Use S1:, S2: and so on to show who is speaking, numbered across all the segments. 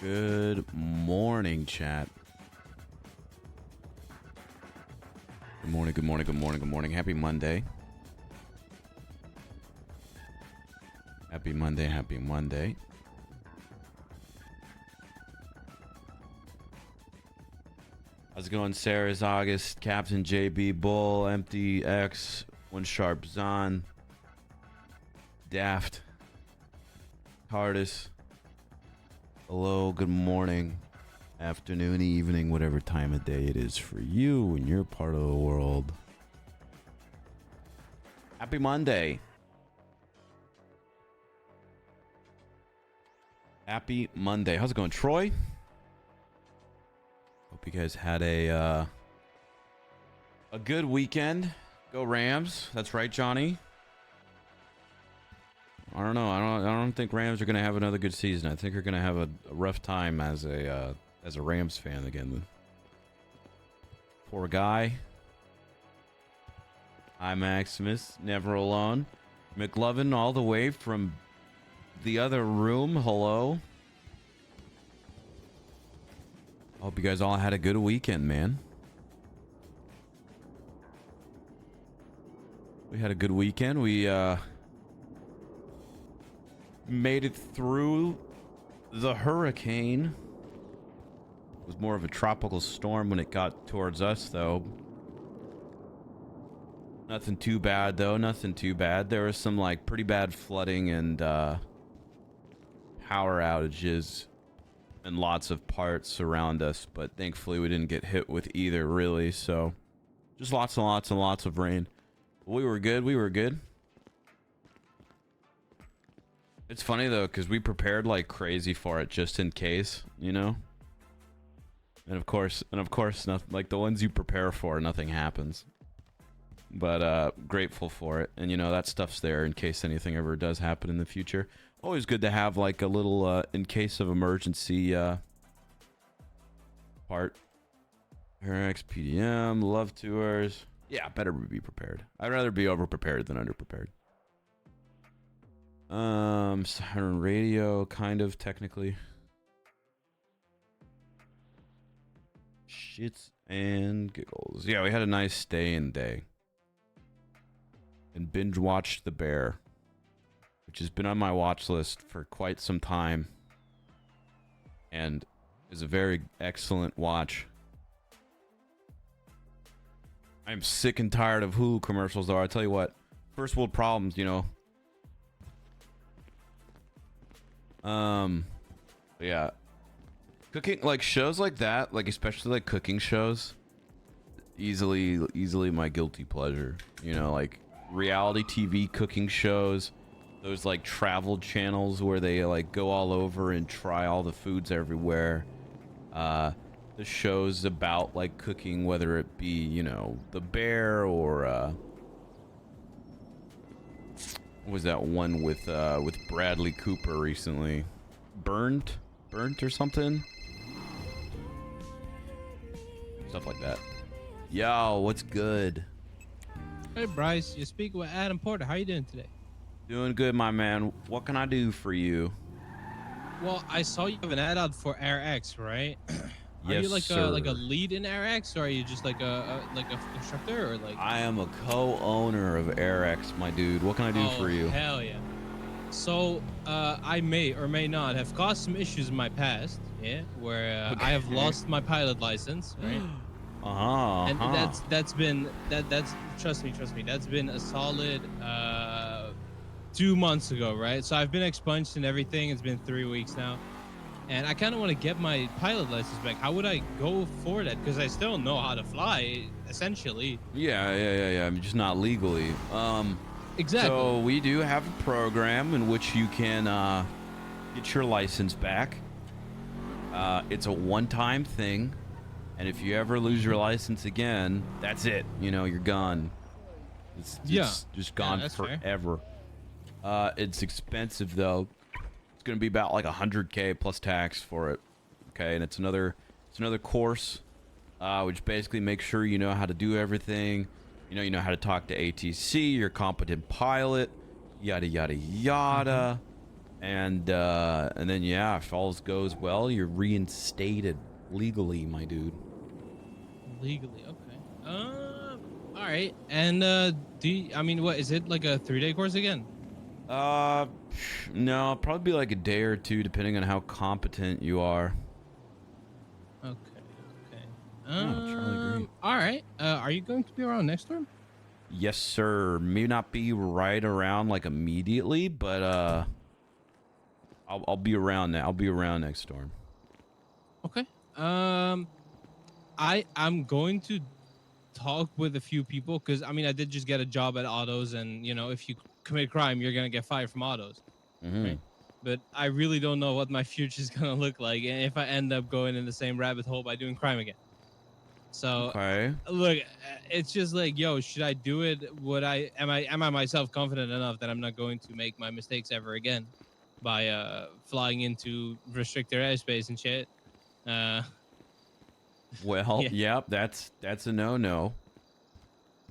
S1: Good morning, chat. Good morning, good morning, good morning, good morning. Happy Monday. Happy Monday, happy Monday. How's it going, Sarah's August, Captain JB, Bull, Empty X, One Sharp Zon, Daft, TARDIS. Hello, good morning, afternoon, evening, whatever time of day it is for you in your part of the world. Happy Monday. Happy Monday. How's it going, Troy? Hope you guys had a good weekend. Go Rams. That's right, Johnny. I don't know. I don't think Rams are gonna have another good season. I think they're gonna have a rough time as a Rams fan again. Poor guy. Hi, Maximus. Never alone. McLovin, all the way from the other room. Hello. Hope you guys all had a good weekend, man. We had a good weekend. We made it through the hurricane. It was more of a tropical storm when it got towards us, though. Nothing too bad, though. Nothing too bad. There was some like pretty bad flooding and power outages and lots of parts around us, but thankfully we didn't get hit with either, really. So just lots and lots and lots of rain. We were good. We were good. It's funny though, because we prepared like crazy for it just in case, you know. And of course, nothing, like the ones you prepare for, nothing happens. But grateful for it, and you know that stuff's there in case anything ever does happen in the future. Always good to have like a little in case of emergency part. RX PDM, love tours. Yeah, better be prepared. I'd rather be over prepared than under prepared. Siren radio, kind of technically. Shits and giggles. Yeah, we had a nice stay-in day. And binge watched The Bear, which has been on my watch list for quite some time and is a very excellent watch. I'm sick and tired of Hulu commercials, though. I tell you what, first world problems, you know. Yeah, cooking, like shows like that, like especially like cooking shows, easily my guilty pleasure, you know, like reality TV cooking shows, those like travel channels where they like go all over and try all the foods everywhere. The shows about like cooking, whether it be, you know, The Bear or what was that one with Bradley Cooper recently? Burnt or something? Stuff like that. Yo, what's good?
S2: Hey Bryce, you're speaking with Adam Porter. How you doing today?
S1: Doing good, my man. What can I do for you?
S2: Well, I saw you have an ad out for RX, right? Are
S1: Yes,
S2: you like
S1: sir.
S2: a lead in RX, or are you just like a instructor, or like?
S1: I am a co-owner of RX, my dude. What can I do for you?
S2: Hell yeah! So I may or may not have caused some issues in my past, yeah, where
S1: Okay.
S2: I have lost my pilot license, right? And that's been trust me, that's been a solid 2 months ago, right? So I've been expunged and everything. It's been 3 weeks now, and I kind of want to get my pilot license back. How would I go for that? Because I still know how to fly, essentially.
S1: Yeah. I mean, just not legally.
S2: Exactly.
S1: So we do have a program in which you can get your license back. It's a one-time thing, and if you ever lose your license again, that's it. You know, you're gone. It's just gone forever. It's expensive though. It's gonna be about like $100K plus tax for it. Okay, and it's another course, which basically makes sure you know how to do everything. You know how to talk to ATC. You're a competent pilot. Yada yada yada. And then yeah, if all goes well, you're reinstated legally, my dude.
S2: Legally, okay. All right. And I mean, what is it, like a 3-day course again?
S1: Uh, no, probably be like a day or two, depending on how competent you are.
S2: Okay, okay.
S1: Oh, Charlie Green.
S2: All right. Are you going to be around next term?
S1: Yes, sir. May not be right around like immediately, but I'll be around now. I'll be around next storm.
S2: Okay. I'm going to talk with a few people because I mean I did just get a job at Autos, and if you commit crime, you're gonna get fired from Autos,
S1: Mm-hmm.
S2: right? But I really don't know what my future is gonna look like, and if I end up going in the same rabbit hole by doing crime again. So,
S1: Okay.
S2: look, it's just like, yo, should I do it? Am I myself confident enough that I'm not going to make my mistakes ever again by flying into restricted airspace and shit? Uh,
S1: Well,
S2: yeah,
S1: yep, that's a no-no.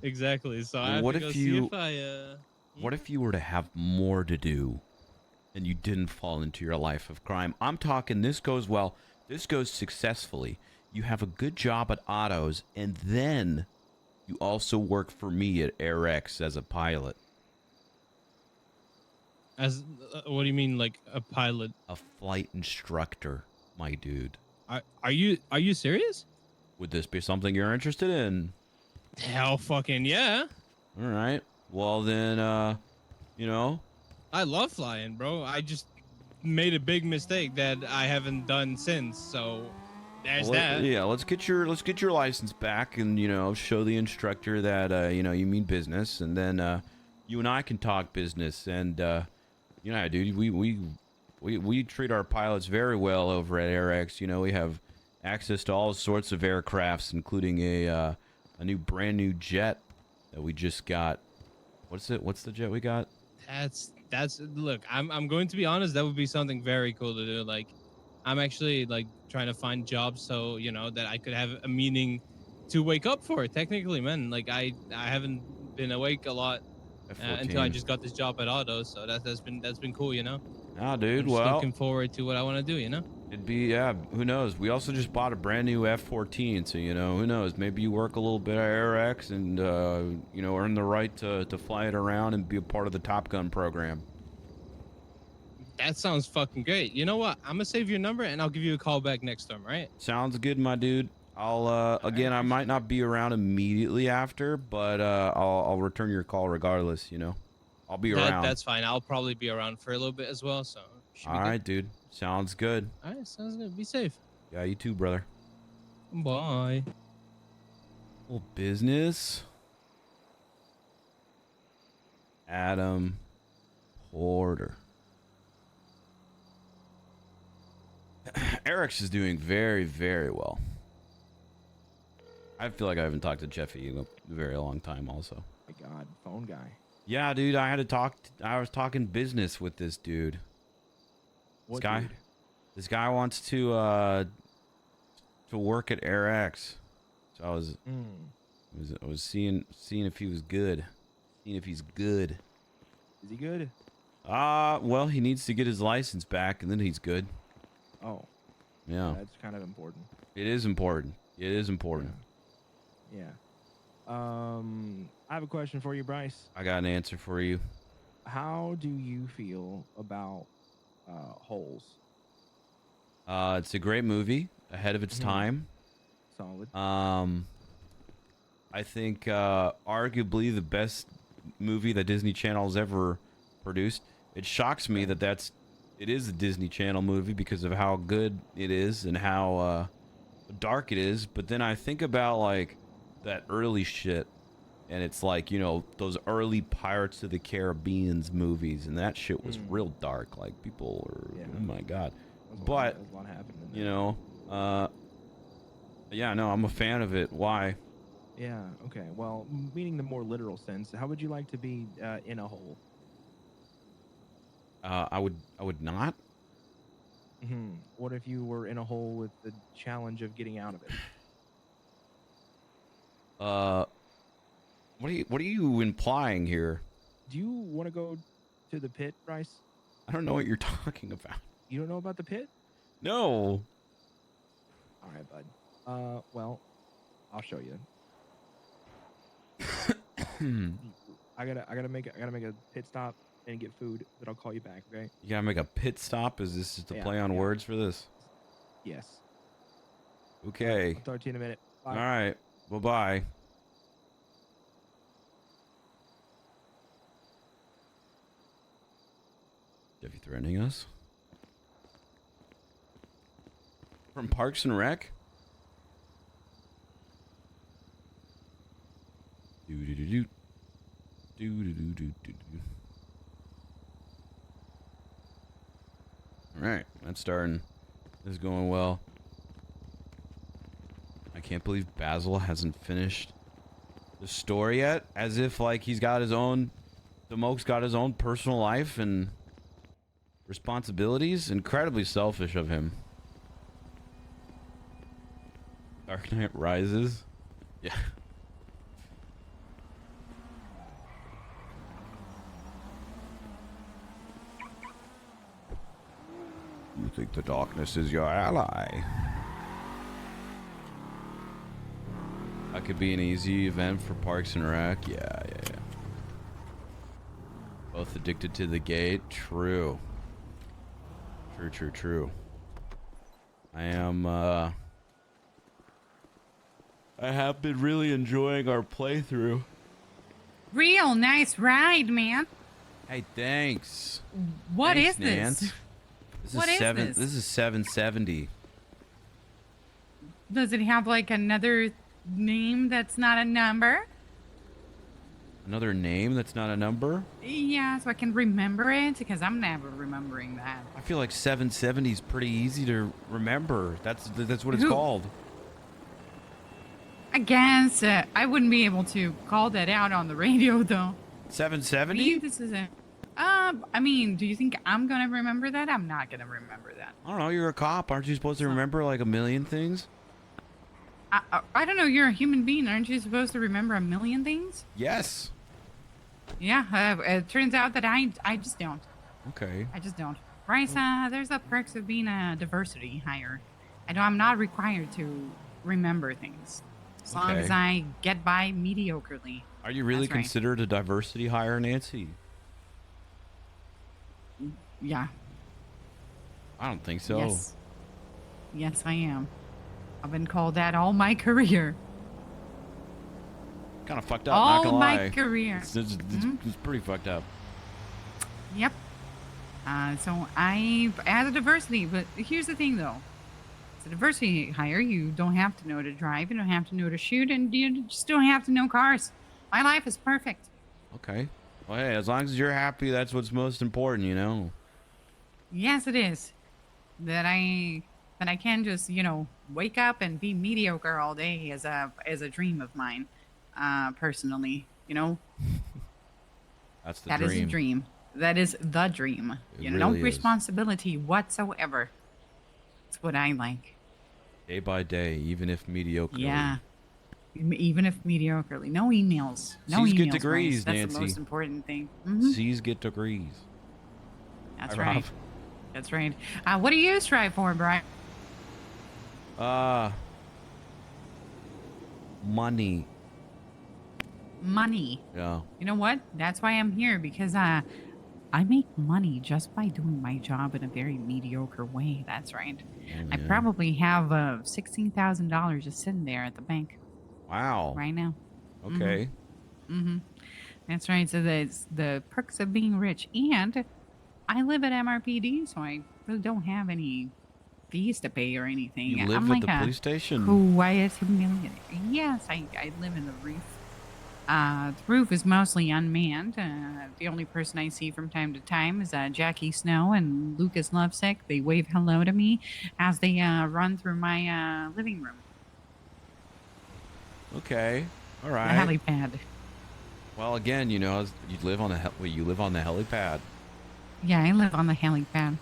S2: exactly. So I have
S1: What
S2: to go
S1: if
S2: see
S1: you
S2: if I
S1: what
S2: hmm?
S1: if you were to have more to do and you didn't fall into your life of crime? I'm talking this goes well. This goes successfully. You have a good job at Autos, and then you also work for me at AirX as a pilot.
S2: As what do you mean, like a pilot?
S1: A flight instructor, my dude.
S2: Are you serious?
S1: Would this be something you're interested in?
S2: Hell fucking yeah.
S1: All right. Well, then, you know,
S2: I love flying, bro. I just made a big mistake that I haven't done since. So there's that.
S1: yeah, let's get your license back, and show the instructor that you mean business, and then you and I can talk business. And dude, we treat our pilots very well over at AirX. We have access to all sorts of aircrafts, including a brand new jet that we just got. What's the jet we got?
S2: That's look, I'm going to be honest, that would be something very cool to do. Like I'm actually like trying to find jobs so that I could have a meaning to wake up for. Technically, man, like I haven't been awake a lot until I
S1: F-14.
S2: just got this job at Auto, so that's been cool.
S1: Ah,
S2: I'm
S1: dude.
S2: just
S1: Well,
S2: looking forward to what I want to do.
S1: it'd be, yeah, who knows? We also just bought a brand new F-14, so who knows? Maybe you work a little bit at AirX and earn the right to fly it around and be a part of the Top Gun program.
S2: That sounds fucking great. You know what? I'm gonna save your number and I'll give you a call back next time, right?
S1: Sounds good, my dude. I'll
S2: All right,
S1: again, I might not be around immediately after, but I'll return your call regardless. I'll be around.
S2: That's fine. I'll probably be around for a little bit as well, so should
S1: All
S2: be good.
S1: right, dude. Sounds good.
S2: All right, sounds good. Be safe.
S1: Yeah, you too, brother.
S2: Bye.
S1: Little business. Adam Porter. Eric's is doing very, very well. I feel like I haven't talked to Jeffy in a very long time also.
S3: My God, phone guy.
S1: Yeah, dude, I was talking business with this dude.
S3: What
S1: this guy
S3: dude?
S1: This guy wants to work at AirX. So I was seeing if he was good. Seeing if he's good.
S3: Is he good?
S1: Well, he needs to get his license back and then he's good.
S3: Oh.
S1: Yeah.
S3: That's kind of important.
S1: It is important. It is important.
S3: Yeah. I have a question for you, Bryce.
S1: I got an answer for you.
S3: How do you feel about Holes?
S1: It's a great movie, ahead of its time.
S3: Solid.
S1: I think arguably the best movie that Disney Channel has ever produced. It shocks me that it is a Disney Channel movie because of how good it is and how dark it is. But then I think about like that early shit, and it's like those early Pirates of the Caribbean's movies, and that shit was real dark. Like people were, oh my god. But
S3: a lot happened in
S1: yeah, no, I'm a fan of it. Why?
S3: Yeah. Okay. Well, meaning the more literal sense, how would you like to be in a hole?
S1: I would not.
S3: What if you were in a hole with the challenge of getting out of it?
S1: What are you implying here?
S3: Do you want to go to the pit, Bryce?
S1: I don't know what you're talking about.
S3: You don't know about the pit?
S1: No.
S3: All right, bud. Well, I'll show you. I gotta make a pit stop and get food, but I'll call you back, okay?
S1: You gotta make a pit stop? Is this just a
S3: Yeah,
S1: play on
S3: yeah.
S1: words for this?
S3: Yes.
S1: Okay.
S3: I'll talk to you in a minute. Bye.
S1: All right. Bye-bye. Jeffy threatening us? From Parks and Rec? Do-do-do-do. Do-do-do-do-do-do. All right. That's starting. This is going well. I can't believe Basil hasn't finished the story yet. As if, like, he's got his own... Demoke's got his own personal life and responsibilities. Incredibly selfish of him. Dark Knight Rises. Yeah. You think the darkness is your ally? That could be an easy event for Parks and Rec. Yeah. Both addicted to the gate. True. True. I have been really enjoying our playthrough.
S4: Real nice ride, man.
S1: Hey, thanks.
S4: What
S1: Thanks,
S4: is this?
S1: Nance.
S4: What is this?
S1: This is 770.
S4: Does it have like another name that's not a number?
S1: Another name that's not a number?
S4: Yeah, so I can remember it, because I'm never remembering that.
S1: I feel like 770 is pretty easy to remember. That's what it's called.
S4: I guess I wouldn't be able to call that out on the radio, though.
S1: 770?
S4: This is a... I mean, do you think I'm gonna remember that? I'm not gonna remember that.
S1: I don't know. You're a cop. Aren't you supposed to remember like a million things?
S4: I don't know. You're a human being. Aren't you supposed to remember a million things?
S1: Yes.
S4: Yeah. It turns out that I just don't.
S1: Okay.
S4: I just don't. Bryce, there's the perks of being a diversity hire. I know I'm not required to remember things. As long as I get by mediocrely.
S1: Are you really considered a diversity hire, Nancy?
S4: Yeah.
S1: I don't think so.
S4: Yes, I am. I've been called that all my career.
S1: Kind of fucked up, not gonna lie.
S4: All my career.
S1: It's pretty fucked up.
S4: Yep. So as a diversity, but here's the thing though. As a diversity hire, you don't have to know to drive, you don't have to know to shoot, and you just don't have to know cars. My life is perfect.
S1: Okay. Well, hey, as long as you're happy, that's what's most important, you know.
S4: Yes, it is. That I can just, wake up and be mediocre all day is a dream of mine, personally.
S1: That's the
S4: dream. That is a dream. That is the dream. No responsibility whatsoever. It's what I like.
S1: Day by day, even if mediocre.
S4: Yeah. Even if mediocrely. No emails. No
S1: C's
S4: emails.
S1: get degrees,
S4: Bryce. That's
S1: Nancy.
S4: the most important thing.
S1: C's get degrees.
S4: That's
S1: Hi,
S4: right.
S1: Rob.
S4: That's right. What do you strive for, Brian?
S1: Money.
S4: Money.
S1: Yeah.
S4: You know what? That's why I'm here, because I make money just by doing my job in a very mediocre way. That's right.
S1: Oh,
S4: I probably have $16,000 just sitting there at the bank.
S1: Wow.
S4: Right now.
S1: Okay.
S4: That's right. So that's the perks of being rich. And I live at MRPD, so I really don't have any fees to pay or anything.
S1: You live
S4: I'm
S1: at
S4: like
S1: the police station?
S4: Quiet millionaire. Yes, I live in the roof. The roof is mostly unmanned. The only person I see from time to time is Jackie Snow and Lucas Lovesick. They wave hello to me as they run through my living room.
S1: Okay. All right.
S4: The helipad.
S1: Well, again, you live on the helipad.
S4: Yeah, I live on the helipad.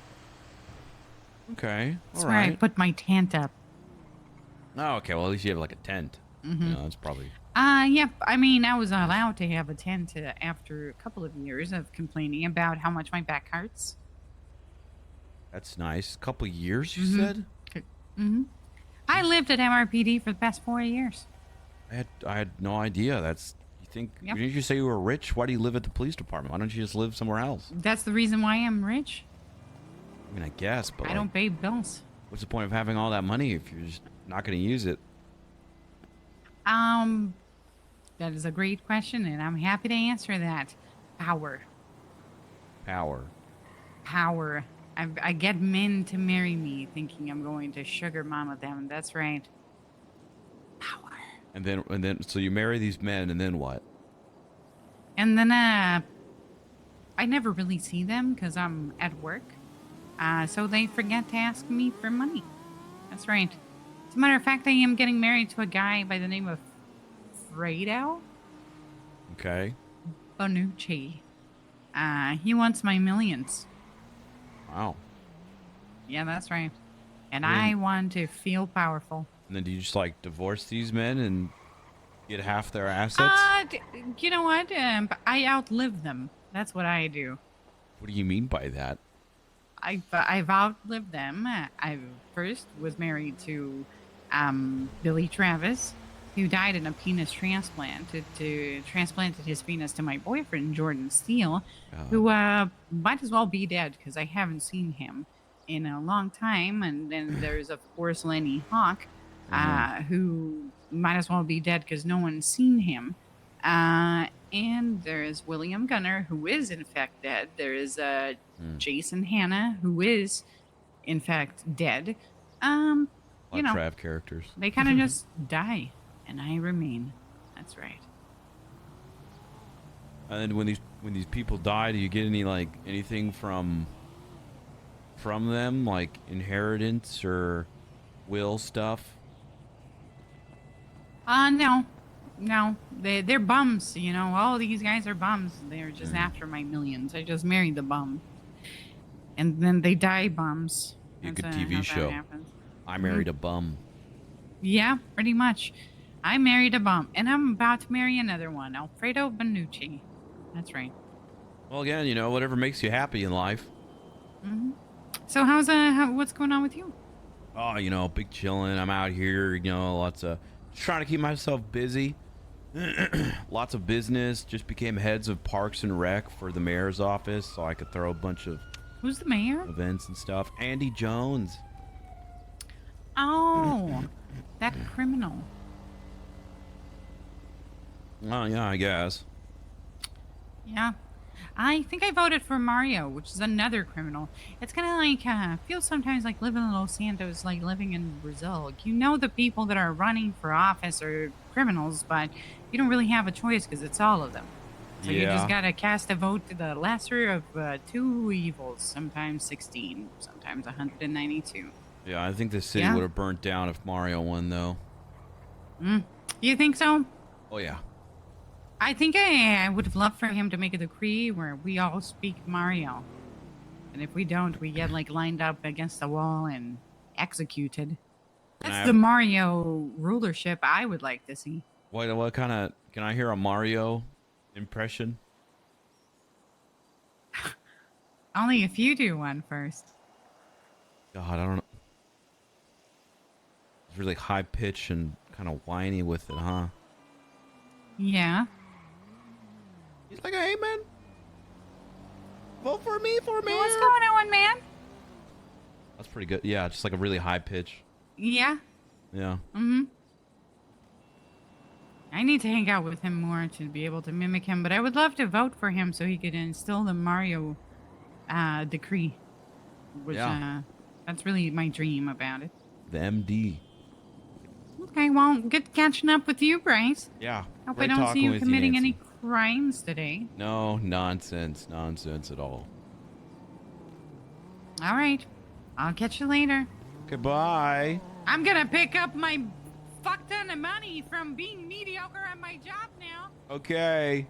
S1: Okay.
S4: That's where I put my tent up.
S1: Oh, okay. Well, at least you have like a tent. That's probably.
S4: Yep. I mean, I was allowed to have a tent after a couple of years of complaining about how much my back hurts.
S1: That's nice. Couple years, you
S4: Mhm.
S1: said?
S4: Mm-hmm. I lived at MRPD for the past 4 years.
S1: I had no idea.
S4: Yep.
S1: Didn't you say you were rich? Why do you live at the police department? Why don't you just live somewhere else?
S4: That's the reason why I'm rich.
S1: I mean, I guess, but
S4: I don't pay bills.
S1: what's the point of having all that money if you're just not going to use it?
S4: That is a great question, and I'm happy to answer that. Power.
S1: Power.
S4: Power. I get men to marry me thinking I'm going to sugar mama them. That's right. Power.
S1: And then, so you marry these men, and then what?
S4: And then, I never really see them because I'm at work. So they forget to ask me for money. That's right. As a matter of fact, I am getting married to a guy by the name of Fredo
S1: Okay.
S4: Bonucci. He wants my millions.
S1: Wow.
S4: Yeah, that's right. And
S1: Really?
S4: I want to feel powerful.
S1: And then do you just like divorce these men and get half their assets?
S4: You know what? I outlive them. That's what I do.
S1: What do you mean by that?
S4: I've outlived them. I first was married to Billy Travis, who died in a penis transplant. To transplanted his penis to my boyfriend Jordan Steele, who might as well be dead because I haven't seen him in a long time. And then there's of course Lenny Hawk, who might as well be dead because no one's seen him. And there's William Gunner, who is in fact dead. There is Jason Hanna, who is in fact dead.
S1: A lot
S4: You
S1: of
S4: know,
S1: Trav characters.
S4: they kind of just die, and I remain. That's right.
S1: And then when these people die, do you get anything from them, like inheritance or will stuff?
S4: No, they're bums. You know, all these guys are bums. They're just after my millions. I just married the bum, and then they die bums.
S1: Be a
S4: That's,
S1: good
S4: how
S1: TV
S4: that
S1: show.
S4: happens.
S1: I married a bum.
S4: Yeah, pretty much. I married a bum, and I'm about to marry another one, Alfredo Bonucci. That's right.
S1: Well, again, whatever makes you happy in life.
S4: So what's going on with you?
S1: Oh, big chilling. I'm out here, lots of just trying to keep myself busy. Lots of business. Just became heads of Parks and Rec for the mayor's office, so I could throw a bunch of
S4: Who's the mayor?
S1: events and stuff. Andy Jones.
S4: Oh, that criminal.
S1: Oh, yeah, I guess.
S4: Yeah. I think I voted for Mario, which is another criminal. It's kind of like, feels sometimes like living in Los Santos, like living in Brazil. You know the people that are running for office are criminals, but you don't really have a choice because it's all of them. So you just gotta cast a vote to the lesser of two evils, sometimes 16, sometimes 192.
S1: Yeah, I think the city would have burnt down if Mario won, though.
S4: You think so?
S1: Oh, yeah.
S4: I think I would have loved for him to make a decree where we all speak Mario. And if we don't, we get lined up against the wall and executed. That's the Mario rulership I would like to see.
S1: What kind of... Can I hear a Mario impression?
S4: Only if you do one first.
S1: God, I don't know. It's really high pitch and kind of whiny with it, huh?
S4: Yeah.
S1: He's like, hey, man. Vote for me,
S4: What's going on, man?
S1: That's pretty good. Yeah, just like a really high pitch.
S4: Yeah.
S1: Yeah.
S4: I need to hang out with him more to be able to mimic him, but I would love to vote for him so he could instill the Mario decree. Which, that's really my dream about it.
S1: The MD.
S4: Okay, well, good catching up with you, Bryce.
S1: Yeah.
S4: Hope I don't see you committing any crimes today.
S1: No, nonsense. Nonsense at all.
S4: All right. I'll catch you later.
S1: Goodbye.
S4: I'm gonna pick up my fuck ton of money from being mediocre at my job now.
S1: Okay.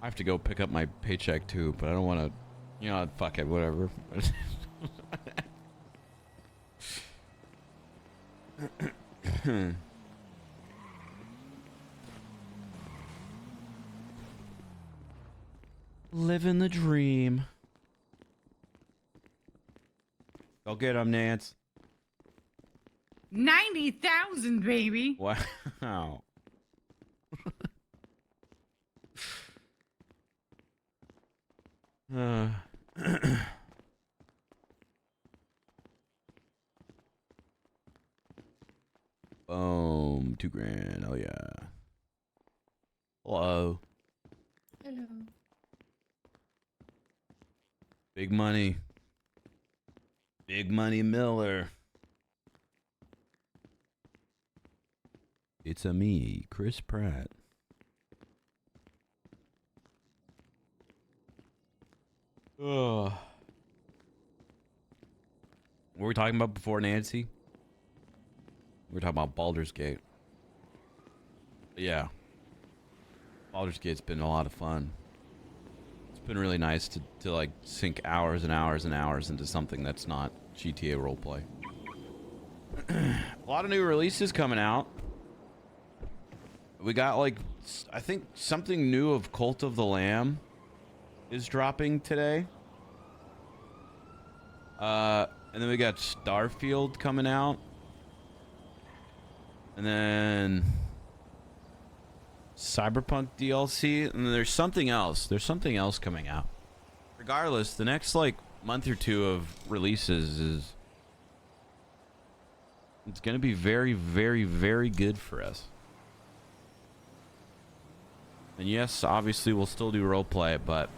S1: I have to go pick up my paycheck too, but I don't want to, fuck it, whatever. Living the dream. Go get him, Nance.
S4: 90,000, baby.
S1: Wow. uh. Boom. $2,000. Oh, yeah. Hello.
S5: Hello.
S1: Big money. Big money Miller. It's a me, Chris Pratt. Ugh. What were we talking about before, Nancy? We were talking about Baldur's Gate. Yeah. Baldur's Gate's been a lot of fun. It's been really nice to like sink hours and hours and hours into something that's not GTA roleplay. A lot of new releases coming out. We got like, I think something new of Cult of the Lamb is dropping today. And then we got Starfield coming out. And then Cyberpunk DLC. And then there's something else. There's something else coming out. Regardless, the next like month or two of releases is... It's going to be very, very, very good for us. And yes, obviously we'll still do roleplay, but...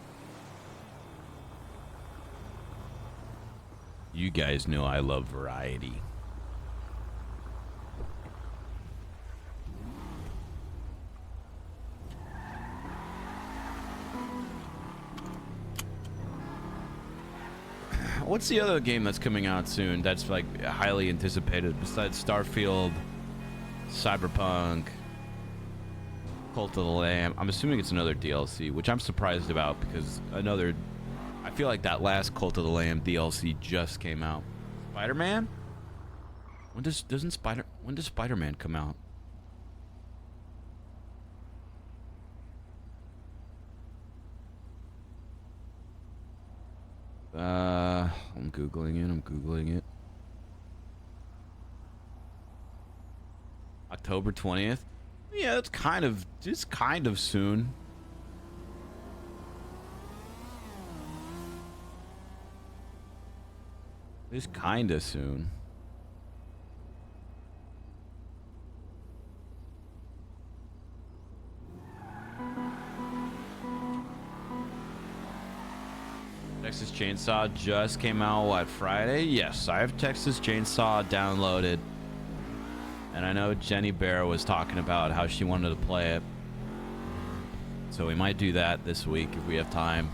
S1: You guys know I love variety. What's the other game that's coming out soon that's like highly anticipated besides Starfield, Cyberpunk, Cult of the Lamb? I'm assuming it's another DLC, which I'm surprised about because I feel like that last Cult of the Lamb DLC just came out. Spider-Man? When does Spider-Man come out? I'm googling it. October 20th. Yeah, it's kind of soon. It's kind of soon. Texas Chainsaw just came out, what, Friday? Yes, I have Texas Chainsaw downloaded. And I know Jenny Bear was talking about how she wanted to play it. So we might do that this week if we have time.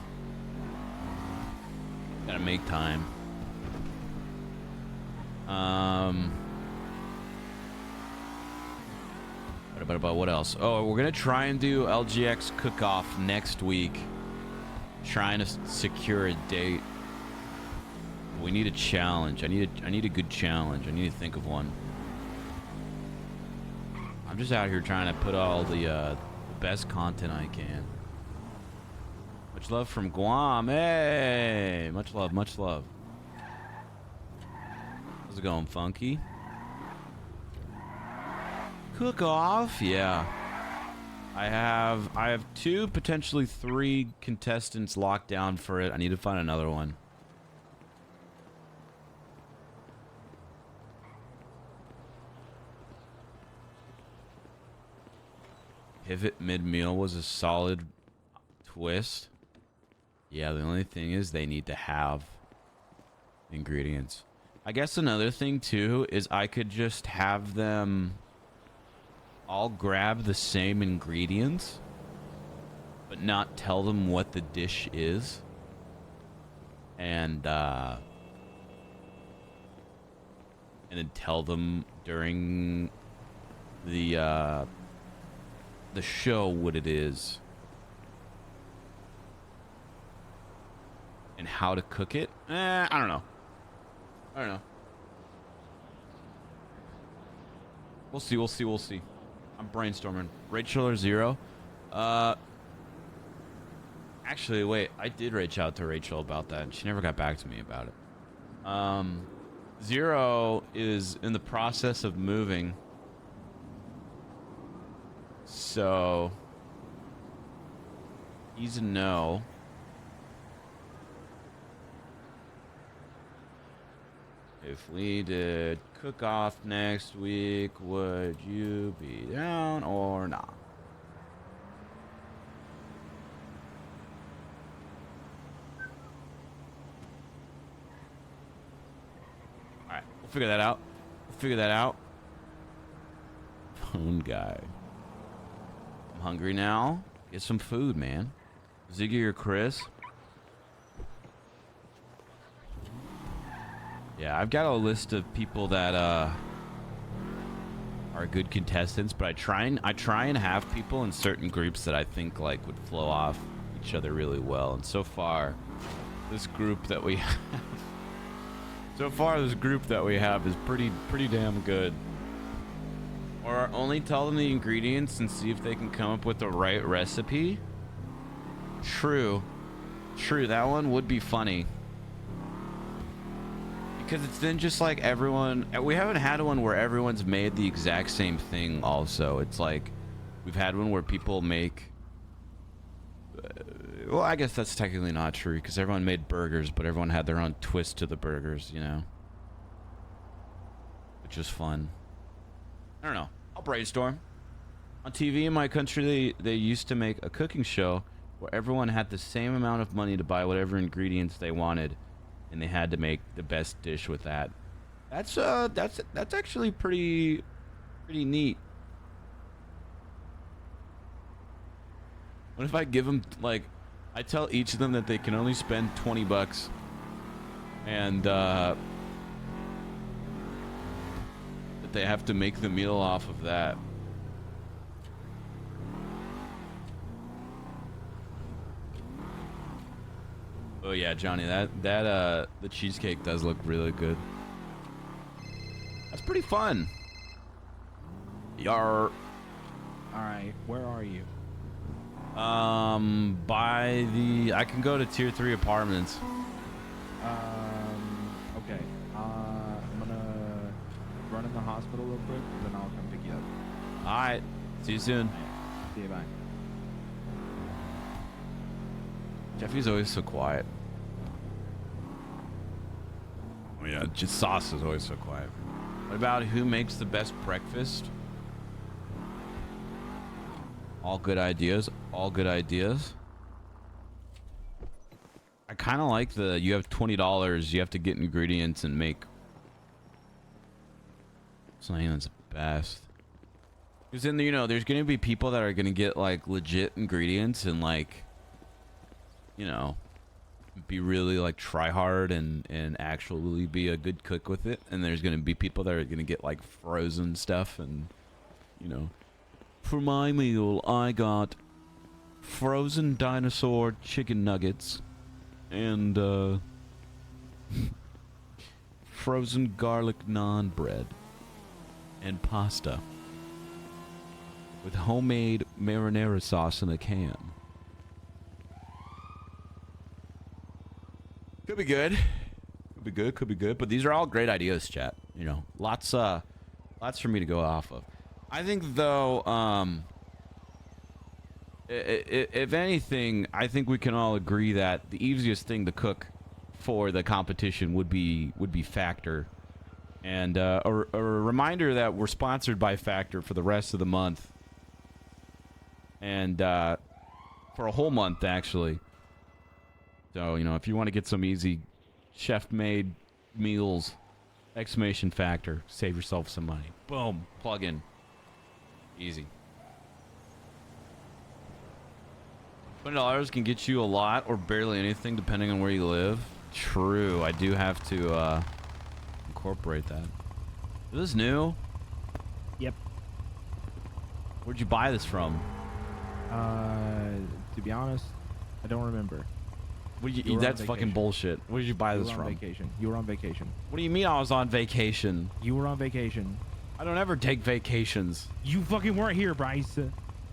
S1: Gotta make time. What else? Oh, we're gonna try and do LGX cook-off next week. Trying to secure a date. We need a challenge. I need a good challenge. I need to think of one. I'm just out here trying to put all the best content I can. Much love from Guam. Hey, much love, much love. How's it going, Funky? Cook off, yeah. I have 2, potentially 3 contestants locked down for it. I need to find another one. Pivot mid-meal was a solid twist. Yeah, the only thing is they need to have ingredients. I guess another thing too is I could just have them all grab the same ingredients, but not tell them what the dish is. And then tell them during the show what it is and how to cook it. I don't know. We'll see. I'm brainstorming. Rachel or Zero? Actually, wait. I did reach out to Rachel about that, and she never got back to me about it. Zero is in the process of moving. So he's a no. If we did cook off next week, would you be down or not? Alright, we'll figure that out. Phone guy. I'm hungry now. Get some food, man. Ziggy or Chris? Yeah, I've got a list of people that are good contestants, but I try and have people in certain groups that I think like would flow off each other really well. And so far, this group that we have, is pretty damn good. Or only tell them the ingredients and see if they can come up with the right recipe. True, that one would be funny. Because it's then just like everyone, we haven't had one where everyone's made the exact same thing also. It's like, we've had one where people make, well, I guess that's technically not true because everyone made burgers, but everyone had their own twist to the burgers, you know? Which is fun. I don't know. I'll brainstorm. On TV in my country, they used to make a cooking show where everyone had the same amount of money to buy whatever ingredients they wanted, and they had to make the best dish with that. That's actually pretty neat. What if I give them, like, I tell each of them that they can only spend $20 and that they have to make the meal off of that. Oh yeah, Johnny, the cheesecake does look really good. That's pretty fun. Yar.
S3: Alright, where are you?
S1: By the, I can go to tier 3 apartments.
S3: Okay. I'm gonna run in the hospital real quick, and then I'll come pick you up.
S1: Alright, see you soon.
S3: See you, bye.
S1: Jeffy's always so quiet. Oh yeah, just Sauce is always so quiet. What about who makes the best breakfast? All good ideas. All good ideas. I kind of like the, you have $20, you have to get ingredients and make something that's best. Because then, you know, there's going to be people that are going to get like legit ingredients and like, you know, be really like try hard and actually be a good cook with it. And there's going to be people that are going to get like frozen stuff and, you know, for my meal, I got frozen dinosaur chicken nuggets and frozen garlic naan bread and pasta with homemade marinara sauce in a can. Could be good. Could be good. Could be good. But these are all great ideas, chat. You know, lots for me to go off of. I think though, if anything, I think we can all agree that the easiest thing to cook for the competition would be Factor. And a reminder that we're sponsored by Factor for the rest of the month. And for a whole month, actually. So, you know, if you want to get some easy chef-made meals, exclamation Factor, save yourself some money. Boom, plug in. Easy. $20 can get you a lot or barely anything depending on where you live. True, I do have to incorporate that. Is this new?
S3: Yep.
S1: Where'd you buy this from?
S3: To be honest, I don't remember.
S1: That's fucking bullshit. Where did you buy this from?
S3: Vacation. You were on vacation.
S1: What do you mean I was on vacation?
S3: You were on vacation.
S1: I don't ever take vacations.
S3: You fucking weren't here, Bryce.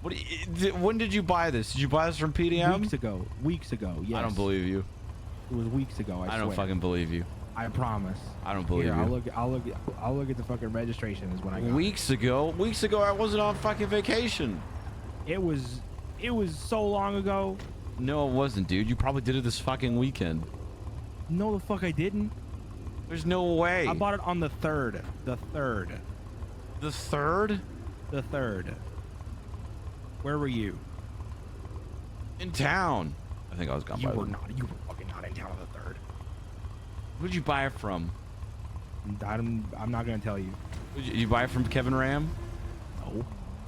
S1: What What? When did you buy this? Did you buy this from PDM?
S3: Weeks ago. Weeks ago. Yes.
S1: I don't believe you.
S3: It was weeks ago. I
S1: don't
S3: swear.
S1: fucking believe you.
S3: I promise.
S1: I don't believe
S3: Here,
S1: you.
S3: I'll look at the fucking registration. Is what I got.
S1: Weeks ago I wasn't on fucking vacation.
S3: It was so long ago.
S1: No, it wasn't, dude. You probably did it this fucking weekend.
S3: No, the fuck I didn't.
S1: There's no way.
S3: I bought it on the 3rd. The 3rd.
S1: The 3rd?
S3: The 3rd. Where were you?
S1: In town. I think I was gone
S3: You
S1: by
S3: were
S1: then.
S3: not. You were fucking not in town on the 3rd.
S1: Who'd you buy it from?
S3: I'm not gonna tell you.
S1: Did you buy it from Kevin Ram?
S3: No.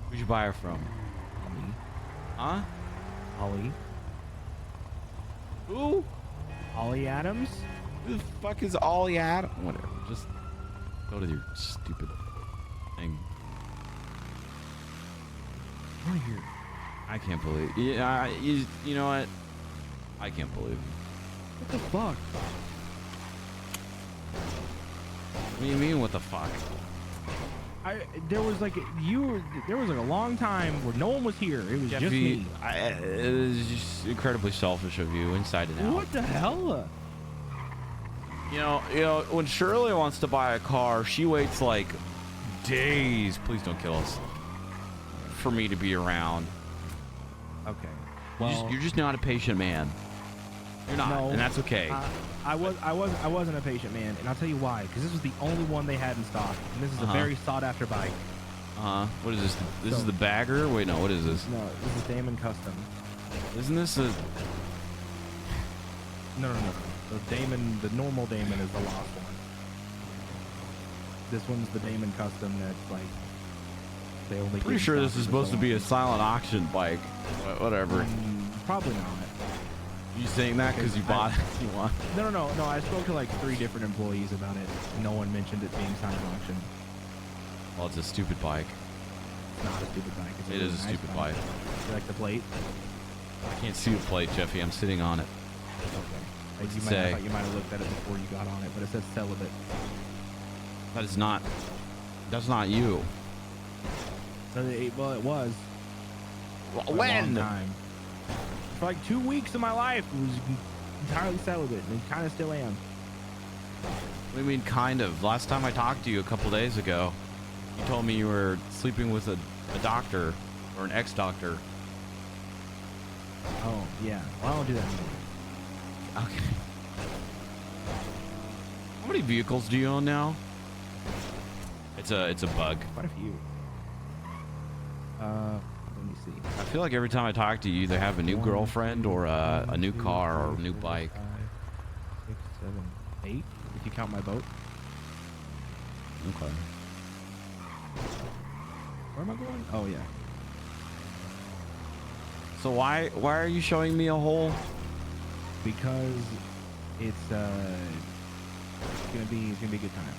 S1: Who'd you buy it from?
S3: Holly.
S1: Huh?
S3: Holly.
S1: Who?
S3: Holly Adams.
S1: Who the fuck is Ollie Adam? Whatever. Just go to your stupid thing.
S3: Right here.
S1: I can't believe. Yeah, you know what? I can't believe.
S3: What the fuck?
S1: What do you mean? What the fuck?
S3: There was like a long time where no one was here. It was just
S1: Jeffy,
S3: me.
S1: it was just incredibly selfish of you, inside and out.
S3: What the hell?
S1: You know, when Shirley wants to buy a car, she waits like days. Please don't kill us. For me to be around.
S3: Okay.
S1: You're just not a patient man. You're not,
S3: No,
S1: and that's okay.
S3: I wasn't a patient man, and I'll tell you why. Because this was the only one they had in stock, and this is a very sought after bike.
S1: What is this? This is the Bagger? Wait, no. What is this?
S3: No, this is Damon Custom.
S1: Isn't this a?
S3: No. The normal Damon is the lost one. This one's the Damon Custom that's like they only.
S1: Pretty sure this is supposed to be a silent auction bike. Whatever.
S3: Probably not.
S1: You saying that because you bought it? You want?
S3: No. I spoke to like 3 different employees about it. No one mentioned it being silent auction.
S1: Well, it's a stupid bike.
S3: It's not a stupid bike. It's
S1: It
S3: really
S1: is a
S3: nice
S1: stupid bike.
S3: You like the plate?
S1: I can't see the plate, Jeffy. I'm sitting on it.
S3: Okay.
S1: What's
S3: I
S1: it say?
S3: thought you might have looked at it before you got on it, but it says celibate.
S1: That is not. That's not you.
S3: Well, it was. For a long
S1: When?
S3: time. For like 2 weeks of my life, it was entirely celibate, and kind of still am.
S1: What do you mean, kind of? Last time I talked to you a couple days ago, you told me you were sleeping with a doctor or an ex-doctor.
S3: Oh, yeah. Well, I don't do that anymore.
S1: Okay. How many vehicles do you own now? It's a bug.
S3: Quite a few. Let me see.
S1: I feel like every time I talk to you, you either have a new girlfriend or a new car or a new bike.
S3: 5, 6, 7, 8. If you count my boat.
S1: Okay.
S3: Where am I going? Oh yeah.
S1: So why are you showing me a hole?
S3: Because it's gonna be a good time.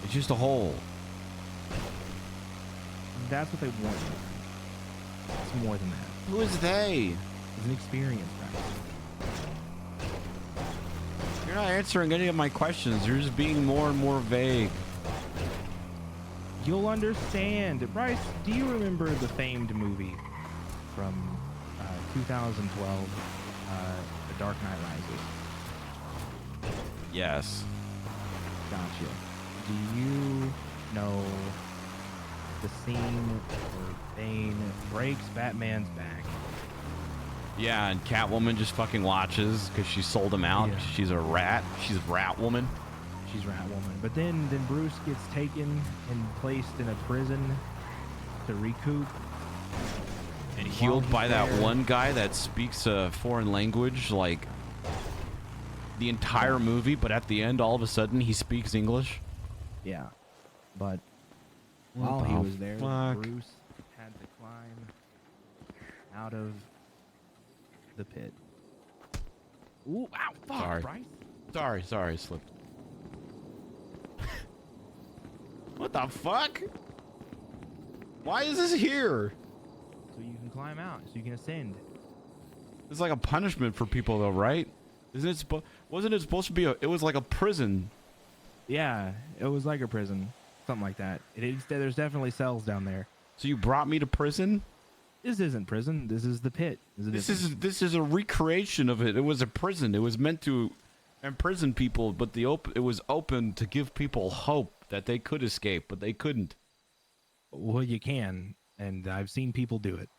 S1: It's just a hole.
S3: That's what they want. It's more than that.
S1: Who is they?
S3: It's an experience, Bryce.
S1: You're not answering any of my questions. You're just being more and more vague.
S3: You'll understand. Bryce, do you remember the famed movie from 2012, The Dark Knight Rises?
S1: Yes.
S3: Gotcha. Do you know the scene where Bane breaks Batman's back?
S1: Yeah, and Catwoman just fucking watches because she sold him out.
S3: Yeah.
S1: She's a rat. She's Ratwoman.
S3: She's Ratwoman. But then Bruce gets taken and placed in a prison to recoup.
S1: And
S3: While
S1: healed
S3: he's
S1: by that
S3: there-
S1: one guy that speaks a foreign language like the entire movie, but at the end, all of a sudden, he speaks English.
S3: Yeah. But
S1: What
S3: while he
S1: the
S3: was there,
S1: fuck?
S3: Bruce had to climb out of the pit. Ooh, ow, fuck,
S1: Sorry.
S3: Bryce.
S1: Sorry, slipped. What the fuck? Why is this here?
S3: So you can climb out, so you can ascend.
S1: It's like a punishment for people, though, right? Isn't it? Wasn't it supposed to be it was like a prison?
S3: Yeah, it was like a prison. something like that. There's definitely cells down there.
S1: So you brought me to prison?
S3: This isn't prison. This is the pit.
S1: This is a recreation of it. It was a prison. It was meant to imprison people, but it was open to give people hope that they could escape, but they couldn't.
S3: Well, you can, and I've seen people do it.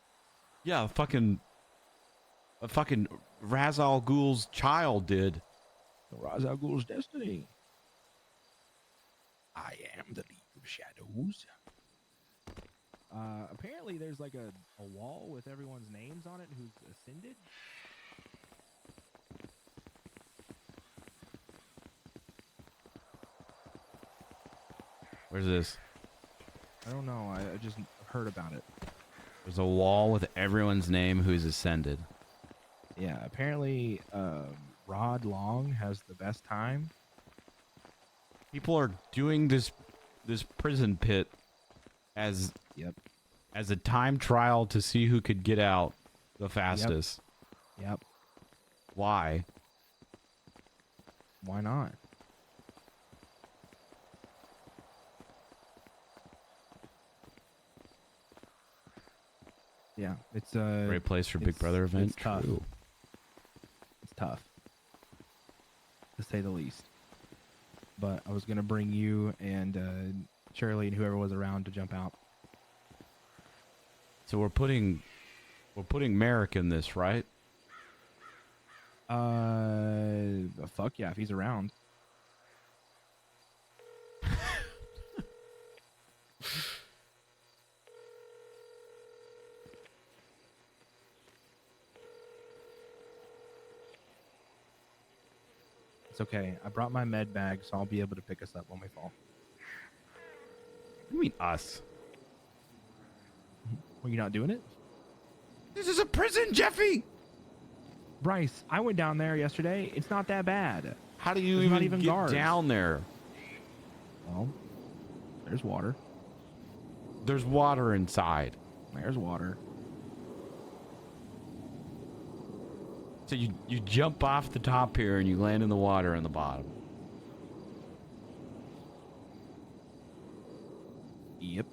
S1: Yeah, a fucking Ra's al Ghul's child did.
S3: Ra's al Ghul's destiny. I am the League of Shadows. Apparently there's like a wall with everyone's names on it who's ascended.
S1: Where's this?
S3: I don't know. I just heard about it.
S1: There's a wall with everyone's name who's ascended.
S3: Yeah, apparently Rod Long has the best time.
S1: People are doing this prison pit as a time trial to see who could get out the fastest.
S3: Yep.
S1: Why?
S3: Why not? Yeah, it's a
S1: Great place for Big Brother event.
S3: It's tough.
S1: True.
S3: It's tough, to say the least. But I was gonna bring you and Shirley and whoever was around to jump out.
S1: So we're putting Merrick in this, right?
S3: Fuck yeah, if he's around. It's okay. I brought my med bag, so I'll be able to pick us up when we fall.
S1: What do you mean us?
S3: Were you not doing it?
S1: This is a prison, Jeffy!
S3: Bryce, I went down there yesterday. It's not that bad.
S1: How do you
S3: There's
S1: even get
S3: guards
S1: down there?
S3: Well, there's water.
S1: There's water inside.
S3: There's water.
S1: So you jump off the top here and you land in the water on the bottom.
S3: Yep.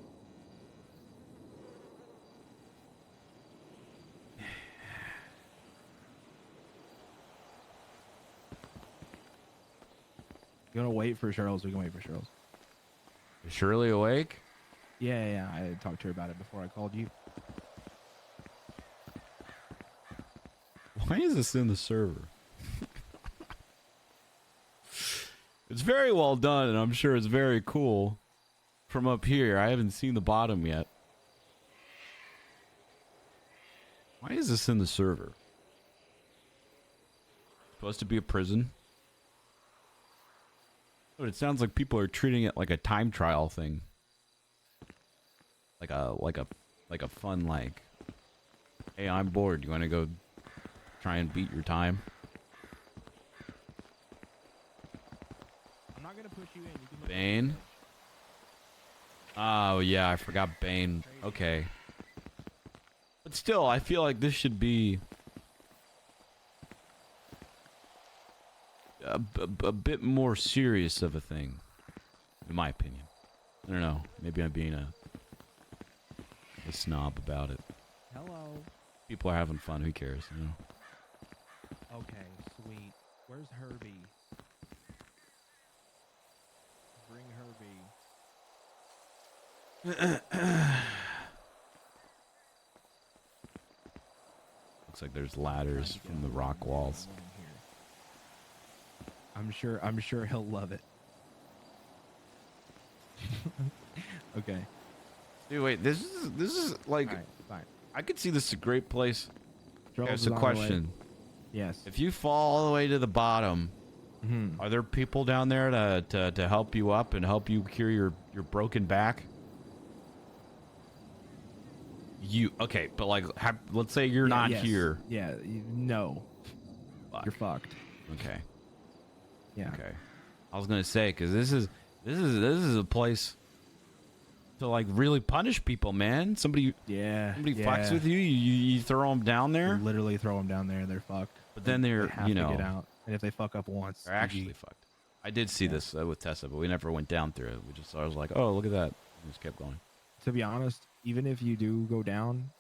S3: You want to wait for Cheryl's? We can wait for Cheryl's.
S1: Is Shirley awake?
S3: Yeah. I talked to her about it before I called you.
S1: Why is this in the server? It's very well done, and I'm sure it's very cool from up here. I haven't seen the bottom yet. Why is this in the server? Supposed to be a prison? But it sounds like people are treating it like a time trial thing. Like a fun, like, hey, I'm bored. You want to go try and beat your time?
S3: I'm not gonna push you in. You can
S1: Bane? Oh, yeah, I forgot Bane. Okay. But still, I feel like this should be a bit more serious of a thing, in my opinion. I don't know. Maybe I'm being a snob about it.
S3: Hello.
S1: People are having fun. Who cares, you know?
S3: Okay, sweet. Where's Herbie? Bring Herbie.
S1: Looks like there's ladders from the rock walls.
S3: I'm sure he'll love it. Okay.
S1: Dude, wait. This is like.
S3: All right, fine.
S1: I could see this is a great place.
S3: Charles
S1: There's
S3: is
S1: a
S3: on the way.
S1: question.
S3: Yes.
S1: If you fall all the way to the bottom, are there people down there to help you up and help you cure your broken back? Okay, but like, let's say you're not
S3: yes.
S1: here.
S3: Yeah. No.
S1: Fuck.
S3: You're fucked.
S1: Okay.
S3: Yeah.
S1: Okay. I was gonna say, because this is a place to like really punish people, man. Somebody fucks with you, you throw them down there.
S3: You literally throw them down there. They're fucked.
S1: But then they're
S3: they have
S1: you
S3: to
S1: know
S3: get out. And if they fuck up once,
S1: they're actually fucked. I did see this with Tessa, but we never went down through it. I was like, oh, look at that. We just kept going.
S3: To be honest, even if you do go down,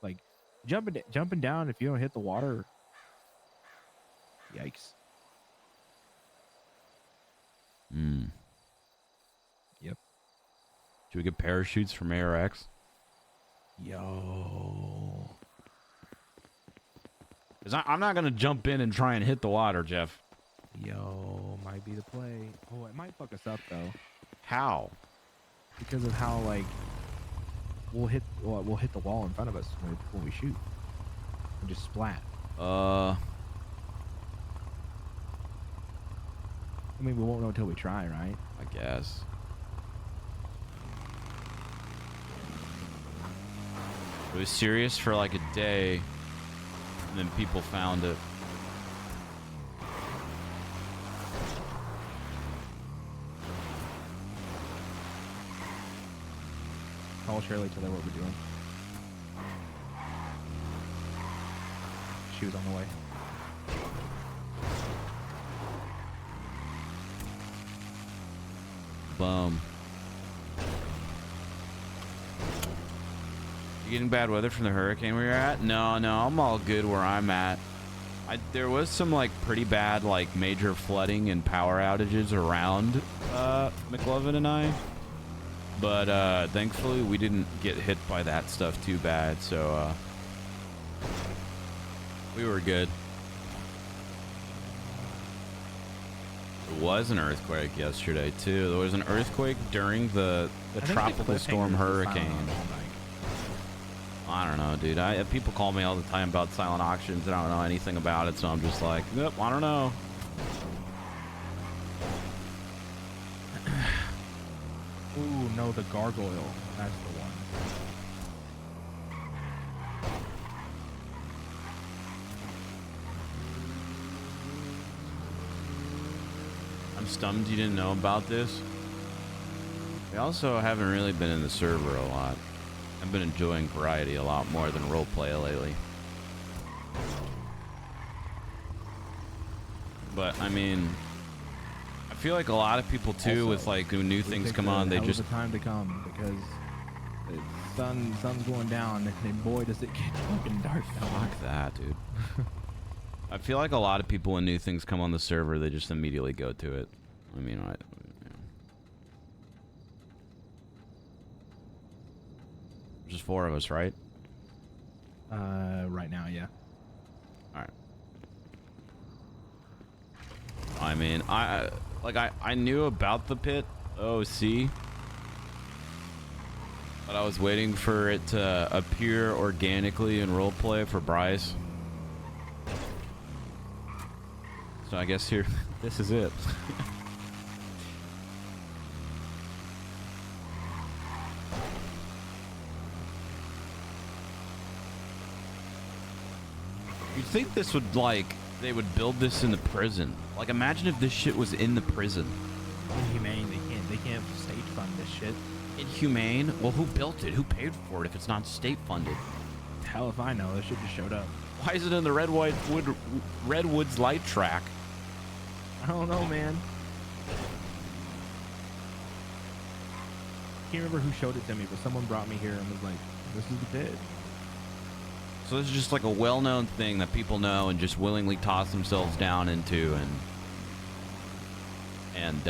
S3: like jumping down, if you don't hit the water, yikes. Yep.
S1: Should we get parachutes from ARX?
S3: Yo.
S1: Because I'm not going to jump in and try and hit the water, Jeff.
S3: Yo, might be the play. Oh, it might fuck us up though.
S1: How?
S3: Because of how like we'll hit the wall in front of us when we shoot and just splat. I mean, we won't know until we try, right?
S1: I guess. It was serious for like a day, and then people found it.
S3: Call Shirley, tell her what we're doing. She was on the way.
S1: Boom. You getting bad weather from the hurricane where you're at? No, I'm all good where I'm at. There was some like pretty bad like major flooding and power outages around McLovin and I, but thankfully we didn't get hit by that stuff too bad, so we were good. There was an earthquake yesterday too. There was an earthquake during the tropical storm hurricane. I don't know, dude. People call me all the time about silent auctions, and I don't know anything about it, so I'm just like, nope, I don't know.
S3: Ooh, no, the gargoyle. That's the one.
S1: I'm stunned you didn't know about this. We also haven't really been in the server a lot. I've been enjoying variety a lot more than roleplay lately. But I mean, I feel like a lot of people too,
S3: Also,
S1: with like when new things come on, they just
S3: the time to come because the sun's going down, and boy does it get fucking dark now.
S1: Fuck that, dude. I feel like a lot of people when new things come on the server, they just immediately go to it. I mean, Just 4 of us, right?
S3: Right now, yeah.
S1: All right. I mean, I knew about the pit OC, but I was waiting for it to appear organically in roleplay for Bryce. So I guess here, this is it. You'd think this would, like, they would build this in the prison. Like, imagine if this shit was in the prison.
S3: Inhumane, they can't state fund this shit.
S1: Inhumane? Well, who built it? Who paid for it if it's not state funded?
S3: Hell if I know, this shit just showed up.
S1: Why is it in the Redwoods light track?
S3: I don't know, man. Can't remember who showed it to me, but someone brought me here and was like, this is the pit.
S1: So this is just like a well-known thing that people know and just willingly toss themselves down into and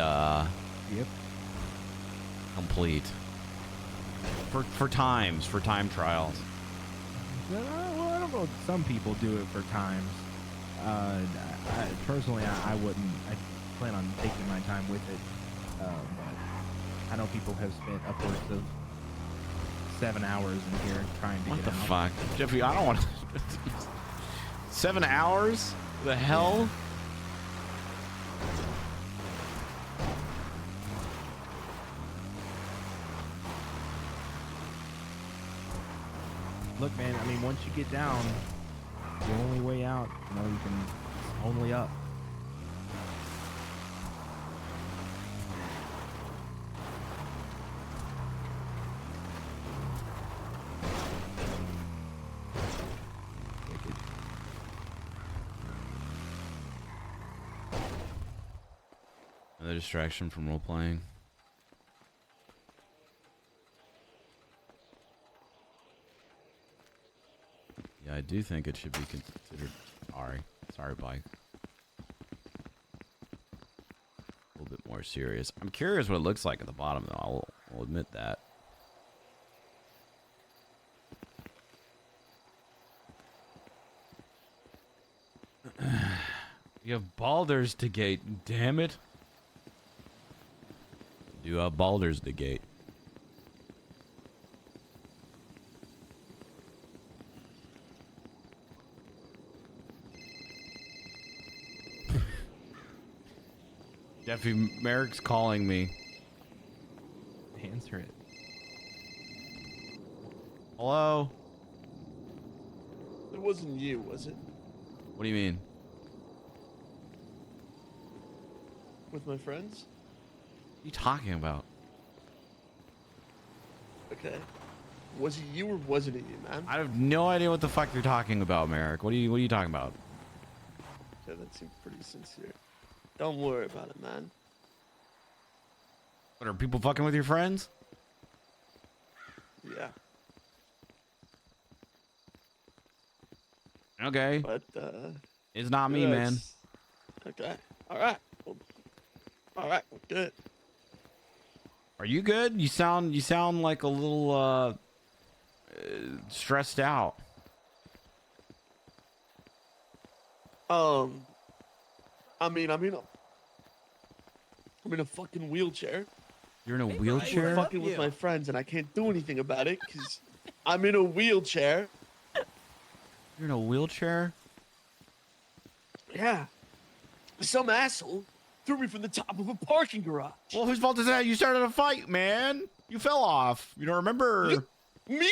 S3: Yep.
S1: complete for time trials.
S3: Well, I don't know. Some people do it for times. Personally, I wouldn't. I plan on taking my time with it. But I know people have spent upwards of 7 hours in here trying to
S1: What
S3: get
S1: the
S3: out.
S1: fuck? Jeffy, I don't want to... 7 hours? The hell?
S3: Look, man, I mean, once you get down, the only way out, you can only up.
S1: Another distraction from role playing. Yeah, I do think it should be considered. Sorry, bike. A little bit more serious. I'm curious what it looks like at the bottom, though. I'll admit that. You have Baldur's to Gate, damn it. You have Baldur's to Gate. Jeffy Merrick's calling me.
S3: Answer it.
S1: Hello?
S5: It wasn't you, was it?
S1: What do you mean?
S5: With my friends?
S1: What are you talking about?
S5: Okay. Was it you or wasn't it you, man?
S1: I have no idea what the fuck you're talking about, Merrick. What are you talking about?
S5: Okay, that seems pretty sincere. Don't worry about it, man.
S1: What, are people fucking with your friends?
S5: Yeah.
S1: Okay.
S5: But,
S1: It's not me, man.
S5: Okay. Alright. Well, alright, well, good.
S1: Are you good? You sound like a little stressed out.
S5: I'm in a fucking wheelchair.
S1: You're in a
S5: I'm
S1: wheelchair?
S5: fucking with my friends and I can't do anything about it because I'm in a wheelchair.
S1: You're in a wheelchair?
S5: Yeah. Some asshole threw me from the top of a parking garage.
S1: Well, whose fault is that? You started a fight, man. You fell off. You don't remember?
S5: Me?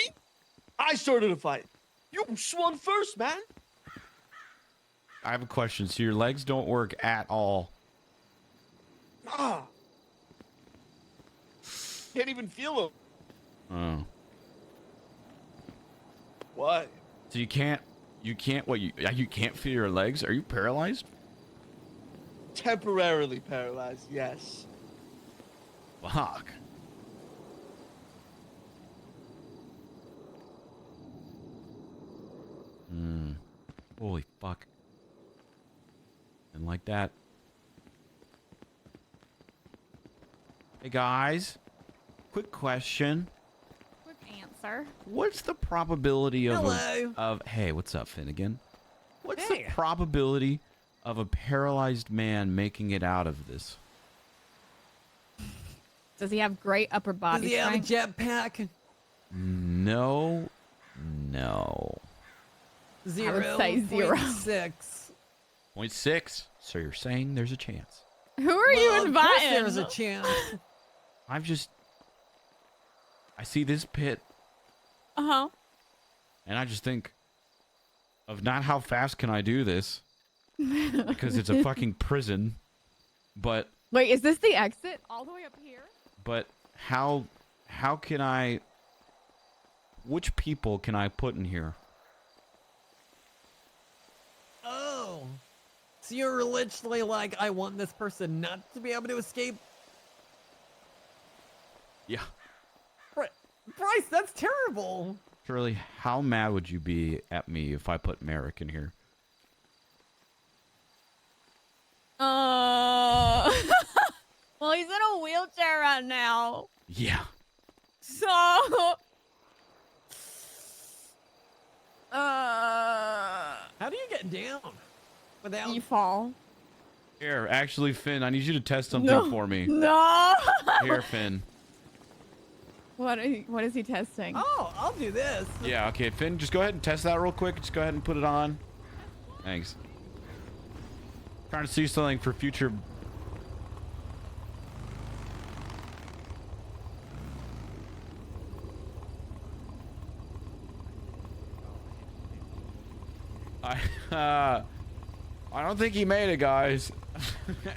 S5: I started a fight. You swung first, man.
S1: I have a question. So your legs don't work at all?
S5: Ah. Can't even feel them.
S1: Oh.
S5: What?
S1: So you can't what, you can't feel your legs? Are you paralyzed?
S5: Temporarily paralyzed, yes.
S1: Fuck. Holy fuck. And like that. Hey guys. Quick question.
S6: Quick answer.
S1: What's the probability of hey, what's up, Finnegan? What's the probability of a paralyzed man making it out of this?
S6: Does he have great upper body
S7: Does he have a
S6: strength?
S7: jetpack?
S1: No.
S6: I would say 0.
S7: 0.6.
S1: 0.6. So you're saying there's a chance.
S6: Who are you
S7: Of course
S6: inviting?
S7: there's a chance.
S1: I see this pit
S6: Uh-huh.
S1: and I just think of not how fast can I do this because it's a fucking prison, but
S6: Wait, is this the exit all the way up here?
S1: how can I, which people can I put in here?
S7: Oh. So you're literally like, I want this person not to be able to escape?
S1: Yeah.
S7: Bryce, that's terrible.
S1: Shirley, how mad would you be at me if I put Merrick in here?
S6: Well, he's in a wheelchair right now.
S1: Yeah.
S6: So,
S7: How do you get down? Without...
S6: you fall.
S1: Here, actually, Finn, I need you to test something for me.
S6: No.
S1: Here, Finn.
S6: What is he testing?
S7: Oh, I'll do this.
S1: Yeah, okay, Finn, just go ahead and test that real quick. Just go ahead and put it on. Thanks. Trying to see something for future. I don't think he made it, guys.
S3: I've got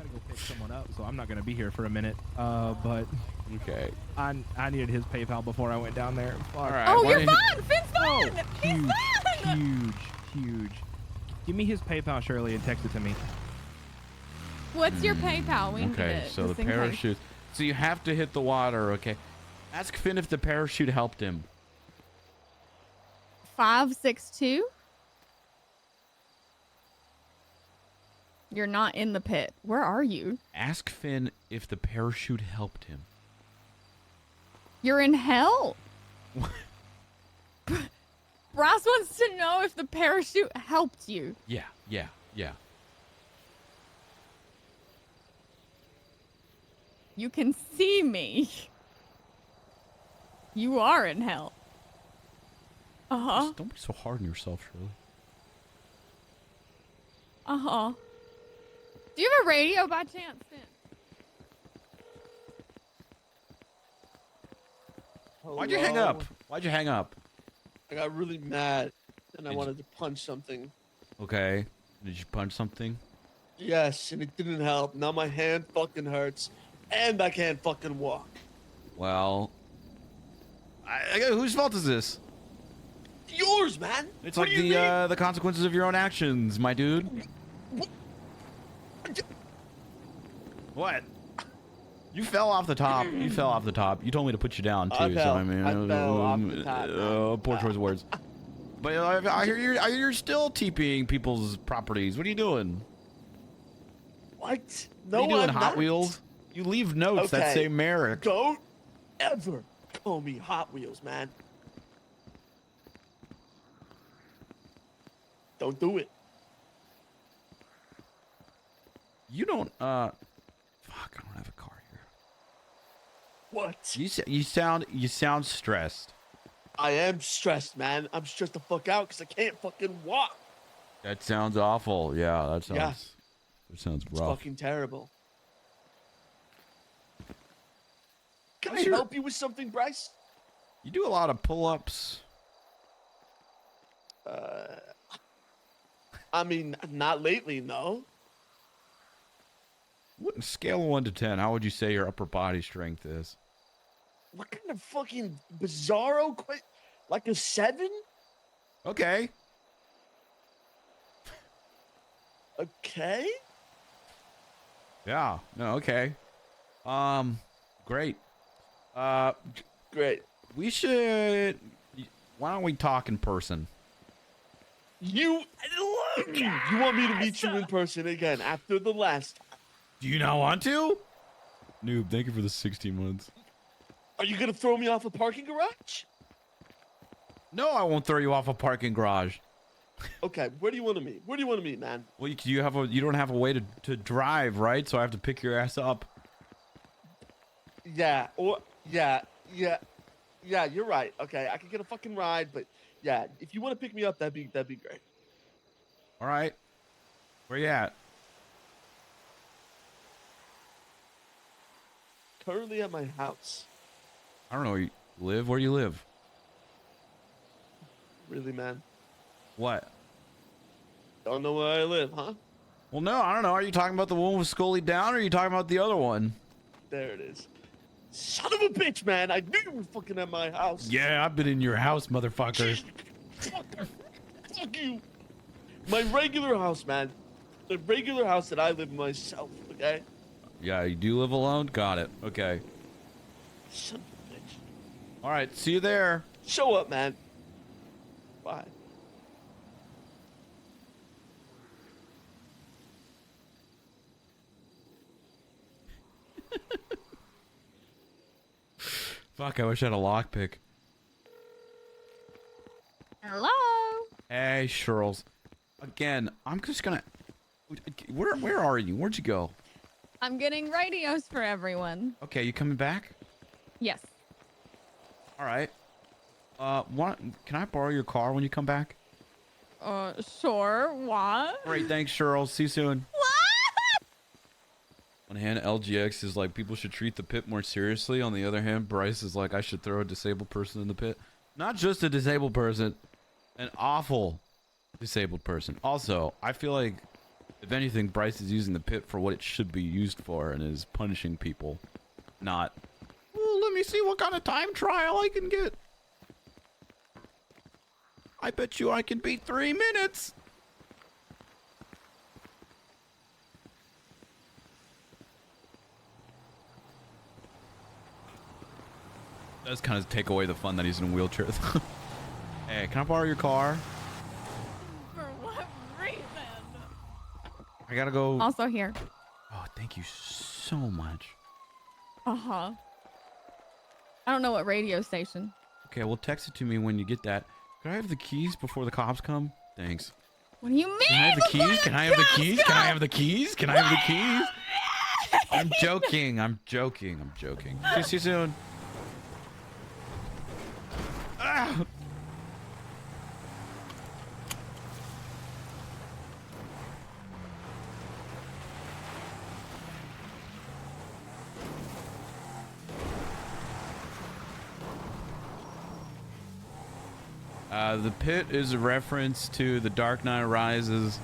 S3: to go pick someone up, so I'm not going to be here for a minute. But
S1: Okay.
S3: I needed his PayPal before I went down there. Fuck.
S1: All right.
S6: Oh,
S1: why
S6: you're
S1: didn't-
S6: fine. Finn's fine. He's fine.
S3: Huge. Give me his PayPal, Shirley, and text it to me.
S6: What's your PayPal? We need
S1: Okay,
S6: it,
S1: so the
S6: just in case.
S1: parachute. So you have to hit the water, okay? Ask Finn if the parachute helped him.
S6: 562. You're not in the pit. Where are you?
S1: Ask Finn if the parachute helped him.
S6: You're in hell. Bryce wants to know if the parachute helped you.
S1: Yeah.
S6: You can see me. You are in hell. Uh-huh.
S1: Just don't be so hard on yourself, Shirley.
S6: Uh-huh. Do you have a radio by chance, Finn?
S1: Why'd you hang up? Why'd you hang up?
S5: I got really mad and I wanted to punch something.
S1: Okay. Did you punch something?
S5: Yes, and it didn't help. Now my hand fucking hurts and I can't fucking walk.
S1: Well, whose fault is this?
S5: Yours, man.
S1: It's
S5: What
S1: like
S5: do you mean?
S1: the consequences of your own actions, my dude. What? You fell off the top. You fell off the top. You told me to put you down too.
S5: I fell.
S1: So I mean,
S5: I fell off the top.
S1: Poor choice of words. But I hear you're still TPing people's properties. What are you doing?
S5: What?
S1: What
S5: No,
S1: are you doing,
S5: I'm
S1: Hot
S5: not.
S1: Wheels? You leave notes that
S5: Okay.
S1: say Merrick.
S5: Don't ever call me Hot Wheels, man. Don't do it.
S1: You don't. Fuck, I don't have a car here.
S5: What?
S1: You sound stressed.
S5: I am stressed, man. I'm stressed the fuck out because I can't fucking walk.
S1: That sounds awful. Yeah, that sounds.
S5: Yeah.
S1: That sounds
S5: It's
S1: rough.
S5: fucking terrible. Can
S1: What's
S5: I
S1: your-
S5: help you with something, Bryce?
S1: You do a lot of pull-ups.
S5: I mean, not lately, no.
S1: What scale of 1 to 10? How would you say your upper body strength is?
S5: What kind of fucking bizarro quit? Like a 7?
S1: Okay.
S5: Okay.
S1: Yeah. No. Okay. Great.
S5: Great.
S1: We should. Why don't we talk in person?
S5: You want me to meet you in person again after the last?
S1: Do you not want to? Noob, thank you for the 16 months.
S5: Are you gonna throw me off a parking garage?
S1: No, I won't throw you off a parking garage.
S5: Okay, where do you want to meet? Where do you want to meet, man?
S1: Well, you don't have a way to drive, right? So I have to pick your ass up.
S5: Yeah, you're right. Okay, I can get a fucking ride, but yeah, if you want to pick me up, that'd be great.
S1: All right. Where you at?
S5: Currently at my house.
S1: I don't know where you live. Where do you live?
S5: Really, man?
S1: What?
S5: Don't know where I live, huh?
S1: Well, no, I don't know. Are you talking about the one with Scully down, or are you talking about the other one?
S5: There it is. Son of a bitch, man! I knew you were fucking at my house.
S1: Yeah, I've been in your house, motherfucker.
S5: Fuck you. My regular house, man. The regular house that I live in myself, okay?
S1: Yeah, you do live alone? Got it. Okay.
S5: Son of a bitch.
S1: All right, see you there.
S5: Show up, man. Bye.
S1: Fuck, I wish I had a lockpick.
S6: Hello?
S1: Hey, Shirls. Again, I'm just gonna... Where are you? Where'd you go?
S6: I'm getting radios for everyone.
S1: Okay, you coming back?
S6: Yes.
S1: All right. Can I borrow your car when you come back?
S6: Sure. What?
S1: Great, thanks, Shirls. See you soon.
S6: What?
S1: On one hand, LGX is like, people should treat the pit more seriously. On the other hand, Bryce is like, I should throw a disabled person in the pit. Not just a disabled person, an awful disabled person. Also, I feel like, if anything, Bryce is using the pit for what it should be used for and is punishing people. Not, well, let me see what kind of time trial I can get. I bet you I can beat 3 minutes. Does kind of take away the fun that he's in a wheelchair. Hey, can I borrow your car?
S6: For what reason?
S1: I gotta go.
S6: Also here.
S1: Oh, thank you so much.
S6: Uh-huh. I don't know what radio station.
S1: Okay, well, text it to me when you get that. Can I have the keys before the cops come? Thanks.
S6: What do you mean?
S1: Can I have the
S6: before
S1: keys? Can I have the keys? Can I have the keys? Can I have the keys? I'm joking. I'm joking. I'm joking. See you soon. Ah! The pit is a reference to The Dark Knight Rises.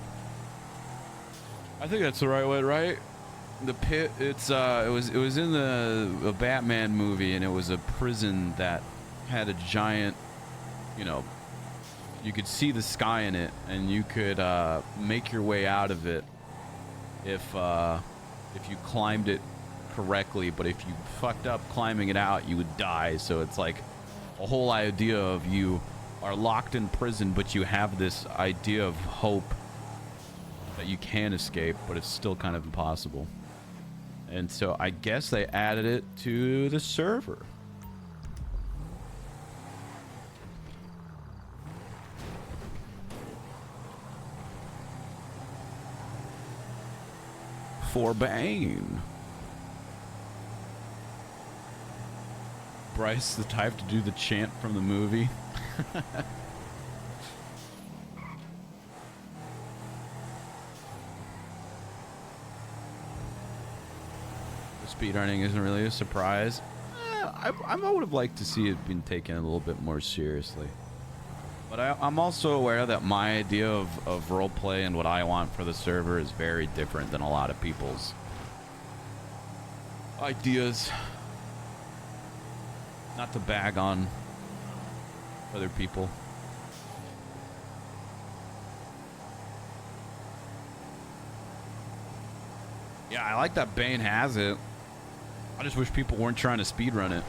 S1: I think that's the right way, right? The pit. It was in a Batman movie, and it was a prison that had a giant, you know, you could see the sky in it, and you could make your way out of it if you climbed it correctly. But if you fucked up climbing it out, you would die. So it's like a whole idea of you are locked in prison, but you have this idea of hope that you can escape, but it's still kind of impossible. And so I guess they added it to the server. For Bane. Bryce, the type to do the chant from the movie. Speedrunning isn't really a surprise. I would have liked to see it being taken a little bit more seriously. But I'm also aware that my idea of roleplay and what I want for the server is very different than a lot of people's ideas. Not to bag on other people. Yeah, I like that Bane has it. I just wish people weren't trying to speedrun it.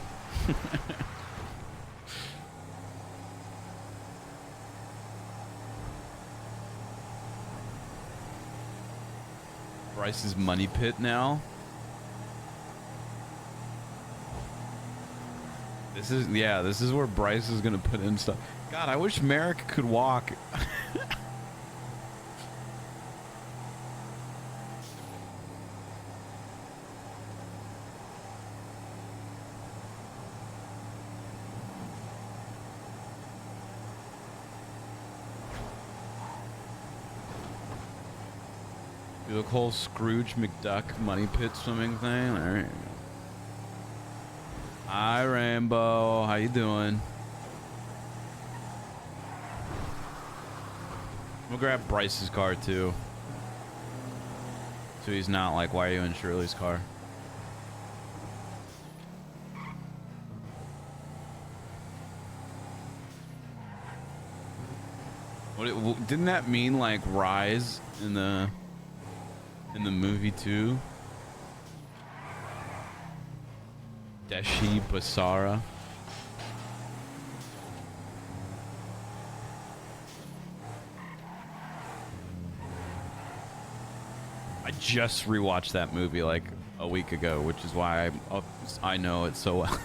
S1: Bryce's money pit now. This is where Bryce is gonna put in stuff. God, I wish Merrick could walk. The whole Scrooge McDuck money pit swimming thing. There you go. Hi, Rainbow. How you doing? I'm gonna grab Bryce's car too, so he's not like, why are you in Shirley's car? Didn't that mean like rise in the movie too? Deshi Basara. I just rewatched that movie like a week ago, which is why I know it so well.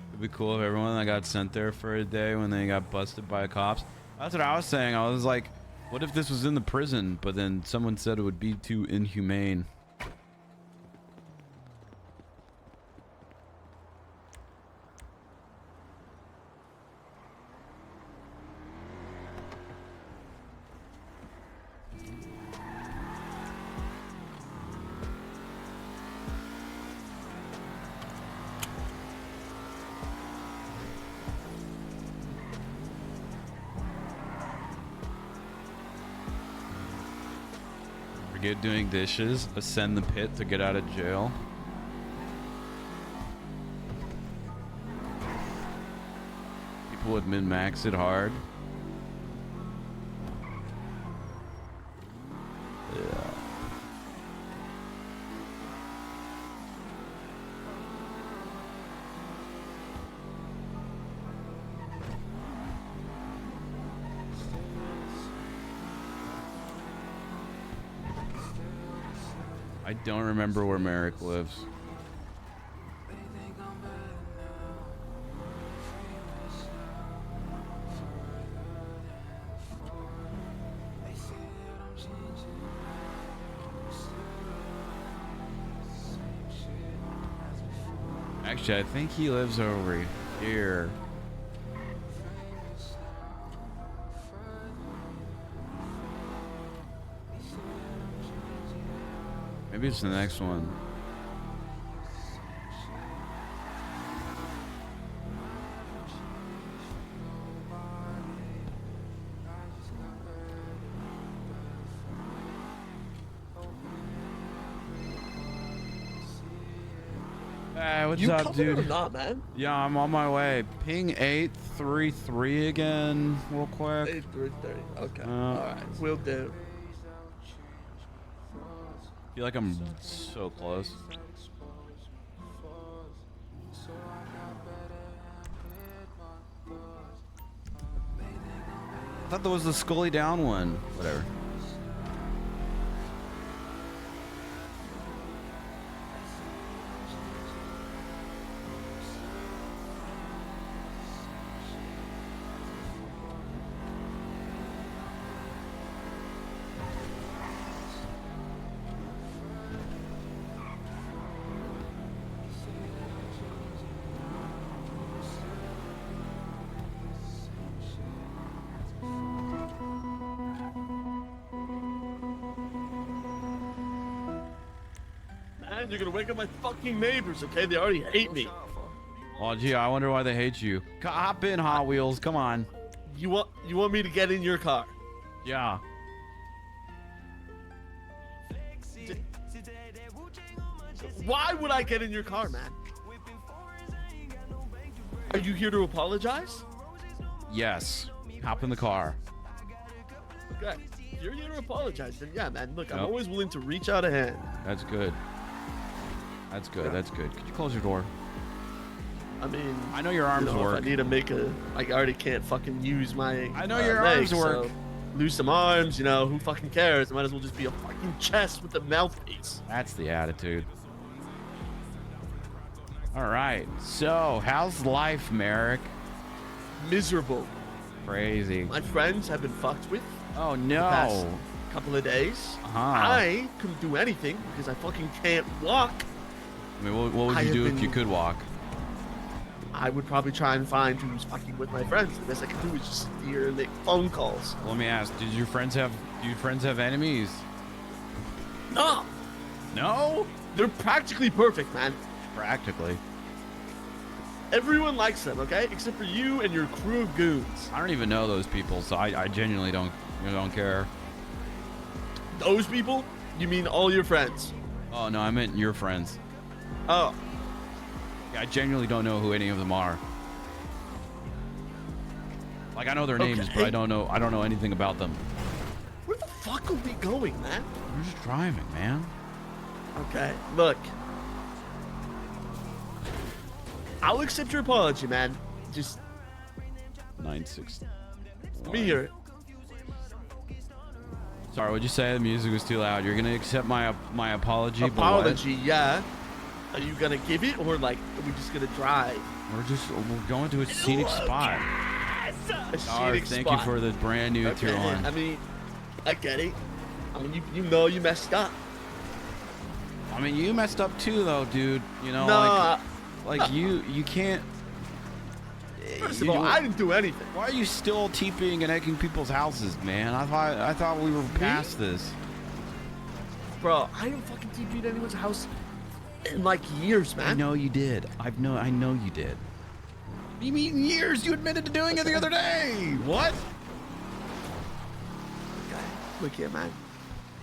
S1: It'd be cool if everyone that got sent there for a day when they got busted by cops. That's what I was saying. I was like, what if this was in the prison, but then someone said it would be too inhumane? Forget doing dishes, ascend the pit to get out of jail. People would min-max it hard. I don't remember where Merrick lives. Actually, I think he lives over here. Maybe it's the next one. Hey, what's
S5: You
S1: up,
S5: coming or
S1: dude?
S5: not, man?
S1: Yeah, I'm on my way. Ping 833 again, real quick.
S5: 8:30. Okay.
S1: Uh,
S5: All right. We'll do.
S1: Feel like I'm so close. I thought that was the Scully down one. Whatever.
S5: Man, you're gonna wake up my fucking neighbors, okay? They already hate me.
S1: Oh, gee, I wonder why they hate you. Hop in, Hot Wheels. Come on.
S5: You want me to get in your car?
S1: Yeah.
S5: Why would I get in your car, man? Are you here to apologize?
S1: Yes. Hop in the car.
S5: Okay. If you're here to apologize, then yeah, man. Look, I'm
S1: Yep.
S5: always willing to reach out a hand.
S1: That's good. That's good.
S5: Yeah.
S1: That's good. Could you close your door?
S5: I mean,
S1: I know your arms
S5: if
S1: work.
S5: I need to make a, I already can't fucking use my.
S1: I know your
S5: legs,
S1: arms work.
S5: So lose some arms, who fucking cares? It might as well just be a fucking chest with a mouthpiece.
S1: That's the attitude. All right. So, how's life, Merrick?
S5: Miserable.
S1: Crazy.
S5: My friends have been fucked with
S1: Oh
S5: the past
S1: no.
S5: couple of days.
S1: Uh-huh.
S5: I couldn't do anything because I fucking can't walk.
S1: I mean, what would
S5: I
S1: you
S5: have
S1: do if
S5: been-
S1: you could walk?
S5: I would probably try and find who's fucking with my friends. The best I can do is just sit here and make phone calls.
S1: Let me ask. Do your friends have enemies?
S5: No,
S1: No.
S5: they're practically perfect, man.
S1: Practically.
S5: Everyone likes them, okay? Except for you and your crew of goons.
S1: I don't even know those people, so I genuinely don't care.
S5: Those people? You mean all your friends?
S1: Oh no, I meant your friends.
S5: Oh,
S1: I genuinely don't know who any of them are. Like I know their names, but
S5: Okay.
S1: I don't know anything about them.
S5: where the fuck are we going, man?
S1: We're just driving, man.
S5: Okay, look. I'll accept your apology, man. Just
S1: 9-6.
S5: let me hear it.
S1: Sorry, what'd you say? The music was too loud. You're gonna accept my apology? but what?
S5: Apology, yeah. Are you gonna give it, or like, are we just gonna drive?
S1: We're going to a scenic spot.
S5: A
S1: Dar,
S5: scenic
S1: thank
S5: spot.
S1: you for the brand new
S5: Okay,
S1: tier 1.
S5: I mean, I get it. I mean, you know you messed up.
S1: I mean, you messed up too, though, dude. You know,
S5: No,
S1: like you can't.
S5: first
S1: you
S5: of all,
S1: don't-
S5: I didn't do anything.
S1: Why are you still TPing and egging people's houses, man? I thought we were past this.
S5: Bro, I didn't fucking TP to anyone's house in like years, man.
S1: I know you did. I know you did. You mean years? You admitted to doing it the other day. What?
S5: Okay, look here, man.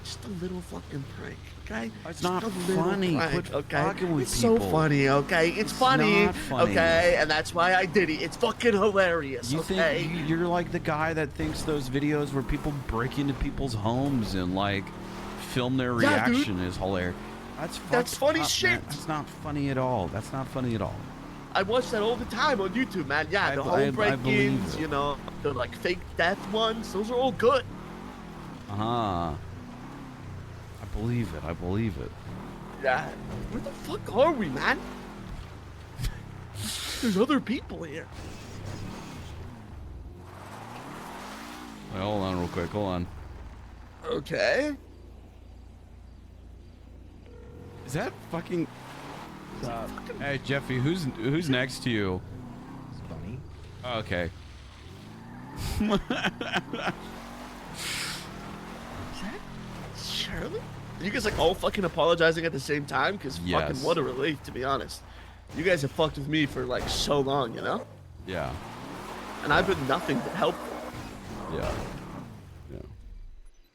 S5: Just a little fucking prank, okay?
S1: It's
S5: Just
S1: not
S5: a little
S1: funny.
S5: prank,
S1: Quit
S5: okay?
S1: fucking with
S5: It's
S1: people.
S5: so funny, okay? It's funny,
S1: not funny.
S5: okay? And that's why I did it. It's fucking hilarious,
S1: You
S5: okay?
S1: think you're like the guy that thinks those videos where people break into people's homes and like film their
S5: Yeah, dude.
S1: reaction is hilarious? That's
S5: That's funny
S1: up,
S5: shit.
S1: man. That's not funny at all. That's not funny at all.
S5: I watch that all the time on YouTube, man. Yeah,
S1: I
S5: the
S1: b-
S5: home
S1: I believe
S5: break-ins,
S1: it.
S5: the like fake death ones. Those are all good.
S1: Uh-huh. I believe it. I believe it.
S5: Yeah. Where the fuck are we, man? There's other people here.
S1: Wait, hold on real quick. Hold on.
S5: Okay.
S1: Is that fucking...
S3: What's up?
S1: Hey, Jeffy, who's next to you?
S3: It's funny.
S1: Oh, okay.
S5: Is that Shirley? Are you guys like all fucking apologizing at the same time? Because fucking
S1: Yes.
S5: what a relief, to be honest. You guys have fucked with me for like so long, you know?
S1: Yeah.
S5: And I've been nothing but helpful.
S1: Yeah. Yeah.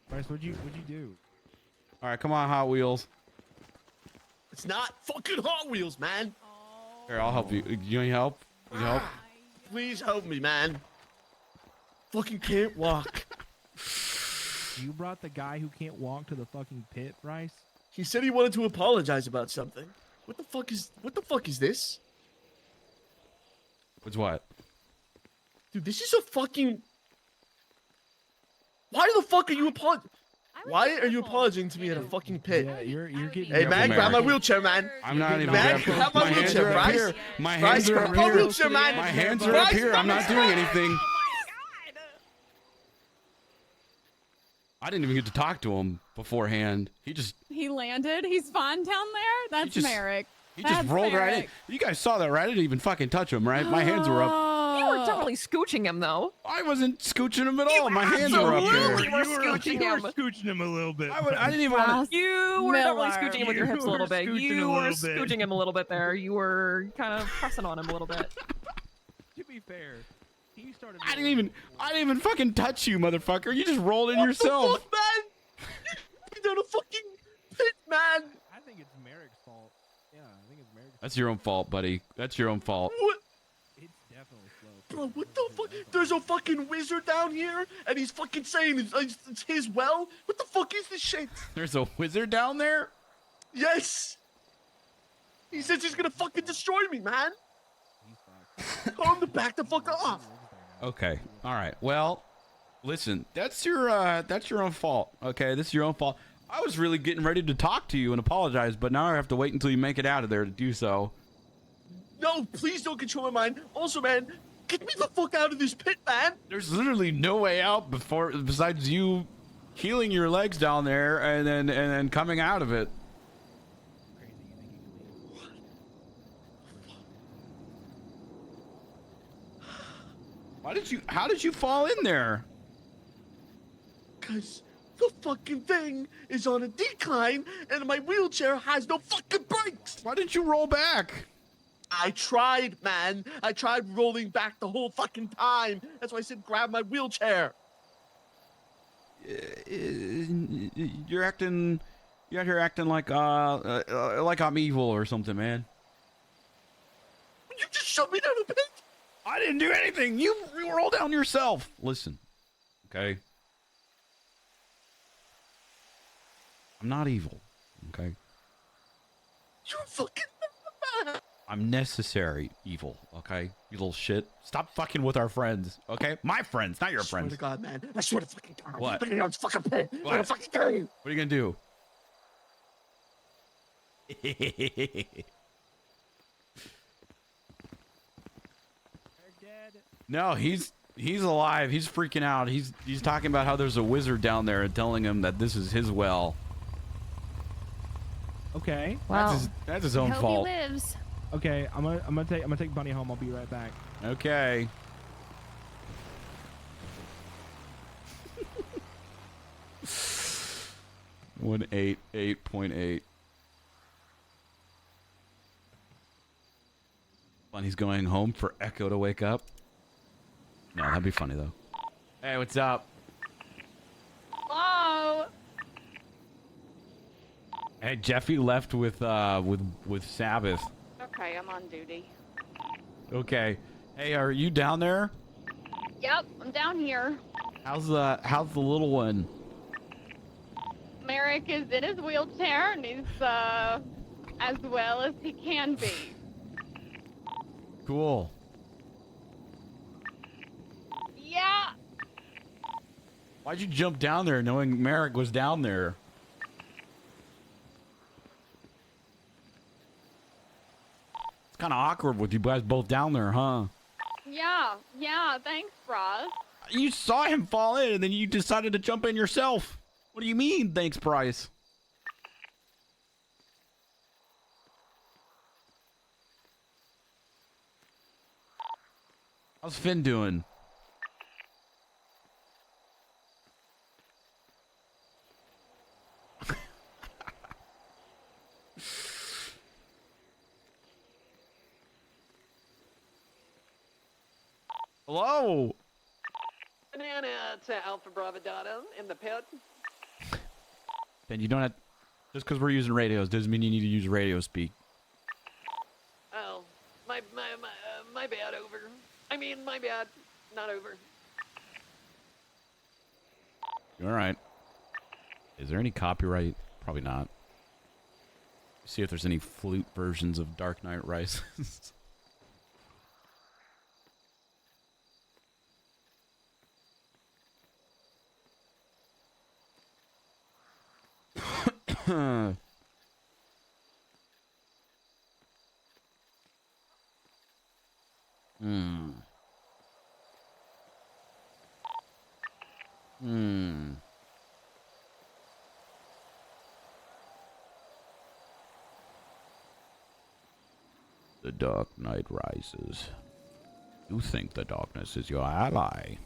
S3: Bryce, what'd you do?
S1: All right, come on, Hot Wheels.
S5: It's not fucking Hot Wheels, man.
S1: Here, I'll help you. You need help? You need help?
S5: Please help me, man. Fucking can't walk.
S3: You brought the guy who can't walk to the fucking pit, Bryce?
S5: He said he wanted to apologize about something. What the fuck is this?
S1: What's what?
S5: Dude, this is a fucking... Why the fuck are you Why are you apologizing to me at a fucking pit?
S3: Yeah, you're getting.
S5: Hey, man, grab my
S1: American.
S5: wheelchair, man.
S1: I'm not even
S5: Man,
S1: grabbing-
S5: grab my
S1: hands
S5: wheelchair,
S1: are up
S5: Bryce.
S1: here. My
S5: Bryce,
S1: hands are
S5: grab
S1: up
S5: my
S1: here.
S5: wheelchair, man.
S1: My hands are
S5: Bryce,
S1: up here. I'm not doing anything. I didn't even get to talk to him beforehand.
S6: He landed. He's fine down there. That's
S1: just-
S6: Merrick.
S1: He just
S6: That's
S1: rolled right in.
S6: Merrick.
S1: You guys saw that, right? I didn't even fucking touch him, right? My hands were up.
S8: You were totally scooching him, though.
S1: I wasn't scooching him at all. My hands were up there.
S8: You were scooching him.
S3: scooching him a little bit.
S1: I didn't even want to.
S8: You were totally
S6: Miller.
S8: scooching him with your hips a little bit.
S3: You were scooching
S8: You
S3: a
S8: were
S3: little bit.
S8: scooching him a little bit there. You were kind of pressing on him a little bit.
S3: To be fair, he started.
S1: I didn't even fucking touch you, motherfucker. You just rolled in
S5: What
S1: yourself.
S5: the fuck, man? You down a fucking pit, man.
S3: I think it's Merrick's fault. Yeah, I think it's Merrick's.
S1: That's your own fault, buddy. That's your own fault.
S5: What?
S3: It's definitely slow.
S5: Bro, what the fuck? There's a fucking wizard down here, and he's fucking saying it's his well? What the fuck is this shit?
S1: There's a wizard down there?
S5: Yes! He says he's gonna fucking destroy me, man!
S3: He's fucked.
S5: Tell him to back the fuck off!
S1: Okay. All right. Well, listen, that's your own fault. Okay, this is your own fault. I was really getting ready to talk to you and apologize, but now I have to wait until you make it out of there to do so.
S5: No, please don't control my mind. Also, man, get me the fuck out of this pit, man!
S1: There's literally no way out besides you healing your legs down there and then coming out of it. How did you fall in there?
S5: Cause the fucking thing is on a decline, and my wheelchair has no fucking brakes!
S1: Why didn't you roll back?
S5: I tried, man. I tried rolling back the whole fucking time. That's why I said grab my wheelchair.
S1: You're out here acting like I'm evil or something, man.
S5: You just shoved me down a pit.
S1: I didn't do anything. You roll down yourself. Listen, okay? I'm not evil, okay?
S5: You're fucking.
S1: I'm necessary evil, okay? You little shit. Stop fucking with our friends, okay? My friends, not your
S5: I swear
S1: friends.
S5: to God, man. I swear to fucking God.
S1: What?
S5: I'm fucking fucking pit. I'm
S1: What?
S5: gonna fucking kill you.
S1: What are you gonna do? No, he's alive. He's freaking out. He's talking about how there's a wizard down there and telling him that this is his well.
S3: Okay.
S8: Well,
S1: That's his own fault.
S6: He lives.
S3: Okay. I'm gonna take Bunny home. I'll be right back.
S1: Okay. One 8.8. Bunny's going home for Echo to wake up. No, that'd be funny though. Hey, what's up?
S6: Hello.
S1: Hey, Jeffy left with Sabbath.
S6: Okay, I'm on duty.
S1: Okay. Hey, are you down there?
S6: Yep, I'm down here.
S1: How's the little one?
S6: Merrick is in his wheelchair and he's as well as he can be.
S1: Cool.
S6: Yeah.
S1: Why'd you jump down there knowing Merrick was down there? awkward with you guys both down there, huh?
S6: Yeah, thanks, Bryce.
S1: You saw him fall in, and then you decided to jump in yourself. What do you mean, thanks, Bryce? How's Finn doing? Hello?
S7: Banana to Alpha Bravo Data in the pit.
S1: Finn, you don't have... Just because we're using radios doesn't mean you need to use radio speak.
S7: Oh, my bad, over. I mean, my bad, not over.
S1: All right. Is there any copyright? Probably not. See if there's any flute versions of Dark Knight Rises. The Dark Knight Rises. You think the darkness is your ally.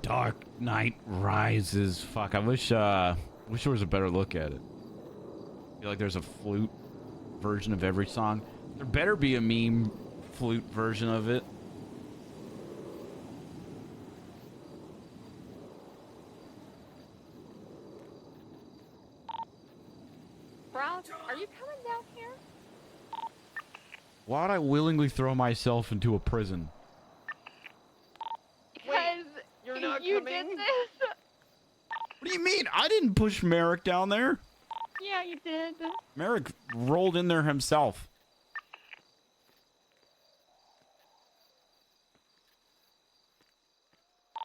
S1: Dark Knight Rises. Fuck, I wish there was a better look at it. I feel like there's a flute version of every song. There better be a meme flute version of it.
S6: Bryce, are you coming down here?
S1: Why'd I willingly throw myself into a prison?
S6: Because
S7: you're not
S6: you
S7: coming?
S6: did this.
S1: What do you mean? I didn't push Merrick down there.
S6: Yeah, you did.
S1: Merrick rolled in there himself.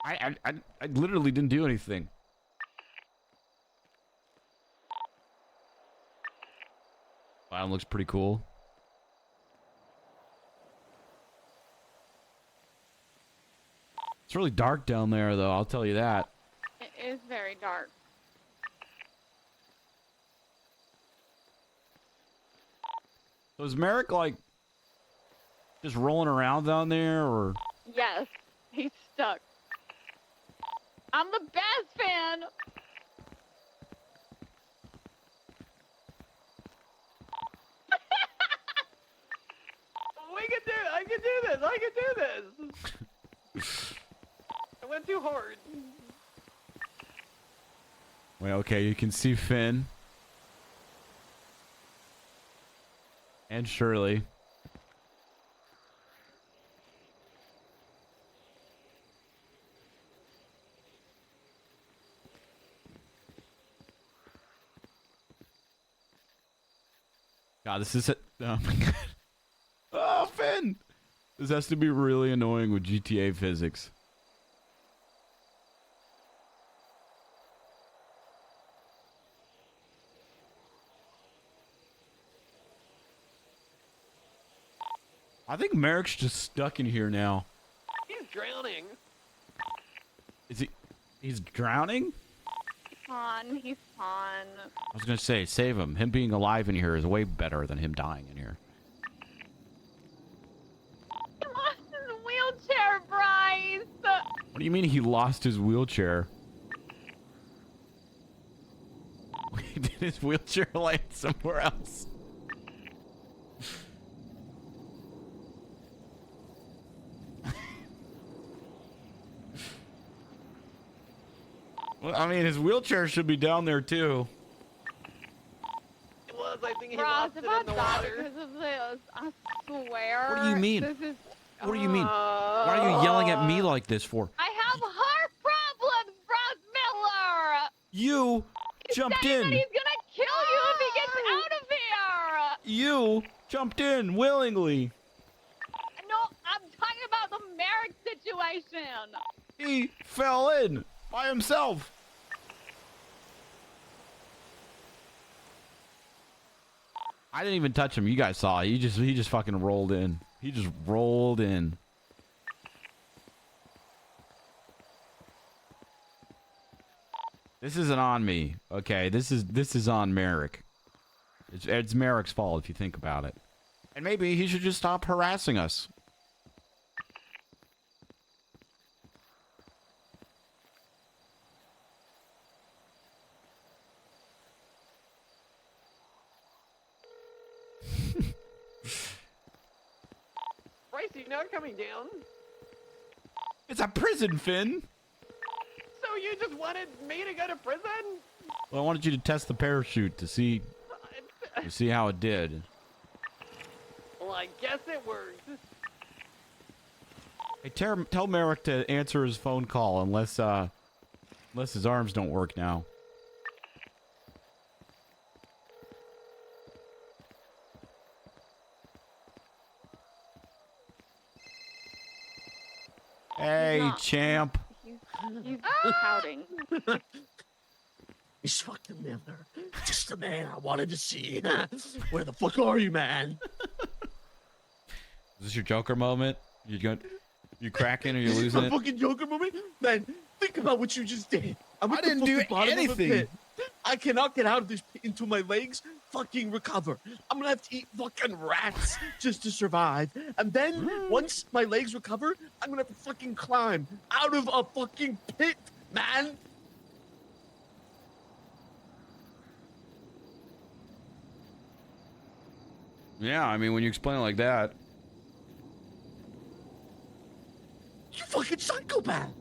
S1: I literally didn't do anything. Biome looks pretty cool. It's really dark down there, though, I'll tell you that.
S6: It is very dark.
S1: So is Merrick, like, just rolling around down there, or...?
S6: Yes, he's stuck. I'm the best fan.
S7: I can do this. I can do this. I went too hard.
S1: Well, okay, you can see Finn. And Shirley. God, this is it. Oh my god. Oh, Finn! This has to be really annoying with GTA physics. I think Merrick's just stuck in here now.
S7: He's drowning.
S1: Is he? He's drowning?
S6: He's fun.
S1: I was gonna say, save him. Him being alive in here is way better than him dying in here.
S6: He lost his wheelchair, Bryce.
S1: What do you mean he lost his wheelchair? Did his wheelchair land somewhere else? Well, I mean, his wheelchair should be down there too.
S7: It was. I think he
S6: Bryce,
S7: lost it
S6: if I
S7: in the
S6: die
S7: water.
S6: because of this, I swear.
S1: What do you mean?
S6: This is,
S1: What do you mean? Why are you yelling at me like this for?
S6: I have heart problems, Bryce Miller.
S1: You jumped
S6: Saying
S1: in.
S6: that he's gonna kill you if he gets out of here.
S1: You jumped in willingly.
S6: No, I'm talking about the Merrick situation.
S1: He fell in by himself. I didn't even touch him. You guys saw. He just fucking rolled in. He just rolled in. This isn't on me. Okay, this is on Merrick. It's Merrick's fault if you think about it. And maybe he should just stop harassing us.
S7: Bryce, you're not coming down.
S1: It's a prison, Finn.
S7: So you just wanted me to go to prison?
S1: Well, I wanted you to test the parachute to see how it did.
S7: Well, I guess it worked.
S1: Hey, tell Merrick to answer his phone call unless his arms don't work now. Hey, champ.
S9: He's pouting.
S5: He's fucking Miller. Just the man I wanted to see. Where the fuck are you, man?
S1: Is this your Joker moment? You cracking or you losing
S5: My
S1: it?
S5: fucking Joker moment? Man, think about what you just did. I'm at
S1: I didn't
S5: the
S1: do
S5: fucking bottom
S1: anything.
S5: Of a pit. I cannot get out of this pit until my legs fucking recover. I'm gonna have to eat fucking rats just to survive. And then, once my legs recover, I'm gonna have to fucking climb out of a fucking pit, man.
S1: Yeah, I mean, when you explain it like that.
S5: You fucking psychopath.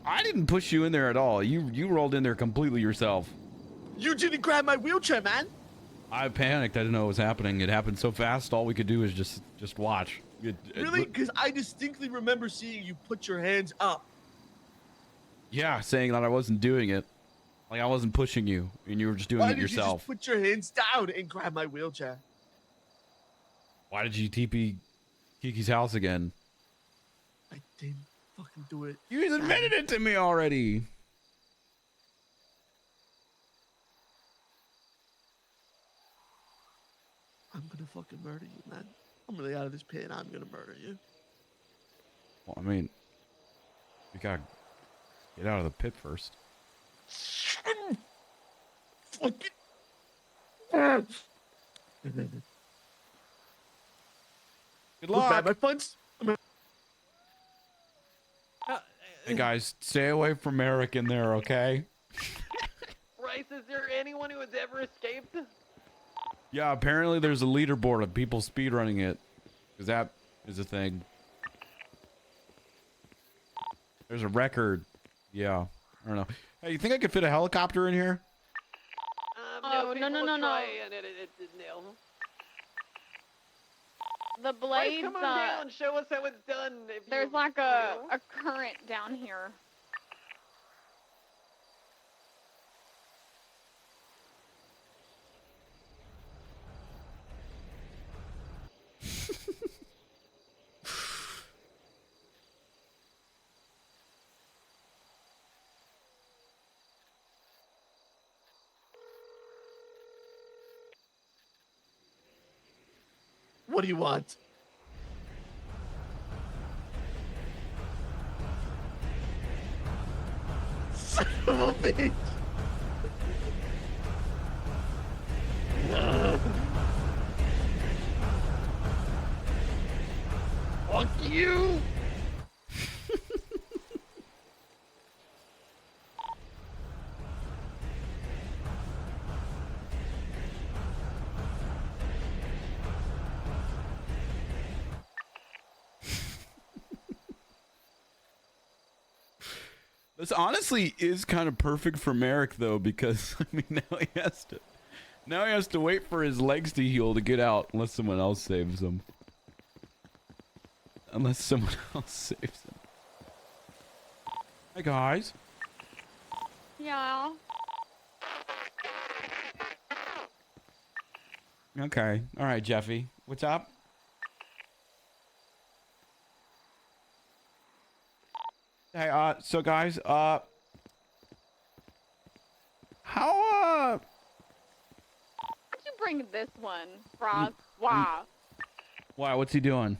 S1: I didn't push you in there at all. You rolled in there completely yourself.
S5: You didn't grab my wheelchair, man.
S1: I panicked. I didn't know what was happening. It happened so fast. All we could do is just watch.
S5: Really? Because I distinctly remember seeing you put your hands up.
S1: Yeah, saying that I wasn't doing it. Like I wasn't pushing you, and you were just doing
S5: Why
S1: it
S5: did
S1: yourself.
S5: you just put your hands down and grab my wheelchair?
S1: Why did you TP Kiki's house again?
S5: I didn't fucking do it.
S1: You admitted it to me already.
S5: I'm gonna fucking murder you, man. I'm really out of this pit and I'm gonna murder you.
S1: Well, I mean, you gotta get out of the pit first.
S5: Fucking.
S1: Good
S5: Look, man,
S1: luck.
S5: my fun's.
S1: Hey guys, stay away from Eric in there, okay?
S7: Bryce, is there anyone who has ever escaped?
S1: Yeah, apparently there's a leaderboard of people speedrunning it. Because that is a thing. There's a record. Yeah, I don't know. Hey, you think I could fit a helicopter in here?
S9: Oh, no,
S7: people
S9: no.
S7: try and it no.
S9: The
S7: Bryce,
S9: blades,
S7: come on down, show us how it's done. If
S9: there's
S7: you,
S9: like a current down here.
S5: What do you want? Son of a bitch. Fuck you.
S1: This honestly is kind of perfect for Merrick though, because I mean now he has to wait for his legs to heal to get out, unless someone else saves him. Unless someone else saves him. Hey guys.
S9: Yeah.
S1: Okay. All right, Jeffy. What's up? Hey, so guys, how,
S9: Why'd you bring this one, Frost? Why?
S1: why, what's he doing?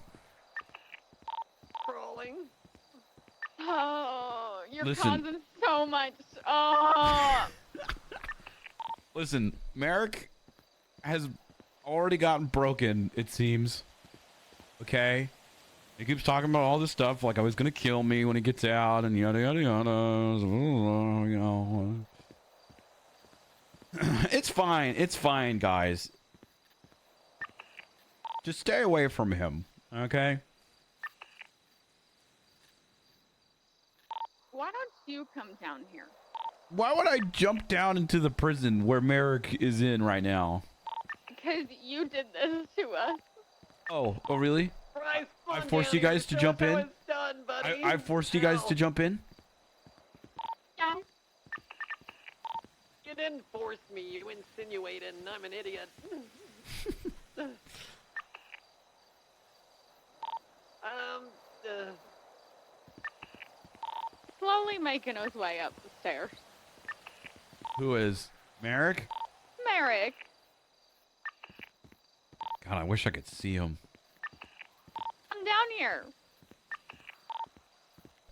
S7: Crawling.
S9: Oh, you're
S1: Listen.
S9: causing so much. Oh.
S1: Listen, Merrick has already gotten broken, it seems. Okay? He keeps talking about all this stuff like, oh, he's gonna kill me when he gets out and yada yada yada. You know. It's fine, guys. Just stay away from him, okay?
S9: Why don't you come down here?
S1: Why would I jump down into the prison where Merrick is in right now?
S9: Because you did this to us.
S1: Oh, really?
S7: Bryce,
S1: I
S7: come
S1: forced
S7: down
S1: you guys
S7: here,
S1: to
S7: show
S1: jump
S7: us how
S1: in?
S7: it's done, buddy.
S1: I forced you guys to
S7: Ow.
S1: jump in?
S9: Yeah.
S7: You didn't force me. You insinuated, and I'm an idiot.
S9: Slowly making his way up the stairs.
S1: Who is? Merrick?
S9: Merrick.
S1: God, I wish I could see him.
S9: Come down here.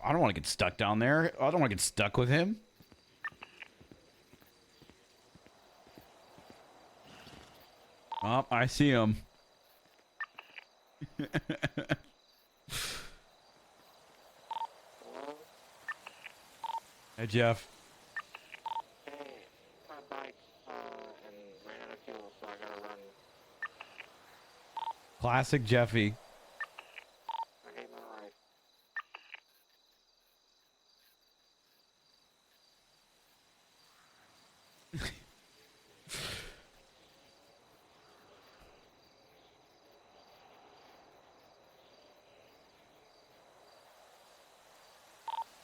S1: I don't want to get stuck down there. I don't want to get stuck with him. Oh, I see him. Hey, Jeff.
S10: Hey, my bike and ran out of fuel, so I gotta run.
S1: Classic Jeffy.
S10: I hate my life.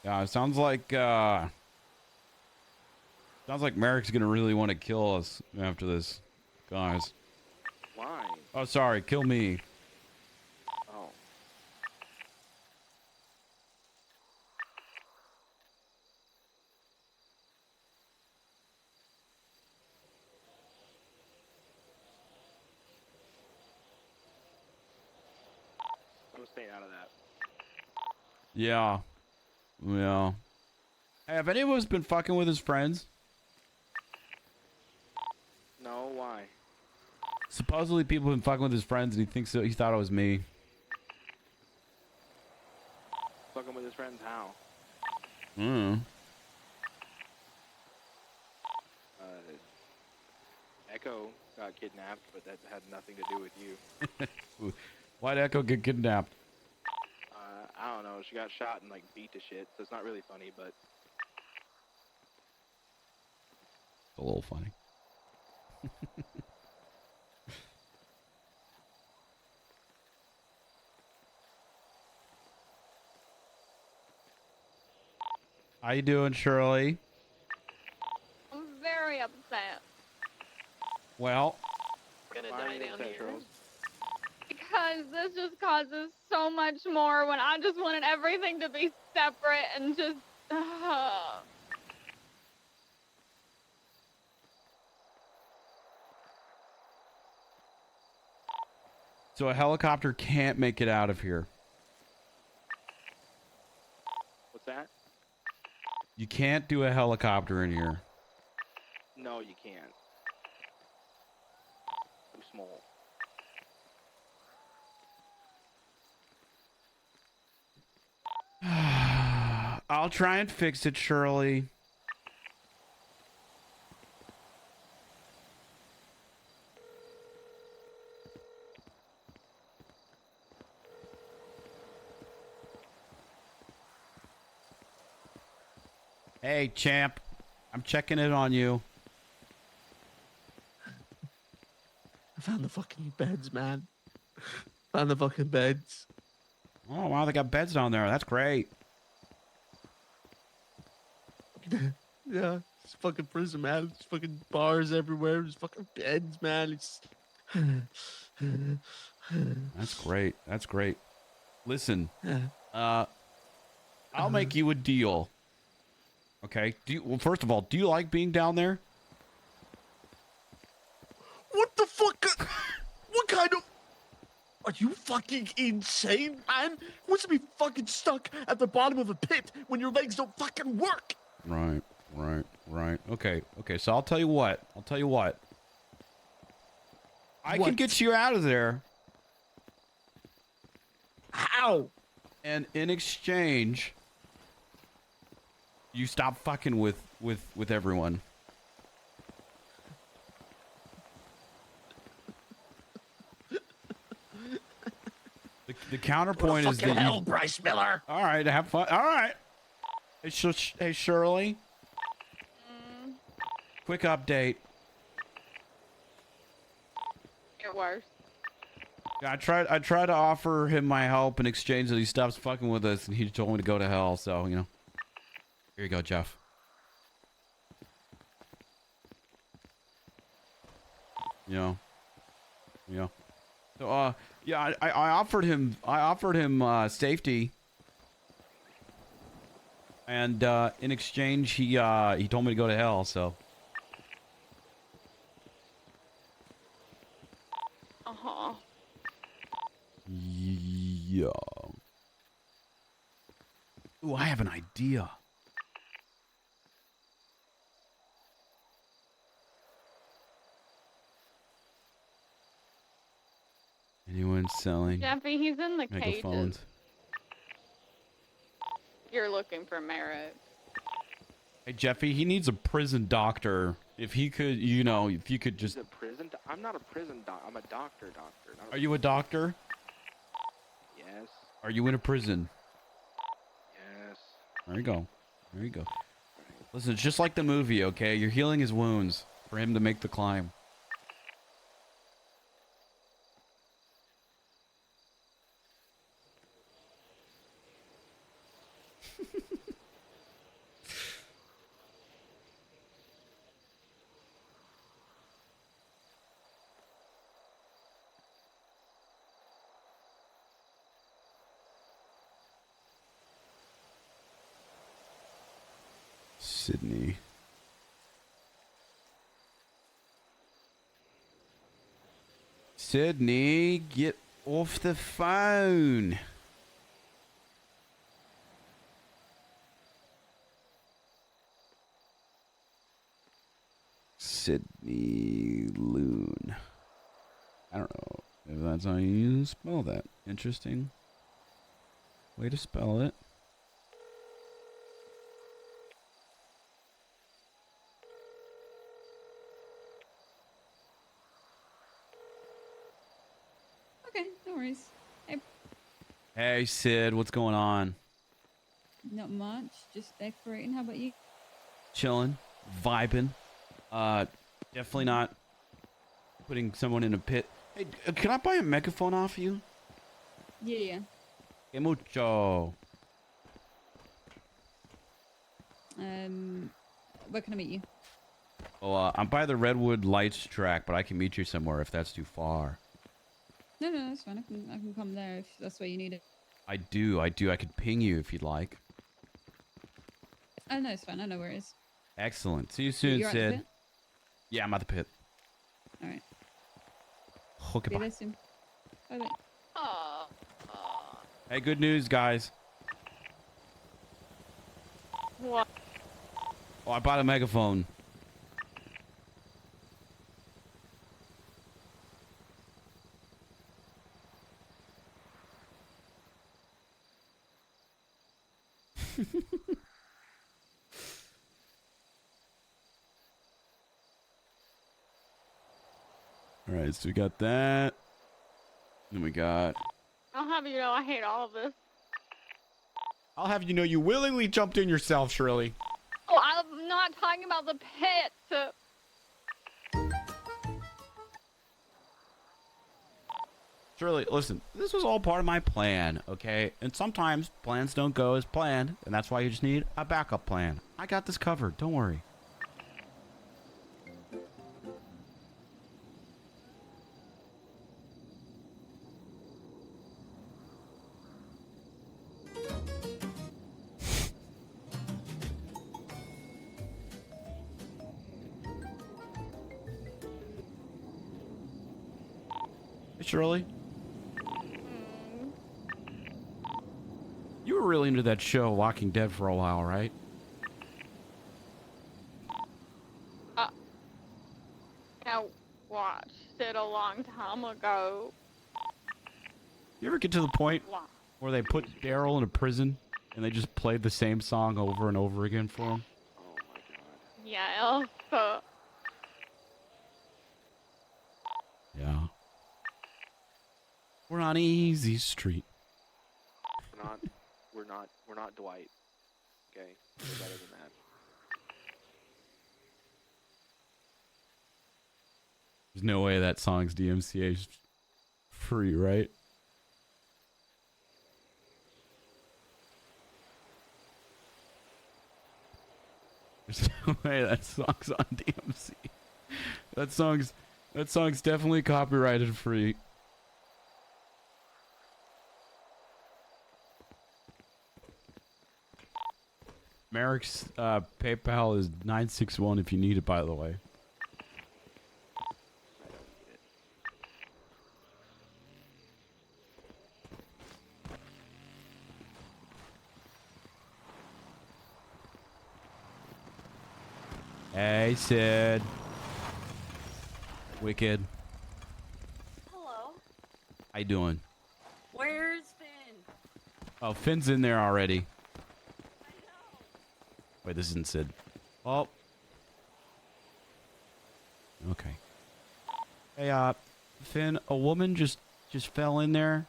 S1: Yeah, it sounds like Merrick's gonna really want to kill us after this, guys.
S10: Why?
S1: Oh, sorry, kill me.
S10: Oh. I'm staying out of that.
S1: Yeah. Yeah. Hey, have any of us been fucking with his friends?
S10: No, why?
S1: Supposedly people have been fucking with his friends and he thought it was me.
S10: Fucking with his friends, how? Echo got kidnapped, but that had nothing to do with you.
S1: Why'd Echo get kidnapped?
S10: I don't know. She got shot and like beat to shit, so it's not really funny, but
S1: It's a little funny. How you doing, Shirley?
S9: I'm very upset.
S1: Well,
S7: We're gonna
S10: why are
S7: die
S10: you
S7: down
S10: upset,
S7: here.
S10: Charles?
S9: Because this just causes so much more when I just wanted everything to be separate and just.
S1: so a helicopter can't make it out of here.
S10: What's that?
S1: You can't do a helicopter in here.
S10: No, you can't. Too small.
S1: I'll try and fix it, Shirley. Hey, champ. I'm checking in on you.
S5: I found the fucking beds, man. Found the fucking beds.
S1: Oh, wow, they got beds down there. That's great.
S5: Yeah, it's fucking prison, man. It's fucking bars everywhere. There's fucking beds, man. It's.
S1: That's great. That's great. Listen, I'll make you a deal. Okay. Well, first of all, do you like being down there?
S5: What the fuck? What kind of... Are you fucking insane, man? Who wants to be fucking stuck at the bottom of a pit when your legs don't fucking work?
S1: Right. Okay. So I'll tell you what. I can get you out of there.
S5: How?
S1: And in exchange, you stop fucking with everyone. The counterpoint is that
S5: hell, Bryce Miller.
S1: All right, have fun. All right. Hey, Shirley. Quick update.
S9: It worse.
S1: I tried to offer him my help in exchange that he stops fucking with us, and he told me to go to hell. So here you go, Jeff. So yeah, I offered him safety, and in exchange he told me to go to hell. So yeah. Ooh, I have an idea. Anyone selling
S9: Jeffy, he's in the
S1: megaphones?
S9: cages. You're looking for merit.
S1: Hey, Jeffy, he needs a prison doctor. If he could, if you could just...
S10: He's a prison I'm not a prison doc. I'm a doctor.
S1: Are you a doctor?
S10: Yes.
S1: Are you in a prison?
S10: Yes.
S1: There you go. Listen, it's just like the movie, okay? You're healing his wounds for him to make the climb. Sydney. Sydney, get off the phone. Sydney Loon. I don't know if that's how you spell that. Interesting way to spell it.
S11: Okay, no worries.
S1: Hey, Sid, what's going on?
S11: Not much, just decorating. How about you?
S1: Chilling, vibing. Definitely not putting someone in a pit. Hey, can I buy a megaphone off you?
S11: Yeah.
S1: Que mucho.
S11: Where can I meet you?
S1: Well, I'm by the Redwood Lights track, but I can meet you somewhere if that's too far.
S11: No, that's fine. I can come there if that's where you need it.
S1: I do. I could ping you if you'd like.
S11: Oh, no, it's fine. I know where it is.
S1: Excellent. See you soon,
S11: You're at the
S1: Sid.
S11: pit?
S1: Yeah, I'm at the pit.
S11: All right.
S1: Okay,
S11: See you there soon. Bye-bye.
S1: Hey, good news, guys.
S9: What?
S1: Oh, I bought a megaphone. All right, so we got that. Then we got...
S9: I'll have you know I hate all of this.
S1: I'll have you know you willingly jumped in yourself, Shirley.
S9: Oh, I'm not talking about the pit.
S1: Shirley, listen, this was all part of my plan, okay? And sometimes plans don't go as planned, and that's why you just need a backup plan. I got this covered, don't worry. Hey, Shirley.
S9: Mm,
S1: You were really into that show, Walking Dead, for a while, right?
S9: I watched it a long time ago.
S1: You ever get to the point
S9: Wow.
S1: where they put Daryl in a prison and they just played the same song over and over again for him?
S10: Oh my god.
S9: Yes.
S1: Yeah. We're on Easy Street.
S10: We're not Dwight. Okay? We're better than that.
S1: There's no way that song's DMCA free, right? There's no way that song's on DMC. That song's definitely copyrighted free. Merrick's PayPal is 961 if you need it, by the way. Hey, Sid. Wicked.
S12: Hello.
S1: How you doing?
S12: Where's Finn?
S1: Oh, Finn's in there already.
S12: I know.
S1: Wait, this isn't Sid. Oh. Okay. Hey, Finn, a woman just fell in there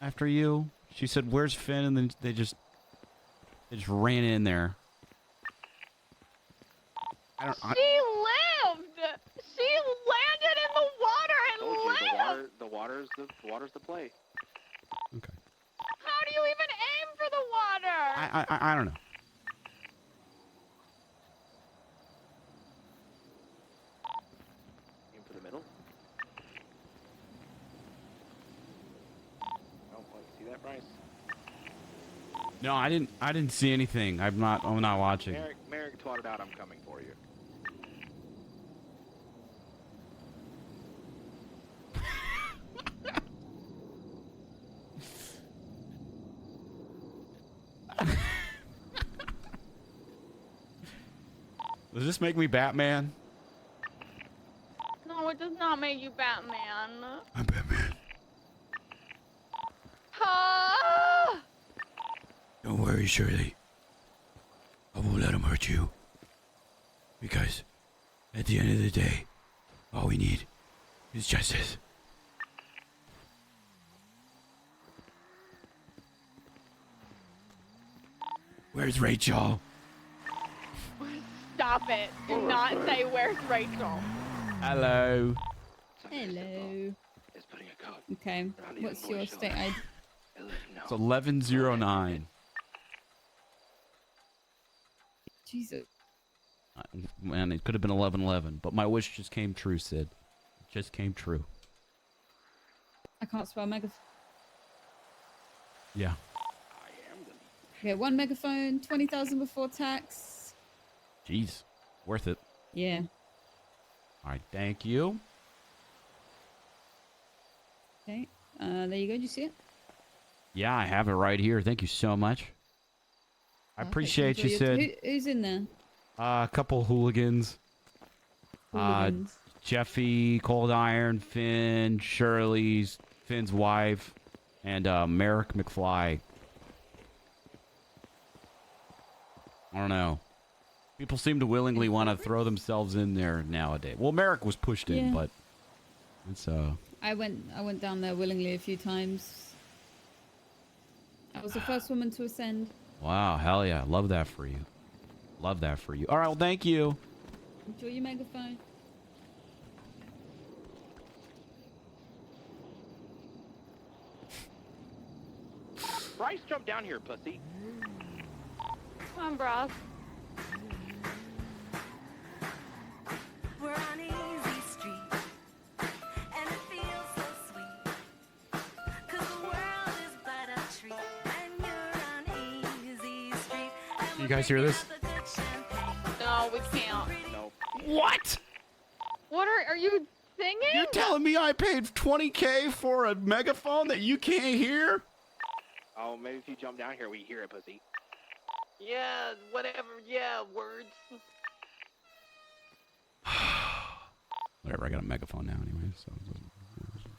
S1: after you. She said, "Where's Finn?" And then they just ran in there.
S9: She lived. She landed in the water and
S10: Told you,
S9: lived.
S10: the water's the play.
S1: Okay.
S9: How do you even aim for the water?
S1: I don't know.
S10: Aim for the middle. Oh, what, see that, Bryce?
S1: No, I didn't see anything. I'm not watching.
S10: Merrick twatted out. I'm coming for you.
S1: Does this make me Batman?
S9: No, it does not make you Batman.
S1: I'm Batman.
S9: Ah!
S1: Don't worry, Shirley. I won't let him hurt you. Because at the end of the day, all we need is justice. Where's Rachel?
S9: Stop it. Do not say where's Rachel.
S1: Hello.
S11: Hello.
S10: It's putting a code.
S11: Okay. What's your state ID?
S1: It's 1109.
S11: Jesus.
S1: Man, it could have been 1111, but my wish just came true, Sid. It just came true.
S11: I can't spell megaphone.
S1: Yeah.
S11: Okay, 1 megaphone, 20,000 before tax.
S1: Jeez. Worth it.
S11: Yeah.
S1: All right, thank you.
S11: Okay. There you go. Did you see it?
S1: Yeah, I have it right here. Thank you so much. I
S11: Perfect.
S1: appreciate you,
S11: Enjoy
S1: Sid.
S11: Who's in there?
S1: A couple hooligans.
S11: Hooligans.
S1: Jeffy, Cold Iron, Finn, Shirley's, Finn's wife, and Merrick McFly. I don't know. People seem to willingly want to throw themselves in there nowadays. Well, Merrick was pushed in,
S11: Yeah.
S1: but it's
S11: I went down there willingly a few times. I was the first woman to ascend.
S1: wow, hell yeah, love that for you. Love that for you. All right, well, thank you.
S11: Enjoy your megaphone.
S10: Bryce, jump down here, pussy.
S9: Come on, Bryce.
S12: We're on Easy Street, and it feels so sweet. 'Cause the world is but a treat, and you're on Easy Street. And
S1: You guys hear this?
S12: the good champagne.
S9: No, we can't.
S10: No.
S1: What?
S9: What are you singing?
S1: You're telling me I paid 20K for a megaphone that you can't hear?
S10: Oh, maybe if you jump down here, we hear it, pussy.
S7: Yeah, whatever. Yeah, words.
S1: Whatever, I got a megaphone now anyway, so it doesn't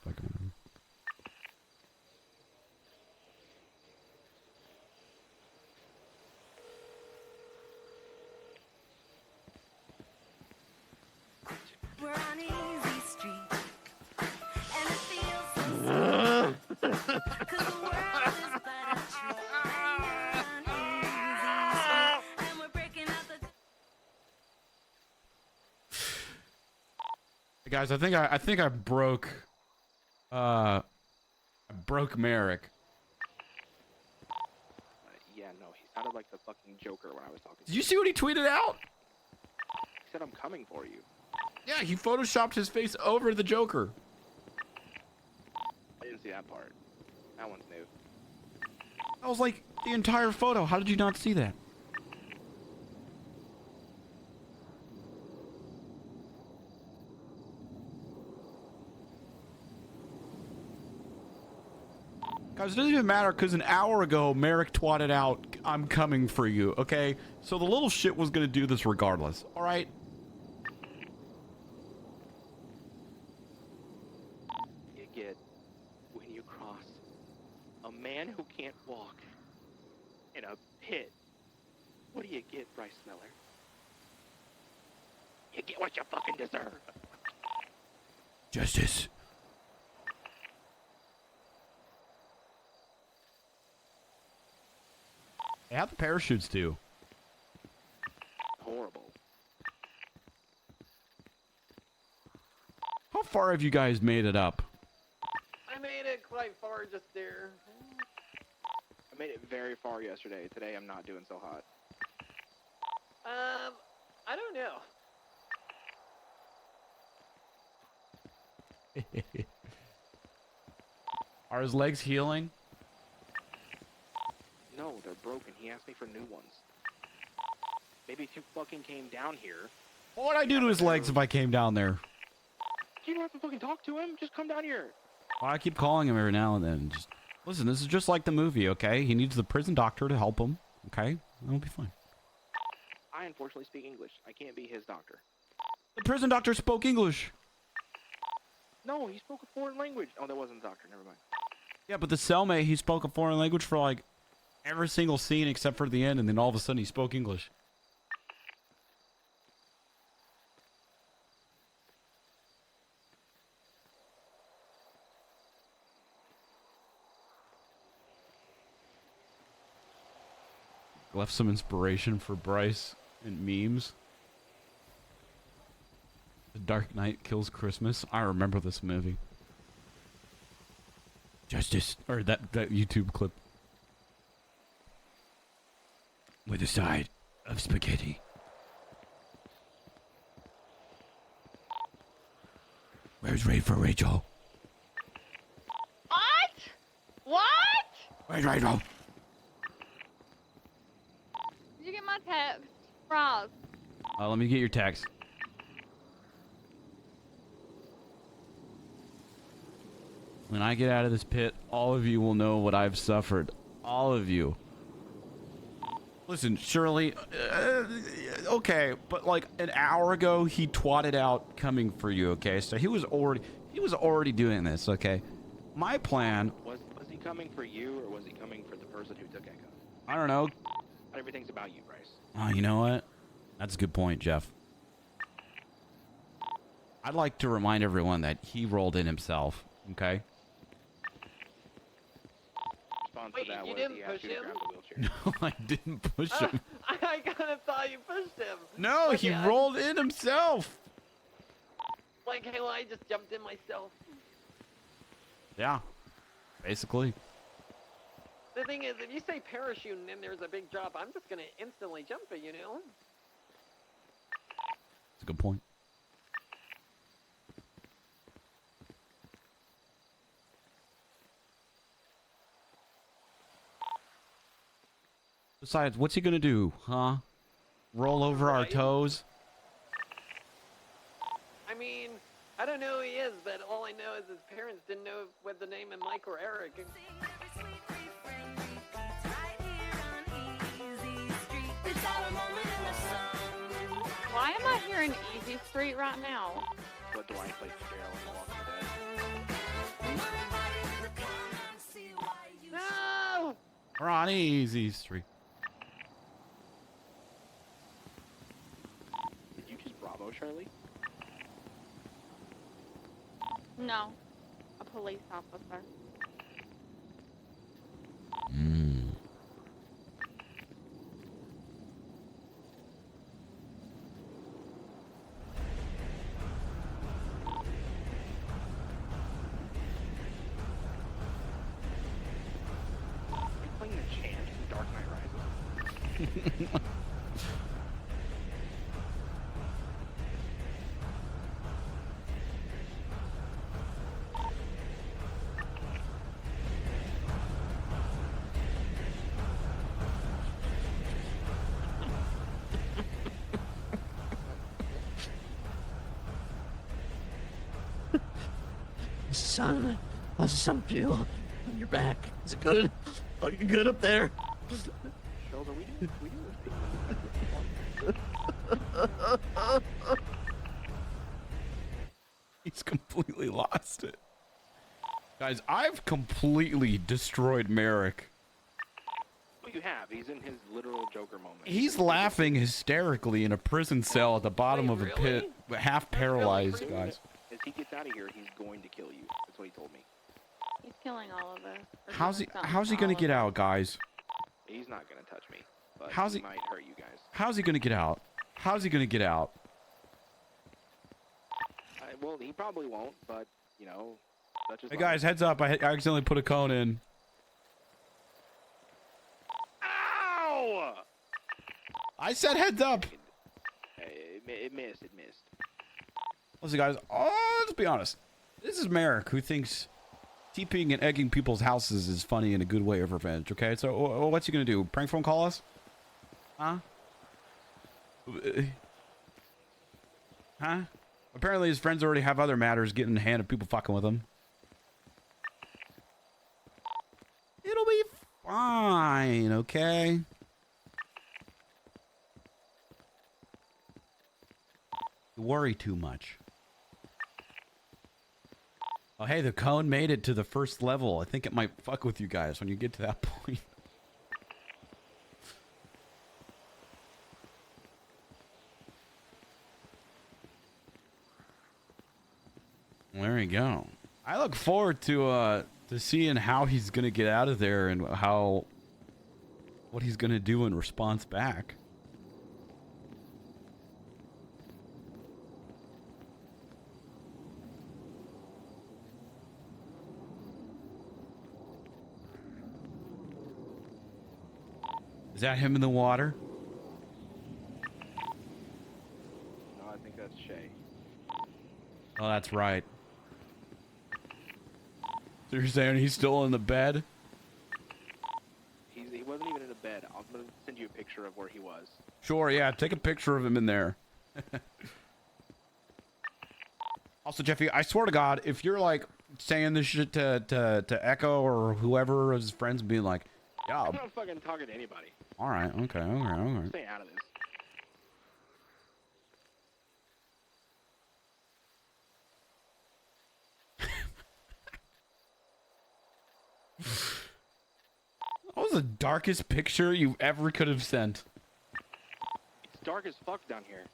S1: fucking matter.
S12: We're on easy street, and it feels so sweet. 'Cause the world is but a treat, and you're on easy street, and we're breaking out the.
S1: Hey guys, I think I broke Merrick.
S10: Yeah, no, he sounded like the fucking Joker when I was talking.
S1: Did you see what he tweeted out?
S10: He said, "I'm coming for you."
S1: Yeah, he photoshopped his face over the Joker.
S10: I didn't see that part. That one's new.
S1: I was like, the entire photo. How did you not see that? Guys, it doesn't even matter because an hour ago, Merrick twatted out, "I'm coming for you," okay? So the little shit was going to do this regardless, all right?
S10: You get when you cross a man who can't walk in a pit. What do you get, Bryce Miller? You get what you fucking deserve.
S1: Justice. Hey, how'd the parachutes do?
S10: Horrible.
S1: How far have you guys made it up?
S7: I made it quite far just there.
S10: I made it very far yesterday. Today I'm not doing so hot.
S7: I don't know.
S1: Are his legs healing?
S10: No, they're broken. He asked me for new ones. Maybe if you fucking came down here.
S1: What would I do to his legs if I came down there?
S10: You don't have to fucking talk to him. Just come down here.
S1: Well, I keep calling him every now and then. Just listen, this is just like the movie, okay? He needs the prison doctor to help him, okay? It'll be fine.
S10: I unfortunately speak English. I can't be his doctor.
S1: The prison doctor spoke English.
S10: No, he spoke a foreign language. Oh, that wasn't the doctor. Never mind.
S1: Yeah, but the cellmate, he spoke a foreign language for like every single scene except for the end, and then all of a sudden he spoke English. Left some inspiration for Bryce and memes. The Dark Knight Kills Christmas. I remember this movie. Justice. Or that YouTube clip. With a side of spaghetti. Where's Ray for Rachel?
S9: What?
S1: Where's Rachel?
S9: Did you get my text? Ross.
S1: Let me get your text. When I get out of this pit, all of you will know what I've suffered. All of you. Listen, Shirley, okay, but like an hour ago, he twatted out coming for you, okay? So he was already doing this, okay? My plan...
S10: Was he coming for you, or was he coming for the person who took Echo?
S1: I don't know.
S10: Everything's about you, Bryce.
S1: Oh, you know what? That's a good point, Jeff. I'd like to remind everyone that he rolled in himself, okay?
S7: Wait, you didn't push him?
S1: No, I didn't push him.
S7: I kind of thought you pushed him.
S1: No,
S7: Like,
S1: he
S7: yeah,
S1: rolled in himself.
S7: Like how I just jumped in myself.
S1: Yeah, basically.
S7: The thing is, if you say parachute and then there's a big drop, I'm just gonna instantly jump it, you know?
S1: That's a good point. Besides, what's he gonna do, huh? Roll over our toes?
S7: I mean, I don't don't know who he is, but all I know is his parents didn't know what the name of Mike or Eric.
S9: Why am I hearing Easy Street right now?
S10: What do I play Daryl in The Walking Dead?
S7: No!
S1: We're on Easy Street.
S10: Did you just Bravo, Charlie?
S9: No, a police officer.
S10: Playing the chant from Dark Knight Rises.
S5: Son, how's the sun feel on your back? Is it good? Are you good up there?
S10: Shoulder, we do
S1: He's completely lost it. Guys, I've completely destroyed Merrick.
S10: Well, you have. He's in his literal Joker moment.
S1: He's laughing hysterically in a prison cell at the bottom of a pit, half paralyzed, guys.
S10: As he gets out of here, he's going to kill you. That's what he told me.
S9: He's killing all of us. Or
S1: How's he?
S9: doing something
S1: How's he
S9: to
S1: gonna
S9: all of
S1: get
S9: us.
S1: out, guys?
S10: He's not going to touch me. But
S1: How's
S10: he
S1: he-
S10: might hurt you guys.
S1: How's he gonna get out? How's he gonna get out?
S10: Well, he probably won't, but, you know, that's just
S1: Hey guys, heads up! I accidentally put a cone in.
S10: Ow!
S1: I said heads up.
S10: It missed.
S1: Listen, guys. Oh, let's be honest. This is Merrick, who thinks TPing and egging people's houses is funny and a good way of revenge. Okay, so what's he gonna do? Prank phone call us? Huh? Huh? Apparently his friends already have other matters getting in the hand of people fucking with him. It'll be fine, okay? You worry too much. Oh, hey, the cone made it to the first level. I think it might fuck with you guys when you get to that point. There you go. I look forward to seeing how he's gonna get out of there and what he's gonna do in response back. Is that him in the water?
S10: No, I think that's Shay.
S1: Oh, that's right. So you're saying he's still in the bed?
S10: He wasn't even in a bed. I'm going to send you a picture of where he was.
S1: Sure, yeah. Take a picture of him in there. Also, Jeffy, I swear to God, if you're like saying this shit to Echo or whoever of his friends being like, yeah,
S10: I'm not fucking talking to anybody.
S1: all right, okay.
S10: Stay out of this.
S1: That was the darkest picture you ever could have sent.
S10: It's dark as fuck down here.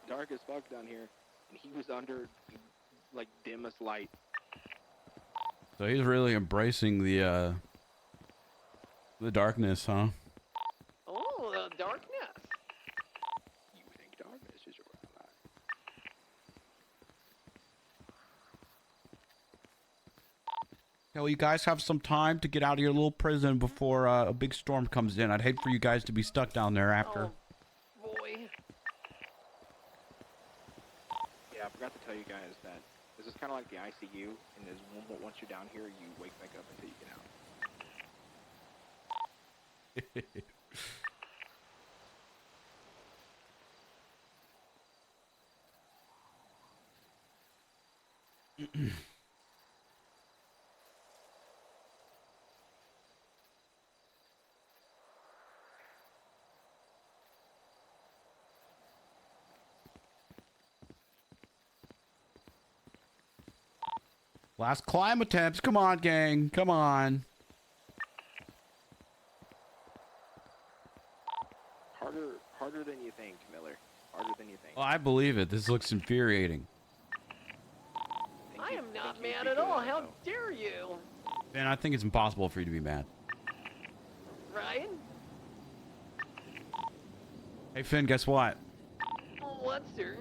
S10: Dark as fuck down here. And he was under, like, dimmest light.
S1: So he's really embracing the darkness, huh?
S7: Oh, the darkness.
S10: You think darkness is around that?
S1: Yeah, well, you guys have some time to get out of your little prison before a big storm comes in. I'd hate for you guys to be stuck down there after.
S7: Oh, boy.
S10: Yeah, I forgot to tell you guys that this is kind of like the ICU, and once you're down here, you wake back up until you get out.
S1: Last climb attempts. Come on, gang. Come on.
S10: Harder than you think, Miller. Harder than you think.
S1: Well, I believe it. This looks infuriating.
S7: I am not mad at all. How dare you?
S1: Man, I think it's impossible for you to be mad.
S7: Right?
S1: Hey, Finn, guess what?
S7: What, sir?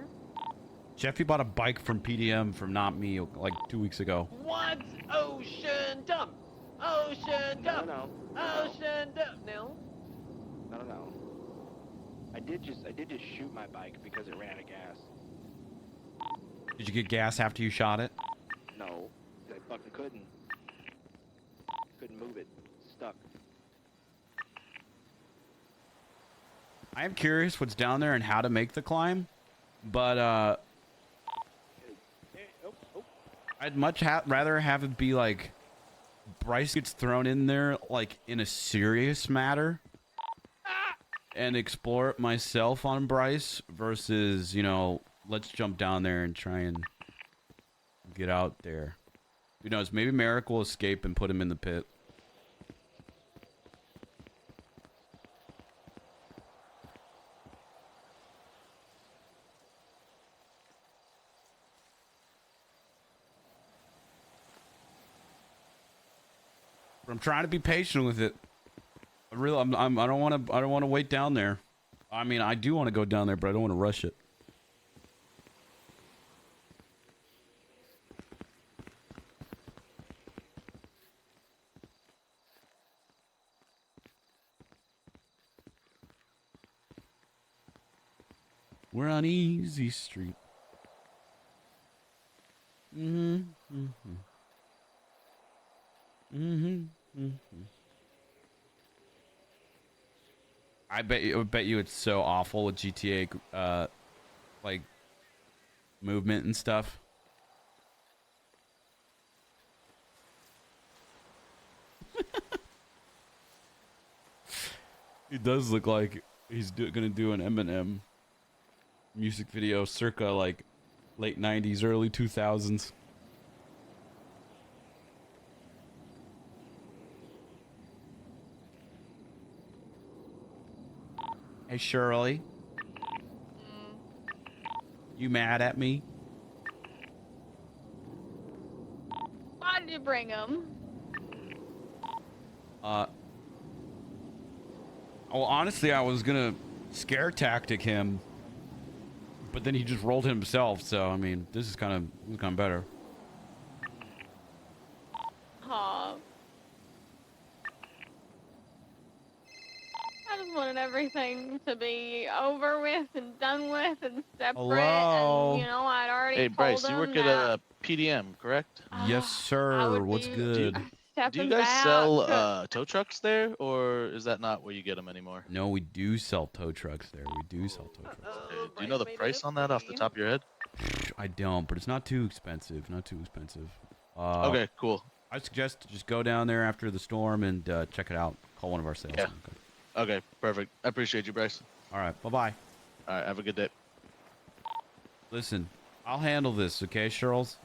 S1: Jeffy bought a bike from PDM from Not Me like 2 weeks ago.
S7: What? Ocean dump. Ocean dump.
S10: No.
S7: Ocean dump. No.
S10: No. I did just shoot my bike because it ran out of gas.
S1: Did you get gas after you shot it?
S10: No, I fucking couldn't. Couldn't move it. Stuck.
S1: I am curious what's down there and how to make the climb, but I'd much rather have it be like Bryce gets thrown in there like in a serious matter and explore it myself on Bryce versus, you know, let's jump down there and try and get out there. Who knows? Maybe Merrick will escape and put him in the pit. But I'm trying to be patient with it. I don't want to wait down there. I mean, I do want to go down there, but I don't want to rush it. We're on Easy Street. I bet you it's so awful with GTA, like movement and stuff. He does look like he's gonna do an Eminem music video circa like late 90s, early 2000s. Hey, Shirley. You mad at me?
S9: Why'd you bring him?
S1: Well, honestly, I was gonna scare tactic him, but then he just rolled himself. So, I mean, this is kind of better.
S9: Aw. I just wanted everything to be over with and done with and separate.
S1: Hello?
S9: And, you know, I'd already
S13: Hey, Bryce,
S9: told
S13: you
S9: him
S13: work at
S9: that
S13: PDM, correct?
S1: Yes, sir. What's good?
S13: Do you guys sell tow trucks there, or is that not where you get them anymore?
S1: No, we do sell tow trucks there. We do sell tow trucks.
S13: Okay. Do you know the price on that off the top of your head?
S1: I don't, but it's not too expensive. Not too expensive.
S13: Okay, cool.
S1: I suggest just go down there after the storm and check it out. Call one of our salesmen.
S13: Yeah. Okay, perfect. I appreciate you, Bryce.
S1: All right, bye-bye.
S13: All right, have a good day.
S1: Listen, I'll handle this, okay, Charles?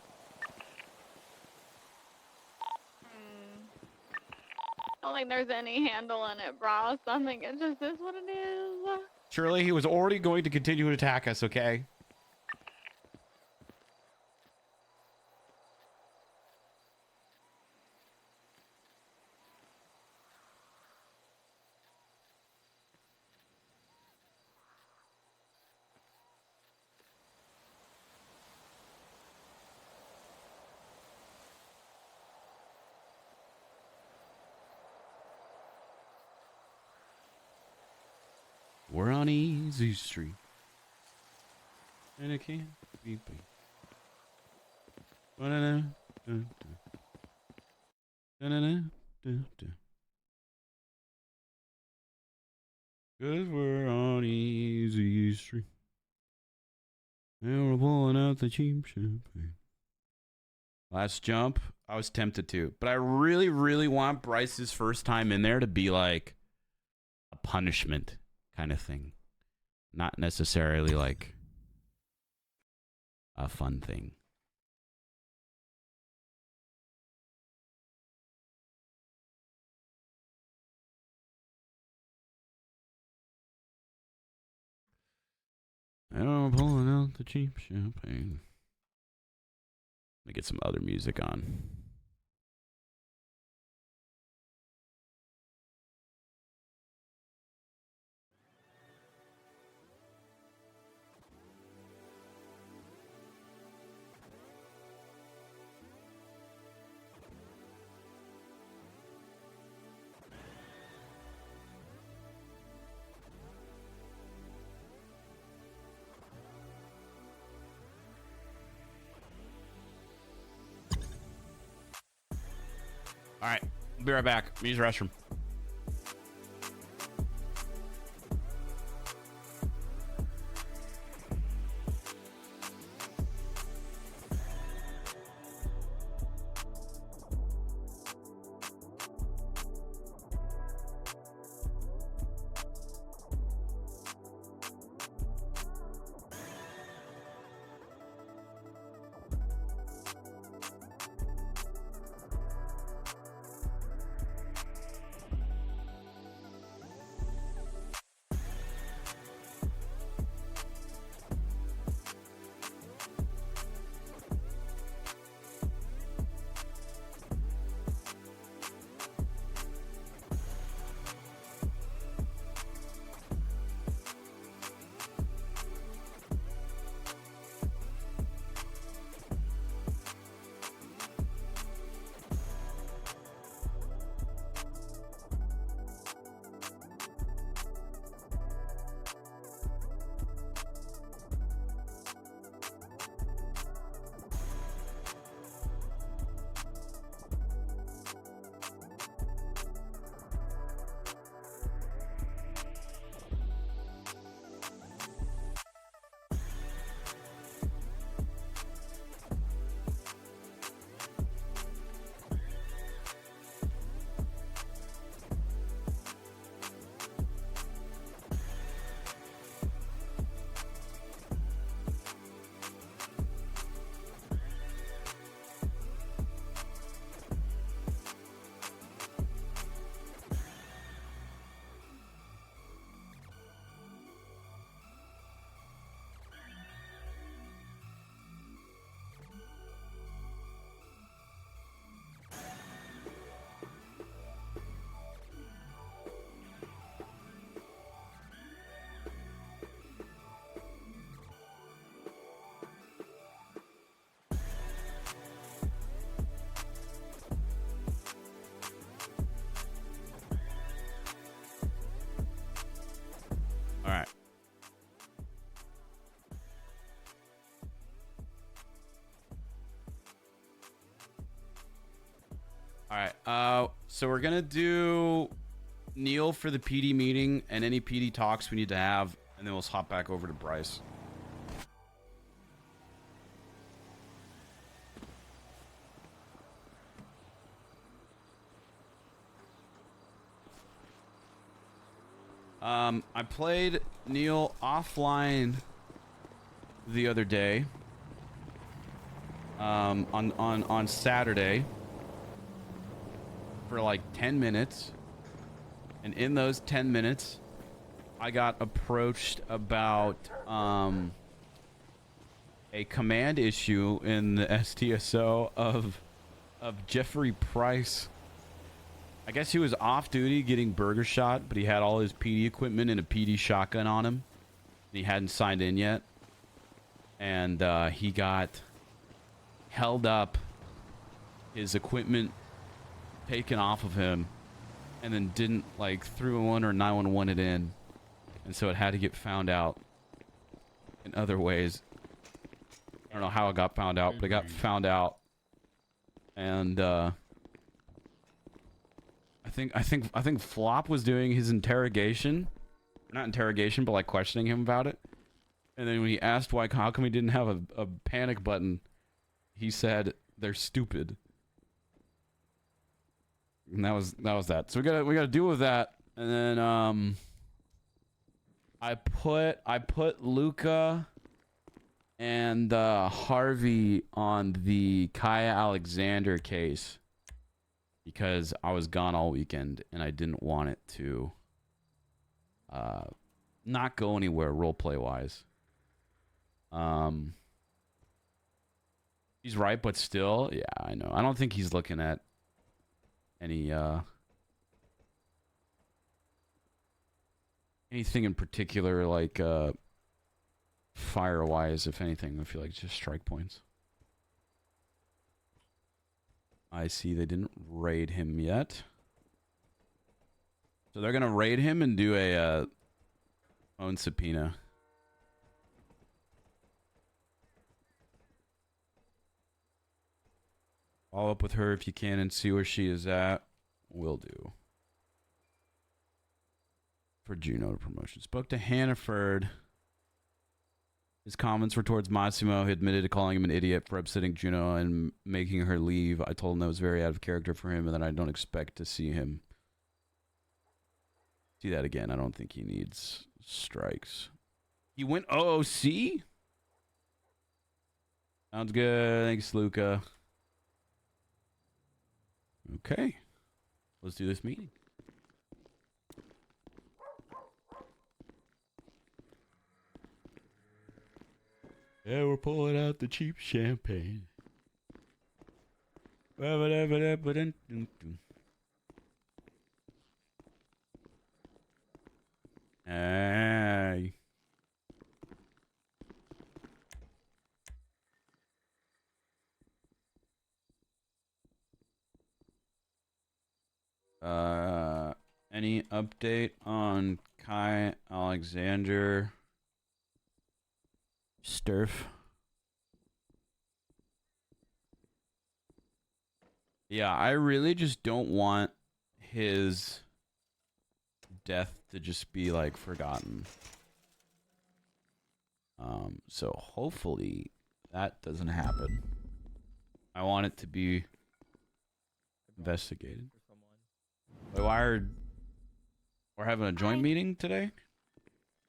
S9: I don't think there's any handle in it, bro. So I think it just is what it is.
S1: Shirley, he was already going to continue to attack us, okay? We're on Easy Street. And it can't be beat. 'Cause we're on easy street. And we're pulling out the cheap champagne. Last jump, I was tempted to. But I really, really want Bryce's first time in there to be like a punishment kind of thing. Not necessarily like a fun thing. And I'm pulling out the cheap champagne. Let me get some other music on. All right, I'll be right back. Use the restroom. All right. All right. So we're gonna do Neil for the PD meeting and any PD talks we need to have, and then we'll hop back over to Bryce. I played Neil offline the other day. On Saturday for like 10 minutes. And in those 10 minutes, I got approached about a command issue in the STSO of Jeffrey Price. I guess he was off duty getting burger shot, but he had all his PD equipment and a PD shotgun on him. And he hadn't signed in yet. And he got held up, his equipment taken off of him, and then didn't like 311 or 911 it in. And so it had to get found out in other ways. I don't know how it got found out, but it got found out. And I think Flop was doing his interrogation, not interrogation, but like questioning him about it. And then when he asked how come he didn't have a panic button, he said they're stupid. And that was that. So we gotta deal with that. And then I put Luca and Harvey on the Kaya Alexander case because I was gone all weekend and I didn't want it to not go anywhere roleplay wise. He's right, but still, yeah, I know. I don't think he's looking at any anything in particular, like fire wise. If anything, I feel like it's just strike points. I see they didn't raid him yet, so they're gonna raid him and do a own subpoena. Follow up with her if you can and see where she is at. Will do. For Juno promotion. Spoke to Hannaford. His comments were towards Massimo. He admitted to calling him an idiot for upsetting Juno and making her leave. I told him that was very out of character for him and that I don't expect to see him see that again. I don't think he needs strikes. He went OOC? Sounds good. Thanks, Luca. Okay. Let's do this meeting. Yeah, we're pulling out the cheap champagne. Hey. Any update on Kai Alexander Sturf? Yeah, I really just don't want his death to just be like forgotten. So hopefully that doesn't happen. I want it to be investigated. Wait, we're having a joint meeting today?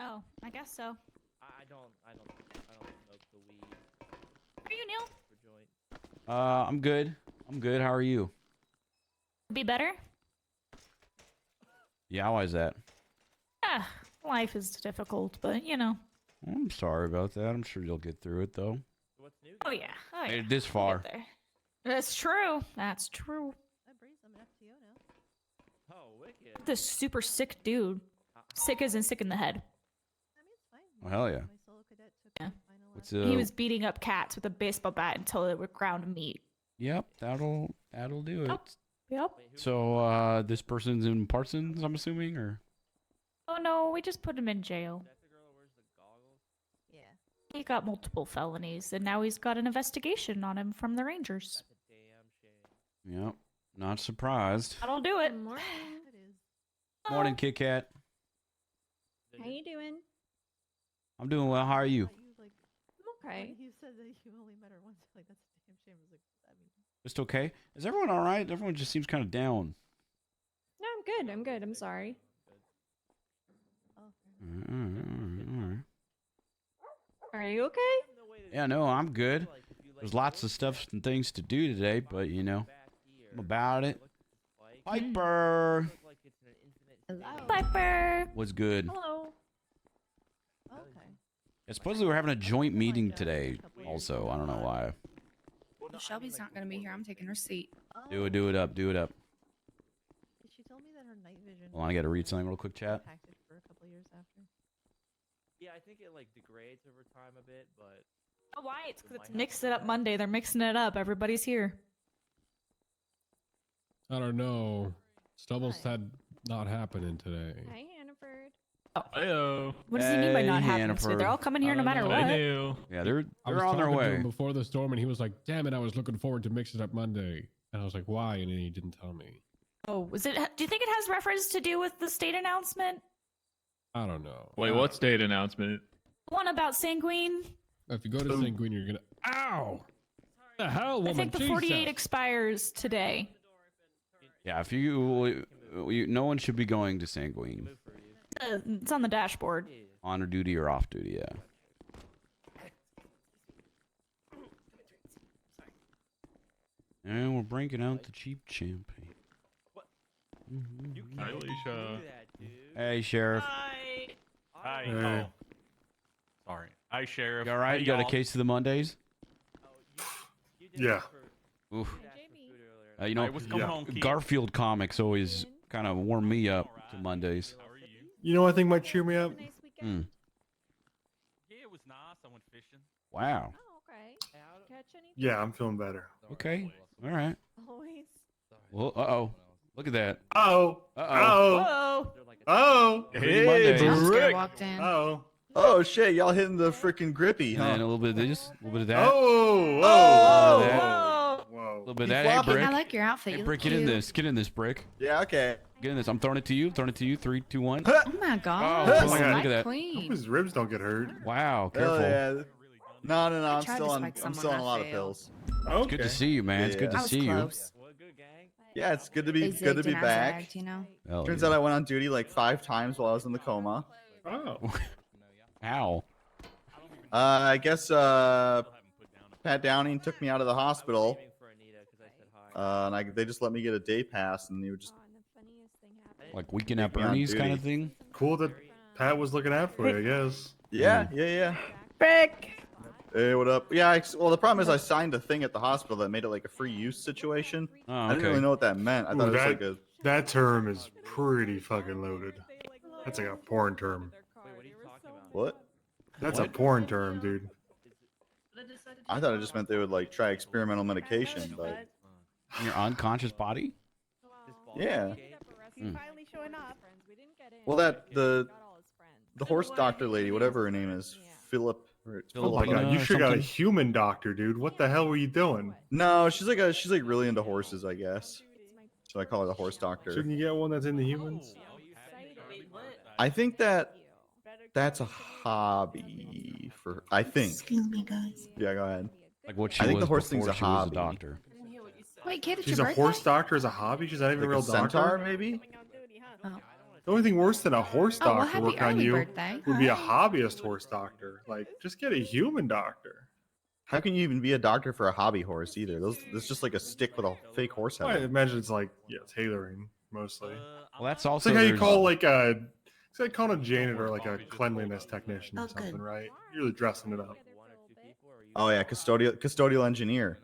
S14: Oh, I guess so.
S10: I don't smoke the weed.
S14: Are you Neil?
S10: For joint.
S1: I'm good. I'm good. How are you?
S14: Be better?
S1: Yeah, why is that?
S14: Ah, life is difficult, but you know.
S1: I'm sorry about that. I'm sure you'll get through it though.
S10: What's new?
S14: Oh yeah. Oh,
S1: Made
S14: yeah.
S1: it this
S14: We'll
S1: far.
S14: get there. That's true. That's true.
S8: Bryce, I'm an FTO now.
S10: Oh, wicked.
S14: This super sick dude. Sick as in sick in the head.
S8: I mean, it's fine.
S1: Oh, hell yeah.
S8: My solo cadet took
S14: Yeah.
S8: my final
S1: What's
S14: He was beating up cats with a baseball bat until they were ground meat.
S1: Yep, that'll do it.
S14: Yep. Yep.
S1: So this person's in Parsons, I'm assuming, or
S14: Oh no, we just put him in jail.
S10: That's the girl that wears the goggles?
S8: Yeah.
S14: He got multiple felonies, and now he's got an investigation on him from the Rangers.
S10: That's a damn shame.
S1: yep. Not surprised.
S14: That'll do it.
S6: Good morning.
S8: It is.
S1: Morning, Kit Kat.
S6: How you doing?
S1: I'm doing well. How are you?
S8: Thought you, like,
S6: I'm okay.
S8: when you said that you only met her once, like, that's a damn shame. I was like, I mean,
S1: Just okay? Is everyone all right? Everyone just seems kind of down.
S6: No, I'm good. I'm good. I'm sorry.
S8: oh,
S1: All right.
S6: Are you okay?
S1: Yeah, no, I'm good. There's lots of stuff and things to do today, but you know, I'm about it. Piper,
S6: Hello.
S14: Piper.
S1: what's good?
S6: Hello.
S8: okay.
S1: Yeah, supposedly we're having a joint meeting today. Also, I don't know why.
S15: Well, Shelby's not gonna be here. I'm taking her seat.
S1: Do it up.
S8: She told me that her night vision
S1: Hold on, I gotta read something real quick, chat.
S8: impacted for a couple years after.
S10: Yeah, I think it like degrades over time a bit, but
S14: Oh, why? It's because it's Mix It Up Monday. They're mixing it up. Everybody's here.
S16: I don't know. Stubble's had not happening today.
S6: Hi, Hannaford.
S16: Heyo.
S14: What does he mean by not
S1: Hey,
S14: happening today? They're all coming here no matter what.
S1: Yeah, they're
S16: I was
S1: on their
S16: talking to
S1: way.
S16: him before the storm, and he was like, "Damn it, I was looking forward to Mix It Up Monday." And I was like, "Why?" And then he didn't tell me.
S14: Oh, was it? Do you think it has reference to do with the state announcement?
S16: I don't know.
S17: Wait, what state announcement?
S14: One about Sanguine.
S16: If you go to Sanguine, you're gonna. Ow! The hell, woman?
S14: I think the
S16: Jesus.
S14: 48 expires today.
S1: Yeah, if you, no one should be going to Sanguine.
S14: It's on the dashboard.
S1: On duty or off duty, yeah. And we're breaking out the cheap champagne.
S17: Hi, Alicia.
S1: Hey, Sheriff.
S18: Hi.
S1: Hey.
S18: Oh. Sorry. Hi, Sheriff.
S1: You all right?
S18: Hey,
S1: You got a
S18: y'all.
S1: case of the Mondays?
S18: Yeah.
S1: Oof. You
S18: Hey,
S1: know,
S18: what's going on, kid?
S1: Garfield comics always kind of warm me up to Mondays.
S19: You know what I think might cheer me up?
S1: Hmm.
S18: Yeah, it was nice. I went fishing.
S1: Wow.
S19: Yeah, I'm feeling better.
S1: Okay. All right.
S6: Always.
S1: Well, uh-oh. Look at that.
S19: Oh.
S1: Uh-oh.
S19: Oh.
S1: Hey, Mondays.
S15: Oscar walked in.
S19: Oh.
S20: Oh shit, y'all hitting the freaking grippy, huh?
S1: And a little bit of this, a little bit of that.
S19: Oh.
S1: A little bit of that.
S19: Whoa.
S1: A little bit of
S20: You
S1: that. Hey,
S20: flopping?
S1: Brick.
S15: I like your outfit.
S1: Hey,
S15: You
S1: Brick,
S15: look
S1: get in
S15: cute.
S1: this. Get in this, Brick.
S20: Yeah, okay.
S1: Get in this. I'm throwing it to you. Throwing it to you. 3, 2, 1.
S15: Oh my god.
S1: Oh,
S19: my God.
S1: look at that.
S15: Queen.
S19: Hope his ribs don't get hurt.
S1: Wow.
S20: Hell
S1: Careful.
S20: yeah. No, I'm
S15: tried
S20: still
S15: to
S20: on.
S15: spike
S20: I'm
S15: someone,
S20: still on
S15: I
S20: a lot of
S15: failed.
S20: pills.
S1: It's good to see you, man. It's good to
S15: I was
S1: see you.
S15: close.
S20: Yeah, it's good to be
S15: They
S20: good to
S15: zigged
S20: be
S15: and I
S20: back.
S15: zagged, you know?
S1: Hell
S20: Turns
S1: yeah.
S20: out I went on duty like 5 times while I was in the coma.
S19: Oh.
S1: How?
S20: I guess Pat Downing took me out of the hospital. And they just let me get a day pass, and they would just
S1: Like weekend at
S20: Take me on
S1: Bernie's kind of
S20: duty.
S1: thing?
S19: Cool that Pat was looking out for you, I guess.
S20: yeah.
S6: Frick.
S20: Hey, what up? Yeah, well, the problem is I signed a thing at the hospital that made it like a free use situation.
S1: Oh,
S20: I didn't
S1: okay.
S20: really know what that meant. I
S19: Ooh,
S20: thought it was
S19: that,
S20: like a
S19: that term is pretty fucking loaded. That's like a porn term.
S20: what?
S19: That's a porn term, dude.
S20: I thought it just meant they would like try experimental medication, but
S1: In your unconscious body?
S20: yeah.
S1: Hmm.
S6: Finally showing up.
S20: Well, the horse doctor lady, whatever her name is, Philip.
S19: Oh my god, you sure got a
S1: something?
S19: human doctor, dude. What the hell were you doing?
S20: No, she's like really into horses, I guess. So I call her the horse doctor.
S19: Shouldn't you get one that's into humans?
S20: I think that's a hobby for. I think.
S15: Excuse me, guys.
S20: Yeah, go ahead.
S1: Like what she
S20: I think
S1: was
S20: the horse thing's
S1: before
S20: a
S1: she was
S20: hobby.
S1: a doctor.
S15: Wait, kid, it's
S19: She's
S15: your
S19: a
S15: birthday?
S19: horse doctor as a hobby? She's not even
S20: Like
S19: a real
S20: a centaur,
S19: doctor?
S20: maybe?
S15: Oh.
S19: The only thing worse than a horse
S15: Oh, well,
S19: doctor
S15: happy
S19: working on
S15: early
S19: you
S15: birthday.
S19: would be a
S15: Hi.
S19: hobbyist horse doctor. Like, just get a human doctor.
S20: How can you even be a doctor for a hobby horse either? That's just like a stick with a fake horse head.
S19: I
S20: on it.
S19: imagine it's like, tailoring, mostly.
S1: Well, that's
S19: It's
S1: also
S19: like how you
S1: there's-
S19: call like a, it's like calling a janitor like a cleanliness technician or something, right? You're really dressing it up.
S20: Oh yeah, custodial engineer.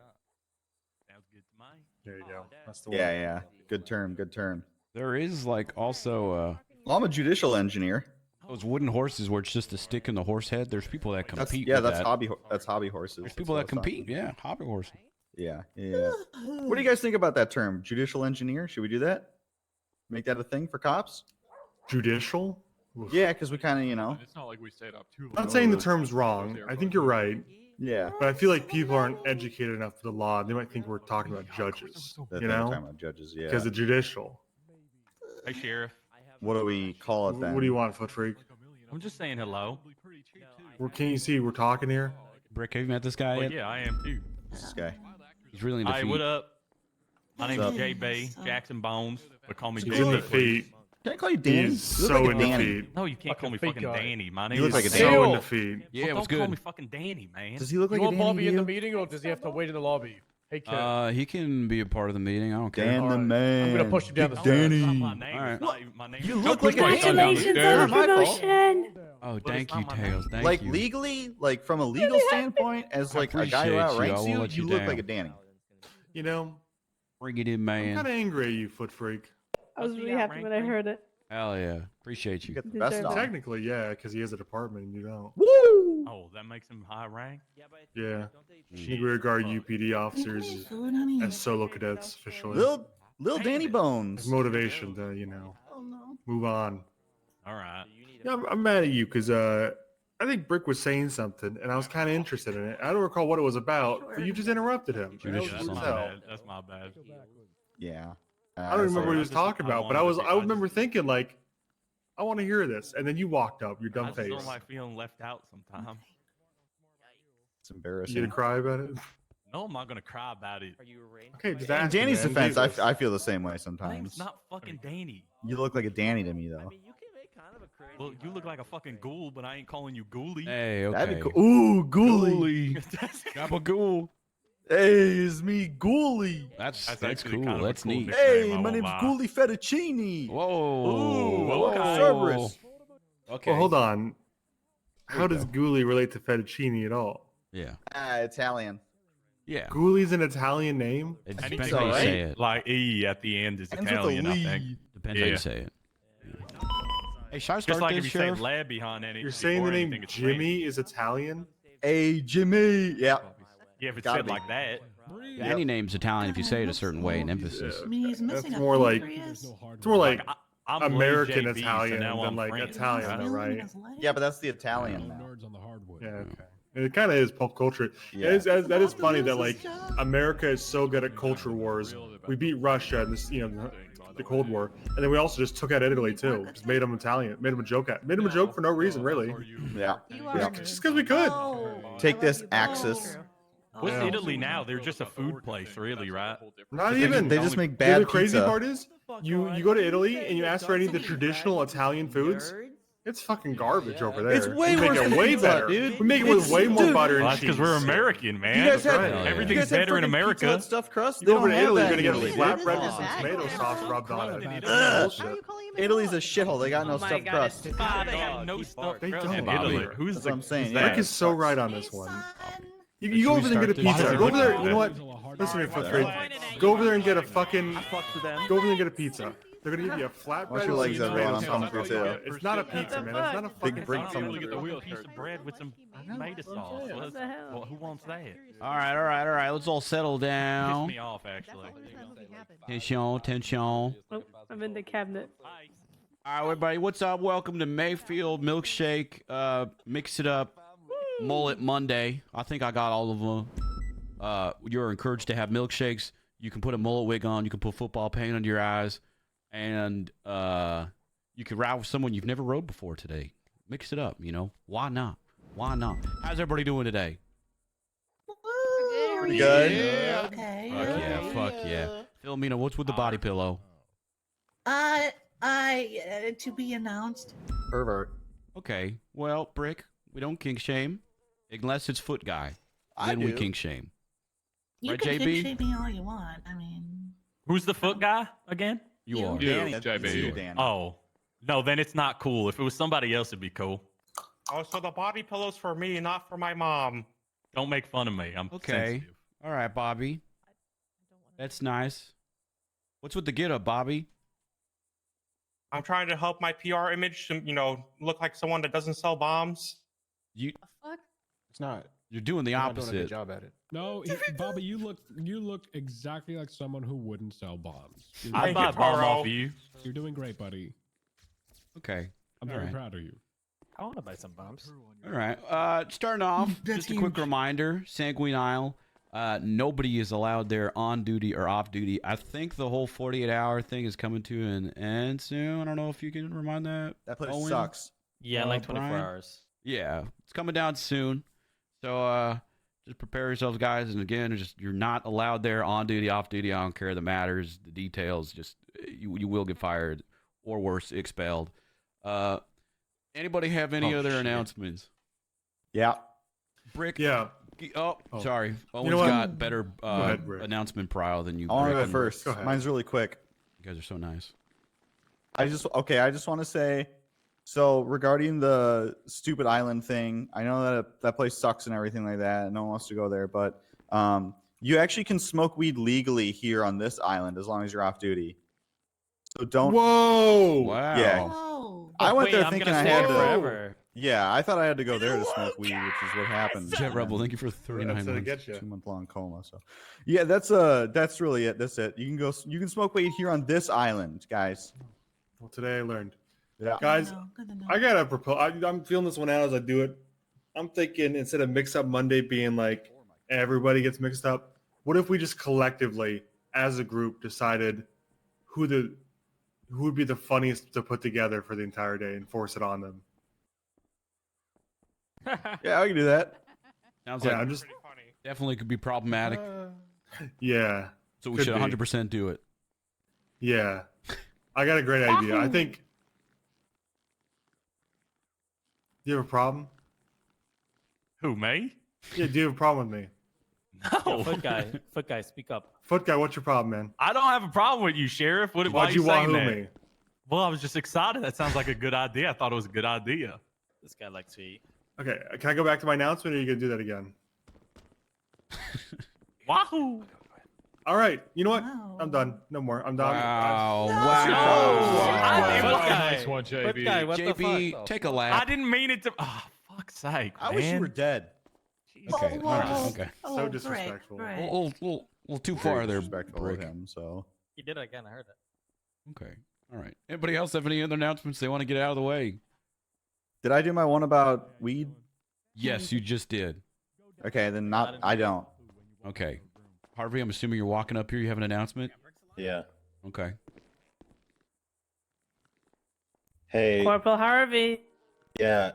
S19: There you go. That's the one.
S20: Yeah. Good term.
S1: There is like also
S20: Well, I'm a judicial engineer.
S1: those wooden horses where it's just a stick in the horse head. There's people that
S20: That's,
S1: compete.
S20: yeah,
S1: with
S20: that's
S1: that.
S20: hobby horses.
S1: There's
S20: That's
S1: people
S20: what
S1: that
S20: I was talking
S1: compete. Yeah, hobby horses.
S20: Yeah. What do you guys think about that term, judicial engineer? Should we do that? Make that a thing for cops?
S19: Judicial? Oof.
S20: Yeah, because we kind of,
S17: It's not like we stayed up too long.
S19: I'm not saying the term's wrong. I think you're right.
S20: Yeah.
S19: But I feel like people aren't educated enough for the law. They might think we're talking about judges.
S20: That
S19: You
S20: they were
S19: know?
S20: talking about judges, yeah.
S19: Because the judicial.
S18: Hey, Sheriff.
S20: What do we call it then?
S19: What do you want, Foot Freak?
S18: I'm just saying hello.
S19: Where can you see we're talking here?
S1: Brick, have you met this guy
S18: Well,
S1: yet?
S18: yeah, I am too.
S20: This guy.
S1: He's really into
S18: Hey,
S1: feet.
S18: what up? My name's
S20: What's up?
S18: JB Jackson Bones, but call me
S19: He's
S18: JB.
S19: in the feet.
S20: Can I call you
S19: He
S20: Danny?
S19: is
S20: You look
S19: so
S20: like a
S19: in the
S20: Danny.
S19: feet.
S18: No, you can't call me
S17: Fucking
S18: fucking
S17: fake guy.
S18: Danny. My
S20: You
S18: name
S20: look
S18: is
S20: like a
S19: So
S20: Danny.
S19: in the feet.
S1: Yeah,
S18: Well,
S1: it was
S18: don't call
S1: good.
S18: me fucking Danny, man.
S20: Does he look
S17: You
S20: like a
S17: want
S20: Danny
S17: Bobby
S20: to
S17: in the
S20: you?
S17: meeting, or does he have to wait in the lobby? Hey, kid.
S1: He can be a part of the meeting. I don't care.
S20: Dan the
S17: Alright.
S20: man.
S17: I'm gonna push him down the
S20: Big
S17: stairs.
S20: Danny.
S18: That's not my name.
S1: All right.
S18: It's not even my name.
S20: You
S18: Don't
S20: look
S18: push
S20: like
S18: my
S20: a
S18: son down the
S20: Congratulations
S18: stairs.
S20: on the promotion.
S1: Oh,
S18: But
S1: thank
S18: it's
S1: you,
S18: not my
S1: Tails.
S18: name.
S1: Thank
S20: Like
S1: you.
S20: legally, like from a legal standpoint, as like a guy who
S1: appreciate you. I
S20: outranks
S1: won't
S20: you,
S1: let you
S20: you look
S1: down.
S20: like a Danny.
S19: You know,
S1: Bring it in,
S19: I'm
S1: man.
S19: kind of angry at you, Foot Freak.
S6: I was really happy when I heard it.
S1: Hell yeah. Appreciate you.
S20: You got the best
S6: Deserve
S20: on.
S6: it.
S19: Technically, yeah, because he has a department and you don't.
S20: Woo!
S18: Oh, that makes him high rank?
S19: Yeah. We regard UPD officers as solo cadets officially.
S20: Lil Danny Bones.
S19: As motivation to, move on.
S18: All right.
S19: Yeah, I'm mad at you because I think Brick was saying something and I was kind of interested in it. I don't recall what it was about, but you just interrupted him.
S18: Yeah,
S19: That was
S18: that's
S19: rude as
S18: my
S19: hell.
S18: bad. That's my bad.
S20: Yeah.
S19: I don't remember what he was talking about, but I remember thinking like, I want to hear this. And then you walked up, your
S18: I
S19: dumb
S18: just
S19: face.
S18: don't like feeling left out sometimes.
S20: It's embarrassing.
S19: You gonna cry about it?
S18: No, I'm not gonna cry about it.
S19: Okay, just
S20: In
S19: ask.
S20: Danny's
S19: man.
S20: defense,
S19: Jesus.
S20: I feel the same way
S18: My name's
S20: sometimes.
S18: not fucking Danny.
S20: You look like a Danny to me, though.
S18: Well, you look like a fucking ghoul, but I ain't calling you ghoulie.
S1: Hey, okay.
S20: That'd be cool. Ooh, Ghoulie.
S1: Gabagool.
S20: Hey, it's me, Ghoulie.
S1: That's
S18: actually
S1: cool.
S18: kind of a
S1: That's
S18: cool
S1: neat.
S18: nickname,
S20: Hey,
S18: I
S20: my
S18: won't
S20: name's
S18: lie.
S20: Ghoulie Fettuccine.
S1: Whoa.
S20: Ooh,
S18: okay.
S20: Cerberus.
S1: Okay.
S19: Well, hold on.
S20: There
S19: How
S20: you
S19: does
S20: go.
S19: Ghoulie relate to fettuccine at all?
S1: Yeah.
S20: Italian.
S1: Yeah.
S19: Ghoulie's an Italian name?
S1: It
S18: Anything
S1: depends
S20: so,
S1: how you
S20: right?
S1: say it.
S18: Like E at the end is
S20: Ends with a
S18: Italian, I
S20: Lee.
S18: think.
S1: Depends how
S18: Yeah.
S1: you say it. Hey, should I start
S18: Just like
S1: this,
S18: if you
S1: Sheriff?
S18: say lab behind any.
S19: You're saying the
S18: before
S19: name
S18: anything, it's French.
S19: Jimmy is Italian?
S20: Hey, Jimmy. Yeah.
S18: Yeah, if it's
S20: Gotta
S18: said
S20: be.
S18: like that.
S1: Yeah, any name's Italian if you say it a certain way in emphasis.
S15: He's
S19: That's
S15: missing a
S19: more like
S15: pancreas.
S19: it's more like
S18: I'm
S19: American
S18: Lee JB,
S19: Italian
S18: so now
S19: than
S18: I'm
S19: like
S18: French.
S19: Italian,
S18: Huh?
S19: though, right?
S20: Yeah, but that's the Italian
S16: No
S20: now.
S16: nerds on the hardwood.
S19: Yeah, okay. It kind of is pop culture.
S20: Yeah.
S19: That is funny that like America is so good at culture wars. We beat Russia in this, the Cold War, and then we also just took out Italy too. Just made them Italian, made them a joke for no reason really.
S20: Yeah.
S19: Yeah. Just because we could.
S20: Take this, Axis.
S18: What's
S19: Yeah.
S18: Italy now? They're just a food place, really, right?
S19: Not
S20: They
S19: even.
S20: just make
S19: The
S20: bad
S19: crazy
S20: pizza.
S19: part is, you go to Italy and you ask for any of the traditional Italian foods. It's fucking garbage over there.
S20: It's way
S19: we make
S20: worse
S19: it
S20: than
S19: way
S20: pizza,
S19: better.
S20: dude.
S19: We make it with
S20: It's-
S19: way more
S20: dude.
S19: butter and
S18: Well, that's
S19: cheese.
S18: because we're American, man.
S20: You guys had,
S19: right.
S20: you
S18: Everything's
S20: guys had
S18: better in
S20: freaking
S18: America.
S20: Pizza Hut stuffed crust.
S19: You
S20: They
S19: go over
S20: don't
S19: to
S20: have
S19: Italy,
S20: that
S19: you're gonna
S20: in
S19: get a
S20: Italy.
S19: flatbread with
S15: Isn't
S19: some
S15: that
S19: tomato
S15: bad?
S19: sauce rubbed on it.
S20: Ugh.
S19: Bullshit.
S20: Italy's a shithole. They got no
S15: Oh my
S20: stuffed
S15: God,
S20: crust.
S15: it's
S18: They
S15: Bobby.
S18: have no stuff
S19: They
S18: in
S19: don't.
S18: Italy.
S19: Bobby.
S18: Who's
S20: That's
S18: the
S20: what I'm saying,
S18: who's
S20: yeah.
S19: Rick
S18: that?
S19: is so right on this one. You
S1: Should
S19: go
S1: we
S19: over there and get a
S1: start
S19: pizza.
S1: this?
S19: Go over there. You know what?
S18: That.
S19: Listen to me, fifth grade. Go over there and get a fucking.
S10: Fucks with them.
S19: Go over there and get a pizza. They're gonna give you a flatbread.
S20: Watch your
S19: with
S20: legs,
S19: some
S20: everyone.
S19: tomato
S20: I'm coming
S19: sauce.
S20: through, too.
S19: It's not a pizza, man. It's not a fucking
S20: break
S19: pizza.
S20: coming
S18: You get the
S20: through.
S18: whole piece of bread with some tomato sauce.
S19: What
S6: the hell?
S18: Well, who wants that?
S1: All right. Let's all settle
S18: Pissed
S1: down.
S18: me off, actually.
S1: Tension.
S6: Oh, I'm in the cabinet.
S1: All right, everybody, what's up? Welcome to Mayfield Milkshake. Mix it up. Mullet Monday. I think I got all of them. You're encouraged to have milkshakes. You can put a mullet wig on. You can put football paint under your eyes, and you can ride with someone you've never rode before today. Mix it up. Why not? How's everybody doing today?
S20: Pretty good.
S15: Yeah. Okay.
S1: Fuck yeah. Philomena, what's with the body pillow?
S15: To be announced.
S20: Pervert.
S1: Okay. Well, Brick, we don't kink shame unless it's foot guy.
S20: I
S1: Then we
S20: do.
S1: kink shame.
S15: You
S1: Right,
S15: can
S1: JB?
S15: shame me all you want. I mean,
S18: Who's the foot guy again?
S1: You are.
S20: Danny.
S17: JB.
S20: It's you, Danny.
S18: Oh, no, then it's not cool. If it was somebody else, it'd be cool.
S17: Oh, so the body pillow's for me, not for my mom.
S18: Don't make fun of me. I'm
S1: Okay.
S18: sensitive.
S1: All right, Bobby. That's nice. What's with the get up, Bobby?
S17: I'm trying to help my PR image, look like someone that doesn't sell bombs.
S1: You
S6: Fuck.
S16: It's not.
S1: you're doing the
S16: You're not doing a
S1: opposite.
S16: good job at it. No, Bobby, you look exactly like someone who wouldn't sell bombs.
S18: I'd buy a bomb off of you.
S16: You're doing great, buddy.
S1: Okay.
S16: I'm
S1: All
S16: very
S1: right.
S16: proud of you.
S18: I want to buy some bombs.
S1: All right. Starting off,
S15: That's
S1: just a quick reminder: Sanguine Isle. Nobody is allowed there on duty or off duty. I think the whole 48-hour thing is coming to an end soon. I don't know if you can remind that.
S20: That place
S1: Owen?
S20: sucks.
S10: Yeah, like 24
S1: Brian?
S10: hours.
S1: Yeah, it's coming down soon. So just prepare yourselves, guys. And again, you're not allowed there on duty, off duty. I don't care the matters, the details. Just you will get fired or worse, expelled. Anybody have any
S18: Oh,
S1: other
S18: shit.
S1: announcements?
S20: Yeah.
S1: Brick.
S19: Yeah.
S1: Oh,
S19: Oh.
S1: sorry. Owen's
S19: know what?
S1: got better
S19: ahead, Brick.
S1: announcement prowl than you.
S20: I want to
S1: Brick,
S20: go
S1: and
S20: first.
S19: Go ahead.
S20: Mine's really quick.
S1: You guys are so nice.
S20: I just want to say, so regarding the stupid island thing, I know that place sucks and everything like that. No one wants to go there, but you actually can smoke weed legally here on this island as long as you're off duty. So don't.
S19: Whoa!
S1: Wow.
S20: Yeah.
S15: oh,
S20: I went there
S10: I'm
S20: thinking
S10: gonna
S20: I
S10: stay
S20: had
S10: here
S20: to.
S10: forever.
S20: Yeah, I thought I had to go there to smoke weed, which is what happened.
S1: Jet Rebel, thank you for 39
S19: That's gonna
S1: months.
S19: get you.
S20: 2-month-long coma. So, yeah, that's really it. That's it. You can smoke weed here on this island, guys.
S19: Well, today I learned.
S20: Yeah.
S19: Guys,
S15: good to know.
S19: I gotta propose. I'm feeling this one out as I do it. I'm thinking instead of Mix Up Monday being like everybody gets mixed up, what if we just collectively, as a group, decided who the who would be the funniest to put together for the entire day and force it on them.
S20: Yeah, I can do that.
S1: Sounds
S19: Yeah,
S1: like
S19: I'm just
S1: definitely could be problematic.
S19: yeah.
S1: So we
S19: could
S1: should
S19: be.
S1: 100% do it.
S19: Yeah, I got a great idea. I think. Do you have a problem?
S18: Who, me?
S19: Yeah, do you have a problem with me?
S18: No.
S21: Foot guy, speak up.
S19: Foot guy, what's your problem, man?
S18: I don't have a problem with you, Sheriff. Why
S19: Why'd
S18: are
S19: you
S18: you saying
S19: wahoo
S18: that?
S19: me?
S18: Well, I was just excited. That sounds like a good idea. I thought it was a good idea.
S21: This guy likes to eat.
S19: Okay, can I go back to my announcement, or are you gonna do that again?
S18: Wahoo!
S19: All right, you know what? I'm done. No more. I'm done.
S1: Wow!
S18: Nice
S16: one, JB.
S21: Foot guy, what the
S1: JB,
S21: fuck?
S1: take a lap.
S18: I didn't mean it to. Oh, fuck's sake,
S20: I wish you
S18: man.
S20: were dead.
S1: Okay, all right, okay.
S19: So disrespectful.
S1: A little too far there,
S20: Disrespectful
S1: Brick.
S20: of him. So
S21: He did it again. I heard it.
S1: Okay, all right. Anybody else have any other announcements they want to get out of the way?
S20: did I do my one about weed?
S1: Yes, you just did.
S20: Okay, then not. I don't.
S1: Okay, Harvey, I'm assuming you're walking up here. You have an announcement.
S22: Yeah.
S1: Okay.
S22: Hey.
S23: Corporal Harvey.
S22: Yeah.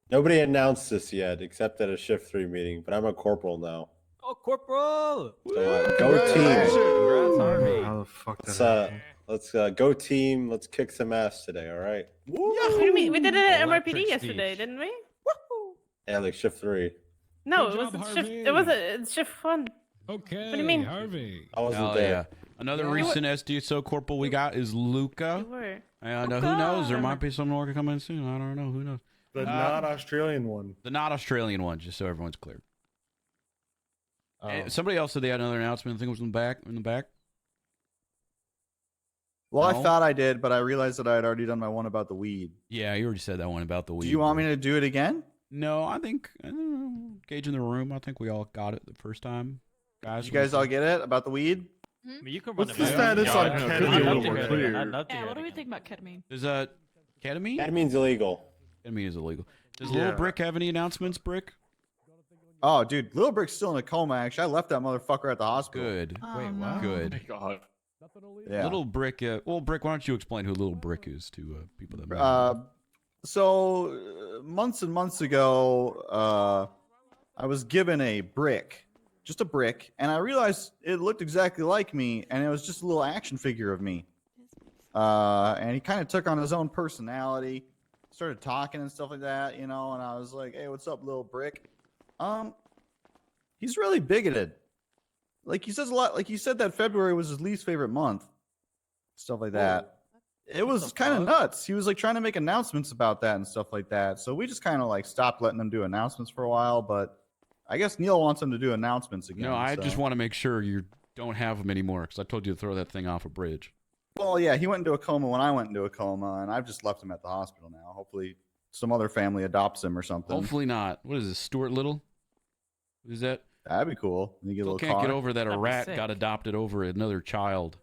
S22: Nobody announced this yet, except at a shift 3 meeting. But I'm a corporal now.
S21: Oh, Corporal!
S22: So go team.
S21: Congrats, Harvey.
S19: How the fuck?
S22: Let's go team. Let's kick some ass today. All right.
S23: What do you mean? We did it at
S21: Electric
S23: MRPD
S21: Steve.
S23: yesterday, didn't we?
S22: Yeah, like shift 3.
S23: No,
S16: Good
S23: it was
S16: job,
S23: shift.
S16: Harvey.
S23: It was a shift one.
S16: Okay.
S23: What do you mean?
S16: Harvey?
S22: I wasn't
S1: Oh
S22: there.
S1: yeah. Another recent SDSO corporal we got is Luca.
S23: You were.
S1: And who knows? There might be some more coming soon. I don't know. Who knows?
S19: The not Australian one.
S1: The not Australian one, just so everyone's clear.
S21: Oh.
S1: Somebody else said they had another announcement. I think it was in the back. In the back.
S20: Well,
S1: No?
S20: I thought I did, but I realized that I had already done my one about the weed.
S1: Yeah, you already said that one about the weed.
S20: Do you want me to do it again?
S1: No, I think gauging the room. I think we all got it the first time, guys.
S20: Did you guys all get it about the weed?
S21: I mean, you can
S19: What's
S21: run
S19: the
S21: it back.
S19: status on
S21: I'd
S19: ketamine?
S21: love
S19: A
S21: to
S19: little
S21: hear
S19: more
S21: it.
S19: clear.
S21: I'd love to
S14: Yeah,
S21: hear
S14: what
S21: it
S14: do we
S21: again.
S14: think about ketamine?
S1: Does ketamine?
S22: Ketamine's illegal.
S1: Ketamine is illegal. Does
S19: Yeah.
S1: Little Brick have any announcements, Brick?
S20: Oh, dude, Little Brick's still in a coma. Actually, I left that motherfucker at the hospital.
S1: Good.
S15: Oh, Wait, what?
S1: Good.
S16: God.
S20: Yeah.
S1: Little Brick. Well, Brick, why don't you explain who Little Brick is to people that?
S20: Months and months ago, I was given a brick, just a brick, and I realized it looked exactly like me, and it was just a little action figure of me. And he kind of took on his own personality, started talking and stuff like that, you know. And I was like, "Hey, what's up, Little Brick?" He's really bigoted. Like he says a lot. Like he said that February was his least favorite month, stuff like that. It was kind of nuts. He was like trying to make announcements about that and stuff like that. So we just kind of like stopped letting him do announcements for a while. But I guess Neil wants him to do announcements again.
S1: No, I
S20: so.
S1: just want to make sure you don't have them anymore because I told you to throw that thing off a bridge.
S20: Well, yeah, he went into a coma when I went into a coma, and I've just left him at the hospital now. Hopefully, some other family adopts him or something.
S1: Hopefully not. What is this, Stuart Little? What is that?
S20: That'd be cool. You get a
S1: Still
S20: little
S1: can't get
S20: car.
S1: over that a
S21: That'd be
S1: rat
S21: sick.
S1: got adopted over another child.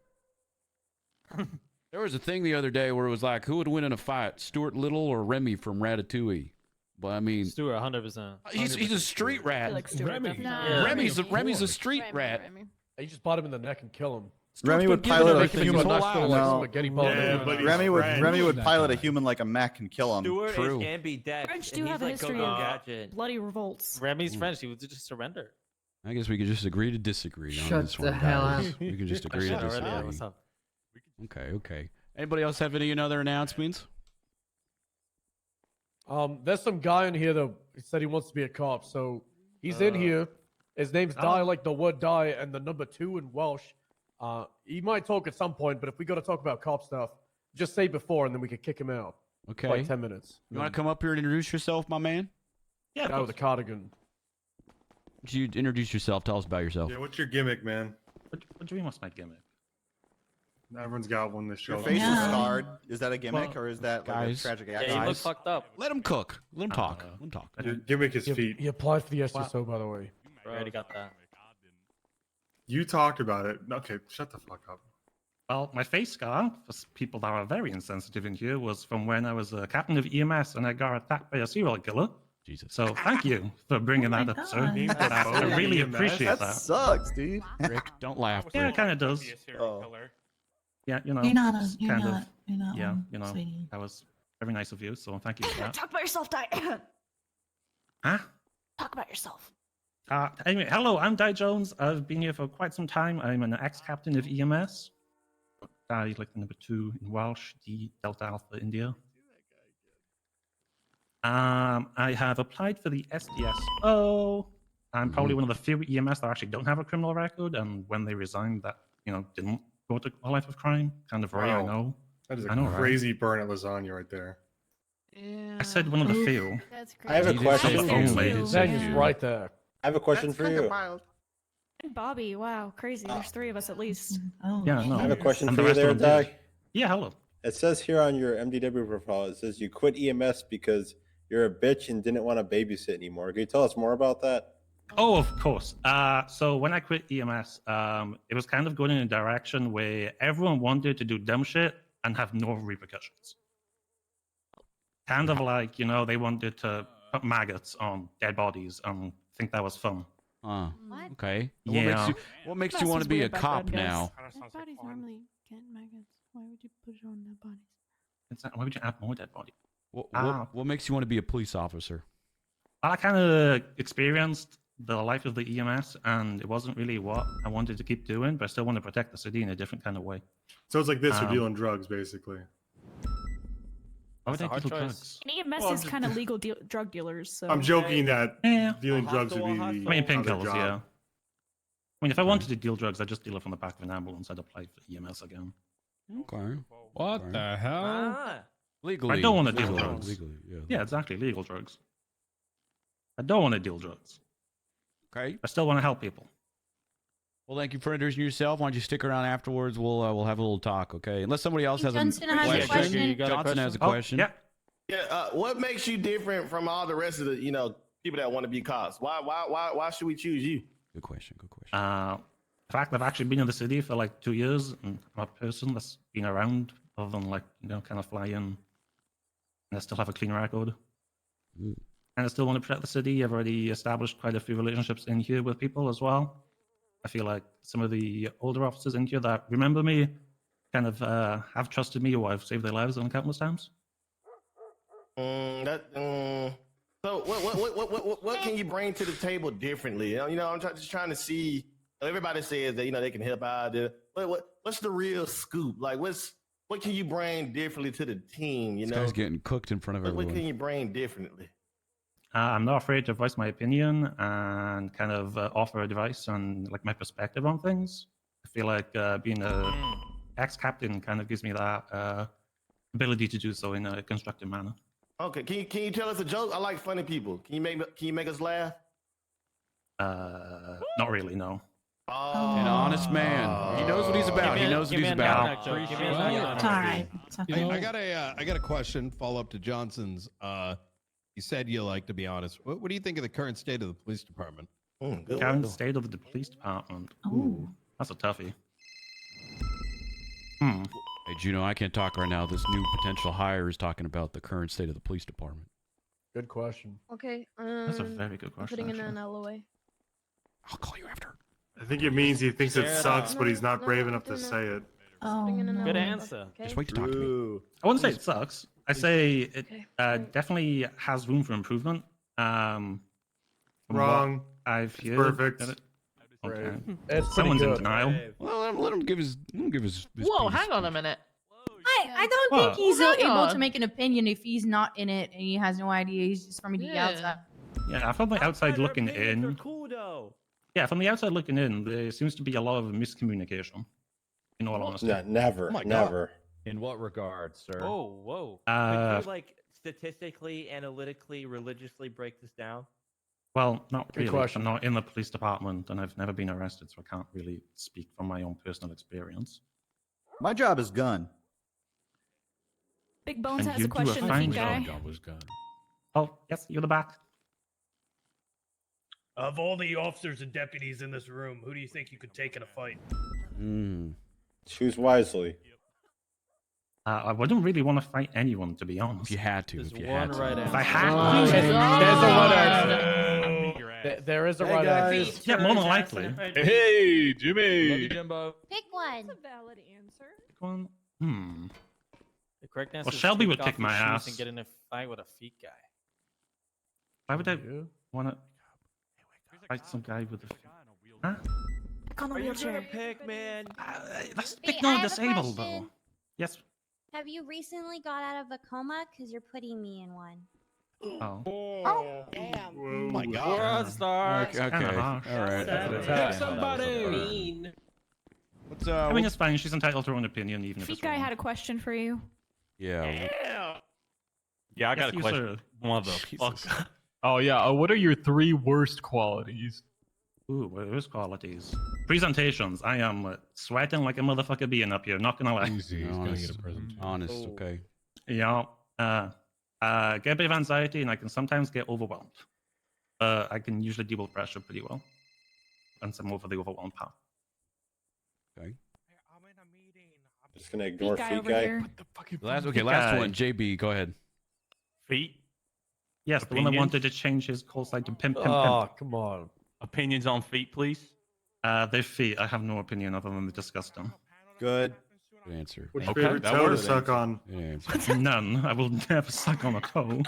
S1: There was a thing the other day where it was like, who would win in a fight, Stuart Little or Remy from Ratatouille? But I mean,
S21: Stuart, 100%.
S1: he's a street rat.
S16: Remy.
S1: Remy's a street rat.
S24: You just bite him in the neck and kill him.
S20: Remy would
S1: Stuart's been
S20: pilot a
S1: giving
S20: human.
S1: everything his whole life.
S20: No.
S24: Spaghetti ball.
S19: Yeah, but he's
S20: Remy
S19: French.
S20: would pilot a human like a mech and kill him.
S25: Stuart
S1: True.
S25: is ambidextrous.
S14: French
S25: and
S14: do
S25: he's
S14: have a
S25: like
S14: history
S25: Go-Go
S14: of
S25: Gadget.
S14: bloody revolts.
S21: Remy's French. He would just surrender.
S1: I guess we could just agree to disagree on
S26: Shut
S1: this
S26: the
S1: one,
S26: hell
S1: guys.
S26: up.
S1: We can just agree to
S21: Already,
S1: disagree.
S21: yeah, what's up?
S1: Okay. Anybody else have any other announcements?
S24: There's some guy in here that said he wants to be a cop. So he's in here. His name's Die, like the word die, and the number 2 in Welsh. He might talk at some point, but if we got to talk about cop stuff, just say before, and then we can kick him out.
S1: Okay.
S24: For like 10 minutes.
S1: You want to come up here and introduce yourself, my man?
S24: Yeah, guy with a cardigan.
S1: Would you introduce yourself? Tell us about yourself.
S19: Yeah, what's your gimmick, man?
S27: What do you mean, what's my gimmick?
S19: Everyone's got one this show.
S20: Your face is scarred. Is that a gimmick or is that like
S1: guys,
S20: a tragic
S21: Yeah,
S20: accident?
S21: you look fucked up.
S1: Let him cook. Let him talk. Let him talk.
S19: Your gimmick is feet.
S24: He applied for the SSO, by the way.
S21: I already got that.
S19: You talked about it. Okay, shut the fuck up.
S27: Well, my face scar, for people that are very insensitive in here, was from when I was a captain of EMS and I got attacked by a serial killer.
S1: Jesus.
S27: So thank you for bringing that up, sir. I really appreciate that.
S20: Sucks, dude.
S1: Rick, don't laugh.
S27: Yeah,
S1: Rick.
S27: it kind of does.
S20: Oh.
S27: Yeah, you know.
S15: You're not.
S27: it's
S15: You're
S27: kind
S15: not.
S27: of
S15: You know,
S27: Yeah, you know,
S15: sweetie.
S27: that was very nice of you. So thank you for that.
S14: Talk about yourself, Di.
S27: Huh?
S14: Talk about yourself.
S27: Anyway, hello, I'm Di Jones. I've been here for quite some time. I'm an ex-captain of EMS. Di, like the number 2 in Welsh, D Delta Alpha India. I have applied for the SDSO. I'm probably one of the few EMS that actually don't have a criminal record, and when they resigned, that didn't go to a life of crime. Kind of rare, I
S19: Wow.
S27: know.
S19: That is
S27: I know,
S19: a
S27: right?
S19: crazy burn at lasagna right there.
S27: I said one of the few.
S9: That's
S22: I have a question.
S24: Daniel's right there.
S22: I have a question for you.
S14: Bobby, wow, crazy. There's 3 of us at least.
S27: Yeah, no.
S22: I have a question
S27: And
S22: for
S27: the
S22: you
S27: rest of
S22: there,
S27: them
S22: Di.
S27: did. Yeah, hello.
S22: It says here on your MDW profile, it says you quit EMS because you're a bitch and didn't want to babysit anymore. Can you tell us more about that?
S27: Oh, of course. So when I quit EMS, it was kind of going in a direction where everyone wanted to do dumb shit and have no repercussions. Kind of like, they wanted to put maggots on dead bodies and think that was fun.
S1: Okay.
S27: Yeah.
S1: What makes you want to be a cop now?
S9: Dead bodies normally get maggots. Why would you put it on dead bodies?
S27: Why would you add more dead body?
S1: What makes you want to be a police officer?
S27: I kind of experienced the life of the EMS, and it wasn't really what I wanted to keep doing, but I still want to protect the city in a different kind of way.
S19: So it's like this for dealing drugs, basically.
S27: Why would
S21: That's a
S27: I
S21: hard
S27: deal
S21: choice.
S27: drugs?
S14: And EMS is kind of legal drug dealers, so.
S19: I'm joking that dealing
S27: A
S19: drugs would be
S27: I mean,
S19: other
S27: painkillers,
S19: job.
S27: yeah. I mean, if I wanted to deal drugs, I'd just deal it from the back of an ambulance. I'd apply for EMS again.
S1: Okay.
S16: What the hell?
S1: Legally.
S27: I don't want to deal
S1: Legally,
S27: drugs.
S1: legally, yeah.
S27: Yeah, exactly. Legal drugs. I don't want to deal drugs.
S1: Okay.
S27: I still want to help people.
S1: Well, thank you for introducing yourself. Why don't you stick around afterwards? We'll have a little talk, okay? Unless somebody else has
S2: Johnson
S1: a
S2: has a
S1: question.
S2: question. You
S21: got a
S1: Johnson has a
S27: Oh,
S1: question.
S27: yeah.
S2: Yeah. What makes you different from all the rest of the people that want to be cops? Why should we choose you?
S1: Good question. Good question.
S27: The fact that I've actually been in the city for like 2 years, and I'm a person that's been around other than kind of flying, and I still have a clean record. And I still want to protect the city. I've already established quite a few relationships in here with people as well. I feel like some of the older officers in here that remember me kind of have trusted me, or I've saved their lives on countless times.
S2: So what can you bring to the table differently? I'm just trying to see. Everybody says that they can help out. What's the real scoop? Like what can you bring differently to the team?
S1: This guy's getting cooked in front of
S2: What
S1: everyone.
S2: can you bring differently?
S27: I'm not afraid to voice my opinion and kind of offer advice and like my perspective on things. I feel like being a ex-captain kind of gives me that ability to do so in a constructive manner.
S2: Okay, can you tell us a joke? I like funny people. Can you make us laugh?
S27: Not really, no.
S1: An honest man. He knows what he's about. He knows what he's about.
S3: I got a question. Follow up to Johnson's. You said you like to be honest. What do you think of the current state of the police department?
S27: Current state of the police department. Ooh, that's a toughie.
S1: Hey, Juno, I can't talk right now. This new potential hire is talking about the current state of the police department.
S24: Good question.
S9: Okay.
S27: That's a very good
S9: I'm
S27: question.
S9: putting in an
S27: actually.
S9: LOA.
S1: I'll call you after.
S19: I think it means he thinks it
S21: Yeah.
S19: sucks, but he's not
S9: No,
S19: brave
S9: no,
S19: enough to
S9: no.
S19: say it.
S15: Oh,
S9: Putting in an
S21: Good
S9: LOA,
S21: answer.
S9: okay?
S1: Just wait to talk to me.
S27: I wouldn't say it sucks. I say it definitely has room for improvement. From what
S19: Wrong.
S27: I've
S19: It's
S27: heard.
S19: perfect.
S27: Okay.
S24: It's pretty
S27: Someone's in
S24: good.
S27: denial.
S1: Well, let him give his.
S8: Whoa,
S1: piece.
S8: hang on a minute.
S2: I don't
S27: What?
S2: think he's
S8: Hang
S2: able
S8: on.
S2: to make an opinion if he's not in it and he has no idea. He's just from the
S8: Yeah.
S2: outside.
S27: Yeah, from the outside looking
S18: They're
S27: in.
S18: cool though.
S27: Yeah, from the outside looking in, there seems to be a lot of miscommunication. In all honesty.
S22: No, never,
S3: Oh my God.
S22: never.
S3: In what regard, sir?
S18: Oh, whoa.
S27: Uh,
S18: Could you like statistically, analytically, religiously break this down?
S27: Well, not
S24: Good
S27: really.
S24: question.
S27: I'm not in the police department, and I've never been arrested, so I can't really speak from my own personal experience.
S20: My job is gun.
S14: Big Bones
S27: And
S14: has
S27: you
S14: a
S27: do a
S14: question, the
S27: fine
S14: feet guy.
S27: job. Oh, yes, you're the back.
S4: Of all the officers and deputies in this room, who do you think you could take in a fight?
S22: Choose wisely.
S27: I wouldn't really want to fight anyone, to be honest.
S1: If you had to. If you had to.
S27: If I had
S24: There's
S27: to.
S24: a right answer. There is a right answer.
S27: Yeah, more than likely.
S3: Hey, Jimmy.
S18: Love you, Jimbo.
S9: Pick one.
S8: That's a valid answer.
S27: One.
S21: correct answer
S27: Well,
S21: is
S27: Shelby
S21: take
S27: would
S21: off
S27: kick
S21: your
S27: my
S21: shoes
S27: ass.
S21: and get in a fight with a feet guy.
S27: Why would I want to fight some guy with a... Huh?
S14: On the
S5: Are you
S14: wheelchair.
S5: gonna pick, man?
S27: That's
S7: Wait,
S27: pick
S7: I
S27: non
S7: have a
S27: disabled, though.
S7: question.
S27: Yes.
S7: Have you recently got out of a coma? Because you're putting me in one.
S27: Oh.
S5: Oh, damn.
S3: Oh my
S5: We're
S3: god.
S5: on star.
S1: Okay. All right.
S16: Pick somebody.
S5: Mean.
S1: What's
S27: I mean, it's fine. She's entitled to her own opinion, even if
S14: Feet
S27: it's
S14: guy
S27: wrong.
S14: had a question for you.
S1: Yeah.
S18: Yeah, I got
S27: Yes,
S18: a
S27: you,
S18: question.
S27: sir.
S18: Motherfucker.
S11: Oh yeah. What are your 3 worst qualities?
S27: Ooh, well, there's qualities. Presentations. I am sweating like a motherfucker being up here. Not gonna lie.
S3: Easy. He's gonna get a present.
S1: Honest. Okay.
S27: Yeah. Get a bit of anxiety, and I can sometimes get overwhelmed. I can usually deal with pressure pretty well, once I'm over the overwhelmed part.
S1: Okay.
S22: Just gonna ignore
S14: guy
S22: feet
S14: over
S22: guy.
S14: here.
S1: Last
S27: Feet
S1: last
S27: guy.
S1: one. JB, go ahead.
S18: Feet.
S27: Yes, the one that
S18: Opinions?
S27: wanted to change his call sign to pimp, pimp,
S24: Oh,
S27: pimp.
S24: come on.
S18: Opinions on feet, please.
S27: Their feet, I have no opinion other than to discuss them.
S20: Good.
S1: Good answer.
S19: Which
S18: Okay,
S19: favorite
S18: that
S19: toe to
S18: works.
S19: suck on?
S1: Good answer.
S27: None. I will never suck on a toe.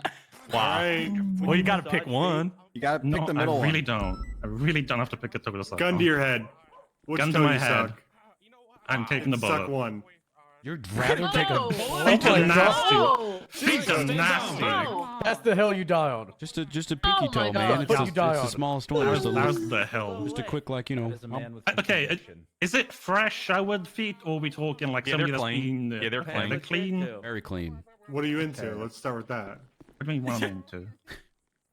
S18: Wow. Well, you got to pick one.
S20: You gotta pick
S27: No,
S20: the middle
S27: I really
S20: one.
S27: don't. I really don't have to pick a toe to suck
S19: Gun
S27: on.
S19: to your head. Which
S27: Gun to
S19: toe
S27: my
S19: you
S27: head.
S19: suck?
S27: I'm taking the
S19: Suck
S27: bullet.
S19: one.
S1: You'd rather take a
S27: Feet are nasty. Feet are nasty.
S24: That's the hell you die on.
S1: just a pinky
S24: Oh my
S1: toe,
S24: God.
S1: man. It's,
S24: What you
S1: it's
S24: die
S1: the
S24: on?
S1: smallest one.
S27: That
S1: Just
S27: was,
S1: a,
S27: that was the hell.
S1: just a quick, like, you know.
S27: Okay, is it fresh showered feet, or are we talking like
S18: Yeah,
S27: somebody
S18: they're
S27: that's
S18: clean.
S27: been
S18: Yeah, they're clean.
S27: they're clean?
S1: Very clean.
S19: What are you into? Let's start with that.
S27: What do you mean what I'm into?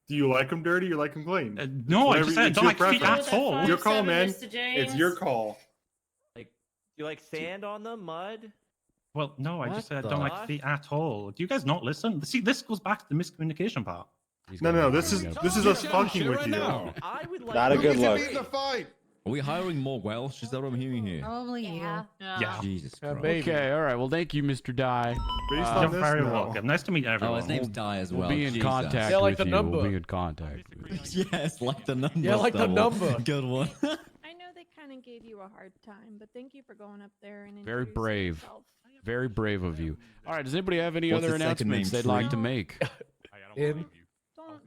S19: Do you like them dirty? Or you like them clean?
S27: No, I
S19: Whatever-
S27: just said I
S19: it's
S27: don't
S19: your
S27: like feet
S19: preference.
S27: at all.
S19: Your call, man.
S23: Mr.
S19: It's your
S23: James.
S19: call.
S5: Like, do you like sand on them, mud?
S27: Well, no, I
S5: What
S27: just said I
S5: the
S27: don't like
S5: fuck?
S27: feet at all. Do you guys not listen? See, this goes back to the miscommunication part.
S19: No, this is us fucking with you.
S5: I would like.
S22: Not a good look.
S11: Are we hiring more Welsh? Is that what I'm hearing here?
S15: Probably you.
S27: Yeah.
S11: Jesus Christ.
S24: Maybe.
S1: Okay, all right. Well, thank you, Mr. Dye.
S19: Based
S27: You're
S19: on this,
S27: very
S19: no.
S27: welcome. Nice to meet everyone.
S11: Oh, his name's Di as well.
S1: We'll be in
S11: Jesus.
S1: contact
S24: Yeah, like
S1: with
S24: the
S1: you. We'll
S24: number.
S1: be in contact with you.
S11: Yes, like the number.
S24: Yeah, like the
S11: Stubble.
S24: number.
S11: Good one.
S6: I know they kind of gave you a hard time, but thank you for going up there and
S1: Very
S6: introducing
S1: brave.
S6: yourself.
S1: Very brave of you. All right. Does anybody have any
S11: What's
S1: other
S11: the second
S1: announcements
S11: name,
S1: they'd like
S11: Tree?
S1: to make?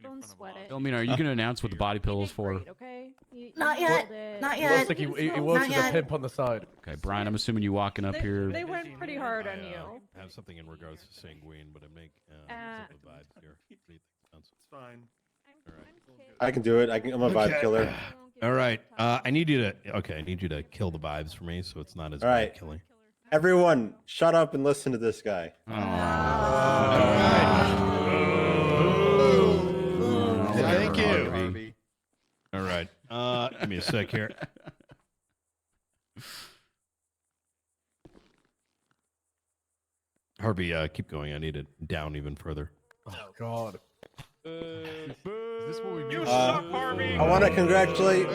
S6: Don't sweat it.
S1: I mean, are you going to announce what the body pillows for?
S6: Great, okay? You
S15: Not
S6: nailed
S15: yet.
S6: it.
S15: Not
S24: He
S15: yet.
S24: looks like he
S15: Not
S24: works as a
S15: yet.
S24: pimp on the side.
S1: Okay, Brian. I'm assuming you walking up here.
S6: They went pretty hard on you.
S3: I have something in regards to sanguine, but I make some vibes here. What do you think, Johnson?
S19: It's fine.
S22: I can do it. I'm a vibe killer.
S3: All right. I need you to kill the vibes for me, so it's not as
S22: All right.
S3: vibe killing.
S22: Everyone, shut up and listen to this guy.
S3: Thank you. All right. Give me a sec here. Harvey, keep going. I need it down even further.
S24: Oh God.
S3: Is this what we
S22: I want to congratulate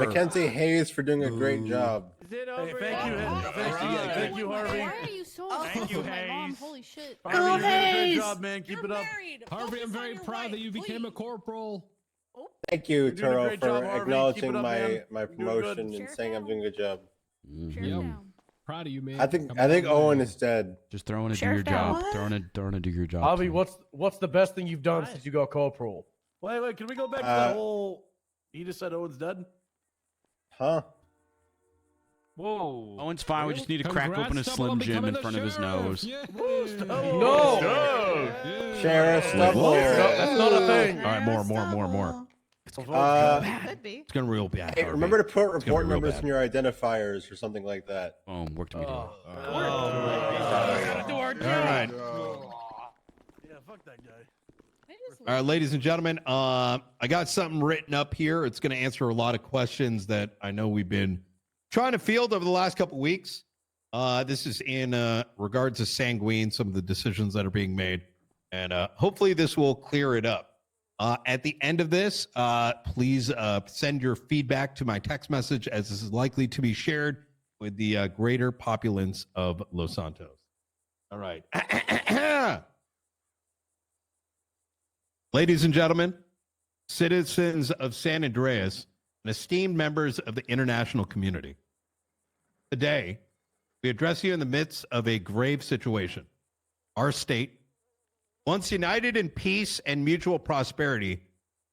S22: Mackenzie Hayes for doing a great job.
S5: Is it over?
S24: Thank you, thank you, Harvey.
S6: Why are you so
S18: Thank you,
S6: obsessed with my mom?
S18: Hayes.
S6: Holy shit.
S15: Go
S11: Good
S15: Hayes!
S11: job, man. Keep it up.
S16: Harvey, I'm very proud that you became a corporal.
S22: Thank you,
S11: You're doing a
S22: Turo,
S11: great
S22: for
S11: job, Harvey.
S22: acknowledging
S11: Keep it up, man.
S22: my
S11: You're doing
S22: promotion
S11: good.
S22: and saying I'm doing a good job.
S6: Share
S16: Yep.
S6: down.
S16: Proud of you, man.
S22: I think
S16: Come on.
S22: Owen is dead.
S1: Just throwing it to
S14: Sheriff
S1: your
S14: down.
S1: job. Throwing it to your job.
S24: Harvey,
S1: too.
S24: what's the best thing you've done since you got corporal?
S11: Wait. Can we go back to that whole? You just said Owen's dead.
S22: Huh?
S18: Whoa.
S1: Owen's fine. We just need to crack
S16: Congrats,
S1: open a
S16: Stubble,
S1: Slim
S16: on
S1: Jim in
S16: becoming
S1: front
S16: the
S1: of his
S16: sheriff.
S1: nose.
S16: Yeah.
S24: No.
S22: Sheriff Stubble.
S24: No, that's not a thing.
S3: All right, more.
S15: Could be.
S3: It's gonna real bad.
S22: Hey,
S3: Harvey.
S22: remember to put
S3: It's gonna
S22: report
S3: be real
S22: numbers
S3: bad.
S22: in your identifiers or something like that.
S1: Boom. Work to me.
S24: Oh.
S3: All right.
S11: Yeah, fuck that guy.
S3: All right, ladies and gentlemen, I got something written up here. It's going to answer a lot of questions that I know we've been trying to field over the last couple weeks. This is in regards to Sanguine, some of the decisions that are being made, and hopefully this will clear it up. At the end of this, please send your feedback to my text message, as this is likely to be shared with the greater populace of Los Santos. All right. Ladies and gentlemen, citizens of San Andreas, and esteemed members of the international community, today we address you in the midst of a grave situation. our state, once united in peace and mutual prosperity,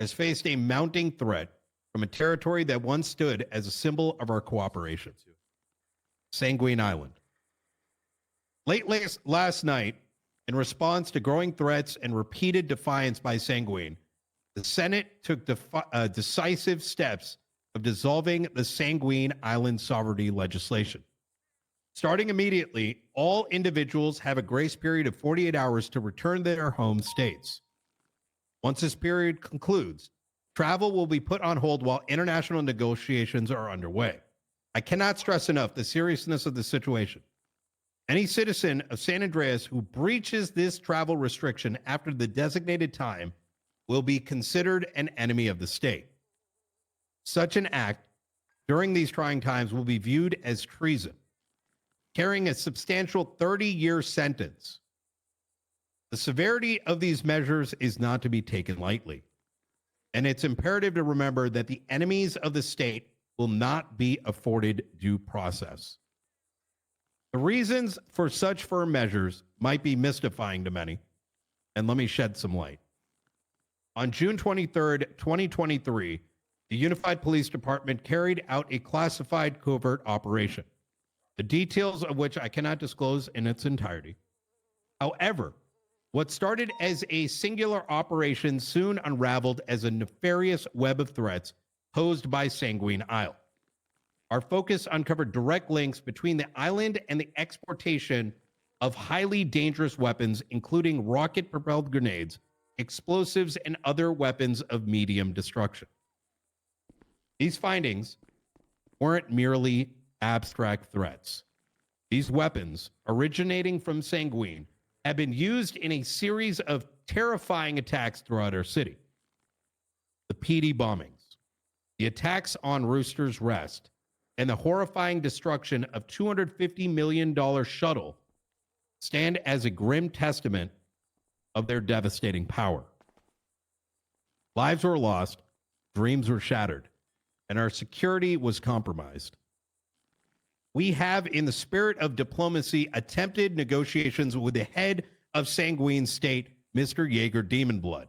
S3: has faced a mounting threat from a territory that once stood as a symbol of our cooperation, Sanguine Island. Late last night, in response to growing threats and repeated defiance by Sanguine, the Senate took decisive steps of dissolving the Sanguine Island sovereignty legislation. Starting immediately, all individuals have a grace period of 48 hours to return to their home states. Once this period concludes, travel will be put on hold while international negotiations are underway. I cannot stress enough the seriousness of the situation. Any citizen of San Andreas who breaches this travel restriction after the designated time will be considered an enemy of the state. Such an act during these trying times will be viewed as treason, carrying a substantial 30-year sentence. The severity of these measures is not to be taken lightly, and it's imperative to remember that the enemies of the state will not be afforded due process. The reasons for such firm measures might be mystifying to many, and let me shed some light. On June 23rd, 2023, the Unified Police Department carried out a classified covert operation, the details of which I cannot disclose in its entirety. However, what started as a singular operation soon unraveled as a nefarious web of threats posed by Sanguine Isle. Our focus uncovered direct links between the island and the exportation of highly dangerous weapons, including rocket-propelled grenades, explosives, and other weapons of medium destruction. These findings weren't merely abstract threats. These weapons, originating from Sanguine, have been used in a series of terrifying attacks throughout our city. The PD bombings, the attacks on Rooster's Rest, and the horrifying destruction of $250 million shuttle stand as a grim testament of their devastating power. Lives were lost, dreams were shattered, and our security was compromised. We have, in the spirit of diplomacy, attempted negotiations with the head of Sanguine State, Mr. Jaeger Demonblood.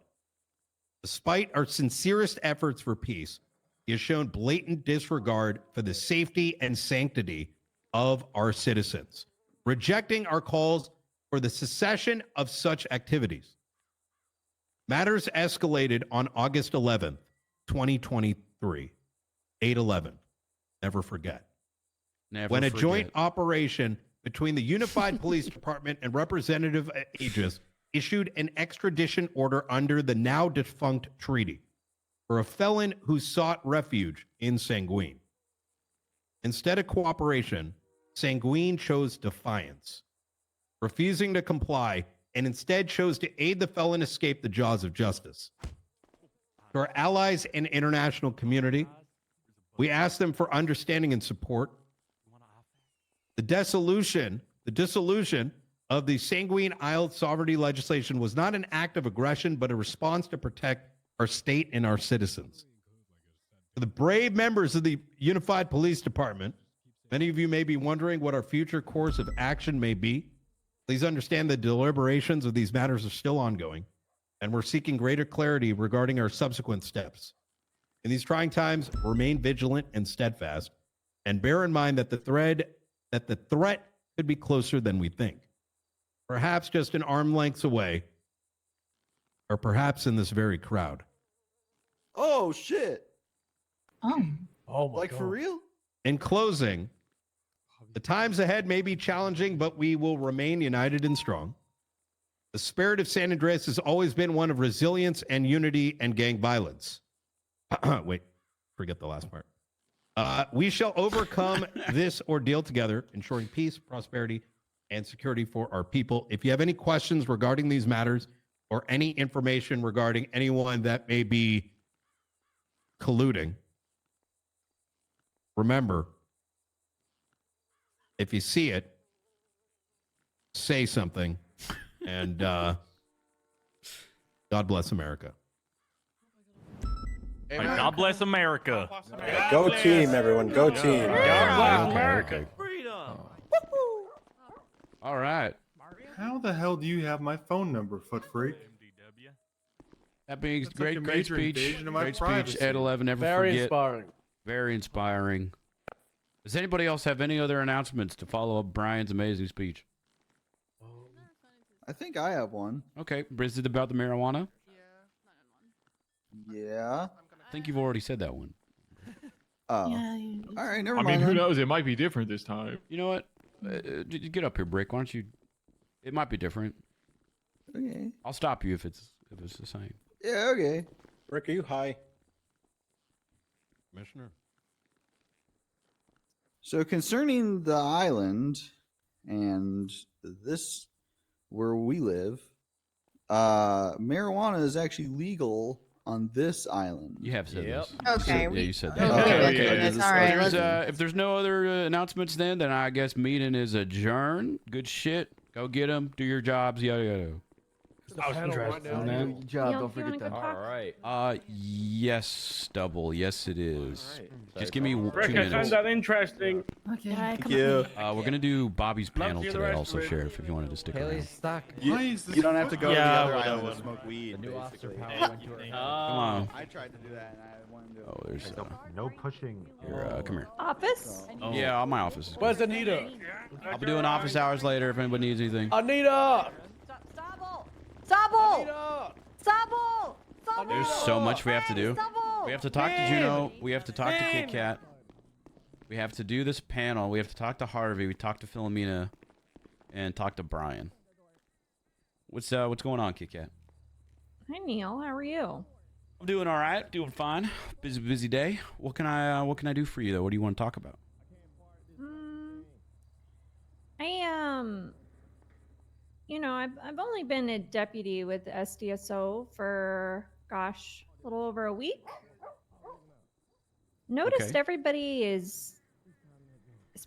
S3: Despite our sincerest efforts for peace, he has shown blatant disregard for the safety and sanctity of our citizens, rejecting our calls for the cessation of such activities. Matters escalated on August 11th, 2023, 8/11. Never forget.
S1: Never
S3: when a
S1: forget.
S3: joint operation between the Unified Police Department and Representative Aegis issued an extradition order under the now defunct treaty for a felon who sought refuge in Sanguine. Instead of cooperation, Sanguine chose defiance, refusing to comply, and instead chose to aid the felon escape the jaws of justice. To our allies and international community, we ask them for understanding and support. The dissolution of the Sanguine Isle sovereignty legislation was not an act of aggression, but a response to protect our state and our citizens. For the brave members of the Unified Police Department, many of you may be wondering what our future course of action may be. Please understand the deliberations of these matters are still ongoing, and we're seeking greater clarity regarding our subsequent steps. In these trying times, remain vigilant and steadfast, and bear in mind that the threat could be closer than we think. Perhaps just an arm length away, or perhaps in this very crowd.
S2: Oh shit!
S24: Oh my
S2: like
S24: God.
S2: for real?
S3: In closing, the times ahead may be challenging, but we will remain united and strong. The spirit of San Andreas has always been one of resilience and unity and gang violence. Wait, forget the last part. We shall overcome this ordeal together, ensuring peace, prosperity, and security for our people. If you have any questions regarding these matters or any information regarding anyone that may be colluding, remember, if you see it, say something, and God bless America.
S18: Hey, God bless America.
S22: Go team, everyone. Go team.
S18: God bless
S1: Okay,
S18: America.
S1: okay.
S5: Freedom.
S1: All right.
S19: How the hell do you have my phone number, foot freak?
S1: That being
S19: That's like
S1: great,
S19: a
S1: great
S19: major
S1: speech.
S19: invasion of my
S1: Great speech.
S19: privacy.
S1: Ed 11, never
S24: Very
S1: forget.
S24: inspiring.
S1: Very inspiring. Does anybody else have any other announcements to follow up Brian's amazing speech?
S20: I think I have one.
S1: Okay, is it about the marijuana?
S20: Yeah.
S1: I think you've already said that one.
S20: Oh. All right, never
S4: I
S20: mind.
S4: mean, who
S20: then.
S4: knows? It might be different this time.
S1: You know what? Get up here, Brick. Why don't you? It might be different.
S20: Okay.
S1: I'll stop you if it's the same.
S20: Yeah, okay.
S22: Rick, are you high?
S3: Commissioner.
S20: So concerning the island and this where we live, marijuana is actually legal on this island.
S1: You have said this.
S15: Okay,
S1: Yeah, you said
S15: okay,
S1: that.
S15: thank goodness, all right.
S1: If there's no other announcements, then I guess meeting is adjourned. Good shit. Go get them. Do your jobs. Yada yada.
S2: Good job. Don't forget that.
S5: All right.
S1: Yes, double. Yes, it is. Just give me 2
S23: Rick, I
S1: minutes.
S23: found that interesting.
S15: Okay.
S20: Thank you.
S1: We're gonna do Bobby's panel
S23: to hear the
S1: today,
S23: rest
S1: also,
S23: of it.
S1: Sheriff. If you wanted to stick around.
S2: Haley's stuck.
S20: You, you don't have to go to the other
S21: whatever.
S20: island to smoke weed.
S5: The new officer
S20: basically.
S5: power went to her.
S1: Come on.
S20: I tried to do that and I wanted to.
S1: Oh, there's.
S11: No pushing.
S1: Here, come here.
S8: Office?
S1: Yeah, my office is.
S24: Where's Anita?
S1: I'll be doing office hours later if anybody needs anything.
S24: Anita!
S15: Sabo!
S24: Anita!
S15: Sabo!
S1: There's so much we have to do.
S15: Sabo!
S1: We have to talk to Juno. We have to talk to Kit Kat. We have to do this panel. We have to talk to Harvey. We talk to Philomena, and talk to Brian. What's going on, Kit Kat?
S8: Hi, Neil. How are you?
S1: I'm doing all right. Doing fine. Busy day. What can I do for you though? What do you want to talk about?
S8: I've only been a deputy with SDSO for, gosh, a little over a week. Noticed
S1: Okay.
S8: everybody is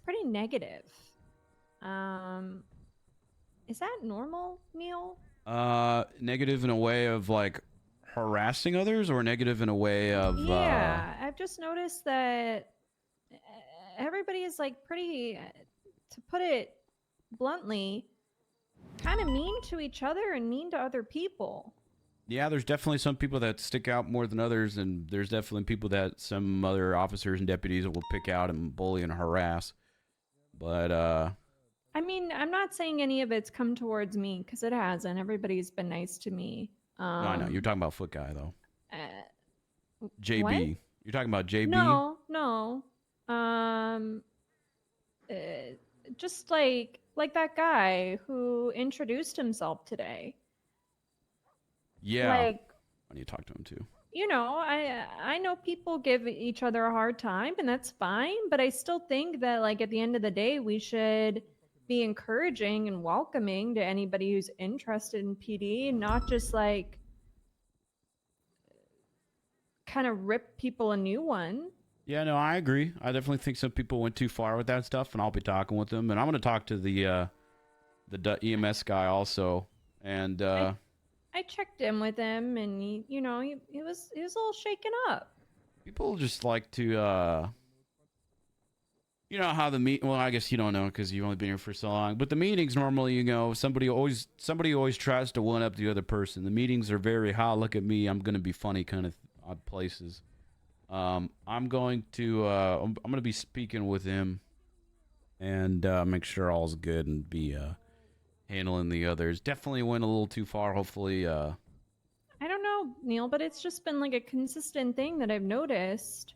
S8: pretty negative. Is that normal, Neil?
S1: Negative in a way of like harassing others, or negative in a way of
S8: Yeah, I've just noticed that everybody is like pretty, to put it bluntly, kind of mean to each other and mean to other people.
S1: Yeah, there's definitely some people that stick out more than others, and there's definitely people that some other officers and deputies will pick out and bully and harass. But
S8: I mean, I'm not saying any of it's come towards me, because it hasn't. Everybody's been nice to me.
S1: no, I know you're talking about Foot Guy though. JB,
S8: what?
S1: you're talking about JB.
S8: No. Just like that guy who introduced himself today.
S1: Yeah,
S8: Like,
S1: I need to talk to him too.
S8: I know people give each other a hard time, and that's fine, but I still think that, like, at the end of the day, we should be encouraging and welcoming to anybody who's interested in PD, and not just like kind of rip people a new one.
S1: Yeah, no, I agree. I definitely think some people went too far with that stuff, and I'll be talking with them. And I'm going to talk to the EMS guy also. And
S8: I checked in with him, and he was a little shaken up.
S1: people just like to, you know how the meet. Well, I guess you don't know because you've only been here for so long. But the meetings normally, somebody always tries to one up the other person. The meetings are very, "Ha, look at me, I'm going to be funny" kind of odd places. I'm going to be speaking with him and make sure all's good and be handling the others. Definitely went a little too far. Hopefully,
S8: I don't know, Neil, but it's just been like a consistent thing that I've noticed.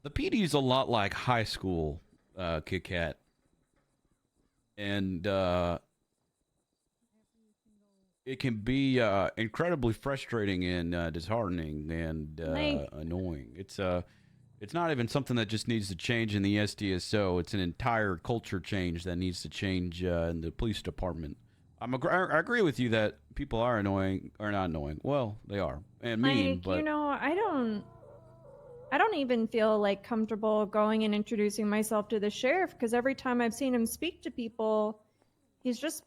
S1: the PD is a lot like high school, Kit Kat, and it can be incredibly frustrating and disheartening and annoying. It's not even something that just needs to change in the SDSO. It's an entire culture change that needs to change in the police department. I agree with you that people are annoying, or not annoying. Well, they are, and mean. But
S8: I don't even feel like comfortable going and introducing myself to the sheriff, because every time I've seen him speak to people, he's just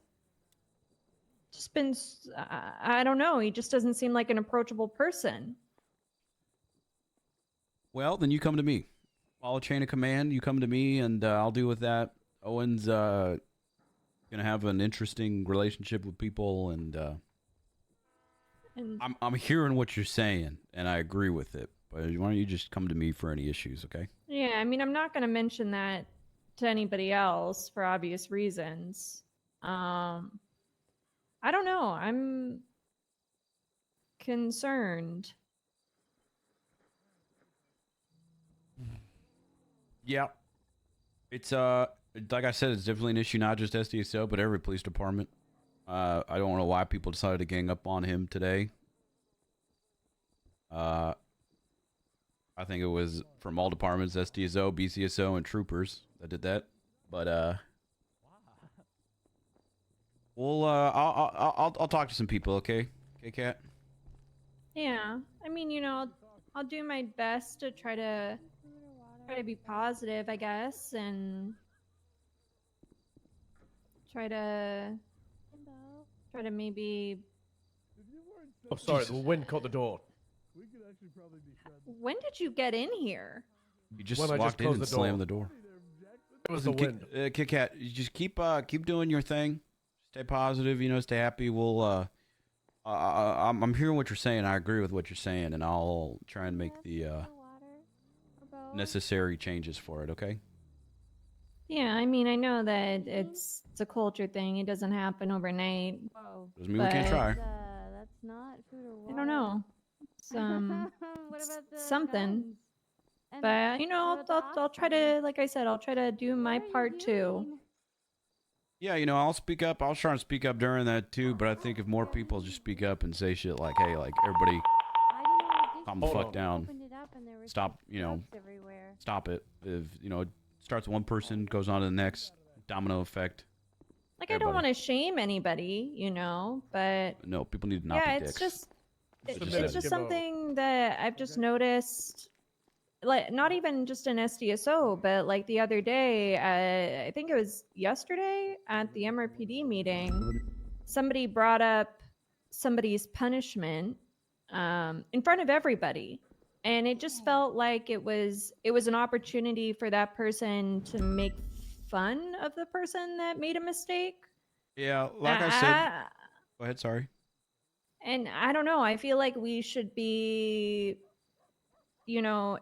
S8: been, I don't know, he just doesn't seem like an approachable person.
S1: well, then you come to me. Follow chain of command. You come to me, and I'll deal with that. Owen's gonna have an interesting relationship with people, and
S8: And
S1: I'm hearing what you're saying, and I agree with it. But why don't you just come to me for any issues, okay?
S8: yeah, I mean, I'm not going to mention that to anybody else for obvious reasons. I don't know. I'm concerned.
S1: Yeah. It's like I said, it's definitely an issue, not just SDSO, but every police department. I don't know why people decided to gang up on him today. I think it was from all departments, SDSO, BCSO, and troopers that did that. But I'll talk to some people, okay? Okay, Kat?
S8: Yeah, I mean, I'll do my best to try to be positive, I guess, and try to maybe.
S24: Oh, sorry, the wind caught the door.
S8: When did you get in here?
S1: You just
S24: When I
S1: walked in
S24: closed
S1: and
S24: the door.
S1: slammed the door.
S24: It was the wind.
S1: Kit Kat, you just keep doing your thing. Stay positive, stay happy. We'll I'm hearing what you're saying. I agree with what you're saying, and I'll try and make the necessary changes for it, okay?
S8: Yeah, I mean, I know that it's a culture thing. It doesn't happen overnight.
S1: Doesn't mean we can't try.
S7: That's not food or water.
S8: I don't know. It's something. But I'll try to, like I said, I'll try to do my part too.
S1: Yeah, I'll speak up. I'll try and speak up during that too. But I think if more people just speak up and say shit like, "Hey, like everybody, calm the fuck down. Stop, stop it." If it starts with one person, goes on to the next, domino effect.
S8: Like, I don't want to shame anybody, but
S1: No, people need to not be dicks.
S8: It's just something that I've just noticed. Like, not even just in SDSO, but like the other day, I think it was yesterday at the MRPD meeting, somebody brought up somebody's punishment in front of everybody, and it just felt like it was an opportunity for that person to make fun of the person that made a mistake.
S1: Yeah, like I said. Go ahead. Sorry.
S8: And I don't know. I feel like we should be,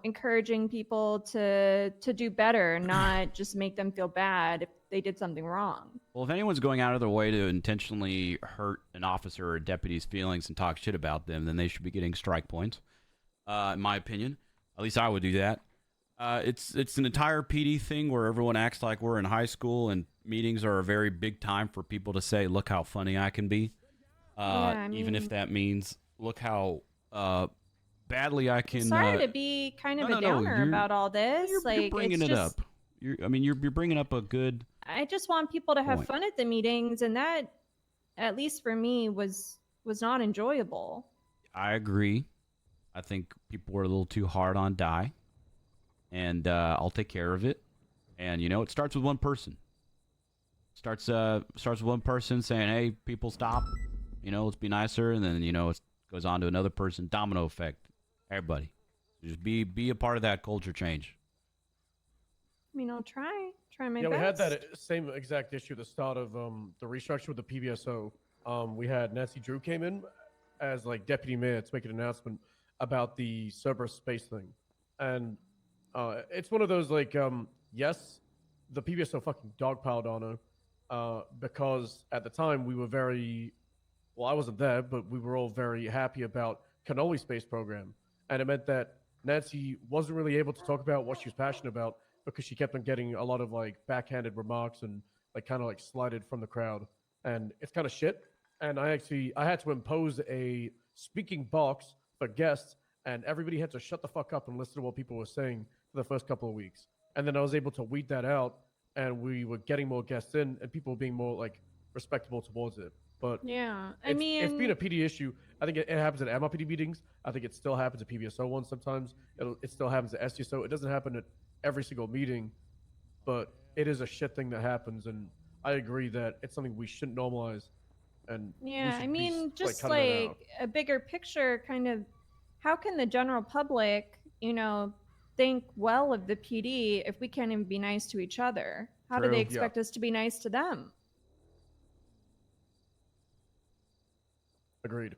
S8: encouraging people to do better, not just make them feel bad if they did something wrong.
S1: Well, if anyone's going out of their way to intentionally hurt an officer or a deputy's feelings and talk shit about them, then they should be getting strike points, in my opinion. At least I would do that. It's an entire PD thing where everyone acts like we're in high school, and meetings are a very big time for people to say, "Look how funny I can be." Even if that means, "Look how badly I can."
S8: Sorry to be kind of a downer about all this.
S1: You're bringing it up. You're bringing up a good.
S8: I just want people to have
S1: point.
S8: fun at the meetings, and that, at least for me, was not enjoyable.
S1: I agree. I think people were a little too hard on Die, and I'll take care of it. And it starts with one person. Starts with one person saying, "Hey, people, stop. Let's be nicer," and then it goes on to another person. Domino effect. Everybody, just be a part of that culture change.
S8: I mean, I'll try my best.
S24: Yeah, we had that same exact issue at the start of the restructure with the PBSO. We had Nancy Drew came in as like deputy mayor to make an announcement about the Cerberus space thing, and it's one of those like, yes, the PBSO fucking dogpiled on her because at the time we were very, well, I wasn't there, but we were all very happy about Cannoli space program, and it meant that Nancy wasn't really able to talk about what she was passionate about because she kept on getting a lot of like backhanded remarks and like kind of like slighted from the crowd, and it's kind of shit. And I had to impose a speaking box for guests, and everybody had to shut the fuck up and listen to what people were saying for the first couple of weeks. And then I was able to weed that out, and we were getting more guests in, and people being more like respectable towards it. But
S8: yeah,
S24: it's been a PD issue. I think it happens at MRPD meetings. I think it still happens at PBSO ones sometimes. It still happens at SDSO. It doesn't happen at every single meeting, but it is a shit thing that happens, and I agree that it's something we shouldn't normalize. And
S8: yeah, I
S24: be,
S8: mean, just
S24: cutting it out.
S8: like a bigger picture, kind of, how can the general public, think well of the PD if we can't even be nice to each other? How do
S24: True.
S8: they expect us to be nice to them?
S24: Agreed.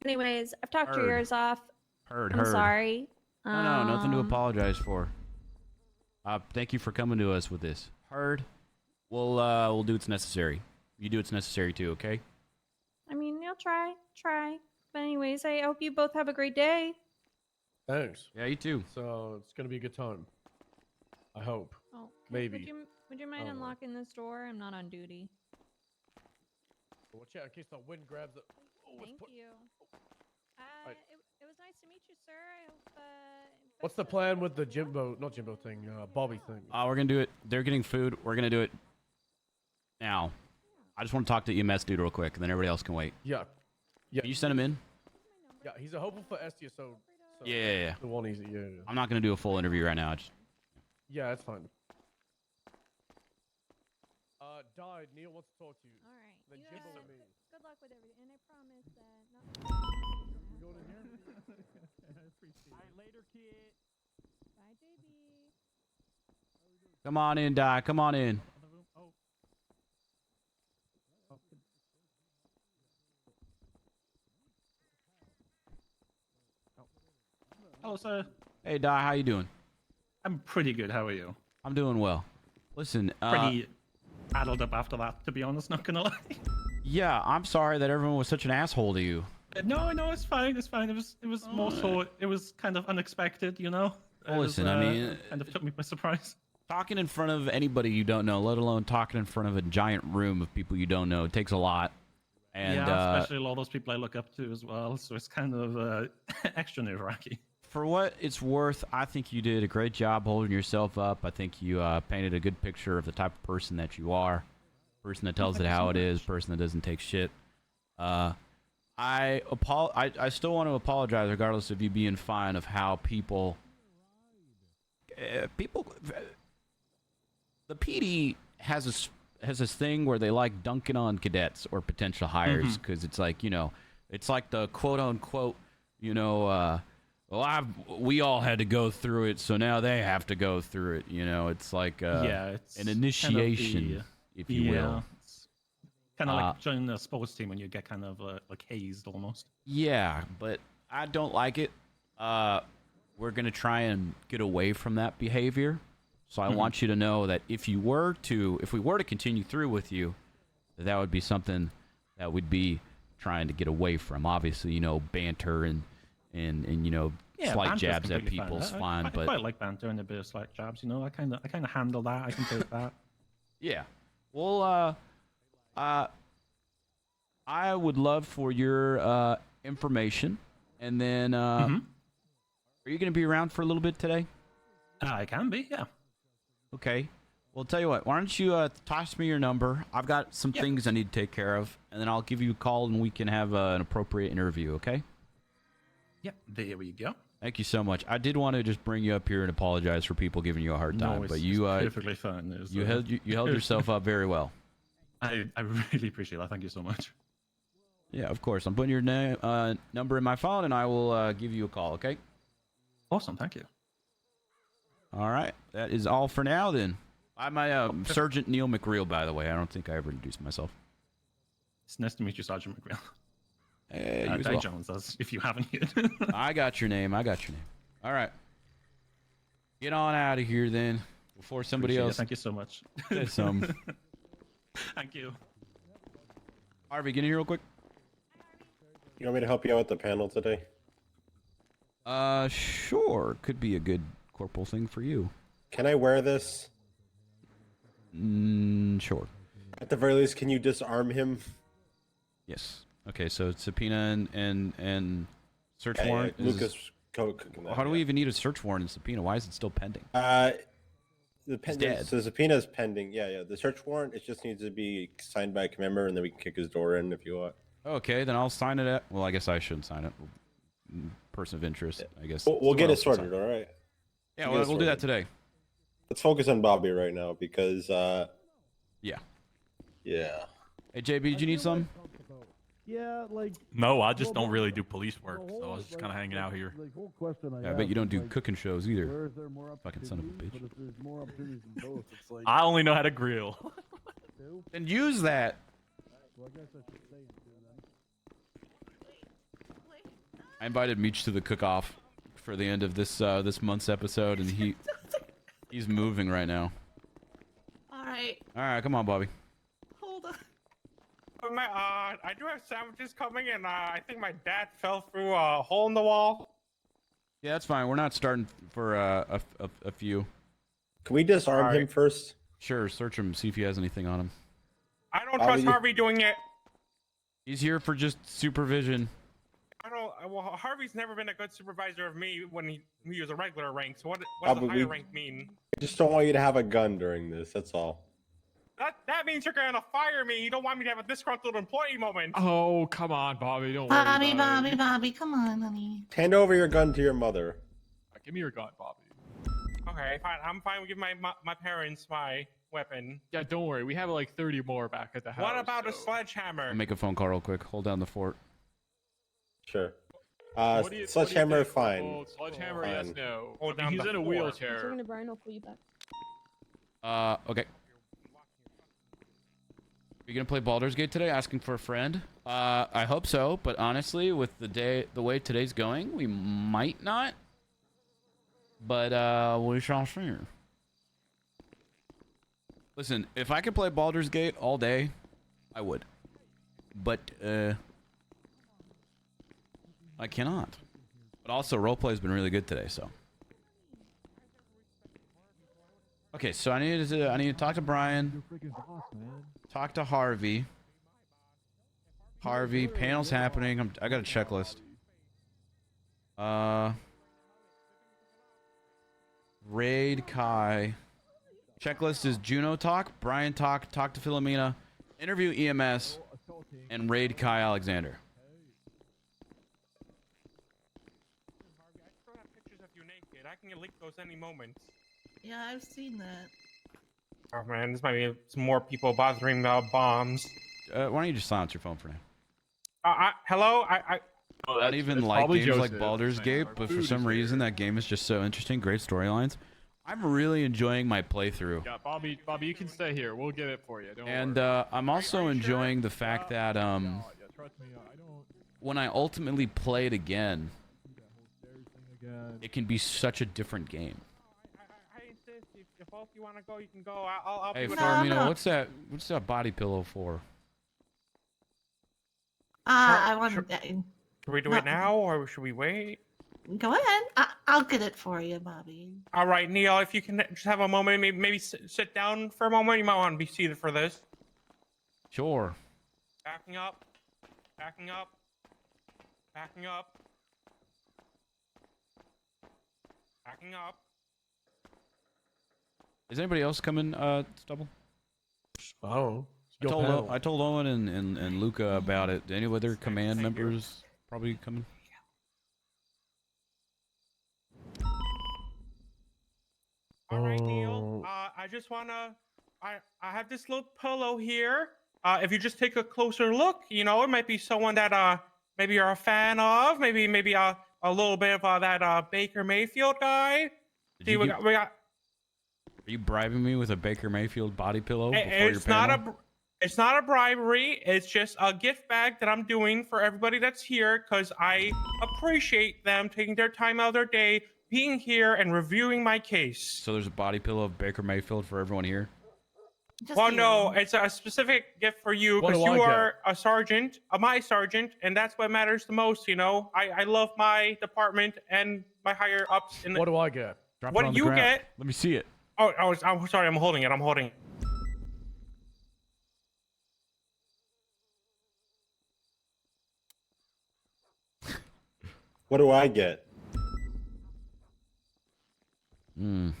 S8: Anyways, I've talked your
S1: Heard.
S8: ears off.
S1: Heard.
S8: I'm sorry.
S1: No, nothing to
S8: Um,
S1: apologize for. Thank you for coming to us with this. Heard. We'll do what's necessary. You do what's necessary too, okay?
S8: I mean, you'll try. But anyways, I hope you both have a great day.
S24: Thanks.
S1: Yeah, you too.
S24: So it's gonna be a good time. I hope.
S8: Oh,
S24: Maybe.
S8: Would you mind
S24: I don't know.
S8: unlocking this door? I'm not on duty.
S24: Watch out in case the wind grabs it.
S8: Thank you. It was nice to meet you, sir. I hope.
S24: What's the plan with the not Jimbo thing, Bobby thing?
S1: We're gonna do it. They're getting food. We're gonna do it now. I just want to talk to EMS dude real quick, and then everybody else can wait.
S24: Yeah.
S1: Can you send him in?
S24: Yeah, he's a hopeful for Estia, so
S1: Yeah.
S24: the one he's yeah.
S1: I'm not gonna do a full interview right now.
S24: Yeah, that's fine. Died. Neil wants to talk to you.
S8: All right.
S24: Then Jimbo and me.
S8: Good luck with everything, and I promise that.
S24: Going in here?
S5: Later, kid.
S8: Bye, JB.
S1: Come on in, Di. Come on in.
S27: Hello, sir.
S1: Hey, Di. How you doing?
S27: I'm pretty good. How are you?
S1: I'm doing well. Listen.
S27: Pretty addled up after that, to be honest. Not gonna lie.
S1: Yeah, I'm sorry that everyone was such an asshole to you.
S27: No, it's fine. It's fine. It was more so. It was kind of unexpected, you know.
S1: Well, listen, I mean,
S27: kind of took me by surprise.
S1: Talking in front of anybody you don't know, let alone talking in front of a giant room of people you don't know, it takes a lot. And
S27: yeah, especially a lot of those people I look up to as well. So it's kind of extra nerve-wracking.
S1: For what it's worth, I think you did a great job holding yourself up. I think you painted a good picture of the type of person that you are. Person that tells it how it is, person that doesn't take shit. I still want to apologize, regardless of you being fine, of how people. The PD has this thing where they like dunking on cadets or potential hires because it's like, you know, it's like the quote unquote, you know, we all had to go through it, so now they have to go through it. You know, it's like
S27: it's
S1: an initiation,
S27: kind of
S1: if you will.
S27: It's kind of like joining a sports team when you get kind of like hazed almost.
S1: Yeah, but I don't like it. We're gonna try and get away from that behavior. So I want you to know that if we were to continue through with you, that would be something that we'd be trying to get away from. Obviously, you know, banter and you know, slight jabs at people is fine.
S27: I
S1: But
S27: quite like banter and a bit of slight jabs. You know, I kind of handle that. I can take that.
S1: Yeah. Well, I would love for your information, and then are you going to be around for a little bit today?
S27: I can be, yeah.
S1: Okay. Well, tell you what. Why don't you toss me your number? I've got some things I need to take care of, and then I'll give you a call, and we can have an appropriate interview. Okay?
S27: Yep. There we go.
S1: Thank you so much. I did want to just bring you up here and apologize for people giving you a hard time,
S27: No,
S1: but
S27: it's
S1: you
S27: perfectly fine.
S1: you held yourself up very well.
S27: I really appreciate that. Thank you so much.
S1: Yeah, of course. I'm putting your number in my phone, and I will give you a call. Okay?
S27: Awesome. Thank you.
S1: All right. That is all for now, then. I'm Sergeant Neil McReal, by the way. I don't think I ever introduced myself.
S27: It's nice to meet you, Sergeant McReal.
S1: Hey, you as
S27: Di
S1: well.
S27: Jones, if you haven't yet.
S1: I got your name. All right. Get on out of here, then, before somebody
S27: Appreciate it.
S1: else.
S27: Thank you so much.
S1: Says some.
S27: Thank you.
S1: Harvey, get in here real quick.
S22: You want me to help you out with the panel today?
S1: Sure. Could be a good corporal thing for you.
S22: Can I wear this?
S1: Sure.
S22: At the very least, can you disarm him?
S1: Yes. Okay, so it's subpoena and search warrant.
S22: Lucas,
S1: How do we even need a search warrant and subpoena? Why is it still pending?
S22: The subpoena is pending. Yeah. The search warrant, it just needs to be signed by a member, and then we can kick his door in if you want.
S1: Okay, then I'll sign it. Well, I guess I shouldn't sign it. Person of interest, I guess.
S22: We'll get it sorted, all right?
S1: Yeah, we'll do that today.
S22: Let's focus on Bobby right now because,
S1: yeah.
S22: Hey,
S1: JB, did you need something?
S11: Yeah, like.
S18: No, I just don't really do police work, so I was just kind of hanging out here.
S1: Yeah, I bet you don't do cooking shows either. Fucking son of a bitch.
S18: I only know how to grill.
S1: Then use that.
S11: Well, I guess I should say it too then.
S1: I invited Meech to the cook-off for the end of this this month's episode, and he's moving right now.
S15: All right.
S1: All right, come on, Bobby.
S15: Hold on.
S4: I do have sandwiches coming, and I think my dad fell through a hole in the wall.
S1: Yeah, that's fine. We're not starting for a few.
S22: Can we disarm him first?
S1: Sure, search him, see if he has anything on him.
S4: I don't trust Harvey doing it.
S1: He's here for just supervision.
S4: I don't. Well, Harvey's never been a good supervisor of me when he was a regular rank. So what does a higher rank mean?
S22: I just don't want you to have a gun during this. That's all.
S4: That means you're gonna fire me. You don't want me to have a disgruntled employee moment.
S16: Oh, come on, Bobby. Don't
S15: Bobby,
S16: worry about it.
S15: Bobby, come on, honey.
S22: Hand over your gun to your mother.
S16: Give me your gun, Bobby.
S4: Okay, fine. I'm fine with giving my parents my weapon.
S16: Yeah, don't worry. We have like 30 more back at the house.
S4: What about a sledgehammer?
S1: I'll make a phone call real quick. Hold down the fort.
S22: Sure.
S16: What do you
S22: Sledgehammer,
S16: think?
S22: fine.
S16: Oh, sledgehammer,
S22: Fine.
S16: yes, no.
S4: Hold
S16: I mean,
S4: down
S16: he's
S4: the
S16: in a
S4: fort.
S16: wheelchair.
S8: Talking to Brian, I'll pull you back.
S1: Okay. Are you gonna play Baldur's Gate today? Asking for a friend. I hope so, but honestly, with the way today's going, we might not. But we shall see. Listen, if I could play Baldur's Gate all day, I would. But I cannot. But also, roleplay's been really good today, so. Okay, so I need to talk to Brian. Talk to Harvey. Harvey, panel's happening. I got a checklist. Raid Kai. Checklist is Juno talk, Brian talk, talk to Philomena, interview EMS, and raid Kai Alexander.
S4: I still have pictures of you naked. I can leak those any moment.
S15: Yeah, I've seen that.
S4: Oh man, this might be some more people bothering about bombs.
S1: Why don't you just silence your phone for now?
S4: Hello?
S1: I don't even like games like Baldur's Gate, but for some reason that game is just so interesting. Great storylines. I'm really enjoying my playthrough.
S16: Yeah, Bobby, you can stay here. We'll get it for you. Don't
S1: And
S16: worry.
S1: I'm also enjoying the fact that
S16: Trust me, I don't.
S1: when I ultimately play it again, it can be such a different game.
S4: I insist. If both you want to go, you can go. I'll
S1: Hey,
S4: be with
S1: Philomena, what's that body pillow for?
S15: I want
S4: Should we do it now, or should we wait?
S15: Go ahead. I'll get it for you, Bobby.
S4: All right, Neil, if you can just have a moment, maybe sit down for a moment. You might want to be seated for this.
S1: Sure.
S4: Backing up. Backing up. Backing up. Backing up.
S1: Is anybody else coming, Stubble?
S24: Oh.
S1: I told Owen and Luca about it. Any other command members probably coming?
S4: All right, Neil. I just wanna. I have this little pillow here. If you just take a closer look, it might be someone that maybe you're a fan of. Maybe a little bit of that Baker Mayfield guy. See, we got.
S1: Are you bribing me with a Baker Mayfield body pillow before your
S4: It's not
S1: panel?
S4: It's not a bribery. It's just a gift bag that I'm doing for everybody that's here because I appreciate them taking their time out of their day, being here and reviewing my case.
S1: So there's a body pillow of Baker Mayfield for everyone here?
S4: Well, no, it's a specific gift for you
S1: What
S4: because
S1: do I
S4: you
S1: get?
S4: are a sergeant, my sergeant, and that's what matters the most. I love my department and my higher ups.
S24: What do I get?
S1: Drop
S4: What
S1: it on
S4: do
S1: the
S4: you
S1: ground.
S4: get?
S1: Let me see it.
S4: Oh, I'm sorry. I'm holding it. I'm holding it.
S22: What do I get?
S1: Wow.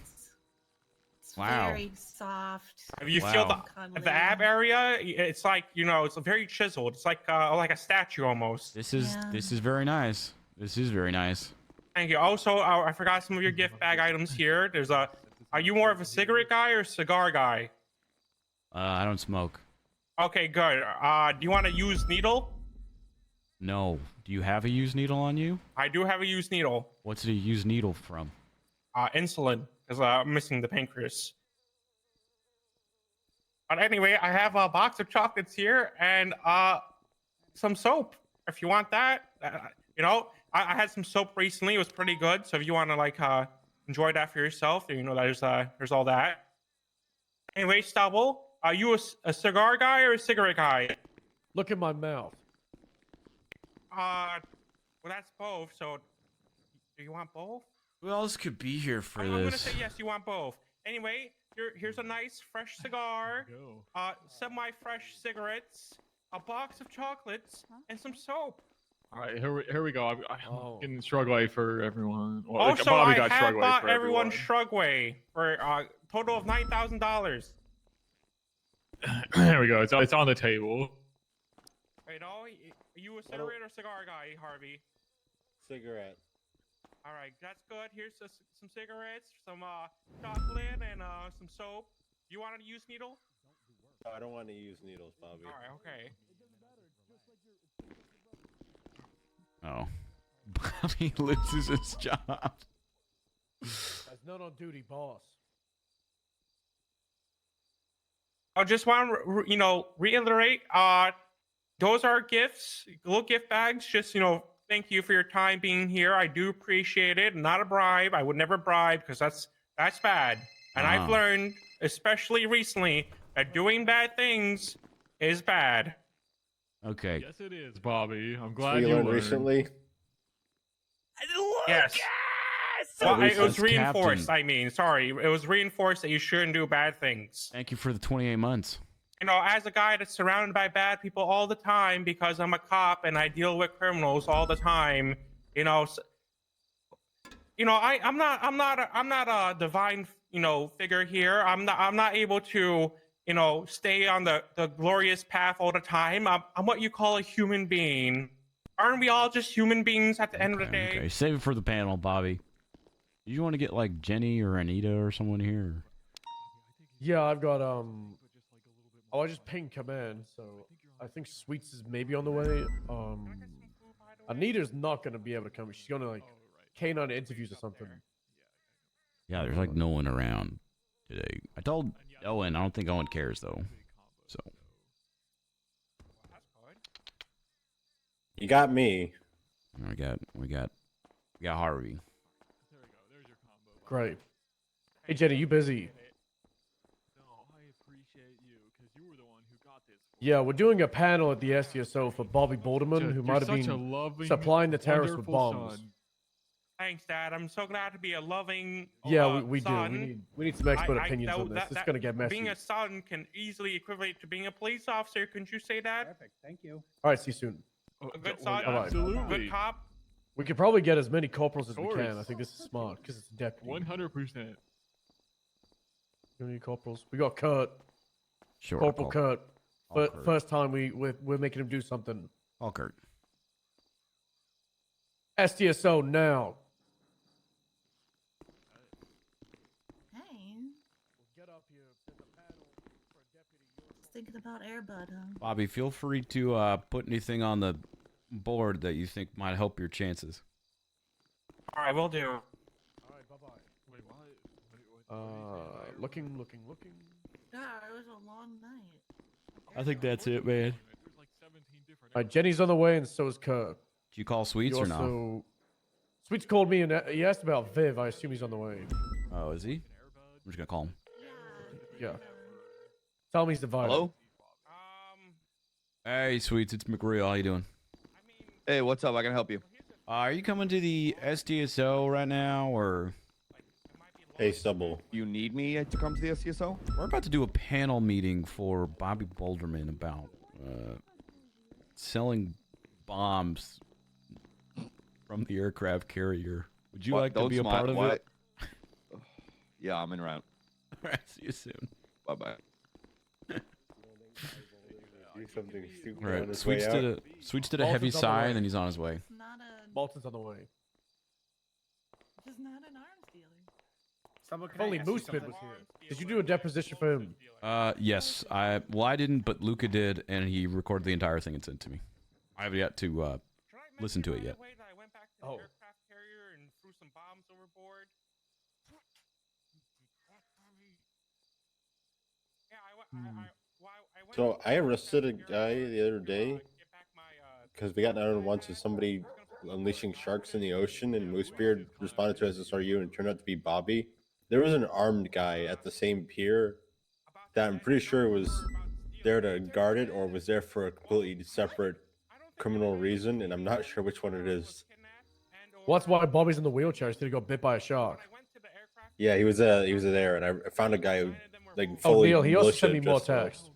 S15: Very soft.
S4: If you feel
S15: Cuddly.
S4: the ab area, it's like it's very chiseled. It's like a statue almost.
S1: This is very nice. This is very nice.
S4: Thank you. Also, I forgot some of your gift bag items here. There's are you more of a cigarette guy or cigar guy?
S1: I don't smoke.
S4: Okay, good. Do you want to use needle?
S1: No. Do you have a used needle on you?
S4: I do have a used needle.
S1: What's a used needle from?
S4: Insulin, because I'm missing the pancreas. But anyway, I have a box of chocolates here and some soap. If you want that, You know, I had some soap recently. It was pretty good. So if you want to like enjoy that for yourself, you know, there's all that. Anyway, Stubble, are you a cigar guy or a cigarette guy?
S24: Look at my mouth.
S4: Well, that's both. So, do you want both?
S1: Who else could be here for
S4: I'm gonna
S1: this?
S4: say yes. You want both. Anyway, here's a nice fresh cigar, semi-fresh cigarettes, a box of chocolates, and some soap.
S5: All right, here we go. I'm getting Shrugway for everyone. Well,
S4: Also,
S5: Bobby
S4: I
S5: got
S4: have
S5: Shrugway
S4: bought
S5: for
S4: everyone
S5: everyone.
S4: Shrugway for a total of $9,000.
S5: There we go. It's on the table.
S4: Wait, are you a cigarette or cigar guy, Harvey?
S22: Cigarette.
S4: All right, that's good. Here's some cigarettes, some chocolate, and some soap. You want to use needle?
S22: No, I don't want to use needles, Bobby.
S4: All right, okay.
S1: Oh. Bobby loses his job.
S24: As not on duty, boss.
S4: I just want to, reiterate. Those are gifts, little gift bags. Just, thank you for your time being here. I do appreciate it. Not a bribe. I would never bribe because that's bad. And I've learned, especially recently, that doing bad things is bad.
S1: Okay.
S5: Yes, it is, Bobby. I'm glad
S22: So you learned
S5: learned.
S22: recently.
S4: Yes. Well, it was reinforced. I mean, sorry, it was reinforced that you shouldn't do bad things.
S1: Thank you for the 28 months.
S4: As a guy that's surrounded by bad people all the time because I'm a cop and I deal with criminals all the time, I'm not a divine, figure here. I'm not able to, stay on the glorious path all the time. I'm what you call a human being. Aren't we all just human beings at the end of the day?
S1: Okay, save it for the panel, Bobby. You want to get like Jenny or Anita or someone here?
S24: Yeah, I've got I just pinged command, so I think Sweets is maybe on the way. Anita's not gonna be able to come. She's gonna like canine interviews or something.
S1: Yeah, there's like no one around today. I told Owen. I don't think Owen cares though. So
S22: You got me.
S1: we got Harvey.
S24: Great. Hey Jenny, you busy? Yeah, we're doing a panel at the SCSO for Bobby Balderman, who might have been supplying the terrorists with bombs.
S4: Thanks, Dad. I'm so glad to be a loving
S24: Yeah, we do.
S4: son.
S24: We need some expert opinions on this. It's gonna get messy.
S4: Being a son can easily equivalent to being a police officer. Couldn't you say that?
S5: Perfect. Thank you.
S24: All right, see you soon.
S4: A good son,
S5: Absolutely.
S4: good cop.
S24: We could probably get as many corporals as we can. I think this is smart because it's a deputy.
S5: 100%.
S24: How many corporals? We got Kurt.
S1: Sure.
S24: Corporal Kurt.
S1: Kurt.
S24: First time we're making him do something.
S1: All Kurt.
S24: SDSO now.
S15: Hey. Just thinking about Airbud, huh?
S1: Bobby, feel free to put anything on the board that you think might help your chances.
S4: All right, we'll do.
S24: All right, bye bye.
S5: Wait, what?
S24: Looking.
S15: Yeah, it was a long night.
S1: I think that's it, man.
S24: All right, Jenny's on the way, and so is Kurt.
S1: Did you call Sweets or not?
S24: Sweets called me and he asked about Viv. I assume he's on the way.
S1: Oh, is he? I'm just gonna call him.
S24: Yeah. Tell him he's the virus.
S2: Hello?
S1: Hey, Sweets, it's McReal. How you doing?
S2: Hey, what's up? I can help you.
S1: Are you coming to the SDSO right now, or?
S22: Hey, Stubble.
S2: You need me to come to the SCSO?
S1: We're about to do a panel meeting for Bobby Balderman about selling bombs from the aircraft carrier. Would you like to be a part of it?
S2: Yeah, I'm in route.
S1: All right, see you soon.
S2: Bye-bye.
S22: Do something stupid
S1: All
S22: on
S1: right,
S22: his
S1: Sweets
S22: way
S1: did
S22: out.
S1: a heavy sigh, and then he's on his way.
S24: Bolton's on the way.
S15: Just not an arms dealer.
S24: If only Moosepit was here. Did you do a deposition for him?
S1: Yes. I didn't, but Luca did, and he recorded the entire thing and sent it to me. I haven't yet to listen to it yet.
S24: Oh.
S22: So I arrested a guy the other day because we got down once and somebody unleashing sharks in the ocean, and Moosebeard responded to SSRU and it turned out to be Bobby. There was an armed guy at the same pier that I'm pretty sure was there to guard it or was there for a completely separate criminal reason, and I'm not sure which one it is.
S24: Well, that's why Bobby's in the wheelchair. Instead, he got bit by a shark.
S22: Yeah, he was there, and I found a guy who like fully.
S24: Neil, he also sent me
S22: militia
S24: more
S22: just to-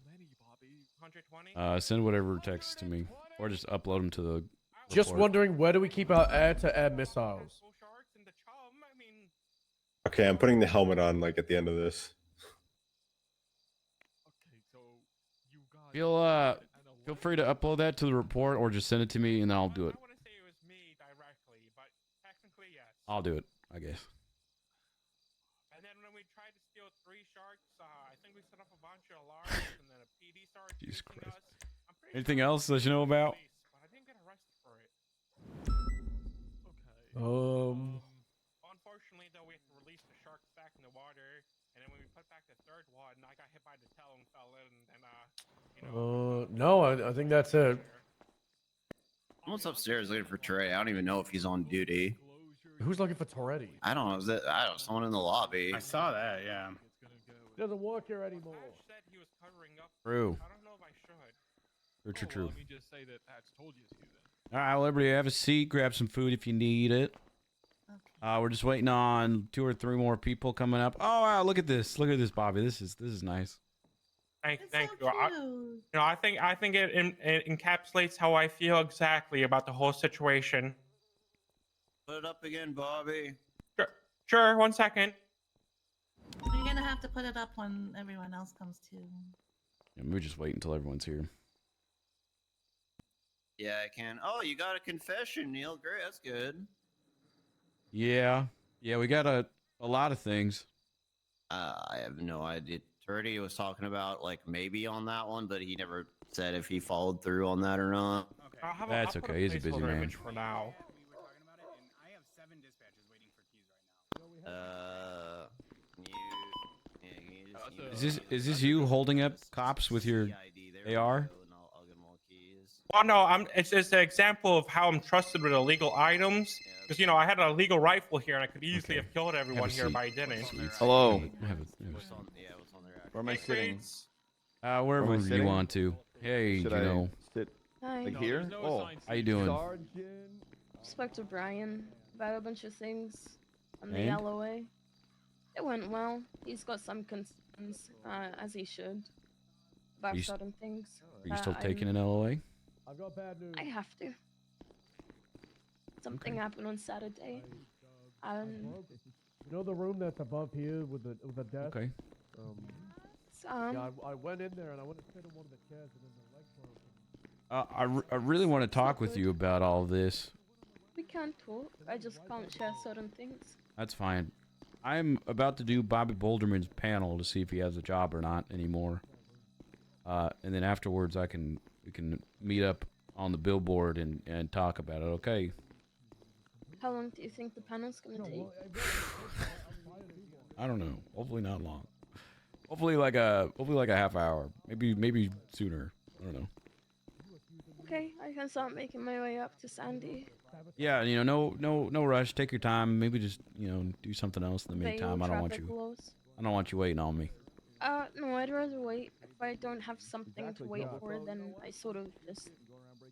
S24: text.
S1: Send whatever text to me, or just upload them to the.
S24: Just
S1: report.
S24: wondering, where do we keep our air-to-air missiles?
S22: Okay, I'm putting the helmet on like at the end of this.
S1: Feel free to upload that to the report, or just send it to me, and I'll do it. I'll do it, I guess.
S4: And then when we tried to steal 3 sharks, I think we set up a bunch of alarms, and then a PD started
S1: Jesus
S4: chasing
S1: Christ.
S4: us.
S1: Anything else that you know about?
S4: But I didn't get arrested for it. Unfortunately, though, we have to release the sharks back in the water, and then when we put back the 3rd one, I got hit by the tail and fell in, and
S24: No, I think that's it.
S9: I'm upstairs looking for Trey. I don't even know if he's on duty.
S24: Who's looking for Toretti?
S9: I don't know. Is that I don't know, someone in the lobby?
S10: I saw that. Yeah.
S24: He doesn't work here anymore.
S1: True.
S4: I don't know if I should.
S1: True.
S5: Let me just say that Patch told you to then.
S1: All right, well, everybody have a seat. Grab some food if you need it. We're just waiting on 2 or 3 more people coming up. Oh wow, look at this! Look at this, Bobby. This is nice.
S4: Thank you. I think it encapsulates how I feel exactly about the whole situation.
S9: Put it up again, Bobby.
S4: Sure. 1 second.
S15: You're gonna have to put it up when everyone else comes too.
S1: Yeah, we just wait until everyone's here.
S9: Yeah, I can. Oh, you got a confession, Neil. Great, that's good.
S1: Yeah, we got a lot of things.
S9: I have no idea. Turdy was talking about like maybe on that one, but he never said if he followed through on that or not.
S1: That's okay. He's a busy man.
S4: For now.
S1: Is this you holding up cops with your AR?
S4: Well, no, it's just an example of how I'm trusted with illegal items. Because, I had a legal rifle here, and I could easily have killed everyone here, but I didn't.
S2: Hello.
S9: What's on
S2: Where am I sitting?
S1: Wherever you
S2: sitting?
S1: want to. Hey,
S2: Should
S1: you
S2: I
S1: know.
S2: sit
S6: Hi.
S2: like here? Oh,
S1: How you doing?
S6: Spoke to Brian about a bunch of things on the
S1: And?
S6: LOA. It went well. He's got some concerns, as he should, about
S1: You
S6: certain things.
S1: Are you still
S6: I'm-
S1: taking an LOA?
S24: I've got bad news.
S6: I have to. Something happened on Saturday.
S24: You know the room that's above here with the desk?
S1: Okay.
S24: Yeah, I went in there and I went to sit in one of the chairs and then the legs broke.
S1: I really want to talk with you about all this.
S6: We can talk. I just can't share certain things.
S1: That's fine. I'm about to do Bobby Boulderman's panel to see if he has a job or not anymore. And then afterwards, we can meet up on the billboard and talk about it. Okay.
S6: How long do you think the panel's gonna take?
S1: I don't know. Hopefully not long. Hopefully like a half hour. Maybe sooner. I don't know.
S6: Okay, I can start making my way up to Sandy.
S1: Yeah, no rush. Take your time. Maybe just do something else in the
S6: Obey
S1: meantime.
S6: all
S1: I don't want
S6: traffic
S1: you.
S6: laws.
S1: I don't want you waiting on me.
S6: No, I'd rather wait. If I don't have something to wait for, then I sort of just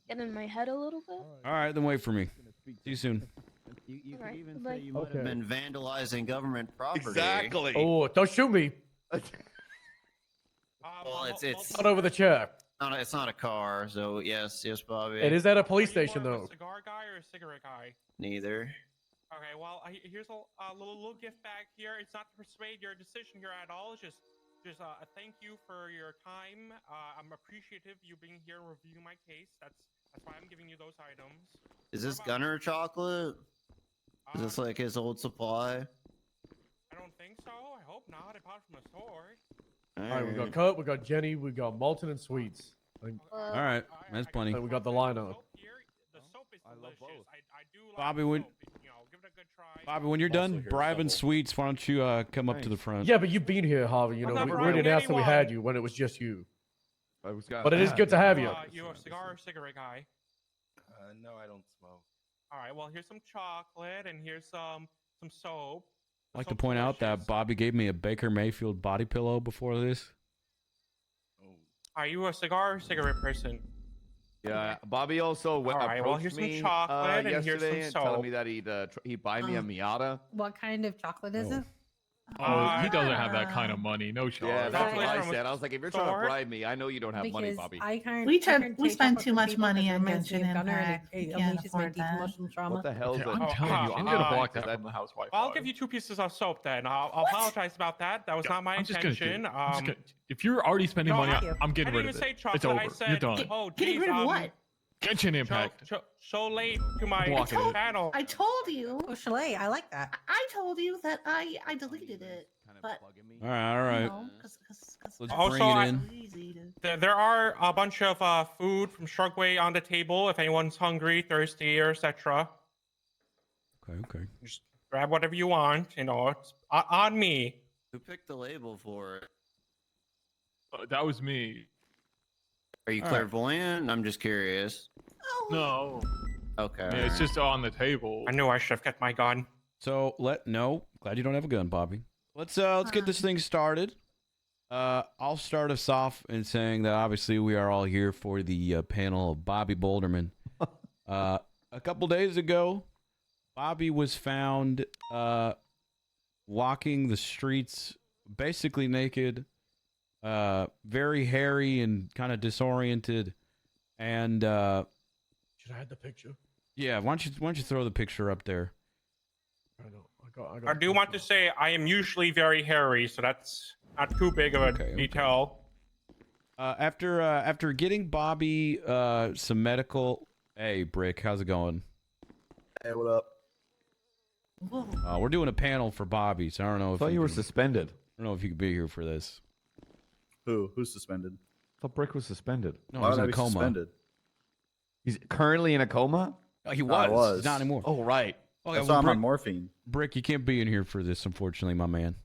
S6: get in my head a little bit.
S1: All right, then wait for me. See you soon.
S9: You
S6: Alright,
S9: could even
S6: bye-bye.
S9: say you might have been vandalizing government property.
S2: Exactly.
S24: Oh, don't shoot me!
S9: Well, it's
S24: Not over the chair.
S9: it's not a car, so yes, Bobby.
S24: It is at a police station though.
S4: A cigar guy or a cigarette guy?
S9: Neither.
S4: Okay, well, here's a little gift bag here. It's not to persuade your decision here at all. It's just a thank you for your time. I'm appreciative you being here and reviewing my case. That's why I'm giving you those items.
S9: Is this Gunner chocolate? Is this like his old supply?
S4: I don't think so. I hope not. I bought it from the store.
S24: All right, we got Kurt, we got Jenny, we got Malton and Sweets.
S1: All right, that's plenty.
S24: And we got the lineup.
S4: The soap is delicious. I do like
S1: Bobby,
S4: the
S1: when
S4: soap. Give it a good try.
S1: Bobby, when you're done bribing sweets, why don't you come up to the front?
S24: Yeah, but you've been here, Harvey.
S4: I'm
S24: We
S4: not
S24: didn't
S4: bribing
S24: ask that we had
S4: anyone.
S24: you when it was just you.
S2: But
S24: But it is good to have you.
S4: You a cigar or cigarette guy?
S10: No, I don't smoke.
S4: All right. Well, here's some chocolate and here's some soap.
S1: I'd like to point out that Bobby gave me a Baker Mayfield body pillow before this.
S4: Are you a cigar or cigarette person?
S2: Yeah, Bobby also
S4: All right, well,
S2: approached
S4: here's some
S2: me
S4: chocolate and here's
S2: yesterday
S4: some
S2: and telling
S4: soap.
S2: me that he'd buy me a Miata.
S23: What kind of chocolate is it?
S5: Oh, he doesn't have that kind of money. No charge.
S2: Yeah, that's what I
S4: Chocolate
S2: said. I was like, if you're trying to
S4: store?
S2: bribe me, I know you don't have money, Bobby.
S15: We spend too much money on Genshin Impact.
S23: It
S15: We can't
S23: unleashes my
S15: afford
S23: deep
S15: that.
S23: emotional trauma.
S2: What the hell is
S5: Okay,
S2: that?
S5: I'm telling you, I'm gonna block that from the house Wi-Fi.
S4: I'll give you 2 pieces of soap then. I'll apologize about that. That was not my
S5: I'm just gonna do
S4: intention.
S5: it. I'm just gonna- if you're already spending
S4: no,
S5: money, I'm
S4: I
S5: getting rid
S4: didn't
S5: of
S4: even say
S5: it.
S4: chocolate.
S5: It's over.
S4: I said,
S5: You're done.
S4: oh,
S15: Getting
S4: geez,
S15: rid of what?
S5: Genshin Impact.
S4: So late to my
S5: Block it.
S4: channel.
S15: I told you.
S23: Oh, Chalet, I like that.
S15: I told you that I deleted it, but
S1: All right.
S15: you know,
S1: Let's
S4: Also,
S1: bring it in.
S15: easy to.
S4: There are a bunch of food from Shrugway on the table if anyone's hungry, thirsty, or etc.
S1: Okay.
S4: Just grab whatever you want. You know, it's on me.
S9: Who picked the label for it?
S5: That was me.
S9: Are you
S1: All right.
S9: clairvoyant? I'm just curious.
S5: No.
S9: Okay.
S5: Yeah, it's just on the table.
S4: I knew I should have kept my gun.
S1: So glad you don't have a gun, Bobby. Let's get this thing started. I'll start us off in saying that obviously we are all here for the panel of Bobby Boulderman. A couple days ago, Bobby was found walking the streets basically naked, very hairy and kind of disoriented, and
S24: Should I have the picture?
S1: yeah, why don't you throw the picture up there?
S4: I do want to say I am usually very hairy, so that's not too big of a detail.
S1: After getting Bobby some medical. Hey, Brick, how's it going?
S20: Hey, what up?
S1: We're doing a panel for Bobby, so I don't know if
S2: I thought you were suspended.
S1: I don't know if you could be here for this.
S20: Who's suspended?
S2: I thought Brick was suspended.
S1: No,
S20: Why
S1: he's
S20: would
S1: in
S20: I
S1: a
S20: be
S1: coma.
S20: suspended?
S2: He's currently in a coma?
S1: Oh, he
S20: I
S1: was.
S20: was.
S1: He's not anymore.
S2: Oh, right.
S1: Okay,
S20: That's
S1: well,
S20: why I'm
S1: Brick,
S20: on morphine.
S1: Brick, you can't be in here for this, unfortunately, my man.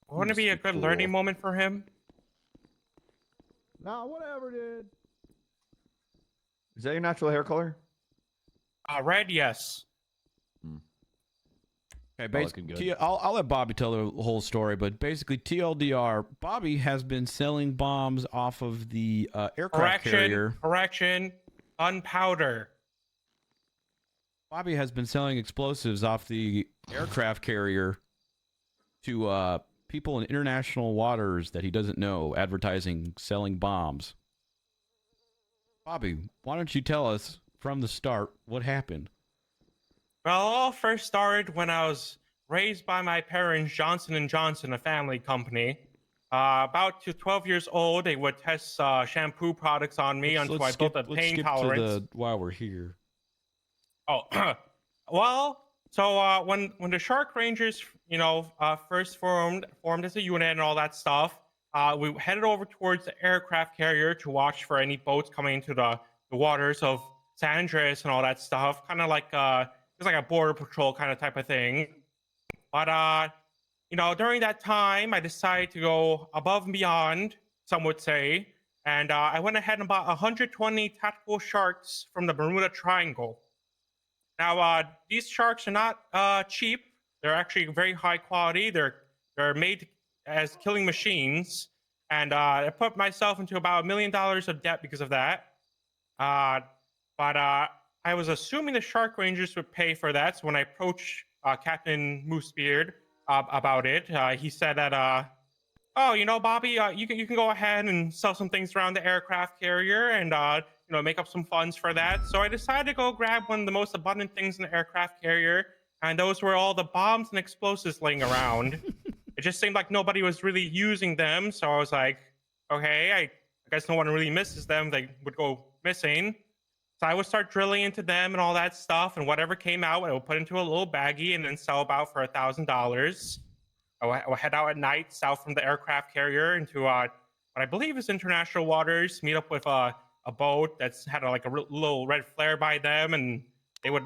S4: Wouldn't it be a good learning moment for him?
S2: Nah, whatever, dude. Is that your natural hair color?
S4: Red, yes.
S1: Okay,
S2: looking
S1: basically,
S2: good.
S1: I'll let Bobby tell the whole story, but basically, TLDR, Bobby has been selling bombs off of the aircraft carrier.
S4: Correction, gunpowder.
S1: Bobby has been selling explosives off the aircraft carrier to people in international waters that he doesn't know, advertising selling bombs. Bobby, why don't you tell us from the start what happened?
S4: Well, it all first started when I was raised by my parents, Johnson & Johnson, a family company. About 12 years old, they would test shampoo products on me until I built a pain tolerance.
S1: While we're here.
S4: Oh, well, so when the Shark Rangers, first formed as a unit and all that stuff, we headed over towards the aircraft carrier to watch for any boats coming into the waters of San Andreas and all that stuff. Kind of like it's like a border patrol kind of type of thing. But during that time, I decided to go above and beyond, some would say, and I went ahead and bought 120 tactical sharks from the Bermuda Triangle. Now, these sharks are not cheap. They're actually very high quality. They're made as killing machines, and I put myself into about $1 million of debt because of that. But I was assuming the Shark Rangers would pay for that. So when I approached Captain Moosebeard about it, he said that, Bobby, you can go ahead and sell some things around the aircraft carrier and make up some funds for that. So I decided to go grab one of the most abundant things in the aircraft carrier, and those were all the bombs and explosives laying around. It just seemed like nobody was really using them, so I was like, okay, I guess no one really misses them. They would go missing. So I would start drilling into them and all that stuff, and whatever came out, I would put into a little baggie and then sell about for $1,000. I would head out at night south from the aircraft carrier into what I believe is international waters, meet up with a boat that's had a little red flare by them, and they were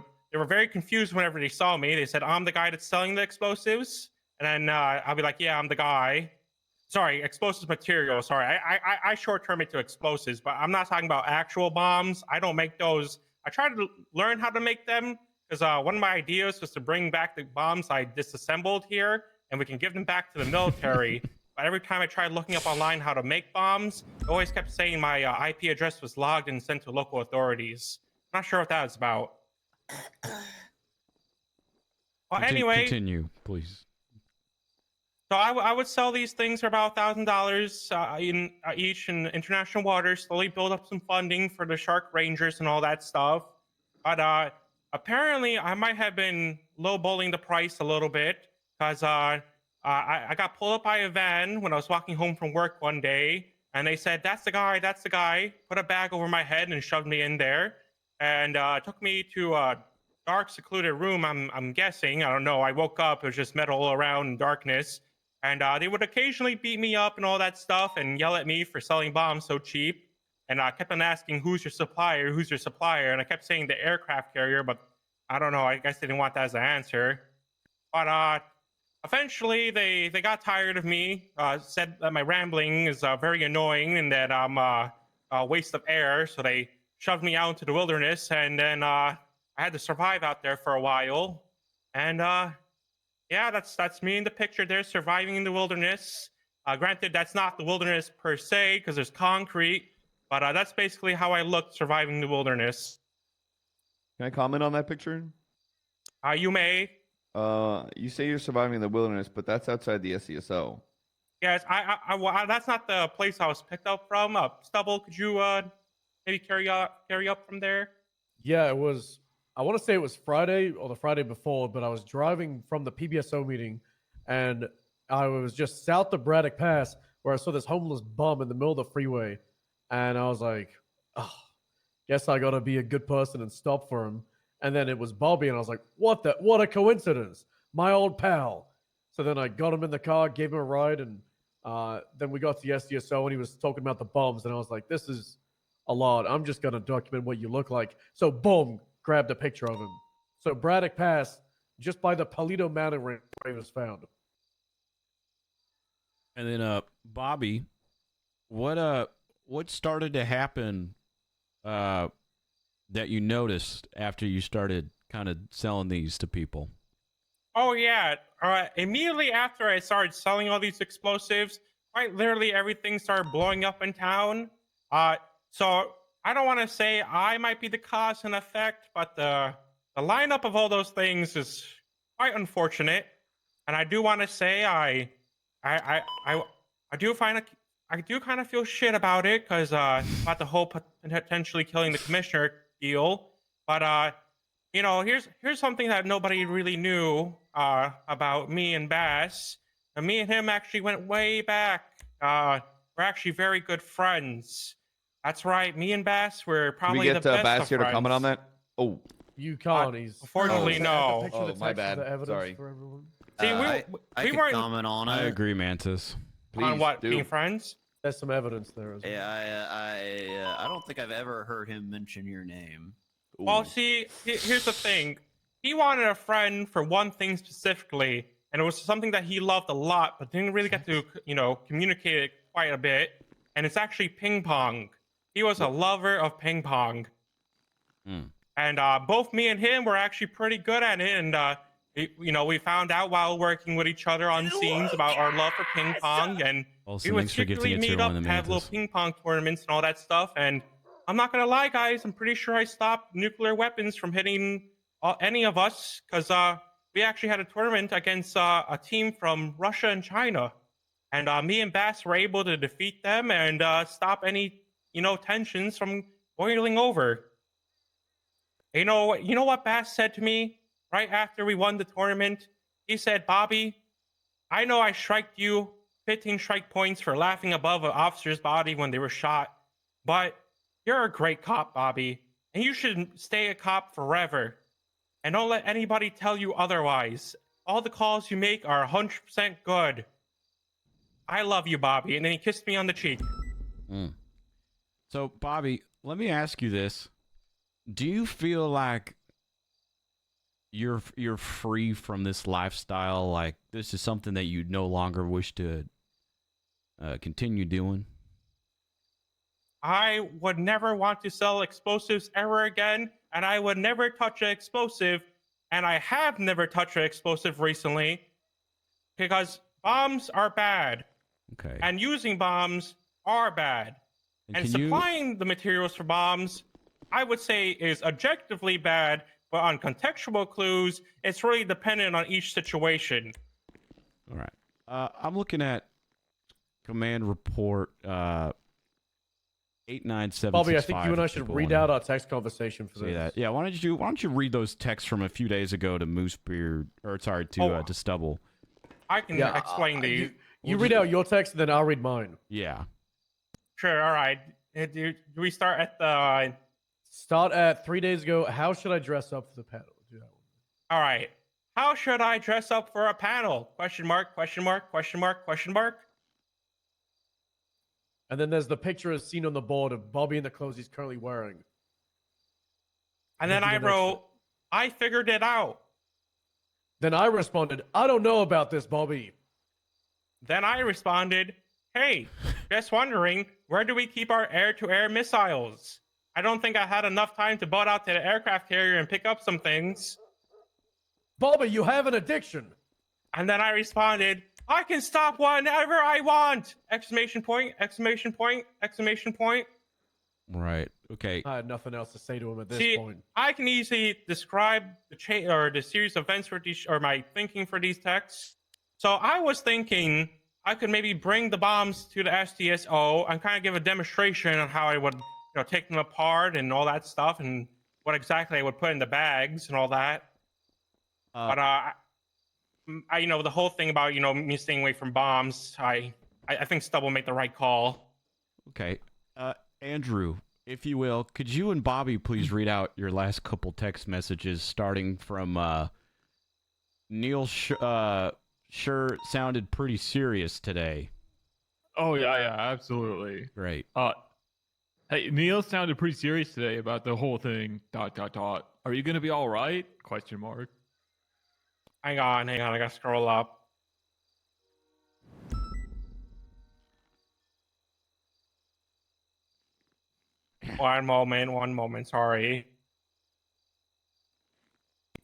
S4: very confused whenever they saw me. They said, I'm the guy that's selling the explosives. And then I'll be like, yeah, I'm the guy. Sorry, explosives material. Sorry, I short-term it to explosives, but I'm not talking about actual bombs. I don't make those. I tried to learn how to make them because one of my ideas was to bring back the bombs I disassembled here, and we can give them back to the military. But every time I tried looking up online how to make bombs, it always kept saying my IP address was logged and sent to local authorities. Not sure what that was about. Well, anyway,
S1: Continue, please.
S4: so I would sell these things for about $1,000 in each in international waters. Slowly build up some funding for the shark rangers and all that stuff. But apparently, I might have been lowballing the price a little bit because I got pulled up by a van when I was walking home from work one day, and they said, "That's the guy. That's the guy." Put a bag over my head and shoved me in there, and took me to a dark, secluded room. I'm guessing. I don't know. I woke up. It was just metal all around and darkness. And they would occasionally beat me up and all that stuff and yell at me for selling bombs so cheap. And I kept on asking, who's your supplier? Who's your supplier? And I kept saying the aircraft carrier, but I don't know. I guess they didn't want that as an answer. But eventually, they got tired of me, said that my rambling is very annoying and that I'm a waste of air. So they shoved me out into the wilderness. And then I had to survive out there for a while. And yeah, that's me in the picture there, surviving in the wilderness. Granted, that's not the wilderness per se, because there's concrete, but that's basically how I looked surviving the wilderness.
S2: Can I comment on that picture?
S4: You may.
S2: You say you're surviving the wilderness, but that's outside the SCSO.
S4: Yes, that's not the place I was picked up from. Stubble, could you maybe carry up from there?
S24: Yeah, it was. I want to say it was Friday or the Friday before, but I was driving from the PBSO meeting, and I was just south of Braddock Pass, where I saw this homeless bum in the middle of the freeway, and I was like, "Oh, guess I gotta be a good person and stop for him." And then it was Bobby, and I was like, "What a coincidence! My old pal." So then I got him in the car, gave him a ride, and then we got to the SDSO, and he was talking about the bombs, and I was like, "This is a lot. I'm just gonna document what you look like." So boom. Grabbed a picture of him. So Braddock Pass, just by the Palito Mountain range, was found.
S1: And then, Bobby, what started to happen that you noticed after you started kind of selling these to people?
S4: Oh yeah. Immediately after I started selling all these explosives, quite literally everything started blowing up in town. So I don't want to say I might be the cause and effect, but the lineup of all those things is quite unfortunate. And I do want to say I do kind of feel shit about it because about the whole potentially killing the commissioner deal. But you know, here's something that nobody really knew about me and Bass. And me and him actually went way back. We're actually very good friends. That's right. Me and Bass were probably
S2: Can we
S4: the
S2: get
S4: best
S2: Bass
S4: of
S2: here to
S4: friends.
S2: comment on that? Oh,
S24: you can't. He's
S4: unfortunately no.
S2: Oh, my bad. Sorry.
S4: See,
S9: I
S4: we
S9: could
S4: weren't
S9: comment on it.
S1: I agree, Mantis.
S4: on what
S2: do.
S4: being friends.
S24: There's some evidence there as well.
S9: Yeah, I don't think I've ever heard him mention your name.
S4: Well, see, here's the thing. He wanted a friend for one thing specifically, and it was something that he loved a lot, but didn't really get to, communicate it quite a bit. And it's actually ping pong. He was a lover of ping pong. And both me and him were actually pretty good at it. And, we found out while working with each other on scenes about our love for ping pong. And
S1: Also,
S4: we would
S1: thanks for gifting
S4: secretly
S1: it to
S4: meet
S1: her
S4: up
S1: one of
S4: and
S1: the
S4: have little
S1: Mantis.
S4: ping pong tournaments and all that stuff. And I'm not going to lie, guys. I'm pretty sure I stopped nuclear weapons from hitting any of us because we actually had a tournament against a team from Russia and China. And me and Bass were able to defeat them and stop any, tensions from boiling over. You know what Bass said to me right after we won the tournament? He said, "Bobby, I know I striked you 15 strike points for laughing above an officer's body when they were shot, but you're a great cop, Bobby, and you should stay a cop forever. And don't let anybody tell you otherwise. All the calls you make are 100% good. I love you, Bobby." And then he kissed me on the cheek.
S1: So, Bobby, let me ask you this. Do you feel like you're free from this lifestyle? Like, this is something that you no longer wish to continue doing?
S4: I would never want to sell explosives ever again, and I would never touch an explosive, and I have never touched an explosive recently because bombs are bad.
S1: Okay.
S4: And using bombs are bad. And
S1: can you-
S4: supplying the materials for bombs, I would say, is objectively bad, but on contextual clues, it's really dependent on each situation.
S1: All right. I'm looking at command report 89765.
S24: Bobby, I think you and I
S1: if
S24: should
S1: people
S24: read
S1: wanna
S24: out our text conversation for
S1: see
S24: this.
S1: that. Yeah, why don't you read those texts from a few days ago to Moosebeard, or sorry, to Stubble.
S4: I can explain these.
S24: You read out your text, and then I'll read mine.
S1: Yeah.
S4: Sure, all right. Do we start at the...
S24: Start at 3 days ago. How should I dress up for the panel? Do that one.
S4: All right. How should I dress up for a panel? Question mark, question mark, question mark, question mark.
S24: And then there's the picture as seen on the board of Bobby in the clothes he's currently wearing.
S4: And then I wrote, I figured it out.
S24: Then I responded, I don't know about this, Bobby.
S4: Then I responded, hey, just wondering, where do we keep our air-to-air missiles? I don't think I had enough time to butt out to the aircraft carrier and pick up some things.
S24: Bobby, you have an addiction.
S4: And then I responded, I can stop whenever I want! Exclamation point, exclamation point, exclamation point.
S1: Right. Okay.
S24: I had nothing else to say to him at this
S4: See,
S24: point.
S4: I can easily describe the chain or the series of events for these, or my thinking for these texts. So I was thinking I could maybe bring the bombs to the SDSO and kind of give a demonstration on how I would, take them apart and all that stuff, and what exactly I would put in the bags and all that. But the whole thing about me staying away from bombs, I think Stubble made the right call.
S1: Okay. Andrew, if you will, could you and Bobby please read out your last couple text messages, starting from Neil? Sure sounded pretty serious today.
S5: Oh yeah, absolutely.
S1: Great.
S5: Hey, Neil sounded pretty serious today about the whole thing. ... Are you gonna be all right? Question mark.
S4: Hang on, I gotta scroll up. One moment, sorry.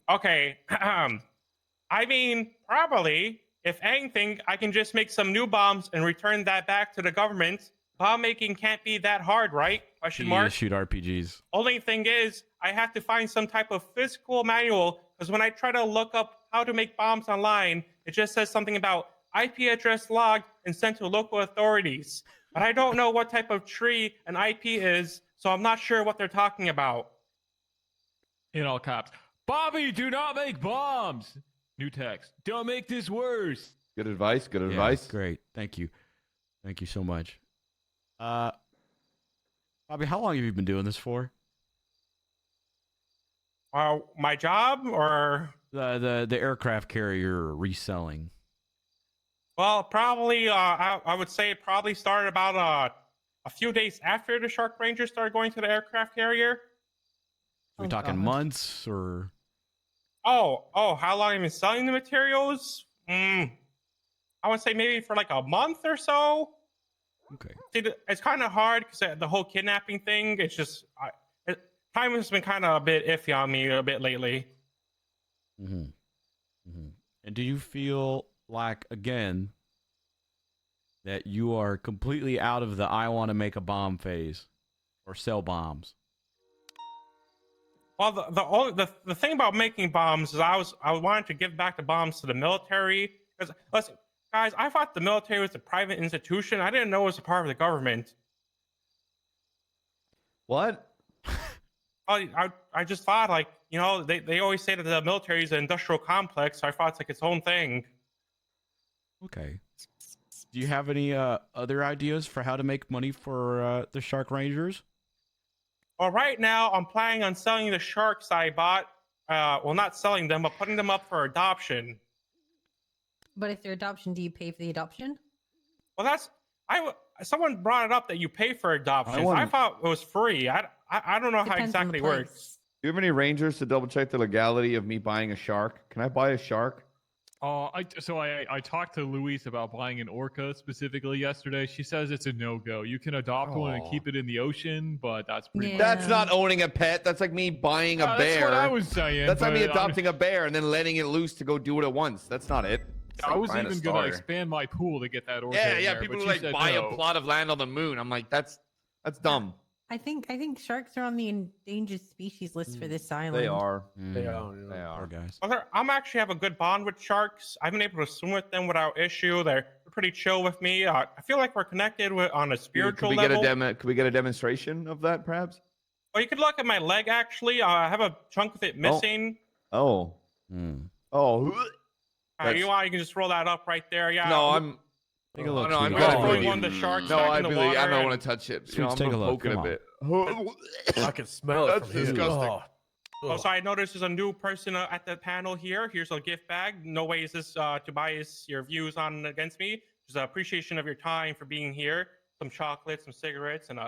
S4: Okay, I mean, probably, if anything, I can just make some new bombs and return that back to the government. Bomb making can't be that hard, right? Question mark.
S1: Shoot RPGs.
S4: Only thing is, I have to find some type of physical manual, because when I try to look up how to make bombs online, it just says something about IP address logged and sent to local authorities. But I don't know what type of tree an IP is, so I'm not sure what they're talking about.
S5: In all caps. Bobby, do not make bombs! New text. Don't make this worse.
S2: Good advice. Good
S1: Yeah,
S2: advice.
S1: Great. Thank you. Thank you so much. Bobby, how long have you been doing this for?
S4: My job, or
S1: the aircraft carrier reselling?
S4: Well, probably, I would say it probably started about a few days after the Shark Ranger started going to the aircraft carrier.
S1: Are we talking months or?
S4: Oh, how long have you been selling the materials? I would say maybe for like a month or so.
S1: Okay.
S4: See, it's kind of hard because the whole kidnapping thing, it's just, time has been kind of a bit iffy on me a bit lately.
S1: Mm-hmm. Mm-hmm. And do you feel like, again, that you are completely out of the I want to make a bomb phase or sell bombs?
S4: Well, the thing about making bombs is I wanted to give back the bombs to the military, because listen, guys, I thought the military was a private institution. I didn't know it was a part of the government.
S2: What?
S4: I just thought, like, they always say that the military is an industrial complex, so I thought it's like its own thing.
S1: Okay. Do you have any other ideas for how to make money for the Shark Rangers?
S4: Well, right now I'm planning on selling the sharks I bought. Well, not selling them, but putting them up for adoption.
S23: But if they're adoption, do you pay for the adoption?
S4: Well, someone brought it up that you pay for adoptions. I thought it was free. I don't know how exactly it works.
S2: Do you have any rangers to double check the legality of me buying a shark? Can I buy a shark?
S5: I talked to Luis about buying an orca specifically yesterday. She says it's a no-go. You can adopt one and keep it in the ocean, but that's pretty.
S2: That's not owning a pet. That's like me buying a bear.
S5: That's what I was saying.
S2: That's like me
S5: but
S2: adopting a bear and then letting it loose to go do it at once. That's not it. It's
S5: I
S2: like
S5: was
S2: buying a
S5: even gonna
S2: star.
S5: expand my pool to get that orca.
S2: Yeah,
S5: in
S2: yeah.
S5: there,
S2: People
S5: but
S2: who
S5: she
S2: like
S5: said
S2: buy
S5: no.
S2: a plot of land on the moon. I'm like, that's dumb.
S23: I think sharks are on the endangered species list for this island.
S2: They are.
S24: They are.
S2: They are.
S1: Guys.
S4: I'm actually have a good bond with sharks. I've been able to swim with them without issue. They're pretty chill with me. I feel like we're connected on a spiritual
S2: Could we
S4: level.
S2: Could we get a demonstration of that, perhaps?
S4: Or you could look at my leg. Actually, I have a chunk of it missing.
S2: Oh. Oh.
S4: You want? You can just roll that up right there. Yeah.
S2: No, I'm.
S1: Take a look.
S2: No, I'm
S1: sweetie.
S2: gonna
S4: throwing
S2: believe
S4: one of the sharks
S2: No,
S4: back
S2: I
S4: in the
S2: believe. I
S4: water
S2: don't
S4: and-
S2: want to touch it.
S1: Sweets,
S2: I'm
S1: take a look.
S2: poking
S1: Come
S2: a
S1: on.
S2: bit.
S24: I can smell it
S2: That's
S24: from here.
S2: disgusting.
S4: Oh, so I noticed there's a new person at the panel here. Here's a gift bag. No way is this to bias your views on against me. Just an appreciation of your time for being here. Some chocolates, some cigarettes, and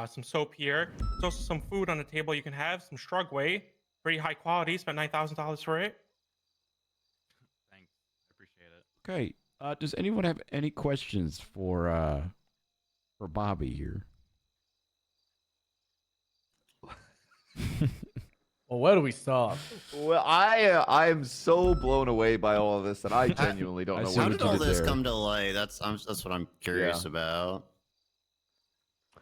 S4: some soap here. There's also some food on the table you can have. Some Strugway, pretty high quality. Spent $9,000 for it.
S18: Thanks. I appreciate it.
S1: Okay. Does anyone have any questions for Bobby here?
S24: Well, where do we start?
S2: Well, I'm so blown away by all of this that I genuinely don't know
S9: How
S2: what
S9: did
S2: to
S9: all
S2: do
S9: this
S2: there.
S9: come to light? That's what I'm curious
S2: Yeah.
S9: about.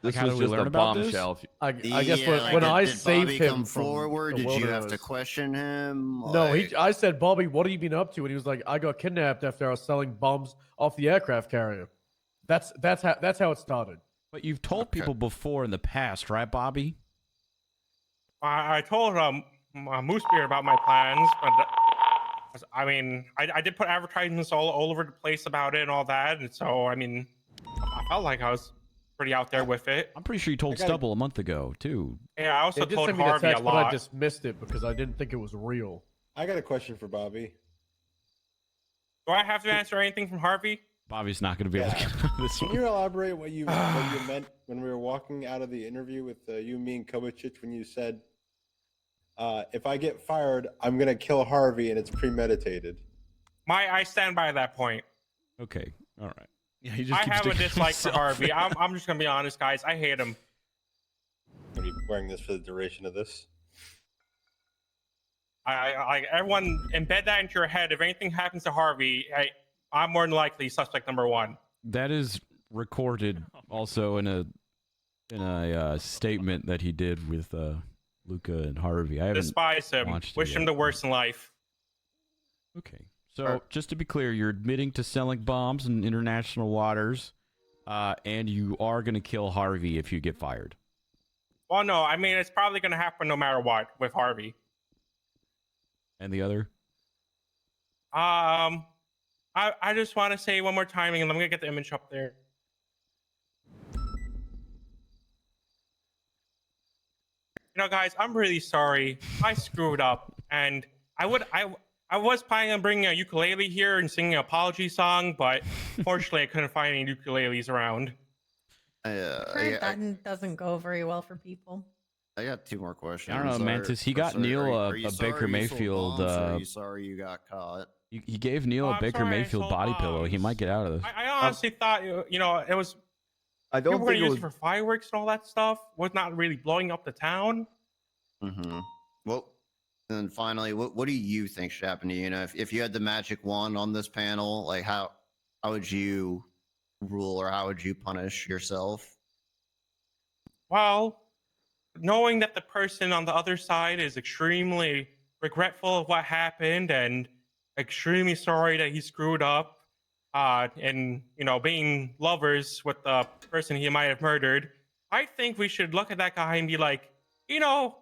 S2: This
S1: how
S2: was
S1: did we
S2: just
S1: learn
S2: a
S1: about this?
S2: bombshell.
S24: I guess
S9: Yeah,
S24: when
S9: like,
S24: I
S9: did
S24: saved
S9: Bobby
S24: him
S9: come
S24: from
S9: forward,
S24: the
S9: did you have to
S24: wilderness-
S9: question him?
S24: No,
S9: Like,
S24: I said, Bobby, what have you been up to? And he was like, I got kidnapped after I was selling bombs off the aircraft carrier. That's how it started.
S1: But you've told people before in the past, right, Bobby?
S4: I told Moosebeard about my plans, but I mean, I did put advertisements all over the place about it and all that, and so I mean, I felt like I was pretty out there with it.
S1: I'm pretty sure you told Stubble a month ago too.
S4: Yeah, I also
S24: They did
S4: told
S24: send me the
S4: Harvey
S24: text,
S4: a
S24: but
S4: lot.
S24: I dismissed it because I didn't think it was real.
S22: I got a question for Bobby.
S4: Do I have to answer anything from Harvey?
S1: Bobby's not going to be able to get out of this
S22: Can
S1: one.
S22: you elaborate what you meant when we were walking out of the interview with you, me, and Kovacic when you said, if I get fired, I'm going to kill Harvey and it's premeditated?
S4: I stand by that point.
S1: Okay, all right. Yeah, he just
S4: I
S1: keeps
S4: have a
S1: sticking
S4: dislike for
S1: himself
S4: Harvey.
S1: there.
S4: I'm just gonna be honest, guys. I hate him.
S22: Are you wearing this for the duration of this?
S4: I everyone embed that into your head. If anything happens to Harvey, I'm more than likely suspect number one.
S1: That is recorded also in a statement that he did with Luca and Harvey. I haven't
S4: Despise him.
S1: watched it
S4: Wish him
S1: yet.
S4: the worst in life.
S1: Okay. So just to be clear, you're admitting to selling bombs in international waters, and you are going to kill Harvey if you get fired.
S4: Well, no, I mean it's probably gonna happen no matter what with Harvey.
S1: And the other?
S4: I just want to say one more time, and I'm gonna get the image up there. You know, guys, I'm really sorry. I screwed up, and I was planning on bringing a ukulele here and singing an apology song, but fortunately, I couldn't find any ukuleles around.
S23: Heard that doesn't go very well for people.
S9: I got two more questions.
S1: I don't know, Mantis. He got Neil a Baker Mayfield.
S9: Are you sorry you got caught?
S1: He gave Neil
S4: Oh,
S1: a
S4: I'm
S1: Baker
S4: sorry, I
S1: Mayfield
S4: sold
S1: body pillow. He
S4: bombs.
S1: might get out of this.
S4: I honestly thought, you know, it was.
S2: I
S4: People
S2: don't
S4: were
S2: think
S4: gonna
S2: it
S4: use
S2: was.
S4: it for fireworks and all that stuff. Was not really blowing up the town.
S9: Mm-hmm. Well, and then finally, what do you think should happen to you? You know, if you had the magic wand on this panel, like how would you rule or how would you punish yourself?
S4: Well, knowing that the person on the other side is extremely regretful of what happened and extremely sorry that he screwed up, and you know, being lovers with the person he might have murdered, I think we should look at that guy and be like, you know,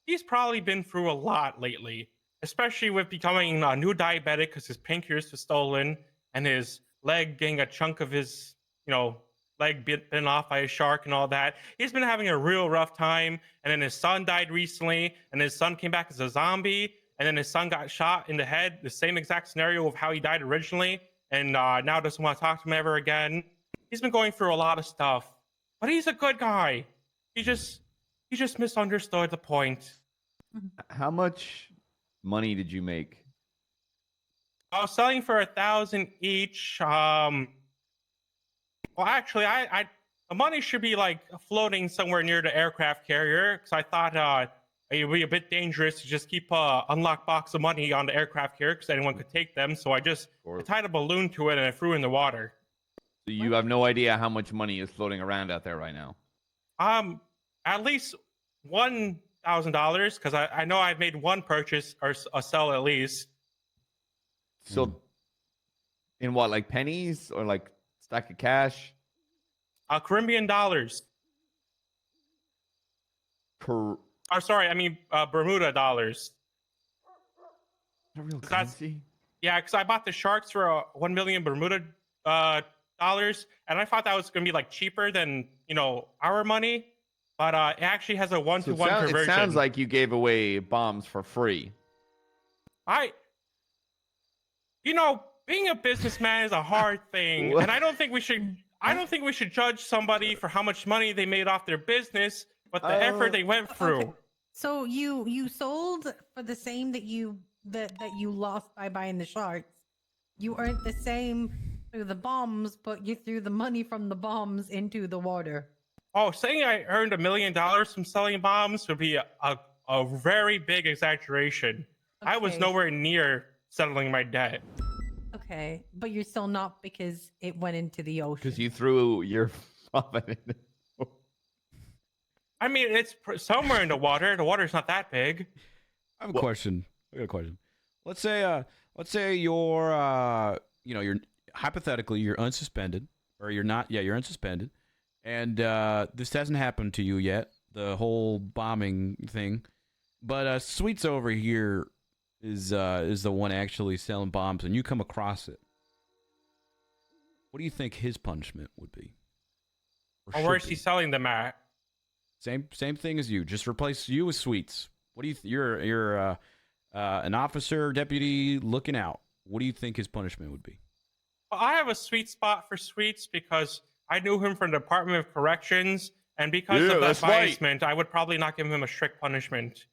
S4: he's probably been through a lot lately, especially with becoming a new diabetic because his pancreas was stolen and his leg getting a chunk of his, you know, leg bitten off by a shark and all that. He's been having a real rough time. And then his son died recently, and his son came back as a zombie. And then his son got shot in the head, the same exact scenario of how he died originally, and now doesn't want to talk to him ever again. He's been going through a lot of stuff, but he's a good guy. He just misunderstood the point.
S2: How much money did you make?
S4: I was selling for 1,000 each. Well, actually, the money should be like floating somewhere near the aircraft carrier because I thought it would be a bit dangerous to just keep a unlocked box of money on the aircraft carrier because anyone could take them. So I tied a balloon to it and I threw it in the water.
S2: So you have no idea how much money is floating around out there right now.
S4: At least $1,000 because I know I've made one purchase or a sell at least.
S2: So, in what, like pennies or like stack of cash?
S4: Caribbean dollars. Sorry, I mean Bermuda dollars.
S2: Real currency?
S4: Yeah, because I bought the sharks for 1 million Bermuda dollars, and I thought that was gonna be like cheaper than our money, but it actually has a 1-to-1 conversion.
S2: It sounds like you gave away bombs for free.
S4: Being a businessman is a hard thing, and I don't think we should judge somebody for how much money they made off their business, but the effort they went through.
S23: Okay. So you sold for the same that you lost by buying the sharks. You earned the same through the bombs, but you threw the money from the bombs into the water.
S4: Oh, saying I earned $1 million from selling bombs would be a very big exaggeration.
S23: Okay.
S4: I was nowhere near settling my debt.
S23: Okay, but you're still not because it went into the ocean.
S2: Because you threw your profit in.
S4: I mean, it's somewhere in the water. The water's not that big.
S1: I have a question. I got a question. Let's say you're you're hypothetically you're unsuspended, or you're not. Yeah, you're unsuspended, and this hasn't happened to you yet. The whole bombing thing, but Sweets over here is the one actually selling bombs, and you come across it. What do you think his punishment would be?
S4: Or where's he selling them at?
S1: Same thing as you. Just replace you with Sweets. What do you? You're an officer, deputy, looking out. What do you think his punishment would be?
S4: Well, I have a sweet spot for Sweets because I knew him from the Department of Corrections, and because of that biasment, I would probably not give him a strict punishment.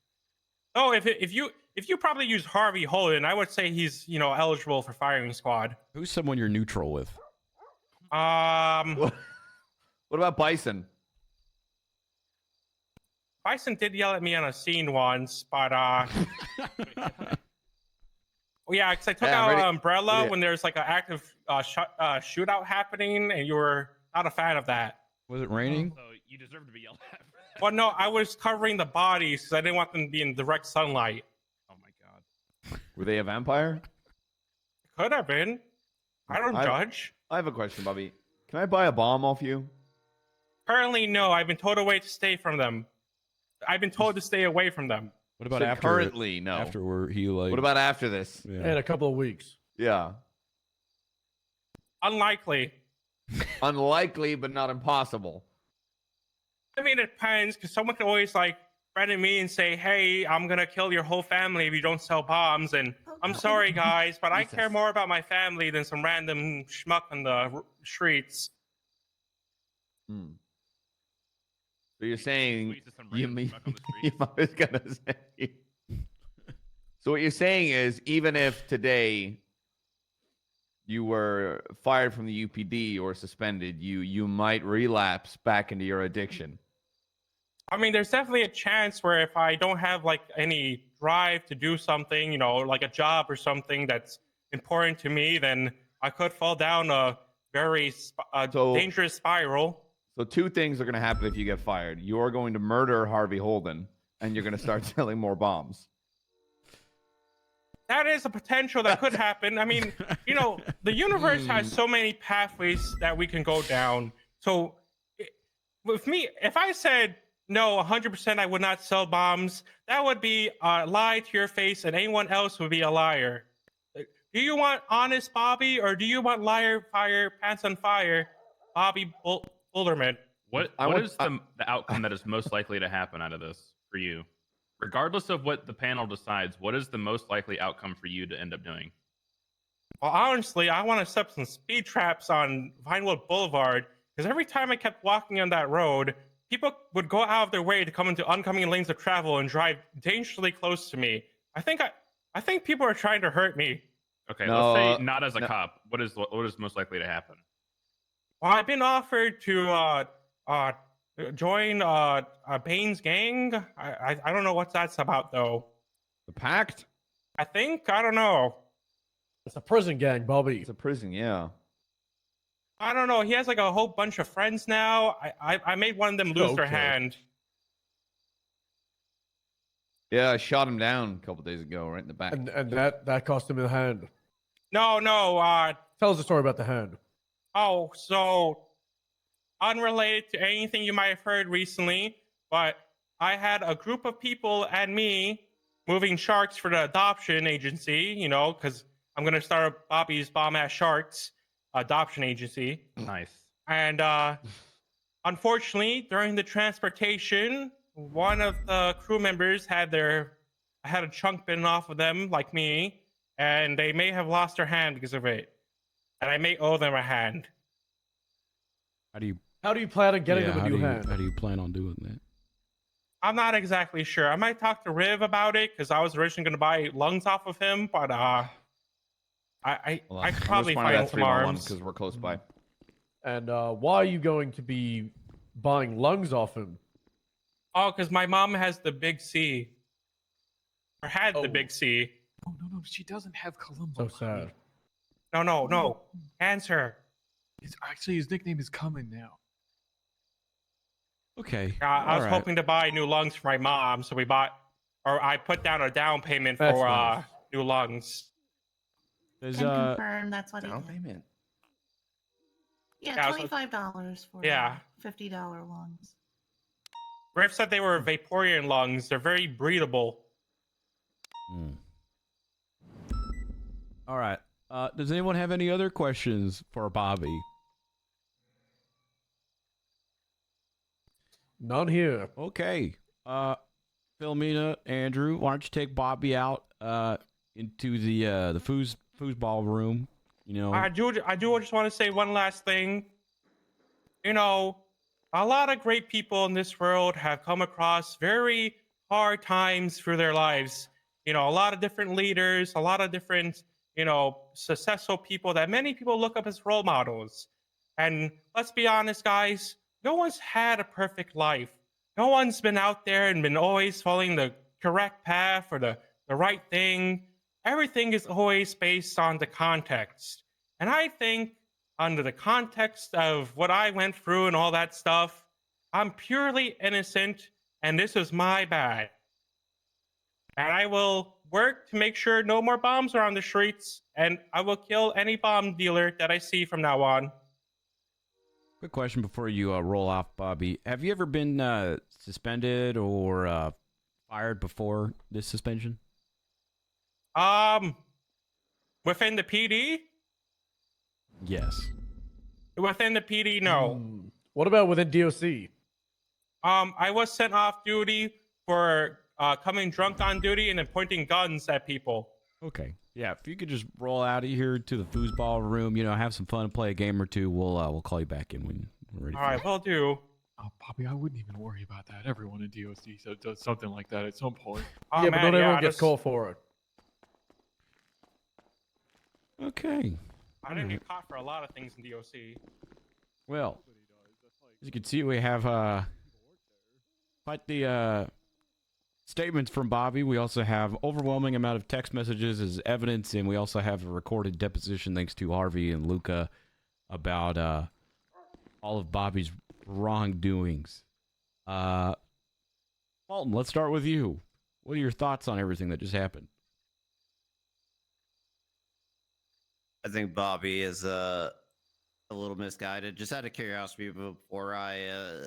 S4: Oh, if you probably use Harvey Holden, I would say he's eligible for firing squad.
S1: Who's someone you're neutral with?
S2: What about Bison?
S4: Bison did yell at me on a scene once, but yeah, because I took out Umbrella when there's like an active shootout happening, and you were not a fan of that.
S1: Was it raining?
S18: So you deserve to be yelled at.
S4: Well, no, I was covering the bodies because I didn't want them to be in direct sunlight.
S18: Oh my god.
S2: Were they a vampire?
S4: Could have been. I don't judge.
S2: I have a question, Bobby. Can I buy a bomb off you?
S4: Currently, no. I've been told to stay from them. I've been told to stay away from them.
S1: What about
S2: So
S1: after?
S2: currently, no.
S1: After where he like.
S2: What about after this?
S1: Yeah.
S24: In a couple of weeks.
S2: Yeah.
S4: Unlikely.
S2: Unlikely, but not impossible.
S4: I mean, it depends, because someone can always threaten me and say, "Hey, I'm gonna kill your whole family if you don't sell bombs." And I'm sorry, guys, but I care more about my family than some random schmuck on the streets.
S2: So you're saying I was gonna say. So what you're saying is, even if today you were fired from the UPD or suspended, you might relapse back into your addiction.
S4: I mean, there's definitely a chance where if I don't have any drive to do something, like a job or something that's important to me, then I could fall down a very dangerous spiral.
S2: So two things are going to happen if you get fired. You're going to murder Harvey Holden, and you're going to start selling more bombs.
S4: That is a potential that could happen. I mean, the universe has so many pathways that we can go down. So with me, if I said, no, 100% I would not sell bombs, that would be a lie to your face, and anyone else would be a liar. Do you want honest Bobby, or do you want liar, fire, pants on fire, Bobby Boulderman?
S10: What is the outcome that is most likely to happen out of this for you? Regardless of what the panel decides, what is the most likely outcome for you to end up doing?
S4: Well, honestly, I want to set some speed traps on Vinewood Boulevard, because every time I kept walking on that road, people would go out of their way to come into oncoming lanes of travel and drive dangerously close to me. I think people are trying to hurt me.
S10: Okay,
S2: No,
S10: let's say not as a
S2: no.
S10: cop. What is most likely to happen?
S4: Well, I've been offered to join Bane's gang. I don't know what that's about though.
S2: The pact?
S4: I don't know.
S24: It's a prison gang, Bobby.
S2: It's a prison, yeah.
S4: I don't know. He has like a whole bunch of friends now. I made one of them lose their
S24: Okay.
S4: hand.
S2: Yeah, I shot him down a couple days ago, right in the back.
S24: And that cost him a hand.
S4: No.
S24: Tell us the story about the hand.
S4: Oh, so unrelated to anything you might have heard recently, but I had a group of people and me moving sharks for the adoption agency, you know, because I'm going to start Bobby's Bomb Ass Sharks adoption agency.
S10: Nice.
S4: And unfortunately, during the transportation, one of the crew members had a chunk bitten off of them, like me, and they may have lost their hand because of it. And I may owe them a hand.
S1: How do you
S24: plan on getting them a new hand?
S1: How do you plan on doing that?
S4: I'm not exactly sure. I might talk to Riv about it because I was originally going to buy lungs off of him, but I could probably find some arms
S2: because we're close by.
S24: And why are you going to be buying lungs off him?
S4: Oh, because my mom has the big C, or had the big C.
S5: Oh, no, she doesn't have Columbo.
S24: So sad.
S4: No. Answer.
S5: His nickname is Coming now.
S1: Okay.
S4: I was hoping to buy new lungs for my mom, so I put down a down payment for new lungs.
S15: Can confirm that's what he
S2: Down
S15: did.
S2: payment.
S15: Yeah, $25 for $50 lungs.
S4: Riff said they were Vaporeon lungs. They're very breathable.
S1: All right. Does anyone have any other questions for Bobby?
S24: None here.
S1: Okay. Philomena, Andrew, why don't you take Bobby out into the foosball room? You know,
S4: I do just want to say one last thing. You know, a lot of great people in this world have come across very hard times through their lives. You know, a lot of different leaders, a lot of different, you know, successful people that many people look up as role models. And let's be honest, guys, no one's had a perfect life. No one's been out there and been always following the correct path or the right thing. Everything is always based on the context. And I think under the context of what I went through and all that stuff, I'm purely innocent, and this is my bad. And I will work to make sure no more bombs are on the streets, and I will kill any bomb dealer that I see from now on.
S1: quick question before you roll off, Bobby. Have you ever been suspended or fired before this suspension?
S4: Within the PD?
S1: Yes.
S4: Within the PD, no.
S24: What about within DOC?
S4: I was sent off duty for coming drunk on duty and then pointing guns at people.
S1: Okay. Yeah, if you could just roll out of here to the foosball room, you know, have some fun, play a game or two, we'll call you back in when we're ready.
S4: All right, will do.
S5: Oh, Bobby, I wouldn't even worry about that. Everyone in DOC does something like that at some point.
S4: Oh,
S24: yeah,
S4: man,
S24: but not everyone gets
S4: just-
S24: called for it.
S1: Okay.
S4: I didn't get caught for a lot of things in DOC.
S1: Well, as you can see, we have quite the statements from Bobby. We also have overwhelming amount of text messages as evidence, and we also have a recorded deposition thanks to Harvey and Luca about all of Bobby's wrongdoings. Walton, let's start with you. What are your thoughts on everything that just happened?
S9: I think Bobby is a little misguided. Just out of curiosity, before I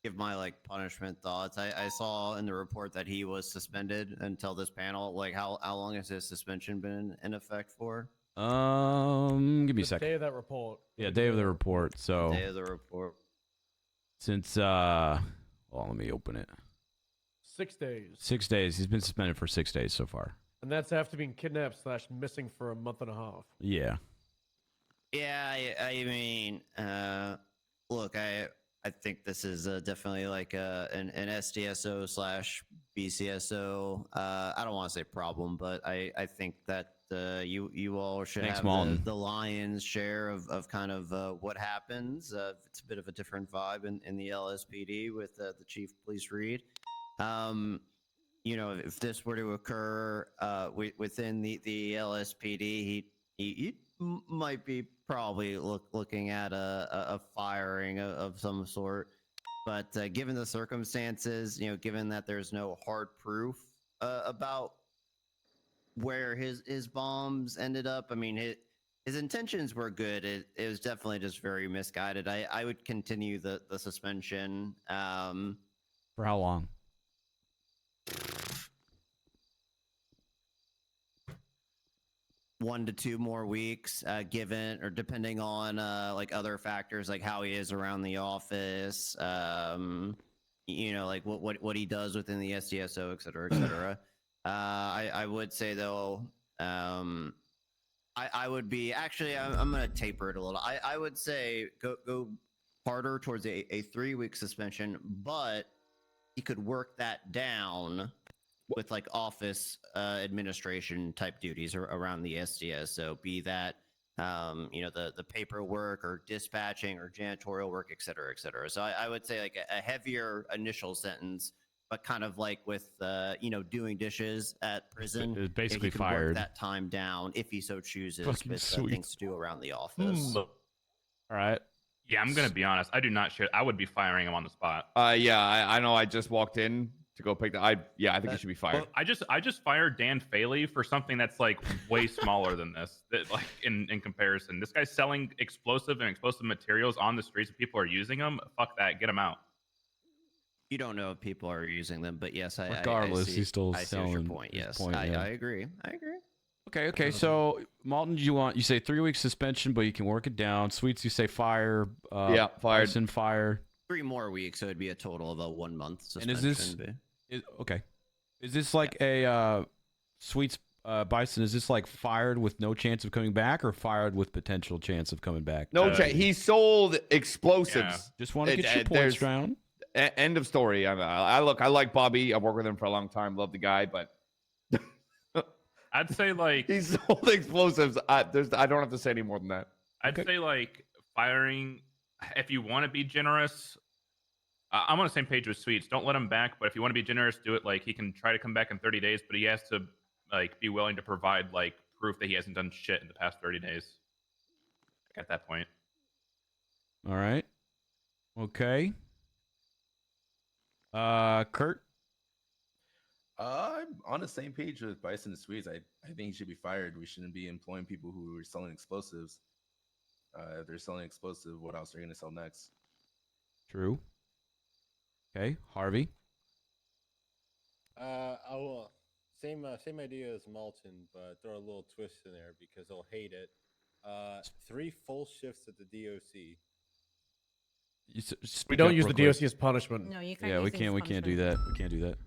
S9: give my punishment thoughts, I saw in the report that he was suspended until this panel. Like, how long has his suspension been in effect for?
S1: Give me a
S24: The
S1: second.
S24: day of that report.
S1: Yeah, day of the report. So
S9: Day of the report.
S1: since well, let me open it.
S24: 6 days.
S1: 6 days. He's been suspended for 6 days so far.
S24: And that's after being kidnapped / missing for a month and a half.
S1: Yeah.
S9: Yeah, I mean, look, I I think this is definitely like an SDSO slash BCSO. I don't want to say problem, but I think that you all should
S1: Thanks,
S9: have
S1: Malton.
S9: the lion's share of kind of what happens. It's a bit of a different vibe in the LSPD with the chief police read. You know, if this were to occur within the LSPD, he might be probably looking at a firing of some sort. But given the circumstances, you know, given that there's no hard proof about where his bombs ended up, I mean, his intentions were good. It was definitely just very misguided. I would continue the suspension.
S1: For how long?
S9: 1 to 2 more weeks, given or depending on like other factors, like how he is around the office, you know, like what he does within the SDSO, et cetera, et cetera. I would say though, I would be actually I'm gonna taper it a little. I would say go harder towards a 3-week suspension, but he could work that down with like office administration type duties around the SDS. So be that you know, the paperwork or dispatching or janitorial work, et cetera, et cetera. So I would say like a heavier initial sentence, but kind of like with you know, doing dishes at prison.
S1: It's basically
S9: he could
S1: fired.
S9: work that time down if he so chooses
S1: Fucking
S9: with
S1: sweet.
S9: things to do around the office.
S1: All right.
S10: Yeah, I'm gonna be honest. I do not share. I would be firing him on the spot.
S2: Yeah, I know. I just walked in to go pick the. I think he should be fired.
S10: I just fired Dan Faley for something that's like way smaller than this. That, like in comparison, this guy's selling explosive and explosive materials on the streets, and people are using them. Fuck that. Get him out.
S9: You don't know if people are using them, but yes,
S1: Regardless,
S9: I see,
S1: he's still
S9: I see your
S1: selling
S9: point.
S1: his
S9: Yes,
S1: point,
S9: I
S1: yeah.
S9: agree. I agree.
S1: Okay. So Malton, you say 3-week suspension, but you can work it down. Sweets, you say fire.
S2: Yeah, fired.
S1: Bryson, fire.
S9: 3 more weeks, so it'd be a total of a 1 month suspension.
S1: And is this okay? Is this like a Sweets Bison? Is this like fired with no chance of coming back, or fired with potential chance of coming back?
S2: No, he sold explosives.
S10: Yeah.
S1: Just want to get your points down.
S2: End of story. I like Bobby. I've worked with him for a long time. Love the guy, but
S10: I'd say like
S2: he sold explosives. I don't have to say any more than that.
S10: I'd say like firing. If you want to be generous, I'm on the same page with Sweets. Don't let him back. But if you want to be generous, do it like he can try to come back in 30 days, but he has to like be willing to provide like proof that he hasn't done shit in the past 30 days. At that point.
S1: All right. Okay. Kurt.
S12: I'm on the same page with Bryson and Swedes. I think he should be fired. We shouldn't be employing people who are selling explosives. If they're selling explosive, what else are they going to sell next?
S1: True. Okay, Harvey.
S22: I will same idea as Malton, but throw a little twist in there because they'll hate it. 3 full shifts at the DOC.
S24: We don't use the DOC as punishment.
S23: No, you can't.
S1: Yeah, we
S23: use it as
S1: can't do that. We can't do that.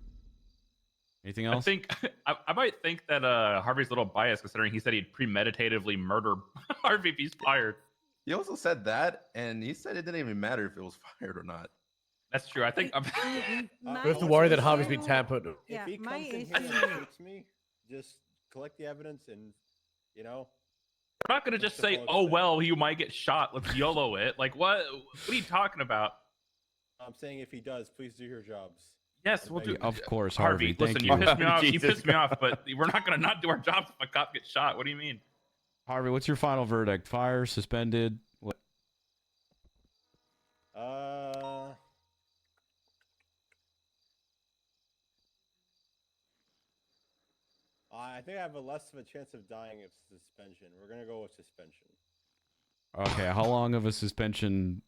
S1: Anything else?
S10: I think I might think that Harvey's a little biased considering he said he'd premeditatively murder Harvey if he's fired.
S12: He also said that, and he said it didn't even matter if it was fired or not.
S10: That's true. I think
S24: We have to worry that Harvey's been tampered.
S23: Yeah,
S22: If he
S23: my
S22: comes in here
S23: issue.
S22: and shoots me, just collect the evidence and, you know.
S10: we're not gonna just say, "Oh well, you might get shot. Let's YOLO it." Like what? What are you talking about?
S22: I'm saying if he does, please do your jobs.
S10: Yes, we'll do.
S1: Of course,
S10: Harvey.
S1: Harvey.
S10: Listen,
S1: Thank
S10: you
S1: you.
S10: pissed me off. You
S2: Jesus
S10: pissed me off, but we're not gonna not do our jobs if a cop gets shot. What do you mean?
S1: Harvey, what's your final verdict? Fire, suspended? What?
S22: I think I have a less of a chance of dying if suspension. We're gonna go with suspension.
S1: Okay, how long of a suspension?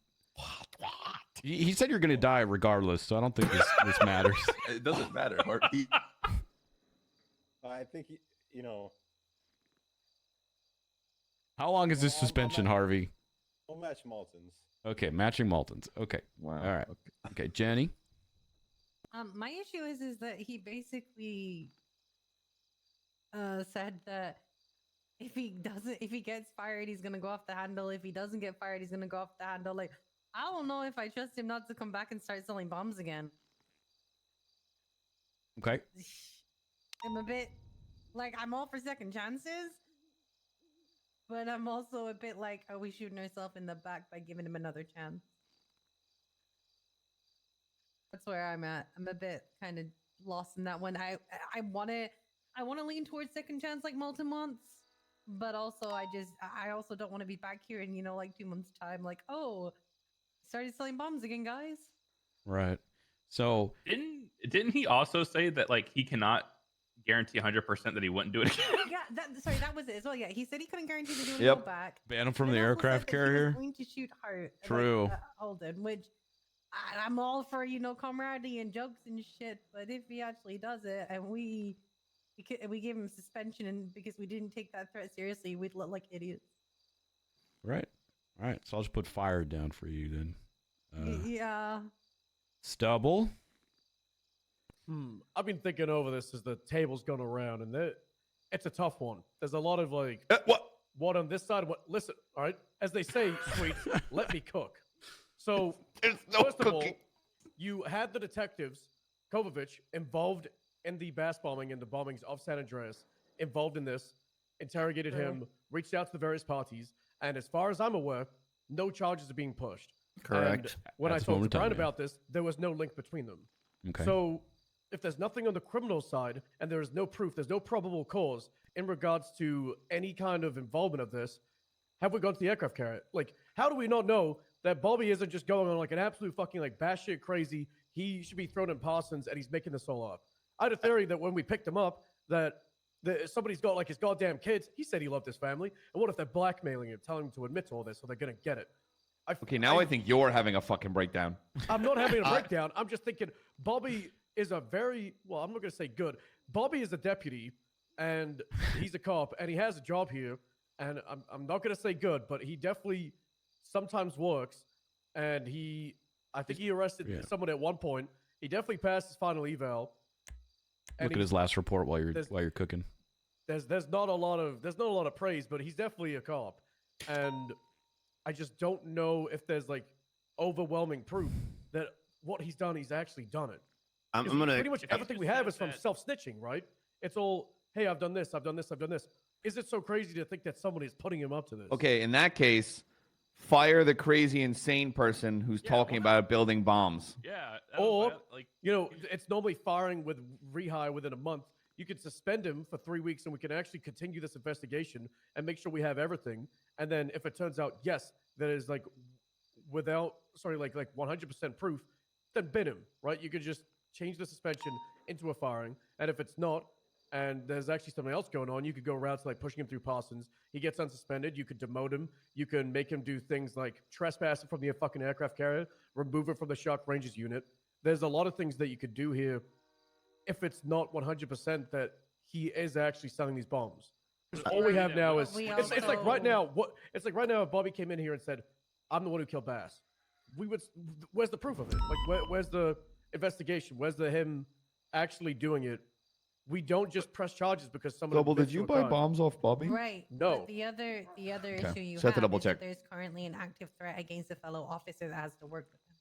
S1: He said you're going to die regardless, so I don't think this matters.
S12: It doesn't matter. Harvey.
S22: I think you know.
S1: How long is this suspension, Harvey?
S22: We'll match Malton's.
S1: Okay, matching Malton's. Okay.
S2: Wow.
S1: All right. Okay, Jenny.
S23: My issue is that he basically said that if he gets fired, he's gonna go off the handle. If he doesn't get fired, he's gonna go off the handle. Like, I don't know if I trust him not to come back and start selling bombs again.
S1: Okay.
S23: I'm a bit like I'm all for second chances, but I'm also a bit like, are we shooting ourselves in the back by giving him another chance? That's where I'm at. I'm a bit kind of lost in that one. I want to lean towards second chance like multi-months, but also I also don't want to be back here in like 2 months time like, oh, started selling bombs again, guys.
S1: Right. So
S10: didn't he also say that like he cannot guarantee 100% that he wouldn't do it again?
S23: Yeah, that was it as well. Yeah, he said he couldn't guarantee that he would
S1: Yep.
S23: go back.
S1: Ban him from
S23: And
S1: the
S23: also
S1: aircraft
S23: said that he was
S1: carrier.
S23: going to shoot Hart.
S1: True.
S23: Holden, which I'm all for, camaraderie and jokes and shit. But if he actually does it and we give him suspension and because we didn't take that threat seriously, we'd look like idiots.
S1: Right. All right. So I'll just put fired down for you then.
S23: Yeah.
S1: Stubble.
S24: I've been thinking over this as the table's gone around, and it's a tough one. There's a lot of like, what on this side? What? Listen, all right. As they say, sweet, let me cook. So, first of all, you had the detectives, Kovacic, involved in the bass bombing and the bombings of San Andreas, involved in this, interrogated him, reached out to the various parties, and as far as I'm aware, no charges are being pushed.
S9: Correct.
S24: And when
S1: At
S24: I
S1: the moment
S24: talked to
S1: in
S24: Brian
S1: time, yeah.
S24: about this, there was no link between them.
S1: Okay.
S24: So, if there's nothing on the criminal side and there is no proof, there's no probable cause in regards to any kind of involvement of this, have we gone to the aircraft carrier? Like, how do we not know that Bobby isn't just going on like an absolute fucking like batshit crazy? He should be thrown in Parsons and he's making this all up. I had a theory that when we picked him up, that somebody's got like his goddamn kids. He said he loved his family. And what if they're blackmailing him, telling him to admit to all this so they're going to get it?
S2: Okay, now I think you're having a fucking breakdown.
S24: I'm not having a breakdown. I'm just thinking Bobby is a very, well, I'm not going to say good. Bobby is a deputy and he's a cop and he has a job here. And I'm not going to say good, but he definitely sometimes works. And I think he arrested someone at one point. He definitely passed his final eval.
S1: Look at his last report while you're cooking.
S24: There's not a lot of praise, but he's definitely a cop. And I just don't know if there's like overwhelming proof that what he's done, he's actually done it.
S9: I'm gonna
S24: pretty much everything we have is from self-snitching, right? It's all, hey, I've done this, I've done this, I've done this. Is it so crazy to think that somebody is putting him up to this?
S2: Okay, in that case, fire the crazy, insane person who's talking about building bombs.
S10: Yeah.
S24: Or, it's normally firing with rehire within a month. You could suspend him for 3 weeks and we can actually continue this investigation and make sure we have everything. And then if it turns out, yes, that is like 100% proof, then bin him, right? You could just change the suspension into a firing. And if it's not, and there's actually something else going on, you could go around to like pushing him through Parsons. He gets unsuspended. You could demote him. You can make him do things like trespass from the fucking aircraft carrier, remove him from the Shark Rangers unit. There's a lot of things that you could do here if it's not 100% that he is actually selling these bombs. Because all we have now is it's like right now. It's like right now if Bobby came in here and said, "I'm the one who killed Bass," where's the proof of it? Like where's the investigation? Where's the him actually doing it? We don't just press charges because someone.
S2: Double, did you buy bombs off Bobby?
S23: Right.
S24: No.
S23: But the other issue you
S2: So I have to
S23: have
S2: double
S23: is that
S2: check.
S23: there's currently an active threat against a fellow officer that has to work with him,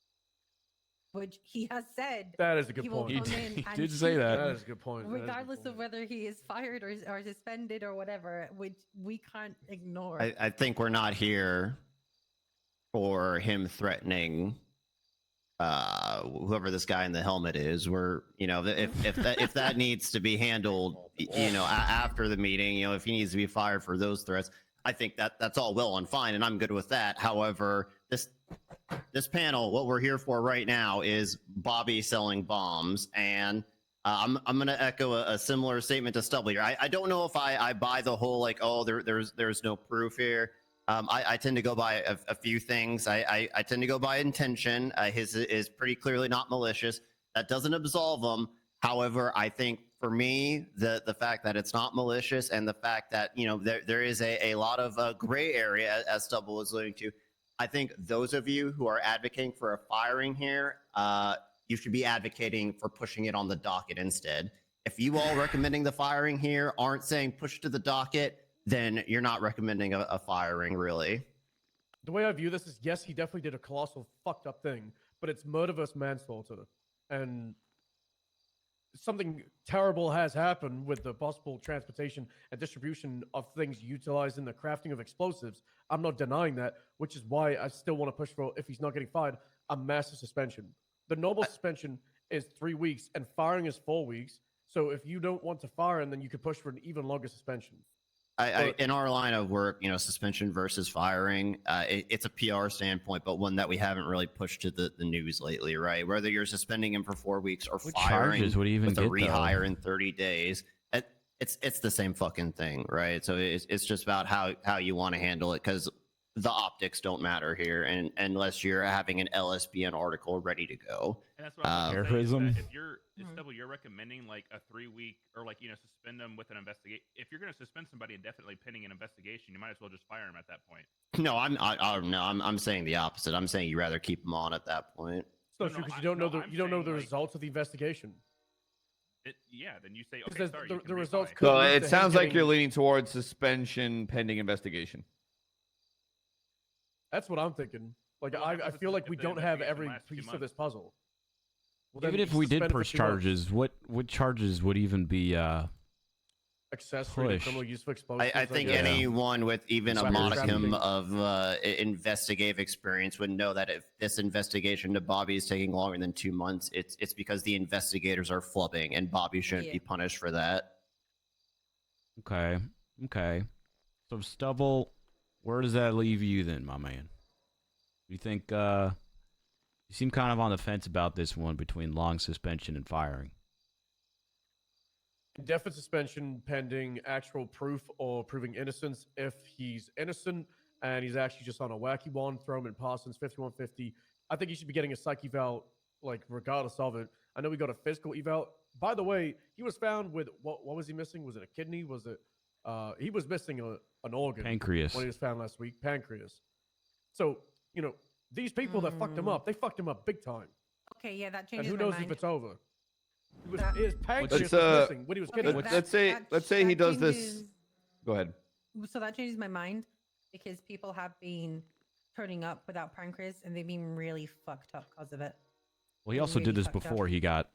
S23: which he has said.
S24: That is a good
S23: he will
S24: point.
S23: come in
S1: He
S23: and
S1: did say
S23: shoot
S1: that.
S23: him,
S24: That is a good point. That is a good
S23: regardless of whether he is fired or suspended or whatever, which we can't ignore.
S9: I think we're not here for him threatening whoever this guy in the helmet is. We're, if that needs to be handled, after the meeting, if he needs to be fired for those threats, I think that's all well and fine, and I'm good with that. However, this panel, what we're here for right now is Bobby selling bombs, and I'm going to echo a similar statement to Stubble here. I don't know if I buy the whole like, oh, there's no proof here. I tend to go by a few things. I tend to go by intention. His is pretty clearly not malicious. That doesn't absolve him. However, I think for me, the fact that it's not malicious and the fact that there is a lot of gray area, as Stubble was alluding to, I think those of you who are advocating for a firing here, you should be advocating for pushing it on the docket instead. If you all recommending the firing here aren't saying push to the docket, then you're not recommending a firing, really.
S24: the way I view this is, yes, he definitely did a colossal fucked up thing, but it's murder versus manslaughter, and something terrible has happened with the possible transportation and distribution of things utilized in the crafting of explosives. I'm not denying that, which is why I still want to push for, if he's not getting fired, a massive suspension. The normal suspension is 3 weeks, and firing is 4 weeks. So if you don't want to fire him, then you could push for an even longer suspension.
S9: In our line of work, suspension versus firing, it's a PR standpoint, but one that we haven't really pushed to the news lately, right? Whether you're suspending him for 4 weeks or
S1: What
S9: firing
S1: charges would he even
S9: with a
S1: get,
S9: rehire
S1: though?
S9: in 30 days, it's the same fucking thing, right? So it's just about how you want to handle it, because the optics don't matter here, and unless you're having an LSBN article ready to go.
S10: And that's what I'm saying, is
S1: Terrorism.
S10: that if you're, Stubble, you're recommending like a 3-week or like, suspend them with an investigation. If you're going to suspend somebody indefinitely pending an investigation, you might as well just fire him at that point.
S9: No, I'm saying the opposite. I'm saying you rather keep him on at that point.
S24: It's not true, because you don't know the results of the investigation.
S10: Yeah, then you say,
S24: Because
S10: okay, sorry,
S24: the results.
S2: So
S24: could lead
S2: it
S24: to him
S2: sounds like
S24: getting-
S2: you're leaning towards suspension pending investigation.
S24: That's what I'm thinking. Like,
S10: Well,
S24: I feel like we don't have every piece of this puzzle. Well, then
S1: Even if we did
S24: suspend it for
S1: push
S24: 2 months.
S1: charges, what charges would even be
S24: Accessory to
S1: pushed?
S24: criminal use of explosives.
S9: I think
S24: guess.
S9: anyone with even a
S24: Cyber
S9: modicum
S24: trafficking.
S9: of investigative experience would know that if this investigation to Bobby is taking longer than 2 months, it's because the investigators are flubbing, and Bobby shouldn't be punished for that.
S1: Okay. So Stubble, where does that leave you then, my man? You think you seem kind of on the fence about this one between long suspension and firing.
S24: Indefinite suspension pending actual proof or proving innocence. If he's innocent and he's actually just on a wacky one, throw him in Parsons 5150. I think he should be getting a psych eval, like, regardless of it. I know we got a physical eval. By the way, he was found with what was he missing? Was it a kidney? Was it he was missing an organ?
S1: Pancreas.
S24: When he was found last week. Pancreas. So, these people that fucked him up, they fucked him up big time.
S23: Okay, yeah, that
S24: And
S23: changes
S24: who
S23: my
S24: knows
S23: mind.
S24: if it's over.
S23: That-
S24: His pancreas
S2: Let's
S24: was missing when he was
S23: Okay,
S24: kidding.
S23: that-
S2: let's say he
S23: that
S2: does this.
S23: changes-
S2: Go ahead.
S23: So that changes my mind, because people have been turning up without pancreas, and they've been really fucked up because of it.
S1: Well, he
S23: They're
S1: also
S23: really
S1: did this
S23: fucked up.
S1: before he got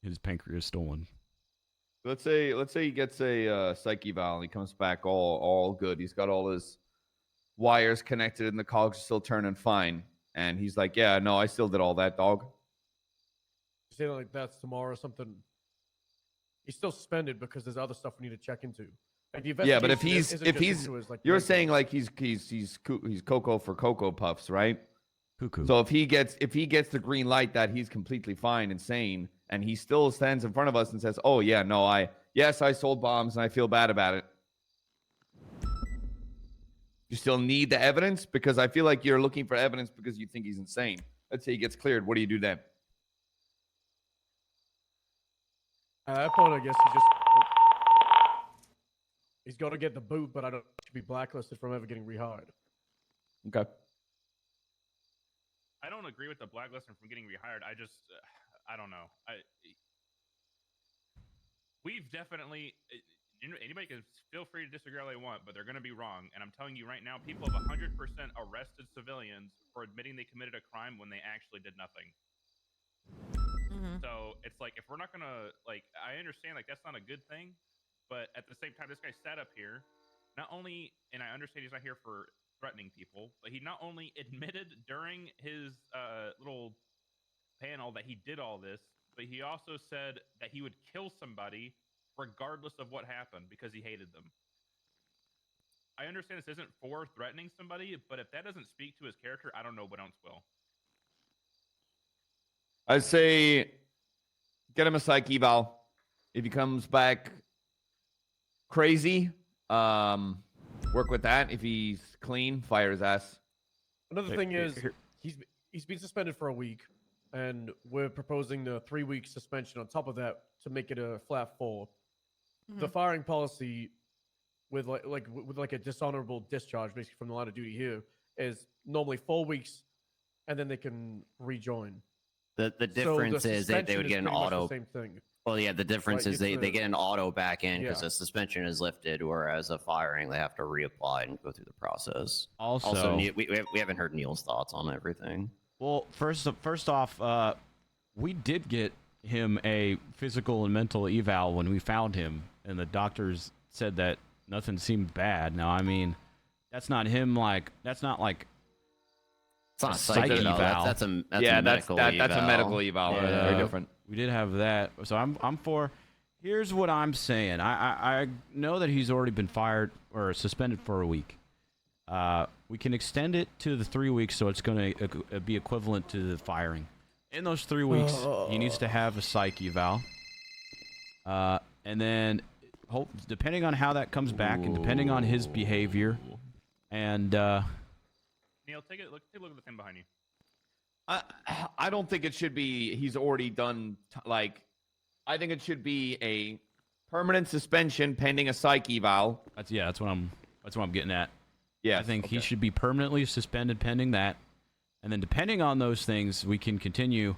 S1: his pancreas stolen.
S2: Let's say he gets a psych eval and he comes back all good. He's got all his wires connected and the cogs are still turning fine. And he's like, yeah, no, I still did all that, dog.
S24: Say like that's tomorrow or something. He's still suspended because there's other stuff we need to check into. Like the
S2: Yeah, but if
S24: investigation
S2: he's
S24: isn't just into his, like,
S2: you're
S24: mental.
S2: saying like he's Cocoa for Cocoa Puffs, right?
S1: Cuckoo.
S2: So if he gets the green light that he's completely fine and sane, and he still stands in front of us and says, "Oh yeah, no, I sold bombs and I feel bad about it." You still need the evidence, because I feel like you're looking for evidence because you think he's insane. Let's say he gets cleared. What do you do then?
S24: At that point, I guess he's got to get the boot, but I don't should be blacklisted from ever getting rehired.
S2: Okay.
S10: I don't agree with the blacklisting from getting rehired. I just, I don't know. We've definitely, anybody can feel free to disagree all they want, but they're going to be wrong. And I'm telling you right now, people have 100% arrested civilians for admitting they committed a crime when they actually did nothing. So it's like, if we're not going to, like, I understand, like, that's not a good thing. But at the same time, this guy sat up here, not only, and I understand he's not here for threatening people, but he not only admitted during his little panel that he did all this, but he also said that he would kill somebody regardless of what happened because he hated them. I understand this isn't for threatening somebody, but if that doesn't speak to his character, I don't know what else will.
S2: I'd say get him a psych eval. If he comes back crazy, work with that. If he's clean, fire his ass.
S24: Another thing is he's been suspended for a week, and we're proposing the 3-week suspension on top of that to make it a flat 4. The firing policy with like a dishonorable discharge, basically from the line of duty here, is normally 4 weeks, and then they can rejoin.
S9: The difference is they would get an
S24: pretty much the
S9: auto.
S24: same thing.
S9: Well, yeah, the difference is they
S24: it's
S9: get an auto back in because
S24: Yeah.
S9: the suspension is lifted, whereas a firing they have to reapply and go through the process.
S1: Also,
S9: we haven't heard Neil's thoughts on everything.
S1: Well, first off, we did get him a physical and mental eval when we found him, and the doctors said that nothing seemed bad. Now, I mean, that's not him. That's not like.
S9: It's not a
S1: psych
S9: psych eval.
S1: eval.
S9: That's a
S2: that's
S9: medical
S2: that's a
S9: eval.
S2: medical eval.
S1: But,
S2: Very different.
S1: We did have that, so I'm for. Here's what I'm saying. I know that he's already been fired or suspended for a week. We can extend it to the 3 weeks, so it's going to be equivalent to the firing. In those 3 weeks, he needs to have a psych eval. And then, depending on how that comes back, and depending on his behavior, and
S10: Neil, take a look at the thing behind you.
S2: I don't think it should be. He's already done. I think it should be a permanent suspension pending a psych eval.
S1: That's what I'm getting at.
S2: Yeah,
S1: I think he should be permanently suspended pending that, and then depending on those things, we can continue.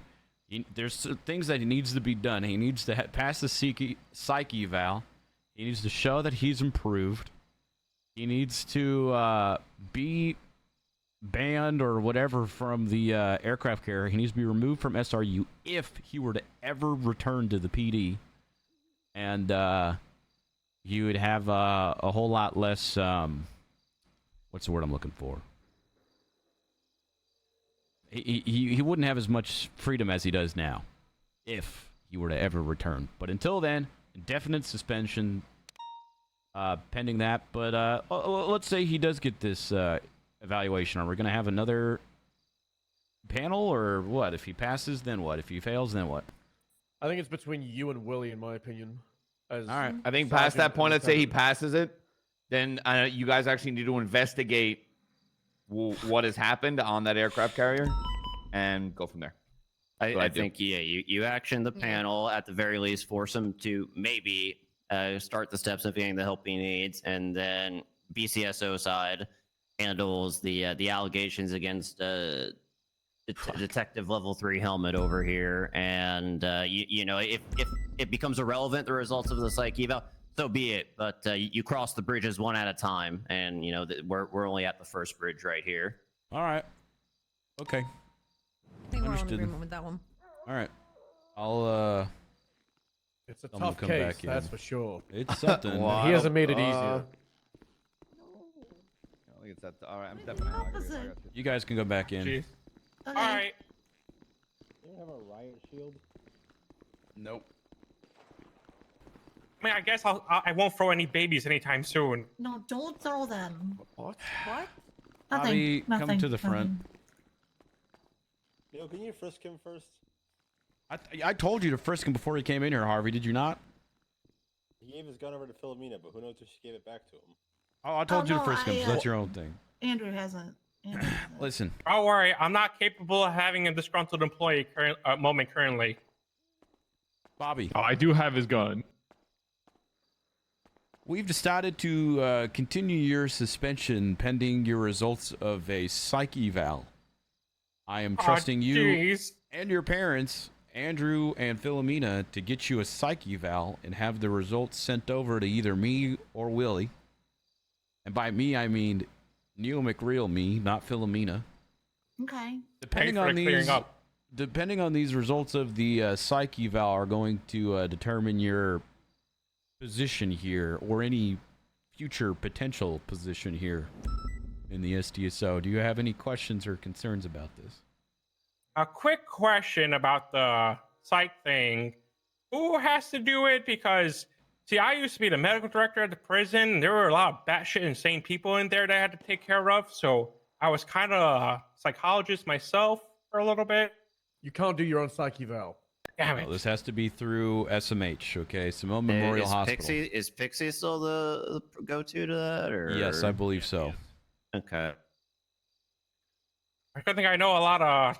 S1: There's things that he needs to be done. He needs to pass the psych eval. He needs to show that he's improved. He needs to be banned or whatever from the aircraft carrier. He needs to be removed from SRU if he were to ever return to the PD, and you would have a whole lot less. What's the word I'm looking for? He wouldn't have as much freedom as he does now if he were to ever return. But until then, indefinite suspension pending that. But let's say he does get this evaluation. Are we going to have another panel or what? If he passes, then what? If he fails, then what?
S24: I think it's between you and Willie, in my opinion. All
S1: right.
S2: I think past that point, let's say he passes it, then you guys actually need to investigate what has happened on that aircraft carrier and go from there.
S9: I think, yeah, you action the panel, at the very least, force him to maybe start the steps of getting the help he needs, and then BCSO side handles the allegations against detective level 3 helmet over here, and if it becomes irrelevant, the results of the psych eval, so be it. But you cross the bridges one at a time, and we're only at the first bridge right here.
S1: All right. Okay.
S23: I think we're all in agreement with that one.
S1: All right. I'll
S24: It's a
S1: I'm gonna
S24: tough
S1: come
S24: case,
S1: back in.
S24: that's for sure.
S1: It's something.
S24: He hasn't made it easier.
S2: I think it's that. All right, I'm definitely.
S1: You guys can go back in.
S4: Jeez. All right.
S22: You don't have a riot shield?
S2: Nope.
S4: I mean, I guess I won't throw any babies anytime soon.
S15: No, don't throw them.
S24: What?
S15: What?
S1: Bobby,
S15: Nothing.
S1: come to the front.
S22: Yo, can you frisk him first?
S1: I told you to frisk him before he came in here, Harvey. Did you not?
S22: He gave his gun over to Philomena, but who knows if she gave it back to him.
S1: Oh, I told you to
S15: no,
S1: frisk him. So that's your own thing.
S15: Andrew hasn't.
S1: Listen.
S4: Don't worry, I'm not capable of having a disgruntled employee moment currently.
S1: Bobby.
S5: Oh, I do have his gun.
S1: We've decided to continue your suspension pending your results of a psych eval. I am trusting you and your parents, Andrew and Philomena, to get you a psych eval and have the results sent over to either me or Willie. And by me, I mean Neil McReal me, not Philomena.
S15: Okay.
S1: Depending on these results of the psych eval are going to determine your position here or any future potential position here in the SDSO. Do you have any questions or concerns about this?
S4: A quick question about the psych thing. Who has to do it? Because, see, I used to be the medical director at the prison, and there were a lot of batshit insane people in there that I had to take care of, so I was kind of a psychologist myself for a little bit.
S24: You can't do your own psych eval.
S4: Damn it.
S1: No, this has to be through SMH, okay? Simone Memorial Hospital.
S9: Is Pixie still the go-to to that? Or?
S1: Yes, I believe so.
S9: Okay.
S4: I think I know a lot of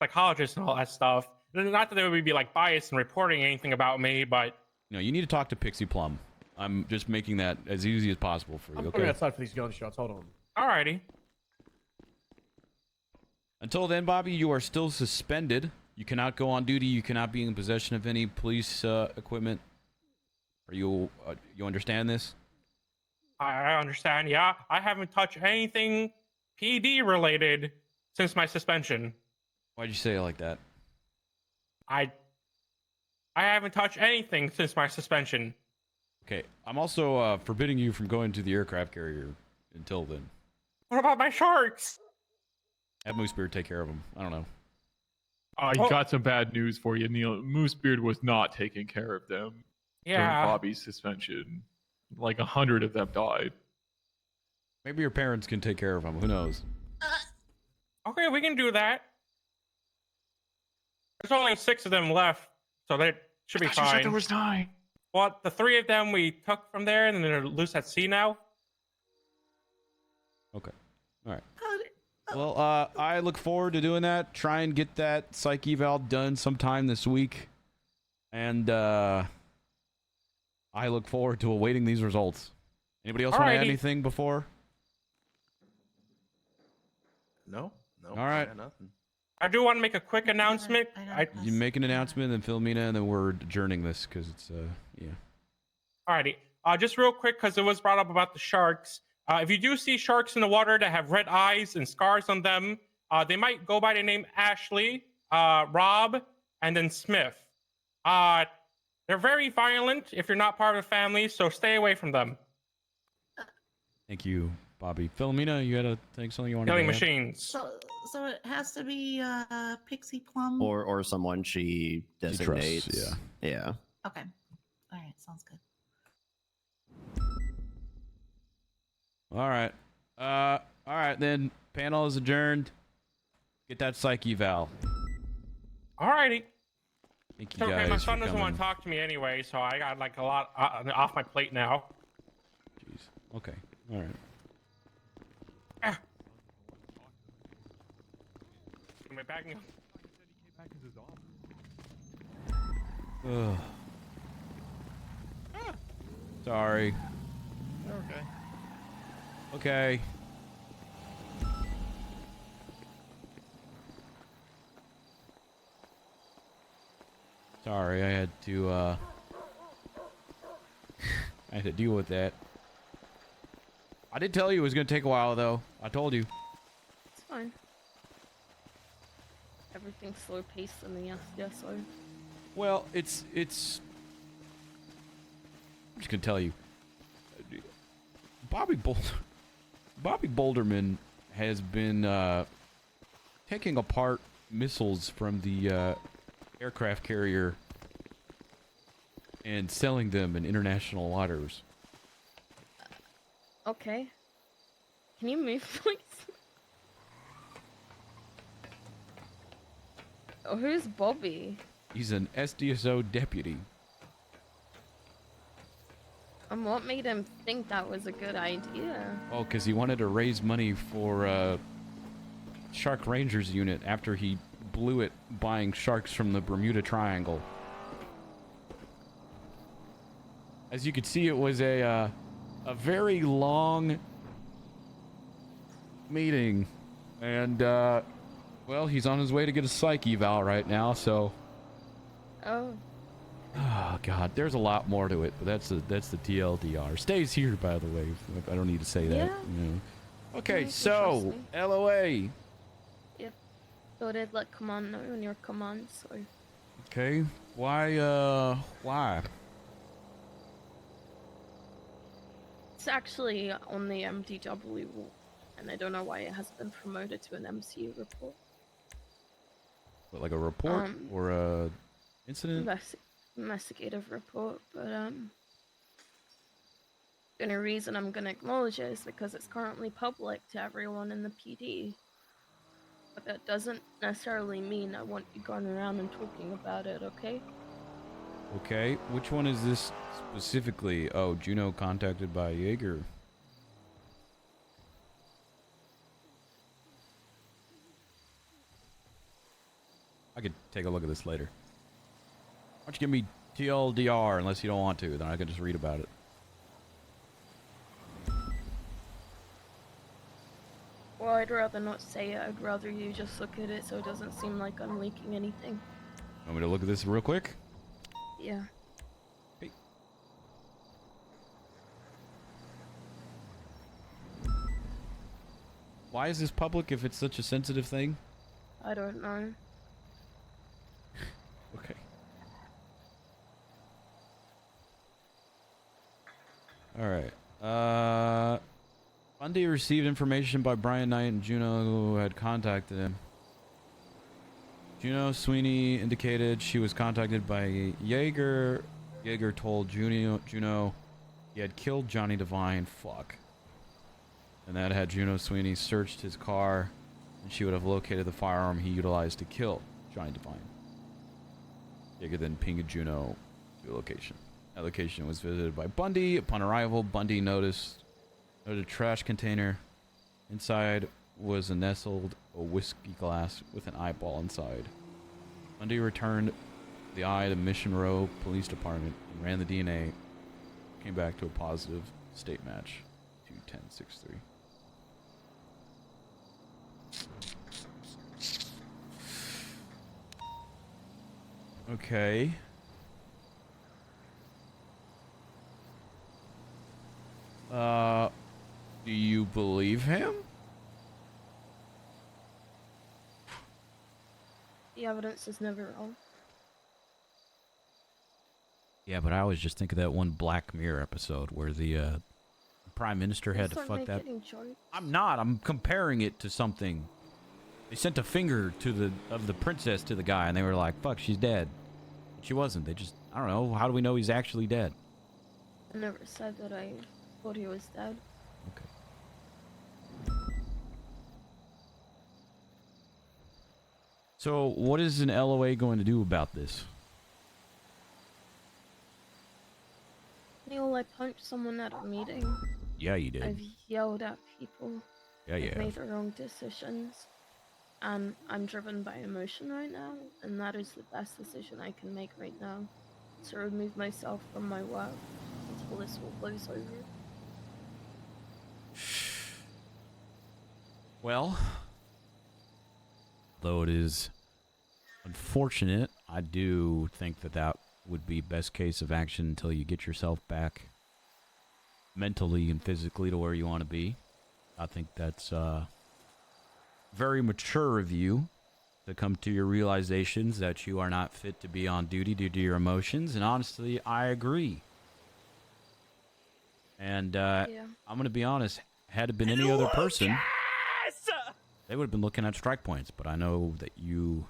S4: psychologists and all that stuff. Not that they would be like biased and reporting anything about me, but
S1: No, you need to talk to Pixie Plum. I'm just making that as easy as possible for you,
S24: I'm
S1: okay?
S24: going outside for these gunshots. Hold on.
S4: alrighty.
S1: Until then, Bobby, you are still suspended You cannot go on duty. You cannot be in possession of any police equipment. Are you you understand this?
S4: I understand. Yeah, I haven't touched anything PD related since my suspension.
S1: Why'd you say it like that?
S4: I haven't touched anything since my suspension.
S1: Okay, I'm also forbidding you from going to the aircraft carrier until then.
S4: What about my sharks?
S1: Have Moosebeard take care of them. I don't know.
S5: I got some bad news for you, Neil. Moosebeard was not taking care of them during
S4: Yeah.
S5: Bobby's suspension. Like 100 of them died.
S1: Maybe your parents can take care of them. Who knows?
S4: Okay, we can do that. There's only 6 of them left, so that should be
S5: I thought you said
S4: fine.
S5: there was 9.
S4: What? The 3 of them we took from there, and they're loose at sea now.
S1: Okay. All right. Well, I look forward to doing that. Try and get that psych eval done sometime this week. And I look forward to awaiting these results. Anybody else want to add
S4: Alrighty.
S1: anything before?
S12: No.
S1: All right.
S12: I got nothing.
S4: I do want to make a quick announcement.
S1: You make an announcement, then Philomena, and then we're adjourning this because it's, yeah.
S4: Alrighty. Just real quick, because it was brought up about the sharks. If you do see sharks in the water that have red eyes and scars on them, they might go by the name Ashley, Rob, and then Smith. They're very violent if you're not part of the family, so stay away from them.
S1: Thank you, Bobby. Philomena, you had a think something you wanted
S4: Killing
S1: to add?
S4: machines.
S15: So it has to be Pixie Plum.
S9: Or someone she
S1: trusts,
S9: designates. Yeah.
S15: Okay. All right. Sounds good.
S1: All right. All right, then. Panel is adjourned. Get that psych eval.
S4: Alrighty.
S1: Thank you
S4: So,
S1: guys
S4: okay, my
S1: for
S4: son doesn't
S1: coming.
S4: want to talk to me anyway, so I got like a lot off my plate now.
S1: Okay. All right.
S4: Am I backing up?
S1: Ugh. Sorry.
S12: Okay.
S1: Okay. Sorry, I had to I had to deal with that. I did tell you it was gonna take a while though. I told you.
S6: It's fine. Everything's slow paced in the SDSO.
S1: Well, it's I'm just gonna tell you. Bobby Boulderman has been taking apart missiles from the aircraft carrier and selling them in international waters.
S6: Okay. Can you move, please? Oh, who's Bobby?
S1: He's an SDSO deputy.
S6: And what made him think that was a good idea?
S1: Oh, because he wanted to raise money for Shark Rangers unit after he blew it buying sharks from the Bermuda Triangle. As you could see, it was a very long meeting, and well, he's on his way to get a psych eval right now. So,
S6: Oh.
S1: oh god, there's a lot more to it, but that's the TLDR. Stays here, by the way. I don't need to say that.
S6: Yeah.
S1: You know. Okay,
S6: Yeah,
S1: so
S6: interesting.
S1: LOA.
S6: Yep. So they'd let command know on your command, so.
S1: Okay, why?
S6: It's actually on the MDW, and I don't know why it has been promoted to an MCU report.
S1: What, like a report or a incident?
S6: Investigative report, but the only reason I'm gonna acknowledge it is because it's currently public to everyone in the PD. But that doesn't necessarily mean I want you going around and talking about it, okay?
S1: Okay, which one is this specifically? Oh, Juno contacted by Jaeger. I could take a look at this later. Why don't you give me TLDR unless you don't want to, then I can just read about it.
S6: Well, I'd rather not say it. I'd rather you just look at it so it doesn't seem like I'm leaking anything.
S1: Want me to look at this real quick?
S6: Yeah.
S1: Why is this public if it's such a sensitive thing?
S6: I don't know.
S1: Okay. All right. Bundy received information by Brian Knight and Juno, who had contacted him. Juno Sweeney indicated she was contacted by Jaeger. Jaeger told Juno he had killed Johnny Devine. Fuck. And that had Juno Sweeney searched his car, and she would have located the firearm he utilized to kill Johnny Devine. Jaeger then pinged Juno to a location. That location was visited by Bundy. Upon arrival, Bundy noticed a trash container. Inside was nestled a whiskey glass with an eyeball inside. Bundy returned the eye to Mission Row Police Department and ran the DNA. Came back to a positive state match to 10-6-3. Okay. Do you believe him?
S6: The evidence is never wrong.
S1: Yeah, but I always just think of that one Black Mirror episode where the Prime Minister had to
S6: Start
S1: fuck that.
S6: making jokes.
S1: I'm not. I'm comparing it to something. They sent a finger to the princess to the guy, and they were like, "Fuck, she's dead." But she wasn't. They just, I don't know. How do we know he's actually dead?
S6: I never said that I thought he was dead.
S1: So, what is an LOA going to do about this?
S6: Neil, I punched someone at a meeting.
S1: Yeah, you did.
S6: I've yelled at people.
S1: Yeah,
S6: I've
S1: yeah.
S6: made the wrong decisions. And I'm driven by emotion right now, and that is the best decision I can make right now. To remove myself from my work until this all blows over.
S1: Well, though it is unfortunate, I do think that that would be best case of action until you get yourself back mentally and physically to where you want to be. I think that's very mature of you to come to your realizations that you are not fit to be on duty due to your emotions, and honestly, I agree. And I'm going to be honest, had it been any other person, they would have been looking at strike points, but I know that you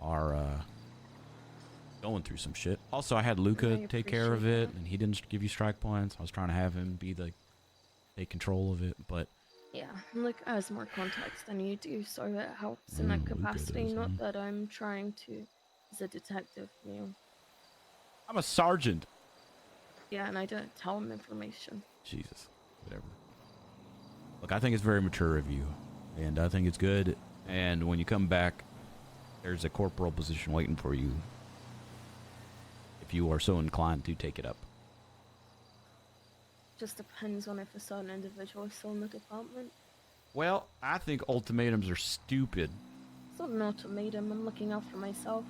S1: are going through some shit. Also, I had Luca take care of it, and he didn't give you strike points. I was trying to have him be take control of it, but
S6: Yeah, Luke has more context than you do, so it helps in that capacity. Not that I'm trying to, as a detective, Neil.
S1: I'm a sergeant.
S6: Yeah, and I don't tell him information.
S1: Jesus, whatever. Look, I think it's very mature of you, and I think it's good. And when you come back, there's a corporal position waiting for you if you are so inclined to take it up.
S6: Just depends on if a certain individual is still in the department.
S1: Well, I think ultimatums are stupid.
S6: It's not an ultimatum. I'm looking out for myself.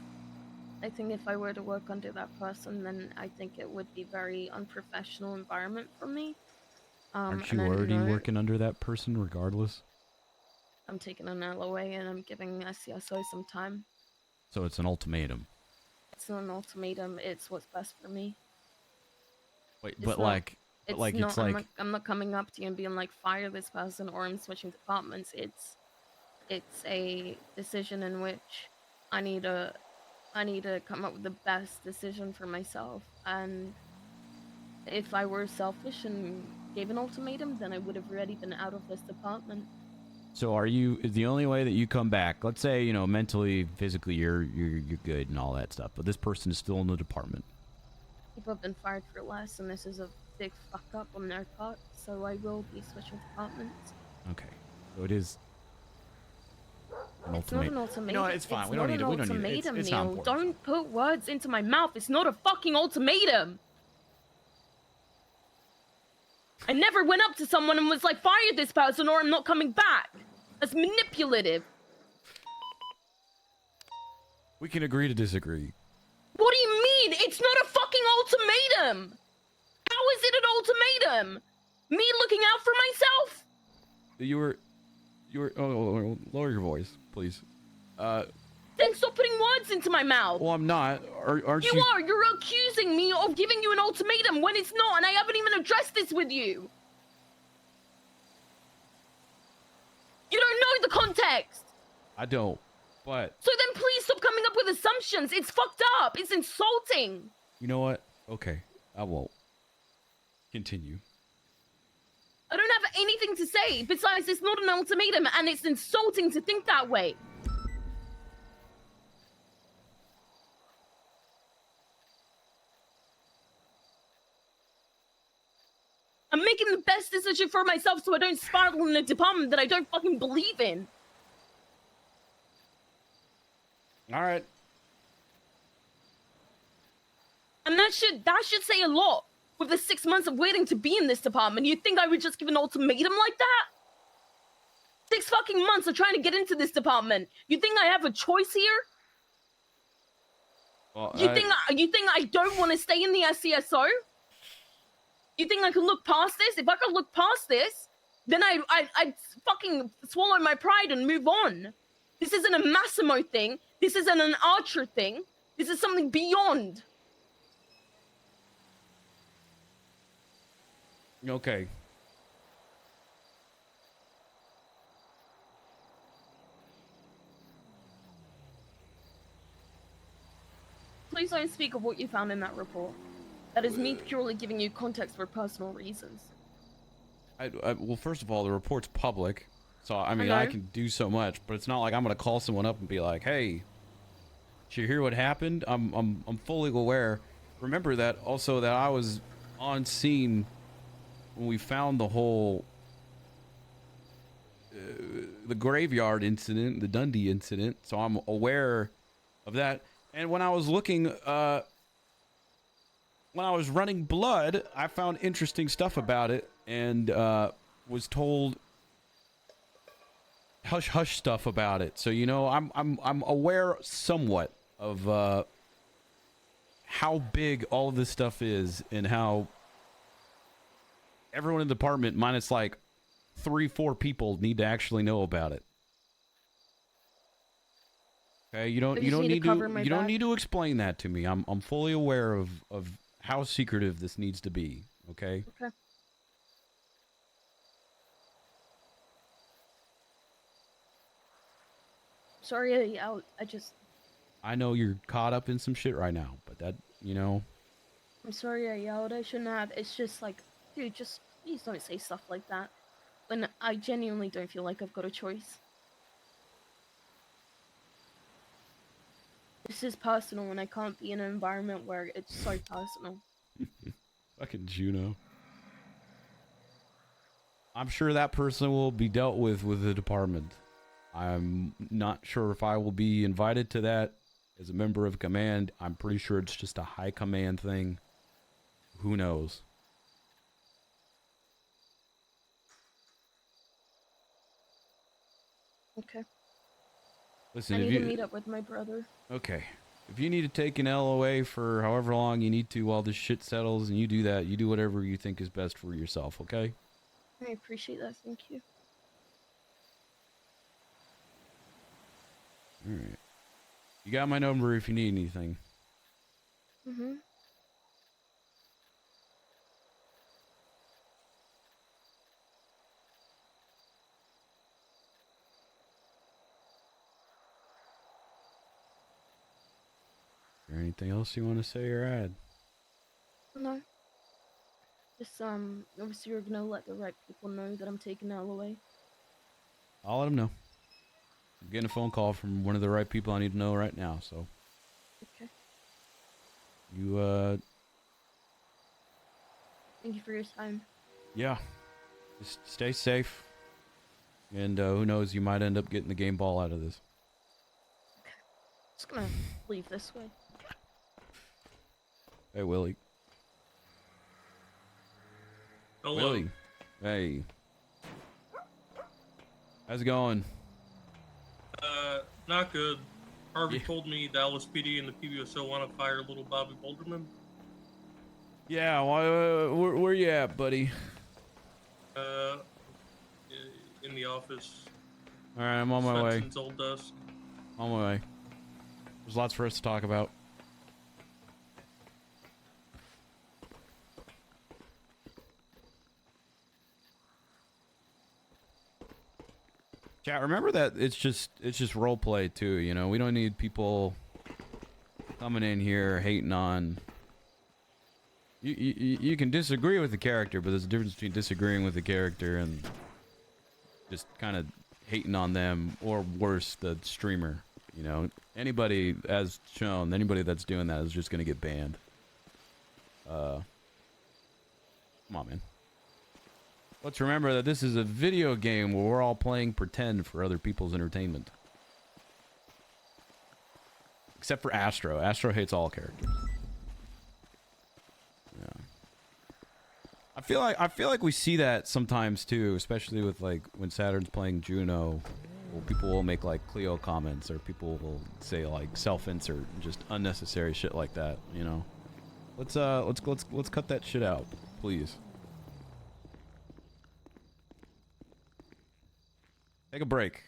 S6: I think if I were to work under that person, then I think it would be very unprofessional environment for me.
S1: Aren't you
S6: and I
S1: already
S6: know
S1: working under that person regardless?
S6: I'm taking an LOA and I'm giving SCSO some time.
S1: So it's an ultimatum.
S6: It's not an ultimatum. It's what's best for me.
S1: Wait,
S6: It's
S1: but
S6: not-
S1: like, but like
S6: not,
S1: it's like,
S6: I'm not coming up to you and being like, fire this person or I'm switching departments. It's a decision in which I need to come up with the best decision for myself. And if I were selfish and gave an ultimatum, then I would have already been out of this department.
S1: so are you? Is the only way that you come back? Let's say mentally, physically, you're good and all that stuff, but this person is still in the department.
S6: People have been fired for less, and this is a big fuck up on their part. So I will be switching departments.
S1: Okay, so it is. An
S6: It's not an
S1: ultimatum.
S6: ultimatum.
S1: You know what, it's fine. We
S6: not
S1: don't need
S6: an
S1: it. We don't need it.
S6: ultimatum,
S1: It's not
S6: Neil.
S1: important.
S6: Don't put words into my mouth. It's not a fucking ultimatum. I never went up to someone and was like, fire this person or I'm not coming back. That's manipulative.
S1: We can agree to disagree.
S6: What do you mean? It's not a fucking ultimatum. How is it an ultimatum? Me looking out for myself?
S1: You were. Oh, lower your voice, please.
S6: Then stop putting words into my mouth.
S1: Well, I'm not. Aren't you?
S6: You are. You're accusing me of giving you an ultimatum when it's not, and I haven't even addressed this with you. You don't know the context.
S1: I don't. But
S6: So then please stop coming up with assumptions. It's fucked up. It's insulting.
S1: you know what? Okay, I won't. Continue.
S6: I don't have anything to say. Besides, it's not an ultimatum, and it's insulting to think that way. I'm making the best decision for myself so I don't spiral in a department that I don't fucking believe in.
S1: All right.
S6: And that should say a lot. With the 6 months of waiting to be in this department, you'd think I would just give an ultimatum like that? 6 fucking months of trying to get into this department. You think I have a choice here?
S1: Well,
S6: You think I don't want to stay in the SCSO? You think I can look past this? If I could look past this, then I'd fucking swallow my pride and move on. This isn't a Massimo thing. This isn't an Archer thing. This is something beyond.
S1: Okay.
S6: Please don't speak of what you found in that report. That is me purely giving you context for personal reasons.
S1: Well, first of all, the report's public, so I mean,
S6: know.
S1: I can do so much, but it's not like I'm gonna call someone up and be like, "Hey, did you hear what happened?" I'm fully aware. Remember that also that I was on scene when we found the whole the graveyard incident, the Dundee incident, so I'm aware of that. And when I was looking, when I was running blood, I found interesting stuff about it and was told hush hush stuff about it. So you know, I'm aware somewhat of how big all of this stuff is and how everyone in the department, minus like 3-4 people, need to actually know about it. Okay, you don't need to explain that to me. I'm fully aware of how secretive this needs to be. Okay.
S6: Okay. Sorry,
S1: I know you're caught up in some shit right now, but that, you know.
S6: I'm sorry I yelled. I shouldn't have. It's just like, dude, just please don't say stuff like that. When I genuinely don't feel like I've got a choice. This is personal, and I can't be in an environment where it's so personal.
S1: Fucking Juno. I'm sure that person will be dealt with the department. I'm not sure if I will be invited to that as a member of command. I'm pretty sure it's just a high command thing. Who knows?
S6: Okay.
S1: Listen,
S6: I
S1: if
S6: need
S1: you
S6: to meet up with my brother.
S1: Okay. If you need to take an LOA for however long you need to while this shit settles, and you do that, you do whatever you think is best for yourself, okay?
S6: I appreciate that. Thank you.
S1: Alright. You got my number if you need anything.
S6: Mm-hmm.
S1: Is there anything else you want to say or add?
S6: No. Just, obviously you're gonna let the right people know that I'm taking LOA.
S1: I'll let them know. I'm getting a phone call from one of the right people I need to know right now, so.
S6: Okay.
S1: You,
S6: Thank you for your time.
S1: yeah. Just stay safe. And, who knows, you might end up getting the game ball out of this.
S6: Just gonna leave this way.
S1: Hey, Willie.
S3: Hello.
S1: Willie. Hey. How's it going?
S3: Not good. Harvey told me the LSPD and the PBSO want to fire little Bobby Boulderman.
S1: Yeah, where you at, buddy?
S3: In the office.
S1: All right, I'm on my way.
S3: Swenson's old desk.
S1: On my way. There's lots for us to talk about. Chat, remember that it's just role play too, you know. We don't need people coming in here hating on. You can disagree with the character, but there's a difference between disagreeing with the character and just kind of hating on them, or worse, the streamer. You know, anybody, as shown, anybody that's doing that is just gonna get banned. Come on, man. Let's remember that this is a video game where we're all playing pretend for other people's entertainment. Except for Astro. Astro hates all characters. Yeah. I feel like we see that sometimes too, especially with like when Saturn's playing Juno. People will make like Cleo comments, or people will say like self-insert, just unnecessary shit like that, you know. Let's cut that shit out, please. Take a break.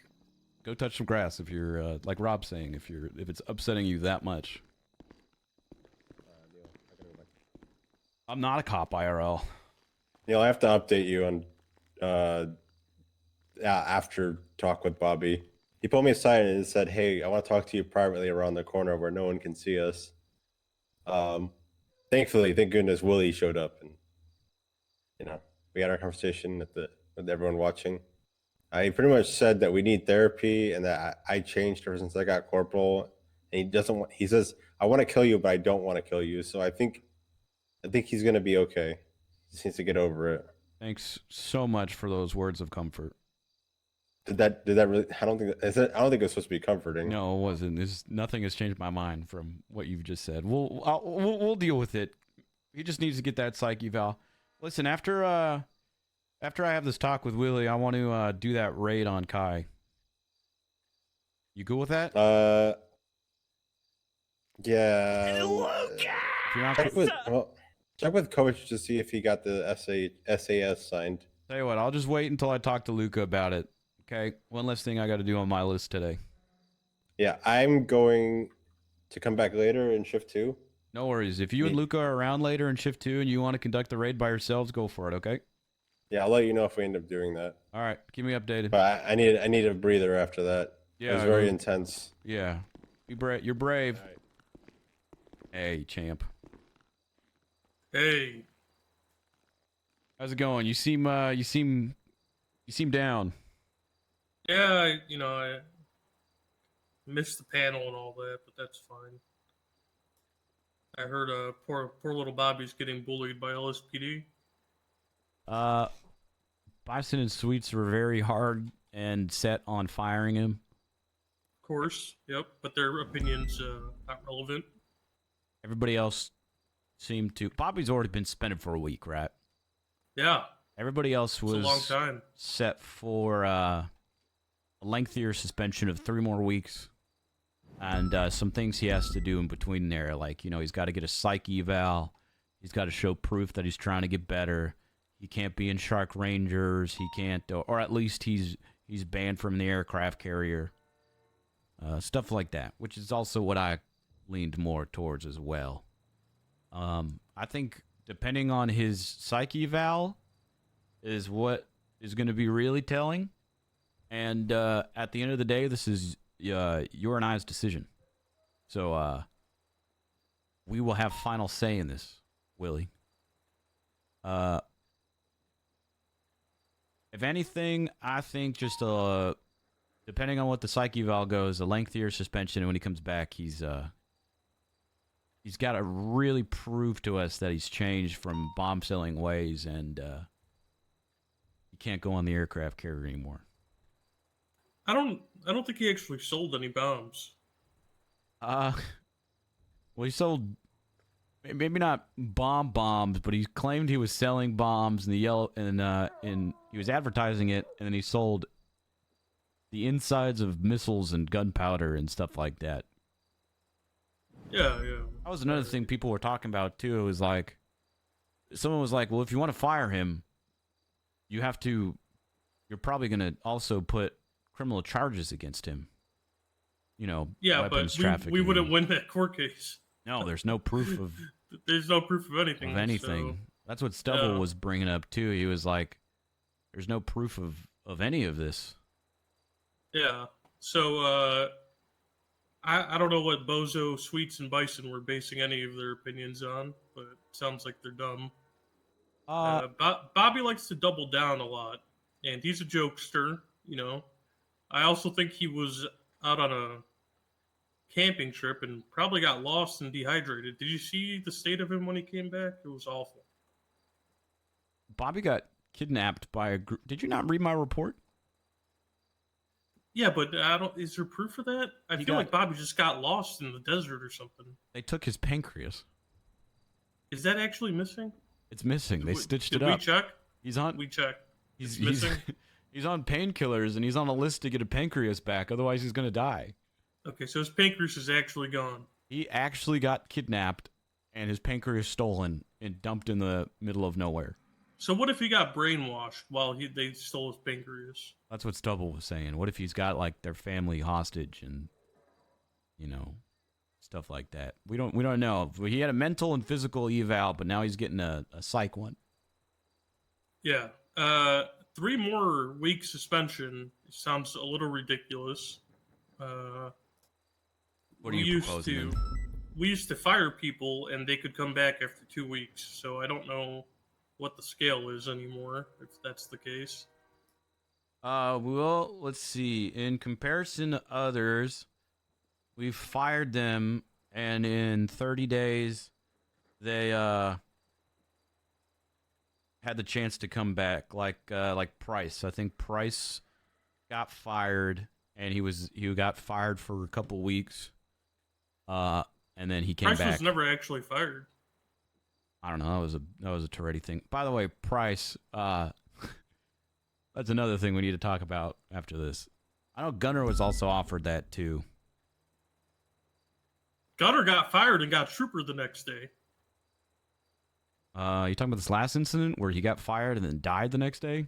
S1: Go touch some grass if you're like Rob's saying, if it's upsetting you that much. I'm not a cop, IRL.
S22: Neil, I have to update you on after talk with Bobby. He pulled me aside and said, "Hey, I want to talk to you privately around the corner where no one can see us." Thankfully, thank goodness, Willie showed up, and you know, we had our conversation with everyone watching. He pretty much said that we need therapy and that I changed ever since I got corporal. And he says, "I want to kill you, but I don't want to kill you." So I think he's gonna be okay. He just needs to get over it.
S1: Thanks so much for those words of comfort.
S22: Did that really? I don't think it was supposed to be comforting.
S1: No, it wasn't. Nothing has changed my mind from what you've just said. We'll deal with it. He just needs to get that psych eval. Listen, after I have this talk with Willie, I want to do that raid on Kai. You cool with that?
S22: Yeah. Check with coach to see if he got the SAS signed.
S1: Tell you what, I'll just wait until I talk to Luca about it. Okay, one less thing I got to do on my list today.
S22: Yeah, I'm going to come back later in shift 2.
S1: No worries. If you and Luca are around later in shift 2 and you want to conduct the raid by yourselves, go for it. Okay.
S22: Yeah, I'll let you know if we end up doing that.
S1: All right, keep me updated.
S22: But I need a breather after that.
S1: Yeah,
S22: it was very intense.
S1: Yeah, you're brave. Right. Hey, champ.
S3: Hey.
S1: How's it going? You seem down.
S3: Yeah, I missed the panel and all that, but that's fine. I heard poor little Bobby's getting bullied by LSPD.
S1: Bison and Sweets were very hard and set on firing him.
S3: Of course, yep, but their opinions not relevant.
S1: Everybody else seemed to. Bobby's already been suspended for a week, right?
S3: Yeah.
S1: Everybody else was
S3: a long time.
S1: Set for a lengthier suspension of 3 more weeks. And some things he has to do in between there, like, he's got to get a psych eval. He's got to show proof that he's trying to get better. He can't be in Shark Rangers. He can't, or at least he's banned from the aircraft carrier. Stuff like that, which is also what I leaned more towards as well. I think depending on his psych eval is what is going to be really telling. And at the end of the day, this is your and I's decision. So we will have final say in this, Willie. If anything, I think just depending on what the psych eval goes, a lengthier suspension, and when he comes back, he's got to really prove to us that he's changed from bomb selling ways, and he can't go on the aircraft carrier anymore.
S3: I don't think he actually sold any bombs.
S1: Well, he sold maybe not bombs, but he claimed he was selling bombs in the yellow and he was advertising it, and then he sold the insides of missiles and gunpowder and stuff like that.
S3: Yeah, yeah.
S1: That was another thing people were talking about too. It was like someone was like, "Well, if you want to fire him, you're probably going to also put criminal charges against him. You know,
S3: Yeah,
S1: weapons
S3: but
S1: trafficking.
S3: we wouldn't win that court case.
S1: No, there's no proof of
S3: There's no proof of anything.
S1: of anything.
S3: So,
S1: That's what Stubble
S3: yeah.
S1: was bringing up too. He was like, "There's no proof of any of this."
S3: Yeah. So I don't know what Bozo, Sweets, and Bison were basing any of their opinions on, but it sounds like they're dumb. Bobby likes to double down a lot, and he's a jokester, you know. I also think he was out on a camping trip and probably got lost and dehydrated. Did you see the state of him when he came back? It was awful.
S1: Bobby got kidnapped by a group. Did you not read my report?
S3: Yeah, but is there proof for that? I feel like Bobby just got lost in the desert or something.
S1: They took his pancreas.
S3: Is that actually missing?
S1: It's missing. They stitched it
S3: Did
S1: up.
S3: we check?
S1: He's on.
S3: We checked.
S1: He's
S3: It's missing.
S1: he's on painkillers and he's on a list to get a pancreas back. Otherwise, he's gonna die.
S3: Okay, so his pancreas is actually gone.
S1: He actually got kidnapped and his pancreas stolen and dumped in the middle of nowhere.
S3: So what if he got brainwashed while they stole his pancreas?
S1: That's what Stubble was saying. What if he's got like their family hostage and, you know, stuff like that? We don't know. He had a mental and physical eval, but now he's getting a psych one.
S3: Yeah. 3 more week suspension sounds a little ridiculous.
S1: What are you proposing?
S3: We used to fire people and they could come back after 2 weeks. So I don't know what the scale is anymore, if that's the case.
S1: Well, let's see. In comparison to others, we've fired them, and in 30 days, they had the chance to come back. Like Price. I think Price got fired, and he got fired for a couple weeks. And then he came
S3: Price
S1: back.
S3: was never actually fired.
S1: I don't know. That was a Toretti thing. By the way, Price. That's another thing we need to talk about after this. I know Gunner was also offered that too.
S3: Gunner got fired and got trooper the next day.
S1: You talking about this last incident where he got fired and then died the next day?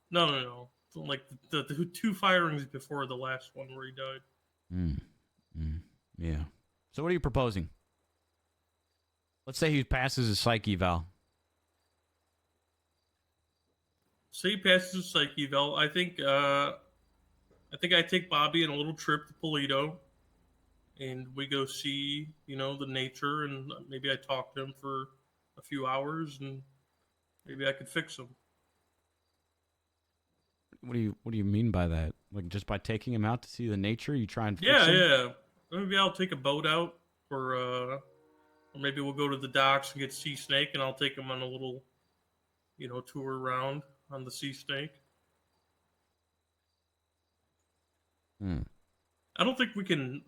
S3: No. Like the 2 firings before the last one where he died.
S1: Yeah. So what are you proposing? Let's say he passes his psych eval.
S3: Say he passes his psych eval. I think I take Bobby on a little trip to Polito, and we go see, you know, the nature, and maybe I talk to him for a few hours, and maybe I could fix him.
S1: What do you mean by that? Like just by taking him out to see the nature, you try and fix
S3: Yeah,
S1: him?
S3: yeah. Maybe I'll take a boat out, or maybe we'll go to the docks and get sea snake, and I'll take him on a little, you know, tour around on the sea snake. I don't think we can't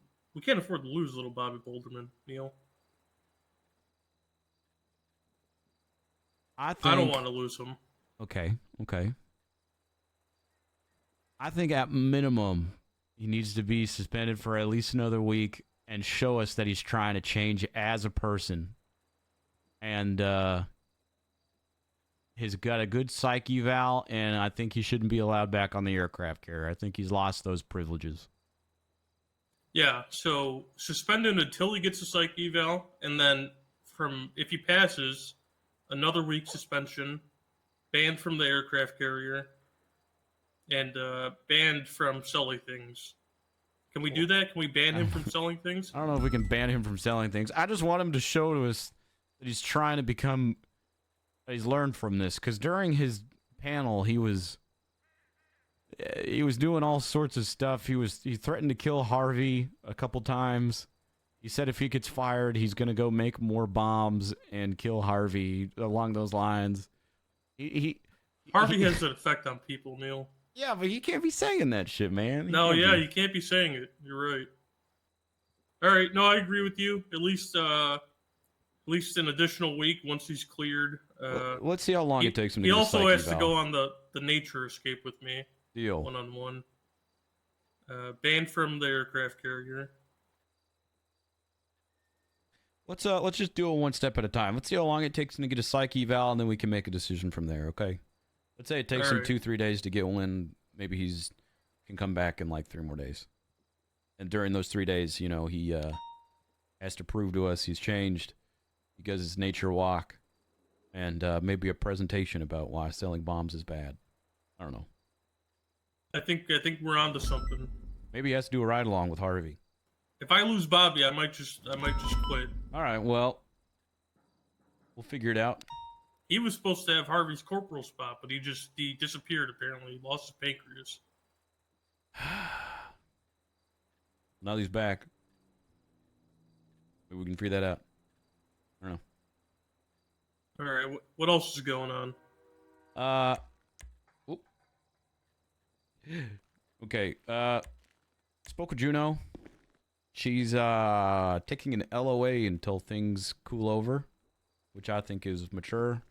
S3: afford to lose little Bobby Boulderman, Neil.
S1: I
S3: don't want to lose him.
S1: Okay. I think at minimum he needs to be suspended for at least another week and show us that he's trying to change as a person. And he's got a good psych eval, and I think he shouldn't be allowed back on the aircraft carrier. I think he's lost those privileges.
S3: Yeah, so suspend him until he gets a psych eval, and then if he passes, another week suspension, banned from the aircraft carrier, and banned from selling things. Can we do that? Can we ban him from selling things?
S1: I don't know if we can ban him from selling things. I just want him to show to us that he's trying to become... He's learned from this, because during his panel, he was doing all sorts of stuff. He threatened to kill Harvey a couple times. He said if he gets fired, he's gonna go make more bombs and kill Harvey. Along those lines,
S3: Harvey has an effect on people, Neil.
S1: Yeah, but you can't be saying that shit, man.
S3: You can't be saying it. You're right. All right, no, I agree with you. At least least an additional week once he's cleared.
S1: Let's see how long it takes him to
S3: He
S1: get a
S3: also
S1: psych
S3: has to
S1: eval.
S3: go on the nature escape with me.
S1: Deal.
S3: 1-on-1. Banned from the aircraft carrier.
S1: Let's just do it one step at a time. Let's see how long it takes him to get a psych eval, and then we can make a decision from there. Okay. Let's say it takes him
S3: Alright.
S1: 2-3 days to get one. Maybe he's can come back in like 3 more days. And during those 3 days, you know, he has to prove to us he's changed. He does his nature walk, and maybe a presentation about why selling bombs is bad. I don't know.
S3: I think we're on to something.
S1: Maybe he has to do a ride along with Harvey.
S3: If I lose Bobby, I might just quit.
S1: All right, well, we'll figure it out.
S3: He was supposed to have Harvey's corporal spot, but he disappeared apparently. He lost his pancreas.
S1: Now he's back. Maybe we can figure that out. I don't know.
S3: All right, what else is going on?
S1: Oop. Okay. Spoke with Juno. She's taking an LOA until things cool over, which I think is mature.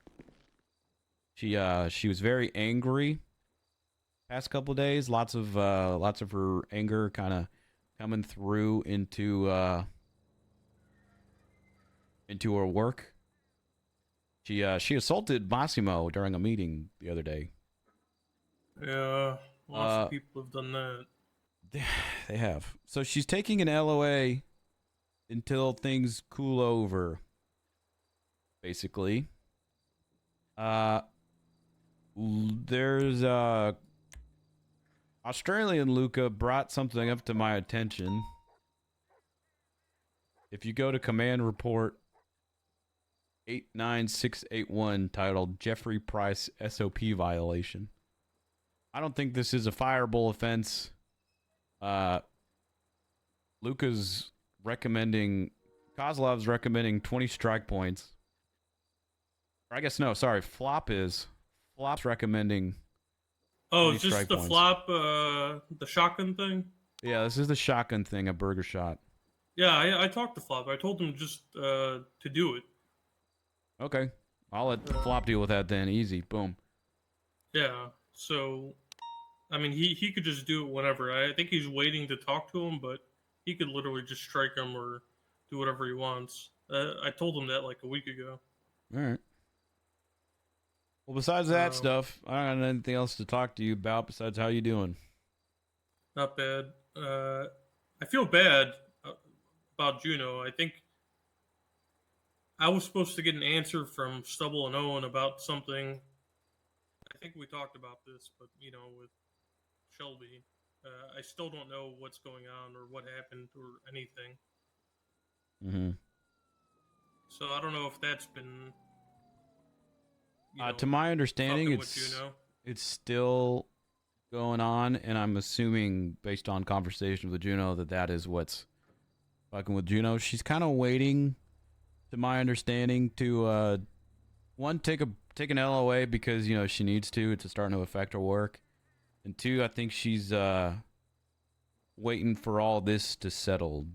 S1: She was very angry past couple of days. Lots of her anger kind of coming through into her work. She assaulted Massimo during a meeting the other day.
S3: Yeah, lots of people have done that.
S1: They have. So she's taking an LOA until things cool over. Basically. There's Australian Luca brought something up to my attention. If you go to command report 89681 titled Jeffrey Price SOP violation. I don't think this is a fireable offense. Luca's recommending, Kozlov's recommending 20 strike points. Or I guess no, sorry, Flop's recommending.
S3: Oh,
S1: 20
S3: is this
S1: strike
S3: the
S1: points.
S3: flop, the shotgun thing?
S1: Yeah, this is the shotgun thing, a burger shot.
S3: Yeah, I talked to Flop. I told him just to do it.
S1: Okay, I'll let Flop deal with that then. Easy, boom.
S3: Yeah, so, I mean, he could just do it whenever. I think he's waiting to talk to him, but he could literally just strike him or do whatever he wants. I told him that like a week ago.
S1: All right. Well, besides that stuff, I don't have anything else to talk to you about besides how you doing.
S3: Not bad. I feel bad about Juno. I think I was supposed to get an answer from Stubble and Owen about something. I think we talked about this, but, you know, with Shelby, I still don't know what's going on or what happened or anything.
S1: Mm-hmm.
S3: So I don't know if that's been...
S1: To my understanding,
S3: fucking with Juno.
S1: it's still going on, and I'm assuming, based on conversation with Juno, that is what's fucking with Juno. She's kind of waiting, to my understanding, to one, take an LOA because, you know, she needs to. It's starting to affect her work, and two, I think she's waiting for all this to settle,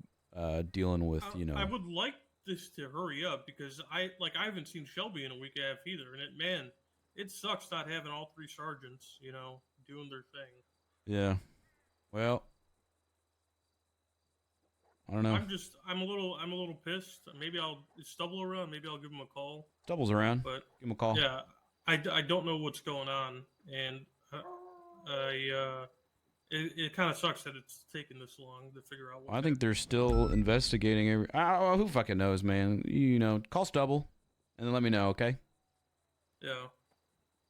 S1: dealing with, you know.
S3: I would like this to hurry up because I haven't seen Shelby in a week and a half either, and it sucks not having all three sergeants, you know, doing their thing.
S1: Yeah. Well, I don't know.
S3: I'm a little pissed. Maybe is Stubble around? Maybe I'll give him a call.
S1: Stubble's around.
S3: But
S1: Give him a call.
S3: Yeah, I don't know what's going on, and it kind of sucks that it's taken this long to figure out.
S1: I think they're still investigating who fucking knows, man. You know, call Stubble, and then let me know, okay?
S3: Yeah.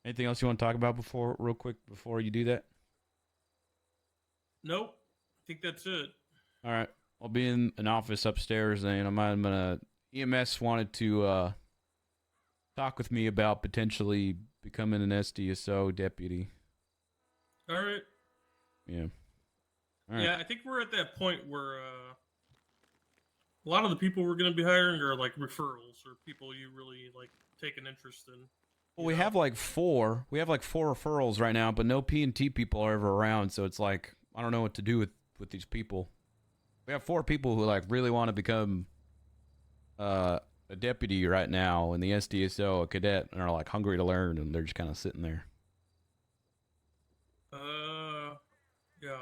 S1: Anything else you want to talk about real quick before you do that?
S3: Nope. I think that's it.
S1: All right. I'll be in an office upstairs, and I'm gonna. EMS wanted to talk with me about potentially becoming an SDSO deputy.
S3: All right.
S1: Yeah. All right.
S3: Yeah, I think we're at that point where a lot of the people we're going to be hiring are like referrals or people you really like take an interest in.
S1: Well, we have like 4. We have like 4 referrals right now, but no P&T people are ever around, so it's like I don't know what to do with these people. We have 4 people who like really want to become a a deputy right now in the SDSO, a cadet, and are like hungry to learn, and they're just kind of sitting there.
S3: Yeah.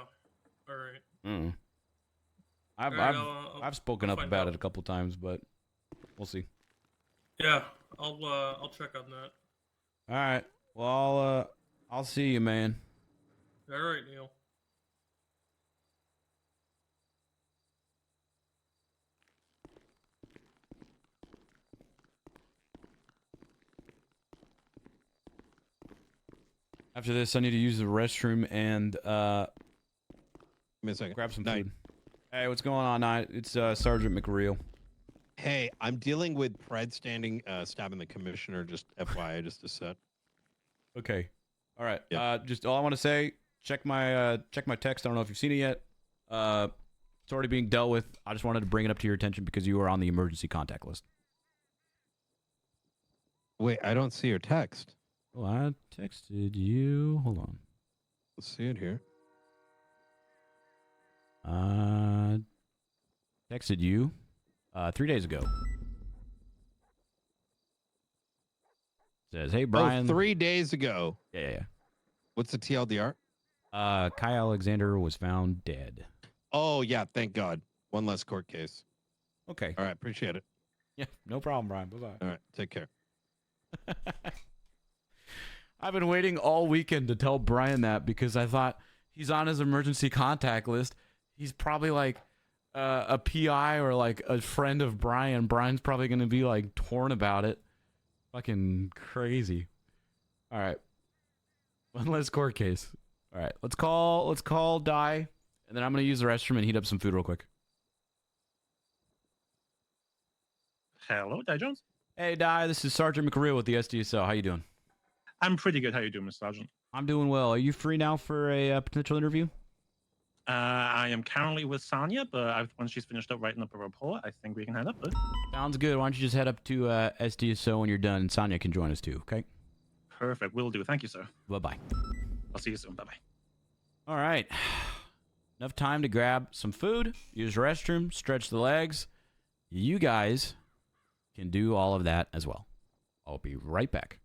S3: All right.
S1: Mm. I've
S3: All right,
S1: I've spoken
S3: I'll
S1: up
S3: find
S1: about
S3: out.
S1: it a couple times, but we'll see.
S3: Yeah, I'll check on that.
S1: All right. Well, I'll see you, man.
S3: All right, Neil.
S1: After this, I need to use the restroom and
S13: Give me a second.
S1: grab some
S13: Night.
S1: food. Hey, what's going on, Night? It's Sergeant McReal.
S13: Hey, I'm dealing with Pred stabbing the commissioner. Just FYI, just a set.
S1: Okay. All right. Just all I want to say, check my text. I don't know if you've seen it yet. It's already being dealt with. I just wanted to bring it up to your attention because you were on the emergency contact list.
S13: Wait, I don't see your text.
S1: Well, I texted you. Hold on.
S13: Let's see it here.
S1: Texted you 3 days ago. Says, hey, Brian.
S13: 3 days ago.
S1: Yeah.
S13: What's the TLDR?
S1: Kai Alexander was found dead.
S13: Oh, yeah. Thank God. One less court case.
S1: Okay.
S13: All right. Appreciate it.
S1: Yeah. No problem, Brian. Bye-bye.
S13: All right. Take care.
S1: I've been waiting all weekend to tell Brian that because I thought he's on his emergency contact list. He's probably like a PI or like a friend of Brian. Brian's probably going to be like torn about it. Fucking crazy. All right. One less court case. All right. Let's call Di, and then I'm going to use the restroom and heat up some food real quick.
S14: Hello, Di Jones.
S1: Hey, Di. This is Sergeant McReal with the SDSO. How you doing?
S14: I'm pretty good. How you doing, Mr. Sergeant?
S1: I'm doing well. Are you free now for a potential interview?
S14: I am currently with Sonia, but once she's finished up writing up a report, I think we can head up.
S1: Sounds good. Why don't you just head up to SDSO when you're done, and Sonia can join us too, okay?
S14: Perfect. Will do. Thank you, sir.
S1: Bye-bye.
S14: I'll see you soon. Bye-bye.
S1: All right. Enough time to grab some food, use the restroom, stretch the legs. You guys can do all of that as well. I'll be right back.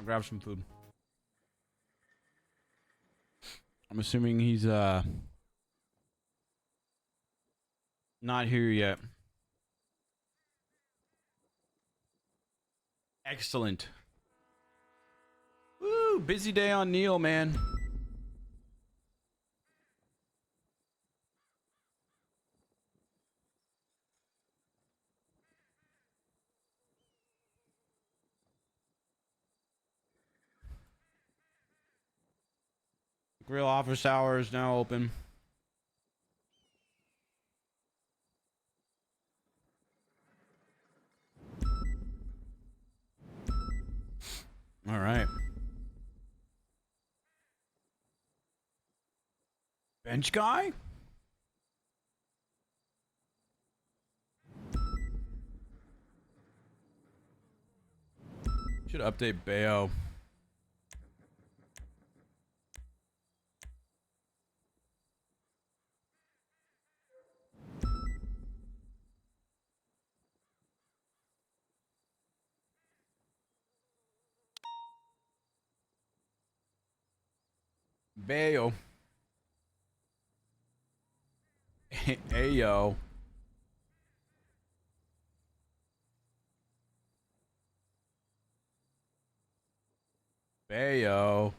S1: I'll grab some food. I'm assuming he's not here yet. Excellent. Woo! Busy day on Neil, man. Grill office hours now open. All right. Bench guy? Should update Bayo. Bayo. Hey, yo. Bayo.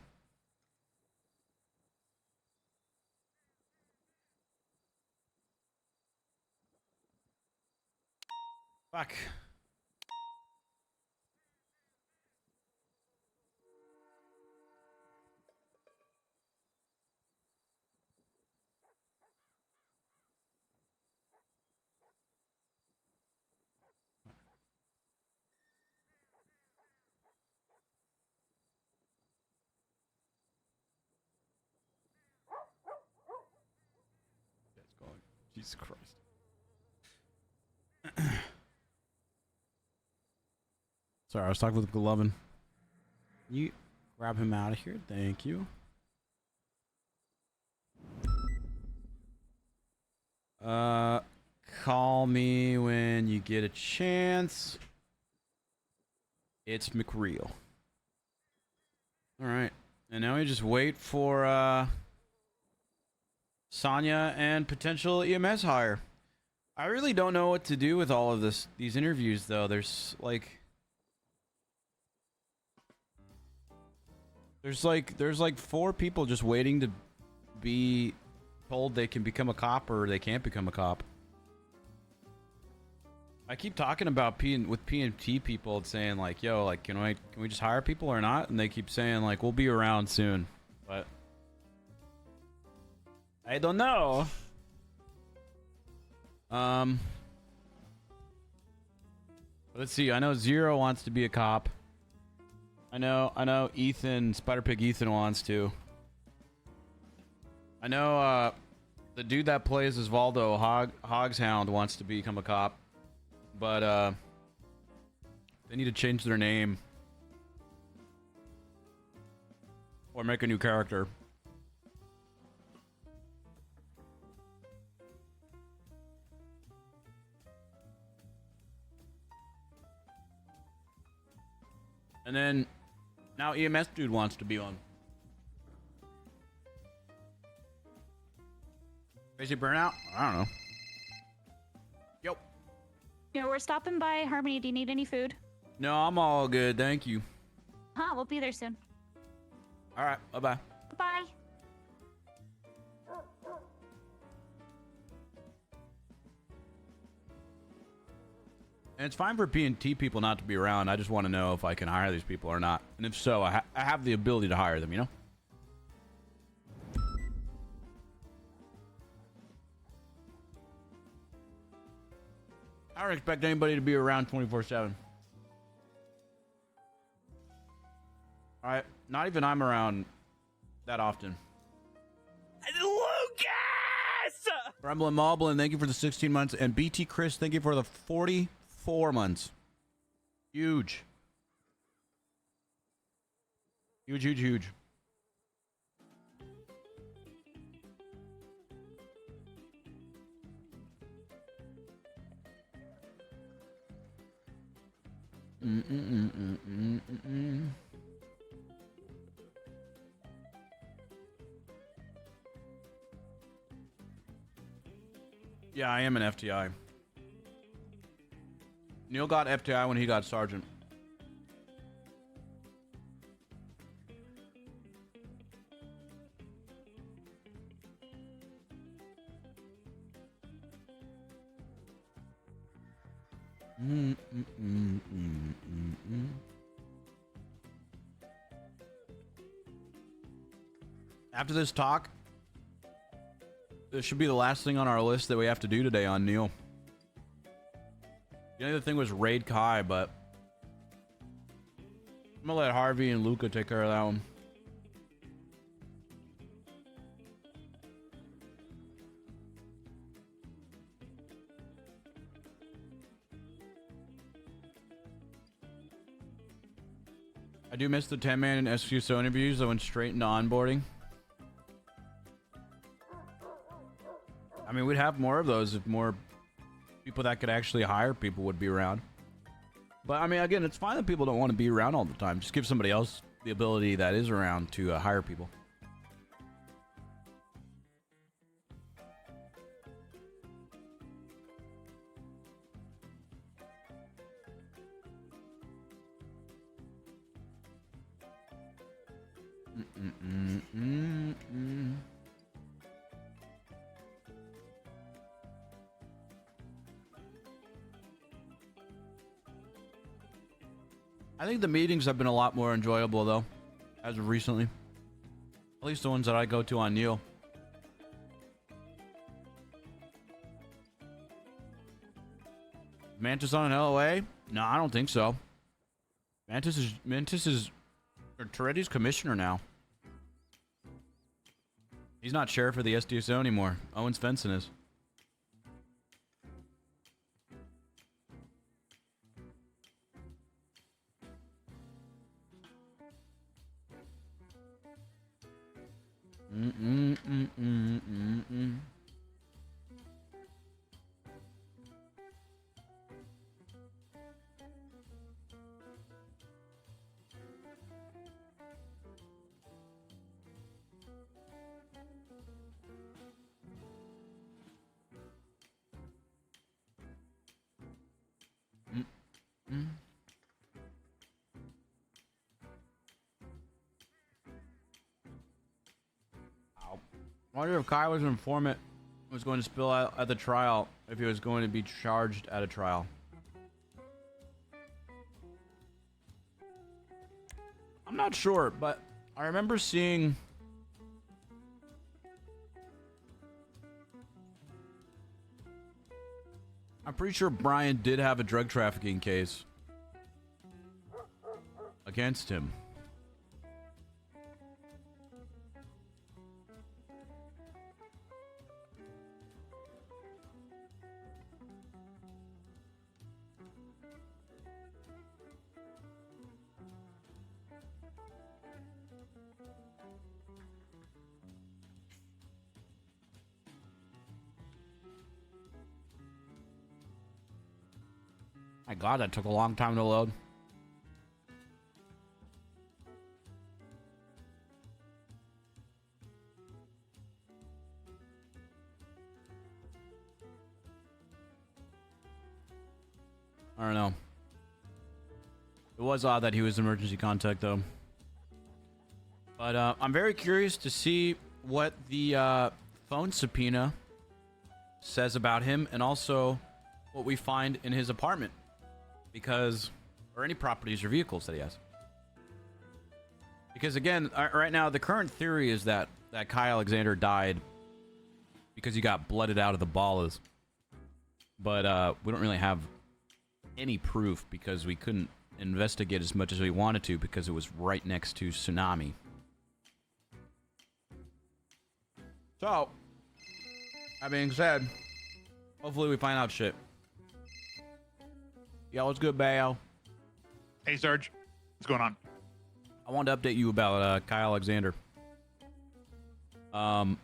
S1: Fuck. That's going. Jesus Christ. Sorry, I was talking with Golovin. You grab him out of here. Thank you. Call me when you get a chance. It's McReal. All right. And now we just wait for Sonya and potential EMS hire. I really don't know what to do with all of these interviews though. There's like four people just waiting to be told they can become a cop or they can't become a cop. I keep talking about with PMT people and saying like, yo, like can we just hire people or not? And they keep saying like we'll be around soon. But I don't know. Let's see. I know Zero wants to be a cop. I know Ethan, Spider-Pig Ethan wants to. I know the dude that plays as Valdo, Hogshound, wants to become a cop. But they need to change their name. Or make a new character. And then now EMS dude wants to be on. Crazy Burnout? I don't know. Yo.
S7: Yeah, we're stopping by. Harmony, do you need any food?
S1: No, I'm all good. Thank you.
S7: Huh, we'll be there soon.
S1: All right. Bye-bye.
S7: Bye.
S1: And it's fine for P&T people not to be around. I just want to know if I can hire these people or not. And if so, I have the ability to hire them, you know? I don't expect anybody to be around 24/7. All right. Not even I'm around that often.
S18: Lucas!
S1: Rumblin' Moblin, thank you for the 16 months. And BT Chris, thank you for the 44 months. Huge. Huge, huge, huge. Yeah, I am an FTI. Neil got FTI when he got sergeant. After this talk, this should be the last thing on our list that we have to do today on Neil. The other thing was raid Kai, but I'm gonna let Harvey and Luca take care of that one. I do miss the 10-man and SQSO interviews. I went straight into onboarding. I mean, we'd have more of those if more people that could actually hire people would be around. But I mean, again, it's fine that people don't want to be around all the time. Just give somebody else the ability that is around to hire people. I think the meetings have been a lot more enjoyable, though, as of recently. At least the ones that I go to on Neil. Mantis on an LOA? No, I don't think so. Mantis is or Toretti's commissioner now. He's not sheriff of the SDSO anymore. Owens Fenson is. I wonder if Kai was an informant, was going to spill out at the trial, if he was going to be charged at a trial. I'm not sure, but I remember seeing... I'm pretty sure Brian did have a drug trafficking case against him. My God, that took a long time to load. I don't know. It was odd that he was emergency contact, though. But I'm very curious to see what the phone subpoena says about him, and also what we find in his apartment. Because, or any properties or vehicles that he has. Because again, right now, the current theory is that Kai Alexander died because he got blooded out of the balls. But we don't really have any proof because we couldn't investigate as much as we wanted to because it was right next to Tsunami. So, that being said, hopefully we find out shit. Yo, what's good, Bayo?
S11: Hey, Sarge. What's going on?
S1: I wanted to update you about Kai Alexander. I've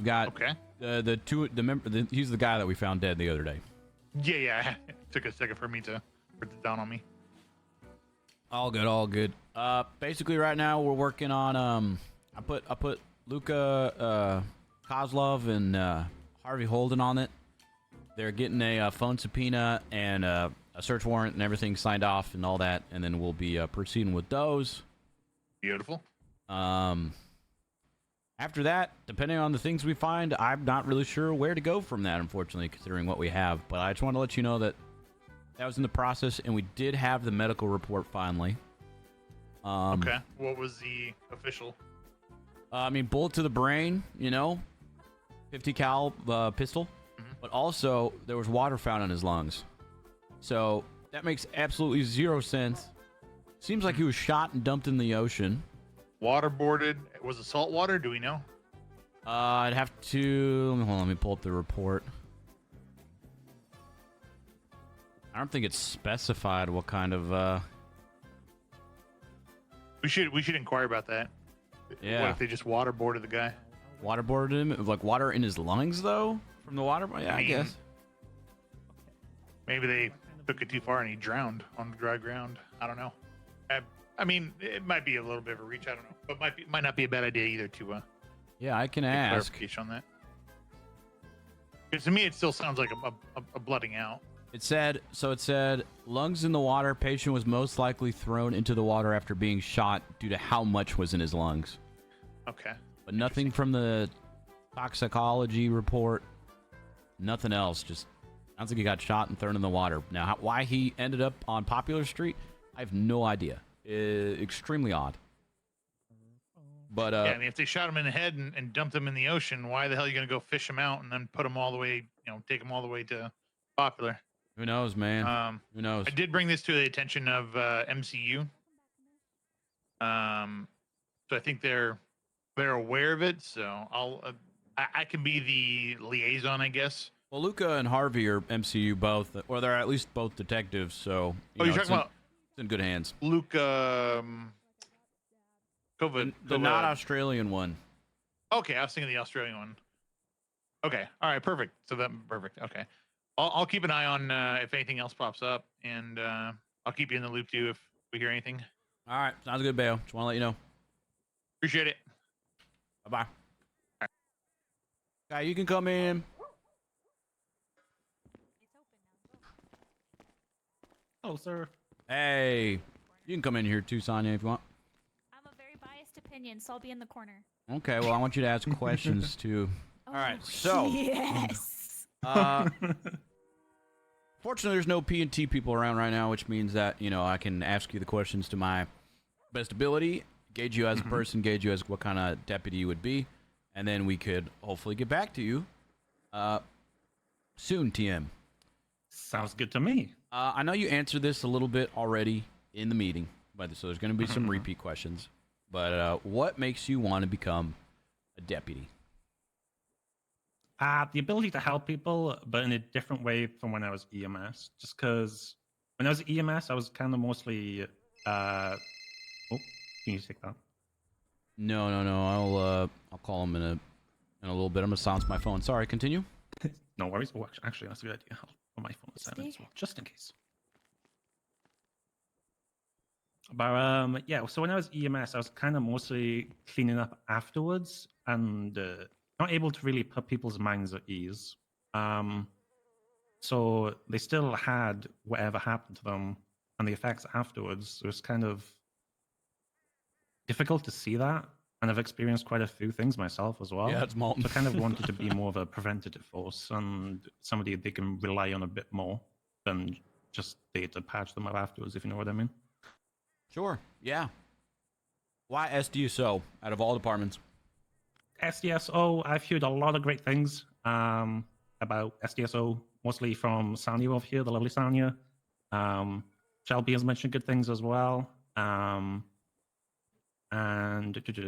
S1: got he's the guy that we found dead the other day.
S11: Yeah. It took a second for me to put it down on me.
S1: All good. Basically, right now we're working on I put Luca, Kozlov, and Harvey Holden on it. They're getting a phone subpoena and a search warrant and everything signed off and all that, and then we'll be proceeding with those.
S11: Beautiful.
S1: After that, depending on the things we find, I'm not really sure where to go from that, unfortunately, considering what we have. But I just want to let you know that that was in the process, and we did have the medical report finally.
S11: Okay. What was the official?
S1: I mean, bullet to the brain, 50 cal pistol, but also there was water found in his lungs. So that makes absolutely zero sense. Seems like he was shot and dumped in the ocean.
S11: Waterboarded. Was it salt water? Do we know?
S1: I'd have to hold on, let me pull up the report. I don't think it's specified what kind of
S11: We should inquire about that.
S1: Yeah.
S11: What if they just waterboarded the guy?
S1: Waterboarded him? Like water in his lungs though? From the water? Yeah, I guess.
S11: Maybe they took it too far and he drowned on the dry ground. I don't know. I mean, it might be a little bit of a reach. I don't know, but might not be a bad idea either to.
S1: Yeah, I can
S11: get
S1: ask.
S11: clarification on that. Because to me, it still sounds like a blooding out.
S1: It said lungs in the water. Patient was most likely thrown into the water after being shot due to how much was in his lungs.
S11: Okay.
S1: But nothing from the toxicology report. Nothing else. Just sounds like he got shot and thrown in the water. Now, why he ended up on Popular Street, I have no idea. Extremely odd. But
S11: yeah, I mean, if they shot him in the head and dumped him in the ocean, why the hell are you going to go fish him out and then put him all the way, take him all the way to Popular?
S1: Who knows, man? Who knows?
S11: I did bring this to the attention of MCU. So I think they're aware of it. So I can be the liaison, I guess.
S1: Well, Luca and Harvey are MCU both, or they're at least both detectives. So
S11: you're talking about
S1: it's in good hands.
S11: Luca.
S1: The not Australian one.
S11: Okay, I was thinking the Australian one. Okay, all right, perfect. So perfect. Okay, I'll keep an eye on if anything else pops up, and I'll keep you in the loop too if we hear anything.
S1: All right, sounds good, Bayo. Just want to let you know.
S11: Appreciate it.
S1: Bye bye. Okay, you can come in.
S14: Oh, sir.
S1: Hey, you can come in here too, Sonya, if you want.
S7: I'm a very biased opinion, so I'll be in the corner.
S1: Okay, well, I want you to ask questions too. All right, so.
S7: Yes.
S1: Fortunately, there's no P&T people around right now, which means that, I can ask you the questions to my best ability, gauge you as a person, gauge you as what kind of deputy you would be, and then we could hopefully get back to you soon, TM.
S14: Sounds good to me.
S1: I know you answered this a little bit already in the meeting, so there's going to be some repeat questions. But what makes you want to become a deputy?
S14: The ability to help people, but in a different way from when I was EMS. Just because when I was EMS, I was kind of mostly. Oh, can you take that?
S1: No. I'll call him in a little bit. I'm gonna silence my phone. Sorry. Continue.
S14: No worries. Oh, actually, that's a good idea. I'll put my phone aside as well, just in case. But yeah. So when I was EMS, I was kind of mostly cleaning up afterwards and. Not able to really put people's minds at ease. So they still had whatever happened to them and the effects afterwards. It was kind of difficult to see that. And I've experienced quite a few things myself as well.
S1: Yeah, it's molten.
S14: So I kind of wanted to be more of a preventative force and somebody they can rely on a bit more than just there to patch them up afterwards, if you know what I mean.
S1: Sure, yeah. Why SDSO out of all departments?
S14: SDSO, I've heard a lot of great things about SDSO, mostly from Sanya over here, the lovely Sanya. Shelby has mentioned good things as well. And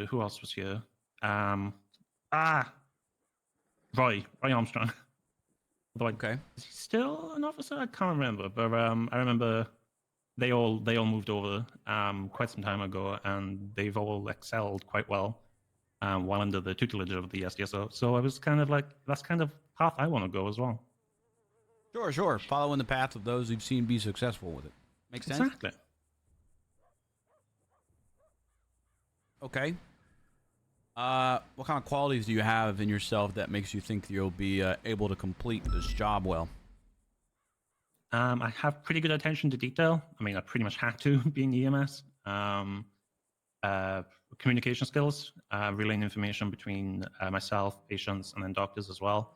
S14: who else was here? Roy Armstrong.
S1: Okay.
S14: Is he still an officer? I can't remember, but I remember they all moved over quite some time ago, and they've all excelled quite well. While under the tutelage of the SDSO. So I was kind of like, that's kind of path I want to go as well.
S1: Sure. Following the path of those we've seen be successful with it. Makes sense?
S14: Exactly.
S1: Okay. What kind of qualities do you have in yourself that makes you think you'll be able to complete this job well?
S14: I have pretty good attention to detail. I mean, I pretty much had to being EMS. Communication skills, relaying information between myself, patients, and then doctors as well.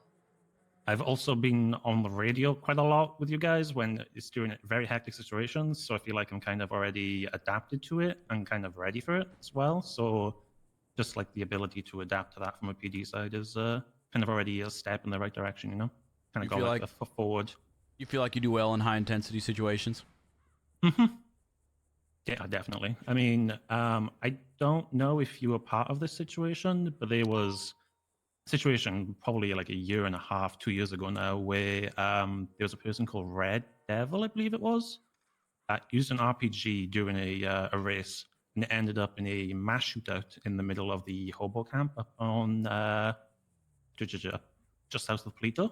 S14: I've also been on the radio quite a lot with you guys when it's during very hectic situations. So I feel like I'm kind of already adapted to it and kind of ready for it as well. So just like the ability to adapt to that from a PD side is kind of already a step in the right direction, you know? Kind of
S1: You
S14: go
S1: feel
S14: like
S1: like-
S14: a forward.
S1: You feel like you do well in high intensity situations?
S14: Yeah, definitely. I mean, I don't know if you were part of this situation, but there was a situation probably like a year and a half, 2 years ago now, where there was a person called Red Devil, I believe it was, used an RPG during a race, and it ended up in a mass shootout in the middle of the hobo camp up on just south of Polito.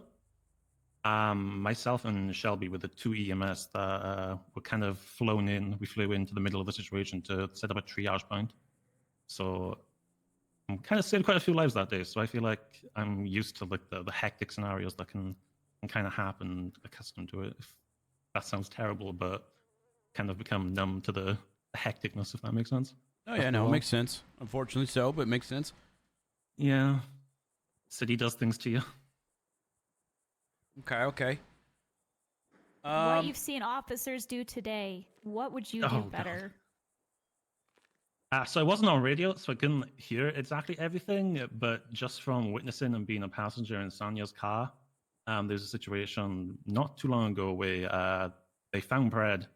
S14: Myself and Shelby were the two EMS that were kind of flown in. We flew into the middle of the situation to set up a triage point. So I kind of saved quite a few lives that day. So I feel like I'm used to like the hectic scenarios that can kind of happen, accustomed to it. If that sounds terrible, but kind of become numb to the hecticness, if that makes sense.
S1: Oh yeah, no, it makes sense. Unfortunately so, but it makes sense.
S14: Yeah. City does things to you.
S1: Okay.
S7: What you've seen officers do today, what would you do
S14: Oh, God.
S7: better?
S14: So I wasn't on radio, so I couldn't hear exactly everything, but just from witnessing and being a passenger in Sonia's car, there's a situation not too long ago where they found Brad,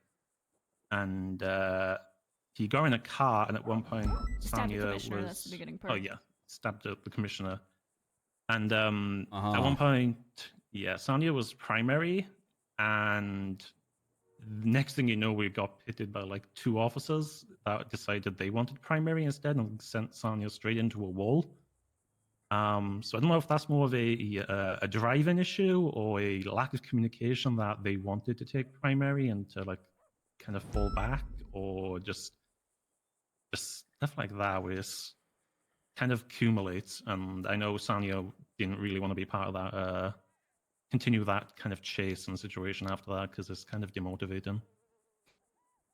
S14: and he got in a car, and at one point
S7: Stabbed the
S14: Sonia
S7: commissioner,
S14: was...
S7: that's the beginning
S14: Oh
S7: part.
S14: yeah, stabbed the commissioner. And at one point, yeah, Sonia was primary, and next thing you know, we got pitted by like two officers that decided they wanted primary instead and sent Sonia straight into a wall. So I don't know if that's more of a driving issue or a lack of communication that they wanted to take primary and to like kind of fall back, or just stuff like that where it's kind of accumulates. And I know Sonia didn't really want to be part of that, continue that kind of chase and situation after that because it's kind of demotivating.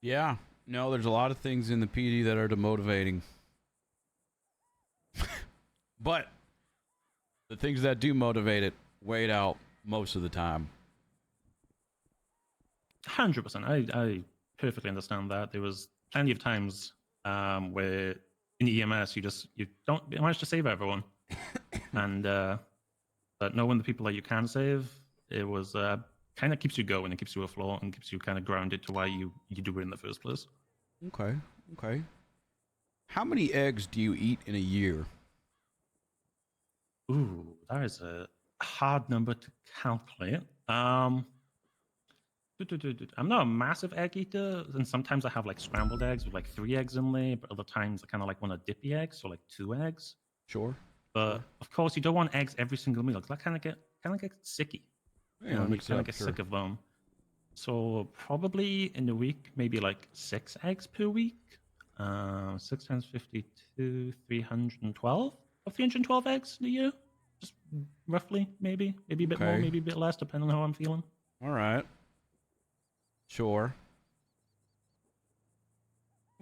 S1: Yeah. No, there's a lot of things in the PD that are demotivating. But the things that do motivate it wait out most of the time.
S14: 100%. I perfectly understand that. There was plenty of times where in EMS you don't manage to save everyone, and but knowing the people that you can save, it was kind of keeps you going, it keeps you afloat, and keeps you kind of grounded to why you do it in the first place.
S1: Okay. How many eggs do you eat in a year?
S14: Ooh, that is a hard number to calculate. I'm not a massive egg eater, and sometimes I have like scrambled eggs with like 3 eggs in there, but other times I kind of like want a dippy egg, so like 2 eggs.
S1: Sure.
S14: But of course, you don't want eggs every single meal because that kind of get sicky.
S1: Yeah,
S14: You know, you
S1: mix it
S14: kind of
S1: up,
S14: get
S1: sure.
S14: sick of them. So probably in a week, maybe like 6 eggs per week. 6 times 52, 312. 312 eggs in a year, just roughly, maybe a bit more,
S1: Okay.
S14: maybe a bit less, depending on how I'm feeling.
S1: All right. Sure.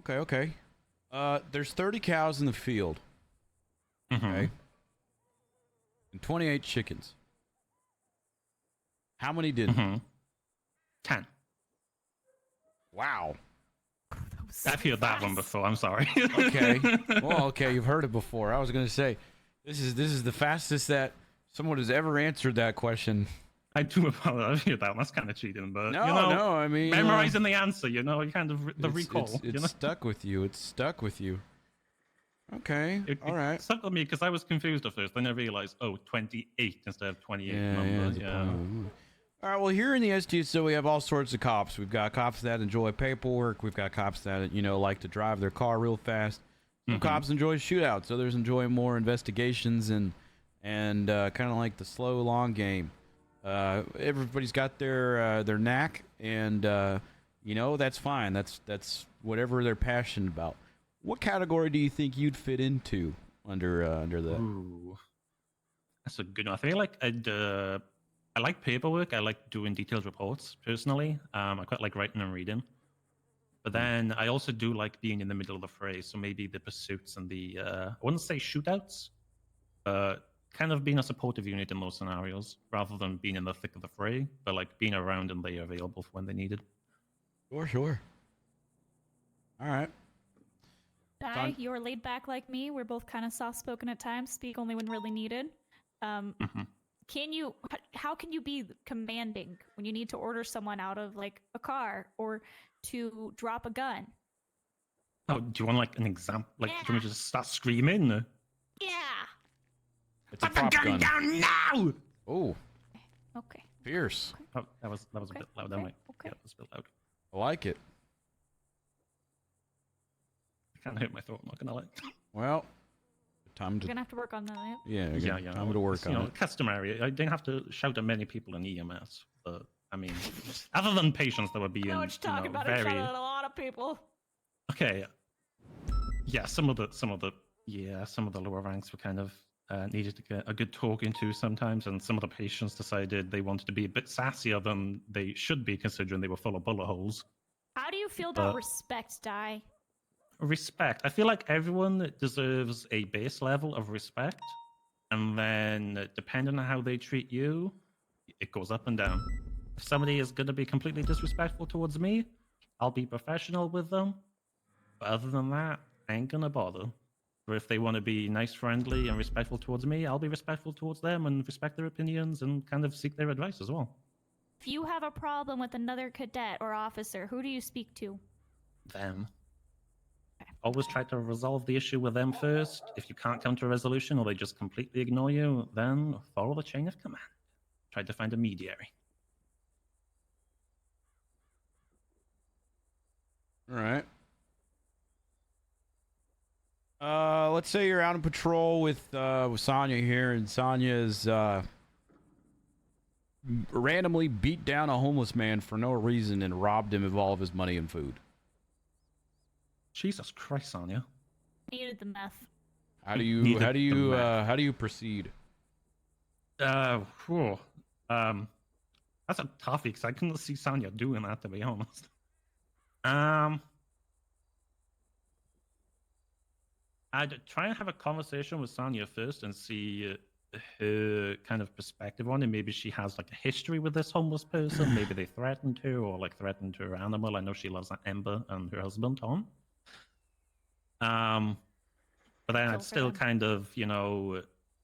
S1: Okay. There's 30 cows in the field. Okay. And 28 chickens. How many didn't?
S14: 10.
S1: Wow.
S14: I've heard that one before. I'm sorry.
S1: Okay. Well, okay, you've heard it before. I was gonna say, this is the fastest that someone has ever answered that question.
S14: I do apologize. I hear that one. That's kind of cheating, but
S1: No,
S14: you know,
S1: no, I mean,
S14: memorizing the answer, you know, you kind of the
S1: It's-
S14: recall.
S1: It's
S14: you know?
S1: stuck with you. It's stuck with you. Okay. All right.
S14: It stuck with me because I was confused at first. Then I realized, 28 instead of 28
S1: Yeah,
S14: number.
S1: it's a problem. All right. Well, here in the STSO, we have all sorts of cops. We've got cops that enjoy paperwork. We've got cops that like to drive their car real fast. Some cops enjoy shootouts. Others enjoy more investigations and kind of like the slow long game. Everybody's got their knack, and that's fine. That's whatever they're passionate about. What category do you think you'd fit into under that?
S14: Ooh, that's a good one. I feel like I like paperwork. I like doing detailed reports personally. I quite like writing and reading. But then I also do like being in the middle of the fray. So maybe the pursuits and the I wouldn't say shootouts, kind of being a supportive unit in those scenarios rather than being in the thick of the fray, but like being around and they are available for when they needed.
S1: Sure. All right.
S7: Di, you're laid back like me. We're both kind of soft spoken at times, speak only when really needed. How can you be commanding when you need to order someone out of like a car or to drop a gun?
S14: Oh, do you want like an example? Like, do you want me to just start screaming?
S7: Yeah.
S1: It's a
S14: Put the
S1: prop
S14: gun down now!
S1: Oh,
S7: Okay.
S1: fierce.
S14: Oh, that was a bit loud. That might. Yeah, that was a bit loud.
S1: I like it.
S14: I can't hit my throat. I'm not gonna lie.
S1: Well, time
S7: We're
S1: to.
S7: gonna have to work on that.
S1: Yeah,
S14: Yeah.
S1: time to work
S14: It's,
S1: on it.
S14: Customary. I didn't have to shout at many people in EMS, but I mean, other than patients that were being,
S7: I know what you're talking about.
S14: very.
S7: I shot at a lot of people.
S14: Okay. Yeah, some of the lower ranks were kind of needed to get a good talking to sometimes, and some of the patients decided they wanted to be a bit sassier than they should be, considering they were full of bullet holes.
S7: How do you feel about respect, Di?
S14: Respect. I feel like everyone deserves a base level of respect, and then depending on how they treat you, it goes up and down. If somebody is going to be completely disrespectful towards me, I'll be professional with them. But other than that, I ain't gonna bother. Or if they want to be nice, friendly, and respectful towards me, I'll be respectful towards them and respect their opinions and kind of seek their advice as well.
S7: If you have a problem with another cadet or officer, who do you speak to?
S14: Them. Always try to resolve the issue with them first. If you can't come to a resolution or they just completely ignore you, then follow the chain of command. Try to find a mediary.
S1: All right. Let's say you're out on patrol with Sonya here, and Sonya's randomly beat down a homeless man for no reason and robbed him of all of his money and food.
S14: Jesus Christ, Sonya.
S7: Needed the meth.
S1: How do you proceed?
S14: That's a toughie because I couldn't see Sonya doing that, to be honest. I'd try and have a conversation with Sonya first and see her kind of perspective on it. Maybe she has like a history with this homeless person. Maybe they threatened her or like threatened her animal. I know she loves Ember and her husband Tom. But then I'd still kind of,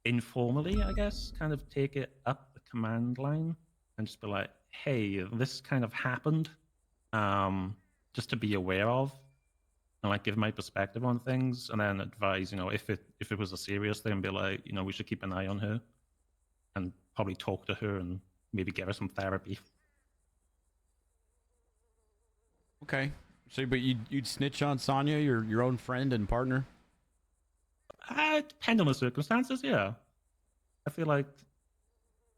S14: informally, I guess, kind of take it up the command line and just be like, hey, this kind of happened, just to be aware of, and like give my perspective on things, and then advise, if it was a serious thing, be like, we should keep an eye on her, and probably talk to her and maybe give her some therapy.
S1: Okay. So, but you'd snitch on Sonya, your own friend and partner?
S14: Depend on the circumstances, yeah. I feel like,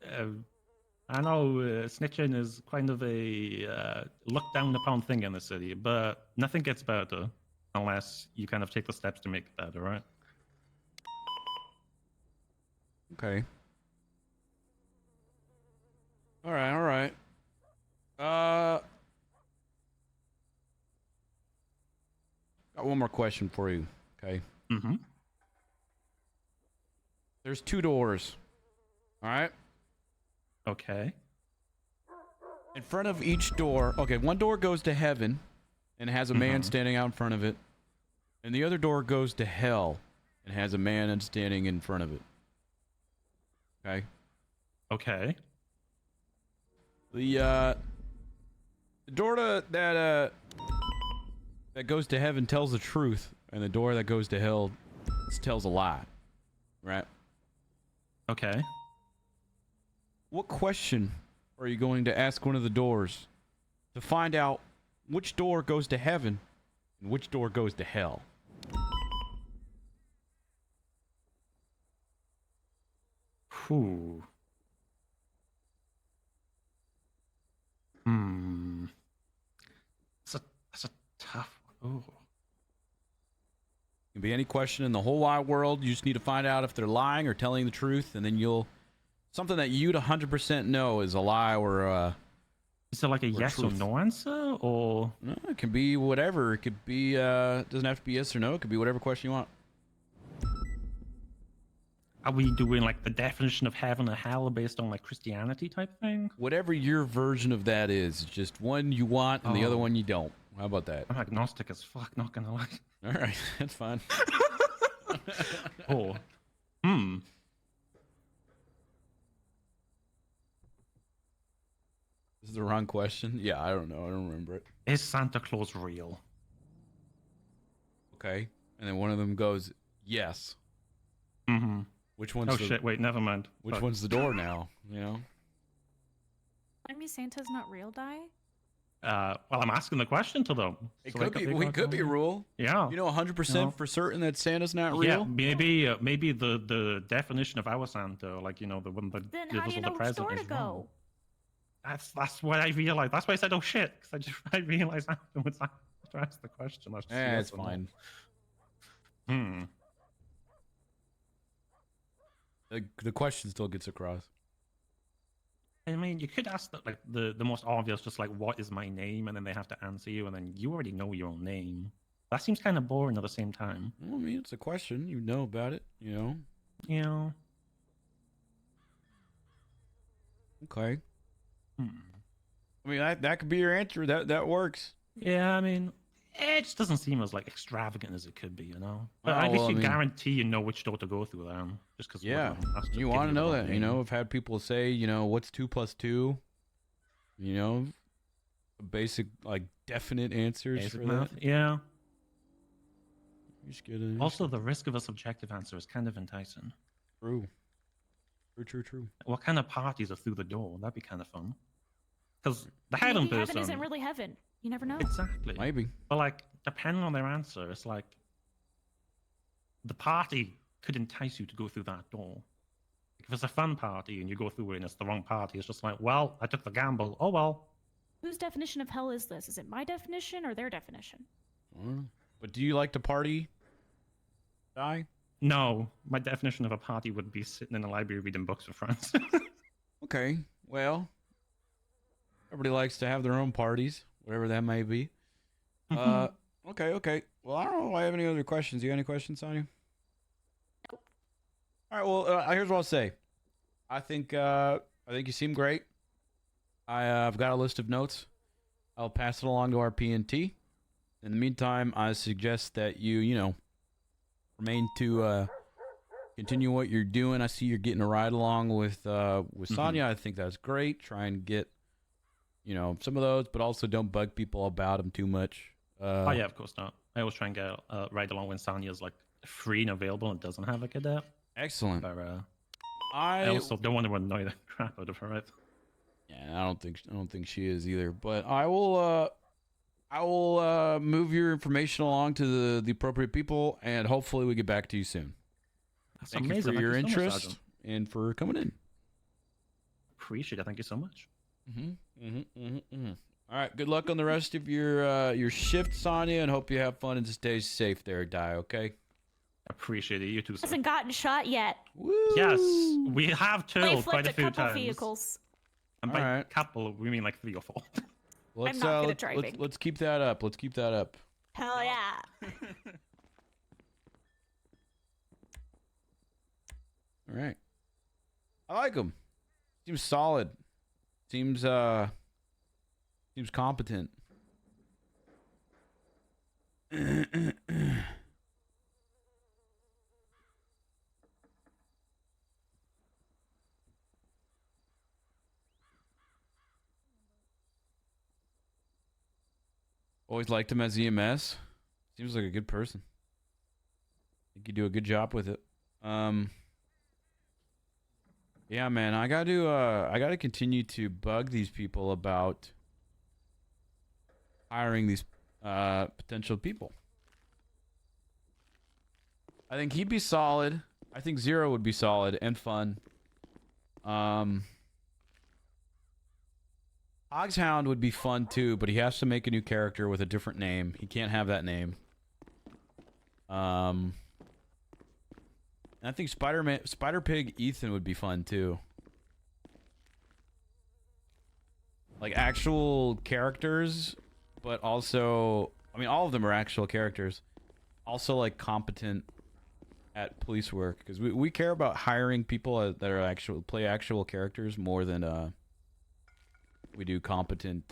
S14: I know snitching is kind of a looked down upon thing in the city, but nothing gets better unless you kind of take the steps to make it better, right?
S1: Okay. All right. Got one more question for you. Okay.
S14: Mm-hmm.
S1: There's 2 doors. All right.
S14: Okay.
S1: In front of each door. Okay, one door goes to heaven and has a man standing out in front of it. And the other door goes to hell and has a man standing in front of it. Okay.
S14: Okay.
S1: The door that goes to heaven tells the truth, and the door that goes to hell tells a lie. Right?
S14: Okay.
S1: What question are you going to ask one of the doors to find out which door goes to heaven and which door goes to hell?
S14: Whew. That's a tough one. Ooh.
S1: Can be any question in the whole wide world. You just need to find out if they're lying or telling the truth, and then you'll something that you'd 100% know is a lie or
S14: is it like a yes or no answer, or
S1: no? It can be whatever. It could be doesn't have to be yes or no. It could be whatever question you want.
S14: are we doing like the definition of heaven or hell based on like Christianity type thing?
S1: Whatever your version of that is, just one you want and the other one you don't. How about that?
S14: I'm agnostic as fuck, not gonna lie.
S1: All right, that's fine.
S14: Oh,
S1: This is the wrong question. Yeah, I don't know. I don't remember it.
S14: Is Santa Claus real?
S1: Okay, and then one of them goes yes.
S14: Mm-hmm.
S1: Which one's
S14: Oh
S1: the,
S14: shit! Wait, never mind.
S1: Which
S14: Fuck.
S1: one's the door now? You know.
S7: I mean, Santa's not real, Die.
S14: Well, I'm asking the question to them.
S1: It
S14: So
S1: could be. We could be a rule.
S14: Yeah.
S1: You know, 100%
S14: No.
S1: for certain that Santa's not real.
S14: Yeah, maybe the definition of our Santa, like the one that
S7: Then
S14: gives
S7: how do
S14: us
S7: you
S14: all
S7: know
S14: the
S7: which
S14: present
S7: door to
S14: is wrong.
S7: go?
S14: That's what I realized. That's why I said, "Oh shit," because I realized afterwards I had to ask the question. That's just yes
S1: It's
S14: or no.
S1: fine. The question still gets across.
S14: I mean, you could ask like the most obvious, just like, "What is my name?" and then they have to answer you, and then you already know your own name. That seems kind of boring at the same time.
S1: Well, I mean, it's a question. You know about it. You know.
S14: You know.
S1: Okay. I mean, that could be your answer. That works.
S14: Yeah, I mean, it just doesn't seem as like extravagant as it could be, you know. But
S1: Oh,
S14: I guess
S1: well, I
S14: you
S1: mean-
S14: guarantee you know which door to go through then, just because.
S1: Yeah. You want to know that? You know, I've had people say, you know, what's 2 + 2? You know, basic like definite answers
S14: Basic
S1: for
S14: math.
S1: that.
S14: Yeah.
S1: You just get it.
S14: Also, the risk of a subjective answer is kind of enticing.
S1: True. True.
S14: What kind of parties are through the door? That'd be kind of fun. Because the heaven
S7: Maybe
S14: person.
S7: heaven isn't really heaven. You never know.
S14: Exactly.
S1: Maybe.
S14: But like, depending on their answer, it's like the party could entice you to go through that door. If it's a fun party and you go through it and it's the wrong party, it's just like, well, I took the gamble. Oh well.
S7: Whose definition of hell is this? Is it my definition or their definition?
S1: But do you like to party? Die?
S14: No, my definition of a party would be sitting in a library reading books with friends.
S1: Okay. Well, everybody likes to have their own parties, whatever that may be. Okay. Well, I don't know if I have any other questions. You got any questions, Sonia? All right. Well, here's what I'll say. I think you seem great. I've got a list of notes. I'll pass it along to our PNT. In the meantime, I suggest that you remain to continue what you're doing. I see you're getting a ride along with Sonya. I think that's great. Try and get some of those, but also don't bug people about them too much.
S14: Oh yeah, of course not. I always try and get right along when Sonya's like free and available and doesn't have a cadet.
S1: Excellent.
S14: But I also don't want to annoy the crap out of her. Right?
S1: Yeah, I don't think she is either. But I will move your information along to the appropriate people, and hopefully we get back to you soon.
S14: That's
S1: Thank
S14: amazing.
S1: you for your
S14: Thank you so much,
S1: interest
S14: Sergeant.
S1: and for coming in.
S14: Appreciate it. Thank you so much.
S1: All right. Good luck on the rest of your shift, Sonya, and hope you have fun and stay safe there, Di. Okay.
S14: Appreciate it. You too. Sir.
S7: Hasn't gotten shot yet.
S14: Yes, we have
S7: Play
S14: two quite
S7: flipped
S14: a
S7: a
S14: few
S7: couple
S14: times.
S7: vehicles.
S14: And by couple, we mean like 3 or 4.
S1: Let's,
S7: not good at driving.
S1: Let's keep that up.
S7: Hell yeah.
S1: All right. I like him. Seems solid. Seems competent. Always liked him as EMS. Seems like a good person. I think you do a good job with it. Yeah, man, I got to continue to bug these people about hiring these potential people. I think he'd be solid. I think Zero would be solid and fun. Hogshound would be fun too, but he has to make a new character with a different name. He can't have that name. And I think Spider Pig Ethan would be fun too. Like actual characters, but also, I mean, all of them are actual characters. Also, like competent at police work, because we care about hiring people that are play actual characters more than we do competent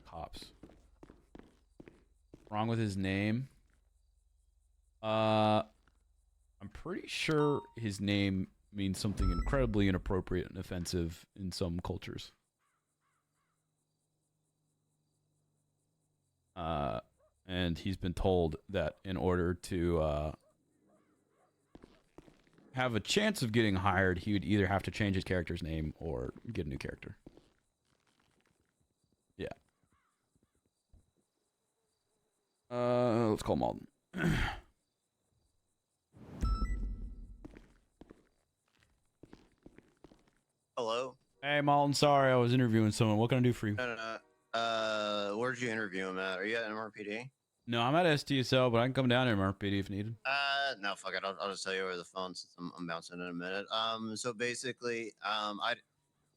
S1: cops. Wrong with his name? I'm pretty sure his name means something incredibly inappropriate and offensive in some cultures. And he's been told that in order to have a chance of getting hired, he would either have to change his character's name or get a new character. Yeah. Let's call Malden.
S9: Hello?
S1: Hey, Malden, sorry, I was interviewing someone. What can I do for you?
S9: No. Where'd you interview him at? Are you at MRPD?
S1: No, I'm at STSL, but I can come down to MRPD if needed.
S9: No, fuck it. I'll just tell you over the phone since I'm bouncing in a minute. So basically, I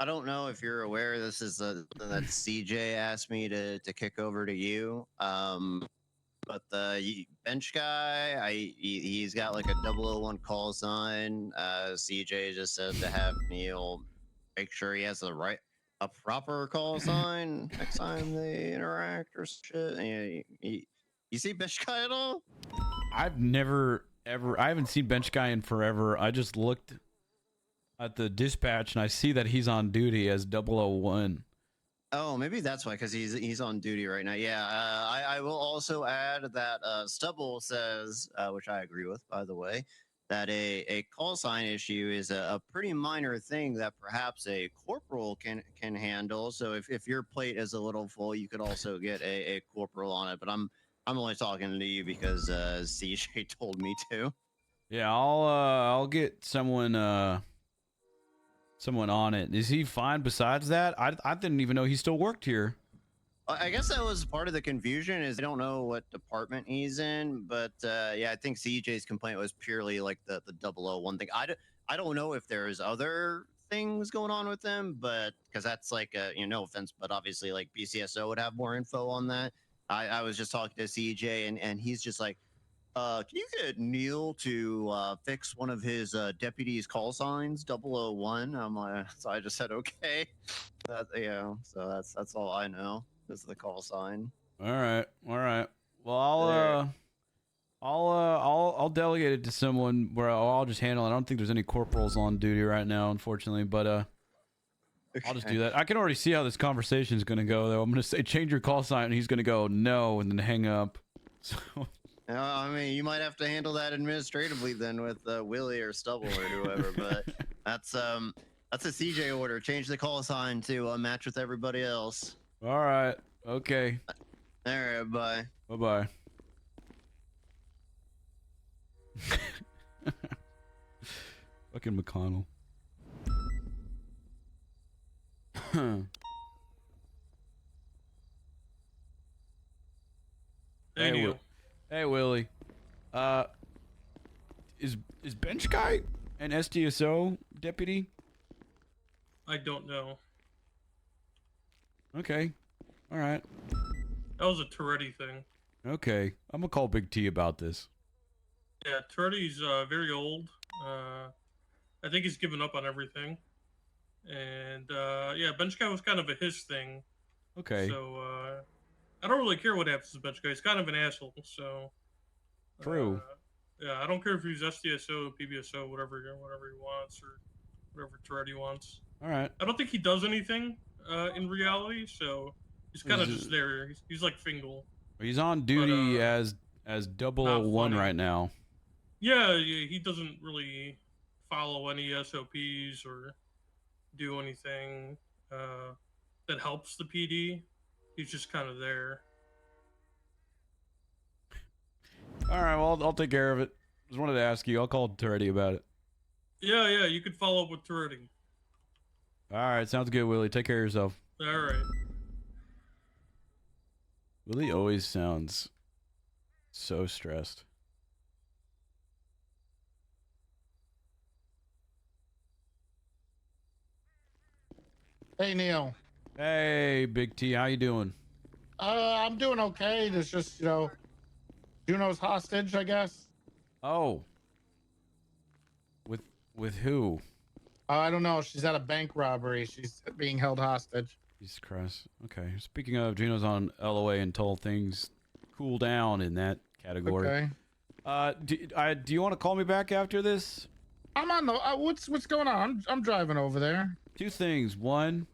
S9: don't know if you're aware. This is something that CJ asked me to kick over to you. But the bench guy, he's got like a 001 call sign. CJ just said to have Neil make sure he has a proper call sign next time they interact or shit. You see bench guy at all?
S1: I've never I haven't seen bench guy in forever. I just looked at the dispatch and I see that he's on duty as 001.
S9: Oh, maybe that's why, because he's on duty right now. Yeah, I will also add that Stubble says, which I agree with, by the way, that a call sign issue is a pretty minor thing that perhaps a corporal can handle. So if your plate is a little full, you could also get a corporal on it. But I'm only talking to you because CJ told me to.
S1: Yeah, I'll get someone on it. Is he fine besides that? I didn't even know he still worked here.
S9: I guess that was part of the confusion, is I don't know what department he's in, but yeah, I think CJ's complaint was purely like the 001 thing. I don't know if there's other things going on with him, but because that's like no offense, but obviously like BCSO would have more info on that. I was just talking to CJ and he's just like, can you get Neil to fix one of his deputies' call signs, 001? I'm like, so I just said okay. So that's all I know is the call sign.
S1: All right. Well, I'll delegate it to someone where I'll just handle it. I don't think there's any corporals on duty right now, unfortunately, but I'll just do that. I can already see how this conversation is going to go, though. I'm going to say change your call sign, and he's going to go no, and then hang up. So.
S9: I mean, you might have to handle that administratively then with Willie or Stubble or whoever, but that's a CJ order. Change the call sign to match with everybody else.
S1: All right. Okay.
S9: All right. Bye.
S1: Bye-bye. Fucking McConnell. Hey, Willie. Is bench guy an SDSO deputy?
S3: I don't know.
S1: Okay. All right.
S3: That was a Toretti thing.
S1: Okay. I'm gonna call Big T about this.
S3: Yeah, Toretti's very old. I think he's given up on everything. And yeah, bench guy was kind of a his thing.
S1: Okay.
S3: So I don't really care what happens to the bench guy. He's kind of an asshole. So
S1: True.
S3: yeah, I don't care if he's SDSO, PBSO, whatever he wants, or whatever Toretti wants.
S1: All right.
S3: I don't think he does anything in reality, so he's kind of
S1: Is
S3: just there. He's like Fingal.
S1: He's on duty as 001 right now.
S3: Yeah, he doesn't really follow any SOPs or do anything that helps the PD. He's just kind of there.
S1: All right. Well, I'll take care of it. Just wanted to ask you. I'll call Toretti about it.
S3: Yeah, you could follow up with Toretti.
S1: All right. Sounds good, Willie. Take care of yourself.
S3: All right.
S1: Willie always sounds so stressed.
S8: Hey, Neil.
S1: Hey, Big T, how you doing?
S8: I'm doing okay. There's just, Juno's hostage, I guess.
S1: Oh. With who?
S8: I don't know. She's at a bank robbery. She's being held hostage.
S1: Jesus Christ. Okay. Speaking of, Gino's on LOA until things cool down in that category.
S8: Okay.
S1: Do you want to call me back after this?
S8: I'm on the. What's going on? I'm driving over there.
S1: Two things. One,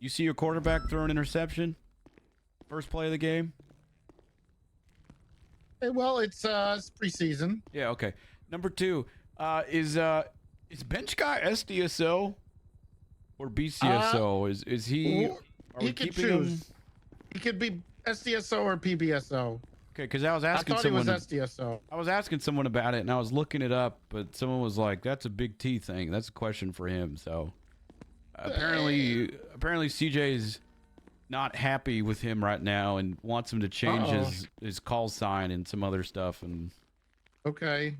S1: you see your quarterback throw an interception? First play of the game?
S8: Hey, well, it's preseason.
S1: Yeah, okay. Number two, is bench guy SDSO or BCSO? Is he? Are we
S8: He could
S1: keeping him?
S8: choose. He could be SDSO or PBSO.
S1: Okay, because I was asking
S8: I thought
S1: someone.
S8: he was SDSO.
S1: I was asking someone about it, and I was looking it up, but someone was like, "That's a Big T thing. That's a question for him." So apparently CJ's not happy with him right now and wants him to change his call sign and some other stuff. And
S8: Okay.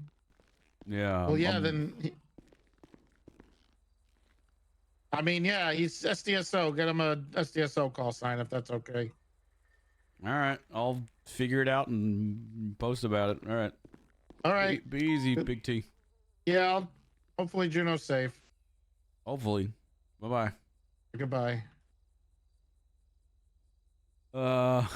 S1: yeah.
S8: Well, yeah. He's SDSO. Get him a SDSO call sign if that's okay.
S1: All right, I'll figure it out and post about it. All right.
S8: All right.
S1: Be easy, Big T.
S8: Yeah. Hopefully Juno's safe.
S1: Hopefully. Bye-bye.
S8: Goodbye.
S1: I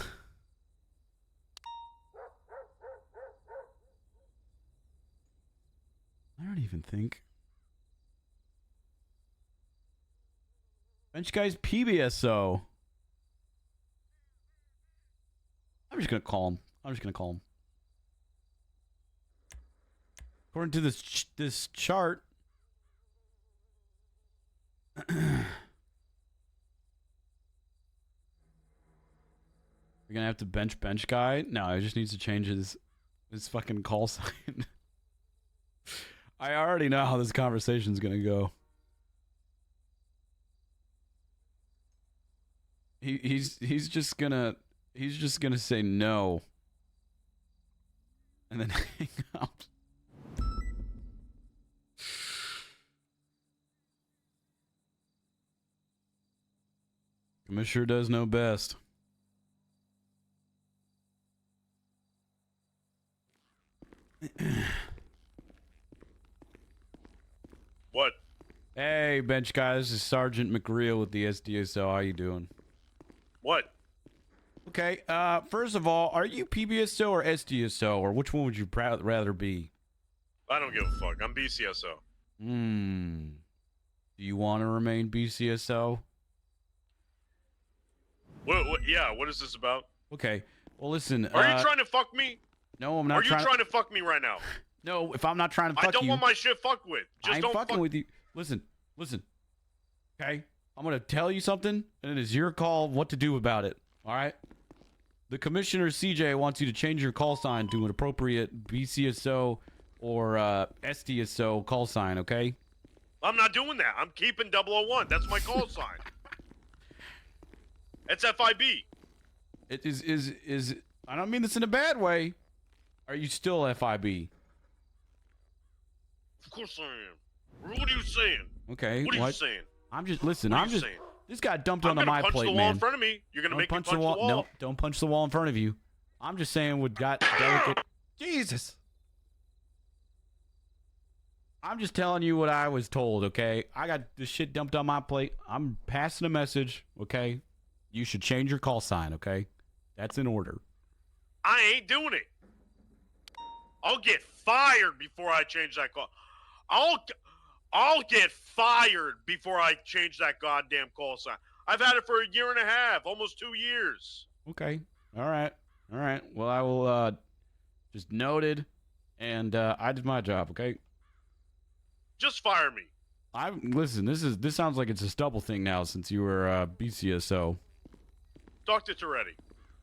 S1: don't even think. Bench guy's PBSO. I'm just gonna call him. According to this chart, we're gonna have to bench guy. No, he just needs to change his fucking call sign. I already know how this conversation's gonna go. He's just gonna say no and then hang up. Commissioner does know best.
S17: What?
S1: Hey, bench guy, this is Sergeant McReal with the SDSO. How you doing?
S17: What?
S1: Okay, first of all, are you PBSO or SDSO, or which one would you rather be?
S17: I don't give a fuck. I'm BCSO.
S1: Do you want to remain BCSO?
S17: What? Yeah, what is this about?
S1: Okay, well, listen.
S17: Are you trying to fuck me?
S1: No, I'm not.
S17: Are you trying to fuck me right now?
S1: No, if I'm not trying to fuck you.
S17: I don't want my shit fucked with. Just
S1: I ain't
S17: don't
S1: fucking with you. Listen. Okay, I'm gonna tell you something, and it is your call what to do about it. All right. The Commissioner CJ wants you to change your call sign to an appropriate BCSO or SDSO call sign. Okay.
S17: I'm not doing that. I'm keeping 001. That's my call sign. It's FIB.
S1: It is. I don't mean this in a bad way. Are you still FIB?
S17: Of course I am. What are you saying?
S1: Okay.
S17: What are you saying?
S1: I'm just listen.
S17: What are
S1: I'm
S17: you
S1: just.
S17: saying?
S1: This got dumped
S17: I'm
S1: onto
S17: gonna
S1: my
S17: punch
S1: plate,
S17: the wall
S1: man.
S17: in front of me. You're gonna
S1: Don't
S17: make me
S1: punch
S17: punch the wall.
S1: No, don't punch the wall in front of you. I'm just saying what got delicate. Jesus. I'm just telling you what I was told, okay? I got this shit dumped on my plate. I'm passing a message, okay? You should change your call sign, okay? That's in order.
S17: I ain't doing it. I'll get fired before I change that call. I'll get fired before I change that goddamn call sign. I've had it for a year and a half, almost 2 years.
S1: Okay. All right. Well, I will just noted, and I did my job, okay?
S17: Just fire me.
S1: Listen, this sounds like it's a stubble thing now since you were BCSO.
S17: Talk to Toretti.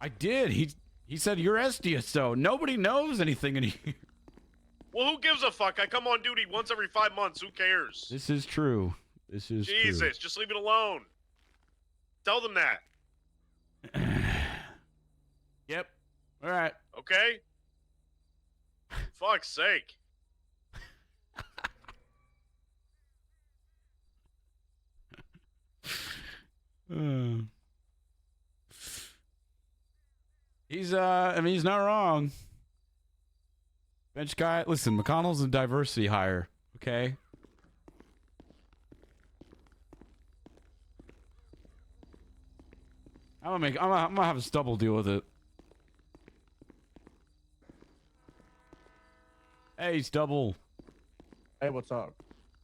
S1: I did. He said you're SDSO. Nobody knows anything in here.
S17: Well, who gives a fuck? I come on duty once every 5 months. Who cares?
S1: This is true.
S17: Jesus, just leave it alone. Tell them that.
S1: Yep. All right.
S17: Okay. Fuck's sake.
S1: He's I mean, he's not wrong. Bench guy, listen, McConnell's a diversity hire, okay? I'm gonna have a stubble deal with it. Hey, Stubble.
S24: Hey, what's up?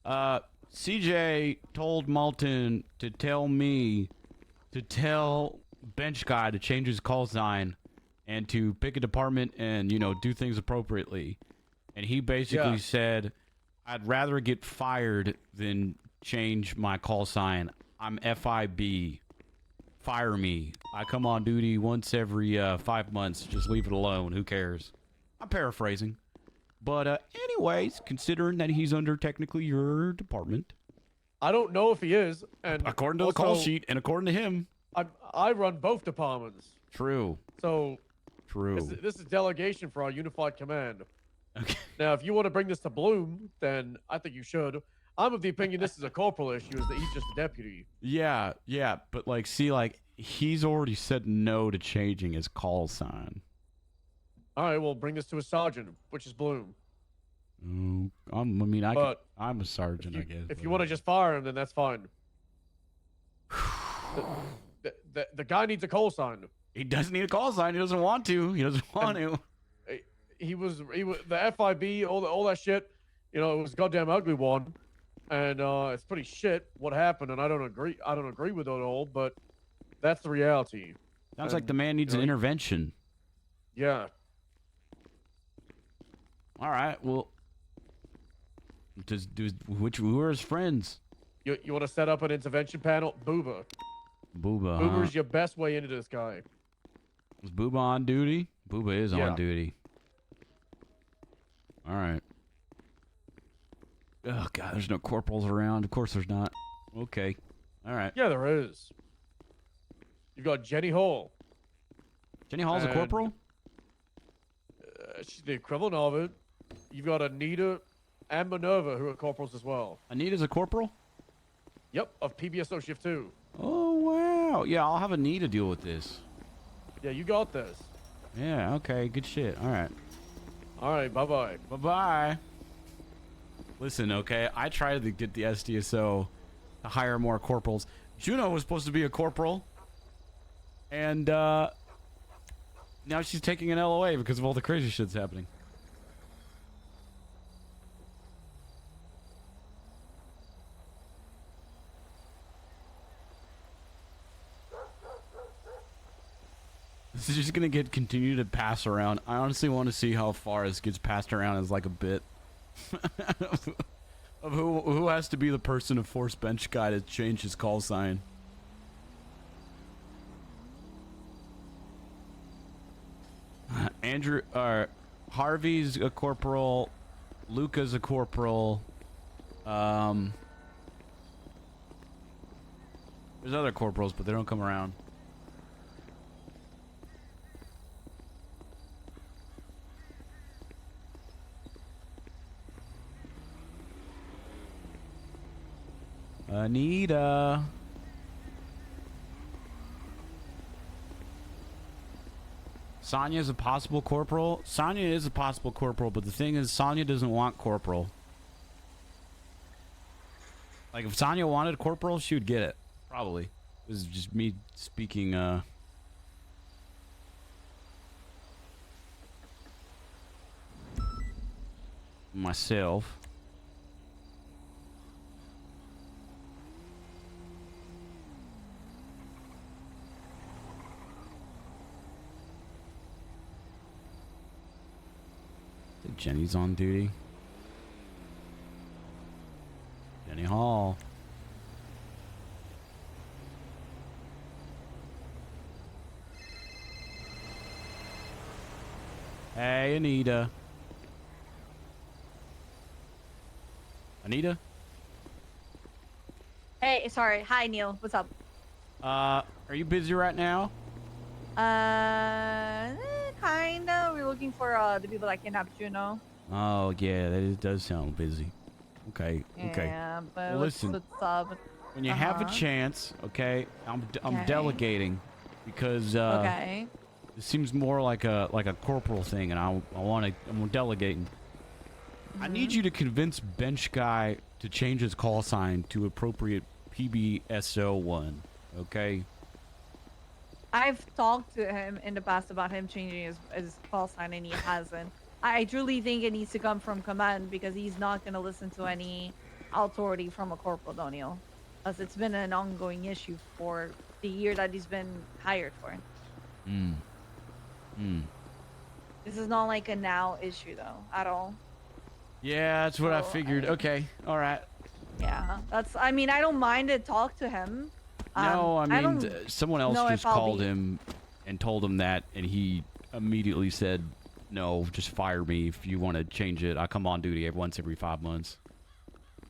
S1: CJ told Malton to tell me to tell Bench Guy to change his call sign and to pick a department and, you know, do things appropriately. And he basically said, I'd rather get fired than change my call sign. I'm FIB. Fire me. I come on duty once every 5 months. Just leave it alone. Who cares? I'm paraphrasing. But anyways, considering that he's under technically your department.
S24: I don't know if he is. And
S1: according to the call sheet and according to him.
S24: I run both departments.
S1: True.
S24: So.
S1: True.
S24: This is delegation for our unified command. Okay. Now, if you want to bring this to Bloom, then I think you should. I'm of the opinion this is a corporal issue, is that he's just a deputy.
S1: Yeah, but like, see, like, he's already said no to changing his call sign.
S24: All right, well, bring this to a sergeant, which is Bloom.
S1: I'm a sergeant, I guess.
S24: If you want to just fire him, then that's fine. The guy needs a call sign.
S1: He doesn't need a call sign. He doesn't want to. He doesn't want to.
S24: He was the FIB, all that shit. You know, it was a goddamn ugly one, and it's pretty shit what happened. And I don't agree with it all, but that's the reality.
S1: Sounds like the man needs an intervention.
S24: Yeah.
S1: All right. Well, who are his friends?
S24: You want to set up an intervention panel? Booba. Booba's your best way into this guy.
S1: Is Booba on duty? Booba is on duty. All right. Oh, God, there's no corporals around. Of course there's not. Okay. All right.
S24: Yeah, there is. You've got Jenny Hall.
S1: Jenny Hall's a corporal?
S24: She's the equivalent of it. You've got Anita and Minerva, who are corporals as well.
S1: Anita's a corporal?
S24: Yep, of PBSO Shift 2.
S1: Oh, wow. Yeah, I'll have Anita deal with this.
S24: Yeah, you got this.
S1: Yeah, okay. Good shit. All right.
S24: All right, bye-bye.
S1: Bye-bye. Listen, okay, I tried to get the SDSO to hire more corporals. Juno was supposed to be a corporal. And, now she's taking an LOA because of all the crazy shit's happening. This is just gonna continue to pass around. I honestly want to see how far this gets passed around as like a bit of who has to be the person to force Bench Guy to change his call sign. Harvey's a corporal. Luca's a corporal. There's other corporals, but they don't come around. Anita. Sonya's a possible corporal. Sonya is a possible corporal, but the thing is, Sonya doesn't want corporal. Like, if Sonya wanted corporal, she would get it. Probably. This is just me speaking, myself. Jenny's on duty. Jenny Hall. Hey, Anita. Anita?
S16: Hey, sorry. Hi, Neil. What's up?
S1: Are you busy right now?
S16: Kinda. We're looking for the people that kidnapped Juno.
S1: Oh yeah, that does sound busy. Okay. Okay.
S16: Yeah, but
S1: Well,
S16: what's
S1: listen.
S16: up?
S1: When you have a
S16: Uh-huh.
S1: chance, okay, I'm
S16: Okay.
S1: delegating because
S16: Okay.
S1: it seems more like a corporal thing, and I'm delegating. I
S16: Mm-hmm.
S1: need you to convince Bench Guy to change his call sign to appropriate PBSO1. Okay.
S16: I've talked to him in the past about him changing his call sign, and he hasn't. I truly think it needs to come from command because he's not going to listen to any authority from a Corporal Doniel. As it's been an ongoing issue for the year that he's been hired for. This is not like a now issue, though, at all.
S1: Yeah, that's what I figured. Okay. All right.
S16: Yeah, I mean, I don't mind to talk to him.
S1: No, I mean,
S16: don't
S1: someone else
S16: know
S1: just
S16: if I'll
S1: called
S16: be-
S1: him and told him that, and he immediately said, "No, just fire me if you want to change it. I come on duty once every 5 months.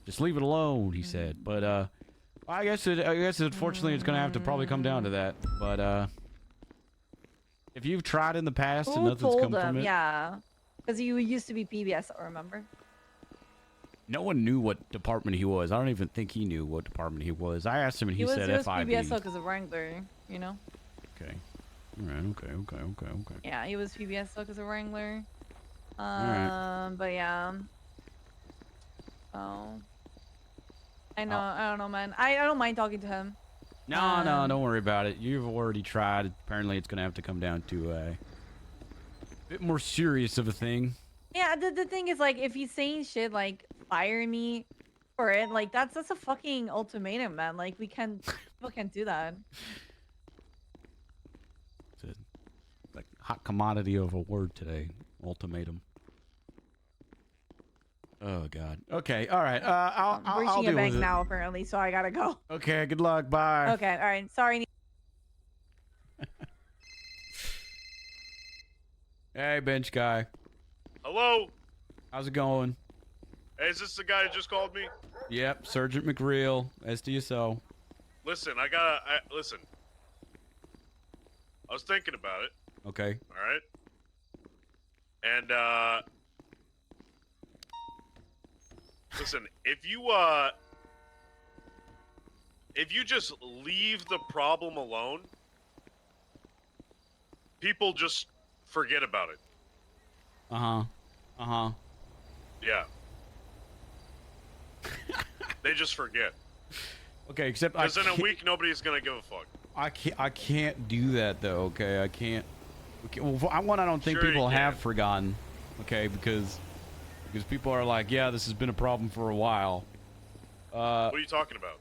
S1: Just leave it alone," he said. But I guess unfortunately it's gonna have to probably come down to that. But if you've tried in the past and
S16: Who
S1: nothing's
S16: told
S1: come from
S16: him?
S1: it,
S16: Yeah, because he used to be PBS, I remember.
S1: no one knew what department he was. I don't even think he knew what department he was. I asked him, and he
S16: was
S1: said FIB.
S16: PBS because of Wrangler, you know?
S1: Okay. All right. Okay.
S16: Yeah, he was PBS because of Wrangler.
S1: right.
S16: But yeah. Oh. I know. I don't know, man. I don't mind talking to him.
S1: No, don't worry about it. You've already tried. Apparently, it's gonna have to come down to a bit more serious of a thing.
S16: Yeah, the thing is, like, if he's saying shit like fire me for it, like that's a fucking ultimatum, man. Like people can't do that.
S1: It's a like hot commodity of a word today. Ultimatum. Oh God. Okay. All right. I'll
S16: Breaching
S1: deal
S16: a bank
S1: with it.
S16: now, apparently, so I gotta go.
S1: Okay. Good luck. Bye.
S16: Okay. All right. Sorry.
S1: Hey, bench guy.
S17: Hello?
S1: How's it going?
S17: Hey, is this the guy that just called me?
S1: Yep. Sergeant McReal, SDSO.
S17: Listen, listen. I was thinking about it,
S1: Okay.
S17: all right? And, listen, if you just leave the problem alone, people just forget about it. Yeah. They just forget.
S1: Okay. Except
S17: Because in a week, nobody's gonna give a fuck.
S1: I can't do that though. Okay. I can't. Okay, well, I don't think
S17: Sure you
S1: people
S17: can.
S1: have forgotten. Okay, because people are like, yeah, this has been a problem for a while.
S17: What are you talking about?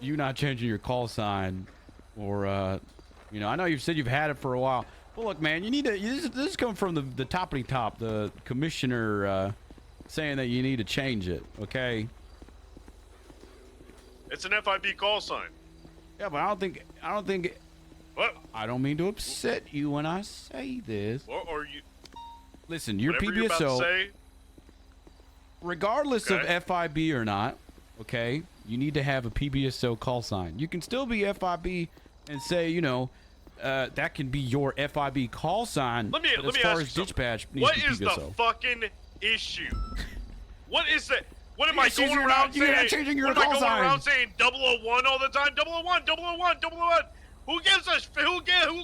S1: You not changing your call sign, or I know you've said you've had it for a while. Well, look, man, you need to. This is coming from the toppity top, the commissioner saying that you need to change it. Okay.
S17: It's an FIB call sign.
S1: Yeah, but I don't think.
S17: What?
S1: I don't mean to upset you when I say this.
S17: Or you.
S1: Listen, your
S17: Whatever you're about to
S1: PBSO,
S17: say,
S1: regardless
S17: Okay.
S1: of FIB or not, okay, you need to have a PBSO call sign. You can still be FIB and say, that can be your FIB call sign.
S17: Let me
S1: but as
S17: ask
S1: far
S17: you
S1: as
S17: something.
S1: dispatch needs
S17: What
S1: to be
S17: is the
S1: PBSO.
S17: fucking issue? What is it? What am
S1: Yeah,
S17: I
S1: since
S17: going
S1: you're
S17: around
S1: not- you're not
S17: saying?
S1: changing your
S17: What am I
S1: call
S17: going
S1: sign.
S17: around saying 001 all the time? 001, 001, 001. Who gives a who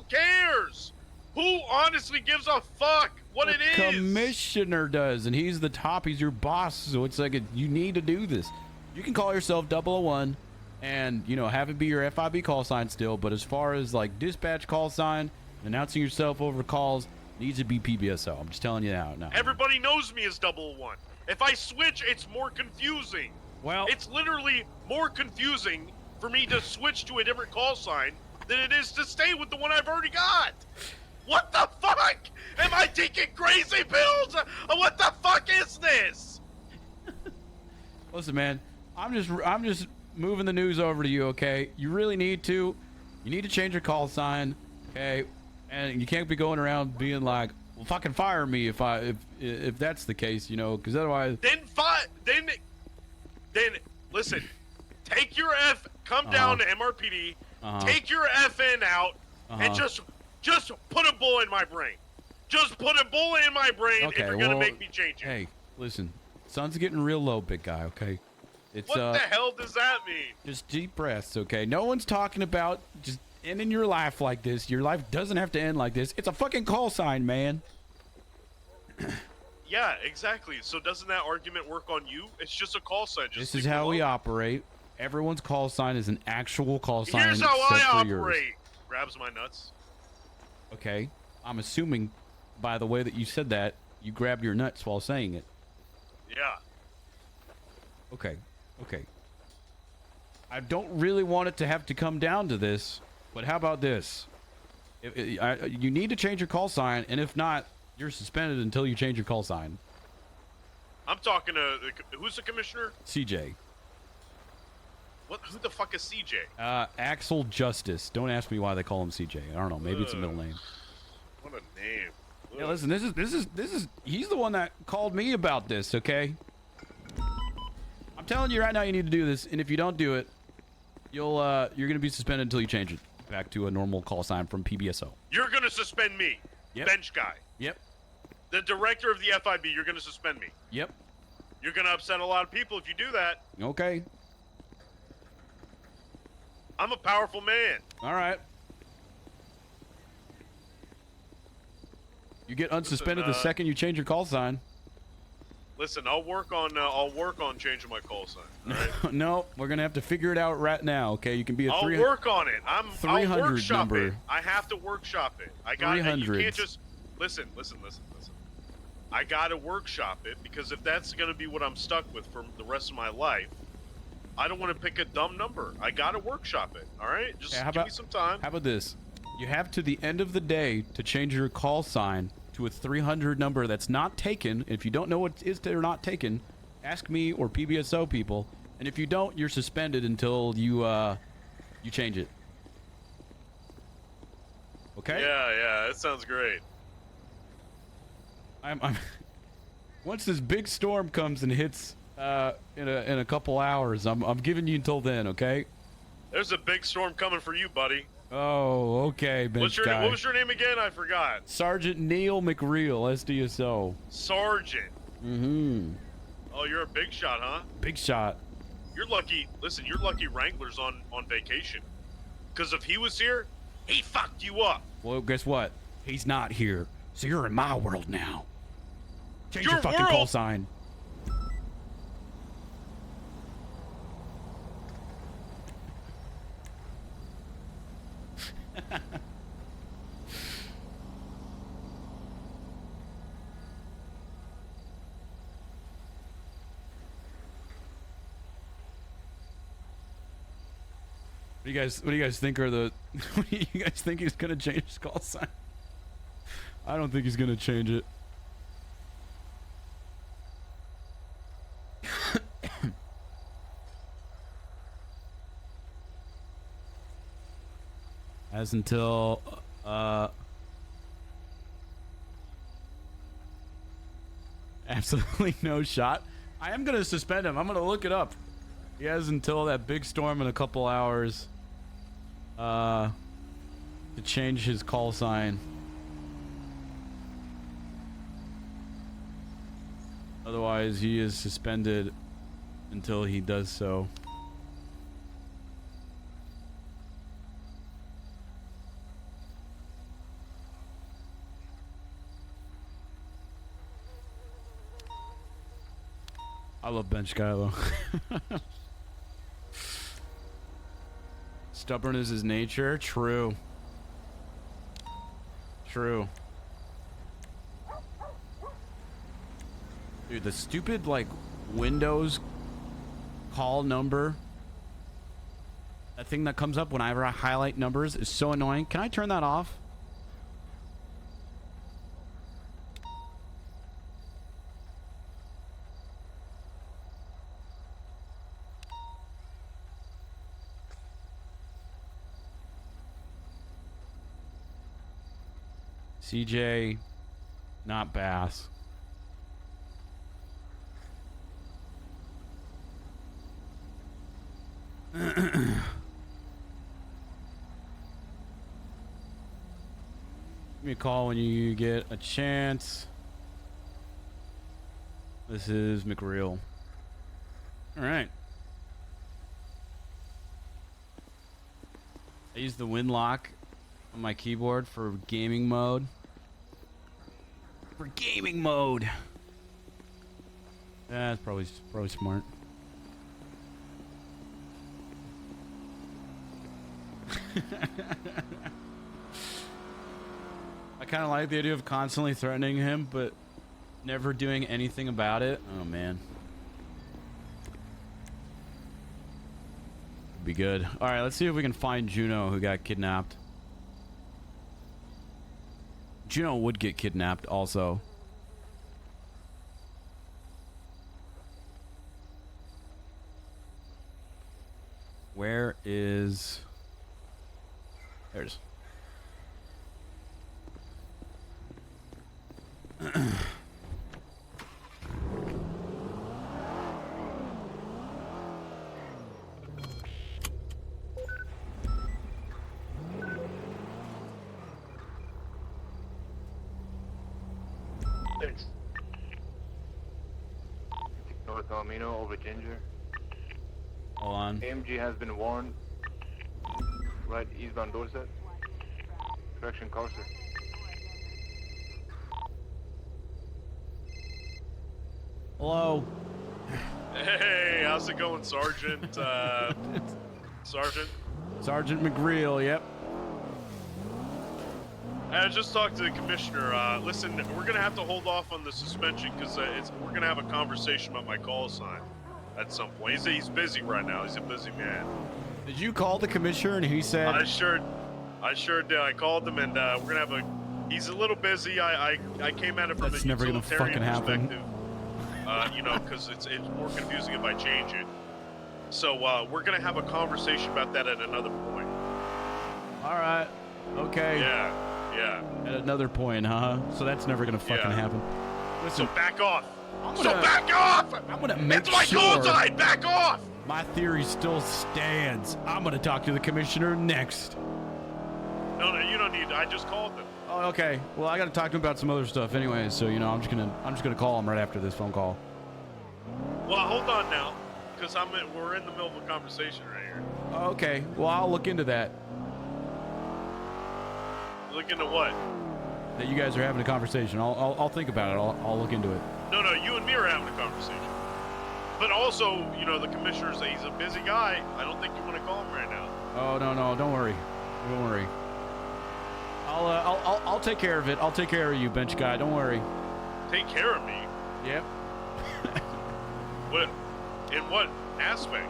S17: cares? Who honestly gives a fuck what it is?
S1: Commissioner does, and he's the top. He's your boss, so it's like you need to do this. You can call yourself 001 and have it be your FIB call sign still, but as far as like dispatch call sign, announcing yourself over calls, needs to be PBSO. I'm just telling you now.
S17: Everybody knows me as 001. If I switch, it's more confusing.
S1: Well,
S17: it's literally more confusing for me to switch to a different call sign than it is to stay with the one I've already got. What the fuck? Am I taking crazy pills? What the fuck is this?
S1: Listen, man, I'm just moving the news over to you, okay? You really need to. You need to change your call sign, okay? And you can't be going around being like, well, fucking fire me if that's the case, because otherwise.
S17: Then listen. Take your come down to MRPD. Take your FN out and just Just put a bullet in my brain. Just put a bullet in my brain if
S1: Okay,
S17: you're gonna
S1: well,
S17: make me change it.
S1: Hey, listen, sun's getting real low, big guy. Okay, it's
S17: What the hell does that mean?
S1: just deep breaths. Okay, no one's talking about just ending your life like this. Your life doesn't have to end like this. It's a fucking call sign, man.
S17: Yeah, exactly. So doesn't that argument work on you? It's just a call sign. Just
S1: This is how we operate. Everyone's call sign is an actual call sign.
S17: Here's how
S1: except
S17: I
S1: for yours.
S17: operate. Grabs my nuts.
S1: Okay, I'm assuming by the way that you said that, you grabbed your nuts while saying it.
S17: Yeah.
S1: Okay, okay. I don't really want it to have to come down to this, but how about this? You need to change your call sign, and if not, you're suspended until you change your call sign.
S17: I'm talking to who's the commissioner?
S1: CJ.
S17: What? Who the fuck is CJ?
S1: Axel Justice. Don't ask me why they call him CJ. I don't know. Maybe it's a middle name.
S17: What a name.
S1: Yeah, listen. This is. He's the one that called me about this. Okay. I'm telling you right now, you need to do this, and if you don't do it, you're gonna be suspended until you change it back to a normal call sign from PBSO.
S17: You're gonna suspend me.
S1: Yep.
S17: Bench guy.
S1: Yep.
S17: The director of the FIB. You're gonna suspend me.
S1: Yep.
S17: You're gonna upset a lot of people if you do that.
S1: Okay.
S17: I'm a powerful man.
S1: All right. You get unsuspended the second you change your call sign.
S17: Listen, I'll work on changing my call sign. All right?
S1: No, we're gonna have to figure it out right now. Okay, you can be a
S17: I'll
S1: 300
S17: work on it. I'll
S1: 300
S17: workshop
S1: number.
S17: it. I have to workshop it. I got. You
S1: 300s.
S17: can't just listen. I gotta workshop it because if that's gonna be what I'm stuck with for the rest of my life, I don't want to pick a dumb number. I gotta workshop it. All right, just
S1: Okay,
S17: give me some time.
S1: How about this? You have to the end of the day to change your call sign to a 300 number that's not taken. If you don't know what is or not taken, ask me or PBSO people. And if you don't, you're suspended until you change it. Okay?
S17: Yeah, that sounds great.
S1: I'm once this big storm comes and hits in a couple hours, I'm giving you until then, okay?
S17: There's a big storm coming for you, buddy.
S1: Oh, okay, bench guy.
S17: What was your name again? I forgot.
S1: Sergeant Neil McReal, SDSO.
S17: Sergeant.
S1: Mm-hmm.
S17: Oh, you're a big shot, huh?
S1: Big shot.
S17: You're lucky. Listen, you're lucky Wrangler's on vacation. Because if he was here, he fucked you up.
S1: Well, guess what? He's not here. So you're in my world now. Change your
S17: Your
S1: fucking
S17: world?
S1: call sign. What do you guys think are the what do you guys think he's gonna change his call sign? I don't think he's gonna change it. As until absolutely no shot. I am gonna suspend him. I'm gonna look it up. He has until that big storm in a couple hours to change his call sign. Otherwise, he is suspended until he does so. I love bench guy though. Stubborn is his nature. True. True. Dude, the stupid like Windows call number, that thing that comes up whenever I highlight numbers is so annoying. Can I turn that off? CJ, not Bass. Give me a call when you get a chance. This is McReal. All right. I use the win lock on my keyboard for gaming mode. For gaming mode. That's probably smart. I kind of like the idea of constantly threatening him, but never doing anything about it. Oh man. Be good. All right, let's see if we can find Juno, who got kidnapped. Juno would get kidnapped also. Where is... There's...
S10: North Almino over Ginger.
S1: Hold on.
S10: AMG has been warned. Right eastbound Dorset. Correction, Carcer.
S1: Hello.
S17: Hey, how's it going, Sergeant? Sergeant?
S1: Sergeant McReal, yep.
S17: I just talked to the commissioner. Listen, we're gonna have to hold off on the suspension because we're gonna have a conversation about my call sign at some point. He's busy right now. He's a busy man.
S1: Did you call the commissioner and he said?
S17: I sure did. I called him and we're gonna have a. He's a little busy. I came at it from
S1: That's
S17: a
S1: never gonna
S17: utilitarian
S1: fucking happen.
S17: perspective. You know, because it's more confusing if I change it. So we're gonna have a conversation about that at another point.
S1: All right. Okay.
S17: Yeah.
S1: At another point, huh? So that's never gonna fucking happen. Listen,
S17: So back off.
S1: gonna-
S17: Back off.
S1: I'm gonna make
S17: It's my call
S1: sure
S17: sign. Back off.
S1: my theory still stands. I'm gonna talk to the commissioner next.
S17: No, you don't need. I just called them.
S1: Oh, okay. Well, I gotta talk to him about some other stuff anyway. So you know, I'm just gonna call him right after this phone call.
S17: Well, hold on now, because we're in the middle of a conversation right here.
S1: Okay. Well, I'll look into that.
S17: Look into what?
S1: That you guys are having a conversation. I'll think about it. I'll look into it.
S17: No, you and me are having a conversation. But also, you know, the commissioner's he's a busy guy. I don't think you want to call him right now.
S1: Oh no, don't worry. Don't worry. I'll take care of it. I'll take care of you, bench guy. Don't worry.
S17: Take care of me.
S1: Yep.
S17: What? In what aspect?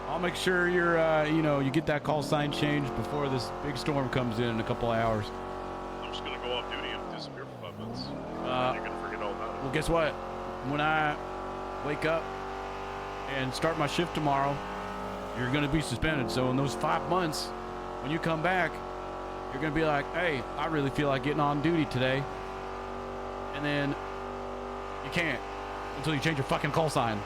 S1: I'll make sure you're, you get that call sign changed before this big storm comes in a couple of hours.
S17: I'm just gonna go off duty and disappear for 5 months. You're gonna forget all about it.
S1: Well, guess what? When I wake up and start my shift tomorrow, you're gonna be suspended. So in those 5 months, when you come back, you're gonna be like, hey, I really feel like getting on duty today. And then you can't until you change your fucking call sign.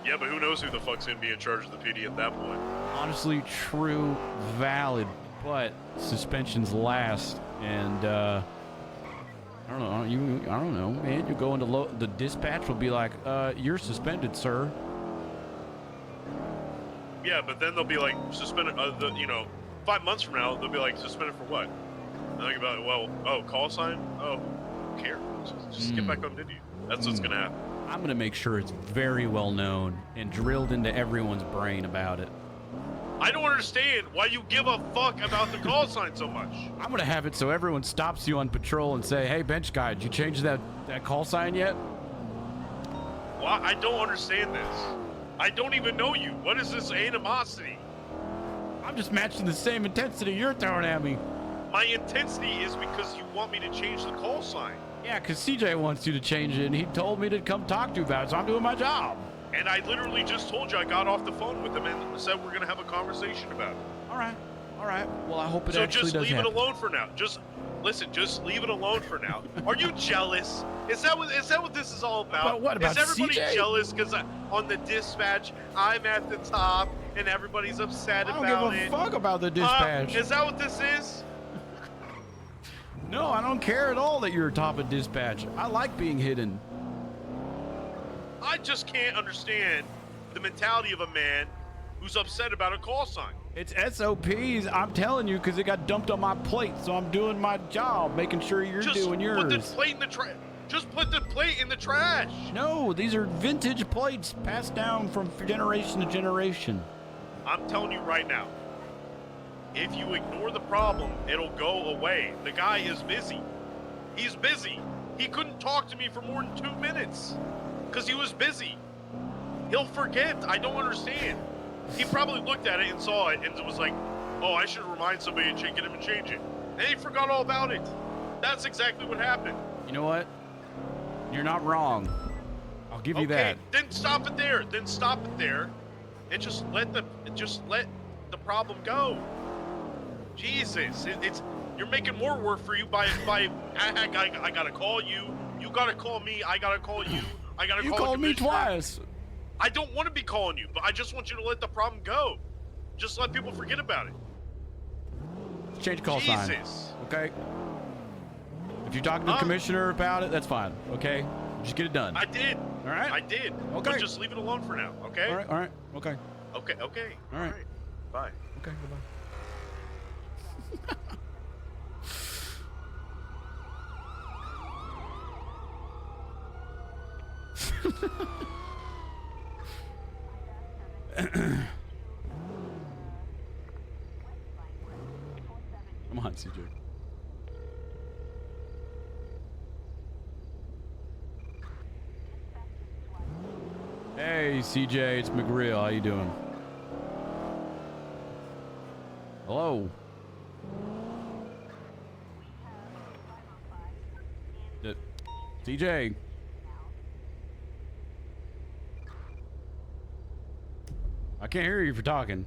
S17: Yeah, but who knows who the fuck's gonna be in charge of the PD at that point?
S1: Honestly, true, valid, but suspensions last, and I don't know, man. You go into the dispatch will be like, you're suspended, sir.
S17: Yeah, but then they'll be like suspended. 5 months from now they'll be like suspended for what? I think about it. Call sign. Oh, who cares? Just get back on duty. That's what's gonna happen.
S1: I'm gonna make sure it's very well known and drilled into everyone's brain about it.
S17: I don't understand why you give a fuck about the call sign so much.
S1: I'm gonna have it so everyone stops you on patrol and say, hey, bench guy, did you change that call sign yet?
S17: Well, I don't understand this. I don't even know you. What is this animosity?
S1: I'm just matching the same intensity you're throwing at me.
S17: My intensity is because you want me to change the call sign.
S1: Yeah, because CJ wants you to change it, and he told me to come talk to you about it, so I'm doing my job.
S17: And I literally just told you I got off the phone with him and said we're going to have a conversation about it.
S1: All right. Well, I hope it
S17: so
S1: actually
S17: just
S1: does
S17: leave
S1: happen.
S17: it alone for now. Just leave it alone for now. Are you jealous? Is that what this is all about?
S1: What about
S17: is everybody
S1: CJ?
S17: jealous because on the dispatch I'm at the top and everybody's upset
S1: I don't
S17: about
S1: give
S17: it?
S1: a fuck about the dispatch.
S17: Is that what this is?
S1: No, I don't care at all that you're top of dispatch. I like being hidden.
S17: I just can't understand the mentality of a man who's upset about a call sign.
S1: It's SOPs, I'm telling you, because it got dumped on my plate, so I'm doing my job, making sure you're doing yours.
S17: Put the plate in the trash. Just put the plate in the trash.
S1: No, these are vintage plates passed down from generation to generation.
S17: I'm telling you right now, if you ignore the problem, it'll go away. The guy is busy. He's busy. He couldn't talk to me for more than 2 minutes because he was busy. He'll forget. I don't understand. He probably looked at it and saw it and was like, oh, I should remind somebody to get him and change it. And he forgot all about it. That's exactly what happened.
S1: You know what? You're not wrong. I'll give you that.
S17: Then stop it there. Then stop it there, and just let the problem go. Jesus, it's you're making more work for you by I gotta call you. You gotta call me. I gotta call you. I gotta call.
S1: You called me twice.
S17: I don't want to be calling you, but I just want you to let the problem go. Just let people forget about it.
S1: Change call sign.
S17: Jesus.
S1: Okay. If you're talking to the commissioner about it, that's fine. Okay. Just get it done.
S17: I did.
S1: All right.
S17: I did.
S1: Okay.
S17: But just leave it alone for now. Okay.
S1: All right. All right. Okay.
S17: Okay. Okay.
S1: All right.
S17: Bye.
S1: Okay. Goodbye. Come on, CJ. Hey, CJ, it's McGreal. How you doing? Hello. CJ. I can't hear you if you're talking.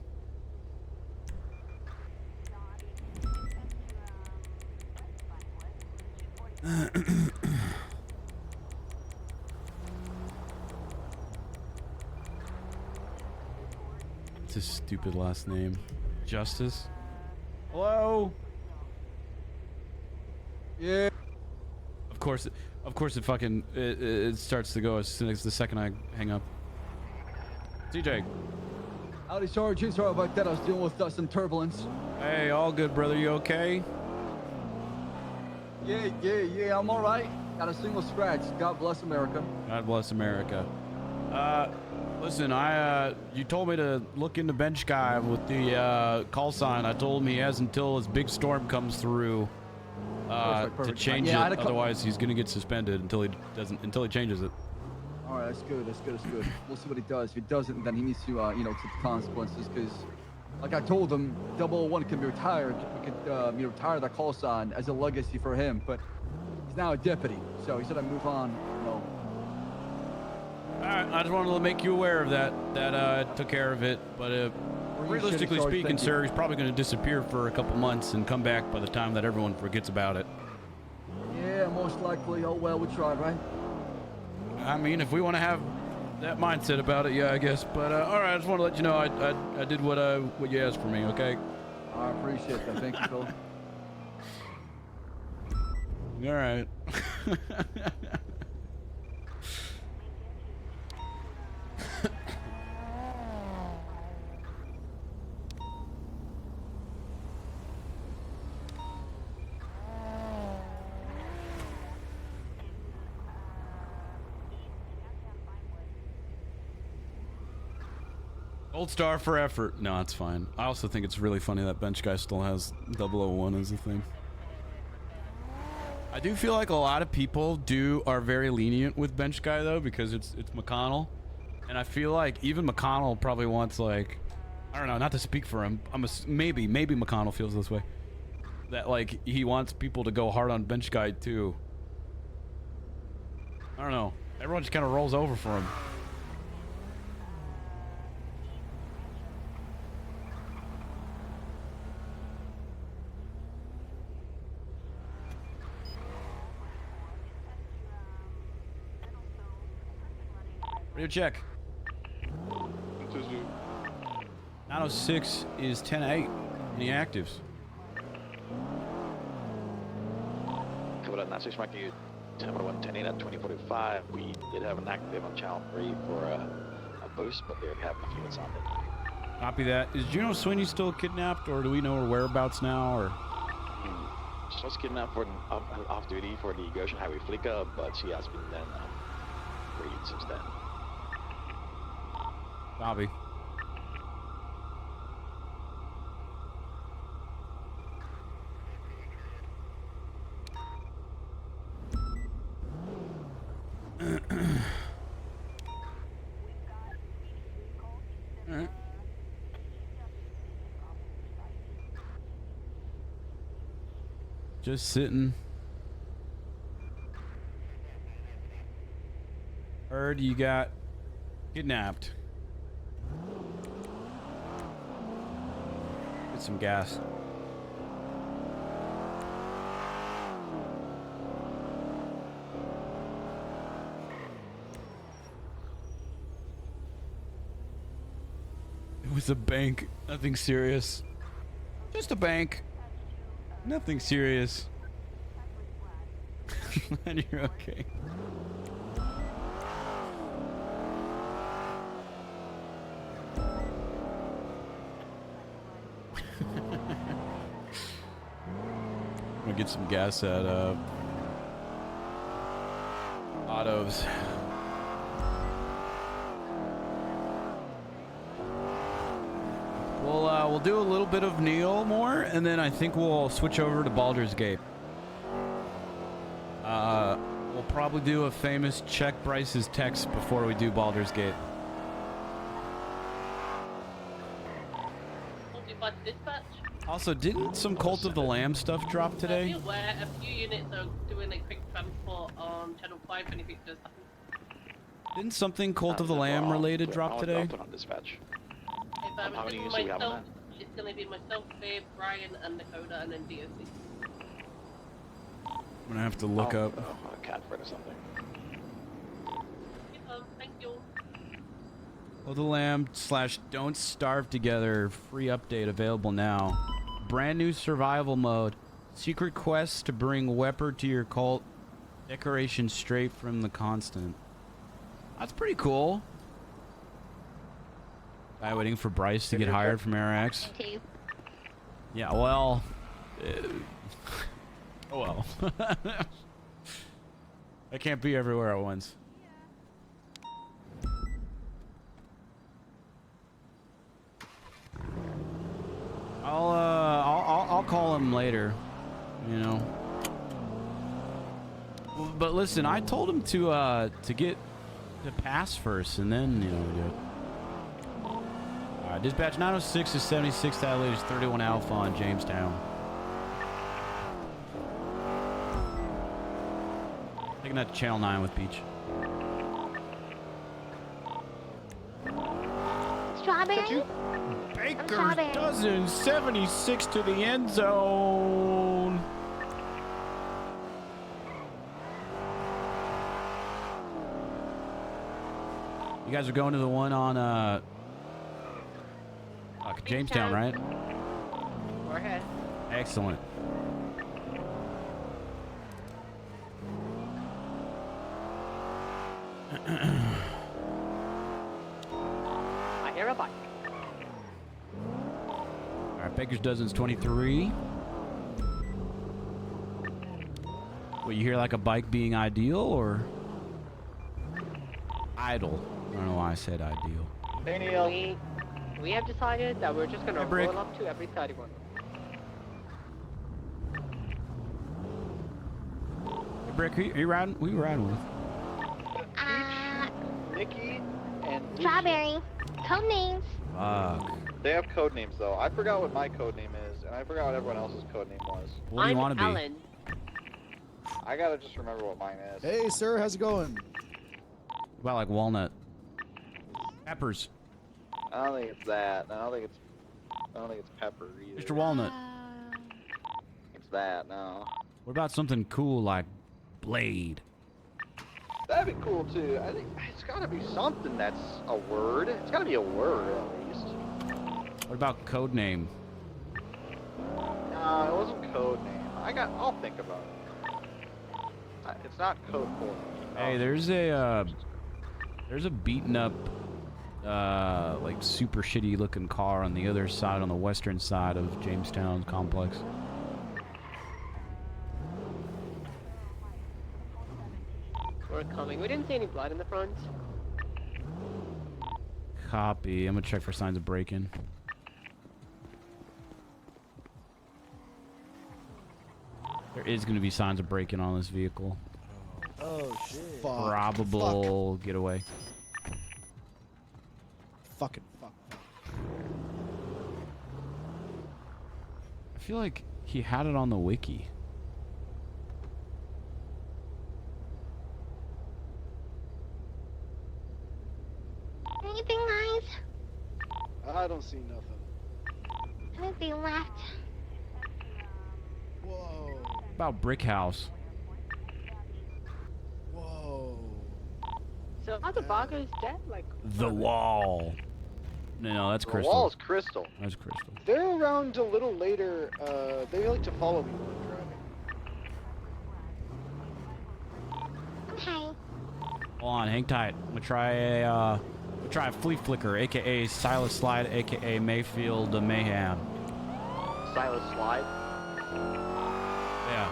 S1: It's his stupid last name. Justice? Hello?
S19: Yeah.
S1: Of course it fucking, it starts to go as soon as the second I hang up. CJ.
S19: Howdy, Sergeant. Sorry about that. I was dealing with some turbulence.
S1: Hey, all good, brother. You okay?
S19: Yeah. I'm all right. Got a single scratch. God bless America.
S1: God bless America. Listen, you told me to look into Bench Guy with the call sign. I told him he has until his big storm comes through to change it. Otherwise, he's gonna get suspended until he changes it.
S19: All right, that's good. We'll see what he does. If he doesn't, then he needs to, take the consequences. Because, like I told him, 001 can be retired. We could, retire that call sign as a legacy for him. But he's now a deputy, so he said I move on.
S1: All right, I just wanted to make you aware of that. That took care of it. But realistically speaking, sir, he's probably going to disappear for a couple months and come back by the time that everyone forgets about it.
S19: Yeah, most likely. Oh well, we tried, right?
S1: I mean, if we want to have that mindset about it, yeah, I guess. But all right, I just want to let you know I did what you asked for me. Okay.
S19: I appreciate that. Thank you, Phil.
S1: All right. Gold star for effort. No, it's fine. I also think it's really funny that Bench Guy still has 001 as a thing. I do feel like a lot of people are very lenient with Bench Guy though, because it's McConnell, and I feel like even McConnell probably wants, like, I don't know, not to speak for him. Maybe McConnell feels this way, that like he wants people to go hard on Bench Guy too. I don't know. Everyone just kind of rolls over for him. Radio check. 906 is 10-8. Any actives?
S2: that 96 Mike, you Terminal 110 in at 2045. We did have an active on Channel 3 for a boost, but they already have enough units on it.
S1: Copy that. Is Juno Sweeney still kidnapped, or do we know her whereabouts now? Or
S2: She was kidnapped for off duty for the Goshen Highway Flicker, but she has been then freed since then.
S1: Copy. Alright. Just sitting. Heard you got kidnapped. Get some gas. It was a bank. Nothing serious. Just a bank. Nothing serious. And you're okay. I'm gonna get some gas at Otto's. We'll do a little bit of Neo more, and then I think we'll switch over to Baldur's Gate. We'll probably do a famous check Bryce's text before we do Baldur's Gate.
S20: Dispatch.
S1: Also, didn't some Cult of the Lamb stuff drop
S20: Be
S1: today?
S20: aware, a few units are doing a quick transport on Channel 5 and if it does happen.
S1: Didn't something Cult of the Lamb related drop today?
S20: If I'm
S2: how many
S20: doing
S2: units do we have on
S20: myself, it's going to be myself, Babe, Brian, and Dakota, and then DOC.
S1: I'm gonna have to look up.
S2: A cat friend or something.
S20: Thank you.
S1: Cult of the Lamb / Don't Starve Together free update available now. Brand new survival mode. Secret quests to bring Wepper to your cult. Decoration straight from the constant. That's pretty cool. Guy waiting for Bryce to get hired from AirX. Yeah, well. Oh well. I can't be everywhere at once. I'll call him later, you know. But listen, I told him to get to pass first, and then you know we do it. Dispatch 906 is 76. That is 31 Alpha on Jamestown. Taking that to Channel 9 with Peach.
S21: Strawberry?
S1: Baker's dozen 76 to the end zone. You guys are going to the one on Jamestown, right?
S21: Go ahead.
S1: Excellent.
S21: I hear a bike.
S1: All right, Baker's Dozen's 23. What, you hear like a bike being ideal or idle? I don't know why I said ideal.
S21: Daniel. We have decided that we're just gonna
S1: Brick.
S21: roll up to every 31.
S1: Hey, Brick, who you riding? Who you riding with?
S23: Nikki and
S21: Strawberry. Code names.
S1: Fuck.
S23: They have code names though. I forgot what my code name is, and I forgot what everyone else's code name was.
S1: What do you want to be?
S21: Alan.
S23: I gotta just remember what mine is.
S25: Hey, sir, how's it going?
S1: About like walnut. Peppers.
S23: I don't think it's that. I don't think it's pepper either.
S1: Mr. Walnut.
S23: It's that, no.
S1: What about something cool like Blade?
S23: That'd be cool too. I think it's gotta be something that's a word. It's gotta be a word at least.
S1: What about code name?
S23: No, it wasn't code name. I'll think about it. It's not code 4.
S1: Hey, there's a beaten up, like super shitty looking car on the other side, on the western side of Jamestown complex.
S21: We're coming. We didn't see any blood in the front.
S1: Copy. I'm gonna check for signs of break-in. There is gonna be signs of break-in on this vehicle.
S4: Oh shit.
S1: Probable getaway.
S4: Fucking fuck.
S1: I feel like he had it on the wiki.
S5: Anything nice?
S4: I don't see nothing.
S5: Anything left?
S4: Whoa.
S1: About brick house.
S4: Whoa.
S21: So are the boggers dead? Like
S1: The wall. No, that's
S23: The
S1: crystal.
S23: wall's crystal.
S1: That's crystal.
S4: They're around a little later. They like to follow me when I'm driving.
S5: Okay.
S1: Hold on, hang tight. I'm gonna try a flea flicker, aka Silas Slide, aka Mayfield Mayhem.
S23: Silas Slide.
S1: Yeah.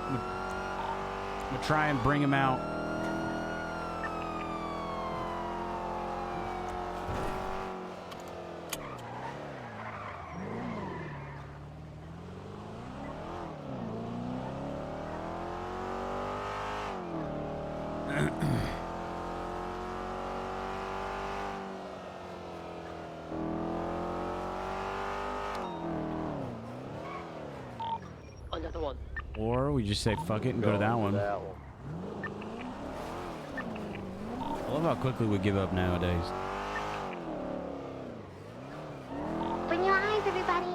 S1: I'm gonna try and bring him out.
S21: another one.
S1: Or we just say fuck it and go to that one. I love how quickly we give up nowadays.
S5: Open your eyes, everybody.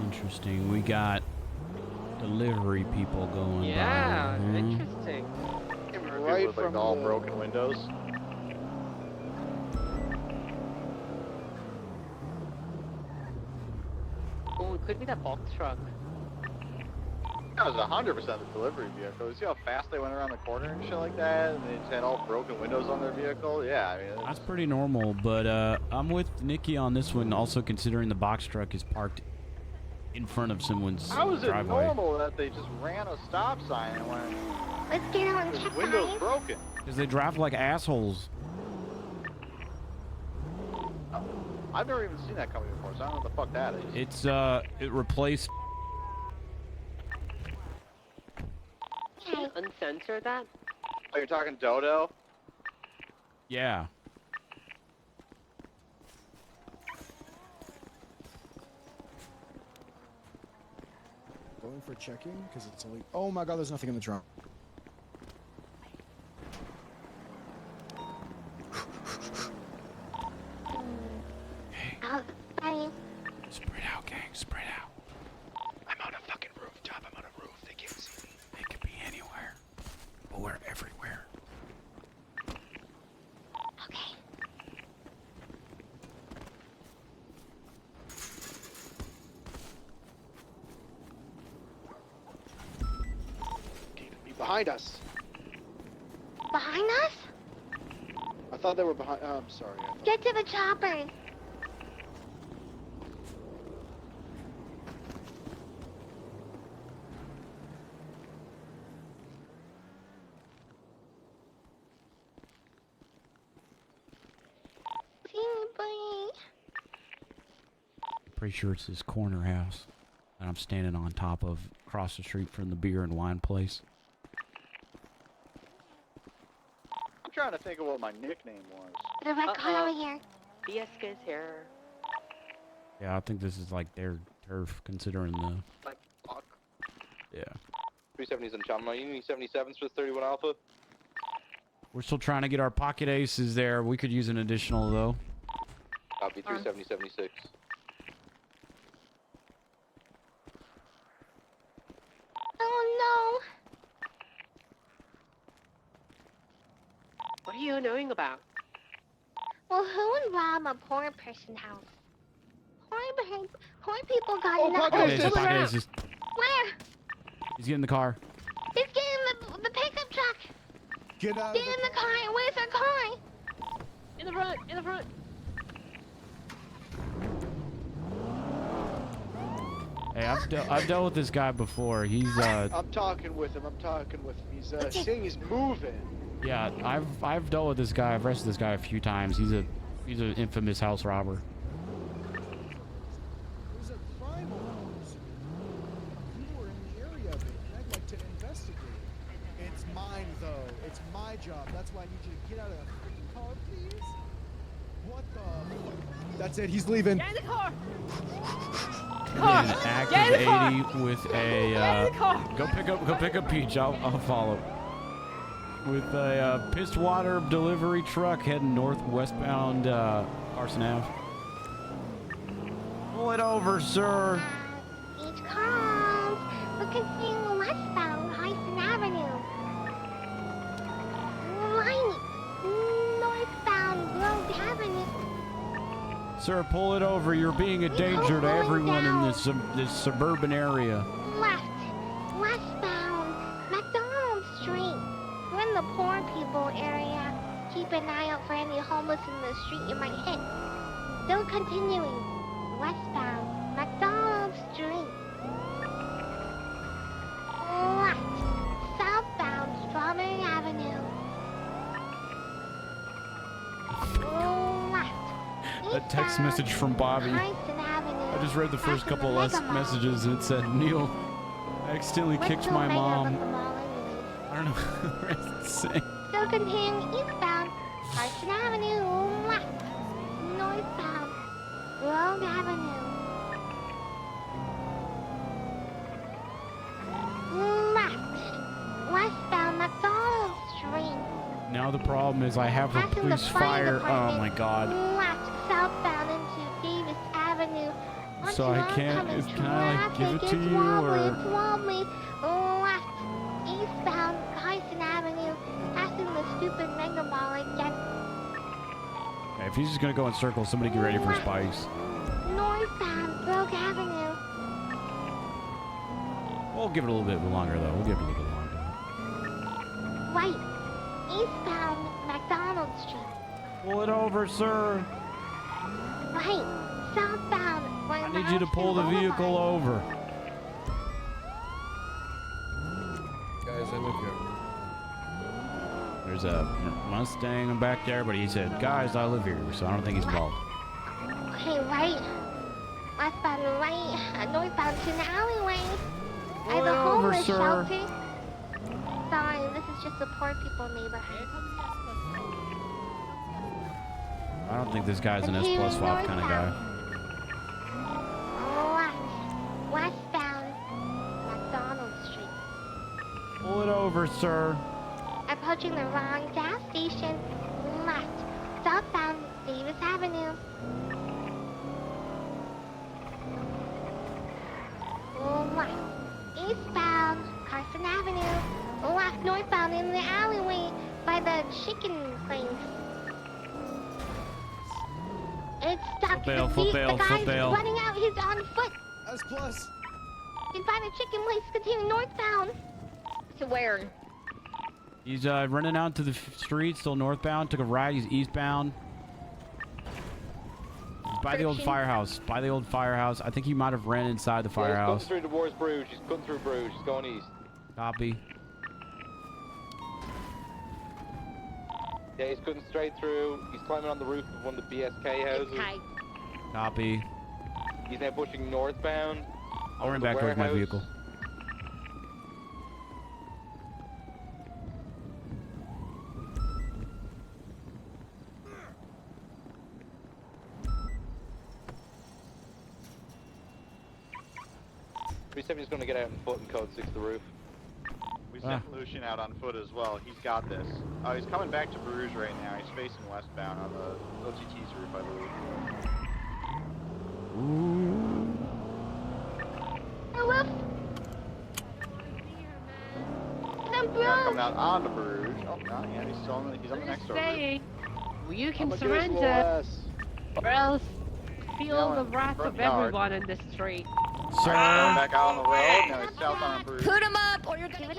S1: Interesting. We got delivery people going
S21: Yeah,
S1: by.
S21: interesting.
S23: Right with like all broken windows.
S21: Oh, it could be that box truck.
S23: That was 100% the delivery vehicle. You see how fast they went around the corner and shit like that? And they just had all broken windows on their vehicle? Yeah, I mean...
S1: That's pretty normal, but I'm with Nikki on this one, also considering the box truck is parked in front of someone's
S23: How is it
S1: driveway.
S23: normal that they just ran a stop sign and went...
S5: Let's get out and
S23: His
S5: check
S23: window's
S5: guys.
S23: broken.
S1: Because they drive like assholes.
S23: I've never even seen that coming before, so I don't know what the fuck that is.
S1: It's, it replaced...
S21: Can you uncensor that?
S23: Oh, you're talking Dodo?
S1: Yeah.
S4: Going for checking because it's only. Oh my god, there's nothing in the trunk.
S5: Buddy.
S1: Spread out, gang. Spread out. I'm on a fucking rooftop. I'm on a roof. They can't see me. They could be anywhere. But we're everywhere.
S5: Okay.
S4: Behind us.
S5: Behind us?
S4: I thought they were behind. Oh, I'm sorry.
S5: Get to the choppers. See anybody?
S1: Pretty sure it's this corner house that I'm standing on top of across the street from the beer and wine place.
S23: I'm trying to think of what my nickname was.
S5: The red car over here.
S21: Fiesca's here.
S1: Yeah, I think this is like their turf considering the...
S23: Like, fuck.
S1: Yeah.
S23: 370s in Chama. You need 77s for 31 Alpha?
S1: We're still trying to get our pocket aces there. We could use an additional though.
S23: Copy 370, 76.
S5: Oh
S21: What are you knowing about?
S5: Well, who would rob a poor person's house? Poor people got nothing.
S1: Pocket aces, pocket aces.
S5: Where?
S1: He's getting in the car.
S5: He's getting the pickup truck.
S4: Get out
S5: Get in the car. Where's our car?
S21: In the front, in the front.
S1: Hey, I've dealt with this guy before. He's
S6: I'm talking with him. He's saying he's moving.
S1: yeah. I've dealt with this guy. I've arrested this guy a few times. He's an infamous house robber.
S4: There's a crime alert. You were in the area of it, and I'd like to investigate. It's mine, though. It's my job. That's why I need you to get out of that freaking car, please. What the? That's it. He's leaving.
S16: Get in the car.
S1: An active 80 with
S16: Get
S1: a
S16: in the car.
S1: go pick up Peach. I'll follow. With a pissed water delivery truck heading northwestbound Carson Ave. Pull it over, sir.
S5: Each calls. We're continuing westbound Hyson Avenue. Right. Northbound Grove Avenue.
S1: Sir, pull it over. You're being a danger to everyone in this suburban area.
S5: Left. Westbound McDonald Street. We're in the poor people area. Keep an eye out for any homeless in the street you might hit. Still continuing. Westbound McDonald Street. Left. Southbound Strawberry Avenue. Left.
S1: A text message from Bobby. I just read the first couple of messages and it said, Neil, I accidentally kicked my mom. I don't know what it's saying.
S5: Still continuing eastbound Carson Avenue. Left. Northbound Grove Avenue. Left. Westbound McDonald Street.
S1: Now the problem is I have a
S5: Passing the
S1: police
S5: fire
S1: fire. Oh
S5: department.
S1: my god.
S5: Left. Southbound into Davis Avenue.
S1: So I can't. Can I like give it to you or?
S5: It's wobbly. Left. Eastbound Carson Avenue. Passing the stupid mega ball again.
S1: Hey, if he's just gonna go in circles, somebody get ready for spikes.
S5: Northbound Broke Avenue.
S1: We'll give it a little bit longer though. We'll give it a little bit longer.
S5: Right. Eastbound McDonald Street.
S1: Pull it over, sir.
S5: Right. Southbound.
S1: I need you to pull the vehicle over.
S24: Guys, I live here.
S1: There's a Mustang back there, but he said, guys, I live here, so I don't think he's involved.
S5: Okay, right. Westbound right. Northbound to the alleyway.
S1: Pull
S5: At
S1: it
S5: the
S1: over,
S5: homeless
S1: sir.
S5: shelter. Sorry, this is just a poor people neighborhood.
S1: I don't think this guy's an S plus 5 kind of guy.
S5: Left. Westbound McDonald Street.
S1: Pull it over, sir.
S5: Approaching the wrong gas station. Left. Southbound Davis Avenue. Left. Eastbound Carson Avenue. Left. Northbound in the alleyway by the chicken place. It's stuck.
S1: Full bail,
S5: the guy's
S1: full bail.
S5: running out. He's on foot.
S4: S plus.
S5: He's by the chicken place. Continue northbound.
S21: To where?
S1: He's running out to the street, still northbound. Took a right. He's eastbound. He's by the old firehouse. By the old firehouse. I think he might have ran inside the firehouse.
S23: He's cutting through towards Bruges. He's cutting through Bruges. He's going east.
S1: Copy.
S23: Yeah, he's cutting straight through. He's climbing on the roof of one of the BSK houses.
S1: Copy.
S23: He's now pushing northbound.
S1: I'll run back towards my
S23: warehouse.
S1: vehicle.
S23: We said he's going to get out on foot and code 6 the roof.
S6: We sent Lucian out on foot as well. He's got this. He's coming back to Bruges right now. He's facing westbound on the OTT's roof, I believe.
S5: Roof. The
S6: He's not coming out onto Bruges. Oh, no, yeah, he's on the next door.
S16: Stay.
S21: You can
S23: I'ma do this little
S21: surrender,
S23: ass.
S21: or else feel
S23: Now
S21: the
S23: in
S21: wrath
S23: front
S21: of
S23: yard.
S21: everyone in this street.
S1: Sir,
S6: Back out on the road. Now he's south on Bruce.
S7: Put him up, or you're gonna get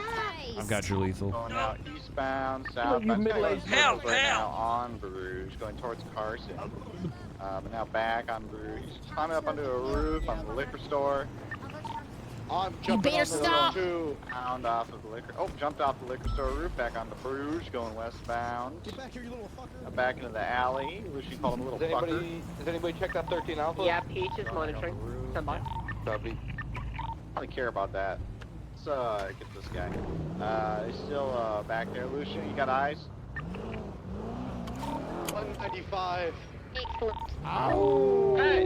S1: I've got your lethal.
S6: Going now eastbound,
S19: you
S6: southbound. He's going
S19: middle-aged
S6: circles right
S19: motherfucker.
S6: now on Bruce, going towards Carson. But now back on Bruce. He's climbing up onto a roof on the liquor store.
S23: I'm jumping
S7: better
S23: on the
S7: stop.
S23: too.
S6: Pound off of the liquor. Oh, jumped off the liquor store roof, back on the Bruce, going westbound.
S4: Get back here, you little fucker.
S6: Back into the alley. Lucy called him a little fucker.
S10: Has anybody checked out 13 Alpha?
S21: Yeah, Peach is monitoring. Stand by.
S10: Copy.
S6: I don't really care about that. Let's get this guy. He's still back there. Lucian, you got eyes?
S23: 195.
S21: Excellent.
S23: Ow.
S21: Hey.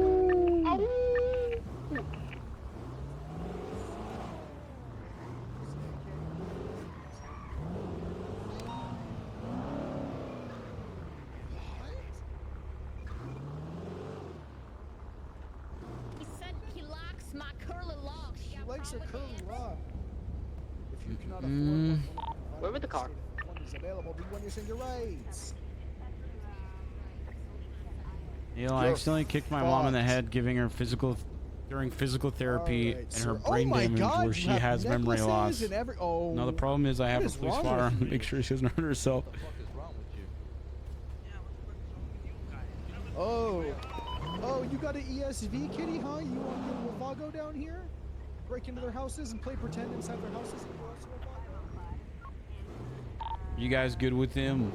S7: He said he likes my curly locks.
S4: She likes her curly lock. If you cannot
S1: Mm.
S4: afford one,
S21: Where would the car?
S4: one is available. Be one is in your rights.
S1: Neil, I
S4: You're
S1: accidentally kicked my mom in the
S4: fucked.
S1: head during physical therapy
S4: Alright,
S1: and
S4: sir.
S1: her
S4: Oh
S1: brain
S4: my
S1: damage
S4: God,
S1: where
S4: you
S1: she
S4: have
S1: has memory
S4: necklaces
S1: loss.
S4: and every- oh,
S1: No, the problem is I have
S4: what
S1: a
S4: is
S1: police
S4: wrong
S1: firearm
S4: with
S1: to make
S4: you?
S1: sure she doesn't hurt herself.
S4: Oh, you got an ESV kitty, huh? You want your Ravago down here? Break into their houses and play pretend inside their houses and go out to Ravago?
S1: You guys good with him?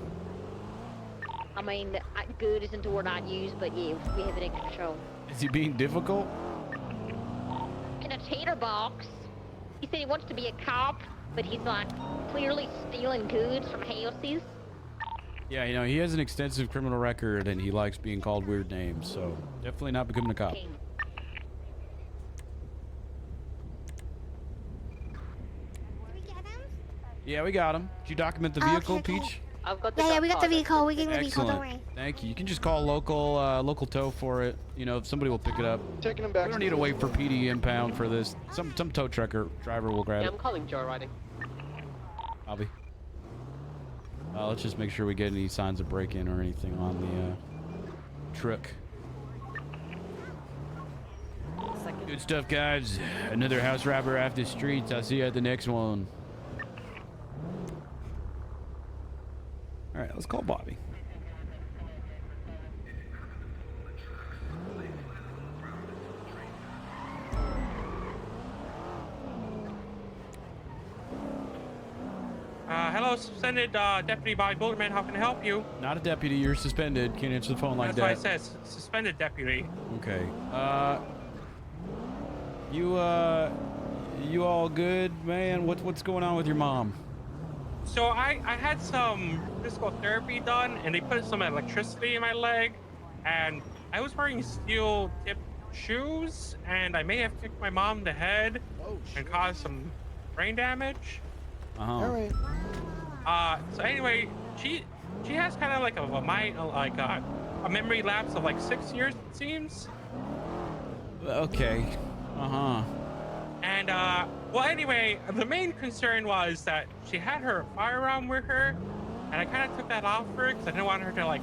S5: I mean, good isn't a word I'd use, but yeah, we have it in control.
S1: Is he being difficult?
S5: In a tater box. He said he wants to be a cop, but he's like clearly stealing goods from houses.
S1: Yeah, you know, he has an extensive criminal record and he likes being called weird names, so definitely not becoming a cop.
S5: Okay.
S1: Yeah, we got him. Did you document the vehicle,
S5: Okay, cool.
S1: Peach?
S21: I've got the
S5: Yeah, we got the
S21: card.
S5: vehicle. We get the vehicle, don't
S1: Excellent.
S5: worry.
S1: Thank you. You can just call local tow for it. You know, somebody will pick it up.
S23: Taking him back.
S1: We don't need to wait for PD impound for this. Some tow trucker driver will grab
S21: Yeah,
S1: it.
S21: I'm calling joyriding.
S1: Bobby. Let's just make sure we get any signs of break-in or anything on the truck. Good stuff, guys. Another house robber off the streets. I'll see you at the next one. All right, let's call Bobby.
S12: Hello, suspended Deputy Bobby Boulderman. How can I help you?
S1: Not a deputy. You're suspended. Can't answer the phone like
S12: That's what I
S1: that.
S12: said. Suspended deputy.
S1: Okay. You all good, man? What's going on with your mom?
S12: So I had some physical therapy done, and they put some electricity in my leg, and I was wearing steel-tipped shoes, and I may have kicked my mom in the head and caused some brain damage.
S4: All right.
S12: So anyway, she has kind of like a memory lapse of like 6 years, it seems.
S1: Okay.
S12: And well, anyway, the main concern was that she had her firearm with her, and I kind of took that off her because I didn't want her to like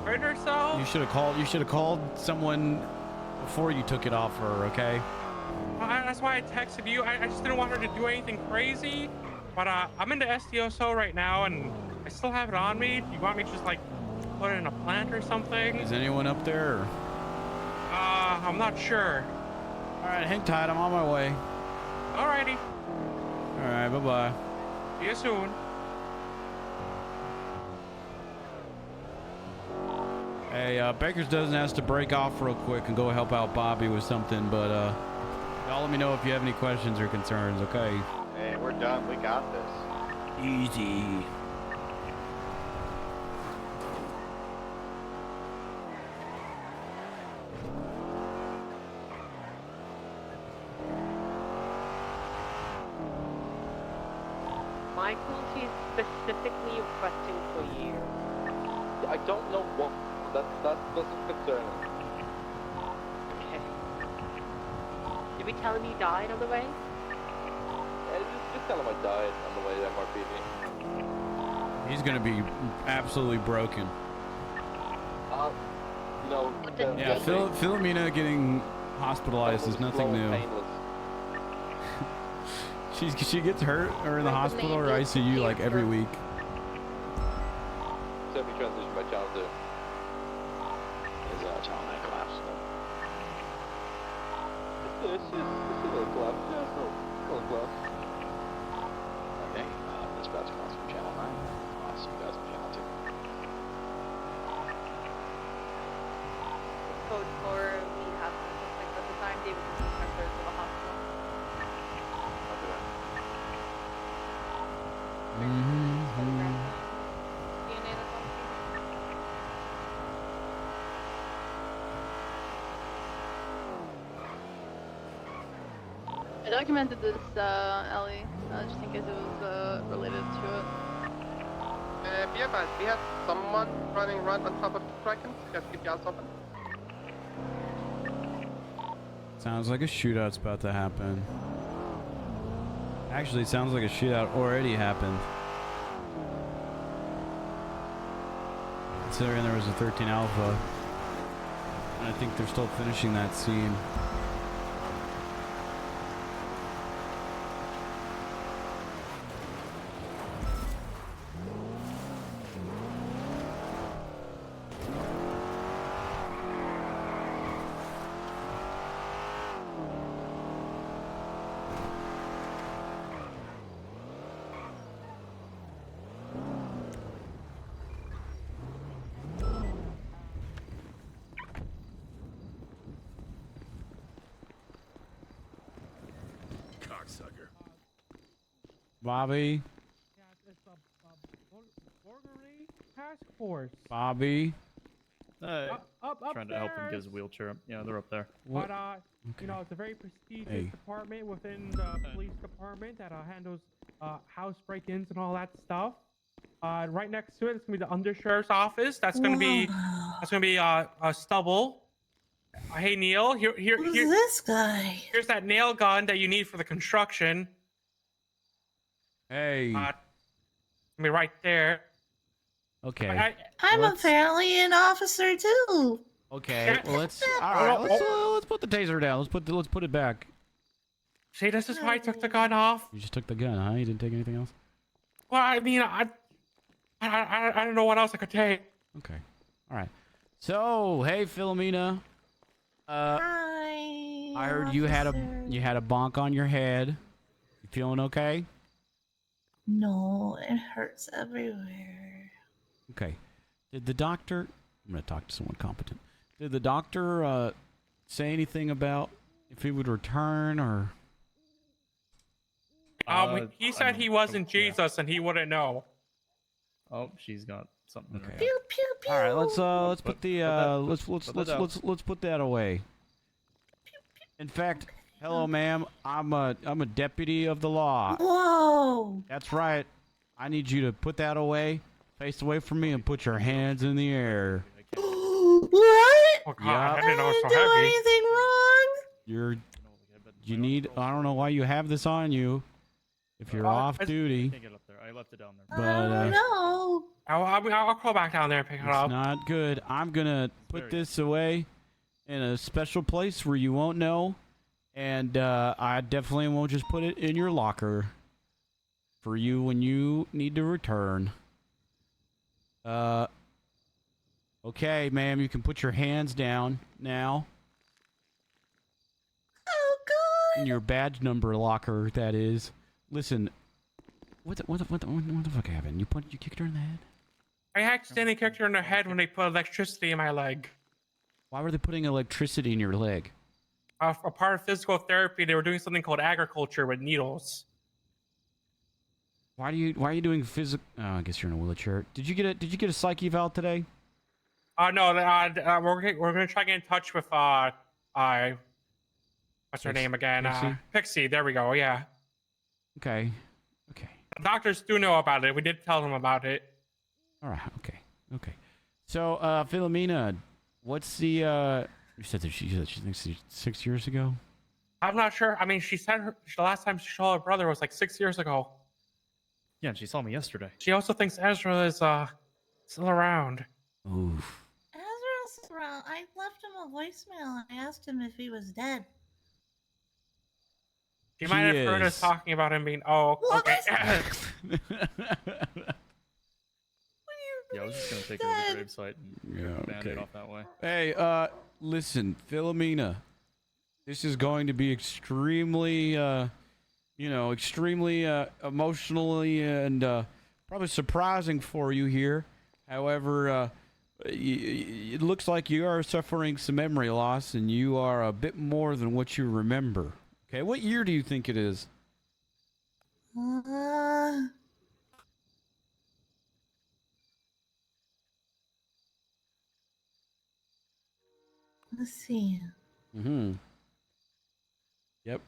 S12: hurt herself.
S1: You should have called someone before you took it off her. Okay.
S12: Well, that's why I texted you. I just didn't want her to do anything crazy. But I'm in the SDOSO right now, and I still have it on me. Do you want me to just like put it in a plant or something?
S1: Is anyone up there? Or?
S12: I'm not sure.
S1: All right, hang tight. I'm on my way.
S12: Alrighty.
S1: All right, bye-bye.
S12: See you soon.
S1: Hey, Baker's dozen has to break off real quick and go help out Bobby with something, but y'all let me know if you have any questions or concerns, okay?
S6: Hey, we're done. We got this.
S1: Easy.
S21: Michael, she's specifically requesting for you.
S10: I don't know what. That's concerning.
S21: Okay. Did we tell him you died on the way?
S10: Just tell him I died on the way to MRPD.
S1: He's gonna be absolutely broken.
S10: No.
S1: Yeah, Philomena getting hospitalized is nothing new. She gets hurt or in the hospital or ICU like every week.
S10: Semi transition by channel 2.
S2: Is channel 9 collapse?
S10: It's a little collapse. Yeah, it's a little collapse.
S2: Okay, dispatch calls from channel 9. I'll see you guys on channel 2.
S16: Code for we have to suspect at the time. David is transferred to the hospital.
S10: Copy that.
S16: DNA that's on
S13: I documented this, Ellie, just in case it was related to it.
S10: Be advised, we have someone running around on top of the Kraken. You guys keep your eyes open.
S1: Sounds like a shootout's about to happen. Actually, it sounds like a shootout already happened. Considering there was a 13 Alpha. And I think they're still finishing that scene.
S10: Cocksucker.
S1: Bobby.
S15: It's a burglary task force.
S1: Bobby.
S15: Up
S18: Trying to help him
S15: there.
S18: get his wheelchair up. Yeah, they're up there.
S15: But you know, it's a very prestigious department within the police department that handles house break-ins and all that stuff.
S12: Right next to it, it's gonna be the undersheriff's office. That's gonna be Stubble. Hey Neil, here's
S22: this guy.
S12: Here's that nail gun that you need for the construction.
S1: Hey.
S12: I mean, right there.
S1: Okay.
S22: I'm apparently an officer too.
S1: Okay. Well, let's. All right. Let's put the taser down. Let's put it back.
S12: See, this is why I took the gun off.
S1: You just took the gun, huh? You didn't take anything else.
S12: Well, I mean, I don't know what else I could take.
S1: Okay. All right. So, hey, Philomena.
S22: Hi.
S1: I heard you had a bonk on your head. You feeling okay?
S22: No, it hurts everywhere.
S1: Okay. Did the doctor? I'm gonna talk to someone competent. Did the doctor say anything about if he would return or?
S12: He said he wasn't Jesus and he wouldn't know.
S18: Oh, she's got something.
S1: Okay.
S22: Pew pew pew.
S1: All right, let's put the let's put that away. In fact, hello, ma'am. I'm a deputy of the law.
S22: Whoa.
S1: That's right. I need you to put that away, face away from me, and put your hands in the air.
S22: What?
S12: Oh God, I didn't know it was so
S22: do
S12: heavy.
S22: anything wrong?
S1: You need. I don't know why you have this on you. If you're off duty.
S18: Can't get up there. I left it down there.
S1: But
S22: No.
S12: I'll call back down there and pick it up.
S1: it's not good. I'm gonna put this away in a special place where you won't know, and I definitely won't just put it in your locker for you when you need to return. Okay, ma'am, you can put your hands down now.
S22: Oh God.
S1: In your badge number locker, that is. Listen, what the fuck happened? You kicked her in the head?
S12: I accidentally kicked her in the head when they put electricity in my leg.
S1: Why were they putting electricity in your leg?
S12: A part of physical therapy, they were doing something called agriculture with needles.
S1: Why are you doing physical? Oh, I guess you're in a wheelchair. Did you get a psych eval today?
S12: No, we're gonna try to get in touch with what's her name again?
S1: Pixie?
S12: Pixie. There we go. Yeah.
S1: Okay.
S12: The doctors do know about it. We did tell them about it.
S1: All right. Okay. So, Philomena, what's the? You said that she thinks 6 years ago.
S12: I'm not sure. I mean, she said the last time she saw her brother was like 6 years ago.
S18: Yeah, and she saw me yesterday.
S12: She also thinks Ezra is still around.
S1: Oof.
S22: Ezra I left him a voicemail. I asked him if he was dead.
S12: You might have heard us talking about him being. Oh, okay.
S18: Yeah, I was just gonna take her to the gravesite and band it off that way.
S1: Hey, listen, Philomena. This is going to be extremely, extremely emotionally and probably surprising for you here. However, it looks like you are suffering some memory loss, and you are a bit more than what you remember. Okay, what year do you think it is?
S22: Let's see.
S1: Mm-hmm. Yep.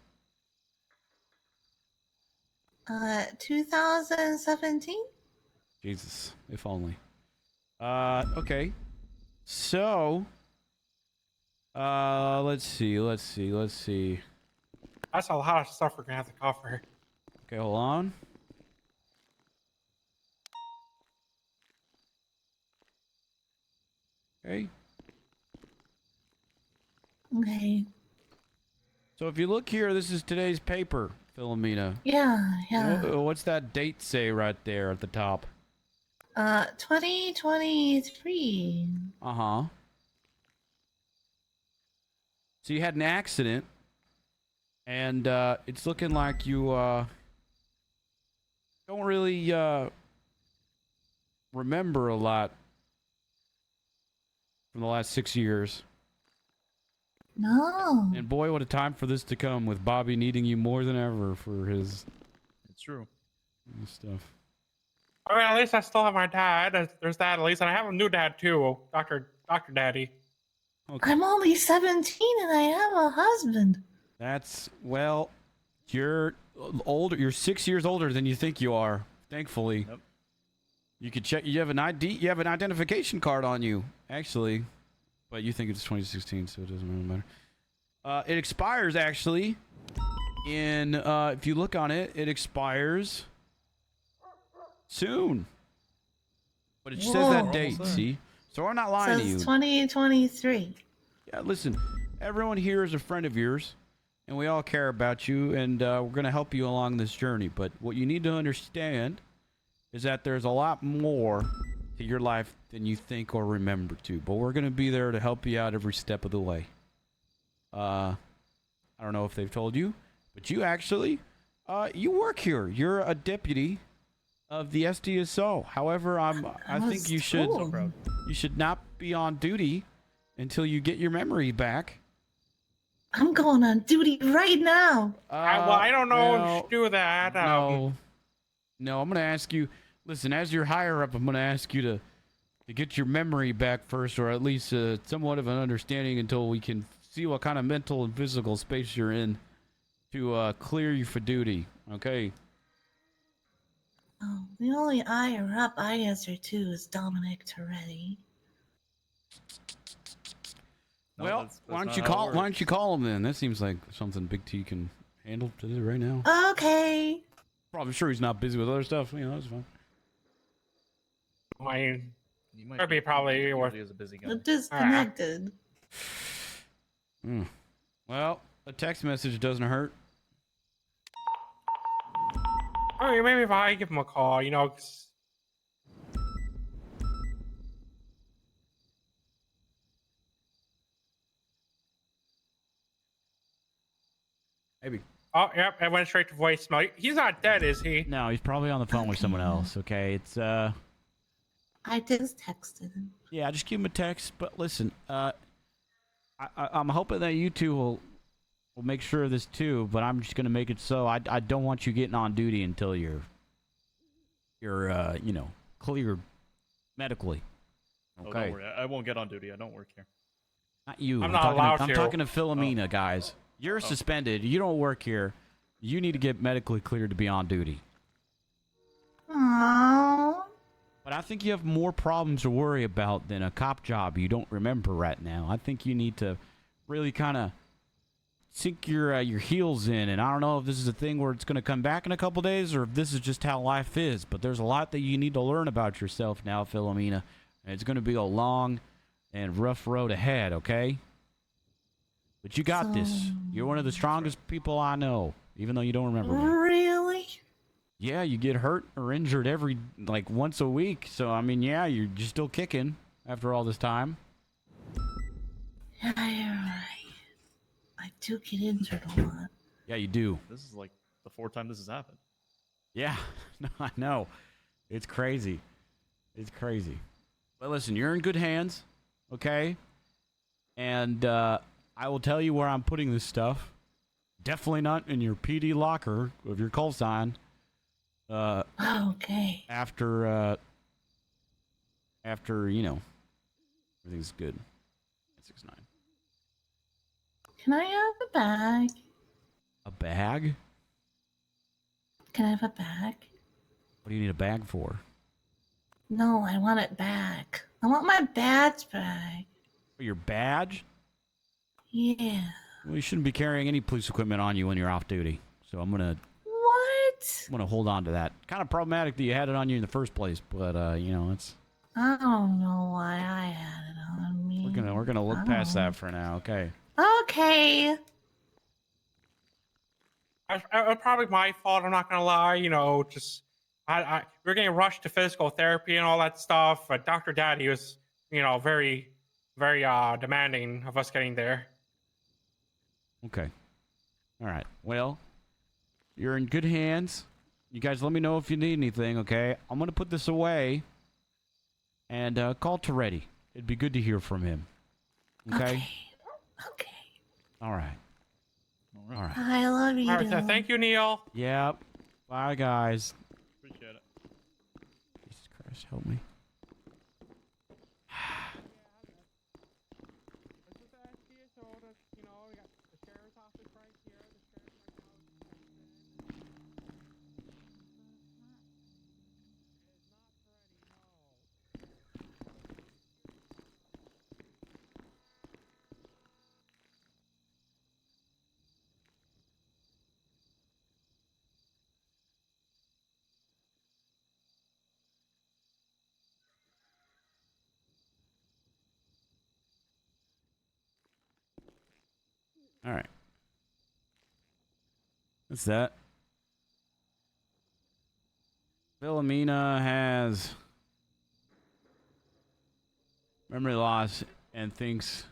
S22: 2017?
S1: Jesus, if only. Okay. So, let's see.
S12: That's a lot of stuff we're gonna have to cover.
S1: Okay, hold on. Okay.
S22: Okay.
S1: So if you look here, this is today's paper, Philomena.
S22: Yeah.
S1: What's that date say right there at the top?
S22: 2023.
S1: Uh-huh. So you had an accident, and it's looking like you don't really remember a lot from the last 6 years.
S22: No.
S1: And boy, what a time for this to come, with Bobby needing you more than ever for his
S18: It's true.
S1: stuff.
S12: I mean, at least I still have my dad. There's that at least, and I have a new dad too, Doctor Daddy.
S1: Okay.
S22: I'm only 17 and I have a husband.
S1: That's, well, you're older. You're 6 years older than you think you are. Thankfully,
S18: Yep.
S1: You could check. You have an ID. You have an identification card on you, actually, but you think it's 2016, so it doesn't really matter. It expires actually in. If you look on it, it expires soon. But it says that date. See, so we're not lying to you.
S22: Says 2023.
S1: Yeah, listen, everyone here is a friend of yours, and we all care about you, and we're going to help you along this journey. But what you need to understand is that there's a lot more to your life than you think or remember to. But we're going to be there to help you out every step of the way. I don't know if they've told you, but you actually, you work here. You're a deputy of the SDSO. However, I think you should not be on duty until you get your memory back.
S22: I'm going on duty right now.
S12: I don't know if you do that.
S1: No, I'm going to ask you. Listen, as you're higher up, I'm going to ask you to get your memory back first, or at least somewhat of an understanding until we can see what kind of mental and physical space you're in to clear you for duty. Okay.
S22: Oh, the only higher up I answer to is Dominic Toretti.
S1: No, well, why don't you call him then? That seems like something Big T can handle today right now.
S22: Okay.
S1: Probably sure he's not busy with other stuff. You know, that's fine.
S12: I mean, probably
S18: is a busy guy.
S22: Disconnected.
S1: Well, a text message doesn't hurt.
S12: I mean, maybe if I give him a call, you know.
S1: Maybe.
S12: Oh, yep, I went straight to voicemail. He's not dead, is he?
S1: No, he's probably on the phone with someone else. Okay, it's
S22: I just texted him.
S1: Yeah, just give him a text. But listen, I'm hoping that you two will make sure of this too. But I'm just gonna make it so I don't want you getting on duty until you're cleared medically. Okay.
S18: Oh, don't worry. I won't get on duty. I don't work here.
S1: Not you.
S12: I'm not allowed
S1: I'm
S12: to.
S1: talking to Philomena, guys. You're suspended. You don't work here. You need to get medically cleared to be on duty.
S22: Aww.
S1: But I think you have more problems to worry about than a cop job you don't remember right now. I think you need to really kind of sink your heels in. And I don't know if this is a thing where it's going to come back in a couple days or if this is just how life is. But there's a lot that you need to learn about yourself now, Philomena. And it's going to be a long and rough road ahead, okay? But you got this. You're one of the strongest people I know, even though you don't remember me.
S22: Really?
S1: Yeah, you get hurt or injured every, like, once a week. So, I mean, yeah, you're still kicking after all this time.
S22: Yeah, you're right. I do get injured a lot.
S1: Yeah, you do.
S18: This is like the fourth time this has happened.
S1: Yeah, no, I know. It's crazy. It's crazy. But listen, you're in good hands, okay? And I will tell you where I'm putting this stuff. Definitely not in your PD locker of your call sign.
S22: Okay.
S1: After, you know, everything's good. 6-9.
S22: Can I have a bag?
S1: A bag?
S22: Can I have a bag?
S1: What do you need a bag for?
S22: No, I want it back. I want my badge back.
S1: Your badge?
S22: Yeah.
S1: Well, you shouldn't be carrying any police equipment on you when you're off duty. So I'm gonna hold on to that. Kind of problematic that you had it on you in the first place, but you know, it's.
S22: I don't know why I had it on me.
S1: We're gonna look past that for now, okay?
S22: Okay.
S12: It's probably my fault. I'm not gonna lie. You know, just we're getting rushed to physical therapy and all that stuff. But Dr. Daddy was, you know, very, very demanding of us getting there.
S1: Okay. All right. Well, you're in good hands. You guys, let me know if you need anything, okay? I'm gonna put this away and call Toretti. It'd be good to hear from him. Okay.
S22: Okay.
S1: All right. All right.
S22: I love you.
S12: All right, so thank you, Neil.
S1: Yep. Bye, guys.
S18: Appreciate it.
S1: Jesus Christ, help me. All right. What's that? Philomena has memory loss and thinks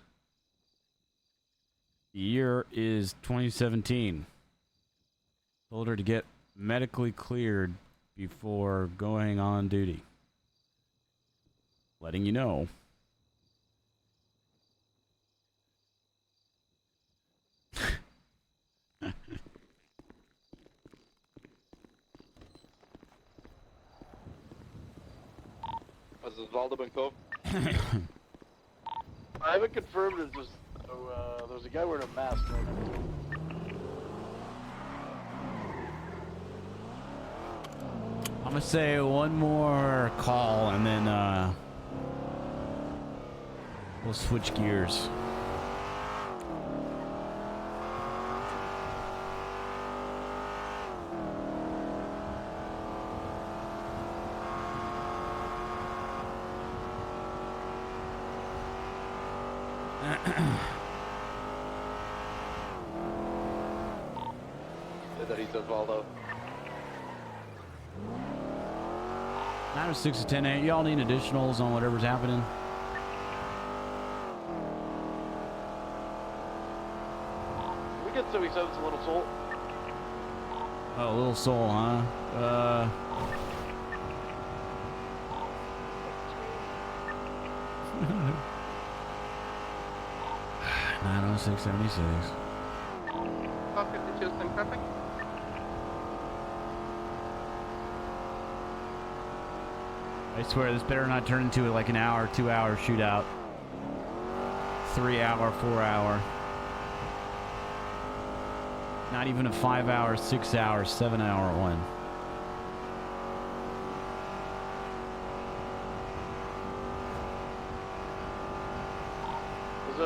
S1: the year is 2017. Told her to get medically cleared before going on duty. Letting you know.
S23: Has Osvaldo been called? I haven't confirmed it. There's a guy wearing a mask right now.
S1: I'm gonna say one more call and then we'll switch gears.
S23: That he's Osvaldo.
S1: 906 to 10-8. Y'all need additionals on whatever's happening.
S23: We get 77's a little salt.
S1: Oh, Little Soul, huh? 90676.
S20: 52 is perfect.
S1: I swear this better not turn into like an hour, 2-hour shootout. 3-hour, 4-hour. Not even a 5-hour, 6-hour, 7-hour one.
S23: Is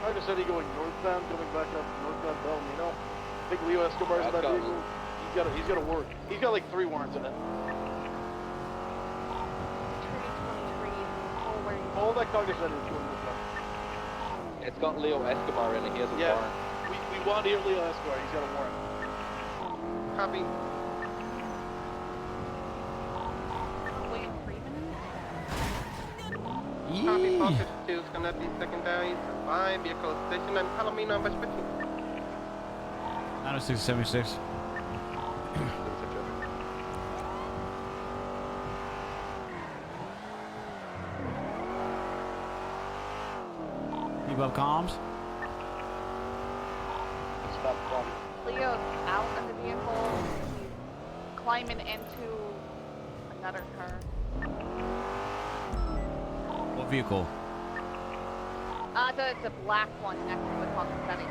S23: Tiger said he going northbound, coming back up northbound Palomino? I think Leo Escobar's in that vehicle. He's got a warrant. He's got like 3 warrants in it.
S5: Wearing
S10: All that Cognizant is doing this now.
S2: It's got Leo Escobar in it. He has a warrant.
S10: We want to hear Leo Escobar. He's got a warrant.
S13: Copy. Copy. 452 is gonna be secondary. 5 vehicle station and Palomino number 15.
S1: 906 76. Keep up comms.
S13: Leo's out of the vehicle. He's climbing into another car.
S1: What vehicle?
S13: The black one next to the Quantum setting.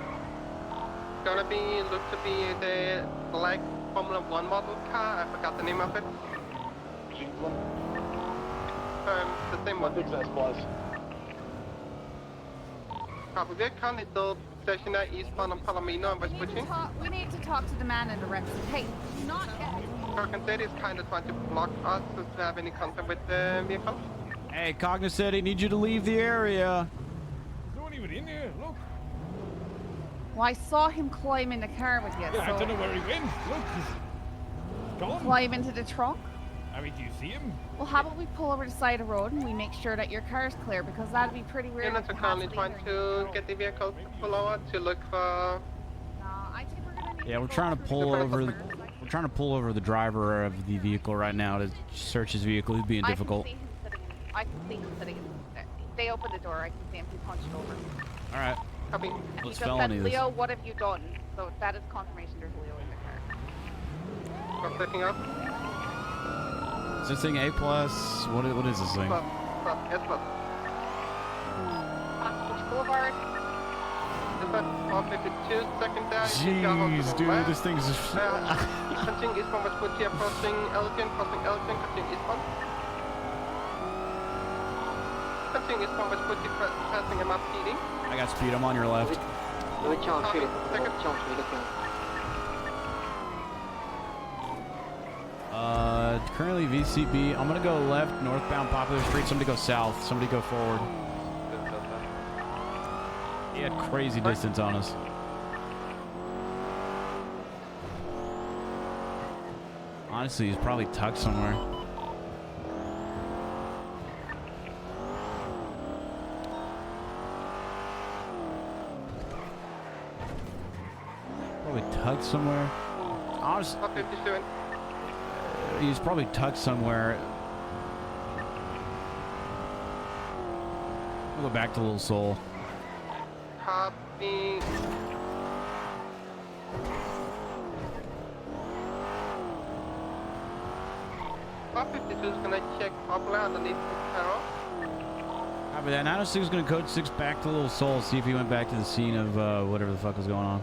S13: Gonna be, look to be the black Formula 1 model car. I forgot the name of it. The same one.
S10: Big S plus.
S13: Copy. We're currently still stationary eastbound on Palomino and West Pushing. We need to talk to the man in the red suit. Hey, do not get... City is kind of trying to block us to have any contact with the vehicle.
S1: Hey, Cognizant, I need you to leave the area.
S18: There's no one even in here. Look.
S13: Well, I saw him climb in the car with you.
S18: Yeah,
S13: so...
S18: I don't know where he went. Look, he's gone.
S13: Climb into the trunk?
S18: I mean, do you see him?
S13: Well, how about we pull over the side of the road and we make sure that your car is clear, because that'd be pretty weird. Units are currently trying to get the vehicle to pull over to look for...
S1: Yeah, we're trying to pull over. We're trying to pull over the driver of the vehicle right now to search his vehicle. He's being difficult.
S13: I can see him sitting. They opened the door. I can see him. He punched over.
S1: All right.
S13: Copy.
S1: Let's
S13: He just
S1: felony
S13: said,
S1: this.
S13: Leo, what have you done? So that is confirmation there's Leo in the car. Stop picking up.
S1: Is this thing A plus? What is this thing?
S13: S plus. Boulevard. 452, secondary.
S1: Jeez, dude, this thing's just...
S13: Continuing eastbound West Woodley, approaching Elgin, continuing eastbound. Continuing eastbound West Woodley, passing him up PD.
S1: I got speed. I'm on your left. Currently VCB. I'm gonna go left, northbound Popular Street. Somebody go south. Somebody go forward. He had crazy distance on us. Honestly, he's probably tucked somewhere. Probably tucked somewhere. Honestly, he's probably tucked somewhere. We'll go back to Little Soul.
S13: Copy. .52 is gonna check Poplar underneath the car.
S1: Copy that. 906 is gonna code 6 back to Little Soul, see if he went back to the scene of whatever the fuck was going on.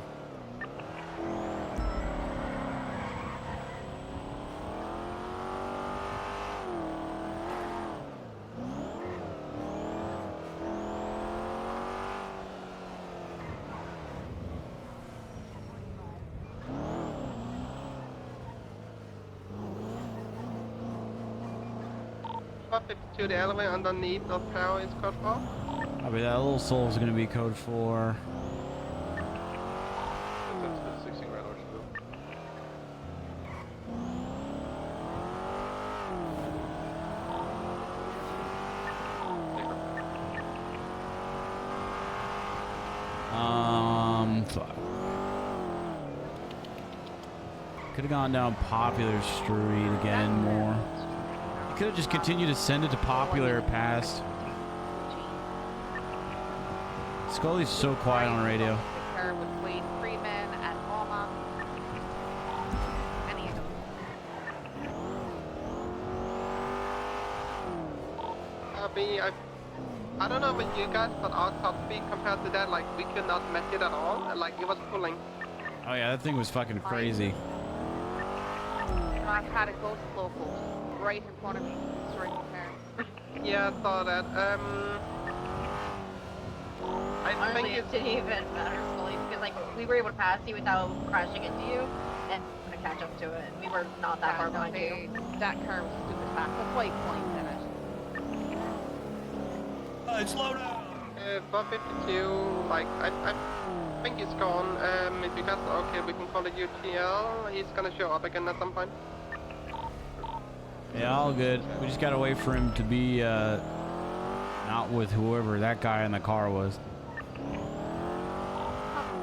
S13: To the elevator underneath the tower is code 4.
S1: Copy that. Little Soul is gonna be code 4.
S10: That's 16 right over.
S1: Fuck. Could have gone down Popular Street again more. You could have just continued to send it to Popular past. Scully's so quiet on the radio.
S13: Her with Wade Freeman and Mama. Any of them. I don't know about you guys, but our top speed compared to that, like, we could not match it at all. Like, it was pulling.
S1: Oh yeah, that thing was fucking crazy.
S13: I've had a ghost local right in front of me, straight there. Yeah, I saw that.
S20: Honestly,
S13: think
S20: it didn't even matter fully because like we were able to pass you without crashing into you and catch up to it. We were not that far behind you.
S13: That car was stupid fast. That's why he points in it.
S1: down, slow down.
S13: 452, like, I think he's gone. If you guys are okay, we can call it UTL. He's gonna show up again at some point.
S1: Yeah, all good. We just gotta wait for him to be not with whoever that guy in the car was.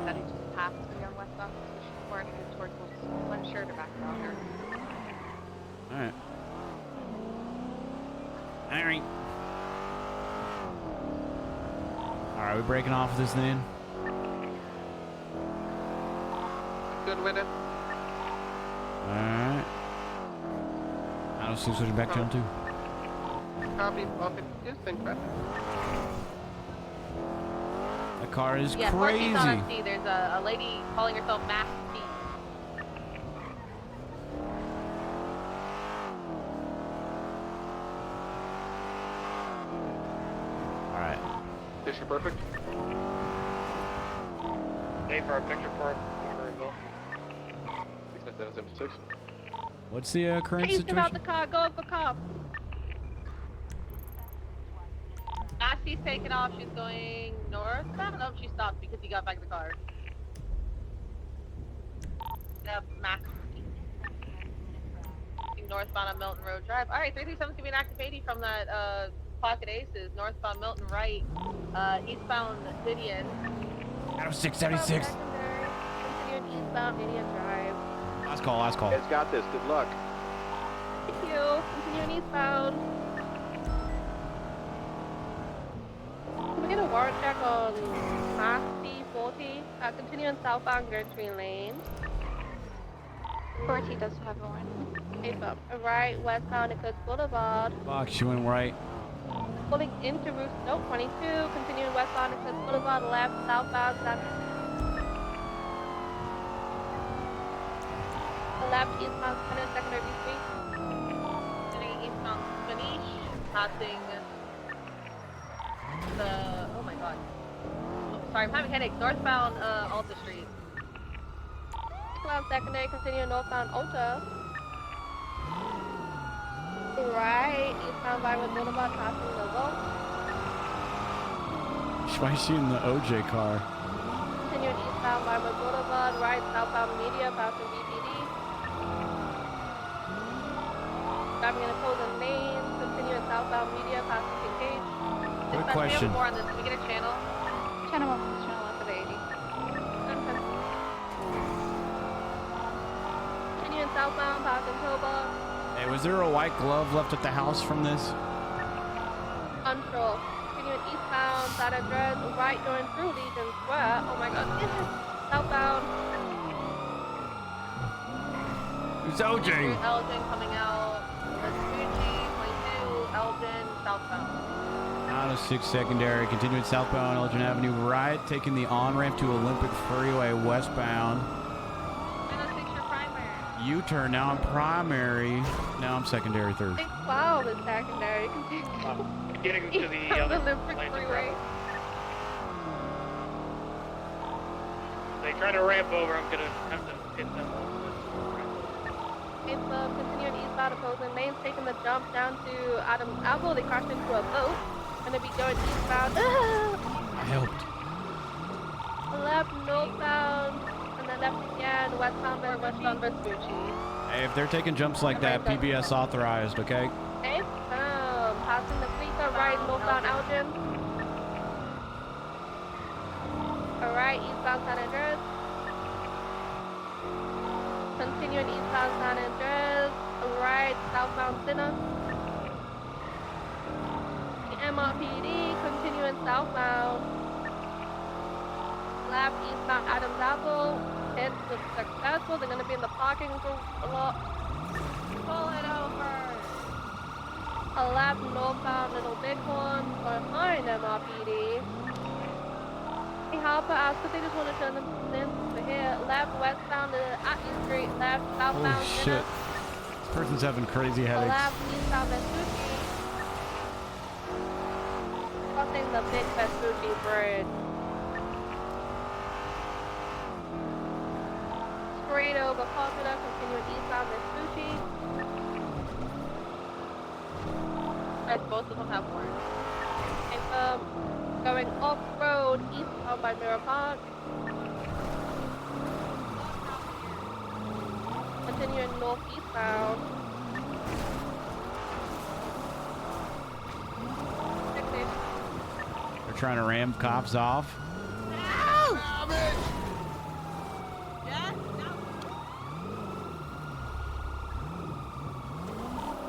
S20: That he just passed me on westbound, so she's more headed towards one sure to back around her.
S1: Alright. Alright. Alright, we breaking off this then?
S13: Good with it.
S1: Alright. I don't see switching back to him too.
S13: Copy, 452, think better.
S1: That car is
S20: Yeah,
S1: crazy.
S20: on C. There's a lady calling herself Max P.
S1: Alright.
S10: Picture perfect. Hey, for our picture for Bill. 69776.
S1: What's the current
S20: Please get out
S1: situation?
S20: the car, go for cop. Maxi's taking off, she's going northbound? Oh, she stopped because he got back in the car. Yep, Max. Northbound on Milton Road Drive. Alright, 337's gonna be an active 80 from that Pocket Aces. Northbound Milton right, eastbound Didion.
S1: Adam 676.
S20: Continuing eastbound Didion Drive.
S1: Last call, last call.
S23: It's got this. Good luck.
S20: Thank you. Continuing eastbound. Can we get a warrant check on Max P40? Continuing southbound Gertrude Lane.
S5: 40 does have a warrant.
S20: Right, westbound Eclipse Boulevard.
S1: Fuck, she went right.
S20: Pulling into Route 22, continuing westbound Eclipse Boulevard, left, southbound, left, eastbound, secondary street. Continuing eastbound Spanish, passing the, oh my god. Oh, sorry, I'm having headaches. Northbound Alta Street. Eastbound secondary, continuing northbound Alta. Right, eastbound Vinewood Boulevard, passing the Gulf.
S1: Why is she in the OJ car?
S20: Continuing eastbound Vinewood Boulevard, right, southbound Media, passing BPD. Driving in opposing lanes, continuing southbound Media, passing Kincaid.
S1: Good
S20: Dispatch,
S1: question.
S20: We have more on this. Can we get a channel?
S5: Channel 1, channel 1 for the 80.
S20: Okay. Continuing southbound, passing Pillbox.
S1: Hey, was there a white glove left at the house from this?
S20: Control. Continuing eastbound, that address, right going through Legion Square. Oh my god. Southbound.
S1: It's OJ.
S20: Elgin coming out. Vespucci, 22, Elgin, southbound.
S1: Out of 6 secondary, continuing southbound Elgin Avenue right, taking the on-ramp to Olympic Freeway westbound. U-turn, now I'm primary, now I'm secondary third.
S20: 612 is secondary.
S10: Getting to the other
S20: Olympic
S10: lanes of
S20: Freeway.
S10: They try to ramp over, I'm gonna have to hit them.
S20: It's continuing eastbound opposing lanes, taking the jump down to Adams Apple. They crashed into a boat. Gonna be going eastbound.
S1: I helped.
S20: Left, northbound, and then left again, westbound Vespucci.
S1: Hey, if they're taking jumps like that, PBS authorized, okay?
S20: Okay, passing the Fleeta, right, northbound Elgin. Alright, eastbound San Andreas. Continuing eastbound San Andreas. Right, southbound Sinner. MRPD, continuing southbound. Left, eastbound Adams Apple. Hit was successful. They're going to be in the parking lot. Pull it over. A left, northbound Little Bighorn. Behind MRPD. Hey, Harper asked if they just want to turn them in to here. Left, westbound Atlee Street. Left, southbound
S1: Holy shit. This person's having crazy headaches.
S20: left, eastbound Vespucci. Crossing the big Vespucci Bridge. Straight over Popular, continuing eastbound Vespucci. Both of them have warrants. And Going off-road eastbound by Mirror Park. Continuing northeastbound.
S1: They're trying to ram cops off.
S20: Yeah?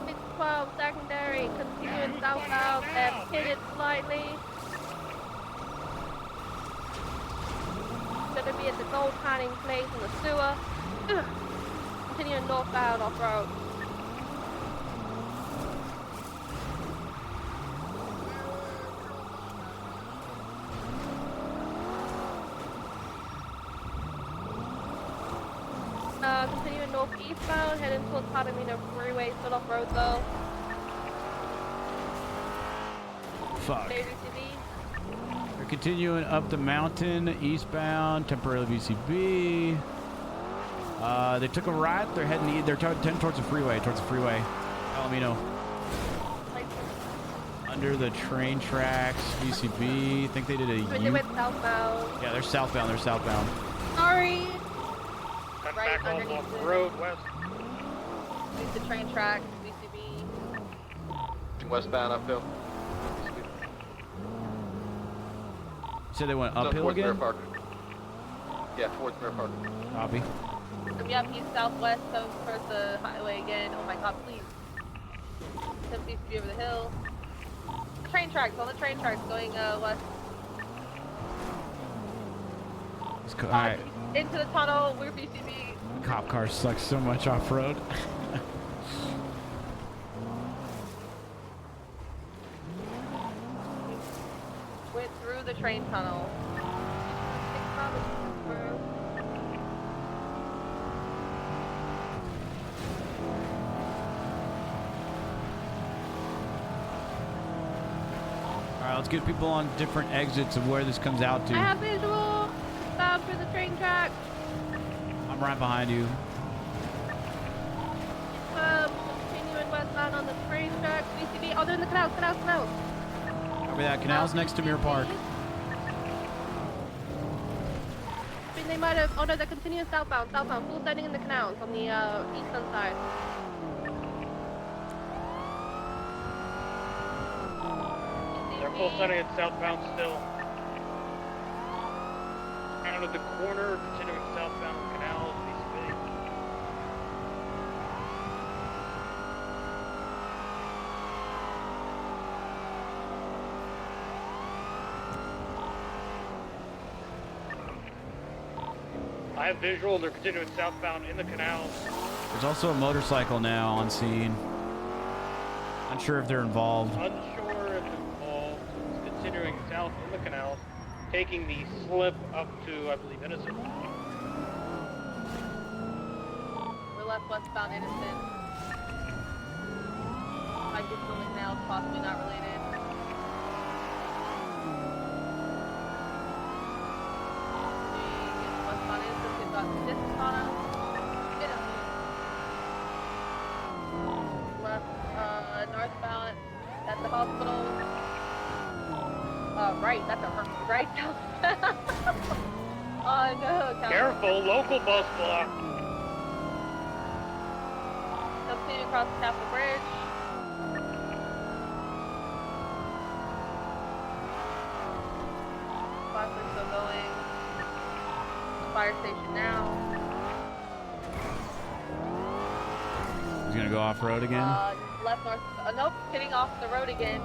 S20: 612 secondary, continuing southbound and hit it slightly. Gonna be at the gold hiding place in the sewer. Continuing northbound off-road. Continuing northeastbound, heading towards Palomino Freeway, still off-road though.
S1: Fuck.
S20: VCB.
S1: They're continuing up the mountain, eastbound, temporarily VCB. They took a right. They're heading. They're heading towards the freeway. Palomino. Under the train tracks, VCB. I think they did a
S20: They went southbound.
S1: Yeah, they're southbound.
S20: Sorry.
S10: Cut
S20: Right
S10: back
S20: underneath
S10: off
S20: the
S10: road west.
S20: Use the train tracks, VCB.
S23: Westbound uphill.
S1: You said they went
S23: So
S1: uphill
S23: towards
S1: again?
S23: Mirror Park. Yeah, towards Mirror Park.
S1: Copy.
S20: Yep, east southwest, comes towards the highway again. Oh my god, please. Some VCB over the hill. Train tracks, on the train tracks going west.
S1: All right.
S20: Into the tunnel, we're VCB.
S1: Cop cars suck so much off road.
S20: Went through the train tunnel.
S1: All right, let's get people on different exits of where this comes out to.
S20: I have visual. Bound for the train track.
S1: I'm right behind you.
S20: Continuing westbound on the train track. VCB. Oh, they're in the canals.
S1: Copy that. Canal's next to Mirror Park.
S20: I mean, they might have. Oh no, they're continuing southbound. Full sending in the canals on the eastern side.
S10: They're full sending it southbound still. Out of the corner, continuing southbound canals, VCB. I have visual, they're continuing southbound in the canals.
S1: There's also a motorcycle now on scene. Unsure if they're involved.
S10: Unsure if they're involved. It's continuing south in the canals, taking the slip up to, I believe, Innocent.
S20: We're left westbound Innocent. Might be still in the canals, possibly not related. Westbound Innocent, they've got distance on us. Northbound at the hospital. Right, that's a right. Oh no,
S10: Careful, local bus block.
S20: Continue across the Castle Bridge. Buses are still going. Fire station now.
S1: He's gonna go off road again.
S20: Left north. Nope, hitting off the road again.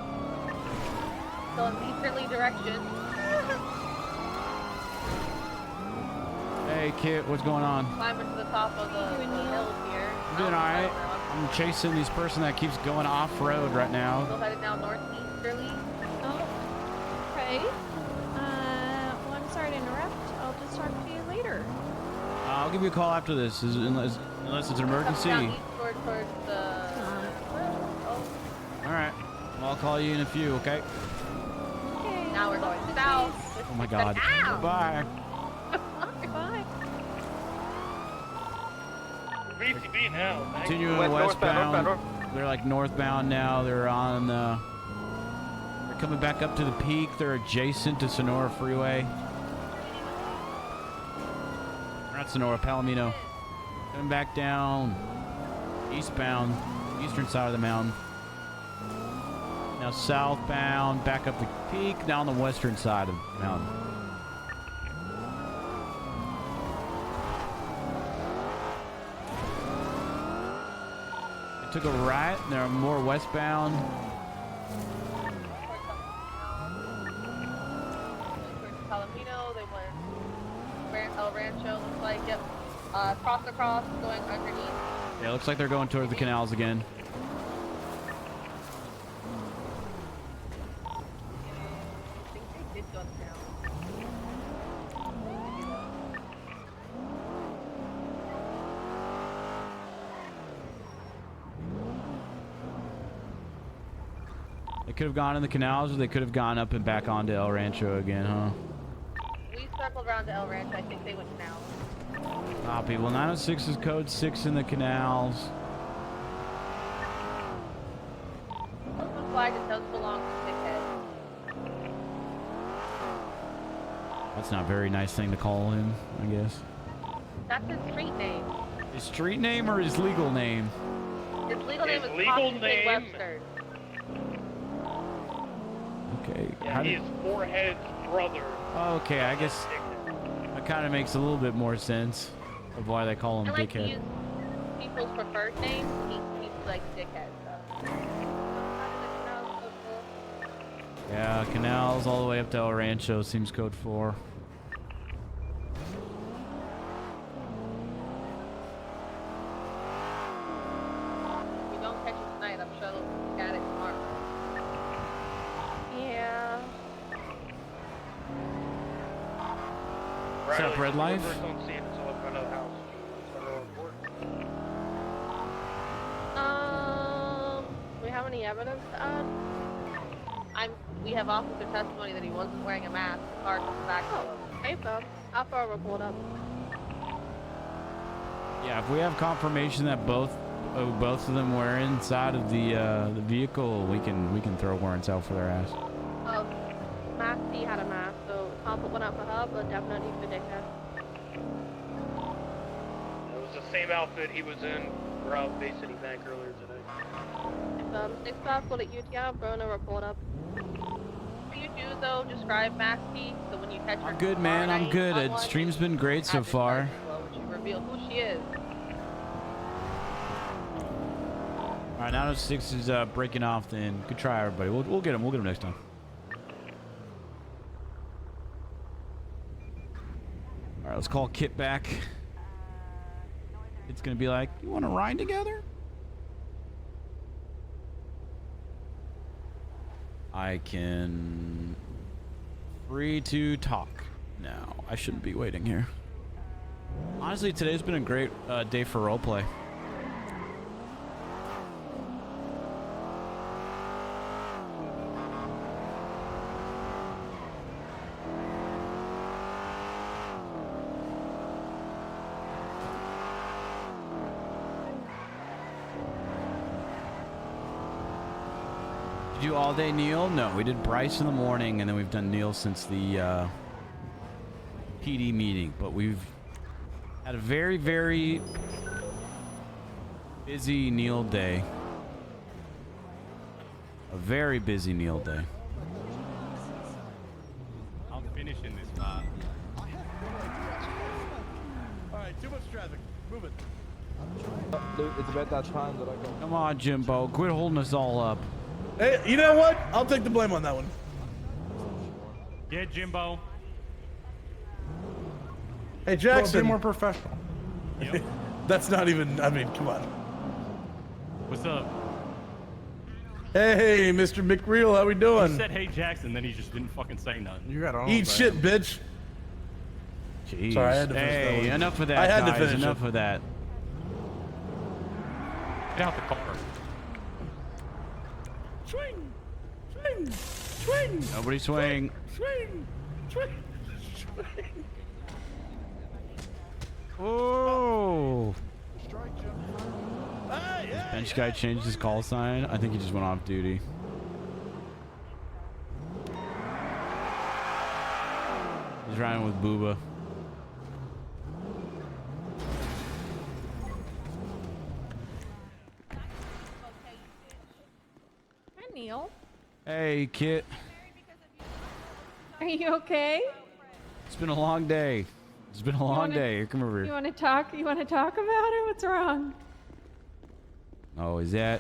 S20: Still in easterly direction.
S1: Hey, Kit, what's going on?
S20: Climbing to the top of the hills here.
S1: I'm doing all right. I'm chasing this person that keeps going off road right now.
S20: Still headed down northeasterly.
S7: Oh, okay. Well, I'm sorry to interrupt. I'll just talk to you later.
S1: I'll give you a call after this, unless it's an emergency.
S20: Down east towards the.
S1: All right. Well, I'll call you in a few, okay?
S20: Okay. Now we're going south.
S1: Oh my God.
S20: Ow!
S1: Bye.
S20: Bye.
S10: VCB now.
S1: Continuing westbound. They're like northbound now. They're on. They're coming back up to the peak. They're adjacent to Sonora Freeway. Not Sonora, Palomino. Coming back down. Eastbound. Eastern side of the mountain. Now southbound. Back up the peak. Now on the western side of the mountain. They took a right. And they're more westbound.
S20: Palomino, they went El Rancho, looks like, yep. Across, going underneath.
S1: Yeah, looks like they're going toward the canals again.
S20: I think they did go down.
S1: They could have gone in the canals, or they could have gone up and back onto El Rancho again, huh?
S20: We circled around to El Rancho. I think they went now.
S1: Copy. Well, 906 is code 6 in the canals.
S20: Open flag, it does belong to Dickhead.
S1: That's not a very nice thing to call him, I guess.
S20: That's his street name.
S1: His street name or his legal name?
S20: His legal name is
S10: legal
S20: Austin
S10: name-
S20: Webster.
S1: Okay.
S10: Yeah,
S1: How
S10: he
S1: did-
S10: is Forehead's brother.
S1: Okay, I guess that kind of makes a little bit more sense of why they call him
S20: I like to
S1: Dickhead.
S20: use people's preferred names. He's like Dickhead. So.
S1: Yeah, canals all the way up to El Rancho seems code 4.
S20: If we don't catch it tonight, I'm sure they'll get it tomorrow. Yeah.
S1: What's up, Red Life?
S10: Don't see it until in front of the house. Federal report.
S20: Do we have any evidence to add? We have officer testimony that he wasn't wearing a mask. The car comes back. Oh, okay, so I'll throw a report up.
S1: Yeah, if we have confirmation that both of them were inside of the vehicle, we can throw warrants out for their ass.
S20: Oh, Mask C had a mask, so I'll put one out for her, but definitely for Dickhead.
S10: It was the same outfit he was in around Bay City Bank earlier today.
S20: If 6-5 pulled at UTI, I'm throwing a report up. What you do though, describe Mask C, so when you catch her
S1: I'm good, man. I'm good. The stream's been great so far.
S20: would you reveal who she is?
S1: All right, 906 is breaking off. Then good try, everybody. We'll get him. We'll get him next time. All right, let's call Kit back. It's gonna be like, you want to ride together? I can free to talk now. I shouldn't be waiting here. Honestly, today's been a great day for roleplay. Did you all day Neil? No, we did Bryce in the morning, and then we've done Neil since the PD meeting. But we've had a very, very busy Neil day. A very busy Neil day.
S18: I'm finishing this, man.
S4: Alright, too much traffic. Move it.
S3: It's about that time that I go.
S1: Come on, Jimbo. Quit holding us all up.
S9: Hey, you know what? I'll take the blame on that one.
S18: Yeah, Jimbo.
S9: Hey, Jackson.
S18: Be more professional. Yep.
S9: That's not even, I mean, come on.
S18: What's up?
S9: Hey, Mr. McReal, how we doing?
S18: He said, hey, Jackson, then he just didn't fucking say nothing.
S9: You got Eat shit, bitch.
S1: Jeez.
S9: Sorry, I had to finish that
S1: Hey,
S9: one.
S1: enough of that,
S9: I had
S1: guys.
S9: to finish
S1: Enough
S9: it.
S1: of that.
S18: Get out the car.
S9: Swing, swing, swing.
S1: Nobody swing.
S9: Swing, swing, swing.
S1: Oh. Bench guy changed his call sign. I think he just went off duty. He's riding with Booba.
S7: Hi, Neil.
S1: Hey, Kit.
S7: Are you okay?
S1: It's been a long day. It's been a long day. Here, come over
S7: You
S1: here.
S7: want to talk? You want to talk about it? What's wrong?
S1: Oh, is that?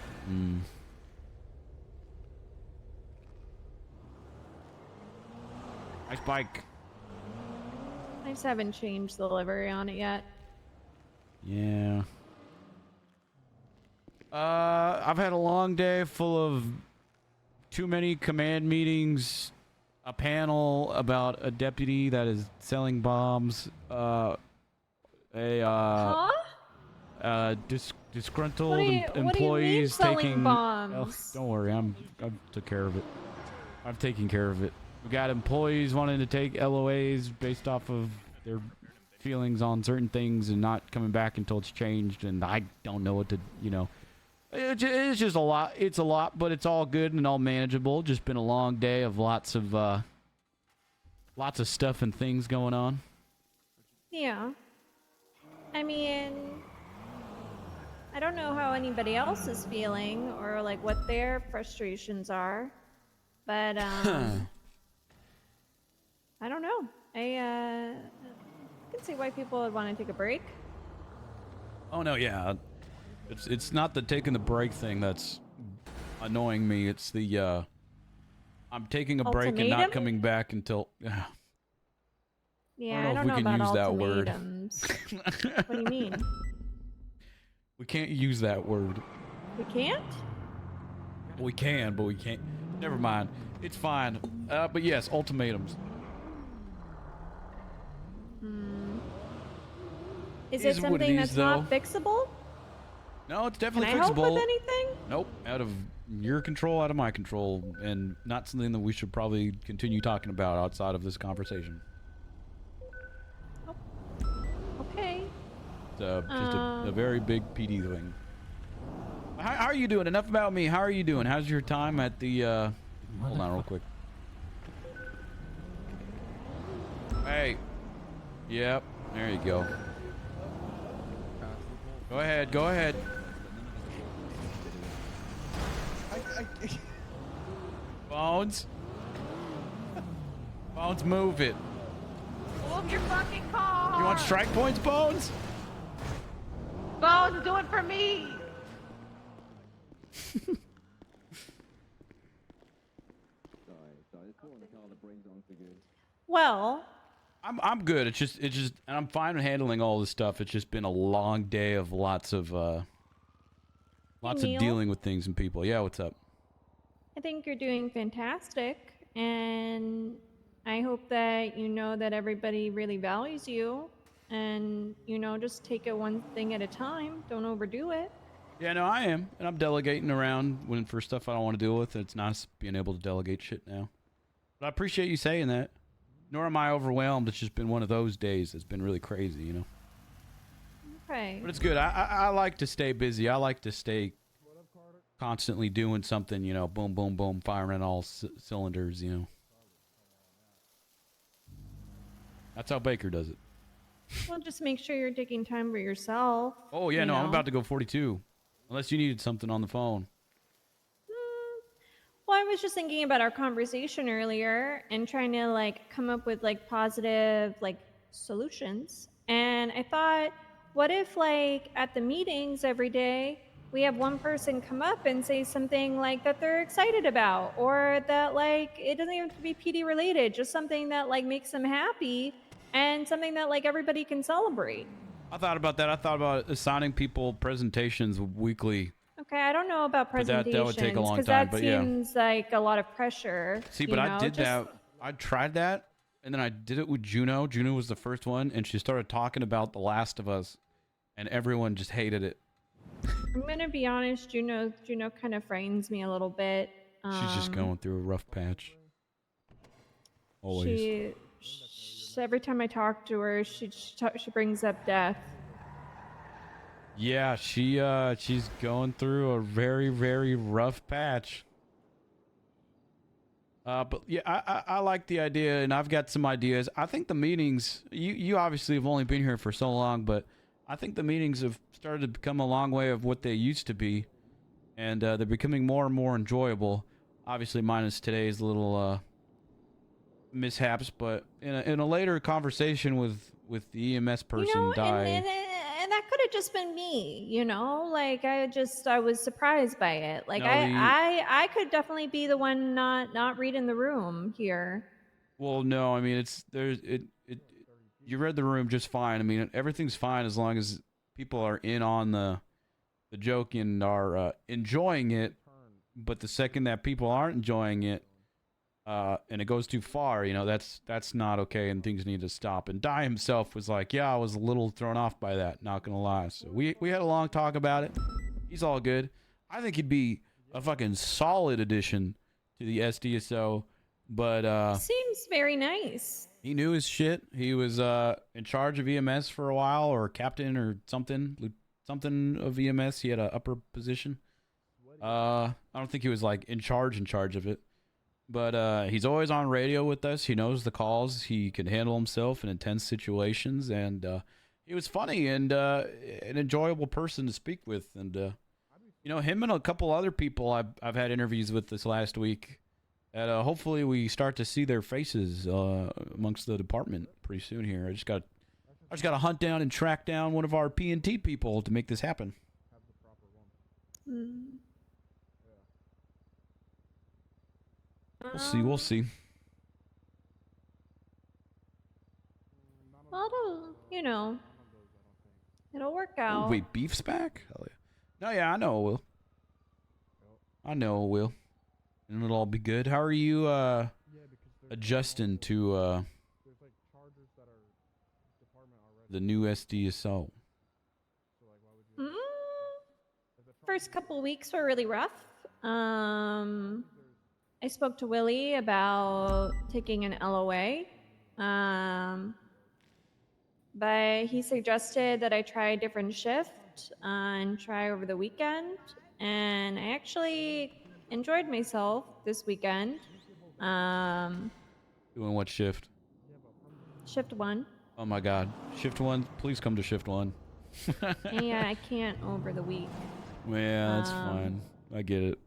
S1: Nice bike.
S7: I just haven't changed the livery on it yet.
S1: Yeah. I've had a long day full of too many command meetings, a panel about a deputy that is selling bombs, disgruntled employees
S7: selling
S1: taking
S7: bombs?
S1: don't worry, I took care of it. I've taken care of it. We got employees wanting to take LOAs based off of their feelings on certain things and not coming back until it's changed, and I don't know what to, it's just a lot. It's a lot, but it's all good and all manageable. Just been a long day of lots of stuff and things going on.
S7: Yeah. I mean, I don't know how anybody else is feeling or like what their frustrations are, but I don't know. I can see why people would want to take a break.
S1: Oh no, yeah. It's not the taking the break thing that's annoying me. It's the I'm taking a break and not coming back until
S7: Yeah,
S1: I don't know if we can use that word.
S7: What do you mean?
S1: We can't use that word.
S7: We can't?
S1: We can, but we can't. Never mind. It's fine. But yes, ultimatums.
S7: Is it
S1: Is what
S7: something
S1: it
S7: that's
S1: is,
S7: not
S1: though.
S7: fixable?
S1: No, it's definitely
S7: Can I help
S1: fixable.
S7: with anything?
S1: Nope. Out of your control, out of my control, and not something that we should probably continue talking about outside of this conversation.
S7: Okay.
S1: It's just a very big PD thing. How are you doing? Enough about me. How are you doing? How's your time at the, hold on real quick. Hey. Yep. There you go. Go ahead. Go ahead. Bones. Bones, move it.
S20: Move your fucking car!
S1: You want strike points, Bones?
S20: Bones, do it for me!
S7: Well,
S1: I'm good. It's just, and I'm fine with handling all this stuff. It's just been a long day of lots of
S7: Neil?
S1: dealing with things and people. Yeah, what's up?
S7: I think you're doing fantastic, and I hope that you know that everybody really values you, and just take it one thing at a time. Don't overdo it.
S1: Yeah, no, I am, and I'm delegating around when for stuff I don't want to deal with. It's nice being able to delegate shit now. But I appreciate you saying that. Nor am I overwhelmed. It's just been one of those days that's been really crazy,
S7: Okay.
S1: But it's good. I like to stay busy. I like to stay constantly doing something, boom, boom, boom, firing all cylinders, That's how Baker does it.
S7: Well, just make sure you're taking time for yourself.
S1: Oh, yeah, no, I'm about to go 42. Unless you needed something on the phone.
S7: Well, I was just thinking about our conversation earlier and trying to come up with positive solutions. And I thought, what if at the meetings every day we have one person come up and say something that they're excited about, or that it doesn't even have to be PD related, just something that makes them happy and something that everybody can celebrate.
S1: I thought about that. I thought about assigning people presentations weekly.
S7: Okay, I don't know about
S1: But that
S7: presentations
S1: would take a long
S7: because
S1: time,
S7: that
S1: but yeah.
S7: seems like a lot of pressure.
S1: See, but I did that. I tried that, and then I did it with Juno. Juno was the first one, and she started talking about The Last of Us, and everyone just hated it.
S7: I'm gonna be honest, Juno kind of frightens me a little bit.
S1: She's just going through a rough patch. Always.
S7: She every time I talk to her, she brings up death.
S1: Yeah, she's going through a very, very rough patch. But yeah, I like the idea, and I've got some ideas. I think the meetings, you obviously have only been here for so long, but I think the meetings have started to become a long way of what they used to be, and they're becoming more and more enjoyable. Obviously, minus today's little mishaps, but in a later conversation with the EMS person,
S7: And that could have just been me, you know? Like I was surprised by it. Like
S1: No,
S7: I could definitely be the one not reading the room here.
S1: Well, no, I mean you read the room just fine. I mean everything's fine as long as people are in on the joke and are enjoying it. But the second that people aren't enjoying it, and it goes too far, you know, that's not okay, and things need to stop. And Dai himself was like, yeah, I was a little thrown off by that, not gonna lie. So we had a long talk about it. He's all good. I think he'd be a fucking solid addition to the SDSO, but
S7: Seems very nice.
S1: he knew his shit. He was in charge of EMS for a while, or captain or something of EMS. He had an upper position. I don't think he was like in charge of it. But he's always on radio with us. He knows the calls. He can handle himself in intense situations, and he was funny and an enjoyable person to speak with. And you know, him and a couple other people I've had interviews with this last week. And hopefully we start to see their faces amongst the department pretty soon here. I just got to hunt down and track down one of our P&T people to make this happen. We'll see.
S7: Well, you know, it'll work out.
S1: Oh, wait, Beef's back? Hell yeah. No, yeah, I know it will. And it'll all be good. How are you adjusting to the new SDSO?
S7: First couple weeks were really rough. I spoke to Willie about taking an LOA. But he suggested that I try a different shift and try over the weekend. And I actually enjoyed myself this weekend.
S1: Doing what shift?
S7: Shift 1.
S1: Oh my god. Shift 1, please come to shift 1.
S7: Yeah, I can't over the week.
S1: Yeah, that's fine. I get it.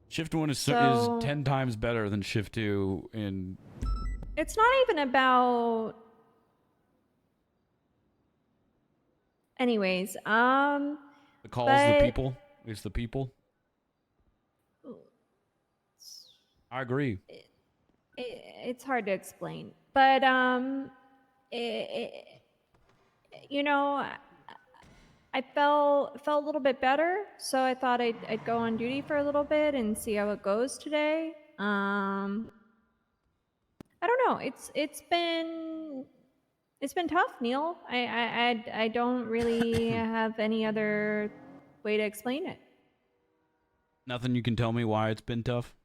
S1: Shift 1 is 10 times better than shift 2 in...
S7: It's not even about... Anyways,
S1: The calls, the people? It's the people? I agree.
S7: It's hard to explain. But, you know, I felt a little bit better, so I thought I'd go on duty for a little bit and see how it goes today. I don't know. It's been tough, Neil. I don't really have any other way to explain it.
S1: Nothing you can tell me why it's been tough?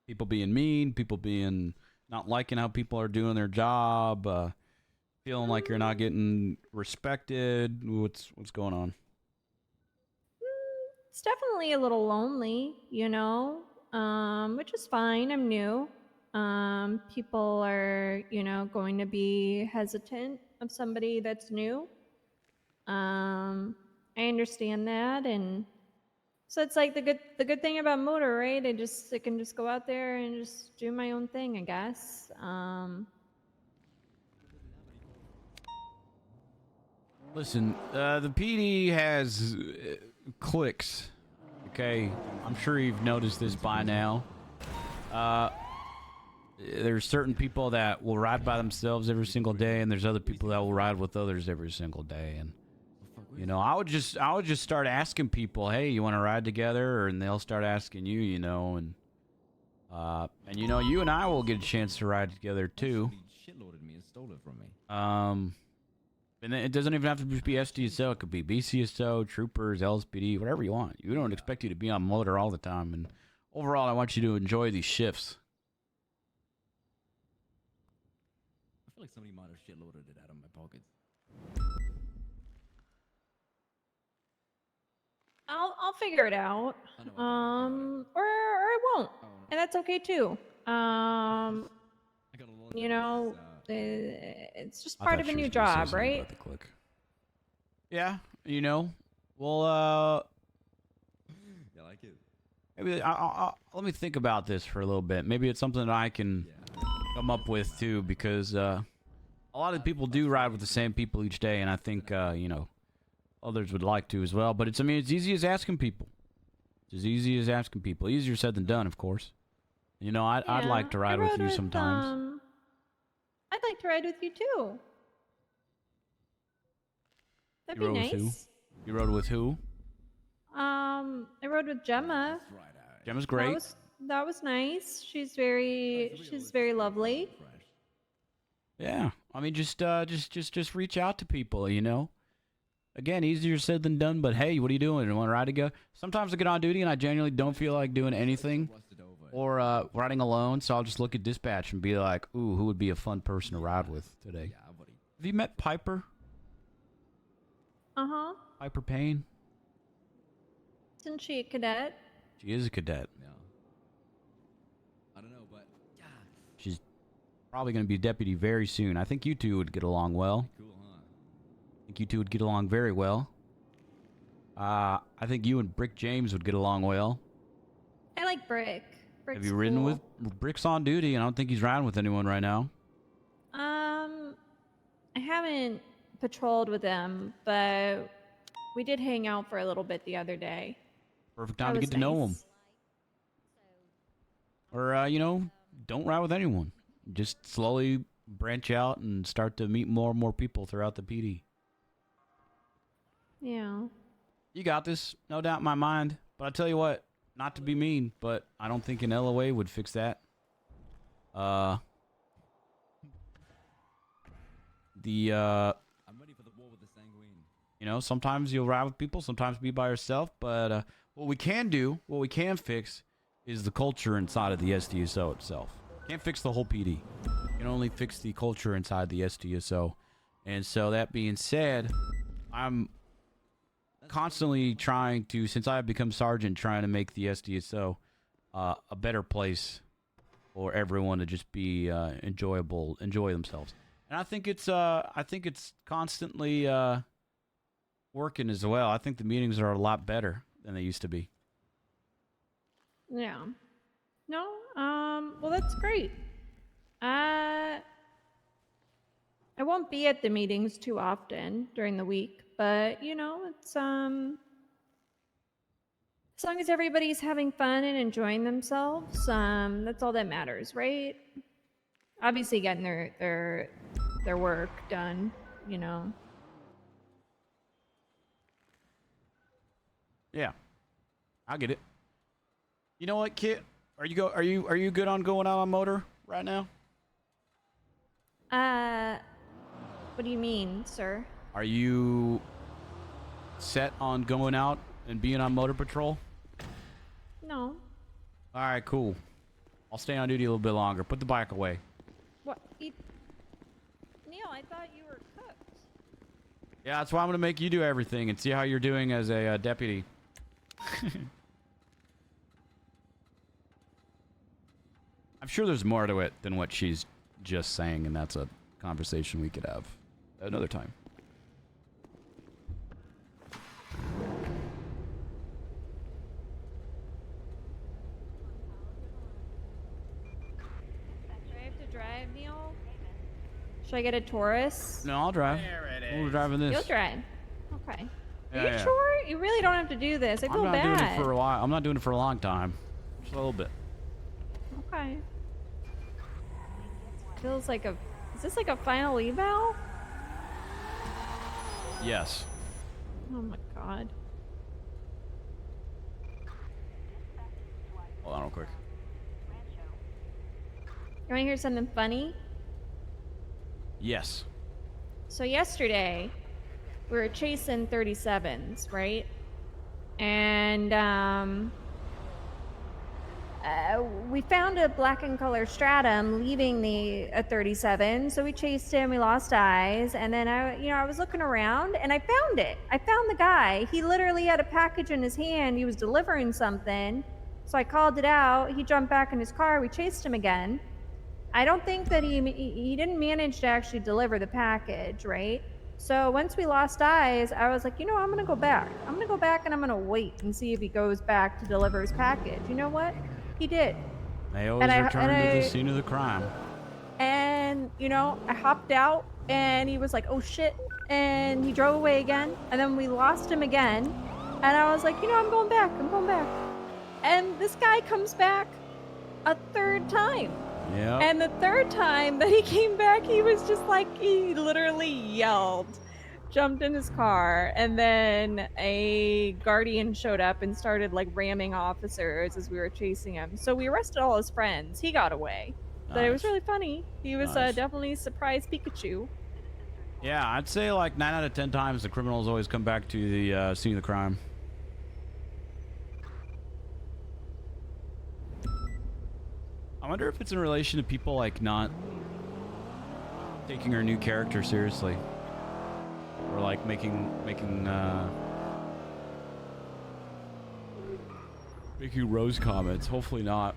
S1: People being mean, people being not liking how people are doing their job, feeling like you're not getting respected. What's going on?
S7: It's definitely a little lonely, you know, which is fine. I'm new. People are, you know, going to be hesitant of somebody that's new. I understand that, and so it's like the good thing about motor, right? I can just go out there and just do my own thing, I guess.
S1: Listen, the PD has clicks. Okay, I'm sure you've noticed this by now. There's certain people that will ride by themselves every single day, and there's other people that will ride with others every single day. And you know, I would just start asking people, hey, you want to ride together? And they'll start asking you, you know, and you know, you and I will get a chance to ride together too.
S8: Shitloaded me and stole it from me.
S1: And it doesn't even have to just be SDSO. It could be BCSO, troopers, LSPD, whatever you want. We don't expect you to be on motor all the time. And overall, I want you to enjoy these shifts.
S8: I feel like somebody might have shitloaded it out of my pockets.
S7: I'll figure it out. Or I won't. and that's okay too. You know, it's just part of a new job, right?
S1: Yeah, you know. Well,
S8: Yeah, I like it.
S1: maybe let me think about this for a little bit. Maybe it's something that I can come up with too, because a lot of people do ride with the same people each day, and I think you know, others would like to as well. But it's it's easy as asking people. It's as easy as asking people. Easier said than done, of course. You know, I'd like to ride with you sometimes.
S7: I'd like to ride with you too. That'd be nice.
S1: With who? You rode with who?
S7: I rode with Gemma.
S1: Gemma's great.
S7: That was nice. She's very lovely.
S1: Yeah, I mean, just reach out to people, you know. Again, easier said than done, but hey, what are you doing? You want to ride together? Sometimes I get on duty and I genuinely don't feel like doing anything or riding alone, so I'll just look at dispatch and be like, ooh, who would be a fun person to ride with today? Have you met Piper?
S7: Uh-huh.
S1: Piper Payne?
S7: Isn't she a cadet?
S1: She is a cadet.
S8: Yeah. I don't know, but yeah.
S1: She's probably going to be a deputy very soon. I think you two would get along well.
S8: Cool, huh?
S1: I think you two would get along very well. I think you and Brick James would get along well.
S7: I like Brick. Brick's
S1: Have you ridden
S7: cool.
S1: with Brick's on duty, and I don't think he's riding with anyone right now.
S7: I haven't patrolled with him, but we did hang out for a little bit the other day.
S1: Perfect time to get to know him. Or, you know, don't ride with anyone. Just slowly branch out and start to meet more and more people throughout the PD.
S7: Yeah.
S1: You got this, no doubt in my mind. But I tell you what, not to be mean, but I don't think an LOA would fix that.
S8: I'm ready for the war with the sanguine.
S1: You know, sometimes you'll ride with people, sometimes be by yourself. But what we can fix, is the culture inside of the SDSO itself. Can't fix the whole PD. You can only fix the culture inside the SDSO. And so that being said, I'm constantly trying to, since I've become sergeant, trying to make the SDSO a better place for everyone to just be enjoy themselves. And I think it's constantly working as well. I think the meetings are a lot better than they used to be.
S7: Yeah. No, well, that's great. I won't be at the meetings too often during the week, but you know, it's as long as everybody's having fun and enjoying themselves, that's all that matters, right? Obviously getting their work done, you know.
S1: Yeah. I get it. You know what, Kit? Are you good on going out on motor right now?
S7: What do you mean, sir?
S1: Are you set on going out and being on motor patrol?
S7: No.
S1: All right, cool. I'll stay on duty a little bit longer. Put the bike away.
S7: What? Neil, I thought you were cooked.
S1: Yeah, that's why I'm going to make you do everything and see how you're doing as a deputy. I'm sure there's more to it than what she's just saying, and that's a conversation we could have another time.
S7: Do I have to drive, Neil? Should I get a Taurus?
S1: No, I'll drive. We're driving this.
S7: You'll drive. Okay.
S1: Yeah,
S7: Are you
S1: yeah.
S7: sure? You really don't have to do this. I feel
S1: I'm not
S7: bad.
S1: doing it for a while. I'm not doing it for a long time. Just a little bit.
S7: Okay. Feels like a... Is this like a final eval?
S1: Yes.
S7: Oh my god.
S1: Hold on real quick.
S7: You want to hear something funny?
S1: Yes.
S7: So yesterday, we were chasing 37s, right? And we found a black and color stratum leaving a 37. So we chased him. We lost eyes, and then I was looking around and I found it. I found the guy. He literally had a package in his hand. He was delivering something. So I called it out. He jumped back in his car. We chased him again. I don't think that he didn't manage to actually deliver the package, right? So once we lost eyes, I was like, you know, I'm gonna go back. I'm gonna go back and I'm gonna wait and see if he goes back to deliver his package. You know what? He did.
S1: They always return to the scene of the crime.
S7: And, you know, I hopped out and he was like, oh shit. And he drove away again. And then we lost him again. And I was like, you know, I'm going back. I'm going back. And this guy comes back a third time.
S1: Yeah.
S7: And the third time that he came back, he was just like, he literally yelled, jumped in his car, and then a guardian showed up and started like ramming officers as we were chasing him. So we arrested all his friends. He got away. But it was really funny. He was definitely surprised Pikachu.
S1: Yeah, I'd say like 9 out of 10 times the criminals always come back to the scene of the crime. I wonder if it's in relation to people like not taking our new character seriously, or like making rose comments. Hopefully not.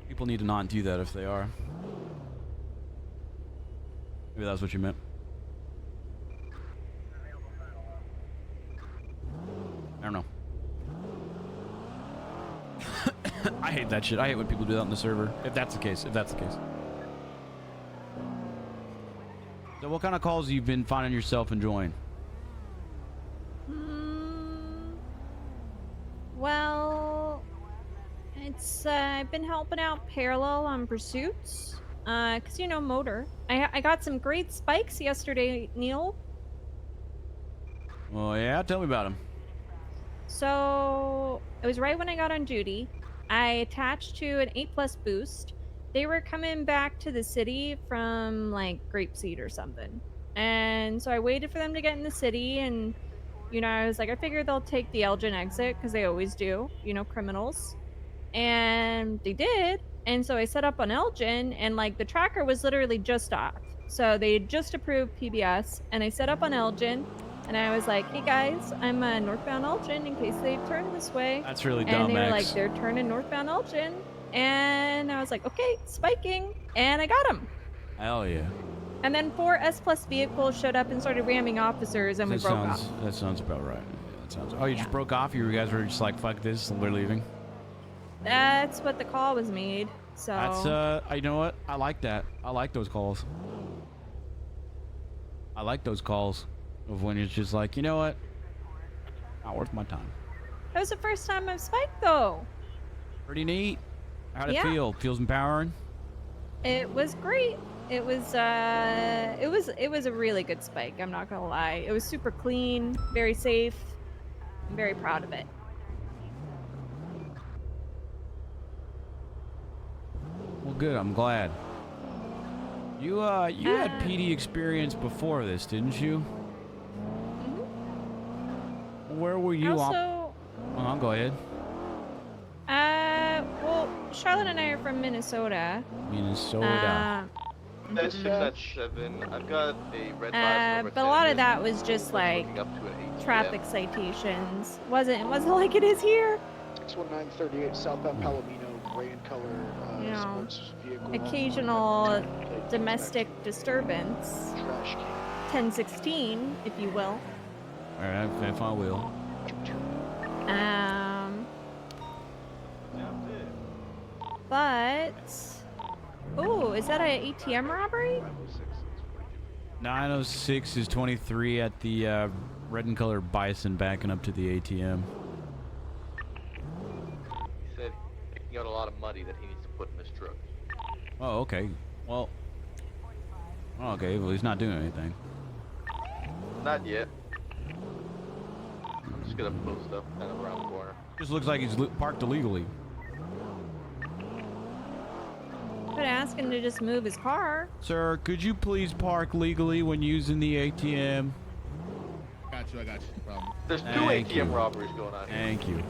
S1: People need to not do that if they are. Maybe that's what you meant. I don't know. I hate that shit. I hate when people do that on the server. If that's the case. So what kind of calls have you been finding yourself enjoying?
S7: Well, it's I've been helping out Parallel on pursuits. Cause you know, motor. I got some great spikes yesterday, Neil.
S1: Well, yeah, tell me about them.
S7: So it was right when I got on duty. I attached to an 8+ boost. They were coming back to the city from like Grapeseed or something. And so I waited for them to get in the city, and you know, I was like, I figured they'll take the Elgin exit because they always do, you know, criminals. And they did. And so I set up on Elgin, and like the tracker was literally just off. So they had just approved PBS, and I set up on Elgin. And I was like, hey guys, I'm northbound Elgin in case they turn this way.
S1: That's really dumb,
S7: And they were
S1: Max.
S7: like, they're turning northbound Elgin. And I was like, okay, spiking. And I got him.
S1: Hell yeah.
S7: And then 4 S+ vehicles showed up and started ramming officers, and we broke off.
S1: That sounds about right. Yeah, that sounds. Oh, you just broke off? You guys were just like, fuck this, and we're leaving?
S7: That's what the call was made. So
S1: That's, you know what? I like that. I like those calls. I like those calls of when it's just like, you know what? Not worth my time.
S7: That was the first time I've spiked, though.
S1: Pretty neat. How'd it
S7: Yeah.
S1: feel? Feels empowering?
S7: It was great. It was a really good spike, I'm not gonna lie. It was super clean, very safe. I'm very proud of it.
S1: Well, good. I'm glad. You had PD experience before this, didn't you? Mm-hmm. Where were you?
S7: Also,
S1: go ahead.
S7: well, Charlotte and I are from Minnesota.
S1: Minnesota.
S11: That's 6 at 7. I've got a red 5.
S7: But a lot of that was just like traffic citations. Wasn't like it is here.
S4: 61938 southbound Palomino, gray in color,
S7: You know,
S4: sports vehicle.
S7: occasional domestic disturbance.
S4: Trash can.
S7: 1016, if you will.
S1: All right, if I will.
S7: But oh, is that an ATM robbery?
S1: 906 is 23 at the red and color Bison backing up to the ATM.
S11: He said he got a lot of money that he needs to put in this truck.
S1: Oh, okay. Well, okay. Well, he's not doing anything.
S11: Not yet. I'm just gonna move stuff kind of around the corner.
S1: Just looks like he's parked illegally.
S7: Could ask him to just move his car.
S1: Sir, could you please park legally when using the ATM?
S9: I got you. No problem.
S11: There's two
S1: Thank
S11: ATM
S1: you.
S11: robberies going on here.
S1: Thank you.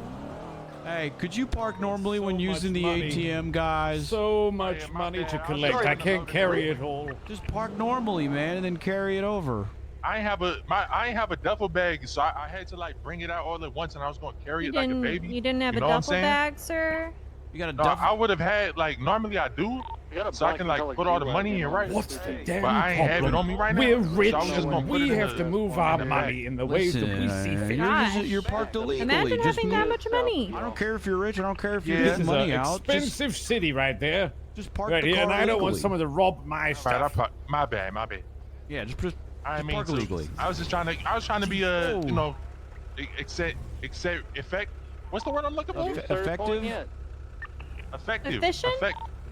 S1: Hey, could you park normally when using the
S9: money.
S1: ATM, guys?
S9: So much money to collect. I can't carry it all.
S1: Just park normally, man, and then carry it over.
S14: I ain't have a duffel bag, so I had to like bring it out all at once, and I was gonna carry
S7: You
S14: it like a
S7: didn't.
S14: baby.
S7: You didn't have
S14: You
S7: a
S14: know what I'm
S7: duffel
S14: saying?
S7: bag, sir.
S1: You got a
S14: No,
S1: duffel.
S14: I would have had like normally I do, so I can like put all the money in right.
S9: What's the damn
S14: But I ain't have it
S9: problem?
S14: on me right now.
S9: We're
S14: so
S9: rich.
S14: I was just gonna put
S9: We
S14: it in
S9: have
S14: the-
S9: to move
S14: in
S9: our
S14: the
S9: money
S14: bag.
S9: in the ways that we see fit.
S1: You're parked illegally.
S7: Imagine
S1: just
S7: having that much money.
S1: I don't care if you're rich. I don't care if you
S9: This
S1: get
S9: is
S1: money
S9: an
S1: out.
S9: expensive city right there.
S1: Just park
S9: right
S1: the
S9: here,
S1: car
S9: and I don't want
S1: legally.
S9: someone to rob my
S14: Right,
S9: stuff.
S14: my bad.
S1: Yeah, just
S14: I mean,
S1: park
S14: to-
S1: legally.
S14: I was trying to be a, you know, effect. What's the word I'm looking for?
S1: Effective.
S14: Effective.
S7: Efficient?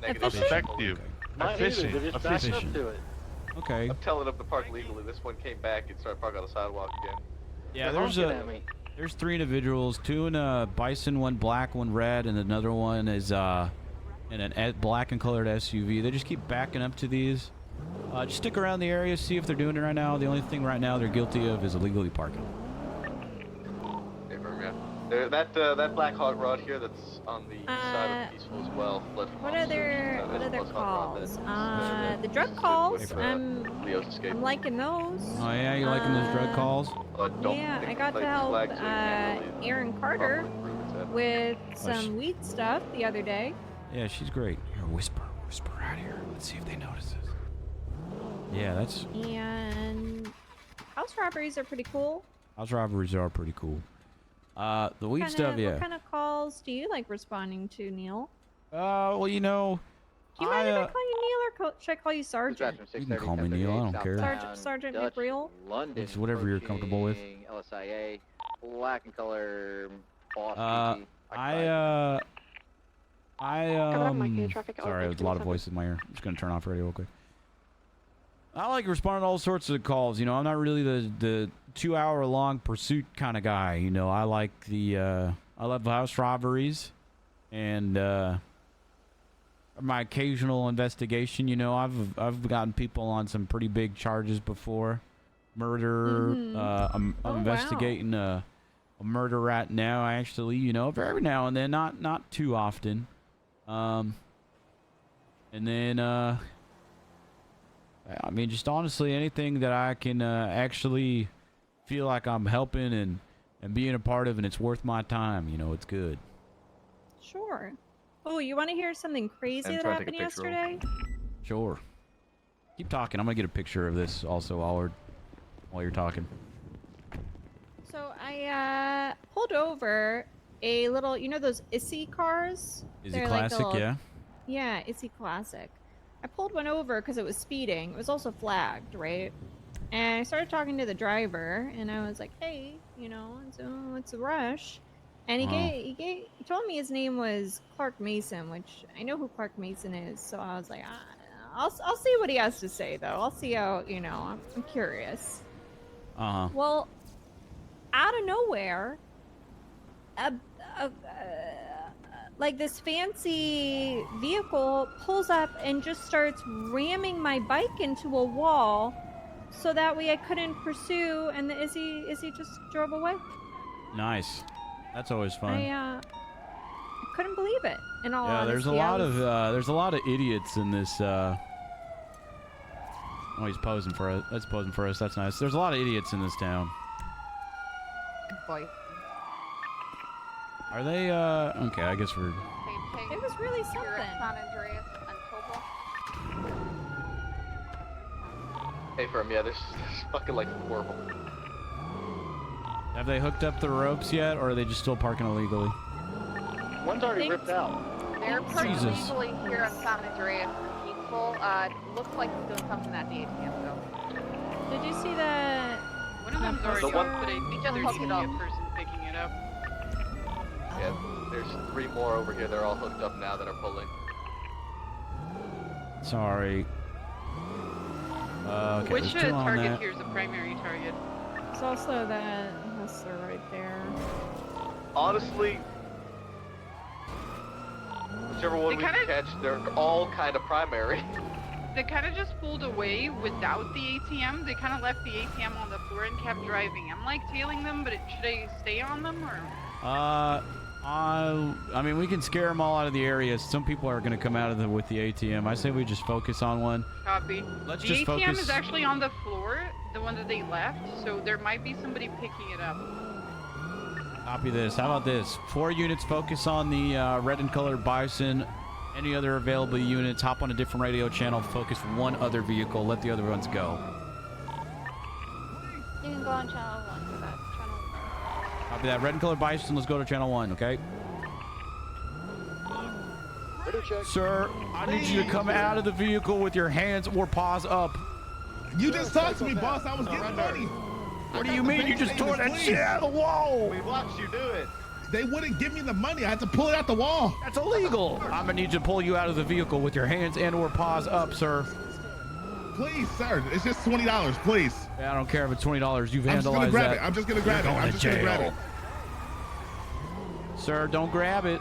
S14: Effective. Efficient.
S1: Efficient. Okay.
S11: I'm telling them to park legally. This one came back and started parking on the sidewalk again.
S1: Yeah,
S11: They're
S1: there's
S11: honking at me.
S1: there's 3 individuals, 2 in a bison, 1 black, 1 red, and another one is in an black and colored SUV. They just keep backing up to these. Just stick around the area, see if they're doing it right now. The only thing right now they're guilty of is illegally parking.
S11: That Black Hawk rod here that's on the side of Peaceful as well. Fled from
S7: What
S11: officers.
S7: other calls? The drug calls. I'm liking those.
S1: Oh yeah, you liking those drug calls?
S7: Yeah, I got to help Aaron Carter with some weed stuff the other day.
S1: Yeah, she's great. Here, whisper out here. Let's see if they notice this. Yeah, that's.
S7: And house robberies are pretty cool.
S1: House robberies are pretty cool. The weed stuff, yeah.
S7: What kind of calls do you like responding to, Neil?
S1: Well, you know,
S7: Do you mind if I call you Neil, or should I call you Sergeant?
S1: you can call me Neil. I don't care.
S7: Sergeant McReal?
S2: London.
S1: It's whatever you're comfortable with.
S2: LSIA, black and color, boss.
S1: Sorry, there's a lot of voices in my ear. I'm just gonna turn off radio real quick. I like responding to all sorts of calls. You know, I'm not really the 2-hour-long pursuit kind of guy. You know, I like I love house robberies, and my occasional investigation. You know, I've gotten people on some pretty big charges before, murder. I'm investigating a murder right now. Actually, you know, every now and then, not too often. And then I mean, just honestly, anything that I can actually feel like I'm helping and being a part of, and it's worth my time. You know, it's good.
S7: Sure. Oh, you want to hear something crazy that happened yesterday?
S1: Sure. Keep talking. I'm gonna get a picture of this also while you're talking.
S7: So I pulled over a little, you know those ISI cars?
S1: Is it classic? Yeah.
S7: Yeah, ISI Classic. I pulled one over because it was speeding. It was also flagged, right? And I started talking to the driver, and I was like, "Hey, you know, it's a rush." And he told me his name was Clark Mason, which I know who Clark Mason is. So I was like, I'll see what he has to say, though. I'll see how, you know, I'm curious. Well, out of nowhere, like this fancy vehicle pulls up and just starts ramming my bike into a wall, so that way I couldn't pursue, and the Izzy just drove away.
S1: Nice. That's always fun.
S7: I couldn't believe it. In all honesty,
S1: there's a lot of idiots in this. Oh, he's posing for us. That's posing for us. That's nice. There's a lot of idiots in this town.
S16: Good boy.
S1: Are they? Okay, I guess we're.
S7: It was really something.
S13: San Andreas and Tobo.
S11: Hey, firm, yeah, there's fucking like 4 of them.
S1: Have they hooked up the ropes yet, or are they just still parking illegally?
S2: One's already ripped out.
S13: They're pretty
S1: Jesus.
S13: legally here on San Andreas and Peaceful. Looks like he's doing something at the ATM though.
S7: Did you see that?
S13: One of them's already up, but we just hooked it up.
S20: Person picking it up.
S11: Yeah, there's 3 more over here. They're all hooked up now that are pulling.
S1: Sorry. Okay,
S20: Which
S1: there's 2 on
S20: target
S1: that.
S20: here is a primary target?
S7: There's also that hustler right there.
S11: Honestly, whichever one we can catch, they're all kind of primary.
S20: They kind of just pulled away without the ATM. They kind of left the ATM on the floor and kept driving. I'm like tailing them, but should I stay on them or?
S1: I mean, we can scare them all out of the area. Some people are going to come out of with the ATM. I say we just focus on one.
S20: Copy.
S1: Let's
S20: the
S1: just
S20: ATM
S1: focus.
S20: is actually on the floor.
S13: the one that they left, so there might be somebody picking it up.
S1: Copy this. How about this? 4 units focus on the red and colored Bison. Any other available units, hop on a different radio channel, focus one other vehicle, let the other ones go.
S5: You can go on channel 1 for that. Channel 1.
S1: Copy that. Red and colored Bison, let's go to channel 1, okay? Sir, I need you to come out of the vehicle with your hands or paws up.
S6: You just talked to me, boss. I was getting money.
S1: What do you mean? You just tore that shit out of the wall.
S11: We watched you do it.
S6: They wouldn't give me the money. I had to pull it out the wall.
S1: That's illegal. I'm gonna need you to pull you out of the vehicle with your hands and or paws up, sir.
S6: Please, sir. It's just $20, please.
S1: Yeah, I don't care if it's $20. You've
S6: I'm just gonna
S1: vandalized
S6: grab
S1: that.
S6: it. I'm just gonna grab it. I'm just gonna grab it.
S1: Sir, don't grab it.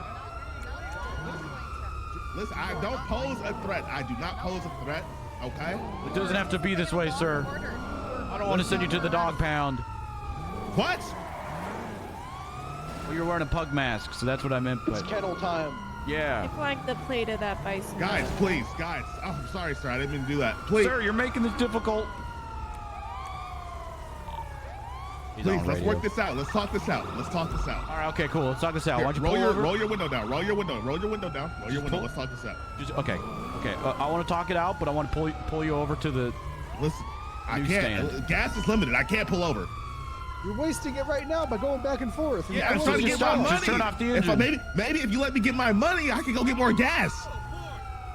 S6: Listen, I don't pose a threat. I do not pose a threat. Okay?
S1: It doesn't have to be this way, sir. I don't want to send you to the dog pound.
S6: What?
S1: Well, you're wearing a pug mask, so that's what I meant.
S4: It's kennel time.
S1: Yeah.
S7: I flagged the plate of that Bison.
S6: Guys, please, guys. Oh, I'm sorry, sir. I didn't mean to do that. Please.
S1: Sir, you're making this difficult.
S6: Please, let's work this out. Let's talk this out. Let's talk this out.
S1: All right, okay, cool. Let's talk this out.
S6: Here,
S1: Why don't you
S6: roll your window down. Roll your window. Roll your window down. Roll your window. Let's talk this out.
S1: Okay. I want to talk it out, but I want to pull you over to the.
S6: Listen, I
S1: newsstand.
S6: can't. Gas is limited. I can't pull over.
S4: You're wasting it right now by going back and forth.
S6: Yeah, I'm trying to get my money.
S1: Just turn off the engine.
S6: Maybe if you let me get my money, I can go get more gas.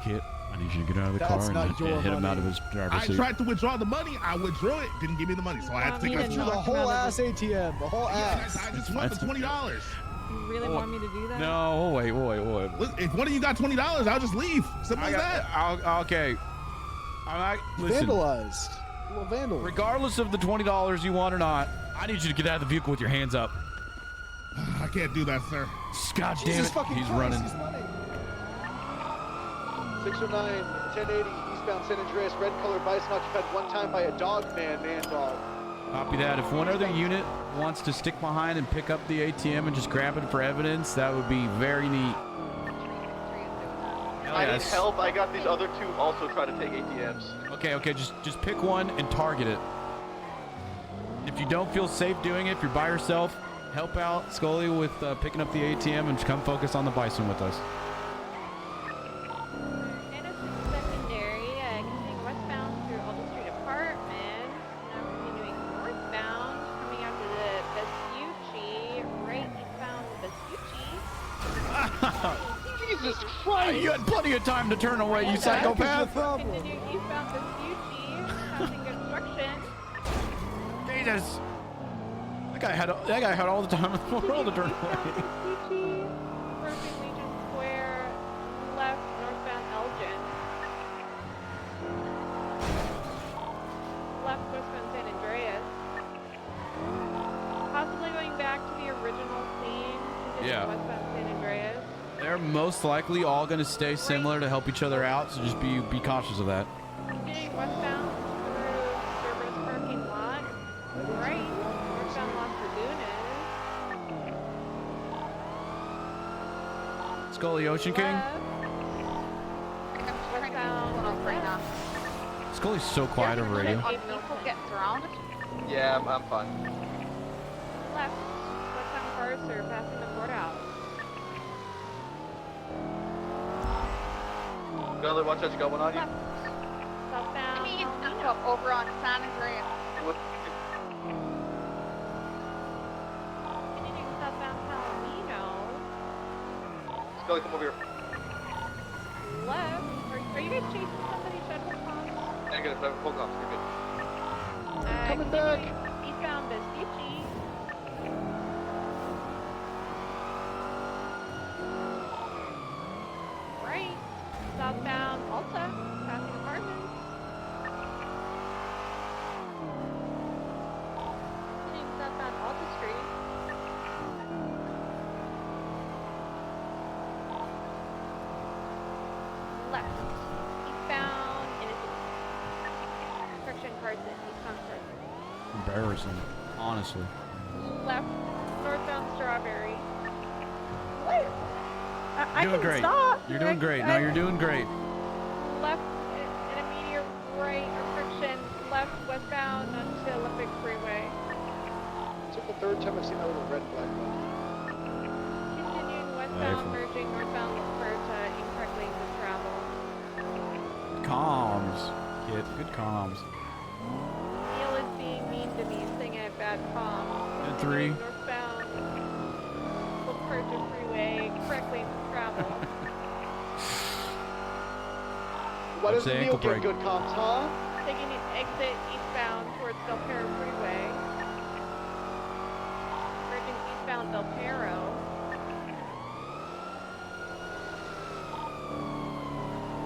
S1: Kit, I need you to get out of the car and hit him out of his driver's seat.
S6: I tried to withdraw the money. I withdrew it. Didn't give me the money, so I had to take it.
S4: The whole ass ATM. The whole ass.
S6: I just want the $20.
S7: You really want me to do that?
S1: No, wait.
S6: Listen, if one of you got $20, I'll just leave. Simple as that.
S1: Okay. Listen.
S4: Vandalized. A little vandal.
S1: Regardless of the $20 you want or not, I need you to get out of the vehicle with your hands up.
S6: I can't do that, sir.
S1: God damn it. He's running.
S4: 609, 1080, eastbound San Andreas, red colored Bison occupied one time by a dog man dog.
S1: Copy that. If one other unit wants to stick behind and pick up the ATM and just grab it for evidence, that would be very neat.
S11: I need help. I got these other 2 also try to take ATMs.
S1: Okay, just pick one and target it. If you don't feel safe doing it, if you're by yourself, help out Scully with picking up the ATM and come focus on the Bison with us.
S7: Secondary, continuing westbound through Alden Street Apartment. Now continuing northbound, coming out to the Vespucci, right eastbound Vespucci.
S11: Jesus Christ!
S1: You had plenty of time to turn away, you psychopath.
S7: Continuing eastbound Vespucci, passing construction.
S1: Jesus. That guy had all the time in the world to turn away.
S7: Vespucci, approaching Legion Square, left northbound Elgin. Left westbound San Andreas. Possibly going back to the original scene.
S1: Yeah.
S7: Westbound San Andreas.
S1: They're most likely all going to stay similar to help each other out, so just be cautious of that.
S7: Continuing westbound through Cerberus parking lot. Right. Northbound Las Lagunas.
S1: Scully Ocean King?
S7: Westbound
S13: right now.
S1: Scully's so quiet over radio.
S13: People get surrounded.
S11: Yeah, I'm fine.
S7: Left. Westbound Carcer passing the courthouse.
S11: Scully, watch what's going on you.
S7: Southbound.
S13: Please up over on San Andreas.
S7: Continuing southbound Palomino.
S11: Scully, come over here.
S7: Left. Are you guys chasing somebody? Shuttle Pond?
S11: Negative, full comps, you're good.
S7: Coming back. Eastbound Vespucci. Right. Southbound Alta. Passing apartments. Continuing southbound Alta Street. Left. Eastbound Innocent. Correction Carson. Eastbound Carson.
S1: Embarrassing, honestly.
S7: Left. Northbound Strawberry. I
S1: You're doing
S7: can
S1: great.
S7: stop.
S1: You're doing great. You're doing great.
S7: Left intermediate right restriction. Left
S20: westbound onto Olympic Freeway.
S2: It's like the third time I've seen that little red flag.
S20: Continuing westbound, merging northbound for incorrect lanes of travel.
S1: Comms, kid. Good comms.
S20: Neil is being mean to me, saying I have bad comms.
S1: And 3.
S20: Northbound, look for the freeway, correct lanes of travel.
S2: Why doesn't
S1: Say
S2: Neil
S1: ankle
S2: get
S1: break.
S2: good comms, huh?
S20: Taking an exit eastbound towards Del Perro Freeway. Merging eastbound Del Perro.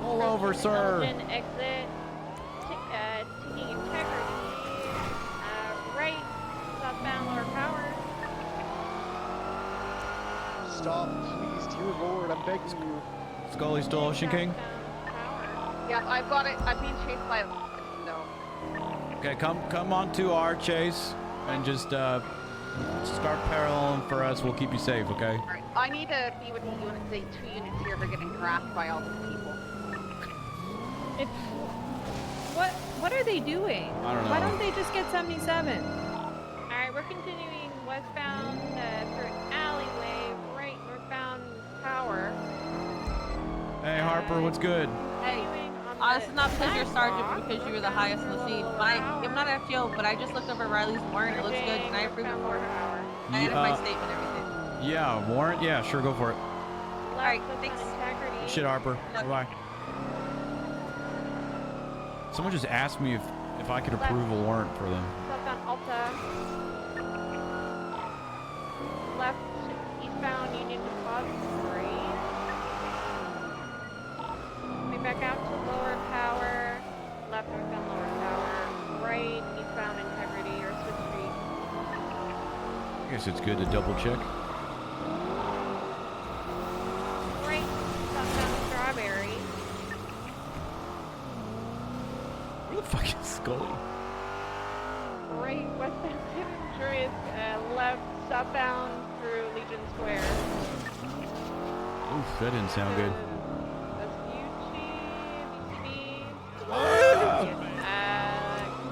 S1: Pull over, sir.
S20: Elgin exit. Taking integrity. Right. Southbound Lower Power.
S2: Stop, please, dear Lord, I'm begging you.
S1: Scully still Ocean King?
S13: Yeah, I've got it. I'm being chased by. No.
S1: Okay, come on to our chase and just start paralleling for us. We'll keep you safe, okay?
S13: Alright, I need to be with the unit. The 2 units here are getting harassed by all these people.
S7: What are they doing?
S1: I don't know.
S7: Why don't they just get 77?
S20: Alright, we're continuing westbound through an alleyway, right northbound Power.
S1: Hey, Harper, what's good?
S16: Hey, this is not because you're sergeant, but because you were the highest in the scene. I'm not FGO, but I just looked over Riley's warrant. It looks good. Can I approve it for her? I added my statement and everything.
S1: Yeah, warrant? Yeah, sure, go for it.
S16: Alright, thanks.
S1: Shit, Harper. Bye-bye. Someone just asked me if I could approve a warrant for them.
S20: Southbound Alta. Left eastbound Union Depository. Coming back out to Lower Power. Left northbound Lower Power. Right eastbound Integrity or Switch Street.
S1: I guess it's good to double check.
S20: Right southbound Strawberry.
S1: Where the fuck is Scully?
S20: Right westbound San Andreas. Left southbound through Legion Square.
S1: Oof, that didn't sound good.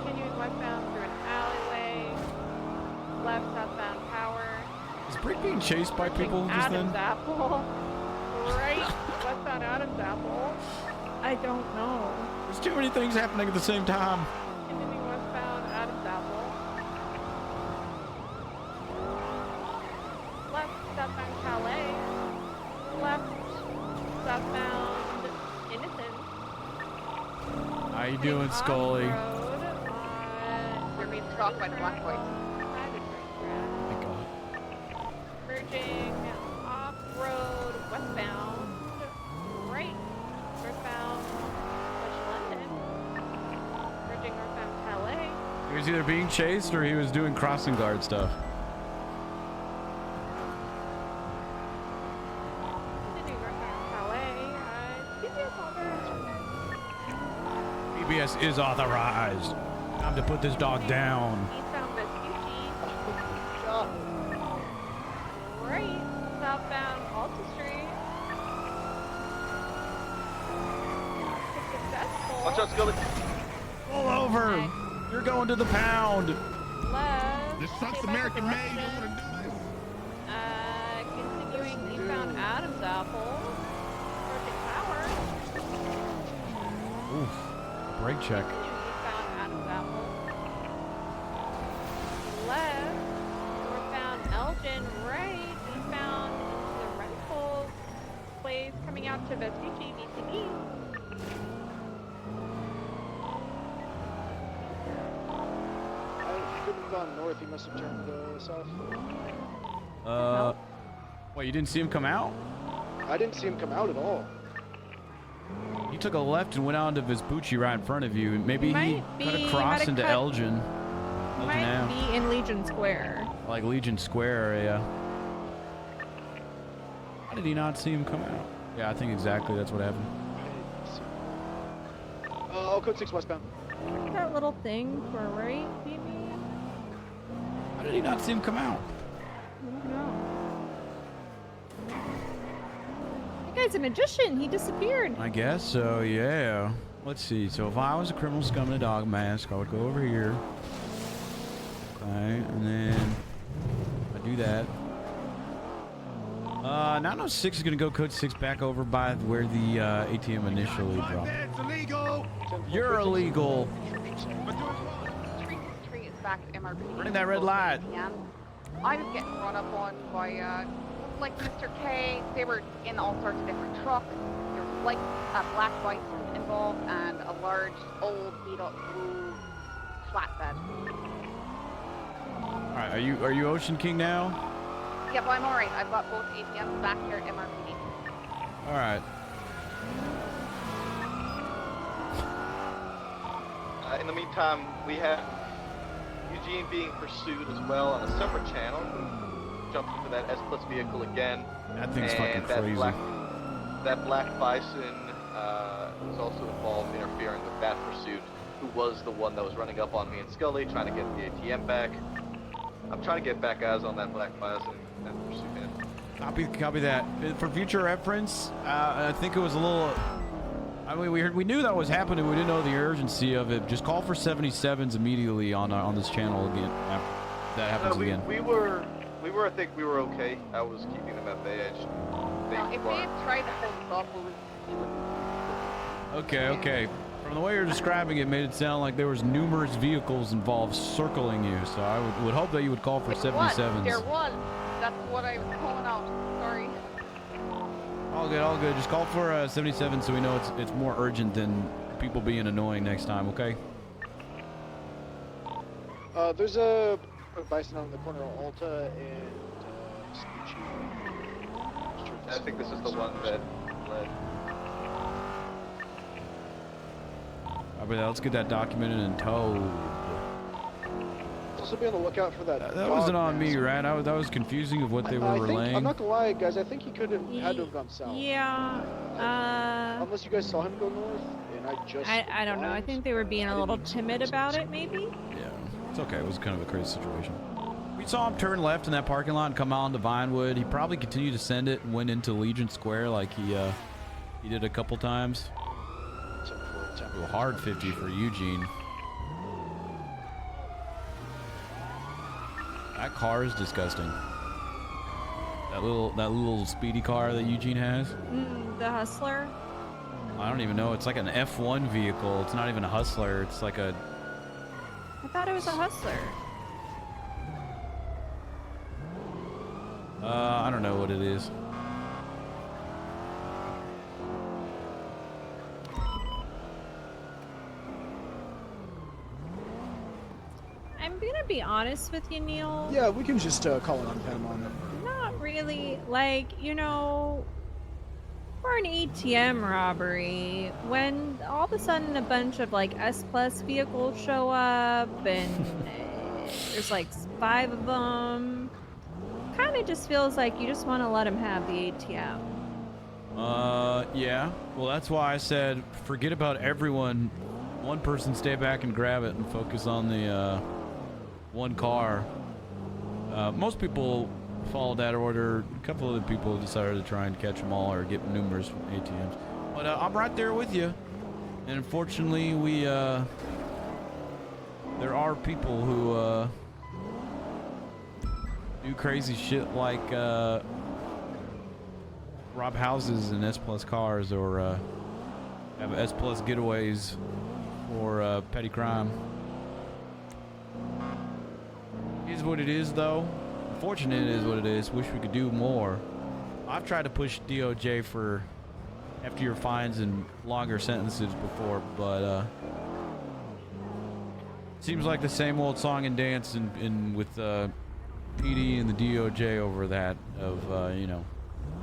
S20: Continuing westbound through an alleyway. Left southbound Power.
S1: Is Brick being chased by people just
S20: Adams
S1: then?
S20: Apple. Right westbound Adams Apple.
S7: I don't know.
S1: There's too many things happening at the same time.
S20: Continuing westbound Adams Apple. Left southbound Calais. Left southbound Innocence.
S1: How you doing, Scully?
S13: They're being stalked by the black boys.
S1: Thank God.
S20: Merging off-road westbound. Right northbound West London. Merging northbound Calais.
S1: He was either being chased or he was doing crossing guard stuff.
S20: Continuing northbound Calais.
S1: PBS is authorized. Time to put this dog down.
S20: Eastbound Vespucci. Right southbound Alta Street. Successful.
S11: Watch out, Scully.
S1: Pull over. You're going to the pound.
S20: Left.
S6: This truck's American made. You want to do this?
S20: Continuing eastbound Adams Apple. Approaching Power.
S1: Oof. Brake check.
S20: Eastbound Adams Apple. Left. Northbound Elgin. Right. Eastbound into the rental place. Coming out to Vespucci, VCB.
S2: I couldn't have gone north. He must have turned south.
S1: Wait, you didn't see him come out?
S2: I didn't see him come out at all.
S1: He took a left and went on to Vespucci right in front of you. Maybe he
S7: Might
S1: cut
S7: be-
S1: across
S7: might have
S1: into
S7: cut-
S1: Elgin.
S7: Might
S1: Ave.
S7: be in Legion Square.
S1: Like Legion Square area. How did he not see him come out? Yeah, I think exactly that's what happened.
S2: Oh, code 6 westbound.
S7: That little thing for right, maybe?
S1: How did he not see him come out?
S7: I don't know. That guy's a magician. He disappeared.
S1: I guess so, yeah. let's see. So if I was a criminal scum in a dog mask, I would go over here. Okay, and then I do that. 906 is gonna go code 6 back over by where the ATM initially dropped.
S4: It's illegal.
S1: You're illegal.
S13: Street is back at MRP.
S1: Running that red light.
S13: I was getting run up on by like Mr. K. They were in all sorts of different trucks. There was like a black bison involved and a large old beat up blue flatbed.
S1: All right, are you Ocean King now?
S13: Yeah, but I'm alright. I've got both ATMs back here at MRP.
S1: All right.
S11: In the meantime, we have Eugene being pursued as well on a separate channel. Jumped into that S Plus vehicle again.
S1: That thing's fucking
S11: that
S1: crazy.
S11: That black bison was also involved interfering with that pursuit, who was the one that was running up on me and Scully, trying to get the ATM back. I'm trying to get back eyes on that black bison and pursue him.
S1: Copy that. For future reference, I think it was a little. I mean, we knew that was happening. We didn't know the urgency of it. Just call for 77s immediately on this channel again. After that happens again.
S11: We were. I think we were okay. I was keeping them at bay.
S13: Now, if they had tried to hold us off, we would.
S1: Okay. From the way you're describing it, made it sound like there was numerous vehicles involved circling you. So I would hope that you would call for 77s.
S13: There was. That's what I was calling out. Sorry.
S1: All good. Just call for 77 so we know it's more urgent than people being annoying next time, okay?
S17: There's a bison on the corner of Alta and Scoochie.
S11: I think this is the one that led.
S1: Let's get that documented and towed.
S17: Also be on the lookout for that.
S1: That wasn't on me, right? That was confusing of what they were relaying.
S17: I'm not gonna lie, guys. I think he could have had to have gone south.
S7: Yeah.
S17: Unless you guys saw him go north, and
S7: I don't know. I think they were being a little timid about it, maybe.
S1: Yeah, it's okay. It was kind of a crazy situation. We saw him turn left in that parking lot and come out into Vinewood. He probably continued to send it and went into Legion Square like he did a couple times. A hard 50 for Eugene. That car is disgusting. That little speedy car that Eugene has.
S7: The Hustler.
S1: I don't even know. It's like an F1 vehicle. It's not even a Hustler. It's like a.
S7: I thought it was a Hustler.
S1: I don't know what it is.
S7: I'm gonna be honest with you, Neil.
S17: Yeah, we can just call it on Panama.
S7: Not really. Like, for an ATM robbery, when all of a sudden a bunch of like S Plus vehicles show up and there's like 5 of them, kind of just feels like you just want to let them have the ATM.
S1: Yeah. Well, that's why I said forget about everyone. One person stay back and grab it and focus on the one car. Most people followed that order. A couple other people decided to try and catch them all or get numerous ATMs. But I'm right there with you. And unfortunately, there are people who do crazy shit like rob houses in S Plus cars or have S Plus getaways for petty crime. It is what it is, though. Unfortunately, it is what it is. Wish we could do more. I've tried to push DOJ for heftier fines and longer sentences before, but seems like the same old song and dance in with PD and the DOJ over that of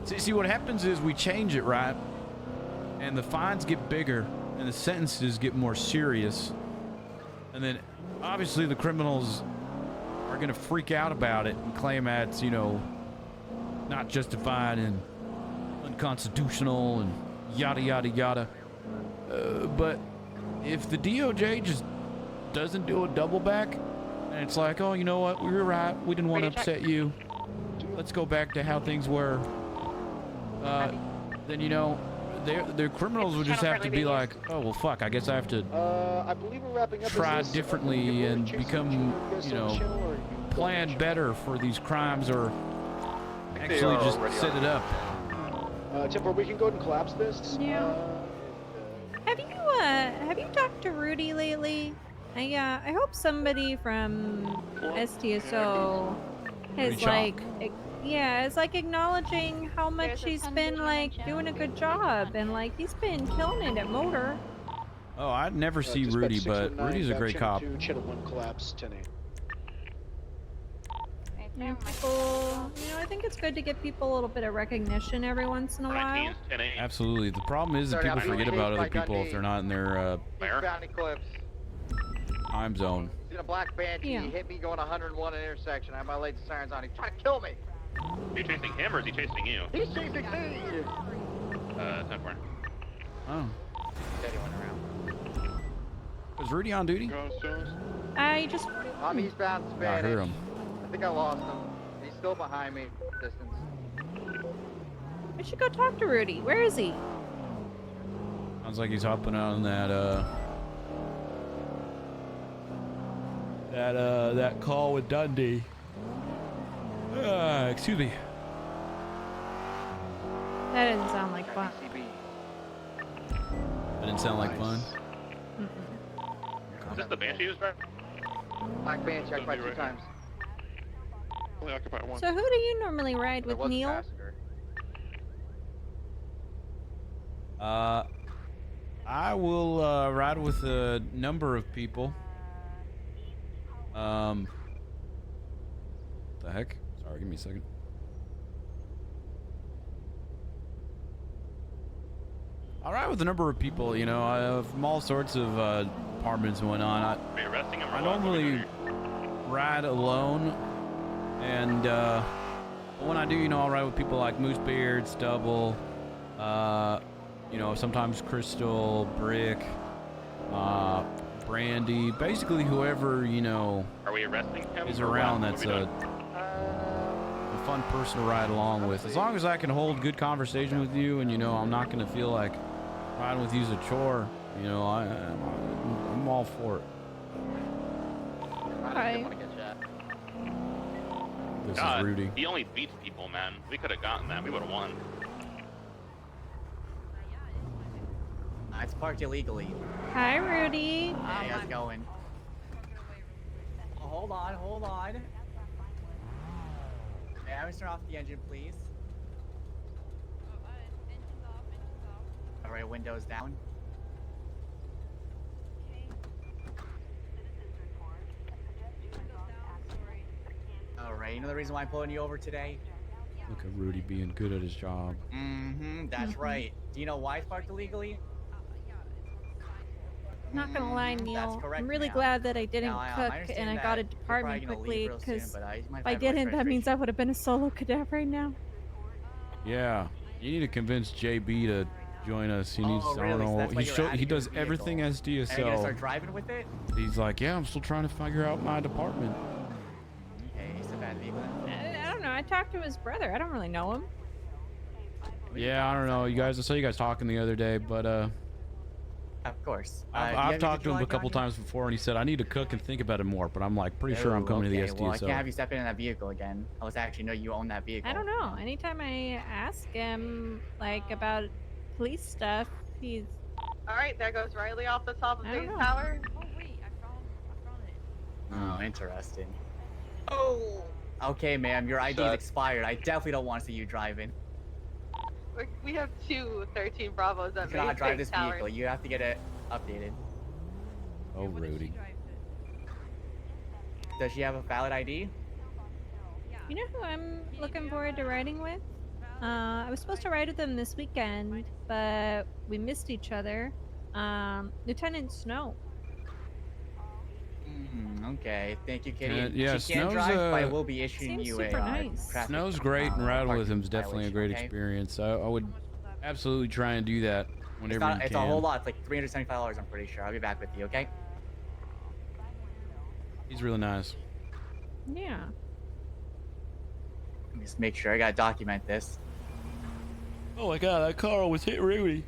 S1: See, what happens is we change it, right? And the fines get bigger and the sentences get more serious. And then obviously the criminals are going to freak out about it and claim that's, not justified and unconstitutional and yada, yada, yada. But if the DOJ just doesn't do a double back and it's like, oh, you know what? We were right. We didn't want to upset you. Let's go back to how things were. Then, the criminals would just have to be like, oh well, fuck. I guess I have to
S17: I believe we're wrapping up.
S1: try
S17: business.
S1: differently and become, you know, plan better for these crimes, or actually just set it up.
S17: Temper, we can go ahead and collapse this.
S7: Yeah. Have you talked to Rudy lately? I hope somebody from STSO has
S1: Reach out.
S7: is like acknowledging how much he's been like doing a good job, and like he's been killing it at Motor.
S1: Oh, I'd never see Rudy, but Rudy's a great cop.
S17: Channel 1 collapse 10-8.
S7: Yeah, people, I think it's good to give people a little bit of recognition every once in a while.
S1: Absolutely. The problem is that people forget about other people if they're not in their
S23: Bounty clips.
S1: time zone.
S23: Seen a black banshee.
S7: Yeah.
S23: He hit me going 101 at intersection. I had my lights and sirens on. He's trying to kill me.
S2: Are you chasing him or is he chasing you?
S23: He's chasing me.
S2: 10-4.
S1: Oh.
S23: Said he went around.
S1: Was Rudy on duty?
S7: I just.
S23: I'm eastbound
S1: I
S23: Spanish.
S1: heard him.
S23: I think I lost him. He's still behind me. Distance.
S7: I should go talk to Rudy. Where is he?
S1: Sounds like he's hopping on that call with Dundee. Excuse me.
S7: That doesn't sound like fun.
S1: That didn't sound like fun.
S2: Is this the Banshee who's driving?
S23: Black banshee. I tried 2 times.
S2: Only occupy one.
S7: So who do you normally ride with, Neil?
S1: I will ride with a number of people. The heck? Sorry, give me a second. I ride with a number of people, from all sorts of departments and whatnot.
S2: Are you arresting him or
S1: I
S2: what?
S1: normally ride alone, and when I do, I'll ride with people like Moosebeard, Stubble, sometimes Crystal, Brick, Brandy, basically whoever,
S2: Are we arresting him?
S1: is
S2: or
S1: around
S2: what?
S1: that's
S2: What are we
S1: a
S2: doing?
S1: fun person to ride along with. As long as I can hold good conversation with you, and I'm not going to feel like riding with you is a chore, I'm all for it.
S7: Hi.
S1: This
S2: God,
S1: is Rudy.
S2: he only beats people, man. We could have gotten that. We would have won.
S15: It's parked illegally.
S7: Hi, Rudy.
S15: Hey, how's it going? Oh, hold on. May I turn off the engine, please? Alright, windows down. Alright, you know the reason why I'm pulling you over today?
S1: Look at Rudy being good at his job.
S15: That's right. Do you know why it's parked illegally?
S7: Not gonna lie,
S15: That's
S7: Neil.
S15: correct,
S7: I'm really
S15: ma'am.
S7: glad that I didn't
S15: Now, I
S7: cook
S15: understand
S7: and I got a
S15: that you're
S7: department
S15: probably gonna
S7: quickly,
S15: leave real soon,
S7: because
S15: but you might
S7: if I
S15: have
S7: didn't, that means
S15: registration.
S7: I would have been a solo cadet right now.
S1: Yeah, you need to convince JB to join us. He needs.
S15: really?
S1: I don't
S15: So
S1: know.
S15: that's why you're adding
S1: He does
S15: your vehicle.
S1: everything as
S15: Are you gonna start
S1: DSL.
S15: driving with it?
S1: He's like, yeah, I'm still trying to figure out my department.
S15: Okay, it's a bad vehicle.
S7: I don't know. I talked to his brother. I don't really know him.
S1: Yeah, I don't know. I saw you guys talking the other day, but
S15: Of course.
S1: I've talked to him a couple times before, and he said I need to cook and think about it more. But I'm like pretty sure I'm coming to the
S15: Well, I
S1: STSO.
S15: can't have you step in that vehicle again. Unless I actually know you own that vehicle.
S7: I don't know. Anytime I ask him like about police stuff, he's.
S20: All right, there goes Riley off the top of
S7: I don't
S20: Big
S7: know.
S20: Tower.
S15: Oh, interesting. Oh. Okay, ma'am, your ID is expired. I definitely don't want to see you driving.
S20: We have 2 13 Bravos
S15: You
S20: at
S15: cannot
S20: Big
S15: drive this
S20: Tower.
S15: vehicle. You have to get it updated.
S1: Oh, Rudy.
S15: Does she have a valid ID?
S7: You know who I'm looking forward to riding with? I was supposed to ride with them this weekend, but we missed each other. Lieutenant Snow.
S15: Okay, thank you, Kitty.
S1: Yeah,
S15: she can't
S1: Snow's,
S15: drive, but I will be issuing
S7: seems
S15: you a
S7: super nice.
S15: traffic,
S1: Snow's great, and riding with
S15: parking
S1: him is definitely a
S15: violation,
S1: great
S15: okay?
S1: experience. I would absolutely try and do that whenever you
S15: It's
S1: can.
S15: a whole lot. It's like $375, I'm pretty sure. I'll be back with you, okay?
S1: He's really nice.
S7: Yeah.
S15: Let me just make sure. I gotta document this.
S1: Oh my god, that car almost hit Rudy.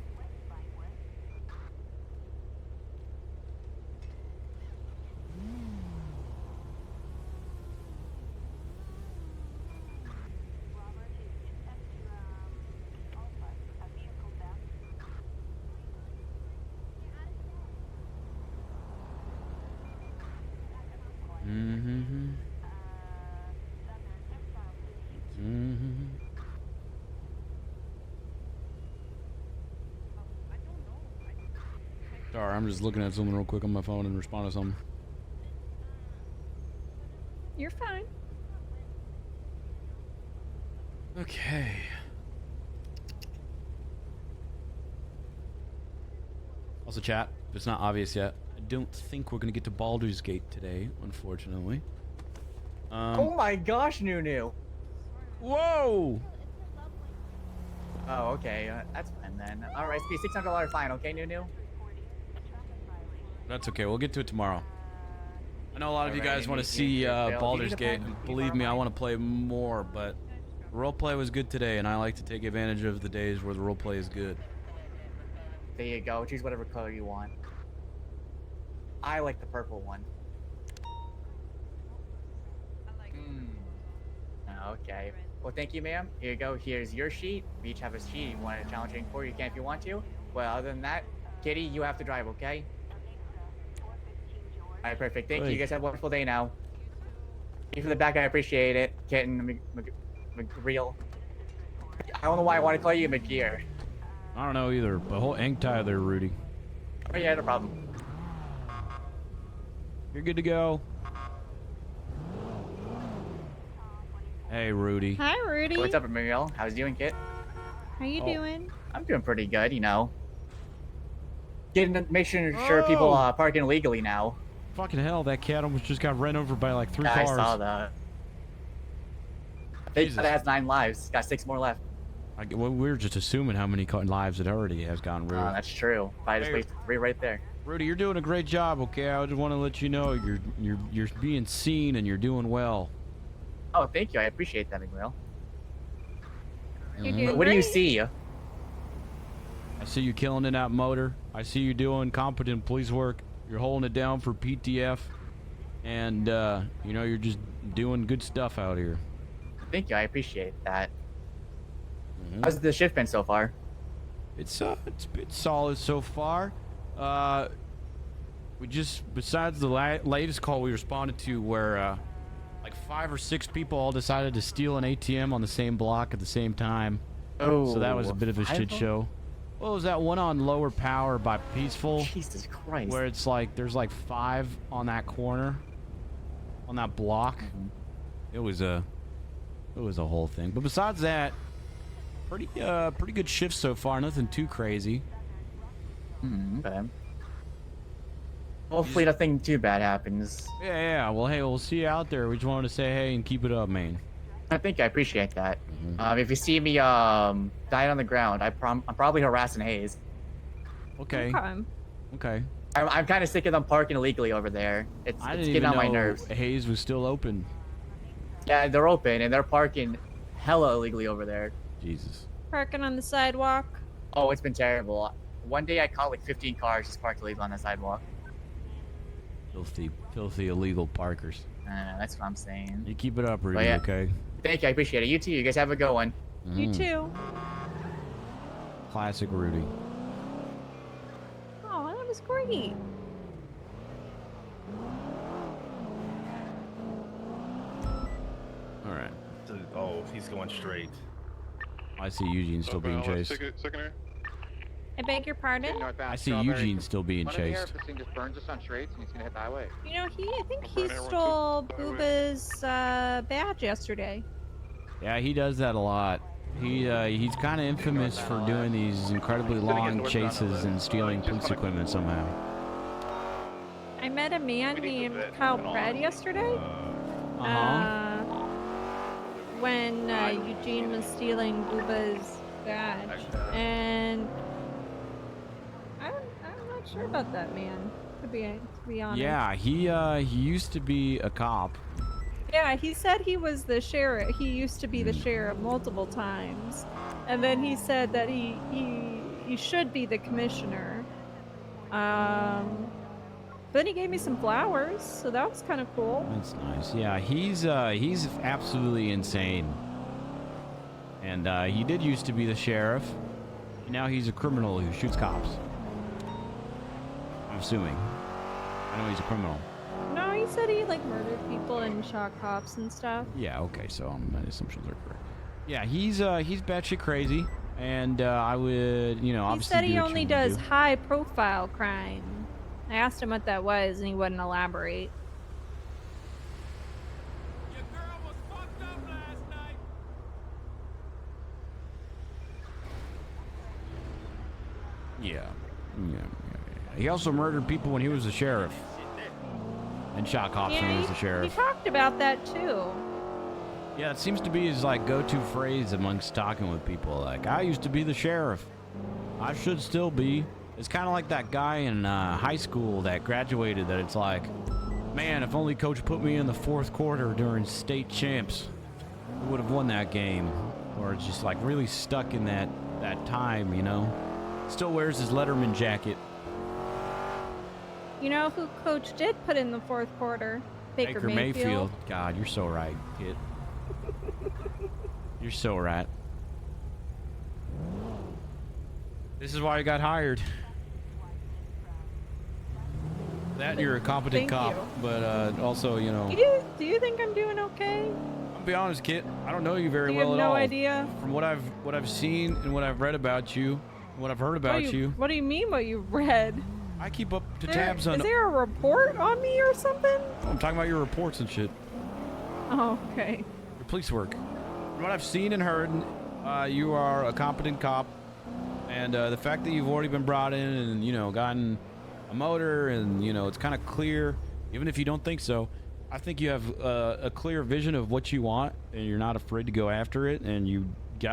S1: Sorry, I'm just looking at something real quick on my phone and respond to something.
S7: You're fine.
S1: Okay. Also, chat, if it's not obvious yet, I don't think we're gonna get to Baldur's Gate today, unfortunately.
S15: Oh my gosh, Nunu.
S1: Whoa!
S15: Oh, okay. That's fine then. All right, be $600 fine, okay, Nunu?
S1: That's okay. We'll get to it tomorrow. I know a lot of you
S15: Alright,
S1: guys want to
S15: you
S1: see
S15: need to build-
S1: Baldur's
S15: you need to
S1: Gate.
S15: find-
S1: And believe me, I want to play more, but the roleplay was good today, and I like to take advantage of the days where the roleplay is good.
S15: There you go. Choose whatever color you want. I like the purple one. Okay. Well, thank you, ma'am. Here you go. Here's your sheet. We each have a sheet. You want a challenging for you can if you want to. Well, other than that, Kitty, you have to drive, okay? All right, perfect. Thank you. You guys have a wonderful day now. Thank you for the back. I appreciate it. Kitten, McReal. I don't know why I want to call you McGear.
S1: I don't know either, but hang tight there, Rudy.
S15: Oh, yeah, no problem.
S1: You're good to go. Hey, Rudy.
S7: Hi, Rudy.
S15: What's up, Muriel? How's it doing, Kit?
S7: How you doing?
S15: I'm doing pretty good, you know. Making sure people parking illegally now.
S1: Fucking hell, that cat almost just got run over by like 3
S15: Yeah,
S1: cars.
S15: I saw that. It has 9 lives. Got 6 more left.
S1: Well, we were just assuming how many lives it already has gone, Rudy.
S15: That's true. I just wasted 3 right there.
S1: Rudy, you're doing a great job. Okay, I just want to let you know you're being seen and you're doing well.
S15: Oh, thank you. I appreciate that, Miguel.
S7: You're doing
S15: What do you
S7: great.
S15: see?
S1: I see you killing it out motor. I see you doing competent police work. You're holding it down for PTF, and you know, you're just doing good stuff out here.
S15: Thank you. I appreciate that. How's the shift been so far?
S1: It's been solid so far. We just, besides the latest call we responded to, where like 5 or 6 people all decided to steal an ATM on the same block at the same time.
S15: Oh,
S1: so that was a bit of a
S15: 5
S1: shit show. What was that one on Lower Power by Peaceful?
S15: Jesus Christ.
S1: Where it's like there's like 5 on that corner, on that block. It was a whole thing. But besides that, pretty good shift so far. Nothing too crazy.
S15: Okay. Hopefully nothing too bad happens.
S1: Yeah. Well, hey, we'll see you out there. We just wanted to say hey and keep it up, man.
S15: I think I appreciate that. If you see me dying on the ground, I'm probably harassing Hayes.
S1: Okay. Okay.
S15: I'm kind of sick of them parking illegally over there. It's getting on my nerves.
S1: Hayes was still open.
S15: Yeah, they're open and they're parking hella illegally over there.
S1: Jesus.
S7: Parking on the sidewalk.
S15: Oh, it's been terrible. One day I caught like 15 cars just parked illegally on the sidewalk.
S1: Filthy illegal parkers.
S15: That's what I'm saying.
S1: You keep it up, Rudy,
S15: Yeah.
S1: okay?
S15: Thank you, I appreciate it. You too. You guys have a good one.
S7: You too.
S1: Classic Rudy.
S7: Oh, that was great.
S1: All right.
S18: Oh, he's going straight.
S1: I see Eugene still being chased.
S7: I beg your pardon?
S1: I see Eugene still being
S23: One in the air,
S1: chased.
S23: if this thing just burns us on straights and he's gonna hit the highway.
S7: You know, I think he stole Booba's badge yesterday.
S1: Yeah, he does that a lot. He's kind of infamous for doing these incredibly long chases and stealing police equipment somehow.
S7: I met a man named Kyle Pred yesterday. When Eugene was stealing Booba's badge, and I'm not sure about that man. To be honest.
S1: Yeah, he used to be a cop.
S7: Yeah, he said he was the sheriff. He used to be the sheriff multiple times, And then he said that he should be the commissioner. Then he gave me some flowers, so that was kind of cool.
S1: That's nice. Yeah, he's absolutely insane. And he did used to be the sheriff. Now he's a criminal who shoots cops. I'm assuming. I know he's a criminal.
S7: No, he said he like murdered people and shot cops and stuff.
S1: Yeah, okay, so my assumptions are correct. Yeah, he's batshit crazy, and I would, you know,
S7: He
S1: obviously
S7: said he
S1: do what
S7: only
S1: you wanna
S7: does
S1: do.
S7: high-profile crime. I asked him what that was, and he wouldn't elaborate.
S1: Yeah. He also murdered people when he was the sheriff, and shot cops when he was the
S7: He
S1: sheriff.
S7: talked about that too.
S1: Yeah, it seems to be his like go-to phrase amongst talking with people. Like, I used to be the sheriff. I should still be. It's kind of like that guy in high school that graduated. That it's like, man, if only coach put me in the fourth quarter during state champs, we would have won that game. Or it's just like really stuck in that time, you know. Still wears his Letterman jacket.
S7: You know who Coach did put in the fourth quarter? Baker Mayfield.
S1: God, you're so right, kid. You're so right. This is why you got hired. That you're a competent
S7: Thank
S1: cop,
S7: you.
S1: but also, you know.
S7: Do you think I'm doing okay?
S1: I'll be honest, kid. I don't know you very
S7: You
S1: well
S7: have
S1: at
S7: no
S1: all.
S7: idea?
S1: From what I've seen and what I've read about you, what I've heard about you.
S7: What do you mean what you've read?
S1: I keep up to tabs on.
S7: Is there a report on me or something?
S1: I'm talking about your reports and shit.
S7: Oh, okay.
S1: Your police work. From what I've seen and heard, you are a competent cop, and the fact that you've already been brought in and, you know, gotten a motor, and, you know, it's kind of clear, even if you don't think so. I think you have a clear vision of what you want, and you're not afraid to go after it, and you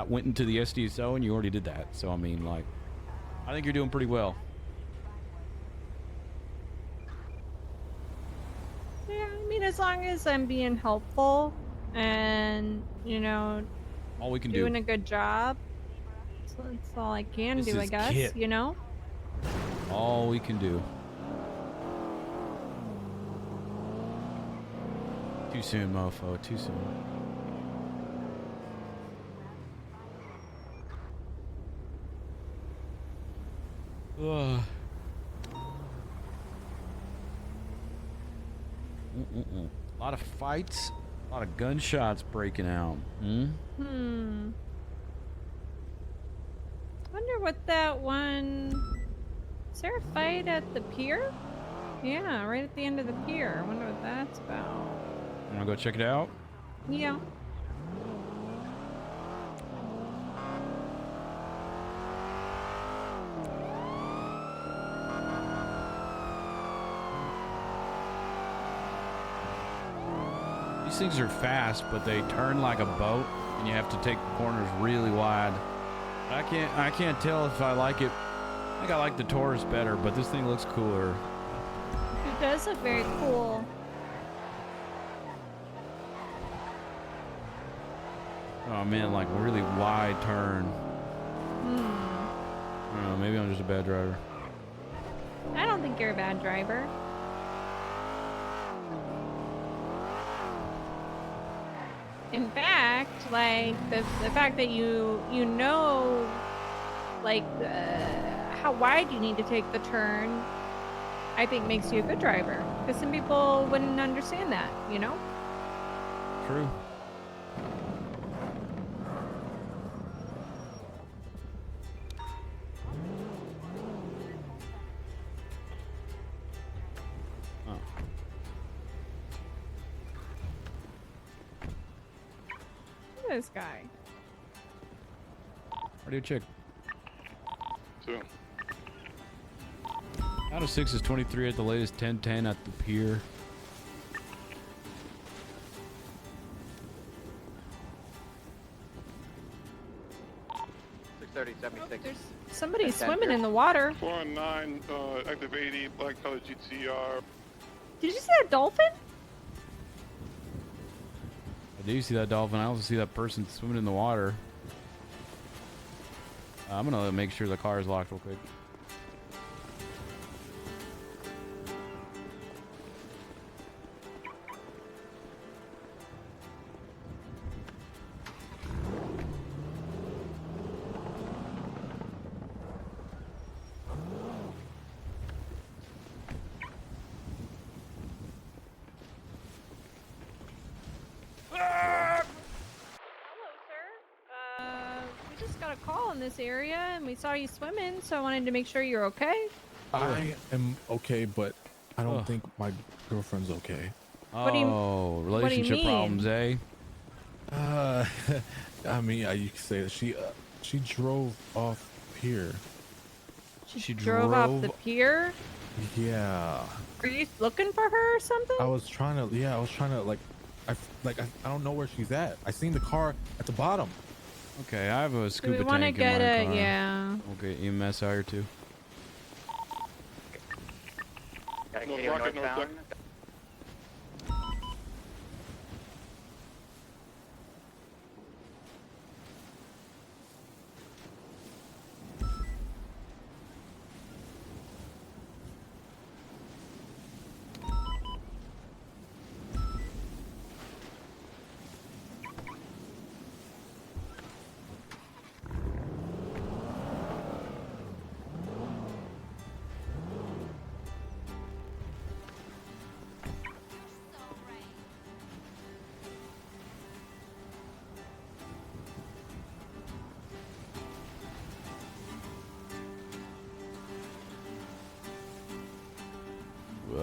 S1: went into the SDSO, and you already did that. So, I mean, like, I think you're doing pretty well.
S7: Yeah, I mean, as long as I'm being helpful and, you know,
S1: All we can
S7: doing
S1: do.
S7: a good job. So that's all I can
S1: This
S7: do, I
S1: is
S7: guess,
S1: Kit.
S7: you know?
S1: All we can do. Too soon, mofo. Too soon. Ugh. A lot of fights, a lot of gunshots breaking out.
S7: Wonder what that one... Is there a fight at the pier? Yeah, right at the end of the pier. I wonder what that's about.
S1: Wanna go check it out?
S7: Yeah.
S1: These things are fast, but they turn like a boat, and you have to take the corners really wide. I can't tell if I like it. I think I like the Taurus better, but this thing looks cooler.
S7: It does look very cool.
S1: Oh man, like really wide turn. I don't know, maybe I'm just a bad driver.
S7: I don't think you're a bad driver. In fact, like the fact that you know, like how wide you need to take the turn, I think makes you a good driver. Because some people wouldn't understand that, you know.
S1: True.
S7: Look at this guy.
S1: Radio check.
S19: 2.
S1: Out of 6 is 23 at the latest, 10-10 at the pier.
S7: Somebody's swimming in the water.
S19: 409, active 80, black color GTR.
S7: Did you see that dolphin?
S1: I do see that dolphin. I also see that person swimming in the water. I'm gonna make sure the car is locked real quick.
S7: We just got a call in this area and we saw you swimming, so I wanted to make sure you're okay.
S3: I am okay, but I don't think my girlfriend's okay.
S7: What do you-
S1: Relationship problems, eh?
S3: I mean, you could say that she drove off here.
S7: She drove off the pier?
S3: Yeah.
S7: Are you looking for her or something?
S3: I was trying to like, I don't know where she's at. I seen the car at the bottom.
S1: Okay, I have a scuba
S7: wanna
S1: tank
S7: get
S1: in my
S7: a-
S1: car.
S7: yeah.
S1: Okay, EMS out here too.
S15: Okay, northbound.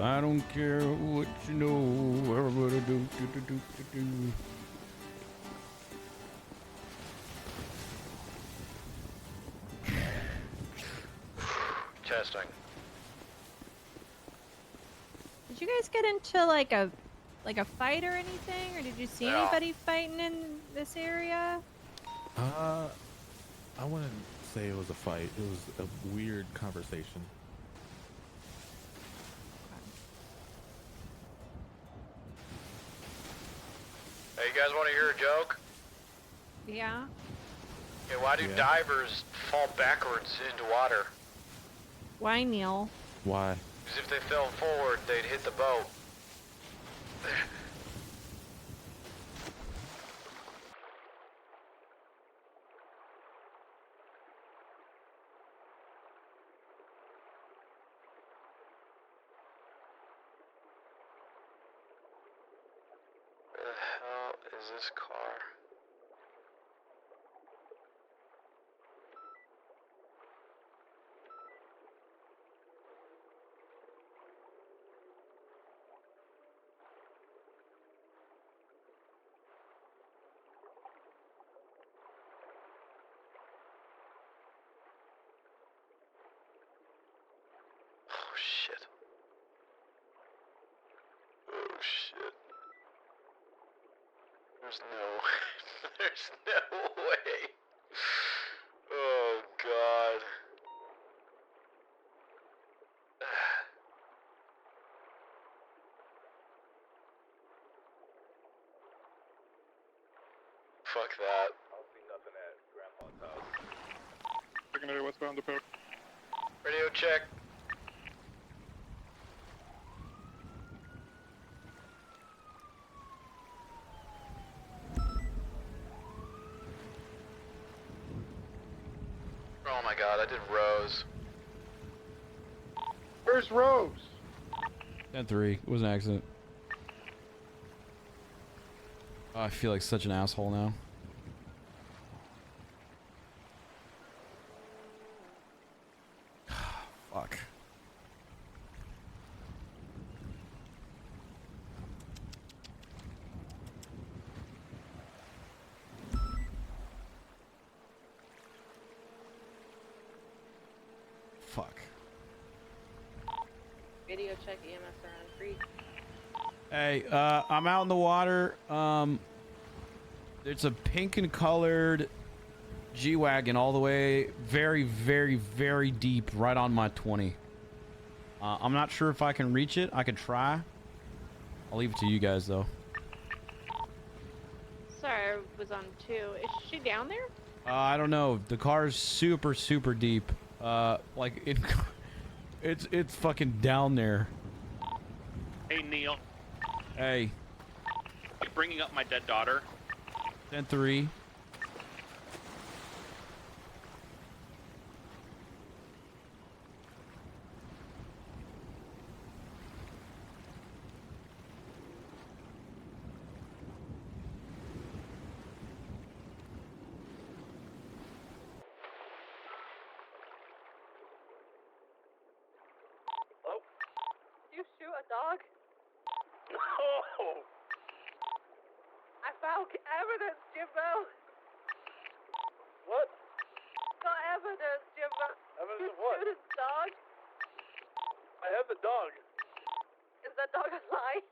S1: I don't care what you know. Everybody do.
S2: Testing.
S7: Did you guys get into like a fight or anything, or did you see anybody fighting in this area?
S3: I wouldn't say it was a fight. It was a weird conversation.
S2: Hey, you guys want to hear a joke?
S7: Yeah.
S2: Okay, why do divers fall backwards into water?
S7: Why, Neil?
S3: Why?
S2: Because if they fell forward, they'd hit the boat. Where the hell is this car? Oh shit. Oh shit. There's no there's no way. Oh god. Fuck that. I'll see nothing at Grandpa's house.
S19: Secondary westbound depot.
S2: Radio check. Oh my god, I did Rose.
S17: Where's Rose?
S1: 10-3. It was an accident. Oh, I feel like such an asshole now. Fuck. Fuck.
S20: Video check EMS around creek.
S1: Hey, I'm out in the water. It's a pink and colored G-Wagon all the way very, very, very deep right on my 20. I'm not sure if I can reach it. I could try. I'll leave it to you guys, though.
S20: Sorry, I was on 2. Is she down there?
S1: I don't know. The car's super deep. Like it's fucking down there.
S10: Hey, Neil.
S1: Hey.
S10: You bringing up my dead daughter?
S1: 10-3.
S20: Oh. Did you shoot a dog?
S10: No.
S20: I found evidence, Jimbo.
S10: What?
S20: Got evidence, Jimbo.
S10: Evidence of what?
S20: Shoot his dog.
S10: I have the dog.
S20: Is that dog alive?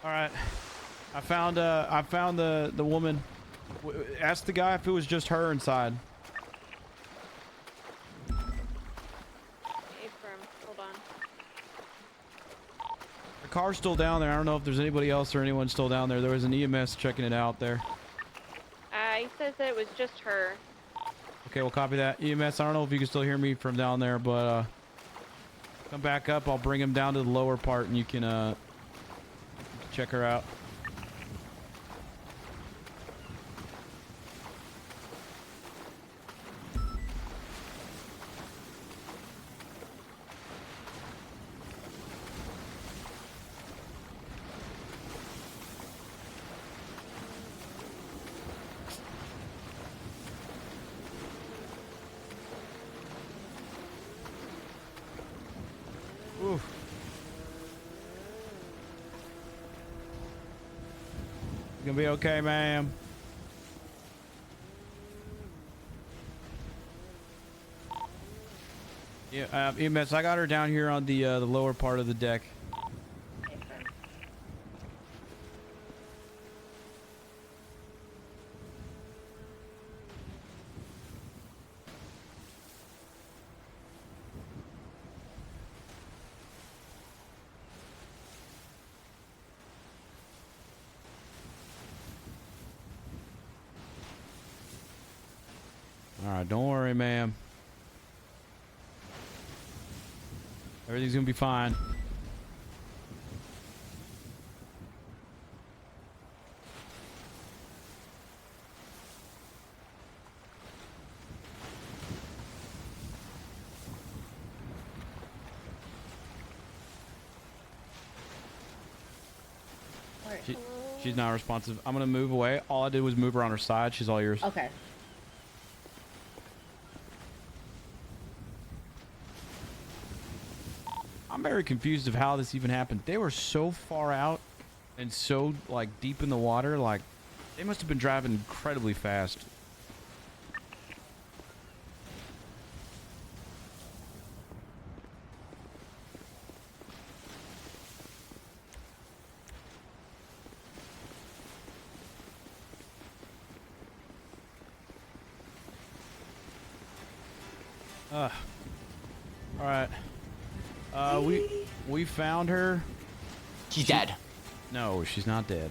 S1: All right. I found the woman. Ask the guy if it was just her inside.
S20: Affirm. Hold on.
S1: The car's still down there. I don't know if there's anybody else or anyone still down there. There was an EMS checking it out there.
S20: He says that it was just her.
S1: Okay, we'll copy that. EMS, I don't know if you can still hear me from down there, but come back up. I'll bring him down to the lower part and you can check her out. Oof. You gonna be okay, ma'am? Yeah, EMS, I got her down here on the lower part of the deck. All right, don't worry, ma'am. Everything's gonna be fine. She's not responsive. I'm gonna move away. All I did was move her on her side. She's all yours.
S12: Okay.
S1: I'm very confused of how this even happened. They were so far out and so like deep in the water, like they must have been driving incredibly fast. All right. We found her.
S12: She's dead.
S1: No, she's not dead.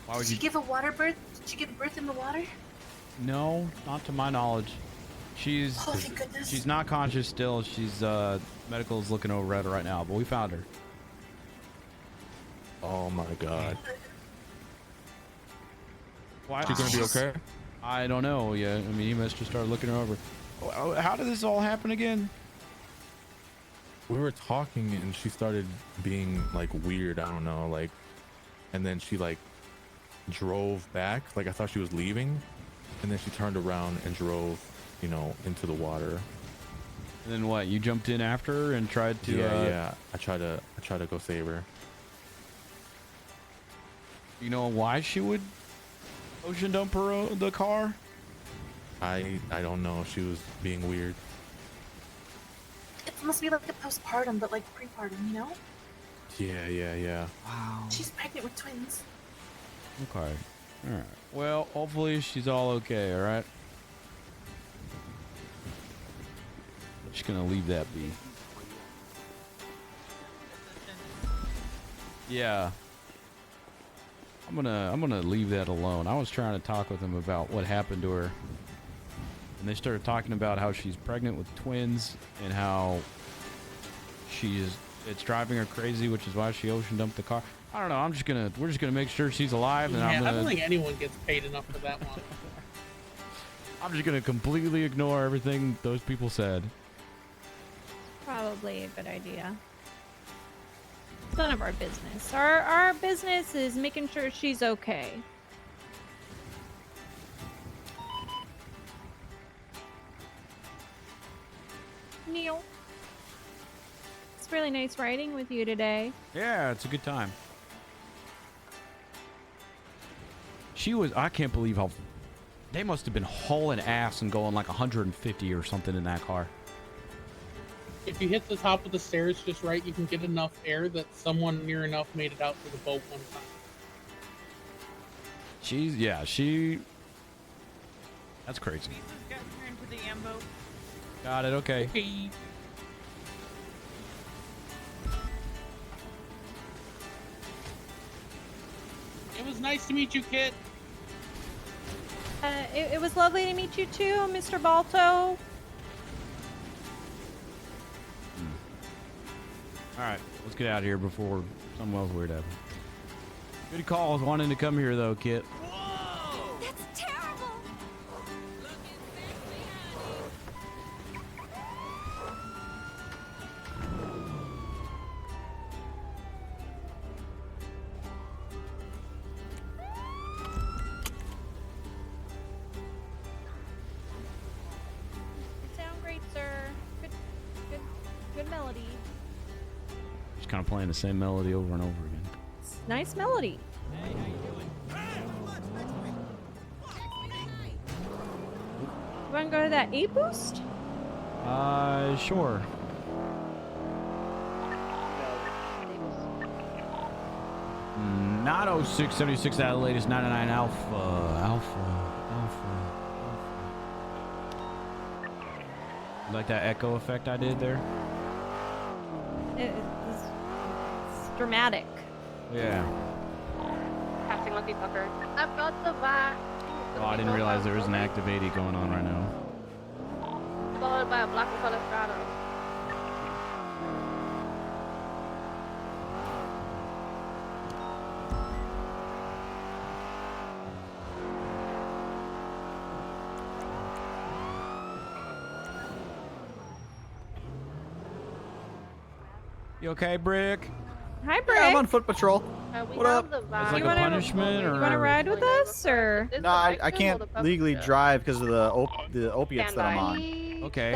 S1: Why would
S12: Did she give a water birth? Did she give birth in the water?
S1: No, not to my knowledge. She's
S12: Oh, thank goodness.
S1: she's not conscious still. She's medical's looking over at her right now, but we found her.
S3: Oh my god.
S1: Why?
S3: She's gonna be okay?
S1: I don't know. Yeah, I mean, he must just start looking her over. How did this all happen again?
S3: We were talking and she started being like weird. I don't know, like, and then she like drove back. Like I thought she was leaving, and then she turned around and drove, you know, into the water.
S1: And then what? You jumped in after her and tried to.
S3: Yeah. I try to go save her.
S1: You know why she would ocean dump her the car?
S3: I don't know. She was being weird.
S12: It must be like a postpartum, but like prepartum, you know?
S3: Yeah.
S12: Wow. She's pregnant with twins.
S1: Okay. All right. Well, hopefully she's all okay. All right. Just gonna leave that be. Yeah. I'm gonna leave that alone. I was trying to talk with them about what happened to her, and they started talking about how she's pregnant with twins and how it's driving her crazy, which is why she ocean dumped the car. I don't know. We're just gonna make sure she's alive, and
S8: I don't think anyone gets paid enough for that one.
S1: I'm just gonna completely ignore everything those people said.
S7: Probably a good idea. It's none of our business. Our business is making sure she's okay. Neil. It's really nice riding with you today.
S1: Yeah, it's a good time. I can't believe how they must have been hauling ass and going like 150 or something in that car.
S8: If you hit the top of the stairs just right, you can get enough air that someone near enough made it out to the boat one time.
S1: That's crazy. Got it, okay.
S8: It was nice to meet you, Kit.
S7: It was lovely to meet you too, Mr. Balto.
S1: Alright, let's get out of here before something else weird happens. Good call with wanting to come here though, Kit.
S12: That's terrible.
S7: You sound great, sir. Good melody.
S1: Just kind of playing the same melody over and over again.
S7: It's nice melody.
S1: Hey, how you doing?
S7: You want to go to that 8 boost?
S1: Sure. Not 0676, that latest 99 Alpha. You like that echo effect I did there?
S7: It's dramatic.
S1: Yeah.
S20: Passing lucky fucker. I've got the back.
S1: Oh, I didn't realize there was an active 80 going on right now.
S20: Followed by a black and color stratum.
S1: You okay, Brick?
S7: Hi, Brick.
S21: Yeah, I'm on foot patrol.
S20: What
S21: up?
S1: It's like a punishment, or
S7: You want to ride with us, or?
S21: No, I can't legally drive because of the opiates that I'm on.
S1: Okay.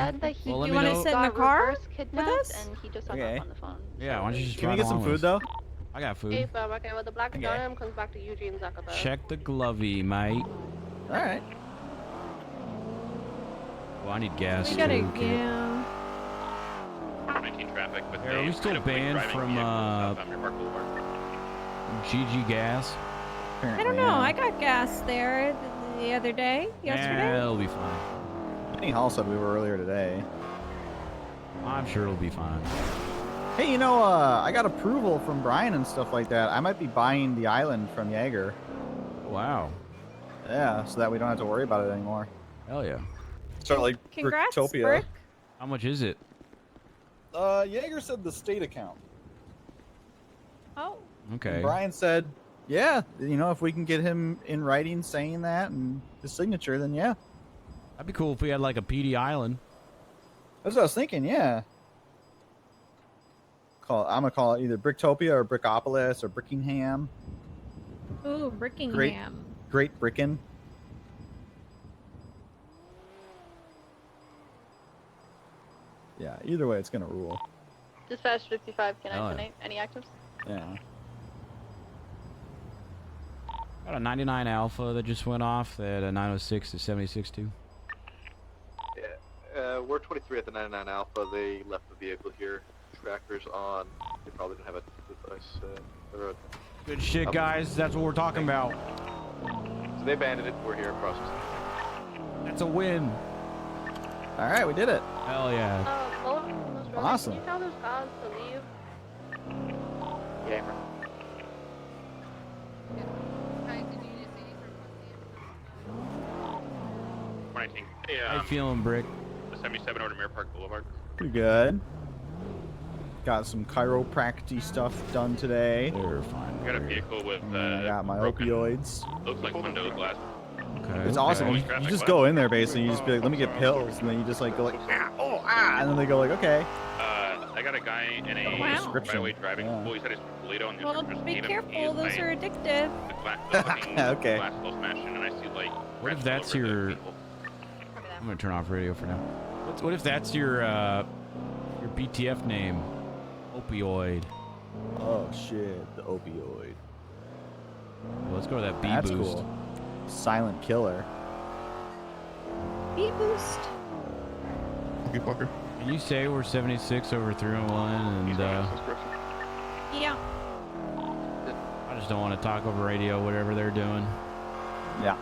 S7: Well, you want to sit in the car with us?
S20: And he just hung
S21: Okay.
S20: up on the phone.
S1: Yeah, why don't you just
S21: Can we
S1: ride
S21: get some
S1: along
S21: food
S1: with
S21: though?
S1: us? I got food.
S20: Okay, well, the black stratum comes back to Eugene Zuckerberg.
S1: Check the glovey, mate.
S21: All right.
S1: Well, I need gas
S7: We
S1: too.
S7: gotta,
S1: kid.
S7: yeah.
S22: Making traffic with
S1: Are we still banned from GG Gas?
S7: I don't know. I got gas there the other day, yesterday.
S1: Yeah, it'll be fine.
S21: Penny Hall said we were earlier today.
S1: I'm sure it'll be fine.
S21: Hey, you know, I got approval from Brian and stuff like that. I might be buying the island from Jaeger.
S1: Wow.
S21: Yeah, so that we don't have to worry about it anymore.
S1: Hell yeah.
S21: Start like
S7: Congrats,
S21: Bricktopia.
S7: Brick.
S1: How much is it?
S21: Jaeger said the state account.
S7: Oh.
S1: Okay.
S21: And Brian said, yeah, you know, if we can get him in writing saying that and his signature, then yeah.
S1: That'd be cool if we had like a PD Island.
S21: That's what I was thinking, yeah. I'm gonna call it either Bricktopia or Brickopolis or Brickingham.
S7: Ooh, Brickingham.
S21: Great Brickin. Yeah, either way, it's gonna rule.
S20: Dispatch 55, can
S1: Oh,
S20: I
S1: yeah.
S20: tonight? Any actives?
S21: Yeah.
S1: Got a 99 Alpha that just went off at a 906 to 76.2.
S11: Yeah, we're 23 at the 99 Alpha. They left the vehicle here. Trackers on. They probably don't have a device.
S1: Good shit, guys. That's what we're talking about.
S11: So they abandoned it. We're here across.
S1: That's a win.
S21: All right, we did it.
S1: Hell yeah.
S21: Awesome.
S20: Can you tell those guys to leave?
S15: Yeah.
S22: Hey,
S1: How you feeling, Brick?
S22: The 77 over to Mirror Park Boulevard.
S21: Pretty good. Got some chiropractic stuff done today.
S1: They're fine.
S22: I got a vehicle with
S21: I got my
S22: broken,
S21: opioids.
S22: looks like window glass.
S1: Okay.
S21: It's awesome. You just go in there basically. You just be like, let me get pills, and then you just like go like, ah, oh, ah, and then they go like, okay.
S22: I got a guy in a
S21: Prescription.
S22: right-of-way driving school. He said he's from Toledo, and
S7: Well,
S22: just
S7: be
S22: gave him
S7: careful. Those
S22: like,
S7: are addictive.
S22: the fucking
S21: Okay.
S22: glass still smashing, and I see like.
S1: What if
S22: rats all
S1: that's
S22: over the
S1: your?
S22: people.
S1: I'm gonna turn off radio for now. What if that's your BTF name? Opioid.
S21: Oh shit, the opioid.
S1: Well, let's go to that B
S21: That's
S1: boost.
S21: cool. Silent killer.
S7: B boost.
S6: You fucker.
S1: Can you say we're 76 over 301 and
S7: Yeah.
S1: I just don't want to talk over radio, whatever they're doing.
S21: Yeah.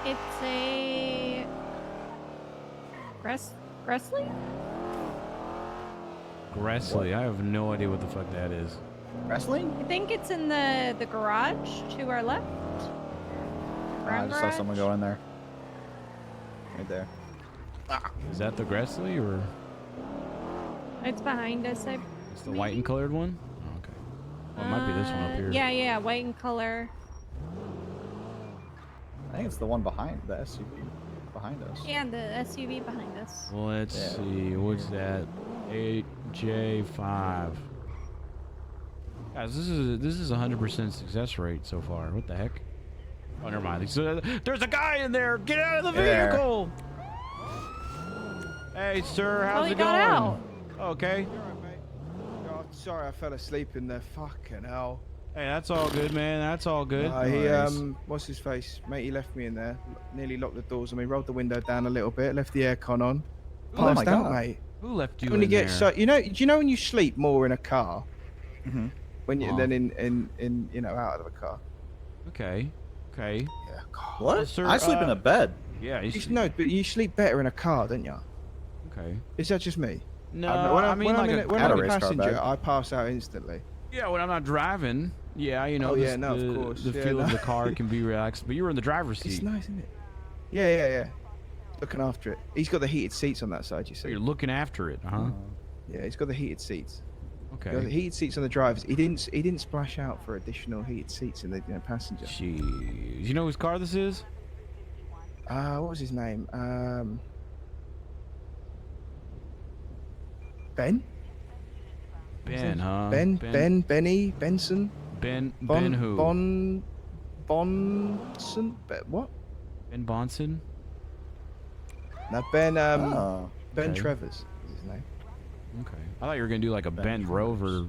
S7: It's a Gressley?
S1: Gressley, I have no idea what the fuck that is.
S21: Wrestling?
S7: I think it's in the garage to our left.
S21: I
S7: Brown
S21: just saw
S7: garage.
S21: someone go in there. Right there.
S1: Is that the Gressley or?
S7: It's behind us.
S1: It's the white and colored one? Oh, okay. Well, it might be this one up here.
S7: Yeah, white in color.
S21: I think it's the one behind the SUV behind us.
S7: Yeah, the SUV behind us.
S1: Well, let's see. What's that? 8J5. Guys, this is 100% success rate so far. What the heck? Oh, never mind. So, there's a guy in there. Get out of the
S21: There.
S1: vehicle. Hey, sir. How's
S7: he
S1: it
S7: got
S1: going?
S7: out.
S1: Okay.
S5: Oh, sorry, I fell asleep in there. Fucking hell.
S1: Hey, that's all good, man. That's all good.
S5: He
S1: Nice.
S5: what's his face? Mate, he left me in there. Nearly locked the doors on me. Rolled the window down a little bit. Left the aircon on.
S1: Oh my
S5: Passed out,
S1: God.
S5: mate.
S1: Who left you
S5: When
S1: in
S5: you get
S1: there?
S5: so, do you know when you sleep more in a car,
S21: Mm-hmm.
S5: when you
S1: Oh.
S5: then in out of a car.
S1: Okay. Okay.
S5: Yeah.
S21: What?
S1: Well, sir,
S21: I sleep in a bed.
S1: Yeah.
S5: No, but you sleep better in a car, don't you?
S1: Okay.
S5: Is that just me?
S1: No,
S5: when
S1: I mean,
S5: when
S1: like
S5: I'm,
S1: a-
S5: in when
S21: At a
S5: I'm a
S21: race car
S5: passenger,
S21: bed.
S5: I pass out instantly.
S1: Yeah, when I'm not driving. Yeah, you know,
S5: Oh,
S1: the,
S5: yeah, no, of
S1: the,
S5: course.
S1: the
S5: Yeah,
S1: feel of
S5: no.
S1: the car can be relaxed, but you were in the driver's seat.
S5: It's nice, isn't it? Yeah. Looking after it. He's got the heated seats on that side, you
S1: So
S5: see.
S1: you're looking after it, huh?
S5: Yeah, he's got the heated seats.
S1: Okay.
S5: He's got the heated seats on the drivers. He didn't splash out for additional heated seats in the passenger.
S1: Jeez. You know whose car this is?
S5: What was his name? Ben?
S1: Ben, huh?
S5: Benny, Benson.
S1: Ben who?
S5: Bonson. What?
S1: Ben Bonson?
S5: No, Ben.
S21: Oh,
S5: Ben
S1: okay.
S5: Travers is his name.
S1: Okay. I thought you were gonna do like a Ben Drover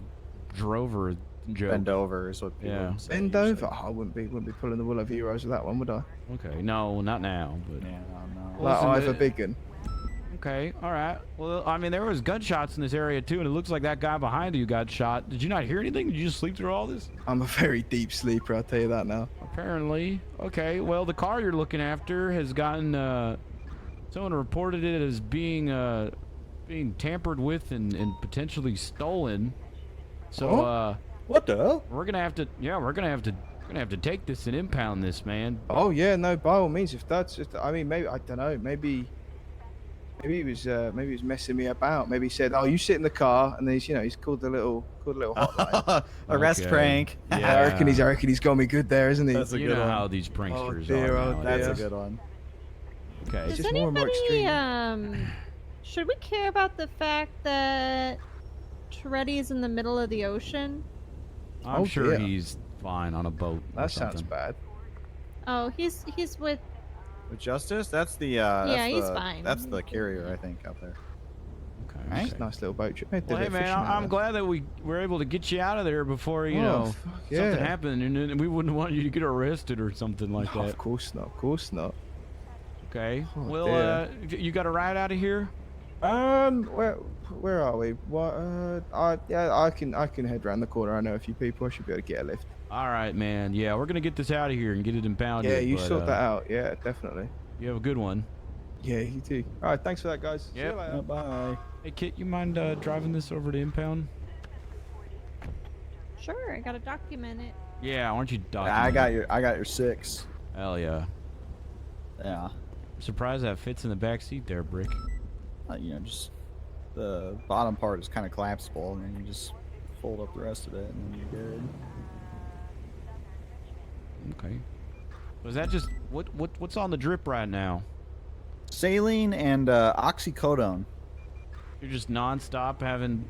S1: joke.
S21: Bend over is what people
S1: Yeah.
S21: say.
S5: Bend over. Oh, I wouldn't be pulling the wool over your eyes with that one, would I?
S1: Okay. No, not now. But
S21: Yeah, no.
S1: Well,
S5: Like
S1: listen,
S5: Ivor Biggin.
S1: okay. All right. Well, I mean, there was gunshots in this area too, and it looks like that guy behind you got shot. Did you not hear anything? Did you just sleep through all this?
S5: I'm a very deep sleeper. I'll tell you that now.
S1: Apparently. Okay. Well, the car you're looking after has gotten. Someone reported it as being tampered with and potentially stolen. So
S21: what the hell?
S1: we're gonna have to take this and impound this, man.
S5: Oh yeah, no. By all means, if I mean, maybe I don't know. Maybe he was messing me about. Maybe he said, "Oh, you sit in the car," and then he's called the little hotline.
S21: Arrest
S1: Okay.
S21: prank.
S1: Yeah.
S5: I reckon he's got me good there, isn't he?
S21: That's a
S1: You
S21: good
S1: know
S21: one.
S1: how these pranksters
S5: dear,
S1: are.
S5: oh,
S1: nowadays.
S21: That's a good one.
S1: Okay.
S7: Does
S5: just more and more
S7: anybody
S5: extreme.
S7: should we care about the fact that Toretti's in the middle of the ocean?
S1: I'm
S5: Oh,
S1: sure
S5: dear.
S1: he's fine on a boat. or
S5: That sounds
S1: something.
S5: bad.
S7: Oh, he's with.
S21: With Justice, that's the
S7: Yeah, he's fine.
S21: That's the carrier, I think, out there.
S1: Okay.
S21: Right?
S5: Just a nice little boat trip. They did
S1: Well,
S5: a
S1: hey
S5: bit of
S1: man,
S5: fishing out
S1: I'm
S5: there.
S1: glad that we were able to get you out of there before you
S5: Oh,
S1: know
S5: fuck
S1: something
S5: yeah.
S1: happened, and then we wouldn't want you to get arrested or something like
S5: No,
S1: that.
S5: of course not. Of course not.
S1: Okay.
S5: Oh,
S1: Well, you got a ride out of here?
S5: Where are we? What? I can head round the corner. I know a few people. I should be able to get a lift.
S1: All right, man. Yeah, we're gonna get this out of here and get it impounded.
S5: Yeah, you
S1: but,
S5: sort that out. Yeah, definitely.
S1: You have a good one.
S5: Yeah, you too. All right, thanks for that, guys. See
S1: Yep.
S5: you later.
S21: Bye.
S1: Hey, Kit, you mind driving this over to impound?
S7: Sure, I gotta document it.
S1: Yeah, why don't you document
S21: I got your 6.
S1: Hell yeah.
S21: Yeah.
S1: I'm surprised that fits in the back seat there, Brick.
S21: You know, just the bottom part is kind of collapsible, and then you just fold up the rest of it, and then you're good.
S1: Okay. Was that just what's on the drip right now?
S21: Saline and oxycodone.
S1: You're just nonstop having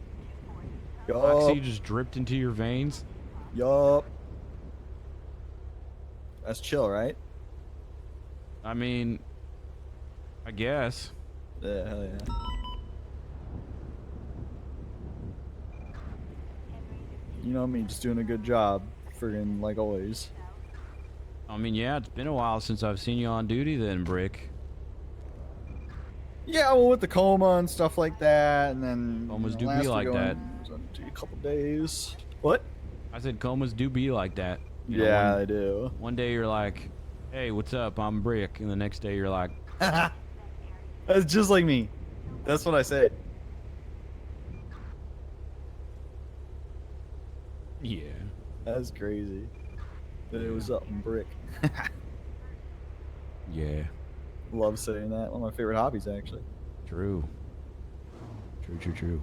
S21: Yup.
S1: oxy just dripped into your veins?
S21: Yup. That's chill, right?
S1: I mean, I guess.
S21: Yeah, hell yeah. You know me, just doing a good job, friggin' like always.
S1: I mean, yeah, it's been a while since I've seen you on duty then, Brick.
S21: Yeah, well, with the coma and stuff like that, and then
S1: Comas do
S21: last
S1: be like
S21: week
S1: that.
S21: was on duty a couple days. What?
S1: I said comas do be like that. You know,
S21: Yeah,
S1: one-
S21: they do.
S1: One day you're like, hey, what's up? I'm Brick. And the next day you're like,
S21: That's just like me. That's what I said.
S1: yeah.
S21: That's crazy. That it was up in brick.
S1: Yeah.
S21: Love saying that. One of my favorite hobbies, actually.
S1: True. True.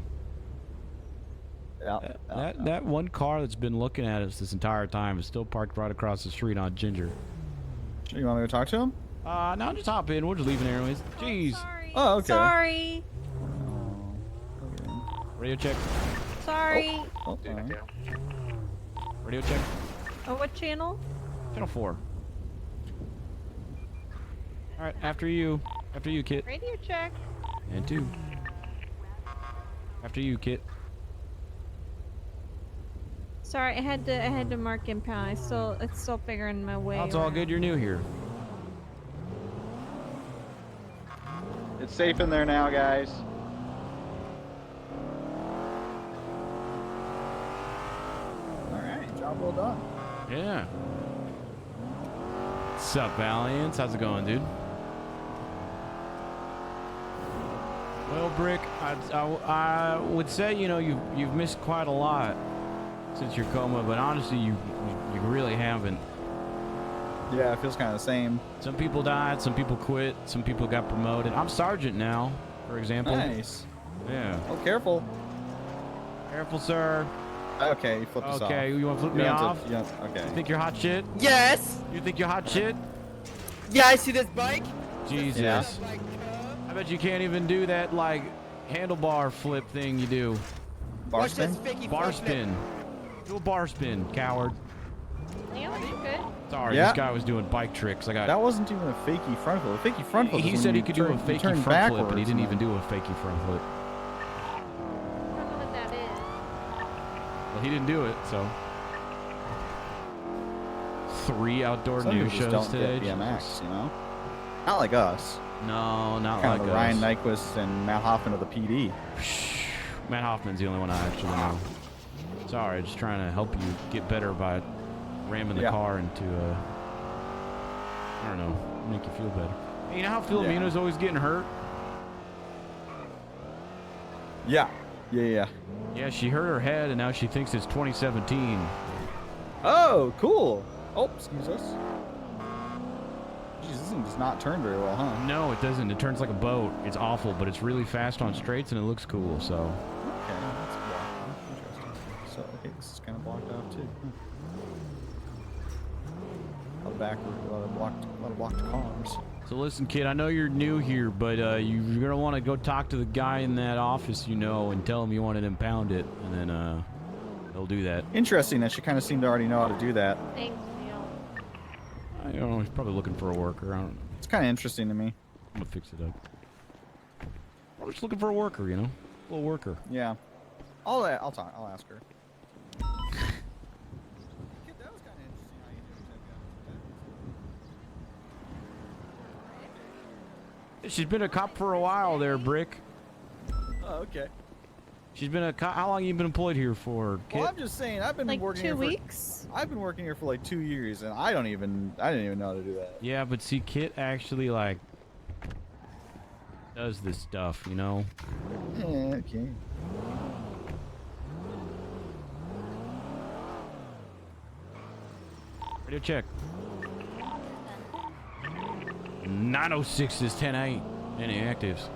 S21: Yeah.
S1: That one car that's been looking at us this entire time is still parked right across the street on Ginger.
S21: You want me to talk to him?
S1: No, just hop in. We're just leaving anyways. Jeez.
S21: Oh, okay.
S7: Sorry.
S1: Radio check.
S7: Sorry.
S21: Oh,
S1: Radio check.
S7: Oh, what channel?
S1: Channel 4. All right, after you. After you, Kit.
S7: Radio check.
S1: And 2. After you, Kit.
S7: Sorry, I had to mark impound. It's still figuring my way.
S1: Oh, it's all
S7: around.
S1: good. You're new here.
S21: It's safe in there now, guys. Alright, job well done.
S1: Yeah. What's up, Valiant? How's it going, dude? Well, Brick, I would say, you know, you've missed quite a lot since your coma, but honestly, you really haven't.
S21: Yeah, it feels kind of the same.
S1: Some people died, some people quit, some people got promoted. I'm sergeant now, for example.
S21: Nice.
S1: Yeah.
S21: Oh, careful.
S1: Careful, sir.
S21: Okay, flip this off.
S1: Okay, you want to flip
S21: You
S1: me
S21: don't have
S1: off?
S21: to- you don't- okay.
S1: You think you're hot shit?
S9: Yes.
S1: You think you're hot shit?
S9: Yeah, I see this bike.
S1: Jesus.
S21: Yeah.
S1: I bet you can't even do that, like, handlebar flip thing you do.
S21: Bar
S9: Watch this
S21: spin?
S9: fakey
S1: Bar
S9: front flip.
S1: spin. Do a bar spin, coward.
S7: Yeah, you good?
S1: Sorry,
S21: Yeah.
S1: this guy was doing bike tricks. I got.
S21: That wasn't even a fakey front flip. A fakey front flip.
S1: He
S21: is when
S1: said he
S21: you
S1: could
S21: turn,
S1: do a
S21: you
S1: fakey
S21: turn
S1: front flip, but he
S21: backwards
S1: didn't
S21: and
S1: even do a fakey front flip.
S7: I don't know what that is.
S1: Well, he didn't do it, so. 3 outdoor
S21: Some
S1: news
S21: people just
S1: shows
S21: don't
S1: today.
S21: get BMX, you know? Not like us.
S1: No, not
S21: Kind
S1: like
S21: of the
S1: us.
S21: Ryan Nyquist and Matt Hoffman of the PD.
S1: Matt Hoffman's the only one I actually know. Sorry, just trying to help you get better by ramming the
S21: Yeah.
S1: car into I don't know, make you feel better. Hey, you know how Philomena's always getting hurt?
S21: Yeah. Yeah.
S1: Yeah, she hurt her head and now she thinks it's 2017.
S21: Oh, cool. Oh, excuse us. Jeez, this thing does not turn very well, huh?
S1: No, it doesn't. It turns like a boat. It's awful, but it's really fast on straights and it looks cool, so.
S21: Okay, that's blocked off. Interesting. So, okay, this is kind of blocked off too. A lot of blocked cars.
S1: So listen, kid, I know you're new here, but you're going to want to go talk to the guy in that office you know and tell him you want to impound it, and then they'll do that.
S21: Interesting that she kind of seemed to already know how to do that.
S20: Thanks, Neil.
S1: I don't know. He's probably looking for a worker. I don't know.
S21: It's kind of interesting to me.
S1: I'm gonna fix it up. We're just looking for a worker, you know, a little worker.
S21: Yeah. I'll ask her.
S1: She's been a cop for a while there, Brick.
S21: Oh, okay.
S1: She's been a cop. How long have you been employed here for, Kit?
S21: Well, I'm just saying, I've been
S12: Like
S21: working
S12: 2
S21: here
S12: weeks?
S21: I've been working here for like 2 years, and I didn't even know how to do that.
S1: Yeah, but see, Kit actually like does this stuff, you know.
S21: Yeah, okay.
S1: Radio check. 906 is 10-8. Any actives?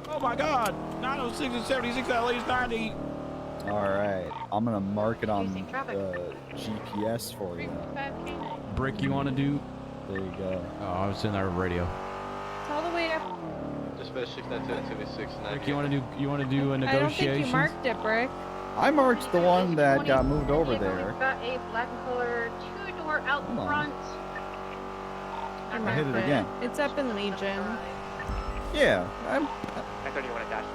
S1: Oh my God! 906 is 76. That leaves 90.
S21: All right, I'm gonna mark it on the GPS for you.
S1: Brick, you want to do?
S21: There you go.
S1: Oh, I was in there with radio.
S7: It's all the way up.
S11: Just better shift that to 76.
S1: Brick, you want to do? You want to do a
S7: I don't
S1: negotiation?
S7: think you marked it, Brick.
S21: I marked the one that got moved over there.
S20: We've got a black and color 2-door out
S21: Hold on.
S20: front.
S21: I hit it again.
S7: It's up in Legion.
S21: Yeah,
S15: I thought you wanted dash to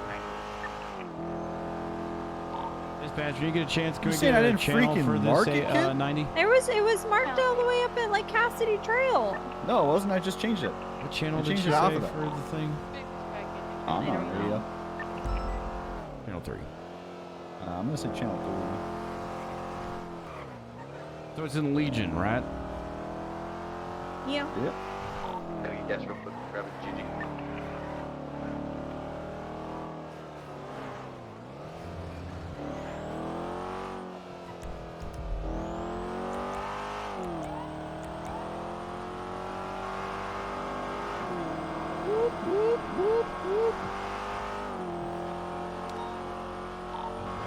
S15: 90.
S1: Dispatcher, you get a chance? Can
S21: You
S1: we
S21: saying
S1: get
S21: I
S1: a
S21: didn't
S1: channel
S21: freaking
S1: for this
S21: mark it, kid?
S1: 90?
S7: It was marked all the way up at like Cassidy Trail.
S21: No, it wasn't. I just changed it.
S1: What channel
S21: I
S1: did
S21: changed
S1: you
S21: it off
S1: say
S21: of it.
S1: for the thing?
S21: I'm on radio.
S1: Channel 3.
S21: I'm gonna say channel 3.
S1: So it's in Legion, right?
S7: Yeah.
S21: Yep.
S11: No, you dash real quick. Grab a GG.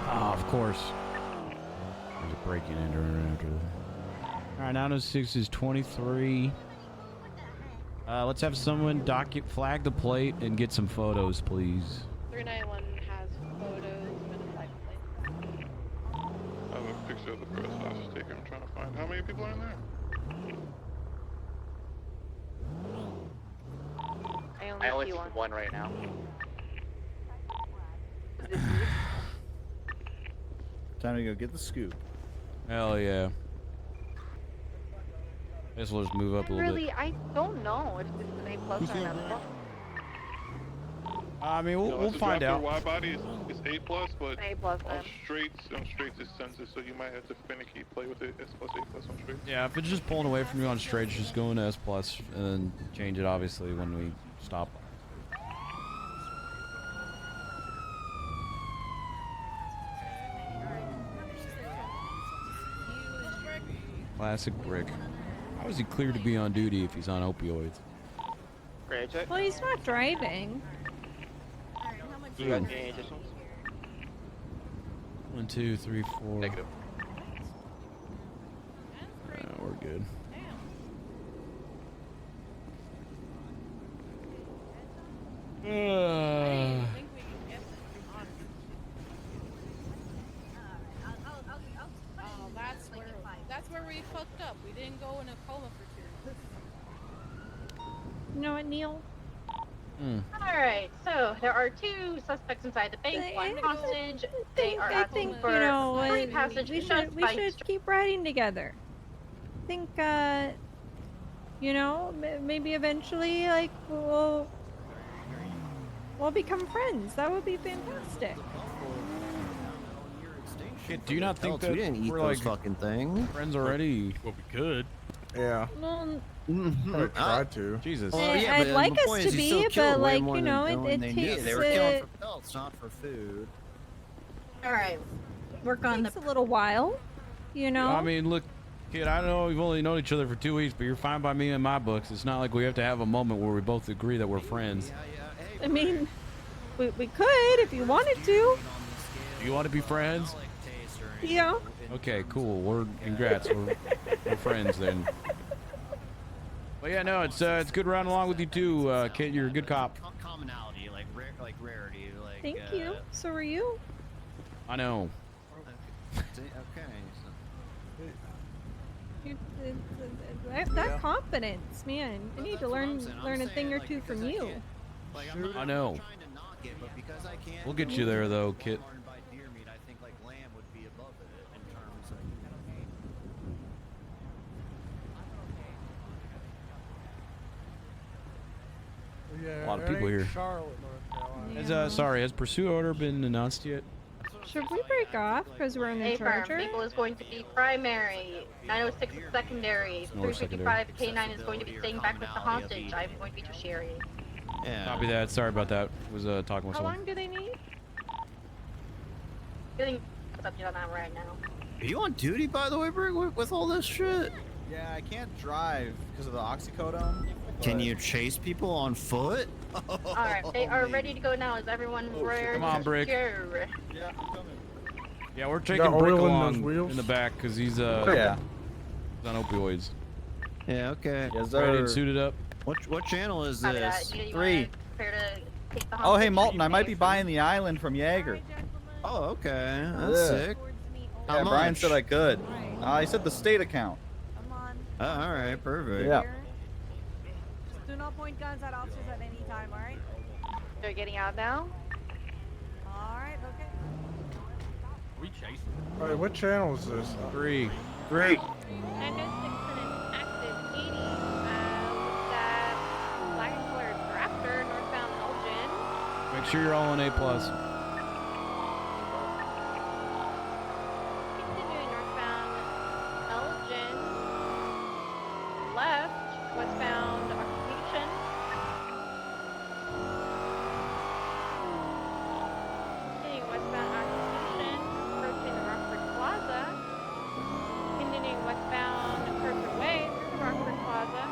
S1: Oh, of course. There's a break-in in right after that. All right, 906 is 23. Let's have someone flag the plate and get some photos, please.
S20: 391 has photos and a flag plate.
S19: I have a picture of the first hostage taker. I'm trying to find how many people are in there.
S20: I only
S15: see one right now.
S21: Time to go get the scoop.
S1: Hell yeah. I guess we'll just move up a little bit.
S20: I don't know if it's an A+ or an F+.
S1: I mean, we'll find out.
S19: Wide body is A+, but
S20: A+
S19: on
S20: then.
S19: straights is censored, so you might have to finicky play with it. S+, A+ on straights.
S1: Yeah, if it's just pulling away from you on straight, just go into S+, and then change it, obviously, when we stop. Classic Brick. How is he cleared to be on duty if he's on opioids?
S7: Well, he's not driving.
S15: You got any additionals?
S1: 1, 2, 3, 4.
S11: Negative.
S1: We're good.
S4: Oh, that's where we fucked up. We didn't go in a coma for 2.
S7: You know what, Neil?
S20: Alright, so there are 2 suspects inside the bank, 1 hostage. They are asking for
S7: you know,
S20: free passage.
S7: we should keep riding together. I think, you know, maybe eventually, like, we'll become friends. That would be fantastic.
S1: Shit, do you not think that
S14: we didn't eat
S1: we're
S14: those
S1: like
S14: fucking things?
S1: friends already?
S18: Well, we could.
S5: Yeah.
S7: Well,
S5: Probably tried to.
S1: Jesus.
S14: Well, yeah,
S7: I'd
S14: but
S7: like
S14: the
S7: us
S14: point
S7: to
S14: is you
S7: be,
S14: still
S7: but
S14: killed way
S7: like,
S14: more
S7: you know,
S14: than
S7: it
S14: they knew.
S7: takes
S14: They were killing for pelts, not for food.
S20: Alright, work on
S7: takes a little while, you know.
S1: I mean, look, kid, I know we've only known each other for 2 weeks, but you're fine by me in my books. It's not like we have to have a moment where we both agree that we're friends.
S7: I mean, we could if you wanted to.
S1: Do you want to be friends?
S7: Yeah.
S1: Okay, cool. Congrats. We're friends then. But yeah, no, it's good riding along with you too, Kit. You're a good cop.
S14: Commonality, like rarity, like.
S7: Thank you. So are you.
S1: I know.
S14: Okay.
S7: That confidence, man. I need to learn a thing or two from you.
S1: I know. We'll get you there though, Kit.
S14: By deer meat, I think like lamb would be above it in terms of.
S1: A lot of people here. Has pursuit order been announced yet?
S7: Should we break off because we're in the
S20: A-Farm,
S7: charger?
S20: Maple is going to be primary, 906 is secondary,
S1: Or
S20: 355 K9 is going to be staying back with the hostage. I'm going to be tertiary.
S14: Yeah.
S1: Copy that. Sorry about that. Was talking with
S20: How
S1: someone.
S20: long do they need? Getting update on that right now.
S14: Are you on duty, by the way, Brig, with all this shit? Yeah, I can't drive because of the oxycodone. Can you chase people on foot?
S20: Alright, they are ready to go now. Is everyone ready?
S1: Come on, Brick.
S20: Go?
S14: Yeah, I'm coming.
S1: Yeah, we're taking
S3: got
S1: Brick
S3: oil in
S1: along
S3: those wheels?
S1: in the back because he's
S14: Yeah.
S1: he's on opioids.
S14: Yeah, okay.
S1: Yes, Ready and suited up.
S14: What channel is
S20: Copy
S14: this?
S20: that. You
S14: 3.
S20: prepare to take the
S14: Oh, hey,
S20: hostage?
S14: Malton, I might be buying the island from Jaeger. Oh, okay. That's sick. How
S21: Yeah, Brian
S14: much?
S21: said I could. I said the state account.
S14: Oh, alright, perfect.
S21: Yeah.
S12: Just do not point guns at officers at any time, alright?
S20: They're getting out now.
S12: Alright, okay.
S18: We chasing.
S3: Alright, what channel is this?
S1: 3.
S21: 3.
S20: 906 and an active 80. With that black and colored Raptor, northbound Elgin.
S1: Make sure you're all on A+.
S20: Continuing northbound Elgin. Left, westbound Occupation. Continuing westbound Occupation, approaching the Rockford Plaza. Continuing westbound Cursor Way through the Rockford Plaza.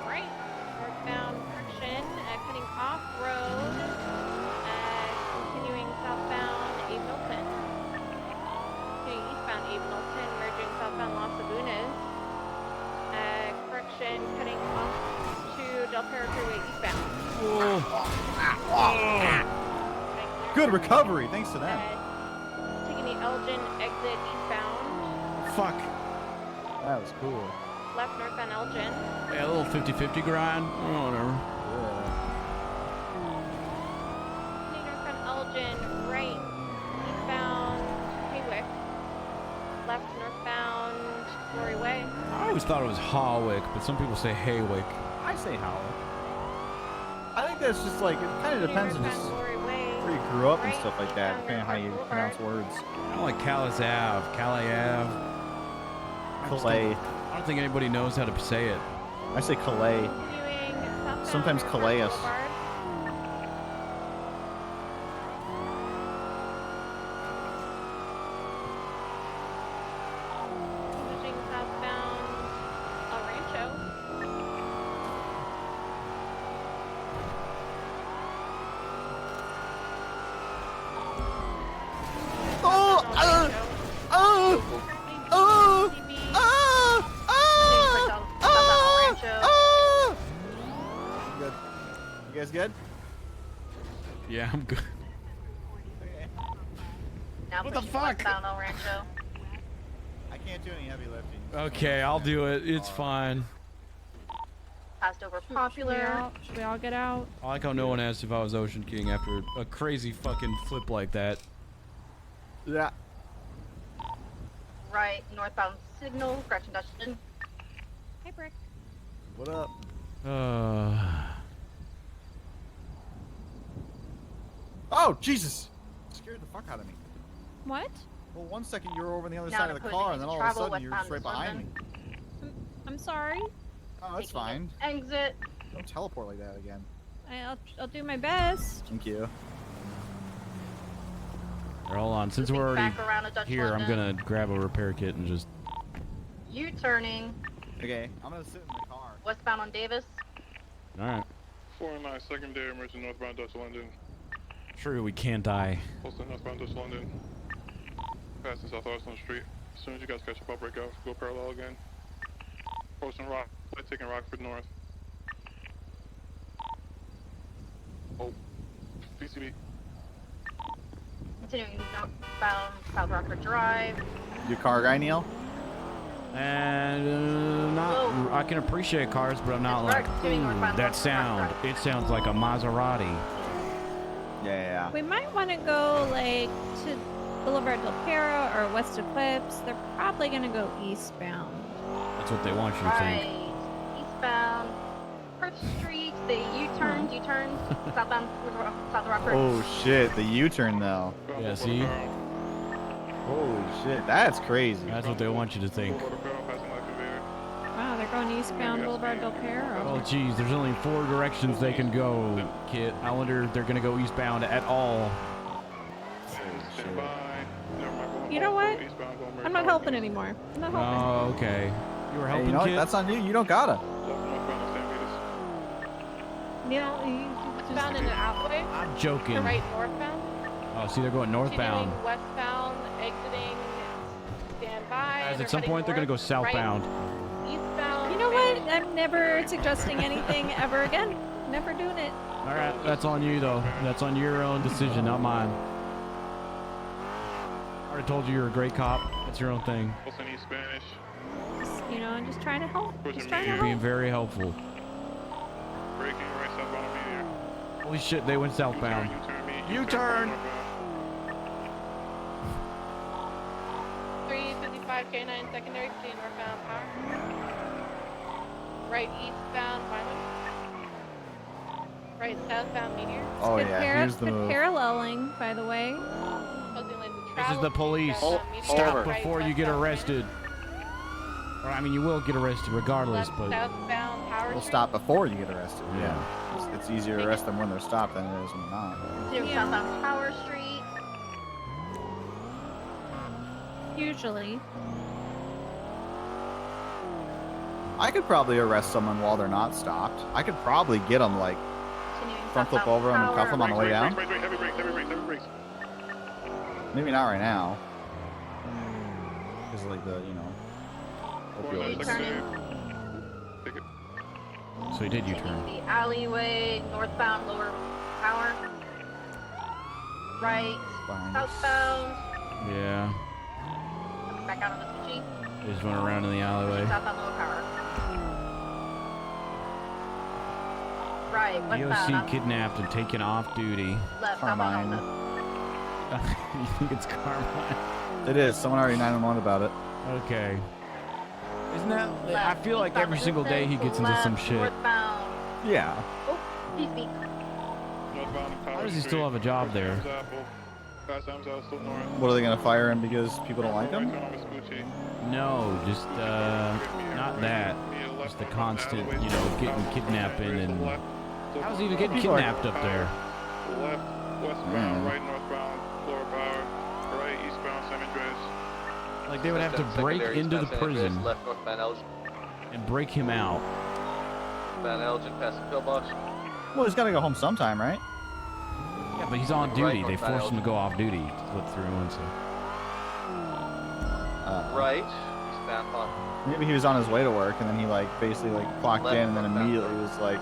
S20: Right, northbound Friction, cutting off road, continuing southbound Abe Milton. Continuing eastbound Abe Milton, merging southbound Las Lagunas. Correction, cutting off to Del Perro Freeway eastbound.
S21: Good recovery, thanks to that.
S20: Taking the Elgin exit eastbound.
S1: Fuck.
S21: That was cool.
S20: Left northbound Elgin.
S1: Yeah, a little 50-50 grind. Oh, whatever.
S20: Continuing northbound Elgin, right eastbound Haywick. Left northbound Glory Way.
S1: I always thought it was Hawick, but some people say Haywick.
S21: I say Howell. I think that's just like, it kind of depends on just where you grew up and stuff like that, depending on how you pronounce words.
S1: I don't like Calais Ave, Calais Ave.
S21: Calais.
S1: I don't think anybody knows how to say it.
S21: I say Calais. Sometimes Calais.
S20: Pushing southbound El Rancho.
S21: Good. You guys good?
S1: Yeah, I'm good.
S20: Now
S21: What the
S20: pushing
S21: fuck?
S20: westbound El Rancho.
S21: I can't do any heavy lifting.
S1: Okay, I'll do it. It's fine.
S20: Passed over Popular.
S7: Should we all get out?
S1: I like how no one asked if I was Ocean King after a crazy fucking flip like that.
S21: Yeah.
S20: Right, northbound Signal, correction Dutchton.
S7: Hey, Brick.
S21: What up? Oh, Jesus! Scared the fuck out of me.
S7: What?
S21: Well, 1 second you were over on the other
S20: Now
S21: side of the
S20: opposing
S21: car, and then all of a
S20: travel
S21: sudden you're just right
S20: westbound
S21: behind me.
S7: I'm sorry.
S21: Oh, that's fine.
S20: Exit.
S21: Don't teleport like that again.
S7: I'll do my best.
S21: Thank you.
S1: Here, hold on. Since we're already
S20: back around to Dutch
S1: here, I'm
S20: London.
S1: gonna grab a repair kit and just.
S20: U-turning.
S21: Okay, I'm gonna sit in the car.
S20: Westbound on Davis.
S1: All right.
S19: 409 secondary emergency northbound Dutch London.
S1: True, we can't die.
S19: Posted northbound Dutch London. Passing South Arsenal Street. As soon as you guys catch up, I'll break out. Go parallel again. Posting Rock. Taking Rockford North. Oh. PCB.
S12: Continuing northbound South Rockford Drive.
S21: You a car guy, Neil?
S1: And not. I can appreciate cars, but I'm not like that sound. It sounds like a Maserati.
S21: Yeah.
S7: We might want to go like to Boulevard Del Perro or West Eclipse. They're probably gonna go eastbound.
S1: That's what they want you to think.
S12: Eastbound. First Street, the U-turn, southbound South Rockford.
S21: Oh shit, the U-turn though.
S1: Yeah, see?
S21: Holy shit, that's crazy.
S1: That's what they want you to think.
S7: Wow, they're going eastbound Boulevard Del Perro.
S1: Oh, geez, there's only 4 directions they can go, Kit. I wonder if they're gonna go eastbound at all.
S7: You know what? I'm not helping anymore. I'm not helping.
S1: Oh, okay. You were helping,
S21: you know what?
S1: Kit?
S21: That's on you. You don't gotta.
S7: You know,
S20: Found in the alleyway.
S1: I'm joking.
S20: To right northbound.
S1: Oh, see, they're going northbound.
S20: Continuing westbound, exiting. Stand by.
S1: Guys, at some point, they're gonna go southbound.
S20: Right, eastbound.
S7: You know what? I'm never suggesting anything ever again. Never doing it.
S1: All right, that's on you though. That's on your own decision, not mine. I already told you you're a great cop. That's your own thing.
S19: Spanish.
S7: You know, I'm just trying to help. Just trying to
S1: You're
S7: help.
S1: being very helpful.
S19: Braking right southbound on Meteor.
S1: Holy shit, they went southbound. U-turn.
S20: 355 K9 secondary, proceeding northbound power. Right eastbound Vineland. Right southbound Meteor.
S21: Oh yeah, here's the
S7: good
S21: move.
S7: paralleling, by the way.
S1: This is the police. Stop before you get arrested. Or, I mean, you will get arrested regardless, but...
S20: Southbound Power
S21: We'll
S20: Street.
S21: stop before you get arrested. Yeah. It's easier to arrest them when they're stopped than it is when they're not.
S12: Continuing southbound Power Street.
S7: Usually.
S21: I could probably arrest someone while they're not stopped. I could probably get them like front flip over them and cuff them on the way down.
S19: Heavy brakes.
S21: Maybe not right now. Because like the, you know, opioids.
S1: So he did U-turn.
S12: The alleyway, northbound Lower Power. Right, southbound.
S1: Yeah.
S12: Back out on the G.
S1: They just went around in the alleyway.
S12: Southbound Lower Power. Right, westbound.
S1: DOC kidnapped and taken off duty.
S12: Left,
S21: Carmine.
S1: You think it's Carmine?
S21: It is. Someone already 911 about it.
S1: Okay. Isn't that... I feel like every single day he gets into some shit.
S12: Northbound.
S21: Yeah.
S12: Oh, excuse me.
S1: Why does he still have a job there?
S21: What are they gonna fire him because people don't like him?
S1: No, just not that. Just the constant, you know, getting kidnapping and how's he even getting kidnapped up there?
S19: Left, westbound, right northbound, Lower Power, right eastbound, San Andreas.
S1: Like they would have to break into the prison
S11: Left northbound Elgin.
S1: and break him out.
S11: Van Elgin past the pillbox.
S21: Well, he's gotta go home sometime, right?
S1: Yeah, but he's on duty. They forced him to go off duty to flip through and so.
S11: Right, eastbound on.
S21: Maybe he was on his way to work and then he like basically like clocked
S11: Left
S21: in and then
S11: northbound.
S21: immediately was like,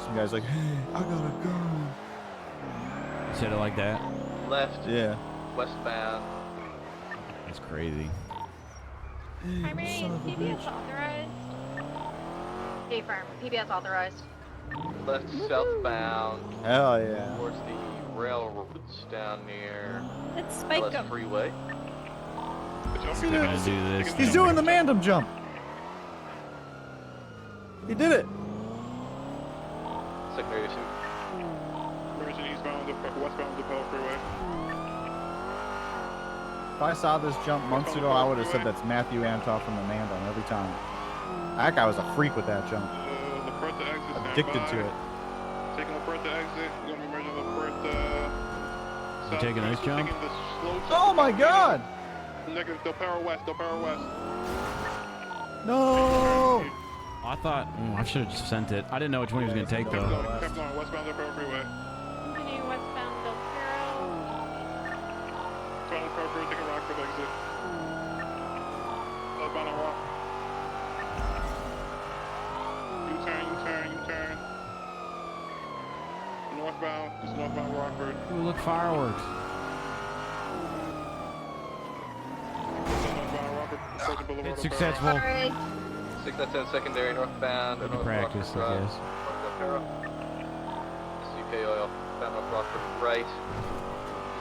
S21: some guy's like, hey, I gotta go.
S1: He said it like that?
S11: Left,
S21: Yeah.
S11: westbound.
S1: That's crazy.
S12: Primary PBS authorized. K-firm, PBS authorized.
S11: Left southbound.
S21: Hell yeah.
S11: Towards the railroads down near
S7: Let's spike
S11: LS
S7: him.
S11: Freeway.
S1: They're gonna do this.
S21: He's doing the Mandem jump. He did it.
S11: Secondary suit.
S19: Emerging eastbound, westbound DePel Freeway.
S21: If I saw this jump months ago, I would have said that's Matthew Antoff from the Mandem every time. That guy was a freak with that jump.
S19: The Bertha exit, stand
S21: Addicted
S19: by.
S21: to it.
S19: Taking the Bertha exit, we're gonna be merging the Bertha.
S1: You taking this jump?
S19: Taking the slow jump.
S21: Oh my God!
S19: Negative, Del Perro West, Del Perro West.
S21: No!
S1: I thought I should have just sent it. I didn't know which one he was gonna take though.
S19: Kept going, westbound Del Perro Freeway.
S20: Continuing westbound Del Perro.
S19: Westbound Del Perro Freeway, taking Rockford exit. Westbound on Rock. U-turn. northbound. It's northbound Rockford.
S1: Ooh, look, fireworks.
S19: Northbound Rockford. Approaching Boulevard.
S1: It's successful.
S11: 6 out of 10 secondary northbound.
S1: Good
S11: North
S1: practice,
S11: Rockford
S1: I
S11: Drive.
S1: guess.
S11: O'Hara. UK oil. Bound North Rockford right.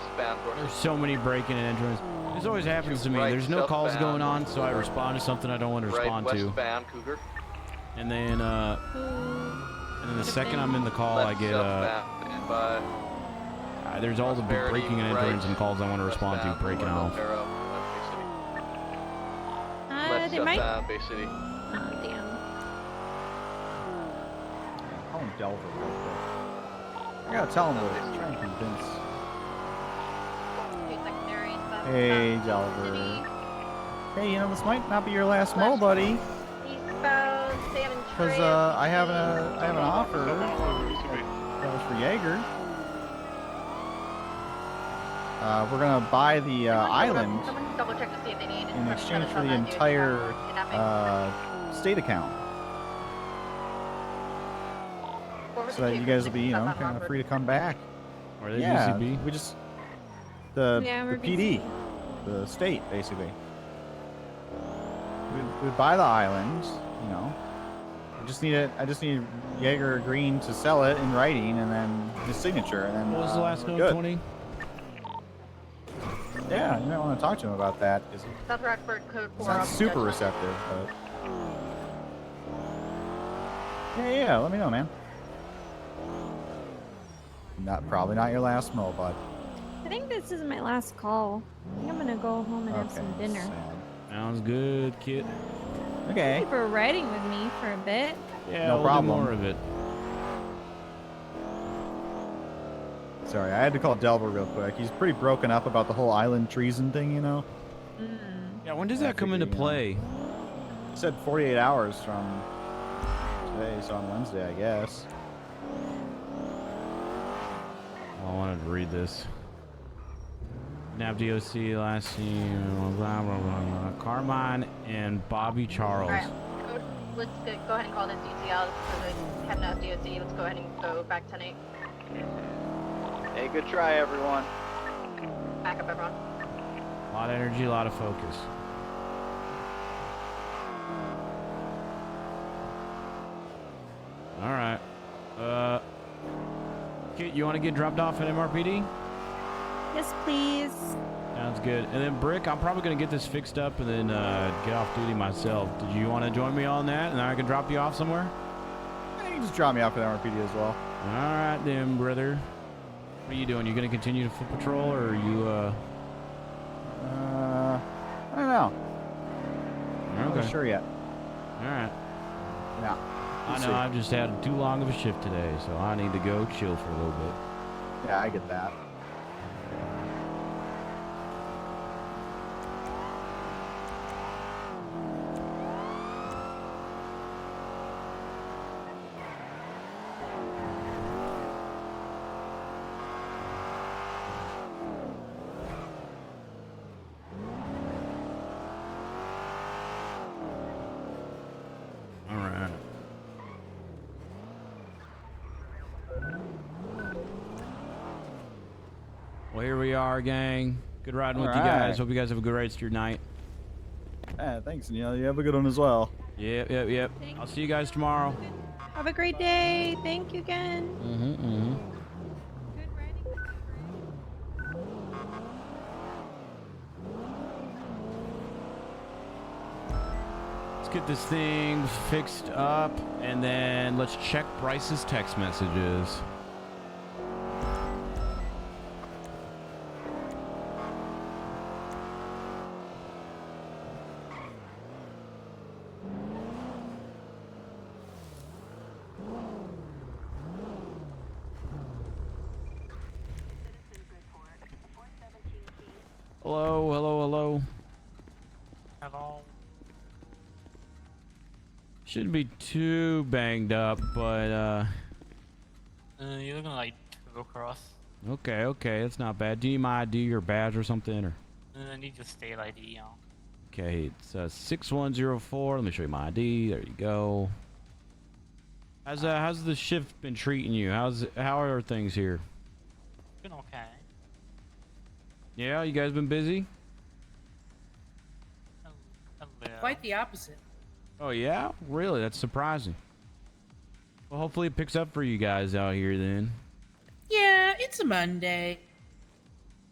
S11: Eastbound
S1: There's
S11: Dorset.
S1: so many breaking and entrance. This always happens to me.
S11: Right,
S1: There's no calls
S11: southbound,
S1: going on, so I
S11: Cougar.
S1: respond to something I don't want to
S11: Right
S1: respond to.
S11: westbound Cougar.
S1: And then the second I'm in the call, I get
S11: Southbound and by
S1: there's all the
S11: Prosperity,
S1: breaking and entrance and calls I want to respond to
S11: westbound
S1: breaking
S11: Boulevard
S1: off.
S11: O'Hara, Bay City.
S7: They
S11: Left
S7: might.
S11: southbound Bay City.
S7: Oh, damn.
S21: Call him Delver real quick. I gotta tell him to try and convince. Hey, Delver. Hey, you know, this might not be your last mo, buddy.
S20: Eastbound San and
S21: Because I have an offer that was for Jaeger. We're gonna buy the island
S12: Someone double check to see if they need
S21: in exchange for the entire state account, so that you guys will be, you know, kind of free to come back.
S1: Are they
S21: Yeah,
S1: UCB?
S21: we just the
S7: we're
S21: PD, the state, basically. We buy the island, you know. I just need Jaeger agreeing to sell it in writing, and then his signature, and then
S1: What was the last
S21: we're
S1: note,
S21: good.
S1: 20?
S21: Yeah, you might want to talk to him about that.
S12: South Rockford code 4.
S21: It's not super receptive, but yeah, let me know, man. Probably not your last mo, bud.
S7: I think this is my last call. I think I'm gonna go home and have some dinner.
S1: Sounds good, kid.
S21: Okay.
S7: Thank you for riding with me for a bit.
S1: Yeah,
S21: No
S1: we'll
S21: problem.
S1: do more of it.
S21: Sorry, I had to call Delver real quick. He's pretty broken up about the whole island treason thing, you know.
S1: Yeah, when does that come into play?
S21: He said 48 hours from today, so on Wednesday, I guess.
S1: I wanted to read this. Nav DOC last seen blah, blah, blah, blah. Carmine and Bobby Charles.
S12: Alright, let's go ahead and call this DCL for the heading out DOC. Let's go ahead and go back 10-8.
S9: Hey, good try, everyone.
S12: Back up, everyone.
S1: A lot of energy, a lot of focus. All right. Kit, you want to get dropped off at MRPD?
S7: Yes, please.
S1: Sounds good. And then Brick, I'm probably gonna get this fixed up and then get off duty myself. Did you want to join me on that, and I can drop you off somewhere?
S21: Yeah, you can just drop me off at MRPD as well.
S1: All right then, brother. What are you doing? You gonna continue to foot patrol, or are you
S21: I don't know. I'm
S1: Okay.
S21: not sure yet.
S1: All right.
S21: Yeah.
S1: I
S21: We'll
S1: know
S21: see.
S1: I've just had too long of a shift today, so I need to go chill for a little bit.
S21: Yeah, I get that.
S1: All right. Well, here we are, gang. Good riding with you guys.
S21: Alright.
S1: Hope you guys have a good rest of your night.
S21: Yeah, thanks, and you have a good one as well.
S1: Yep. I'll see you guys tomorrow.
S7: Have a great day. Thank you again.
S1: Mm-hmm. Let's get this thing fixed up, and then let's check Bryce's text messages. Hello.
S10: Hello.
S1: Shouldn't be too banged up, but
S10: You're looking like go across.
S1: okay, that's not bad. Do you need my ID or badge or something, or?
S10: I need your state ID, you know.
S1: Okay, it's 6104. Let me show you my ID. There you go. How's the shift been treating you? How are things here?
S13: Been okay.
S1: Yeah, you guys been busy?
S16: Quite the opposite.
S1: Oh yeah, really? That's surprising. Well, hopefully it picks up for you guys out here then.
S16: Yeah, it's a Monday.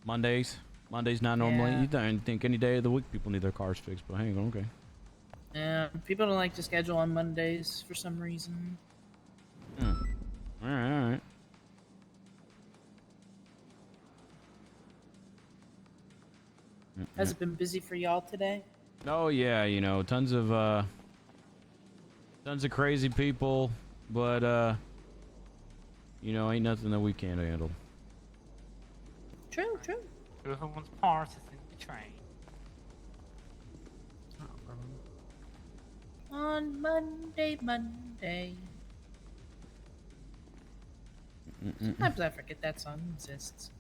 S1: Mondays not normally.
S16: Yeah.
S1: You don't think any day of the week people need their cars fixed, but hang on, okay.
S16: People don't like to schedule on Mondays for some reason.
S1: All right.
S16: Has it been busy for y'all today?
S1: Oh yeah, you know, tons of crazy people, but you know, ain't nothing that we can't handle.
S16: True.
S13: Everyone's parts is in the train.
S16: On Monday. Sometimes I forget that song exists.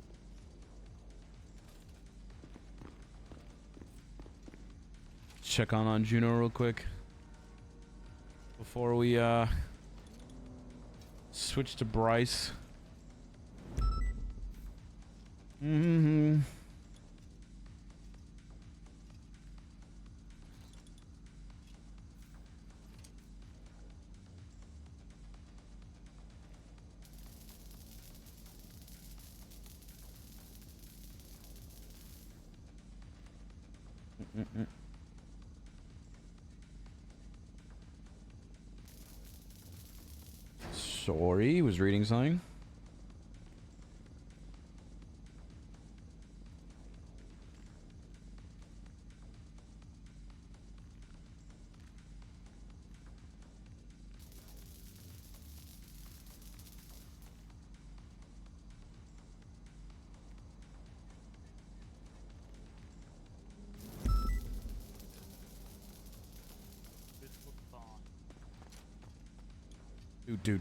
S1: Check on Juno real quick before we switch to Bryce. Sorry, was reading something.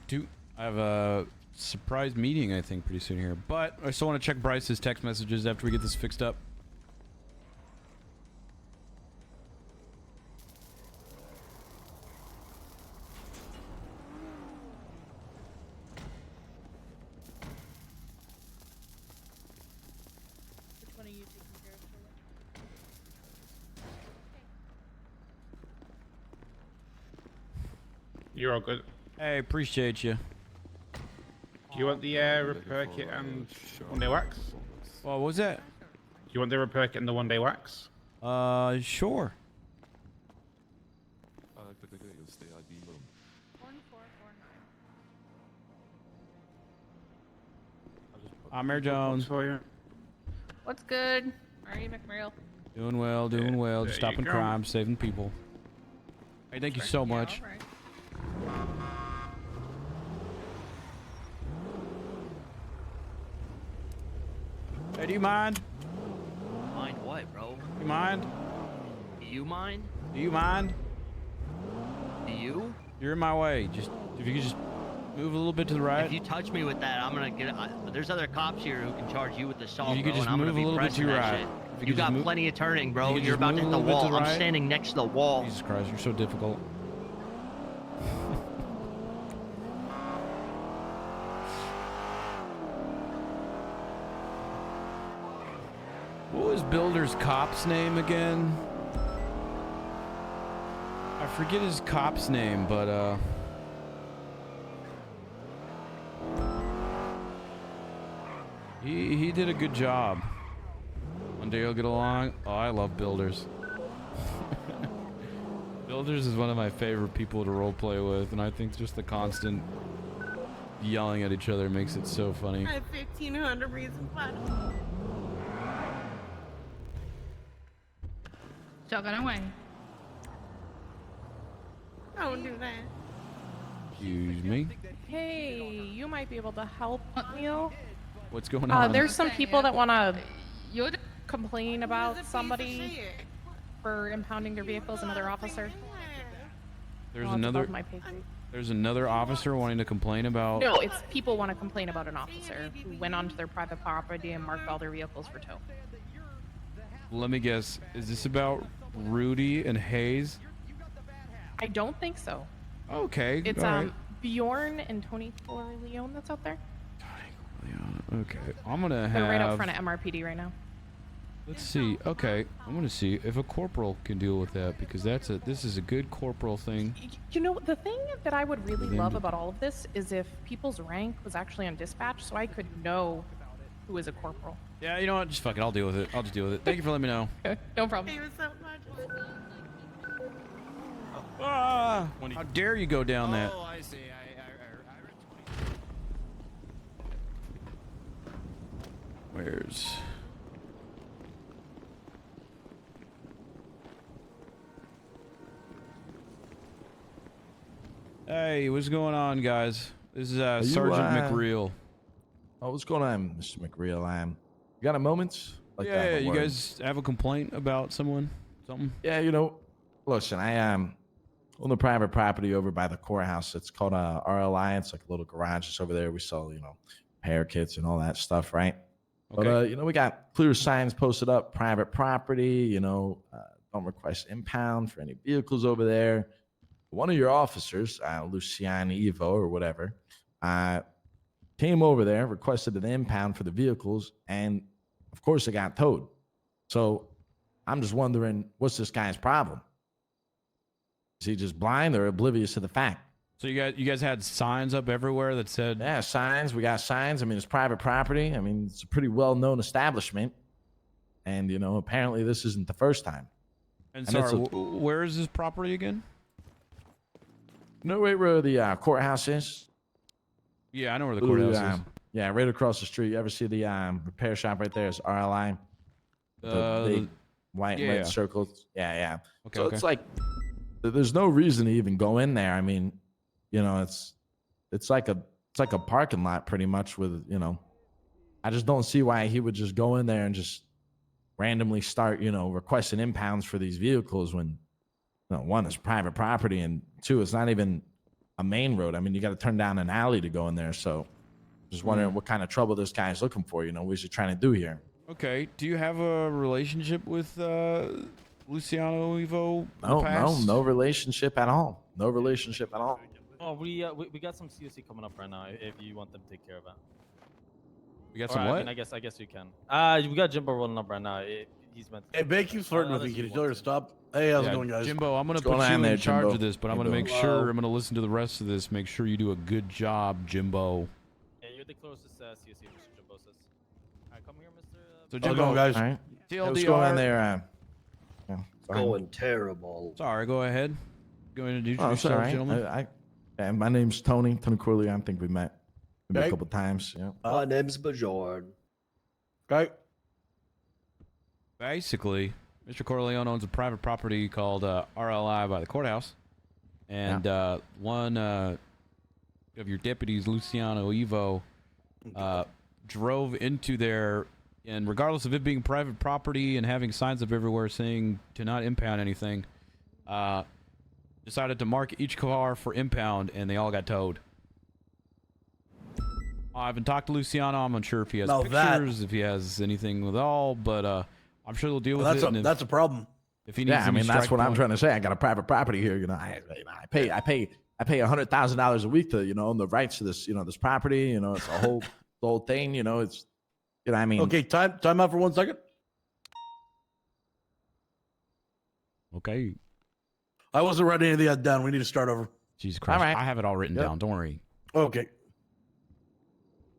S1: Dude. I have a surprise meeting, I think, pretty soon here. But I still want to check Bryce's text messages after we get this fixed up.
S16: Which one are you taking care of, Philip?
S10: You're all good.
S1: Hey, appreciate you.
S10: Do you want the repair kit and one-day wax?
S1: What was that?
S10: Do you want the repair kit and the one-day wax?
S1: Sure. I'm Mayor Jones.
S20: What's good? Are you McMuriel?
S1: Doing well. Just stopping crime, saving people. Hey, thank you so much.
S20: Alright.
S1: Hey, do you mind?
S23: Mind what, bro?
S1: You mind?
S23: Do you mind?
S1: Do you mind?
S23: Do you?
S1: You're in my way. Just if you could just move a little bit to the right.
S23: If you touch me with that, I'm gonna get. There's other cops here who can charge you with assault,
S1: If you could
S23: bro,
S1: just
S23: and I'm
S1: move
S23: gonna
S1: a
S23: be
S1: little bit
S23: pressing
S1: to your
S23: that
S1: right.
S23: shit.
S1: If you
S23: You
S1: could
S23: got
S1: just move-
S23: plenty of turning,
S1: if
S23: bro.
S1: you could
S23: You're
S1: just
S23: about to
S1: move
S23: hit
S1: a
S23: the
S1: little bit to
S23: wall.
S1: the
S23: I'm
S1: right.
S23: standing next to the wall.
S1: Jesus Christ, you're so difficult. What was Builder's cop's name again? I forget his cop's name, but he did a good job. One day you'll get along. Oh, I love Builders. Builders is one of my favorite people to roleplay with, and I think just the constant yelling at each other makes it so funny.
S24: I have 1,500 reasons why.
S20: Talking away.
S24: Don't do that.
S1: Excuse me.
S25: Hey, you might be able to help me.
S1: What's going on?
S25: There's some people that want to complain about somebody for impounding their vehicles, another officer.
S1: There's
S25: Well, it's
S1: another.
S25: above my pay grade.
S1: There's another officer wanting to complain about.
S25: No, it's people want to complain about an officer who went onto their private property and marked all their vehicles for tow.
S1: Let me guess. Is this about Rudy and Hayes?
S25: I don't think so.
S1: Okay.
S25: It's
S1: all right.
S25: Bjorn and Tony Corleone that's out there.
S1: Okay, I'm gonna
S25: They're right out
S1: have.
S25: front of MRPD right now.
S1: Let's see. Okay, I'm gonna see if a corporal can deal with that because this is a good corporal thing.
S25: You know, the thing that I would really
S1: Them
S25: love
S1: to-
S25: about all of this is if people's rank was actually on dispatch, so I could know who is a corporal.
S1: Yeah, you know what? Just fuck it. I'll deal with it. I'll just deal with it. Thank you for letting me know.
S25: No problem.
S24: Thank you so much.
S1: Ah, how dare you go down that?
S14: Oh, I see.
S1: Where's? Hey, what's going on, guys? This is Sergeant McReal.
S2: Oh, what's going on, Mr. McReal? You got a moment? Like
S1: Yeah,
S2: that,
S1: you guys have a complaint about someone? Something?
S2: Yeah, listen, I own the private property over by the courthouse. It's called RLI. It's like a little garage. It's over there. We sell, repair kits and all that stuff, right?
S1: Okay.
S2: But we got clear signs posted up, private property. Don't request impound for any vehicles over there. One of your officers, Lucian Evo or whatever, came over there, requested an impound for the vehicles, and of course it got towed. So I'm just wondering, what's this guy's problem? Is he just blind or oblivious to the fact?
S1: So you guys had signs up everywhere that said...
S2: Yeah, signs. We got signs. I mean, it's private property. I mean, it's a pretty well-known establishment. And, apparently this isn't the first time.
S1: And sorry, where is this property again?
S2: Right where the courthouse is?
S1: Yeah, I know where the courthouse is.
S2: Yeah, right across the street. You ever see the repair shop right there? It's RLI. The big white circles. Yeah.
S1: Okay,
S2: so it's like, there's no reason to even go in there. I mean, it's like a parking lot pretty much with, I just don't see why he would just go in there and just randomly start, requesting impounds for these vehicles when, one, it's private property, and two, it's not even a main road. I mean, you got to turn down an alley to go in there. So just wondering what kind of trouble this guy is looking for, what's he trying to do here?
S1: Okay. Do you have a relationship with Luciano Evo?
S2: No relationship at all. No relationship at all.
S6: Oh, we got some COC coming up right now. If you want them to take care of that.
S1: We got some what?
S6: I mean, I guess you can. We got Jimbo rolling up right now. He's meant.
S8: Hey, Bay keeps flirting with me. Can you tell her to stop? Hey, how's it going, guys?
S1: Jimbo, I'm gonna put you in charge of this, but I'm gonna make sure I'm gonna listen to the rest of this. Make sure you do a good job, Jimbo.
S6: Yeah, you're the closest COC, Mr. Jimbo says. All right, come here, Mr.
S1: So Jimbo,
S8: going, guys?
S2: All right.
S1: TLDR.
S2: What's going on there?
S17: Going terrible.
S1: Sorry, go ahead. Go ahead and introduce
S2: Oh,
S1: yourself,
S2: sorry.
S1: gentlemen.
S2: My name's Tony Corleone. I think we met a couple times. Yeah.
S17: My name's Bjorn.
S8: Okay.
S1: Basically, Mr. Corleone owns a private property called RLI by the courthouse, and one of your deputies, Luciano Evo, drove into there, and regardless of it being private property and having signs up everywhere saying to not impound anything, decided to mark each car for impound, and they all got towed. I haven't talked to Luciano. I'm unsure if he has pictures, if he has anything with all, but I'm sure they'll deal with it.
S8: That's a problem.
S1: If he needs,
S2: I mean, that's what I'm trying to say. I got a private property here. I pay $100,000 a week to own the rights to this this property. It's the whole thing. It's I mean.
S8: Okay, time out for 1 second.
S1: Okay.
S8: I wasn't writing anything else down. We need to start over.
S1: Jesus Christ! I have it all written down. Don't worry.
S8: Okay.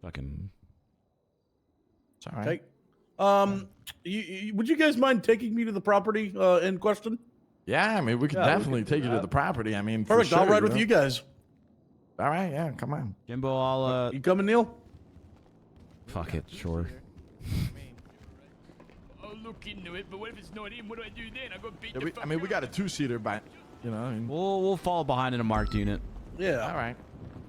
S1: Fucking.
S2: It's all right.
S8: Okay. Would you guys mind taking me to the property in question?
S2: Yeah, I mean, we could definitely take you to the property. I mean,
S8: perfect. I'll ride with you guys.
S2: All right. Yeah. Come on.
S1: Jimbo, I'll.
S8: You coming, Neil?
S1: Fuck it. Sure.
S22: I'll look into it, but what if it's not in? What do I do then? I got beat.
S2: I mean, we got a 2-seater, but
S1: we'll fall behind in a marked unit.
S8: Yeah.
S2: All right.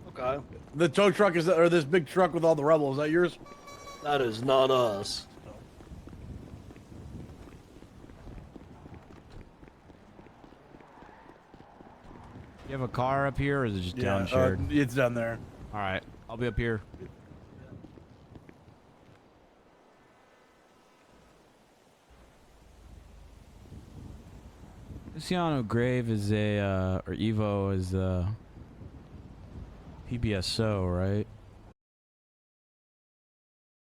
S17: Okay.
S8: The tow truck or this big truck with all the rubble, is that yours?
S17: That is not us.
S1: You have a car up here, or is it just down shared?
S8: It's down there.
S1: All right, I'll be up here. Luciano Grave is or Evo is PBSO, right?